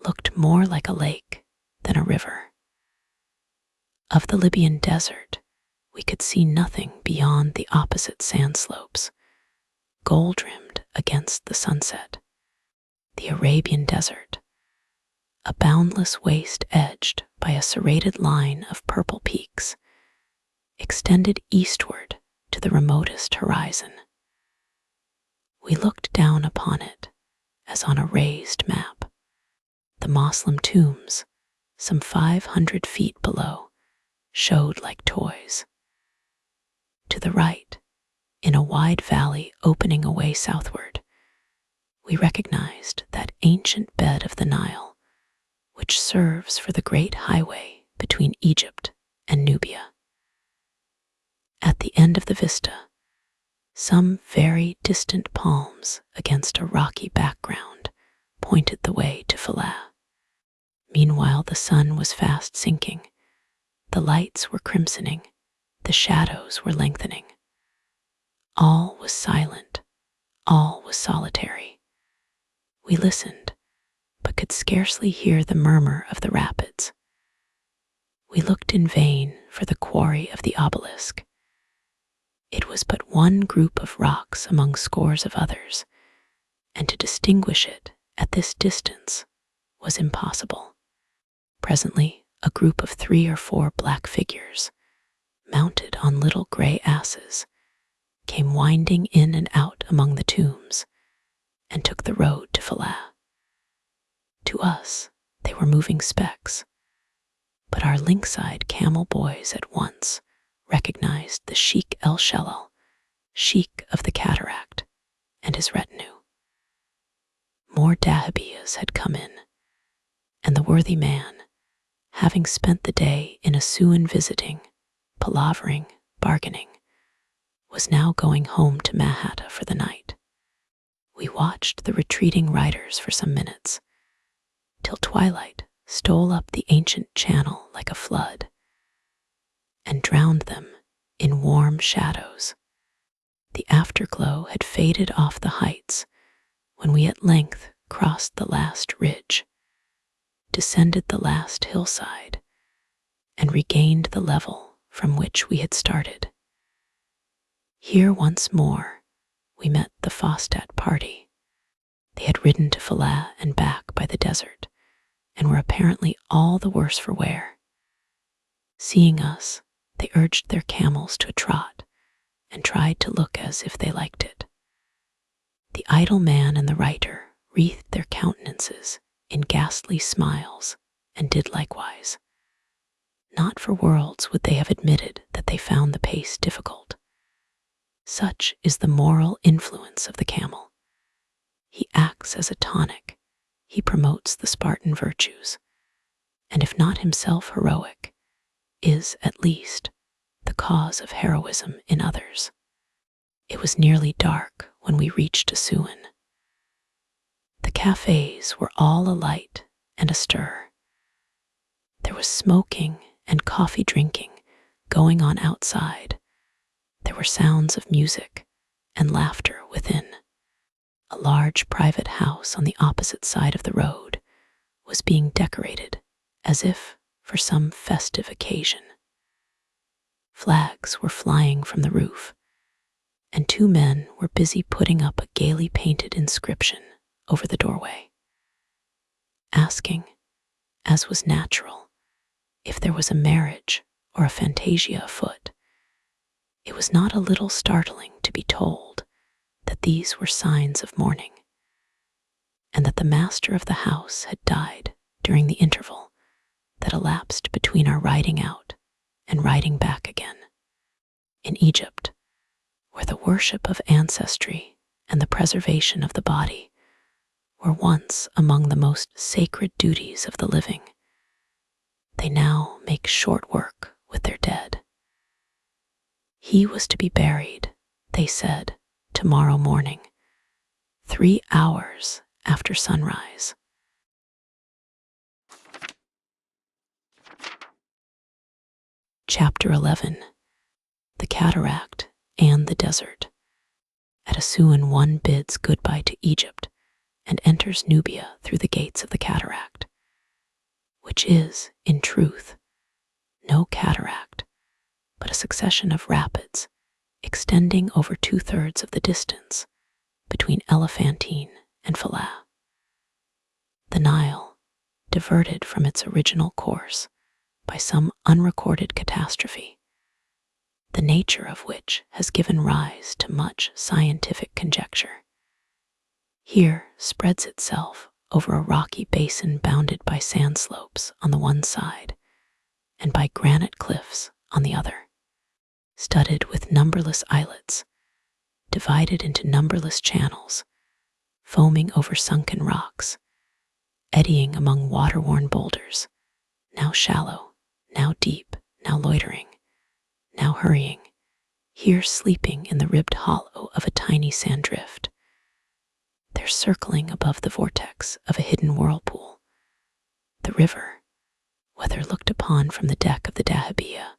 looked more like a lake than a river. Of the Libyan desert, we could see nothing beyond the opposite sand slopes, gold-rimmed against the sunset. The Arabian desert, a boundless waste edged by a serrated line of purple peaks, extended eastward to the remotest horizon. We looked down upon it as on a raised map. The Moslem tombs, some 500 feet below, showed like toys. To the right, in a wide valley opening away southward, we recognized that ancient bed of the Nile, which serves for the great highway between Egypt and Nubia. At the end of the vista, some very distant palms against a rocky background pointed the way to Philae. Meanwhile, the sun was fast sinking. The lights were crimsoning, the shadows were lengthening. All was silent, all was solitary. We listened, but could scarcely hear the murmur of the rapids. We looked in vain for the quarry of the obelisk. It was but one group of rocks among scores of others, and to distinguish it at this distance was impossible. Presently, a group of 3 or 4 black figures, mounted on little gray asses, came winding in and out among the tombs, and took the road to Philae. To us, they were moving specks, but our lynx-eyed camel boys at once recognized the Sheikh el-Shelal, Sheikh of the Cataract, and his retinue. More dahabeahs had come in, and the worthy man, having spent the day in Asuan visiting, palavering, bargaining, was now going home to Mahatta for the night. We watched the retreating riders for some minutes, till twilight stole up the ancient channel like a flood, and drowned them in warm shadows. The afterglow had faded off the heights when we at length crossed the last ridge, descended the last hillside, and regained the level from which we had started. Here once more we met the Fostat party. They had ridden to Philae and back by the desert, and were apparently all the worse for wear. Seeing us, they urged their camels to a trot and tried to look as if they liked it. The idle man and the writer wreathed their countenances in ghastly smiles and did likewise. Not for worlds would they have admitted that they found the pace difficult. Such is the moral influence of the camel. He acts as a tonic, he promotes the Spartan virtues, and if not himself heroic, is at least the cause of heroism in others. It was nearly dark when we reached Asuan. The cafes were all alight and astir. There was smoking and coffee drinking going on outside. There were sounds of music and laughter within. A large private house on the opposite side of the road was being decorated as if for some festive occasion. Flags were flying from the roof, and two men were busy putting up a gaily painted inscription over the doorway, asking, as was natural, if there was a marriage or a fantasia afoot. It was not a little startling to be told that these were signs of mourning, and that the master of the house had died during the interval that elapsed between our riding out and riding back again. In Egypt, where the worship of ancestry and the preservation of the body were once among the most sacred duties of the living, they now make short work with their dead. He was to be buried, they said, tomorrow morning, 3 hours after sunrise. Chapter 11. The Cataract and the Desert. At Asuan, one bids goodbye to Egypt and enters Nubia through the gates of the cataract, which is, in truth, no cataract, but a succession of rapids extending over 2/3 of the distance between Elephantine and Philae. The Nile, diverted from its original course by some unrecorded catastrophe, the nature of which has given rise to much scientific conjecture, here spreads itself over a rocky basin bounded by sand slopes on the one side and by granite cliffs on the other, studded with numberless islets, divided into numberless channels, foaming over sunken rocks, eddying among water-worn boulders, now shallow, now deep, now loitering, now hurrying, here sleeping in the ribbed hollow of a tiny sand drift. They're circling above the vortex of a hidden whirlpool. The river, whether looked upon from the deck of the dahabeah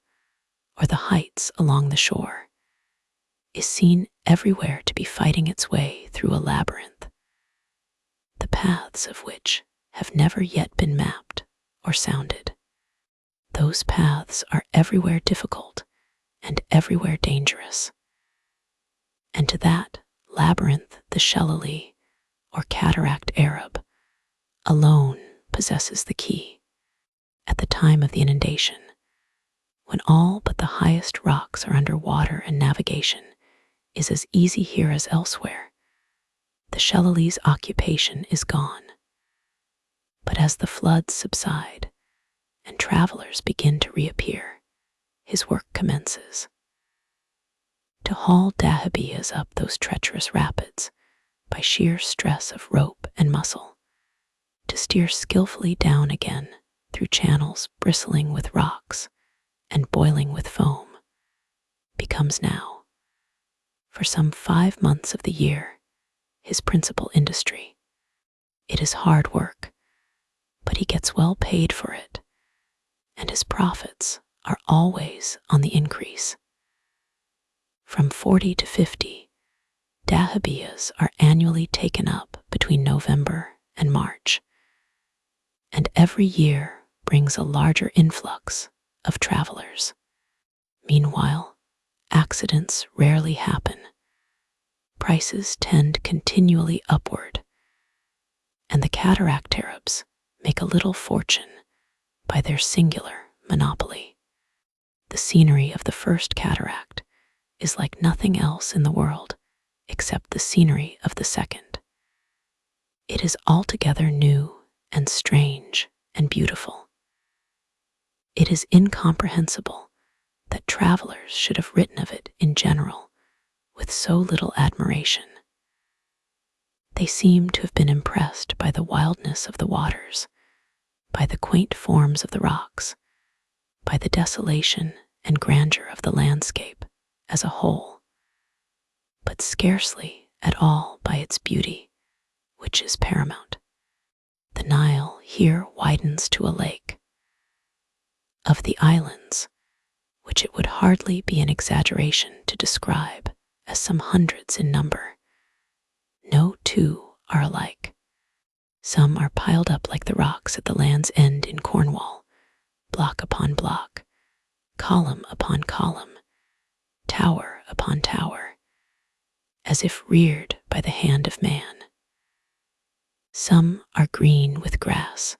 or the heights along the shore, is seen everywhere to be fighting its way through a labyrinth, the paths of which have never yet been mapped or sounded. Those paths are everywhere difficult and everywhere dangerous. And to that labyrinth the Philae, or cataract Arab, alone possesses the key. At the time of the inundation, when all but the highest rocks are under water and navigation is as easy here as elsewhere, the Philae's occupation is gone. But as the floods subside and travelers begin to reappear, his work commences. To haul dahabeahs up those treacherous rapids by sheer stress of rope and muscle, to steer skillfully down again through channels bristling with rocks and boiling with foam, becomes now, for some 5 months of the year, his principal industry. It is hard work, but he gets well paid for it, and his profits are always on the increase. From 40 to 50, dahabeahs are annually taken up between November and March, and every year brings a larger influx of travelers. Meanwhile, accidents rarely happen. Prices tend continually upward, and the cataract Arabs make a little fortune by their singular monopoly. The scenery of the first cataract is like nothing else in the world except the scenery of the second. It is altogether new and strange and beautiful. It is incomprehensible that travelers should have written of it in general with so little admiration. They seem to have been impressed by the wildness of the waters, by the quaint forms of the rocks, by the desolation and grandeur of the landscape as a whole, but scarcely at all by its beauty, which is paramount. The Nile here widens to a lake. Of the islands, which it would hardly be an exaggeration to describe as some hundreds in number, no two are alike. Some are piled up like the rocks at the Land's End in Cornwall, block upon block, column upon column, tower upon tower, as if reared by the hand of man. Some are green with grass,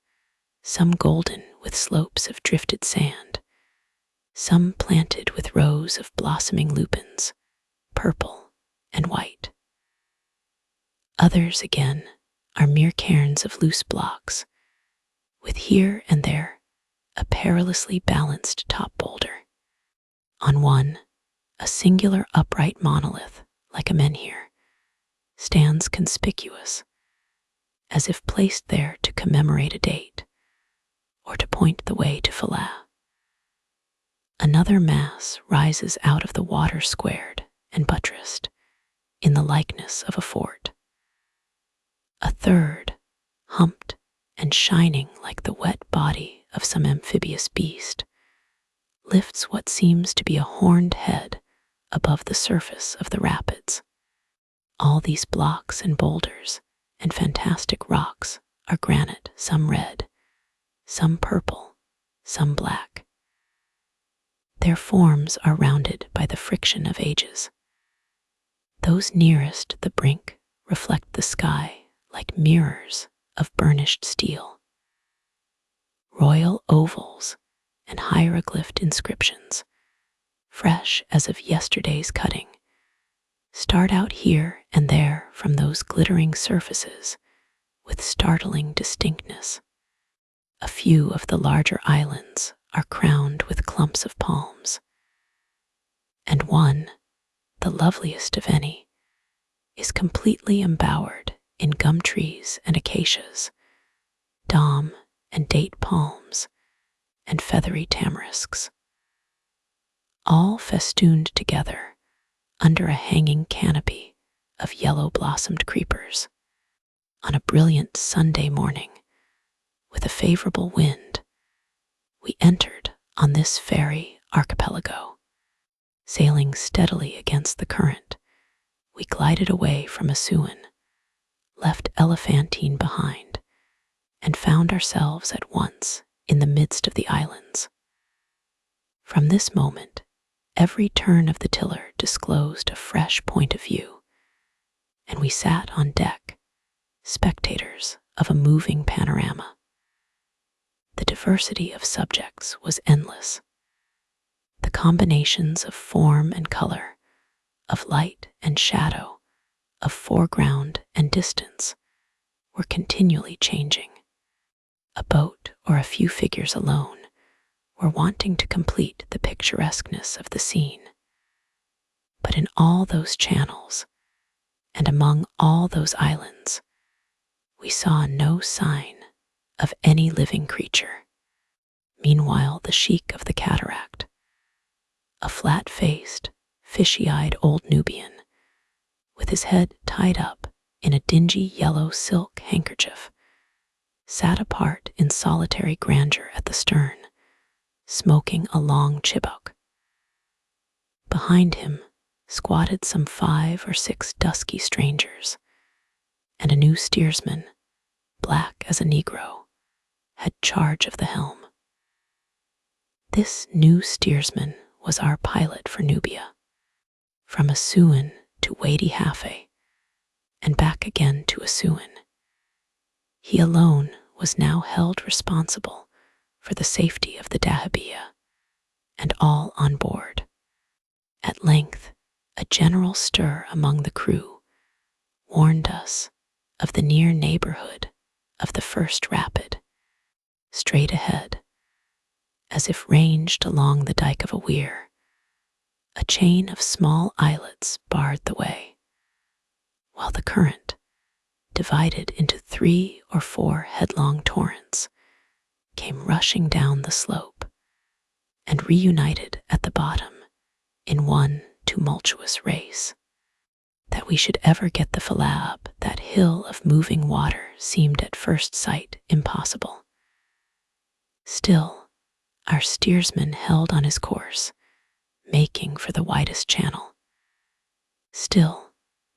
some golden with slopes of drifted sand, some planted with rows of blossoming lupins, purple and white. Others, again, are mere cairns of loose blocks, with here and there a perilously balanced top boulder. On one, a singular upright monolith, like a menhir, stands conspicuous, as if placed there to commemorate a date, or to point the way to Philae. Another mass rises out of the water squared and buttressed, in the likeness of a fort. A third, humped and shining like the wet body of some amphibious beast, lifts what seems to be a horned head above the surface of the rapids. All these blocks and boulders and fantastic rocks are granite, some red, some purple, some black. Their forms are rounded by the friction of ages. Those nearest the brink reflect the sky like mirrors of burnished steel. Royal ovals and hieroglyphed inscriptions, fresh as of yesterday's cutting, start out here and there from those glittering surfaces with startling distinctness. A few of the larger islands are crowned with clumps of palms, and one, the loveliest of any, is completely embowered in gum trees and acacias, dom and date palms, and feathery tamarisks, all festooned together under a hanging canopy of yellow-blossomed creepers. On a brilliant Sunday morning, with a favorable wind, we entered on this fairy archipelago. Sailing steadily against the current, we glided away from Assuan, left Elephantine behind, and found ourselves at once in the midst of the islands. From this moment, every turn of the tiller disclosed a fresh point of view, and we sat on deck, spectators of a moving panorama. The diversity of subjects was endless. The combinations of form and color, of light and shadow, of foreground and distance, were continually changing. A boat or a few figures alone were wanting to complete the picturesqueness of the scene. But in all those channels, and among all those islands, we saw no sign of any living creature. Meanwhile, the sheik of the cataract, a flat-faced, fishy-eyed old Nubian, with his head tied up in a dingy yellow silk handkerchief, sat apart in solitary grandeur at the stern, smoking a long chibok. Behind him squatted some 5 or 6 dusky strangers, and a new steersman, black as a Negro, had charge of the helm. This new steersman was our pilot for Nubia, from Assuan to Wadi Hafe, and back again to Assuan. He alone was now held responsible for the safety of the dahabeah and all on board. At length, a general stir among the crew warned us of the near neighborhood of the first rapid. Straight ahead, as if ranged along the dike of a weir, a chain of small islets barred the way, while the current, divided into 3 or 4 headlong torrents, came rushing down the slope and reunited at the bottom in one tumultuous race. That we should ever get the Philae up that hill of moving water seemed at first sight impossible. Still, our steersman held on his course, making for the widest channel. Still,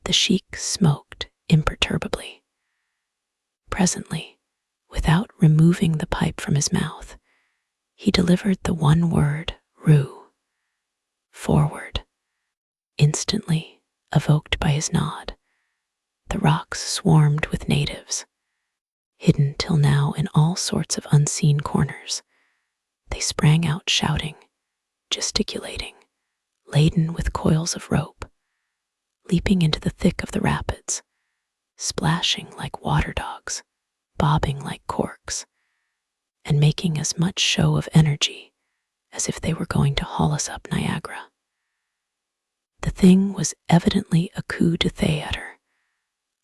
the sheik smoked imperturbably. Presently, without removing the pipe from his mouth, he delivered the one word, "Roo," forward. Instantly, evoked by his nod, the rocks swarmed with natives. Hidden till now in all sorts of unseen corners, they sprang out shouting, gesticulating, laden with coils of rope, leaping into the thick of the rapids, splashing like water dogs, bobbing like corks, and making as much show of energy as if they were going to haul us up Niagara. The thing was evidently a coup de theatre,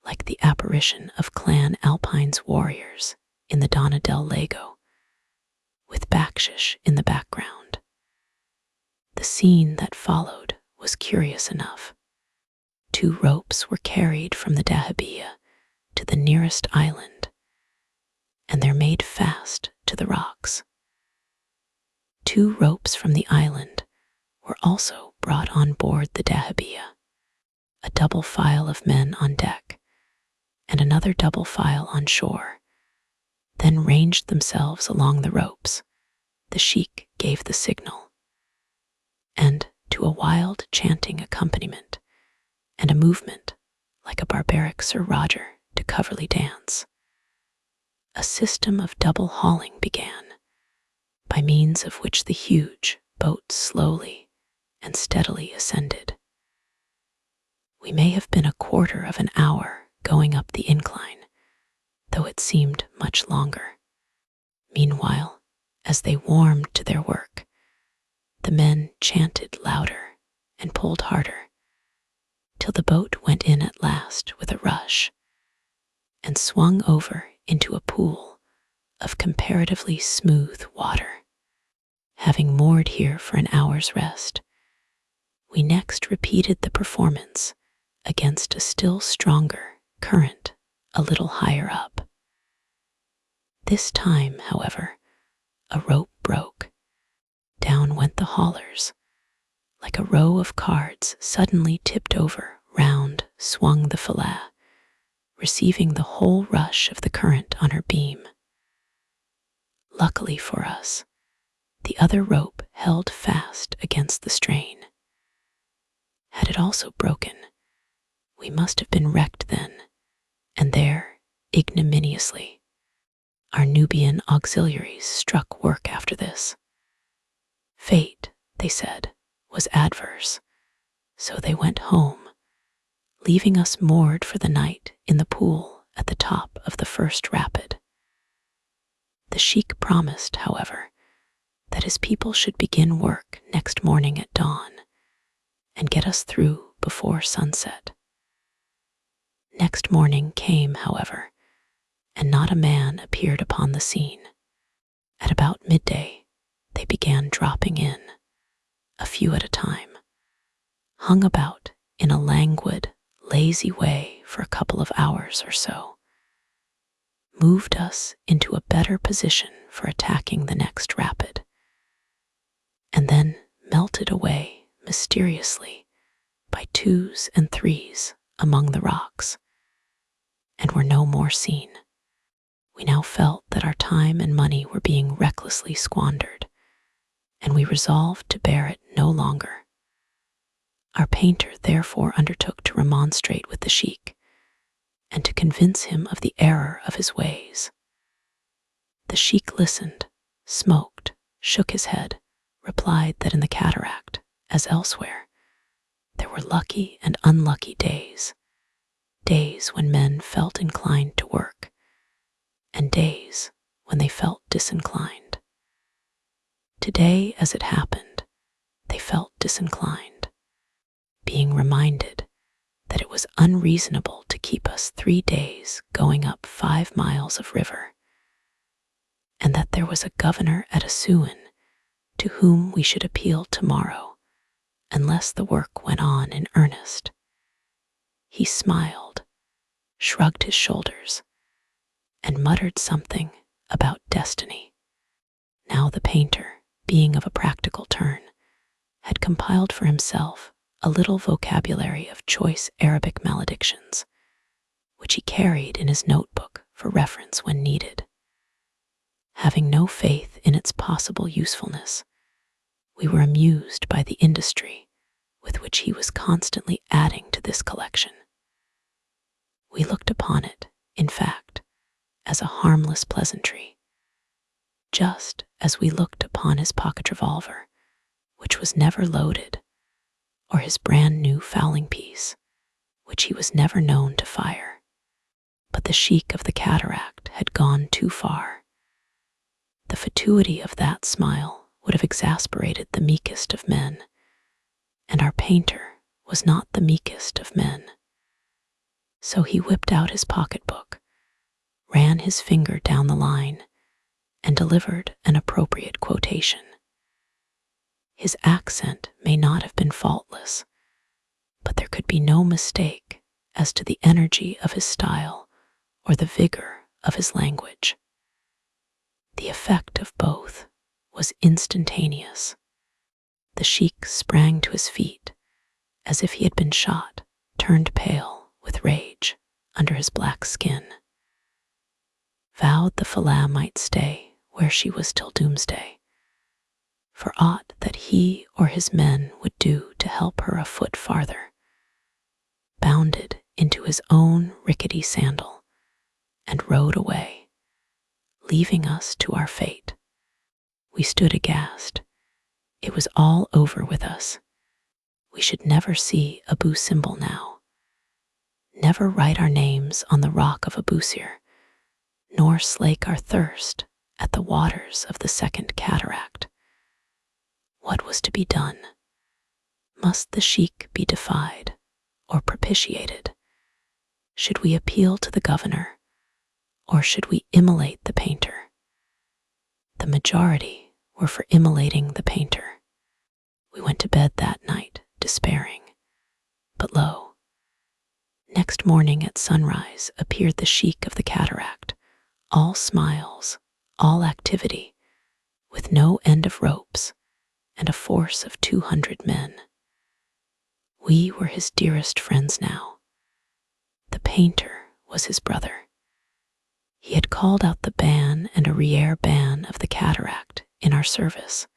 like the apparition of Clan Alpine's warriors in the Donna del Lago, with backshish in the background. The scene that followed was curious enough. 2 ropes were carried from the dahabeah to the nearest island, and they're made fast to the rocks. 2 ropes from the island were also brought on board the dahabeah, a double file of men on deck, and another double file on shore, then ranged themselves along the ropes. The sheik gave the signal, and to a wild chanting accompaniment and a movement like a barbaric Sir Roger de Coverley dance, a system of double hauling began, by means of which the huge boat slowly and steadily ascended. We may have been a quarter of an hour going up the incline, though it seemed much longer. Meanwhile, as they warmed to their work, the men chanted louder and pulled harder, till the boat went in at last with a rush, and swung over into a pool of comparatively smooth water. Having moored here for an hour's rest, we next repeated the performance against a still stronger current a little higher up. This time, however, a rope broke. Down went the haulers. Like a row of cards suddenly tipped over, round swung the Philae, receiving the whole rush of the current on her beam. Luckily for us, the other rope held fast against the strain. Had it also broken, we must have been wrecked then, and there, ignominiously. Our Nubian auxiliaries struck work after this. Fate, they said, was adverse, so they went home, leaving us moored for the night in the pool at the top of the first rapid. The sheik promised, however, that his people should begin work next morning at dawn and get us through before sunset. Next morning came, however, and not a man appeared upon the scene. At about midday, they began dropping in, a few at a time, hung about in a languid, lazy way for a couple of hours or so, moved us into a better position for attacking the next rapid, and then melted away mysteriously by 2s and 3s among the rocks, and were no more seen. We now felt that our time and money were being recklessly squandered, and we resolved to bear it no longer. Our painter therefore undertook to remonstrate with the sheik and to convince him of the error of his ways. The sheik listened, smoked, shook his head, replied that in the cataract, as elsewhere, there were lucky and unlucky days, days when men felt inclined to work, and days when they felt disinclined. Today, as it happened, they felt disinclined, being reminded that it was unreasonable to keep us 3 days going up 5 miles of river, and that there was a governor at Assuan to whom we should appeal tomorrow unless the work went on in earnest. He smiled, shrugged his shoulders, and muttered something about destiny. Now the painter, being of a practical turn, had compiled for himself a little vocabulary of choice Arabic maledictions, which he carried in his notebook for reference when needed. Having no faith in its possible usefulness, we were amused by the industry with which he was constantly adding to this collection. We looked upon it, in fact, as a harmless pleasantry, just as we looked upon his pocket revolver, which was never loaded, or his brand new fowling piece, which he was never known to fire. But the sheik of the cataract had gone too far. The fatuity of that smile would have exasperated the meekest of men, and our painter was not the meekest of men. So he whipped out his pocketbook, ran his finger down the line, and delivered an appropriate quotation. His accent may not have been faultless, but there could be no mistake as to the energy of his style or the vigor of his language. The effect of both was instantaneous. The sheik sprang to his feet as if he had been shot, turned pale with rage under his black skin. Vowed the Philae might stay where she was till doomsday, for aught that he or his men would do to help her a foot farther, bounded into his own rickety sandal, and rode away, leaving us to our fate. We stood aghast. It was all over with us. We should never see Abu Simbel now, never write our names on the rock of Abusir, nor slake our thirst at the waters of the second cataract. What was to be done? Must the sheik be defied or propitiated? Should we appeal to the governor, or should we immolate the painter? The majority were for immolating the painter. We went to bed that night, despairing. But lo, next morning at sunrise appeared the sheik of the cataract, all smiles, all activity, with no end of ropes, and a force of 200 men. We were his dearest friends now. The painter was his brother. He had called out the ban and arriere ban of the cataract in our service.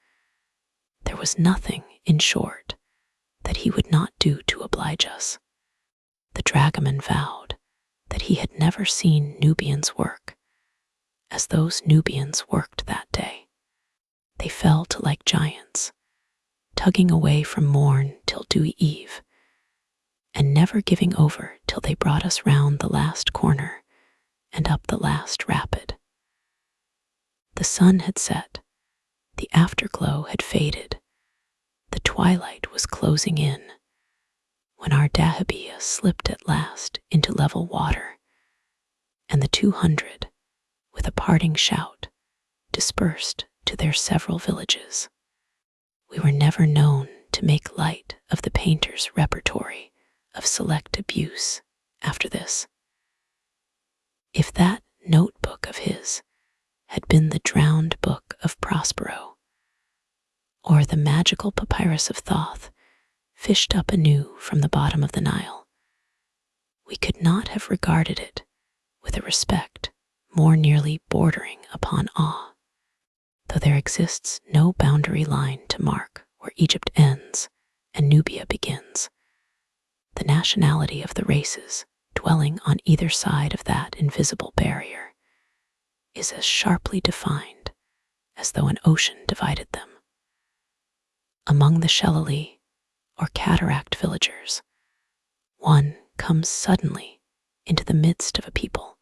There was nothing, in short, that he would not do to oblige us. The dragoman vowed that he had never seen Nubians work as those Nubians worked that day. They fell to like giants, tugging away from morn till dewy eve, and never giving over till they brought us round the last corner and up the last rapid. The sun had set, the afterglow had faded, the twilight was closing in, when our dahabeah slipped at last into level water, and the 200, with a parting shout, dispersed to their several villages. We were never known to make light of the painter's repertory of select abuse after this. If that notebook of his had been the drowned book of Prospero, or the magical papyrus of Thoth fished up anew from the bottom of the Nile, we could not have regarded it with a respect more nearly bordering upon awe. though there exists no boundary line to mark where Egypt ends and Nubia begins. The nationality of the races dwelling on either side of that invisible barrier is as sharply defined as though an ocean divided them. Among the Philae, or cataract villagers, one comes suddenly into the midst of a people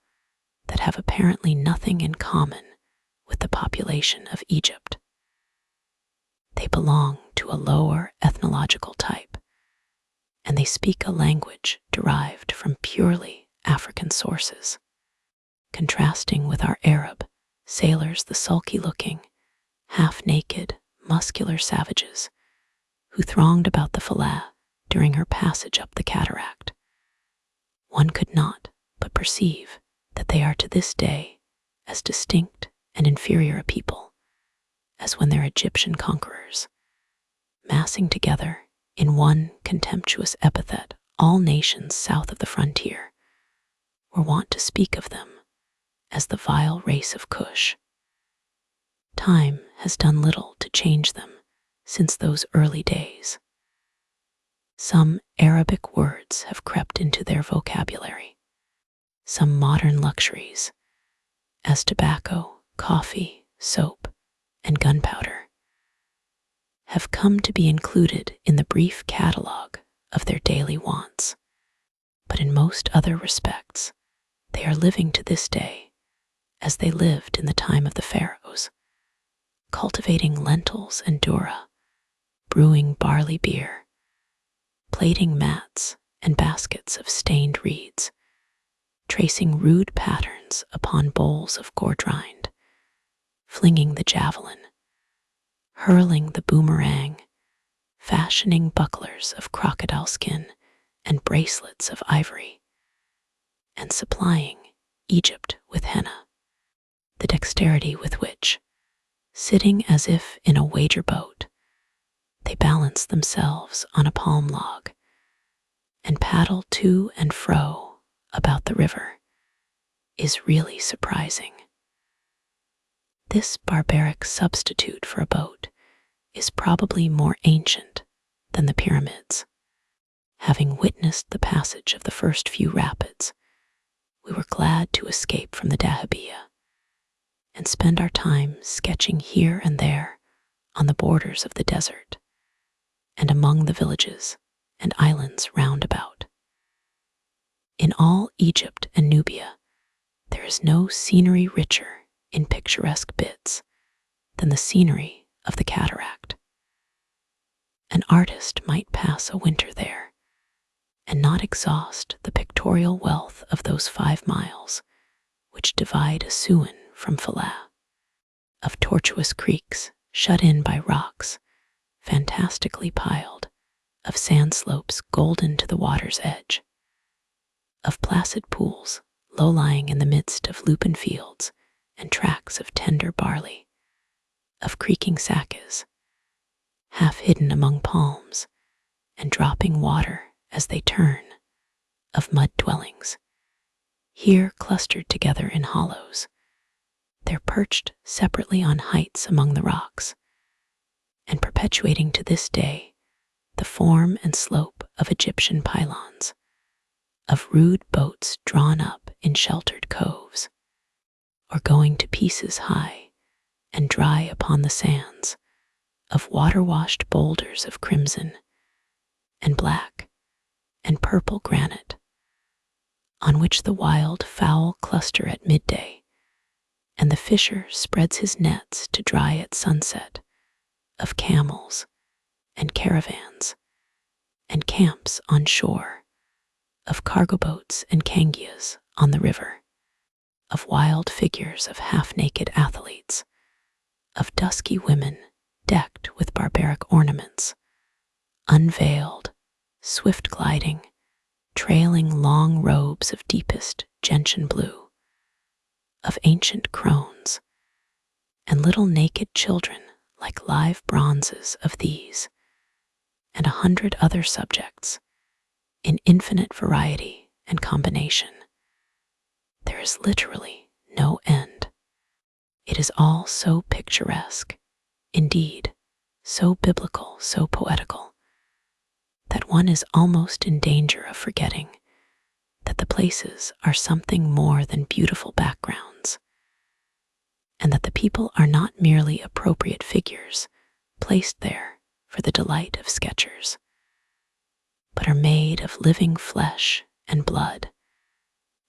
that have apparently nothing in common with the population of Egypt. They belong to a lower ethnological type, and they speak a language derived from purely African sources. Contrasting with our Arab sailors, the sulky-looking, half-naked, muscular savages who thronged about the Philae during her passage up the cataract, one could not but perceive that they are to this day as distinct and inferior a people as when their Egyptian conquerors, massing together in one contemptuous epithet all nations south of the frontier, were wont to speak of them as the vile race of Cush. Time has done little to change them since those early days. Some Arabic words have crept into their vocabulary, some modern luxuries, as tobacco, coffee, soap, and gunpowder, have come to be included in the brief catalogue of their daily wants. But in most other respects, they are living to this day as they lived in the time of the pharaohs, cultivating lentils and dura, brewing barley beer, plaiting mats and baskets of stained reeds, tracing rude patterns upon bowls of gourd rind, flinging the javelin, hurling the boomerang, fashioning bucklers of crocodile skin and bracelets of ivory, and supplying Egypt with henna. The dexterity with which, sitting as if in a wager boat, they balance themselves on a palm log and paddle to and fro about the river is really surprising. This barbaric substitute for a boat is probably more ancient than the pyramids. Having witnessed the passage of the first few rapids, we were glad to escape from the dahabeah and spend our time sketching here and there on the borders of the desert and among the villages and islands round about. In all Egypt and Nubia, there is no scenery richer in picturesque bits than the scenery of the cataract. An artist might pass a winter there and not exhaust the pictorial wealth of those 5 miles which divide Assuan from Philae, of tortuous creeks shut in by rocks fantastically piled, of sand slopes golden to the water's edge, of placid pools low-lying in the midst of lupin fields and tracts of tender barley, of creaking sakes, half hidden among palms and dropping water as they turn, of mud dwellings, here clustered together in hollows, they're perched separately on heights among the rocks, and perpetuating to this day the form and slope of Egyptian pylons, of rude boats drawn up in sheltered coves, or going to pieces high and dry upon the sands, of water-washed boulders of crimson and black and purple granite, on which the wild fowl cluster at midday, and the fisher spreads his nets to dry at sunset, of camels and caravans and camps on shore, of cargo boats and cangias on the river, of wild figures of half-naked athletes, of dusky women decked with barbaric ornaments, unveiled, swift gliding, trailing long robes of deepest gentian blue, of ancient crones, and little naked children like live bronzes of these, and 100 other subjects in infinite variety and combination. There is literally no end. It is all so picturesque, indeed, so biblical, so poetical, that one is almost in danger of forgetting that the places are something more than beautiful backgrounds, and that the people are not merely appropriate figures placed there for the delight of sketchers, but are made of living flesh and blood,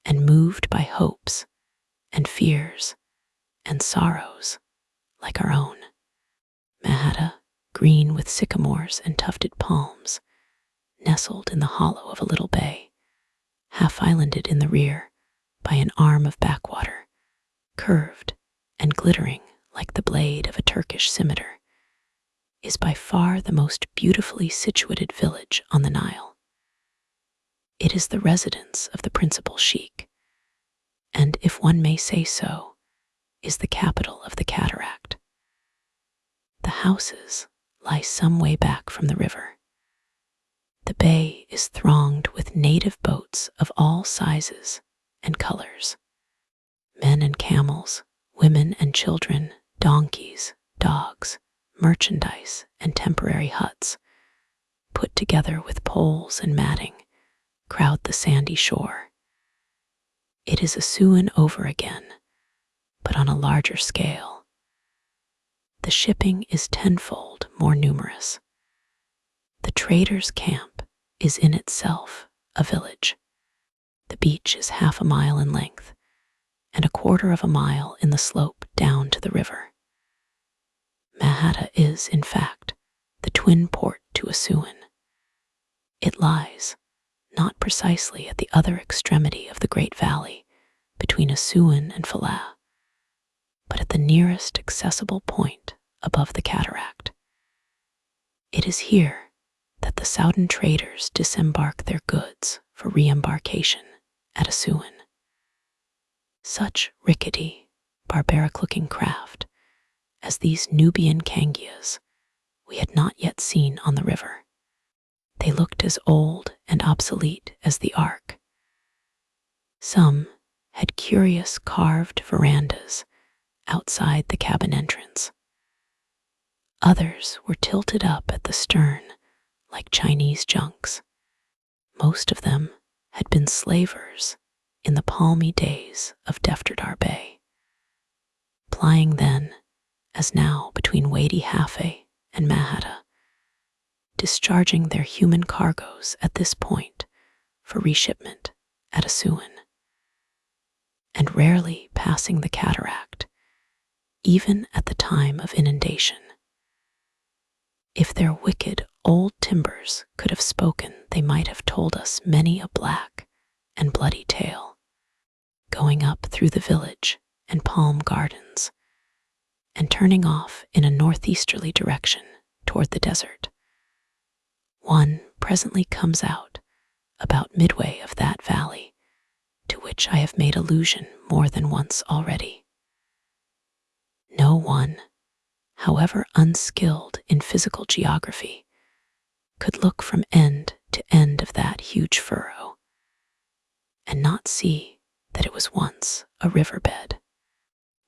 and moved by hopes and fears and sorrows like our own. Mahata, green with sycamores and tufted palms, nestled in the hollow of a little bay, half islanded in the rear by an arm of backwater, curved and glittering like the blade of a Turkish scimitar, is by far the most beautifully situated village on the Nile. It is the residence of the principal sheikh, and, if one may say so, is the capital of the cataract. The houses lie some way back from the river. The bay is thronged with native boats of all sizes and colors. Men and camels, women and children, donkeys, dogs, merchandise, and temporary huts, put together with poles and matting, crowd the sandy shore. It is Asuan over again, but on a larger scale. The shipping is tenfold more numerous. The traders' camp is in itself a village. The beach is half a mile in length, and a quarter of a mile in the slope down to the river. Mahata is, in fact, the twin port to Asuan. It lies, not precisely at the other extremity of the great valley between Asuan and Philae, but at the nearest accessible point above the cataract. It is here that the Soudan traders disembark their goods for re-embarkation at Asuan. Such rickety, barbaric-looking craft as these Nubian kangias we had not yet seen on the river. They looked as old and obsolete as the Ark. Some had curious carved verandas outside the cabin entrance. Others were tilted up at the stern like Chinese junks. Most of them had been slavers in the palmy days of Defterdar Bay, plying then, as now, between weighty Hafe and Mahata, discharging their human cargoes at this point for reshipment at Asuan, and rarely passing the cataract, even at the time of inundation. If their wicked old timbers could have spoken, they might have told us many a black and bloody tale, going up through the village and palm gardens, and turning off in a northeasterly direction toward the desert. One presently comes out about midway of that valley, to which I have made allusion more than once already. No one, however unskilled in physical geography, could look from end to end of that huge furrow and not see that it was once a riverbed.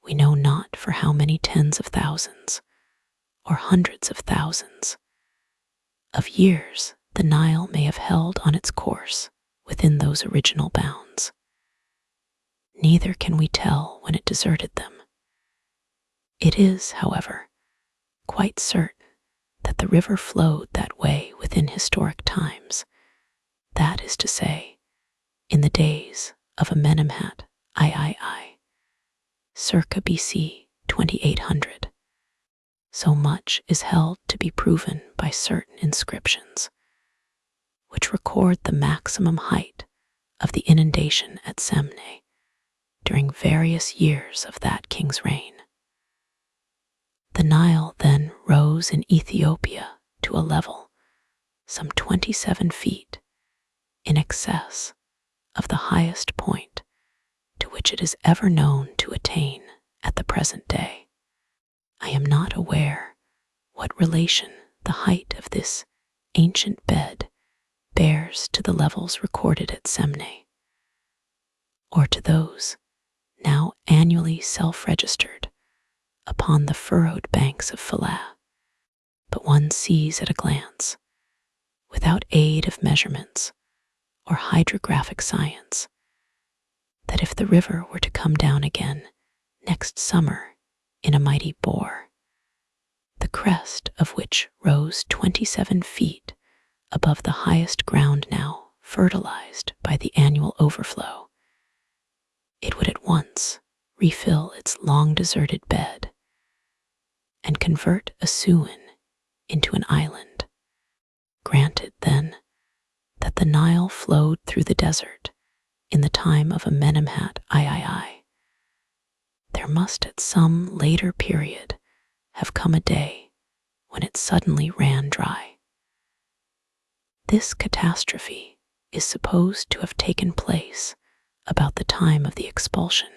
We know not for how many tens of thousands or hundreds of thousands of years the Nile may have held on its course within those original bounds. Neither can we tell when it deserted them. It is, however, quite certain that the river flowed that way within historic times, that is to say, in the days of Amenemhat III, circa BC 2800. So much is held to be proven by certain inscriptions, which record the maximum height of the inundation at Semneh during various years of that king's reign. The Nile then rose in Ethiopia to a level some 27 feet in excess of the highest point to which it is ever known to attain at the present day. I am not aware what relation the height of this ancient bed bears to the levels recorded at Semneh, or to those now annually self-registered upon the furrowed banks of Philae, but one sees at a glance, without aid of measurements or hydrographic science, that if the river were to come down again next summer in a mighty bore, the crest of which rose 27 feet above the highest ground now fertilized by the annual overflow, it would at once refill its long deserted bed and convert a Suan into an island. Granted, then, that the Nile flowed through the desert in the time of Amenemhat III, there must at some later period have come a day when it suddenly ran dry. This catastrophe is supposed to have taken place about the time of the expulsion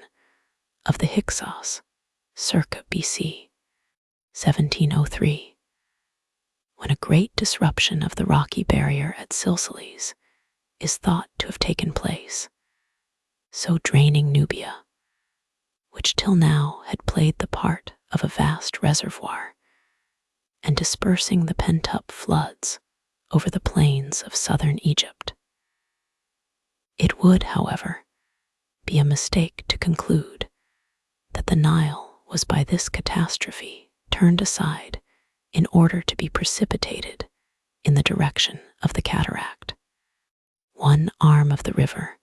of the Hyksos, circa BC 1703, when a great disruption of the rocky barrier at Silsiles is thought to have taken place, so draining Nubia, which till now had played the part of a vast reservoir, and dispersing the pent-up floods over the plains of southern Egypt. It would, however, be a mistake to conclude that the Nile was by this catastrophe turned aside in order to be precipitated in the direction of the cataract. One arm of the river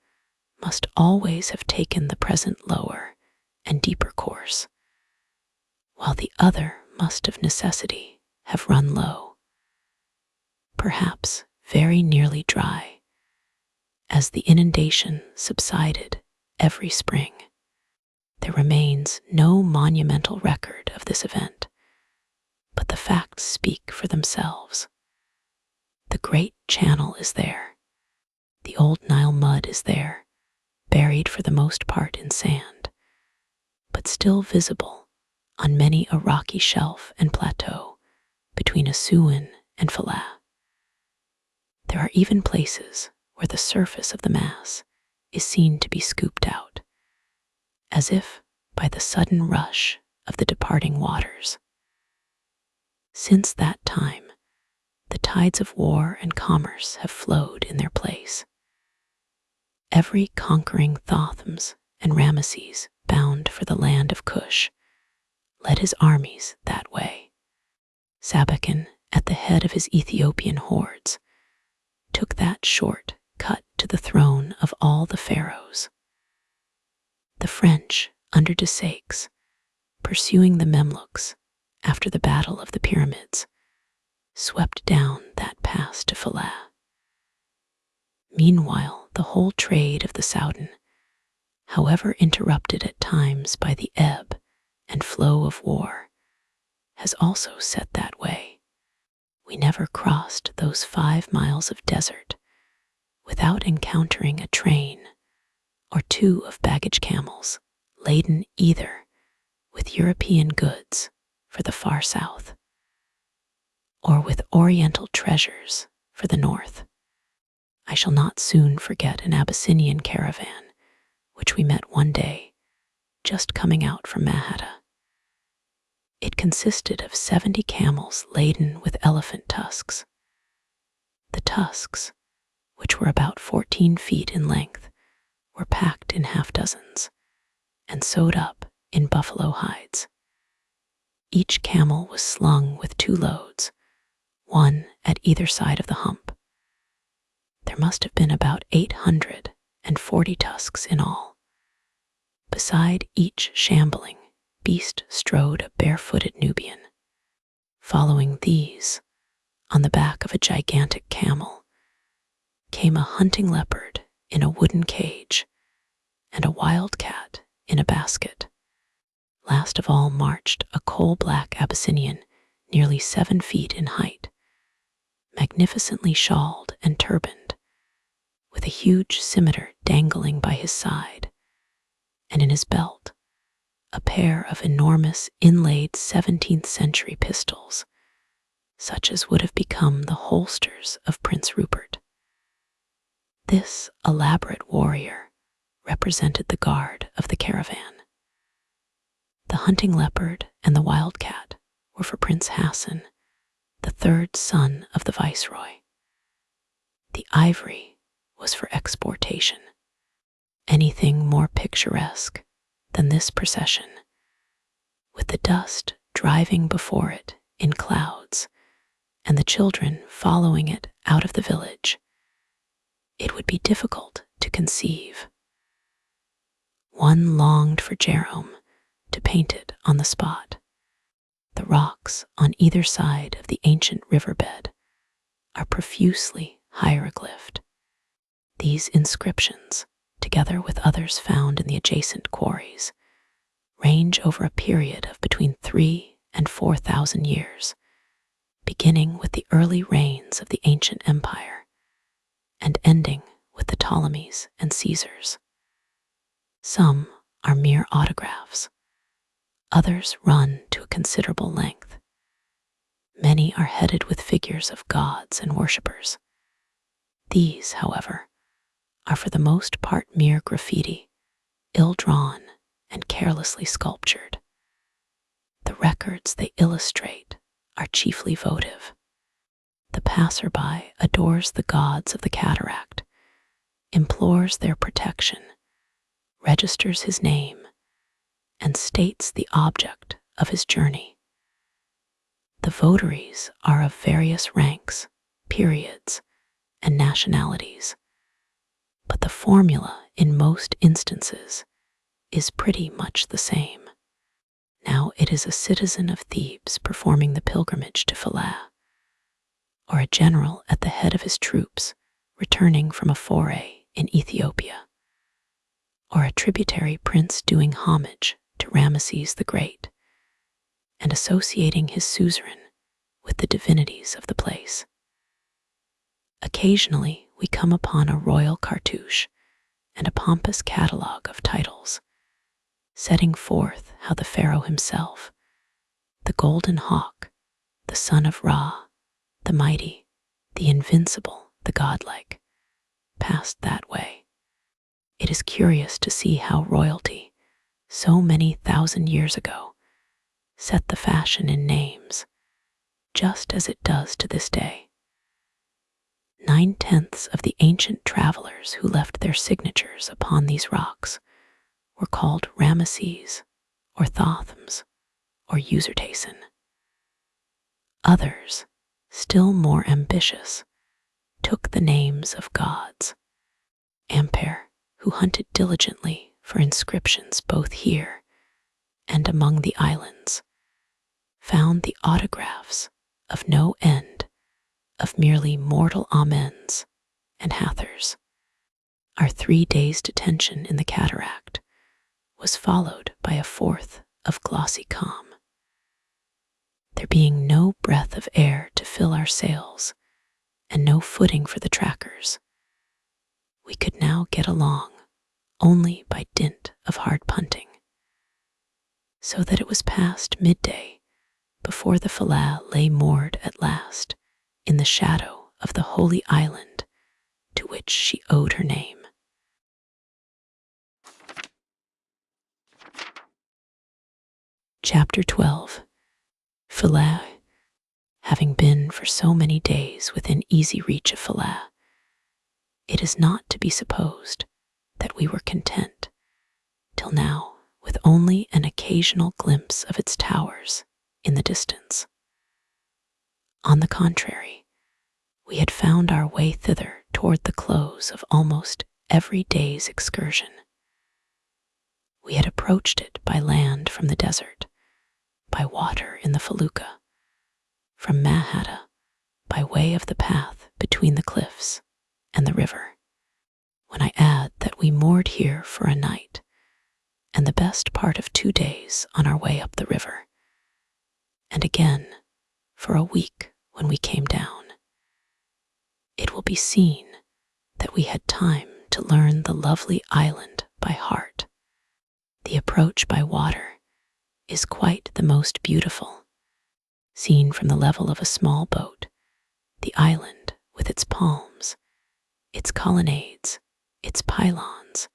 must always have taken the present lower and deeper course, while the other must of necessity have run low, perhaps very nearly dry, as the inundation subsided every spring. There remains no monumental record of this event, but the facts speak for themselves. The great channel is there. The old Nile mud is there, buried for the most part in sand, but still visible on many a rocky shelf and plateau between Assuan and Philae. There are even places where the surface of the mass is seen to be scooped out, as if by the sudden rush of the departing waters. Since that time, the tides of war and commerce have flowed in their place. Every conquering Thothmes and Rameses bound for the land of Cush led his armies that way. Sabacan, at the head of his Ethiopian hordes, took that short cut to the throne of all the pharaohs. The French, under de Saix, pursuing the Memluks after the Battle of the Pyramids, swept down that pass to Philae. Meanwhile, the whole trade of the Soudan, however interrupted at times by the ebb and flow of war, has also set that way. We never crossed those 5 miles of desert without encountering a train or 2 of baggage camels laden either with European goods for the far south or with Oriental treasures for the north. I shall not soon forget an Abyssinian caravan which we met one day just coming out from Mahata. It consisted of 70 camels laden with elephant tusks. The tusks, which were about 14 feet in length, were packed in half-dozens and sewed up in buffalo hides. Each camel was slung with 2 loads, one at either side of the hump. There must have been about 840 tusks in all. Beside each shambling beast strode a barefooted Nubian. Following these, on the back of a gigantic camel, came a hunting leopard in a wooden cage and a wild cat in a basket. Last of all marched a coal-black Abyssinian nearly 7 feet in height, magnificently shawled and turbaned, with a huge scimitar dangling by his side, and in his belt a pair of enormous inlaid 17th century pistols, such as would have become the holsters of Prince Rupert. This elaborate warrior represented the guard of the caravan. The hunting leopard and the wildcat were for Prince Hassan, the third son of the viceroy. The ivory was for exportation. Anything more picturesque than this procession, with the dust driving before it in clouds and the children following it out of the village, it would be difficult to conceive. One longed for Jerome to paint it on the spot. The rocks on either side of the ancient riverbed are profusely hieroglyphed. These inscriptions, together with others found in the adjacent quarries, range over a period of between 3,000 and 4,000 years, beginning with the early reigns of the ancient empire and ending with the Ptolemies and Caesars. Some are mere autographs. Others run to a considerable length. Many are headed with figures of gods and worshippers. These, however, are for the most part mere graffiti, ill-drawn and carelessly sculptured. The records they illustrate are chiefly votive. The passerby adores the gods of the cataract, implores their protection, registers his name, and states the object of his journey. The votaries are of various ranks, periods, and nationalities, but the formula in most instances is pretty much the same. Now it is a citizen of Thebes performing the pilgrimage to Philae, or a general at the head of his troops returning from a foray in Ethiopia, or a tributary prince doing homage to Ramesses the Great and associating his suzerain with the divinities of the place. Occasionally we come upon a royal cartouche and a pompous catalogue of titles, setting forth how the pharaoh himself, the golden hawk, the son of Ra, the mighty, the invincible, the godlike, passed that way. It is curious to see how royalty, so many thousand years ago, set the fashion in names, just as it does to this day. 9/10 of the ancient travelers who left their signatures upon these rocks were called Ramesses, or Thothams, or Usertasen. Others, still more ambitious, took the names of gods. Ampere, who hunted diligently for inscriptions both here and among the islands, found the autographs of no end of merely mortal amens and hathors. Our 3 days' detention in the cataract was followed by a fourth of glossy calm. There being no breath of air to fill our sails and no footing for the trackers, we could now get along only by dint of hard punting, so that it was past midday before the Philae lay moored at last in the shadow of the holy island to which she owed her name. Chapter 12. Philae. Having been for so many days within easy reach of Philae, it is not to be supposed that we were content, till now, with only an occasional glimpse of its towers in the distance. On the contrary, we had found our way thither toward the close of almost every day's excursion. We had approached it by land from the desert, by water in the felucca, from Mahata by way of the path between the cliffs and the river. When I add that we moored here for a night and the best part of 2 days on our way up the river, and again for a week when we came down, it will be seen that we had time to learn the lovely island by heart. The approach by water is quite the most beautiful. Seen from the level of a small boat, the island with its palms, its colonnades, its pylons,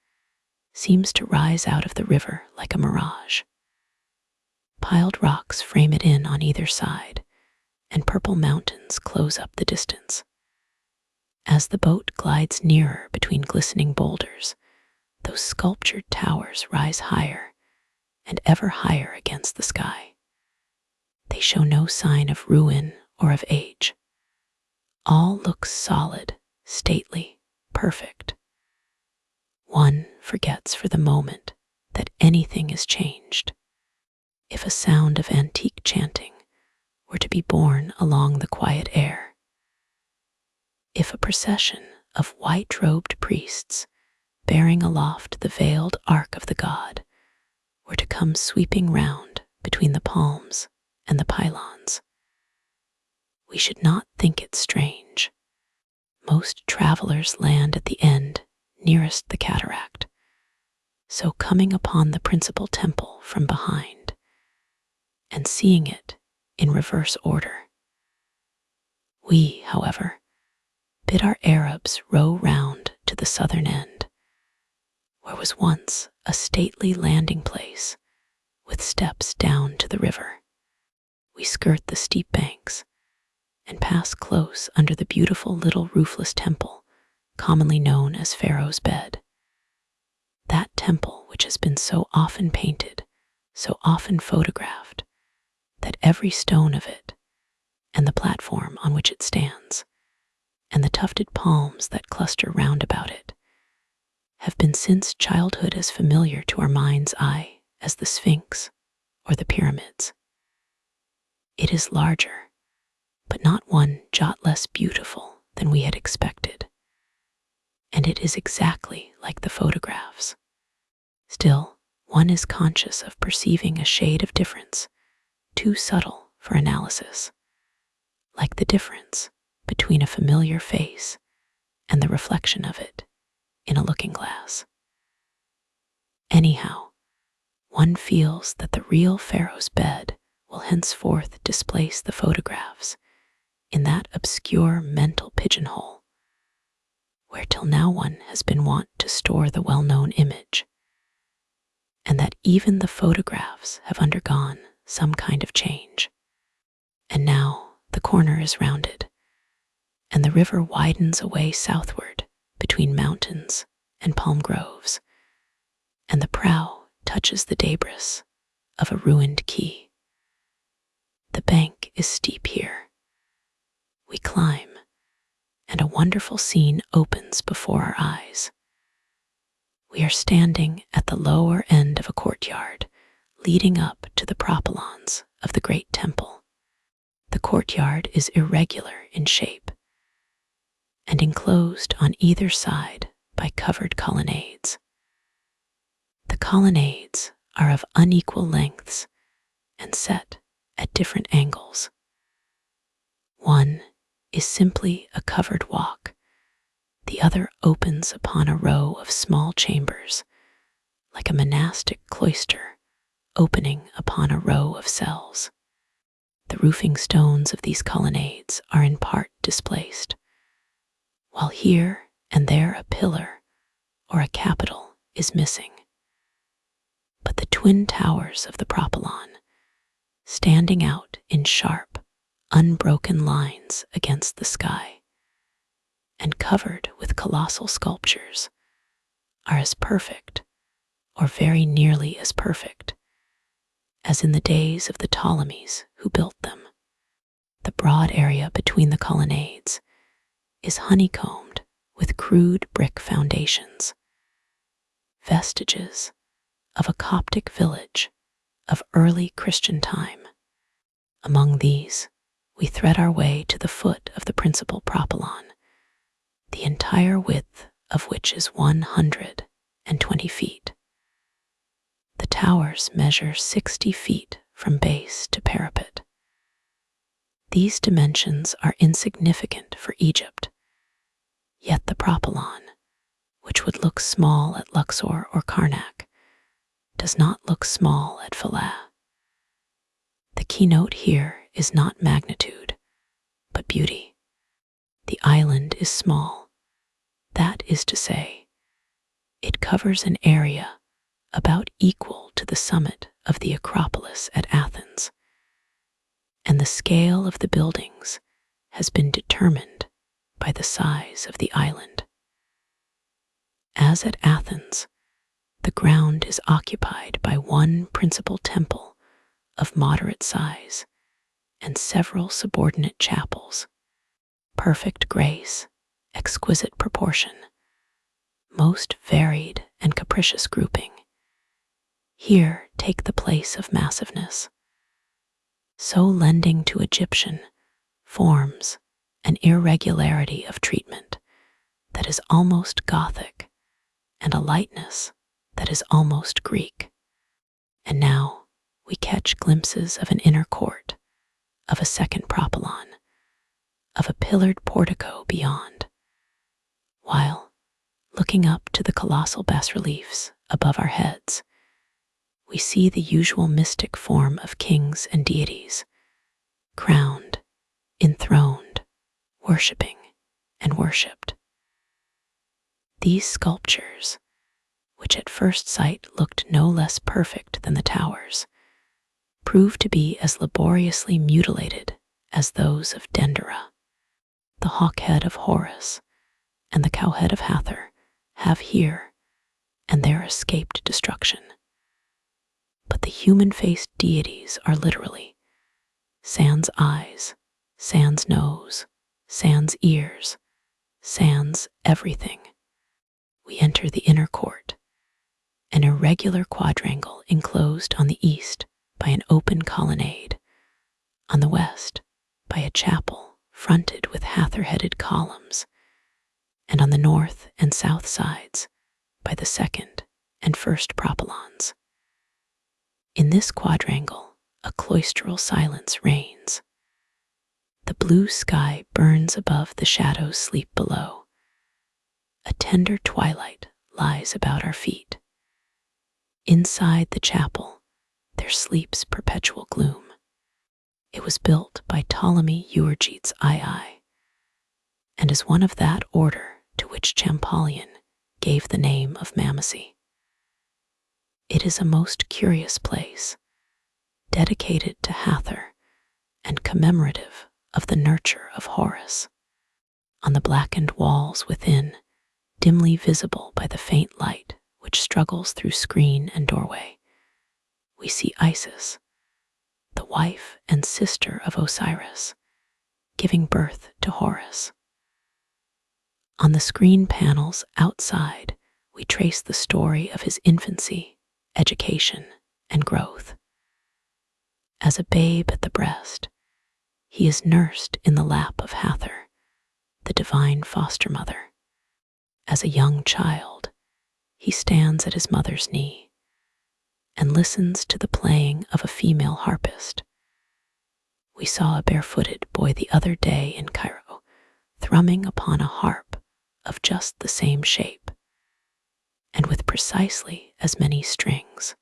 seems to rise out of the river like a mirage. Piled rocks frame it in on either side, and purple mountains close up the distance. As the boat glides nearer between glistening boulders, those sculptured towers rise higher and ever higher against the sky. They show no sign of ruin or of age. All looks solid, stately, perfect. One forgets for the moment that anything is changed. If a sound of antique chanting were to be borne along the quiet air, if a procession of white-robed priests bearing aloft the veiled ark of the god were to come sweeping round between the palms and the pylons, we should not think it strange. Most travelers land at the end nearest the cataract, so coming upon the principal temple from behind and seeing it in reverse order. We, however, bid our Arabs row round to the southern end, where was once a stately landing place with steps down to the river. We skirt the steep banks and pass close under the beautiful little roofless temple commonly known as Pharaoh's Bed. That temple which has been so often painted, so often photographed, that every stone of it, and the platform on which it stands, and the tufted palms that cluster round about it, have been since childhood as familiar to our mind's eye as the Sphinx or the pyramids. It is larger, but not one jot less beautiful than we had expected, and it is exactly like the photographs. Still, one is conscious of perceiving a shade of difference, too subtle for analysis, like the difference between a familiar face and the reflection of it in a looking glass. Anyhow, one feels that the real Pharaoh's Bed will henceforth displace the photographs in that obscure mental pigeonhole, where till now one has been wont to store the well-known image, and that even the photographs have undergone some kind of change. And now the corner is rounded, and the river widens away southward between mountains and palm groves, and the prow touches the debris of a ruined quay. The bank is steep here. We climb, and a wonderful scene opens before our eyes. We are standing at the lower end of a courtyard leading up to the propylons of the great temple. The courtyard is irregular in shape and enclosed on either side by covered colonnades. The colonnades are of unequal lengths and set at different angles. One is simply a covered walk. The other opens upon a row of small chambers, like a monastic cloister opening upon a row of cells. The roofing stones of these colonnades are in part displaced, while here and there a pillar or a capital is missing. But the twin towers of the propylon, standing out in sharp, unbroken lines against the sky, and covered with colossal sculptures, are as perfect, or very nearly as perfect, as in the days of the Ptolemies who built them. The broad area between the colonnades is honeycombed with crude brick foundations, vestiges of a Coptic village of early Christian time. Among these, we thread our way to the foot of the principal propylon, the entire width of which is 120 feet. The towers measure 60 feet from base to parapet. These dimensions are insignificant for Egypt, yet the propylon, which would look small at Luxor or Karnak, does not look small at Philae. The keynote here is not magnitude, but beauty. The island is small. That is to say, it covers an area about equal to the summit of the Acropolis at Athens, and the scale of the buildings has been determined by the size of the island. As at Athens, the ground is occupied by one principal temple of moderate size and several subordinate chapels. Perfect grace, exquisite proportion, most varied and capricious grouping, here take the place of massiveness, so lending to Egyptian forms an irregularity of treatment that is almost Gothic and a lightness that is almost Greek. And now we catch glimpses of an inner court, of a second propylon, of a pillared portico beyond, while, looking up to the colossal bas-reliefs above our heads, we see the usual mystic form of kings and deities, crowned, enthroned, worshipping, and worshipped. These sculptures, which at first sight looked no less perfect than the towers, prove to be as laboriously mutilated as those of Dendera. The hawk head of Horus and the cow head of Hathor have here and there escaped destruction. But the human-faced deities are literally sans eyes, sans nose, sans ears, sans everything. We enter the inner court, an irregular quadrangle enclosed on the east by an open colonnade, on the west by a chapel fronted with Hathor-headed columns, and on the north and south sides by the second and first propylons. In this quadrangle, a cloistral silence reigns. The blue sky burns above, the shadows sleep below. A tender twilight lies about our feet. Inside the chapel, there sleeps perpetual gloom. It was built by Ptolemy Euergetes II, and is one of that order to which Champollion gave the name of Mammacy. It is a most curious place, dedicated to Hathor and commemorative of the nurture of Horus. On the blackened walls within, dimly visible by the faint light which struggles through screen and doorway, we see Isis, the wife and sister of Osiris, giving birth to Horus. On the screen panels outside, we trace the story of his infancy, education, and growth. As a babe at the breast, he is nursed in the lap of Hathor, the divine foster mother. As a young child, he stands at his mother's knee and listens to the playing of a female harpist. We saw a barefooted boy the other day in Cairo, thrumming upon a harp of just the same shape, and with precisely as many strings.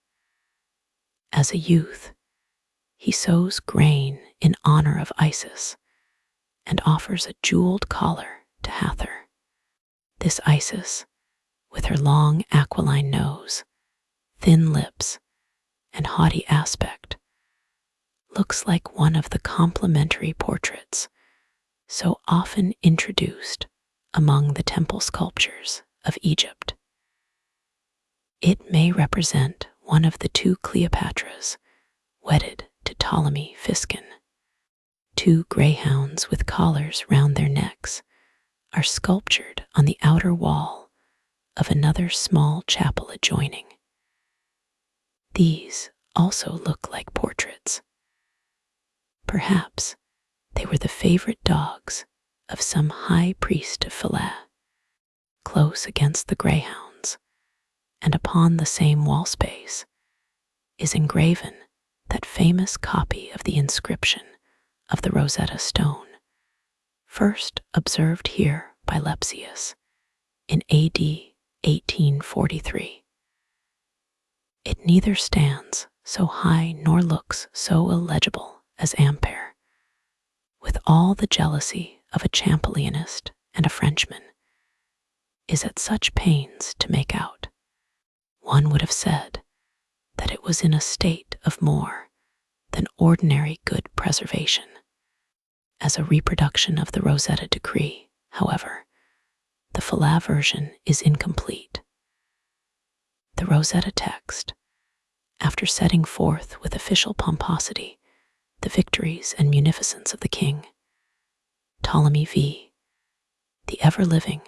As a youth, he sows grain in honor of Isis and offers a jeweled collar to Hathor. This Isis, with her long aquiline nose, thin lips, and haughty aspect, looks like one of the complimentary portraits so often introduced among the temple sculptures of Egypt. It may represent one of the two Cleopatras wedded to Ptolemy Physcon. Two greyhounds with collars round their necks are sculptured on the outer wall of another small chapel adjoining. These also look like portraits. Perhaps they were the favorite dogs of some high priest of Philae. Close against the greyhounds, and upon the same wall space, is engraven that famous copy of the inscription of the Rosetta Stone, first observed here by Lepsius in A.D. 1843. It neither stands so high nor looks so illegible as Ampere, with all the jealousy of a Champolionist and a Frenchman, is at such pains to make out. One would have said that it was in a state of more than ordinary good preservation. As a reproduction of the Rosetta Decree, however, the Philae version is incomplete. The Rosetta text, after setting forth with official pomposity the victories and munificence of the king, Ptolemy V, the ever-living,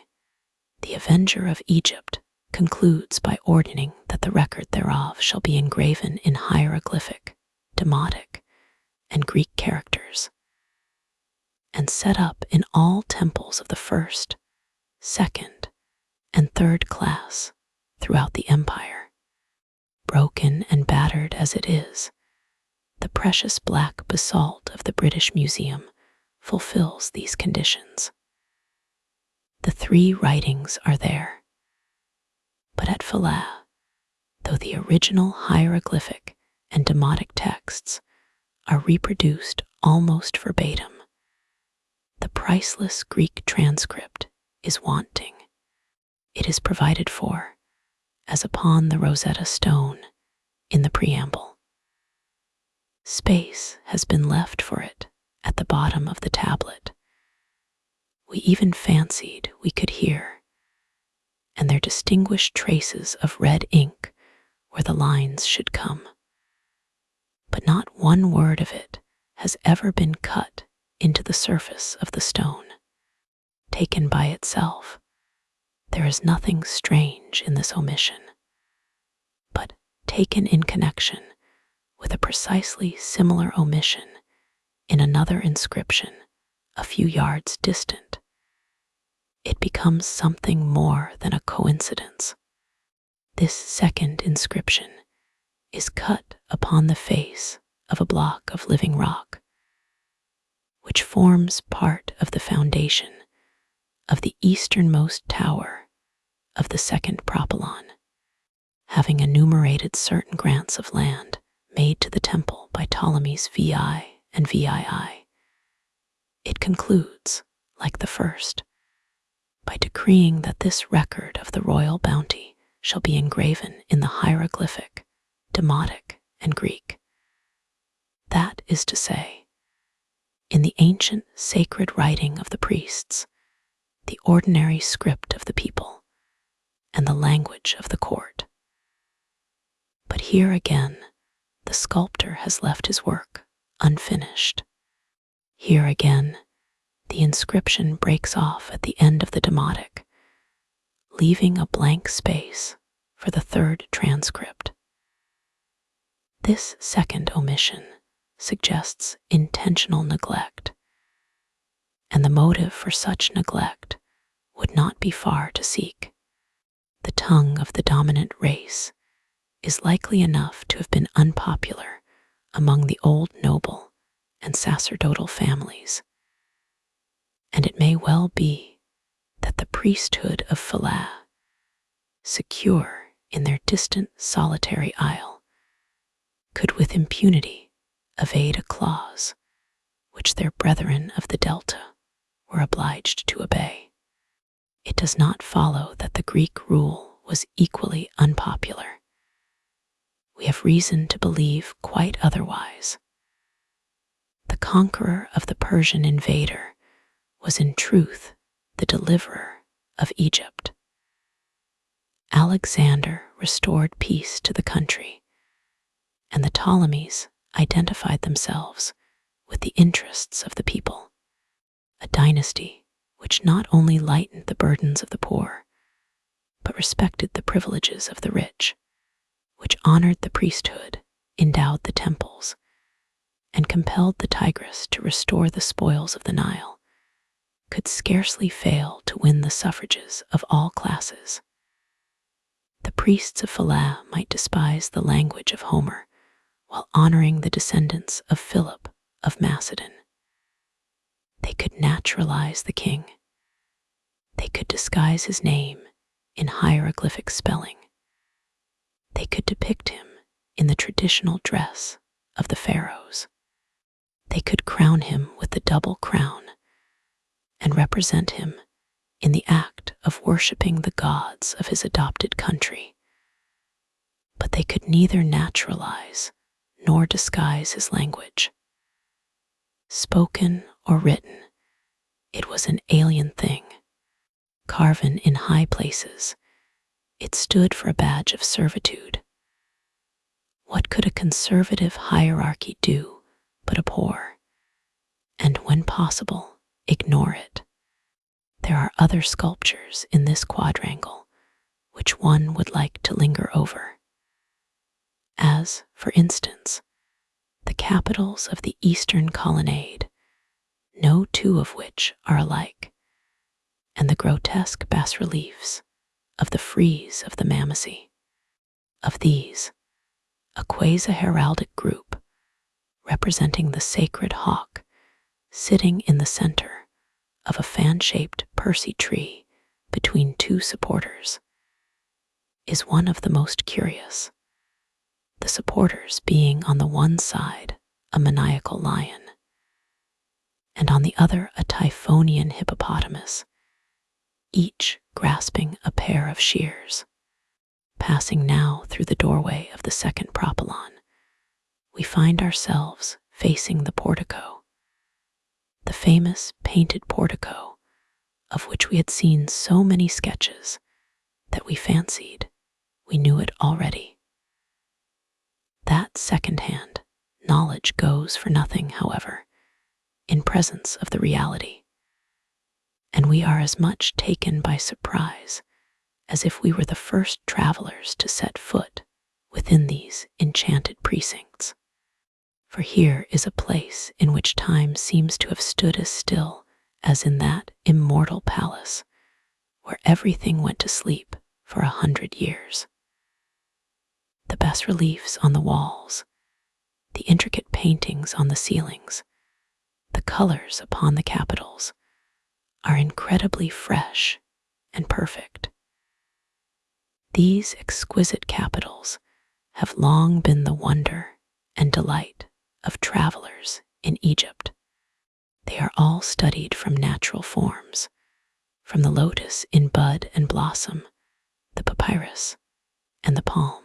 the avenger of Egypt, concludes by ordaining that the record thereof shall be engraven in hieroglyphic, demotic, and Greek characters, and set up in all temples of the first, second, and third class throughout the empire. Broken and battered as it is, the precious black basalt of the British Museum fulfills these conditions. The 3 writings are there, but at Philae, though the original hieroglyphic and demotic texts are reproduced almost verbatim, the priceless Greek transcript is wanting. It is provided for, as upon the Rosetta Stone, in the preamble. Space has been left for it at the bottom of the tablet. We even fancied we could hear, and there distinguished traces of red ink where the lines should come. But not one word of it has ever been cut into the surface of the stone. Taken by itself, there is nothing strange in this omission, but taken in connection with a precisely similar omission in another inscription a few yards distant, it becomes something more than a coincidence. This second inscription is cut upon the face of a block of living rock, which forms part of the foundation of the easternmost tower of the second propylon, having enumerated certain grants of land made to the temple by Ptolemies VI and VII. It concludes, like the first, by decreeing that this record of the royal bounty shall be engraven in the hieroglyphic, demotic, and Greek. That is to say, in the ancient sacred writing of the priests, the ordinary script of the people, and the language of the court. But here again, the sculptor has left his work unfinished. Here again, the inscription breaks off at the end of the demotic, leaving a blank space for the third transcript. This second omission suggests intentional neglect, and the motive for such neglect would not be far to seek. The tongue of the dominant race is likely enough to have been unpopular among the old noble and sacerdotal families, and it may well be that the priesthood of Philae, secure in their distant solitary isle, could with impunity evade a clause which their brethren of the Delta were obliged to obey. It does not follow that the Greek rule was equally unpopular. We have reason to believe quite otherwise. The conqueror of the Persian invader was in truth the deliverer of Egypt. Alexander restored peace to the country, and the Ptolemies identified themselves with the interests of the people, a dynasty which not only lightened the burdens of the poor, but respected the privileges of the rich, which honored the priesthood, endowed the temples, and compelled the Tigris to restore the spoils of the Nile, could scarcely fail to win the suffrages of all classes. The priests of Philae might despise the language of Homer while honoring the descendants of Philip of Macedon. They could naturalize the king. They could disguise his name in hieroglyphic spelling. They could depict him in the traditional dress of the pharaohs. They could crown him with the double crown and represent him in the act of worshipping the gods of his adopted country. but they could neither naturalize nor disguise his language. Spoken or written, it was an alien thing. Carven in high places, it stood for a badge of servitude. What could a conservative hierarchy do but abhor, and when possible, ignore it? There are other sculptures in this quadrangle which one would like to linger over, as, for instance, the capitals of the eastern colonnade, no two of which are alike, and the grotesque bas-reliefs of the frieze of the Mamosy. Of these, a quasi-heraldic group, representing the sacred hawk sitting in the center of a fan-shaped Persea tree between two supporters, is one of the most curious, the supporters being on the one side a maniacal lion, and on the other a Typhonian hippopotamus, each grasping a pair of shears. Passing now through the doorway of the second propylon, we find ourselves facing the portico, the famous painted portico of which we had seen so many sketches that we fancied we knew it already. That second-hand knowledge goes for nothing, however, in presence of the reality, and we are as much taken by surprise as if we were the first travelers to set foot within these enchanted precincts. For here is a place in which time seems to have stood as still as in that immortal palace where everything went to sleep for 100 years. The bas-reliefs on the walls, the intricate paintings on the ceilings, the colors upon the capitals are incredibly fresh and perfect. These exquisite capitals have long been the wonder and delight of travelers in Egypt. They are all studied from natural forms, from the lotus in bud and blossom, the papyrus, and the palm.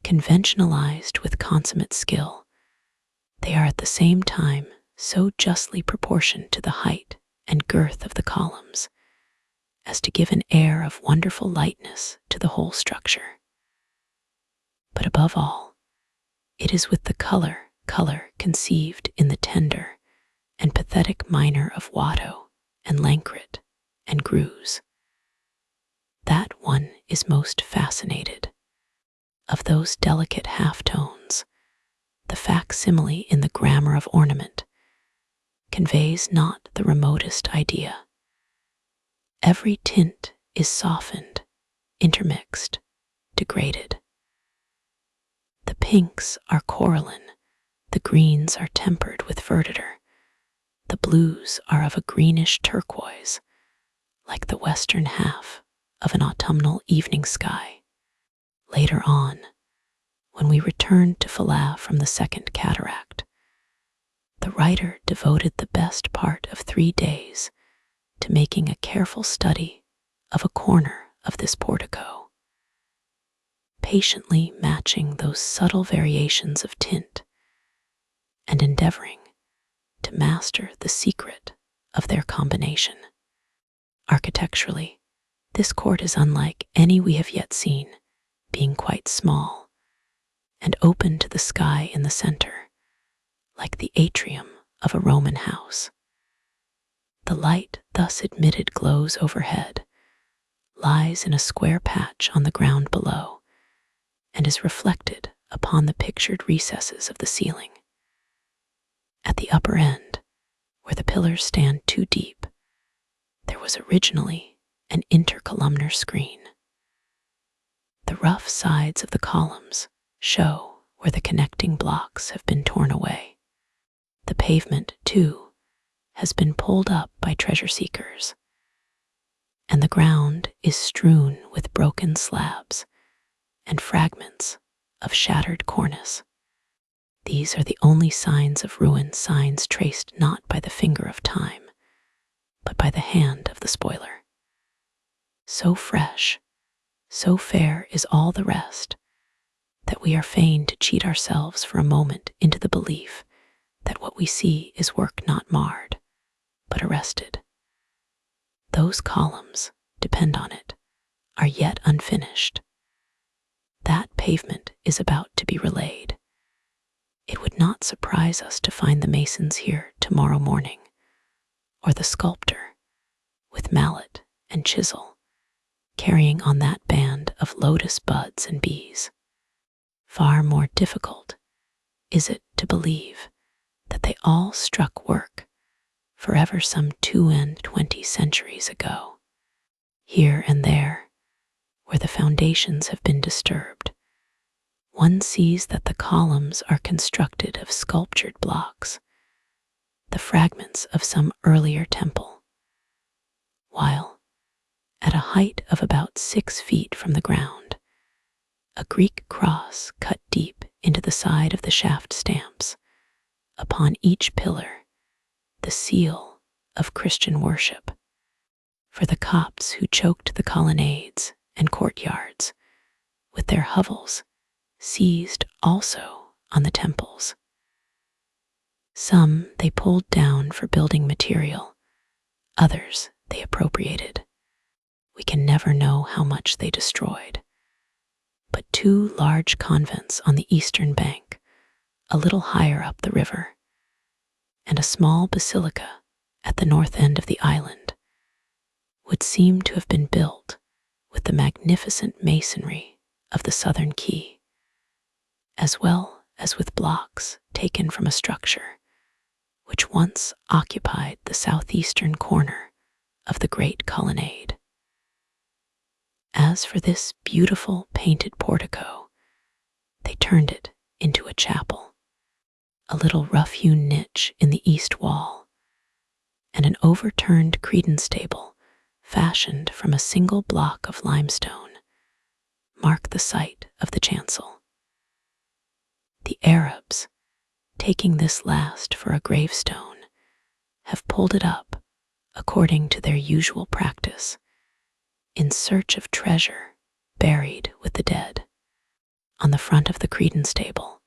Conventionalized with consummate skill, they are at the same time so justly proportioned to the height and girth of the columns as to give an air of wonderful lightness to the whole structure. But above all, it is with the color conceived in the tender and pathetic minor of Watteau and Lancret and Greuze that one is most fascinated. Of those delicate half-tones, the facsimile in the grammar of ornament conveys not the remotest idea. Every tint is softened, intermixed, degraded. The pinks are coralline, the greens are tempered with verditer, the blues are of a greenish turquoise, like the western half of an autumnal evening sky. Later on, when we returned to Philae from the Second Cataract, the writer devoted the best part of 3 days to making a careful study of a corner of this portico, patiently matching those subtle variations of tint and endeavoring to master the secret of their combination. Architecturally, this court is unlike any we have yet seen, being quite small and open to the sky in the center, like the atrium of a Roman house. The light thus admitted glows overhead, lies in a square patch on the ground below, and is reflected upon the pictured recesses of the ceiling. At the upper end, where the pillars stand too deep, there was originally an intercolumnar screen. The rough sides of the columns show where the connecting blocks have been torn away. The pavement, too, has been pulled up by treasure seekers, and the ground is strewn with broken slabs and fragments of shattered cornice. These are the only signs of ruin, signs traced not by the finger of time, but by the hand of the spoiler. So fresh, So fair is all the rest, that we are fain to cheat ourselves for a moment into the belief that what we see is work not marred, but arrested. Those columns, depend on it, are yet unfinished. That pavement is about to be relaid. It would not surprise us to find the masons here tomorrow morning, or the sculptor, with mallet and chisel, carrying on that band of lotus buds and bees. Far more difficult is it to believe that they all struck work forever some 22 centuries ago. Here and there, where the foundations have been disturbed, one sees that the columns are constructed of sculptured blocks, the fragments of some earlier temple, while, at a height of about 6 feet from the ground, a Greek cross cut deep into the side of the shaft stamps, upon each pillar, the seal of Christian worship. For the Copts who choked the colonnades and courtyards with their hovels seized also on the temples. Some they pulled down for building material, others they appropriated. We can never know how much they destroyed. But 2 large convents on the eastern bank, a little higher up the river, and a small basilica at the north end of the island, would seem to have been built with the magnificent masonry of the southern quay, as well as with blocks taken from a structure which once occupied the southeastern corner of the great colonnade. As for this beautiful painted portico, they turned it into a chapel, a little rough-hewn niche in the east wall, and an overturned credence table fashioned from a single block of limestone mark the site of the chancel. The Arabs, taking this last for a gravestone, have pulled it up, according to their usual practice, in search of treasure buried with the dead, on the front of the credence table,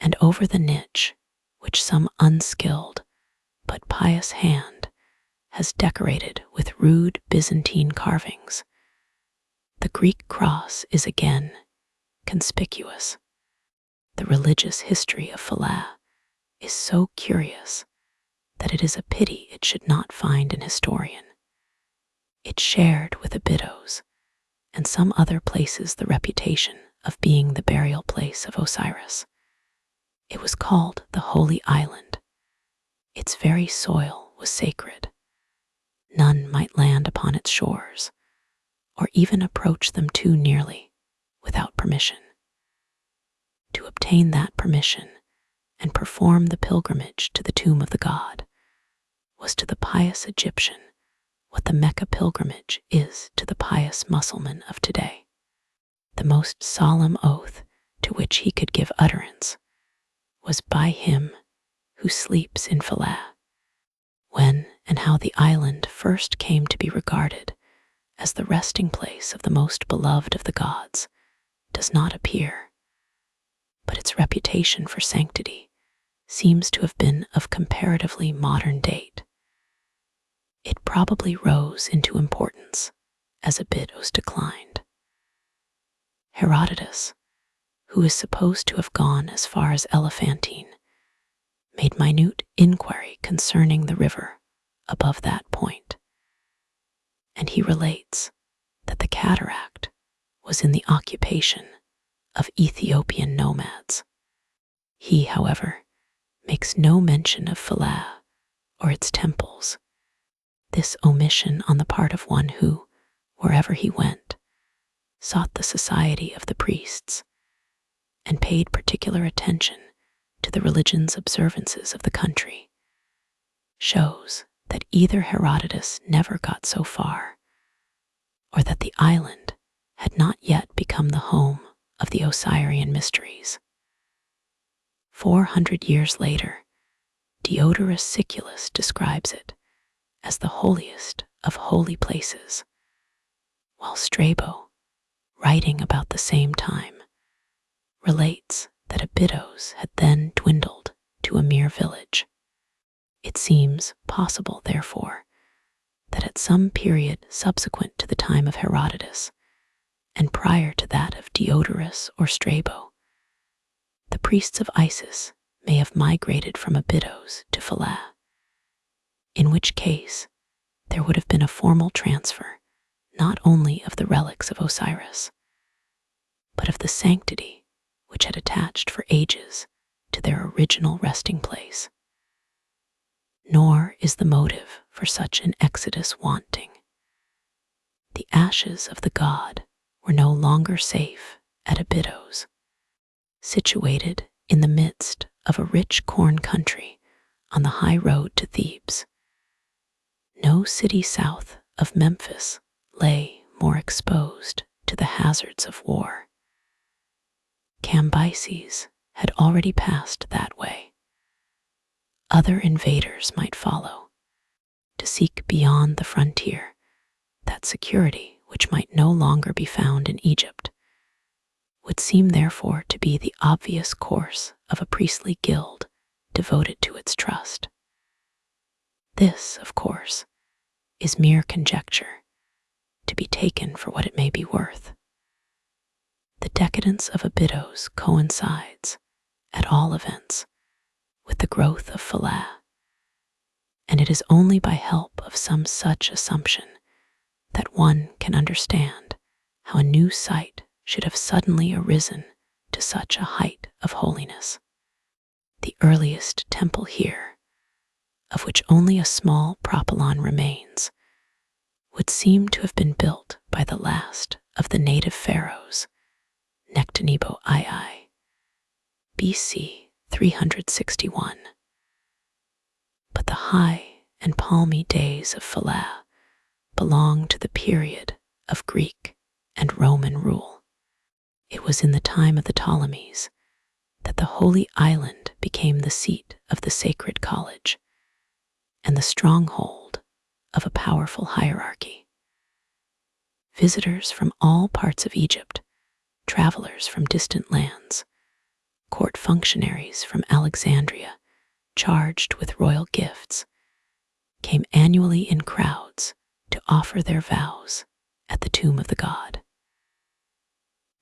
and over the niche which some unskilled but pious hand has decorated with rude Byzantine carvings. The Greek cross is again conspicuous. The religious history of Philae is so curious that it is a pity it should not find an historian. It shared with Abydos and some other places the reputation of being the burial place of Osiris. It was called the Holy Island. Its very soil was sacred. None might land upon its shores, or even approach them too nearly without permission. To obtain that permission and perform the pilgrimage to the tomb of the god was to the pious Egyptian what the Mecca pilgrimage is to the pious Mussulman of today. The most solemn oath to which he could give utterance was by him who sleeps in Philae. When and how the island first came to be regarded as the resting place of the most beloved of the gods does not appear, but its reputation for sanctity seems to have been of comparatively modern date. It probably rose into importance as Abydos declined. Herodotus, who is supposed to have gone as far as Elephantine, made minute inquiry concerning the river above that point, and he relates that the cataract was in the occupation of Ethiopian nomads. He, however, makes no mention of Philae or its temples. This omission on the part of one who, wherever he went, sought the society of the priests and paid particular attention to the religion's observances of the country, shows that either Herodotus never got so far, or that the island had not yet become the home of the Osirian mysteries. 400 years later, Diodorus Siculus describes it as the holiest of holy places, while Strabo writing about the same time, relates that Abydos had then dwindled to a mere village. It seems possible, therefore, that at some period subsequent to the time of Herodotus, and prior to that of Diodorus or Strabo, the priests of Isis may have migrated from Abydos to Philae, in which case there would have been a formal transfer not only of the relics of Osiris, but of the sanctity which had attached for ages to their original resting place. Nor is the motive for such an exodus wanting. The ashes of the god were no longer safe at Abydos, situated in the midst of a rich corn country on the high road to Thebes. No city south of Memphis lay more exposed to the hazards of war. Cambyses had already passed that way. Other invaders might follow, to seek beyond the frontier that security which might no longer be found in Egypt, would seem therefore to be the obvious course of a priestly guild devoted to its trust. This, of course, is mere conjecture, to be taken for what it may be worth. The decadence of Abydos coincides, at all events, with the growth of Philae, and it is only by help of some such assumption that one can understand how a new site should have suddenly arisen to such a height of holiness. The earliest temple here, of which only a small propylon remains, would seem to have been built by the last of the native pharaohs, Nectanebo II, BC 361. But the high and palmy days of Philae belong to the period of Greek and Roman rule. It was in the time of the Ptolemies that the Holy Island became the seat of the sacred college and the stronghold of a powerful hierarchy. Visitors from all parts of Egypt, travelers from distant lands, court functionaries from Alexandria charged with royal gifts, came annually in crowds to offer their vows at the tomb of the god.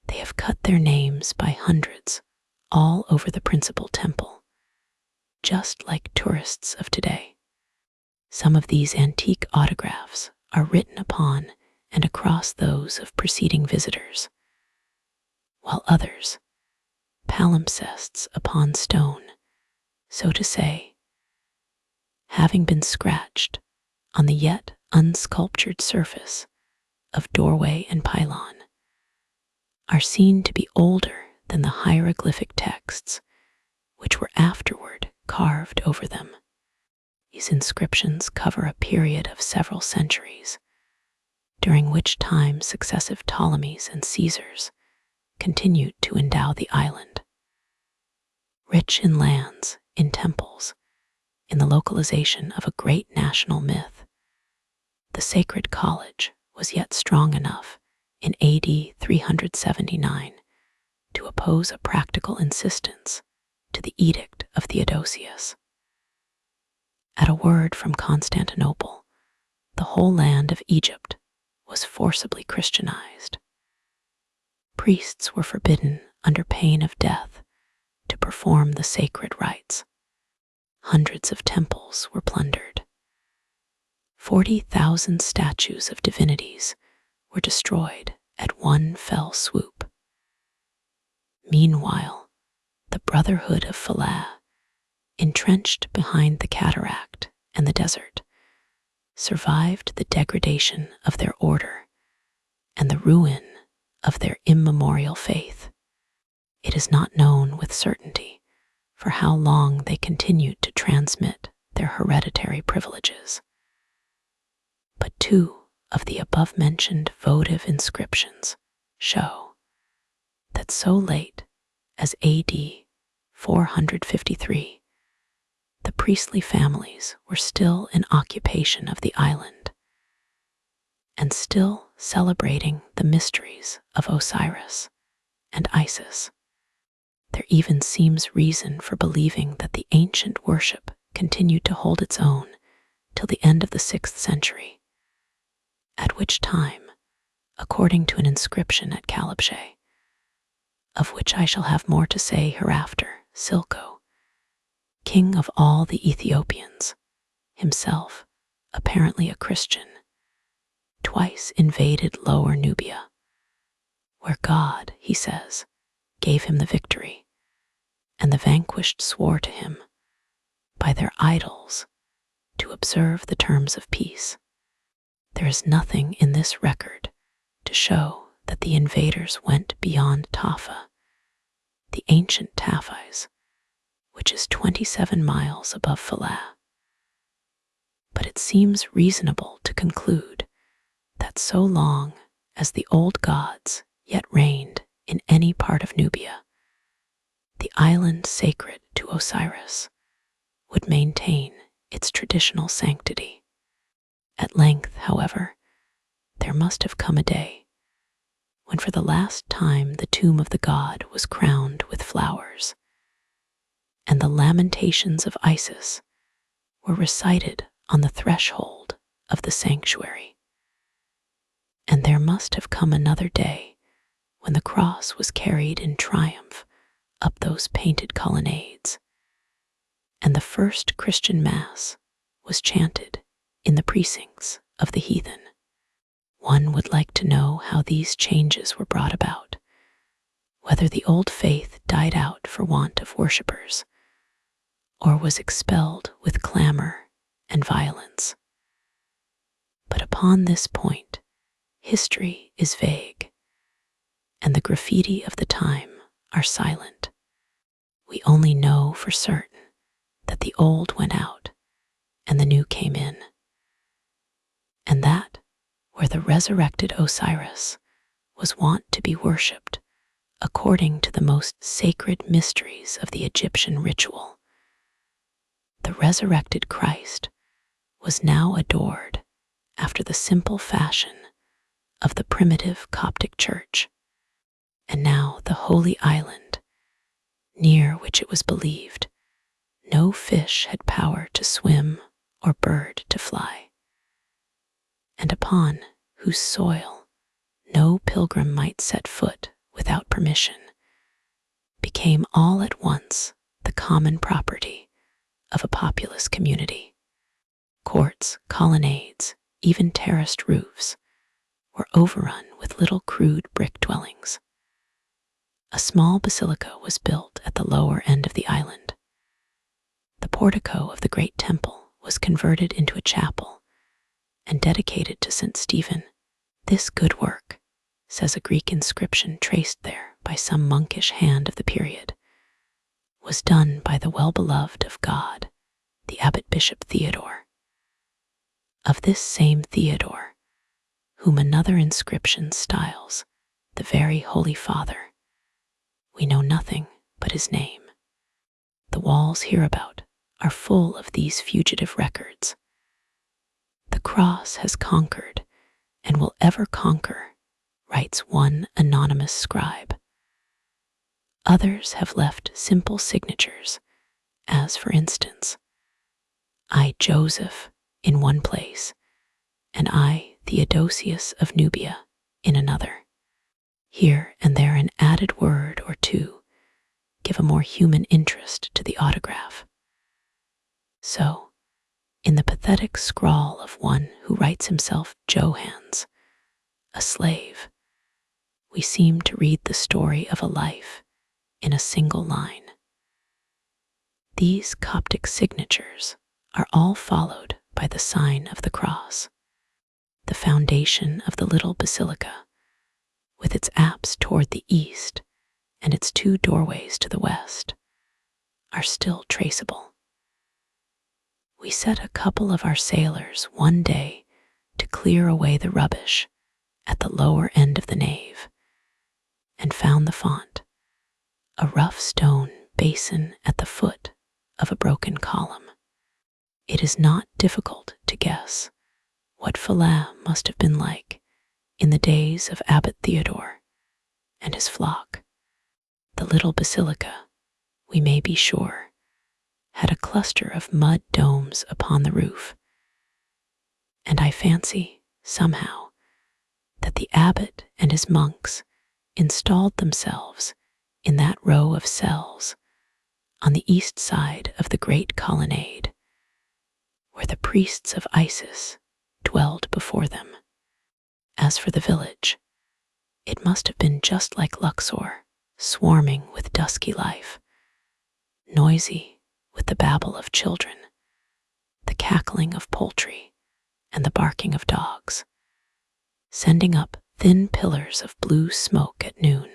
They have cut their names by hundreds all over the principal temple, just like tourists of today. Some of these antique autographs are written upon and across those of preceding visitors, while others, palimpsests upon stone, so to say, having been scratched on the yet unsculptured surface of doorway and pylon, are seen to be older than the hieroglyphic texts which were afterward carved over them. These inscriptions cover a period of several centuries, during which time successive Ptolemies and Caesars continued to endow the island. Rich in lands, in temples, in the localization of a great national myth, the sacred college was yet strong enough in AD 379 to oppose a practical insistence to the edict of Theodosius. At a word from Constantinople, the whole land of Egypt was forcibly Christianized. Priests were forbidden under pain of death to perform the sacred rites. Hundreds of temples were plundered. 40,000 statues of divinities were destroyed at one fell swoop. Meanwhile, the Brotherhood of Philae, entrenched behind the cataract and the desert, survived the degradation of their order and the ruin of their immemorial faith. It is not known with certainty for how long they continued to transmit their hereditary privileges. But two of the above-mentioned votive inscriptions show that so late as AD 453, the priestly families were still in occupation of the island, and still celebrating the mysteries of Osiris and Isis. There even seems reason for believing that the ancient worship continued to hold its own till the end of the 6th century, at which time, according to an inscription at Calabshe, of which I shall have more to say hereafter, Silko, king of all the Ethiopians, himself apparently a Christian, twice invaded Lower Nubia, where God, he says, gave him the victory, and the vanquished swore to him, by their idols, to observe the terms of peace. There is nothing in this record to show that the invaders went beyond Tafa, the ancient Taphis, which is 27 miles above Philae. But it seems reasonable to conclude that so long as the old gods yet reigned in any part of Nubia, the island sacred to Osiris would maintain its traditional sanctity. At length, however, there must have come a day when for the last time the tomb of the god was crowned with flowers, and the lamentations of Isis were recited on the threshold of the sanctuary. And there must have come another day when the cross was carried in triumph up those painted colonnades, and the first Christian Mass was chanted in the precincts of the heathen. One would like to know how these changes were brought about, whether the old faith died out for want of worshippers, or was expelled with clamor and violence. But upon this point, history is vague, and the graffiti of the time are silent. We only know for certain that the old went out and the new came in, and that where the resurrected Osiris was wont to be worshipped according to the most sacred mysteries of the Egyptian ritual, the resurrected Christ was now adored after the simple fashion of the primitive Coptic church, and now the holy island, near which it was believed no fish had power to swim or bird to fly, and upon whose soil no pilgrim might set foot without permission, became all at once the common property of a populous community. Courts, colonnades, even terraced roofs were overrun with little crude brick dwellings. A small basilica was built at the lower end of the island. The portico of the great temple was converted into a chapel and dedicated to St. Stephen. This good work, says a Greek inscription traced there by some monkish hand of the period, was done by the well-beloved of God, the Abbot Bishop Theodore. Of this same Theodore, whom another inscription styles the very Holy Father, we know nothing but his name. The walls hereabout are full of these fugitive records. The cross has conquered and will ever conquer, writes one anonymous scribe. Others have left simple signatures, as for instance, I, Joseph, in one place, and I, Theodosius of Nubia, in another. Here and there an added word or two give a more human interest to the autograph. So, in the pathetic scrawl of one who writes himself Johans, a slave, we seem to read the story of a life in a single line. These Coptic signatures are all followed by the sign of the cross. The foundation of the little basilica, with its apse toward the east and its two doorways to the west, are still traceable. We set a couple of our sailors one day to clear away the rubbish at the lower end of the nave, and found the font, a rough stone basin at the foot of a broken column. It is not difficult to guess what Philae must have been like in the days of Abbot Theodore and his flock. The little basilica, we may be sure, had a cluster of mud domes upon the roof, and I fancy, somehow, that the abbot and his monks installed themselves in that row of cells on the east side of the great colonnade, where the priests of Isis dwelled before them. As for the village, it must have been just like Luxor, swarming with dusky life, noisy with the babble of children, the cackling of poultry, and the barking of dogs, sending up thin pillars of blue smoke at noon,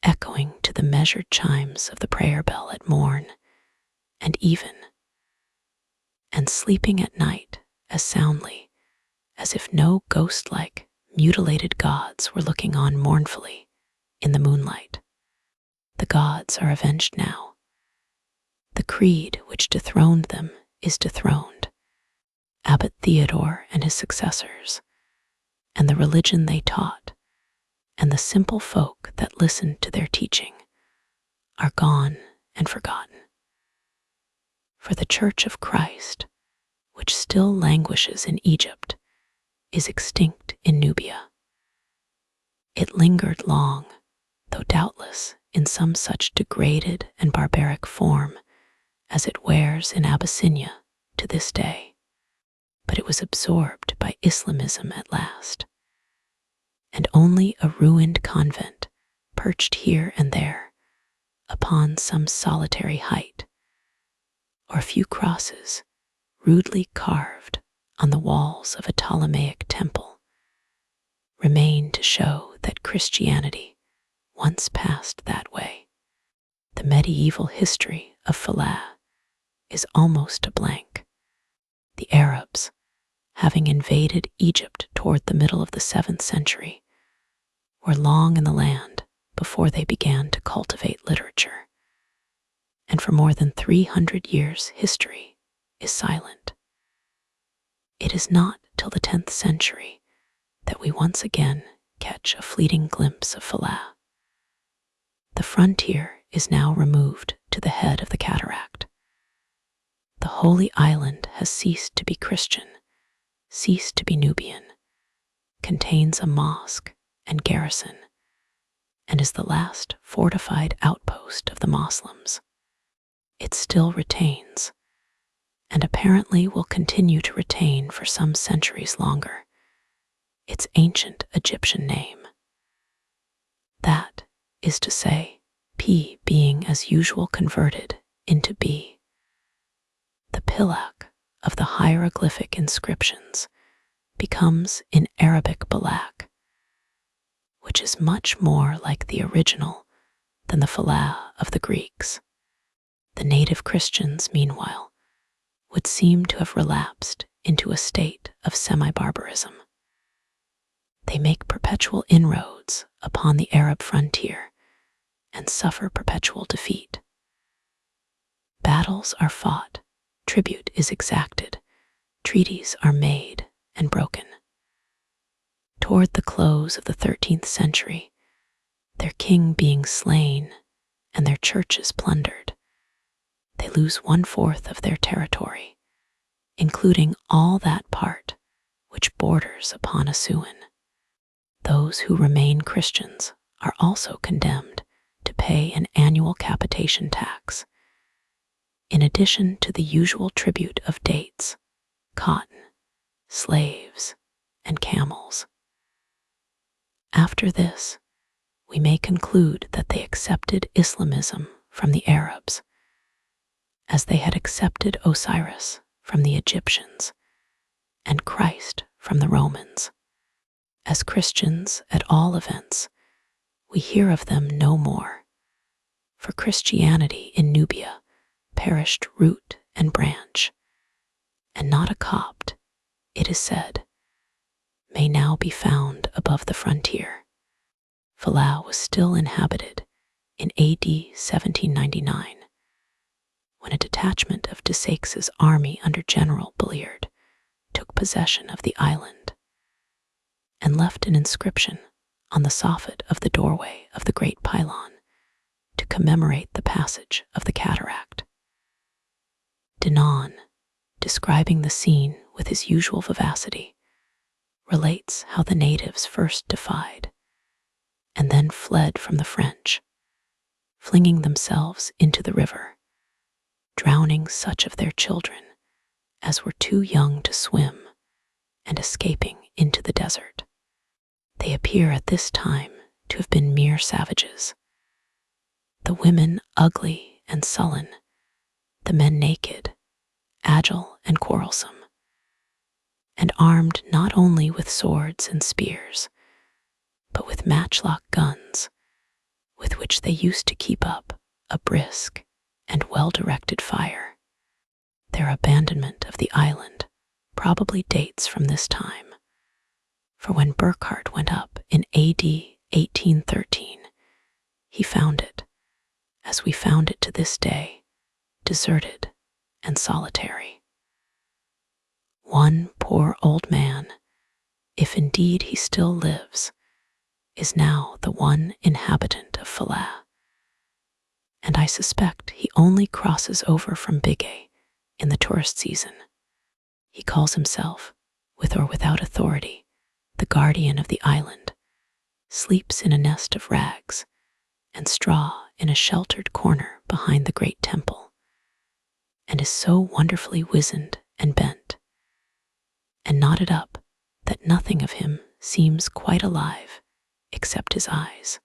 echoing to the measured chimes of the prayer bell at morn and even, and sleeping at night as soundly as if no ghost-like, mutilated gods were looking on mournfully in the moonlight. The gods are avenged now. The creed which dethroned them is dethroned. Abbot Theodore and his successors, and the religion they taught, and the simple folk that listened to their teaching, are gone and forgotten. For the Church of Christ, which still languishes in Egypt, is extinct in Nubia. It lingered long, though doubtless in some such degraded and barbaric form as it wears in Abyssinia to this day. But it was absorbed by Islamism at last, and only a ruined convent perched here and there upon some solitary height, or a few crosses rudely carved on the walls of a Ptolemaic temple, remain to show that Christianity once passed that way. The medieval history of Philae is almost a blank. The Arabs, having invaded Egypt toward the middle of the 7th century, were long in the land before they began to cultivate literature, and for more than 300 years history is silent. It is not till the 10th century that we once again catch a fleeting glimpse of Philae. The frontier is now removed to the head of the cataract. The Holy Island has ceased to be Christian, ceased to be Nubian, contains a mosque and garrison, and is the last fortified outpost of the Moslems. It still retains, and apparently will continue to retain for some centuries longer, its ancient Egyptian name. That is to say, P being as usual converted into B. The pilak of the hieroglyphic inscriptions becomes in Arabic balak, which is much more like the original than the Philae of the Greeks. The native Christians, meanwhile, would seem to have relapsed into a state of semi-barbarism. They make perpetual inroads upon the Arab frontier and suffer perpetual defeat. Battles are fought, tribute is exacted, treaties are made and broken. Toward the close of the 13th century, their king being slain and their churches plundered, they lose 1/4 of their territory, including all that part which borders upon Assuan. Those who remain Christians are also condemned to pay an annual capitation tax, in addition to the usual tribute of dates, cotton, slaves, and camels. After this, we may conclude that they accepted Islamism from the Arabs, as they had accepted Osiris from the Egyptians and Christ from the Romans. As Christians, at all events, we hear of them no more, for Christianity in Nubia perished root and branch, and not a Copt, it is said, may now be found above the frontier. Philae was still inhabited in AD 1799, when a detachment of Desaix's army under General Billiard took possession of the island and left an inscription on the soffit of the doorway of the great pylon to commemorate the passage of the cataract. Denon, describing the scene with his usual vivacity, relates how the natives first defied and then fled from the French, flinging themselves into the river, drowning such of their children as were too young to swim and escaping into the desert. They appear at this time to have been mere savages, the women ugly and sullen, the men naked, agile and quarrelsome, and armed not only with swords and spears, but with matchlock guns, with which they used to keep up a brisk and well-directed fire. Their abandonment of the island probably dates from this time, for when Burckhardt went up in A.D. 1813, he found it, as we found it to this day, deserted and solitary. One poor old man, if indeed he still lives, is now the one inhabitant of Philae, and I suspect he only crosses over from Bigay in the tourist season. He calls himself, with or without authority, the guardian of the island, sleeps in a nest of rags and straw in a sheltered corner behind the great temple, and is so wonderfully wizened and bent and knotted up that nothing of him seems quite alive except his eyes.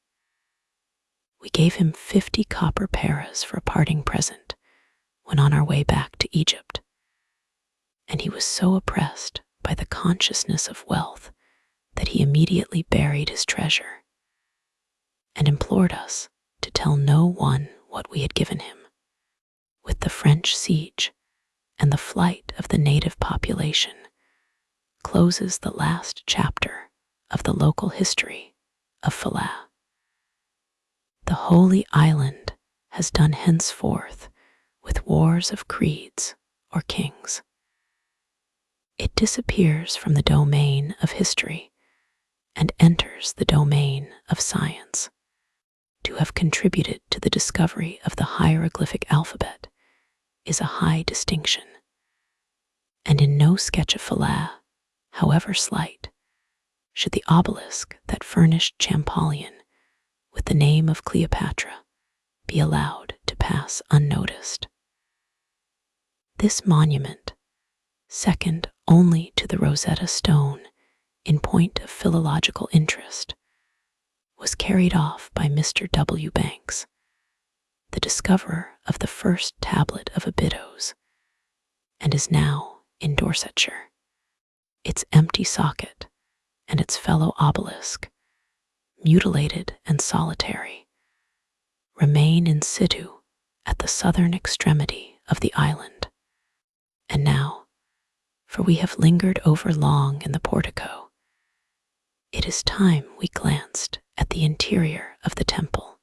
We gave him 50 copper paras for a parting present when on our way back to Egypt, and he was so oppressed by the consciousness of wealth that he immediately buried his treasure and implored us to tell no one what we had given him. With the French siege and the flight of the native population closes the last chapter of the local history of Philae. The Holy Island has done henceforth with wars of creeds or kings. It disappears from the domain of history and enters the domain of science. To have contributed to the discovery of the hieroglyphic alphabet is a high distinction, and in no sketch of Philae, however slight, should the obelisk that furnished Champollion with the name of Cleopatra be allowed to pass unnoticed. This monument, second only to the Rosetta Stone in point of philological interest, was carried off by Mr. W. Banks, the discoverer of the first tablet of Abydos, and is now in Dorsetshire. Its empty socket and its fellow obelisk, mutilated and solitary, remain in situ at the southern extremity of the island. And now, for we have lingered over long in the portico, it is time we glanced at the interior of the temple.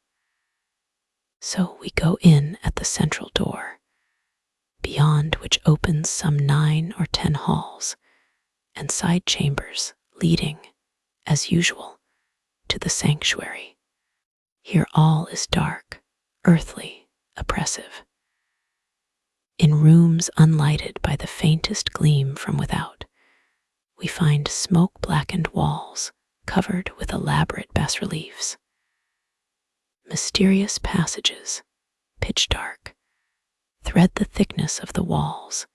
So we go in at the central door, beyond which opens some 9 or 10 halls and side chambers leading, as usual, to the sanctuary. Here all is dark, earthly, oppressive. In rooms unlighted by the faintest gleam from without, we find smoke-blackened walls covered with elaborate bas-reliefs. Mysterious passages, pitch dark, thread the thickness of the walls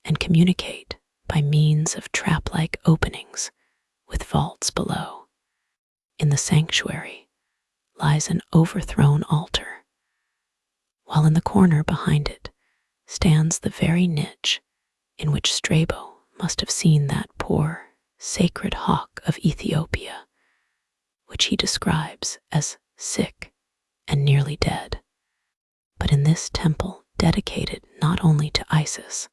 and communicate by means of trap-like openings with vaults below. In the sanctuary lies an overthrown altar, while in the corner behind it stands the very niche in which Strabo must have seen that poor, sacred hawk of Ethiopia, which he describes as sick and nearly dead. But in this temple dedicated not only to Isis,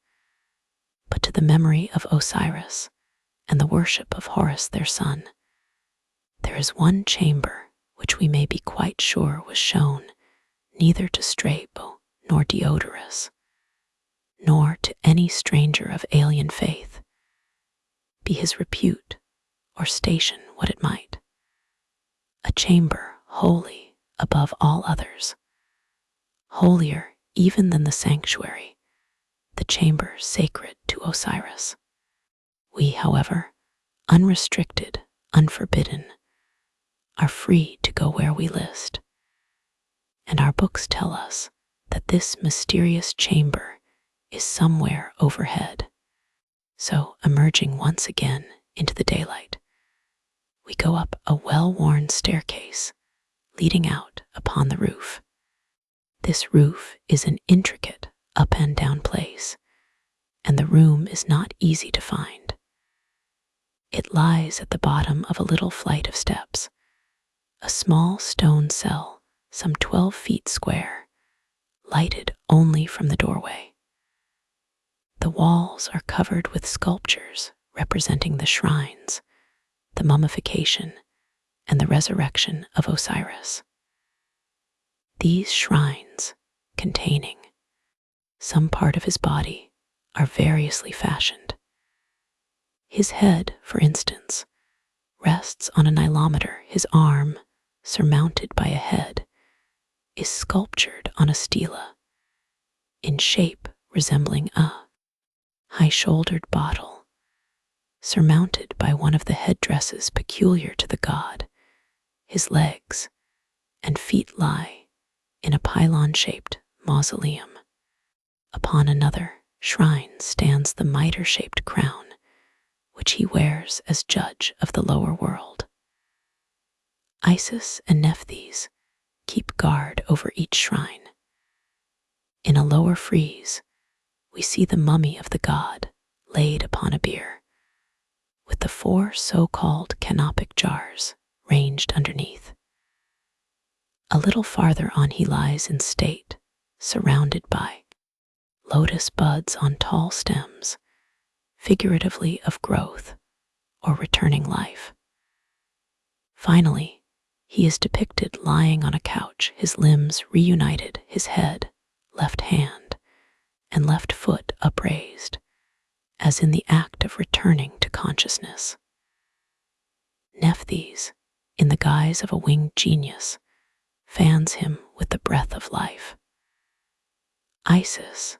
but to the memory of Osiris and the worship of Horus their son, there is one chamber which we may be quite sure was shown neither to Strabo nor Diodorus, nor to any stranger of alien faith, be his repute or station what it might. A chamber holy above all others, holier even than the sanctuary, the chamber sacred to Osiris. We, however, unrestricted, unforbidden, are free to go where we list. And our books tell us that this mysterious chamber is somewhere overhead. So, emerging once again into the daylight, we go up a well-worn staircase leading out upon the roof. This roof is an intricate up and down place, and the room is not easy to find. It lies at the bottom of a little flight of steps, a small stone cell some 12 feet square, lighted only from the doorway. The walls are covered with sculptures representing the shrines, the mummification, and the resurrection of Osiris. These shrines, containing some part of his body, are variously fashioned. His head, for instance, rests on a nilometer. His arm, surmounted by a head, is sculptured on a stela, in shape resembling a high-shouldered bottle, surmounted by one of the headdresses peculiar to the god. His legs and feet lie in a pylon-shaped mausoleum. Upon another shrine stands the mitre-shaped crown, which he wears as judge of the lower world. Isis and Nephthys keep guard over each shrine. In a lower frieze, we see the mummy of the god laid upon a bier, with the 4 so-called canopic jars ranged underneath. A little farther on he lies in state, surrounded by lotus buds on tall stems, figuratively of growth or returning life. Finally, he is depicted lying on a couch, his limbs reunited, his head, left hand, and left foot upraised, as in the act of returning to consciousness. Nephthys, in the guise of a winged genius, fans him with the breath of life. Isis,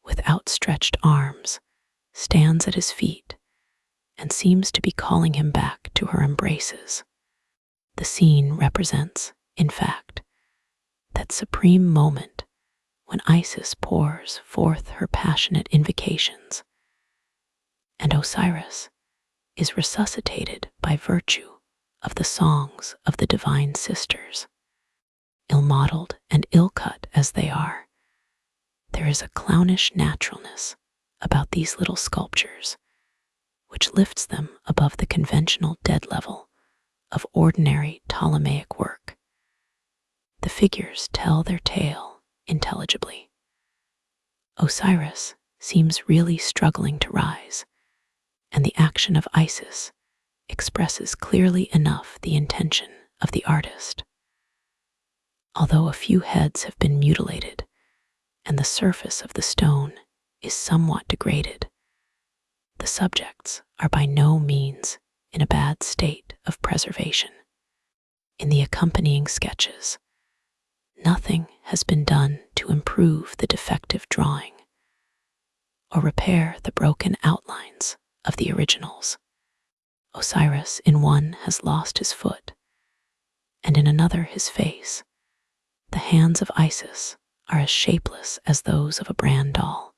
with outstretched arms, stands at his feet and seems to be calling him back to her embraces. The scene represents, in fact, that supreme moment when Isis pours forth her passionate invocations, and Osiris is resuscitated by virtue of the songs of the divine sisters. Ill-modeled and ill-cut as they are, there is a clownish naturalness about these little sculptures, which lifts them above the conventional dead level of ordinary Ptolemaic work. The figures tell their tale intelligibly. Osiris seems really struggling to rise, and the action of Isis expresses clearly enough the intention of the artist. Although a few heads have been mutilated and the surface of the stone is somewhat degraded, the subjects are by no means in a bad state of preservation. In the accompanying sketches, nothing has been done to improve the defective drawing or repair the broken outlines of the originals. Osiris in one has lost his foot, and in another his face. The hands of Isis are as shapeless as those of a Bran doll,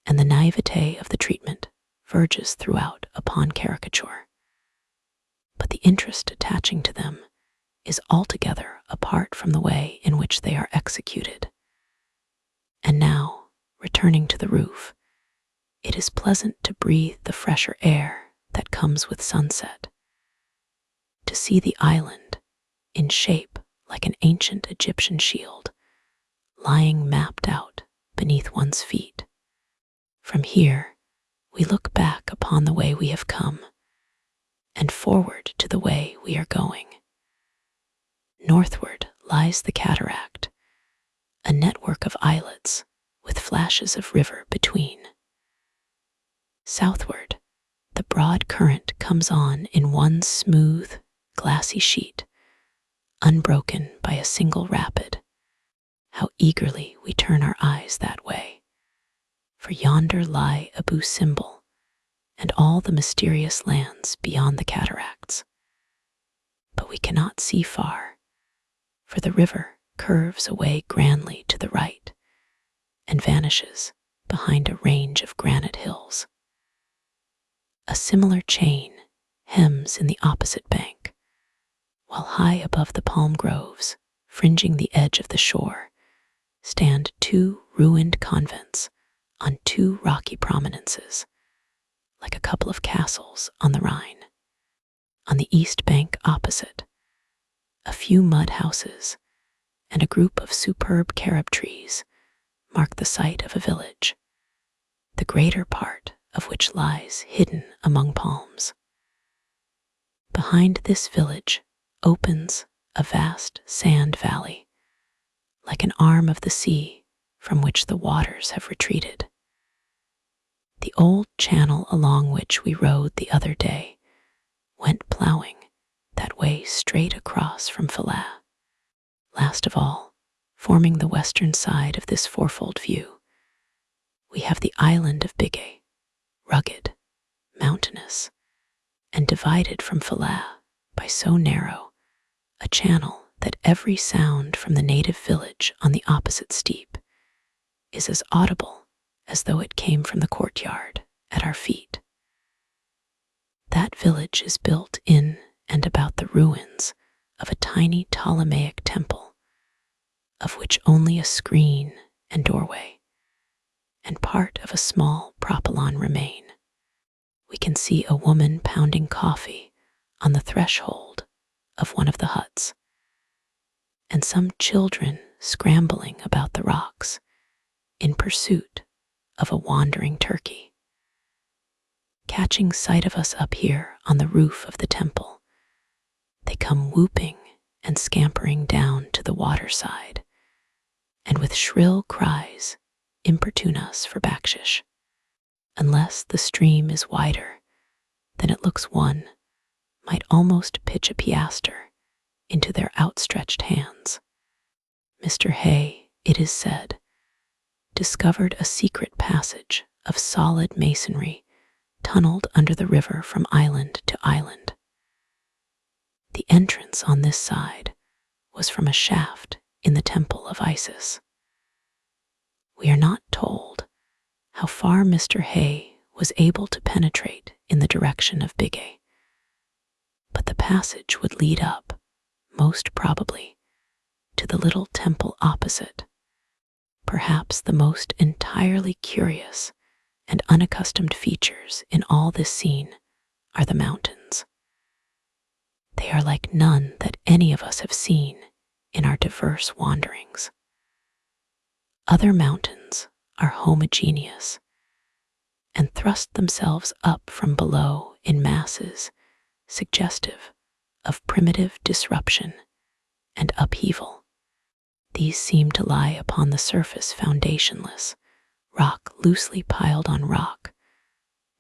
and the naivete of the treatment verges throughout upon caricature. But the interest attaching to them is altogether apart from the way in which they are executed. And now, returning to the roof, it is pleasant to breathe the fresher air that comes with sunset, to see the island, in shape like an ancient Egyptian shield, lying mapped out beneath one's feet. From here, we look back upon the way we have come, and forward to the way we are going. Northward lies the cataract, a network of islets with flashes of river between. Southward, The broad current comes on in one smooth, glassy sheet, unbroken by a single rapid. How eagerly we turn our eyes that way, for yonder lie Abu Simbel and all the mysterious lands beyond the cataracts. But we cannot see far, for the river curves away grandly to the right and vanishes behind a range of granite hills. A similar chain hems in the opposite bank, while high above the palm groves, fringing the edge of the shore, stand two ruined convents on two rocky prominences, like a couple of castles on the Rhine. On the east bank opposite, a few mud houses and a group of superb carob trees mark the site of a village, the greater part of which lies hidden among palms. Behind this village opens a vast sand valley, like an arm of the sea from which the waters have retreated. The old channel along which we rode the other day went plowing that way straight across from Philae. Last of all, forming the western side of this fourfold view, we have the island of Bigay, rugged, mountainous, and divided from Philae by so narrow a channel that every sound from the native village on the opposite steep is as audible as though it came from the courtyard at our feet. That village is built in and about the ruins of a tiny Ptolemaic temple, of which only a screen and doorway and part of a small propylon remain. We can see a woman pounding coffee on the threshold of one of the huts, and some children scrambling about the rocks in pursuit of a wandering turkey. Catching sight of us up here on the roof of the temple, they come whooping and scampering down to the waterside, and with shrill cries importune us for bakshish. Unless the stream is wider, then it looks one might almost pitch a piaster into their outstretched hands. Mr. Hay, it is said, discovered a secret passage of solid masonry tunneled under the river from island to island. The entrance on this side was from a shaft in the temple of Isis. We are not told how far Mr. Hay was able to penetrate in the direction of Bigay, but the passage would lead up, most probably, to the little temple opposite. Perhaps the most entirely curious and unaccustomed features in all this scene are the mountains. They are like none that any of us have seen in our diverse wanderings. Other mountains are homogeneous and thrust themselves up from below in masses suggestive of primitive disruption and upheaval. These seem to lie upon the surface foundationless, rock loosely piled on rock,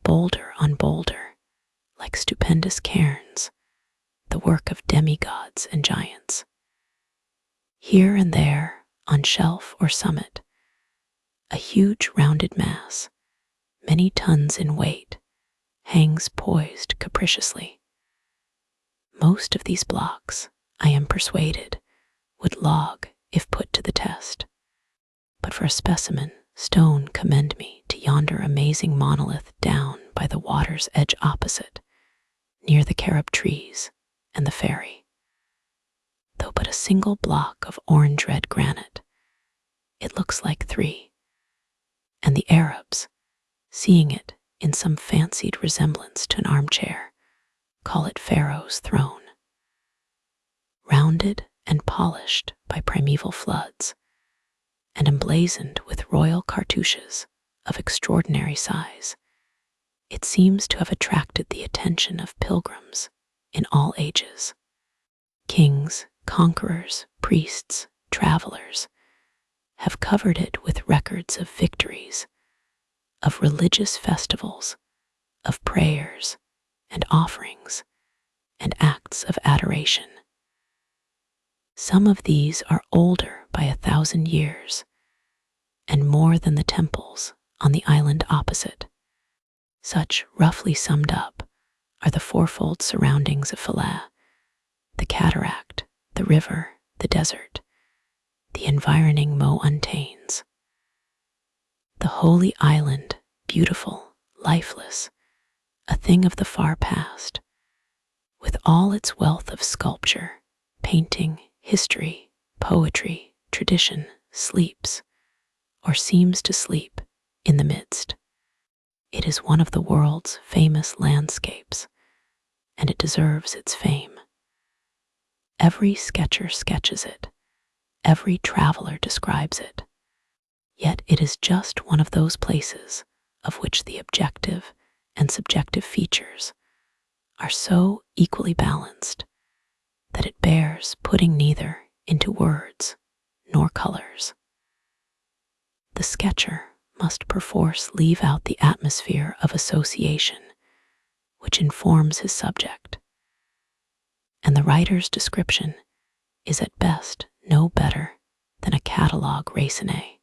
boulder on boulder, like stupendous cairns, the work of demigods and giants. Here and there, on shelf or summit, a huge rounded mass, many tons in weight, hangs poised capriciously. Most of these blocks, I am persuaded, would log if put to the test. But for a specimen, stone commend me to yonder amazing monolith down by the water's edge opposite, near the carob trees and the ferry. Though but a single block of orange-red granite, it looks like three, and the Arabs, seeing it in some fancied resemblance to an armchair, call it Pharaoh's throne. Rounded and polished by primeval floods, and emblazoned with royal cartouches of extraordinary size, it seems to have attracted the attention of pilgrims in all ages. Kings, conquerors, priests, travelers have covered it with records of victories, of religious festivals, of prayers and offerings and acts of adoration. Some of these are older by 1,000 years and more than the temples on the island opposite. Such, roughly summed up, are the fourfold surroundings of Philae: the cataract, the river, the desert, the environing mountains. The holy island, beautiful, lifeless, a thing of the far past, with all its wealth of sculpture, painting, history, poetry, tradition, sleeps, or seems to sleep, in the midst. It is one of the world's famous landscapes, and it deserves its fame. Every sketcher sketches it, every traveler describes it, yet it is just one of those places of which the objective and subjective features are so equally balanced that it bears putting neither into words nor colors. The sketcher must perforce leave out the atmosphere of association which informs his subject, and the writer's description is at best no better than a catalogue raisonné.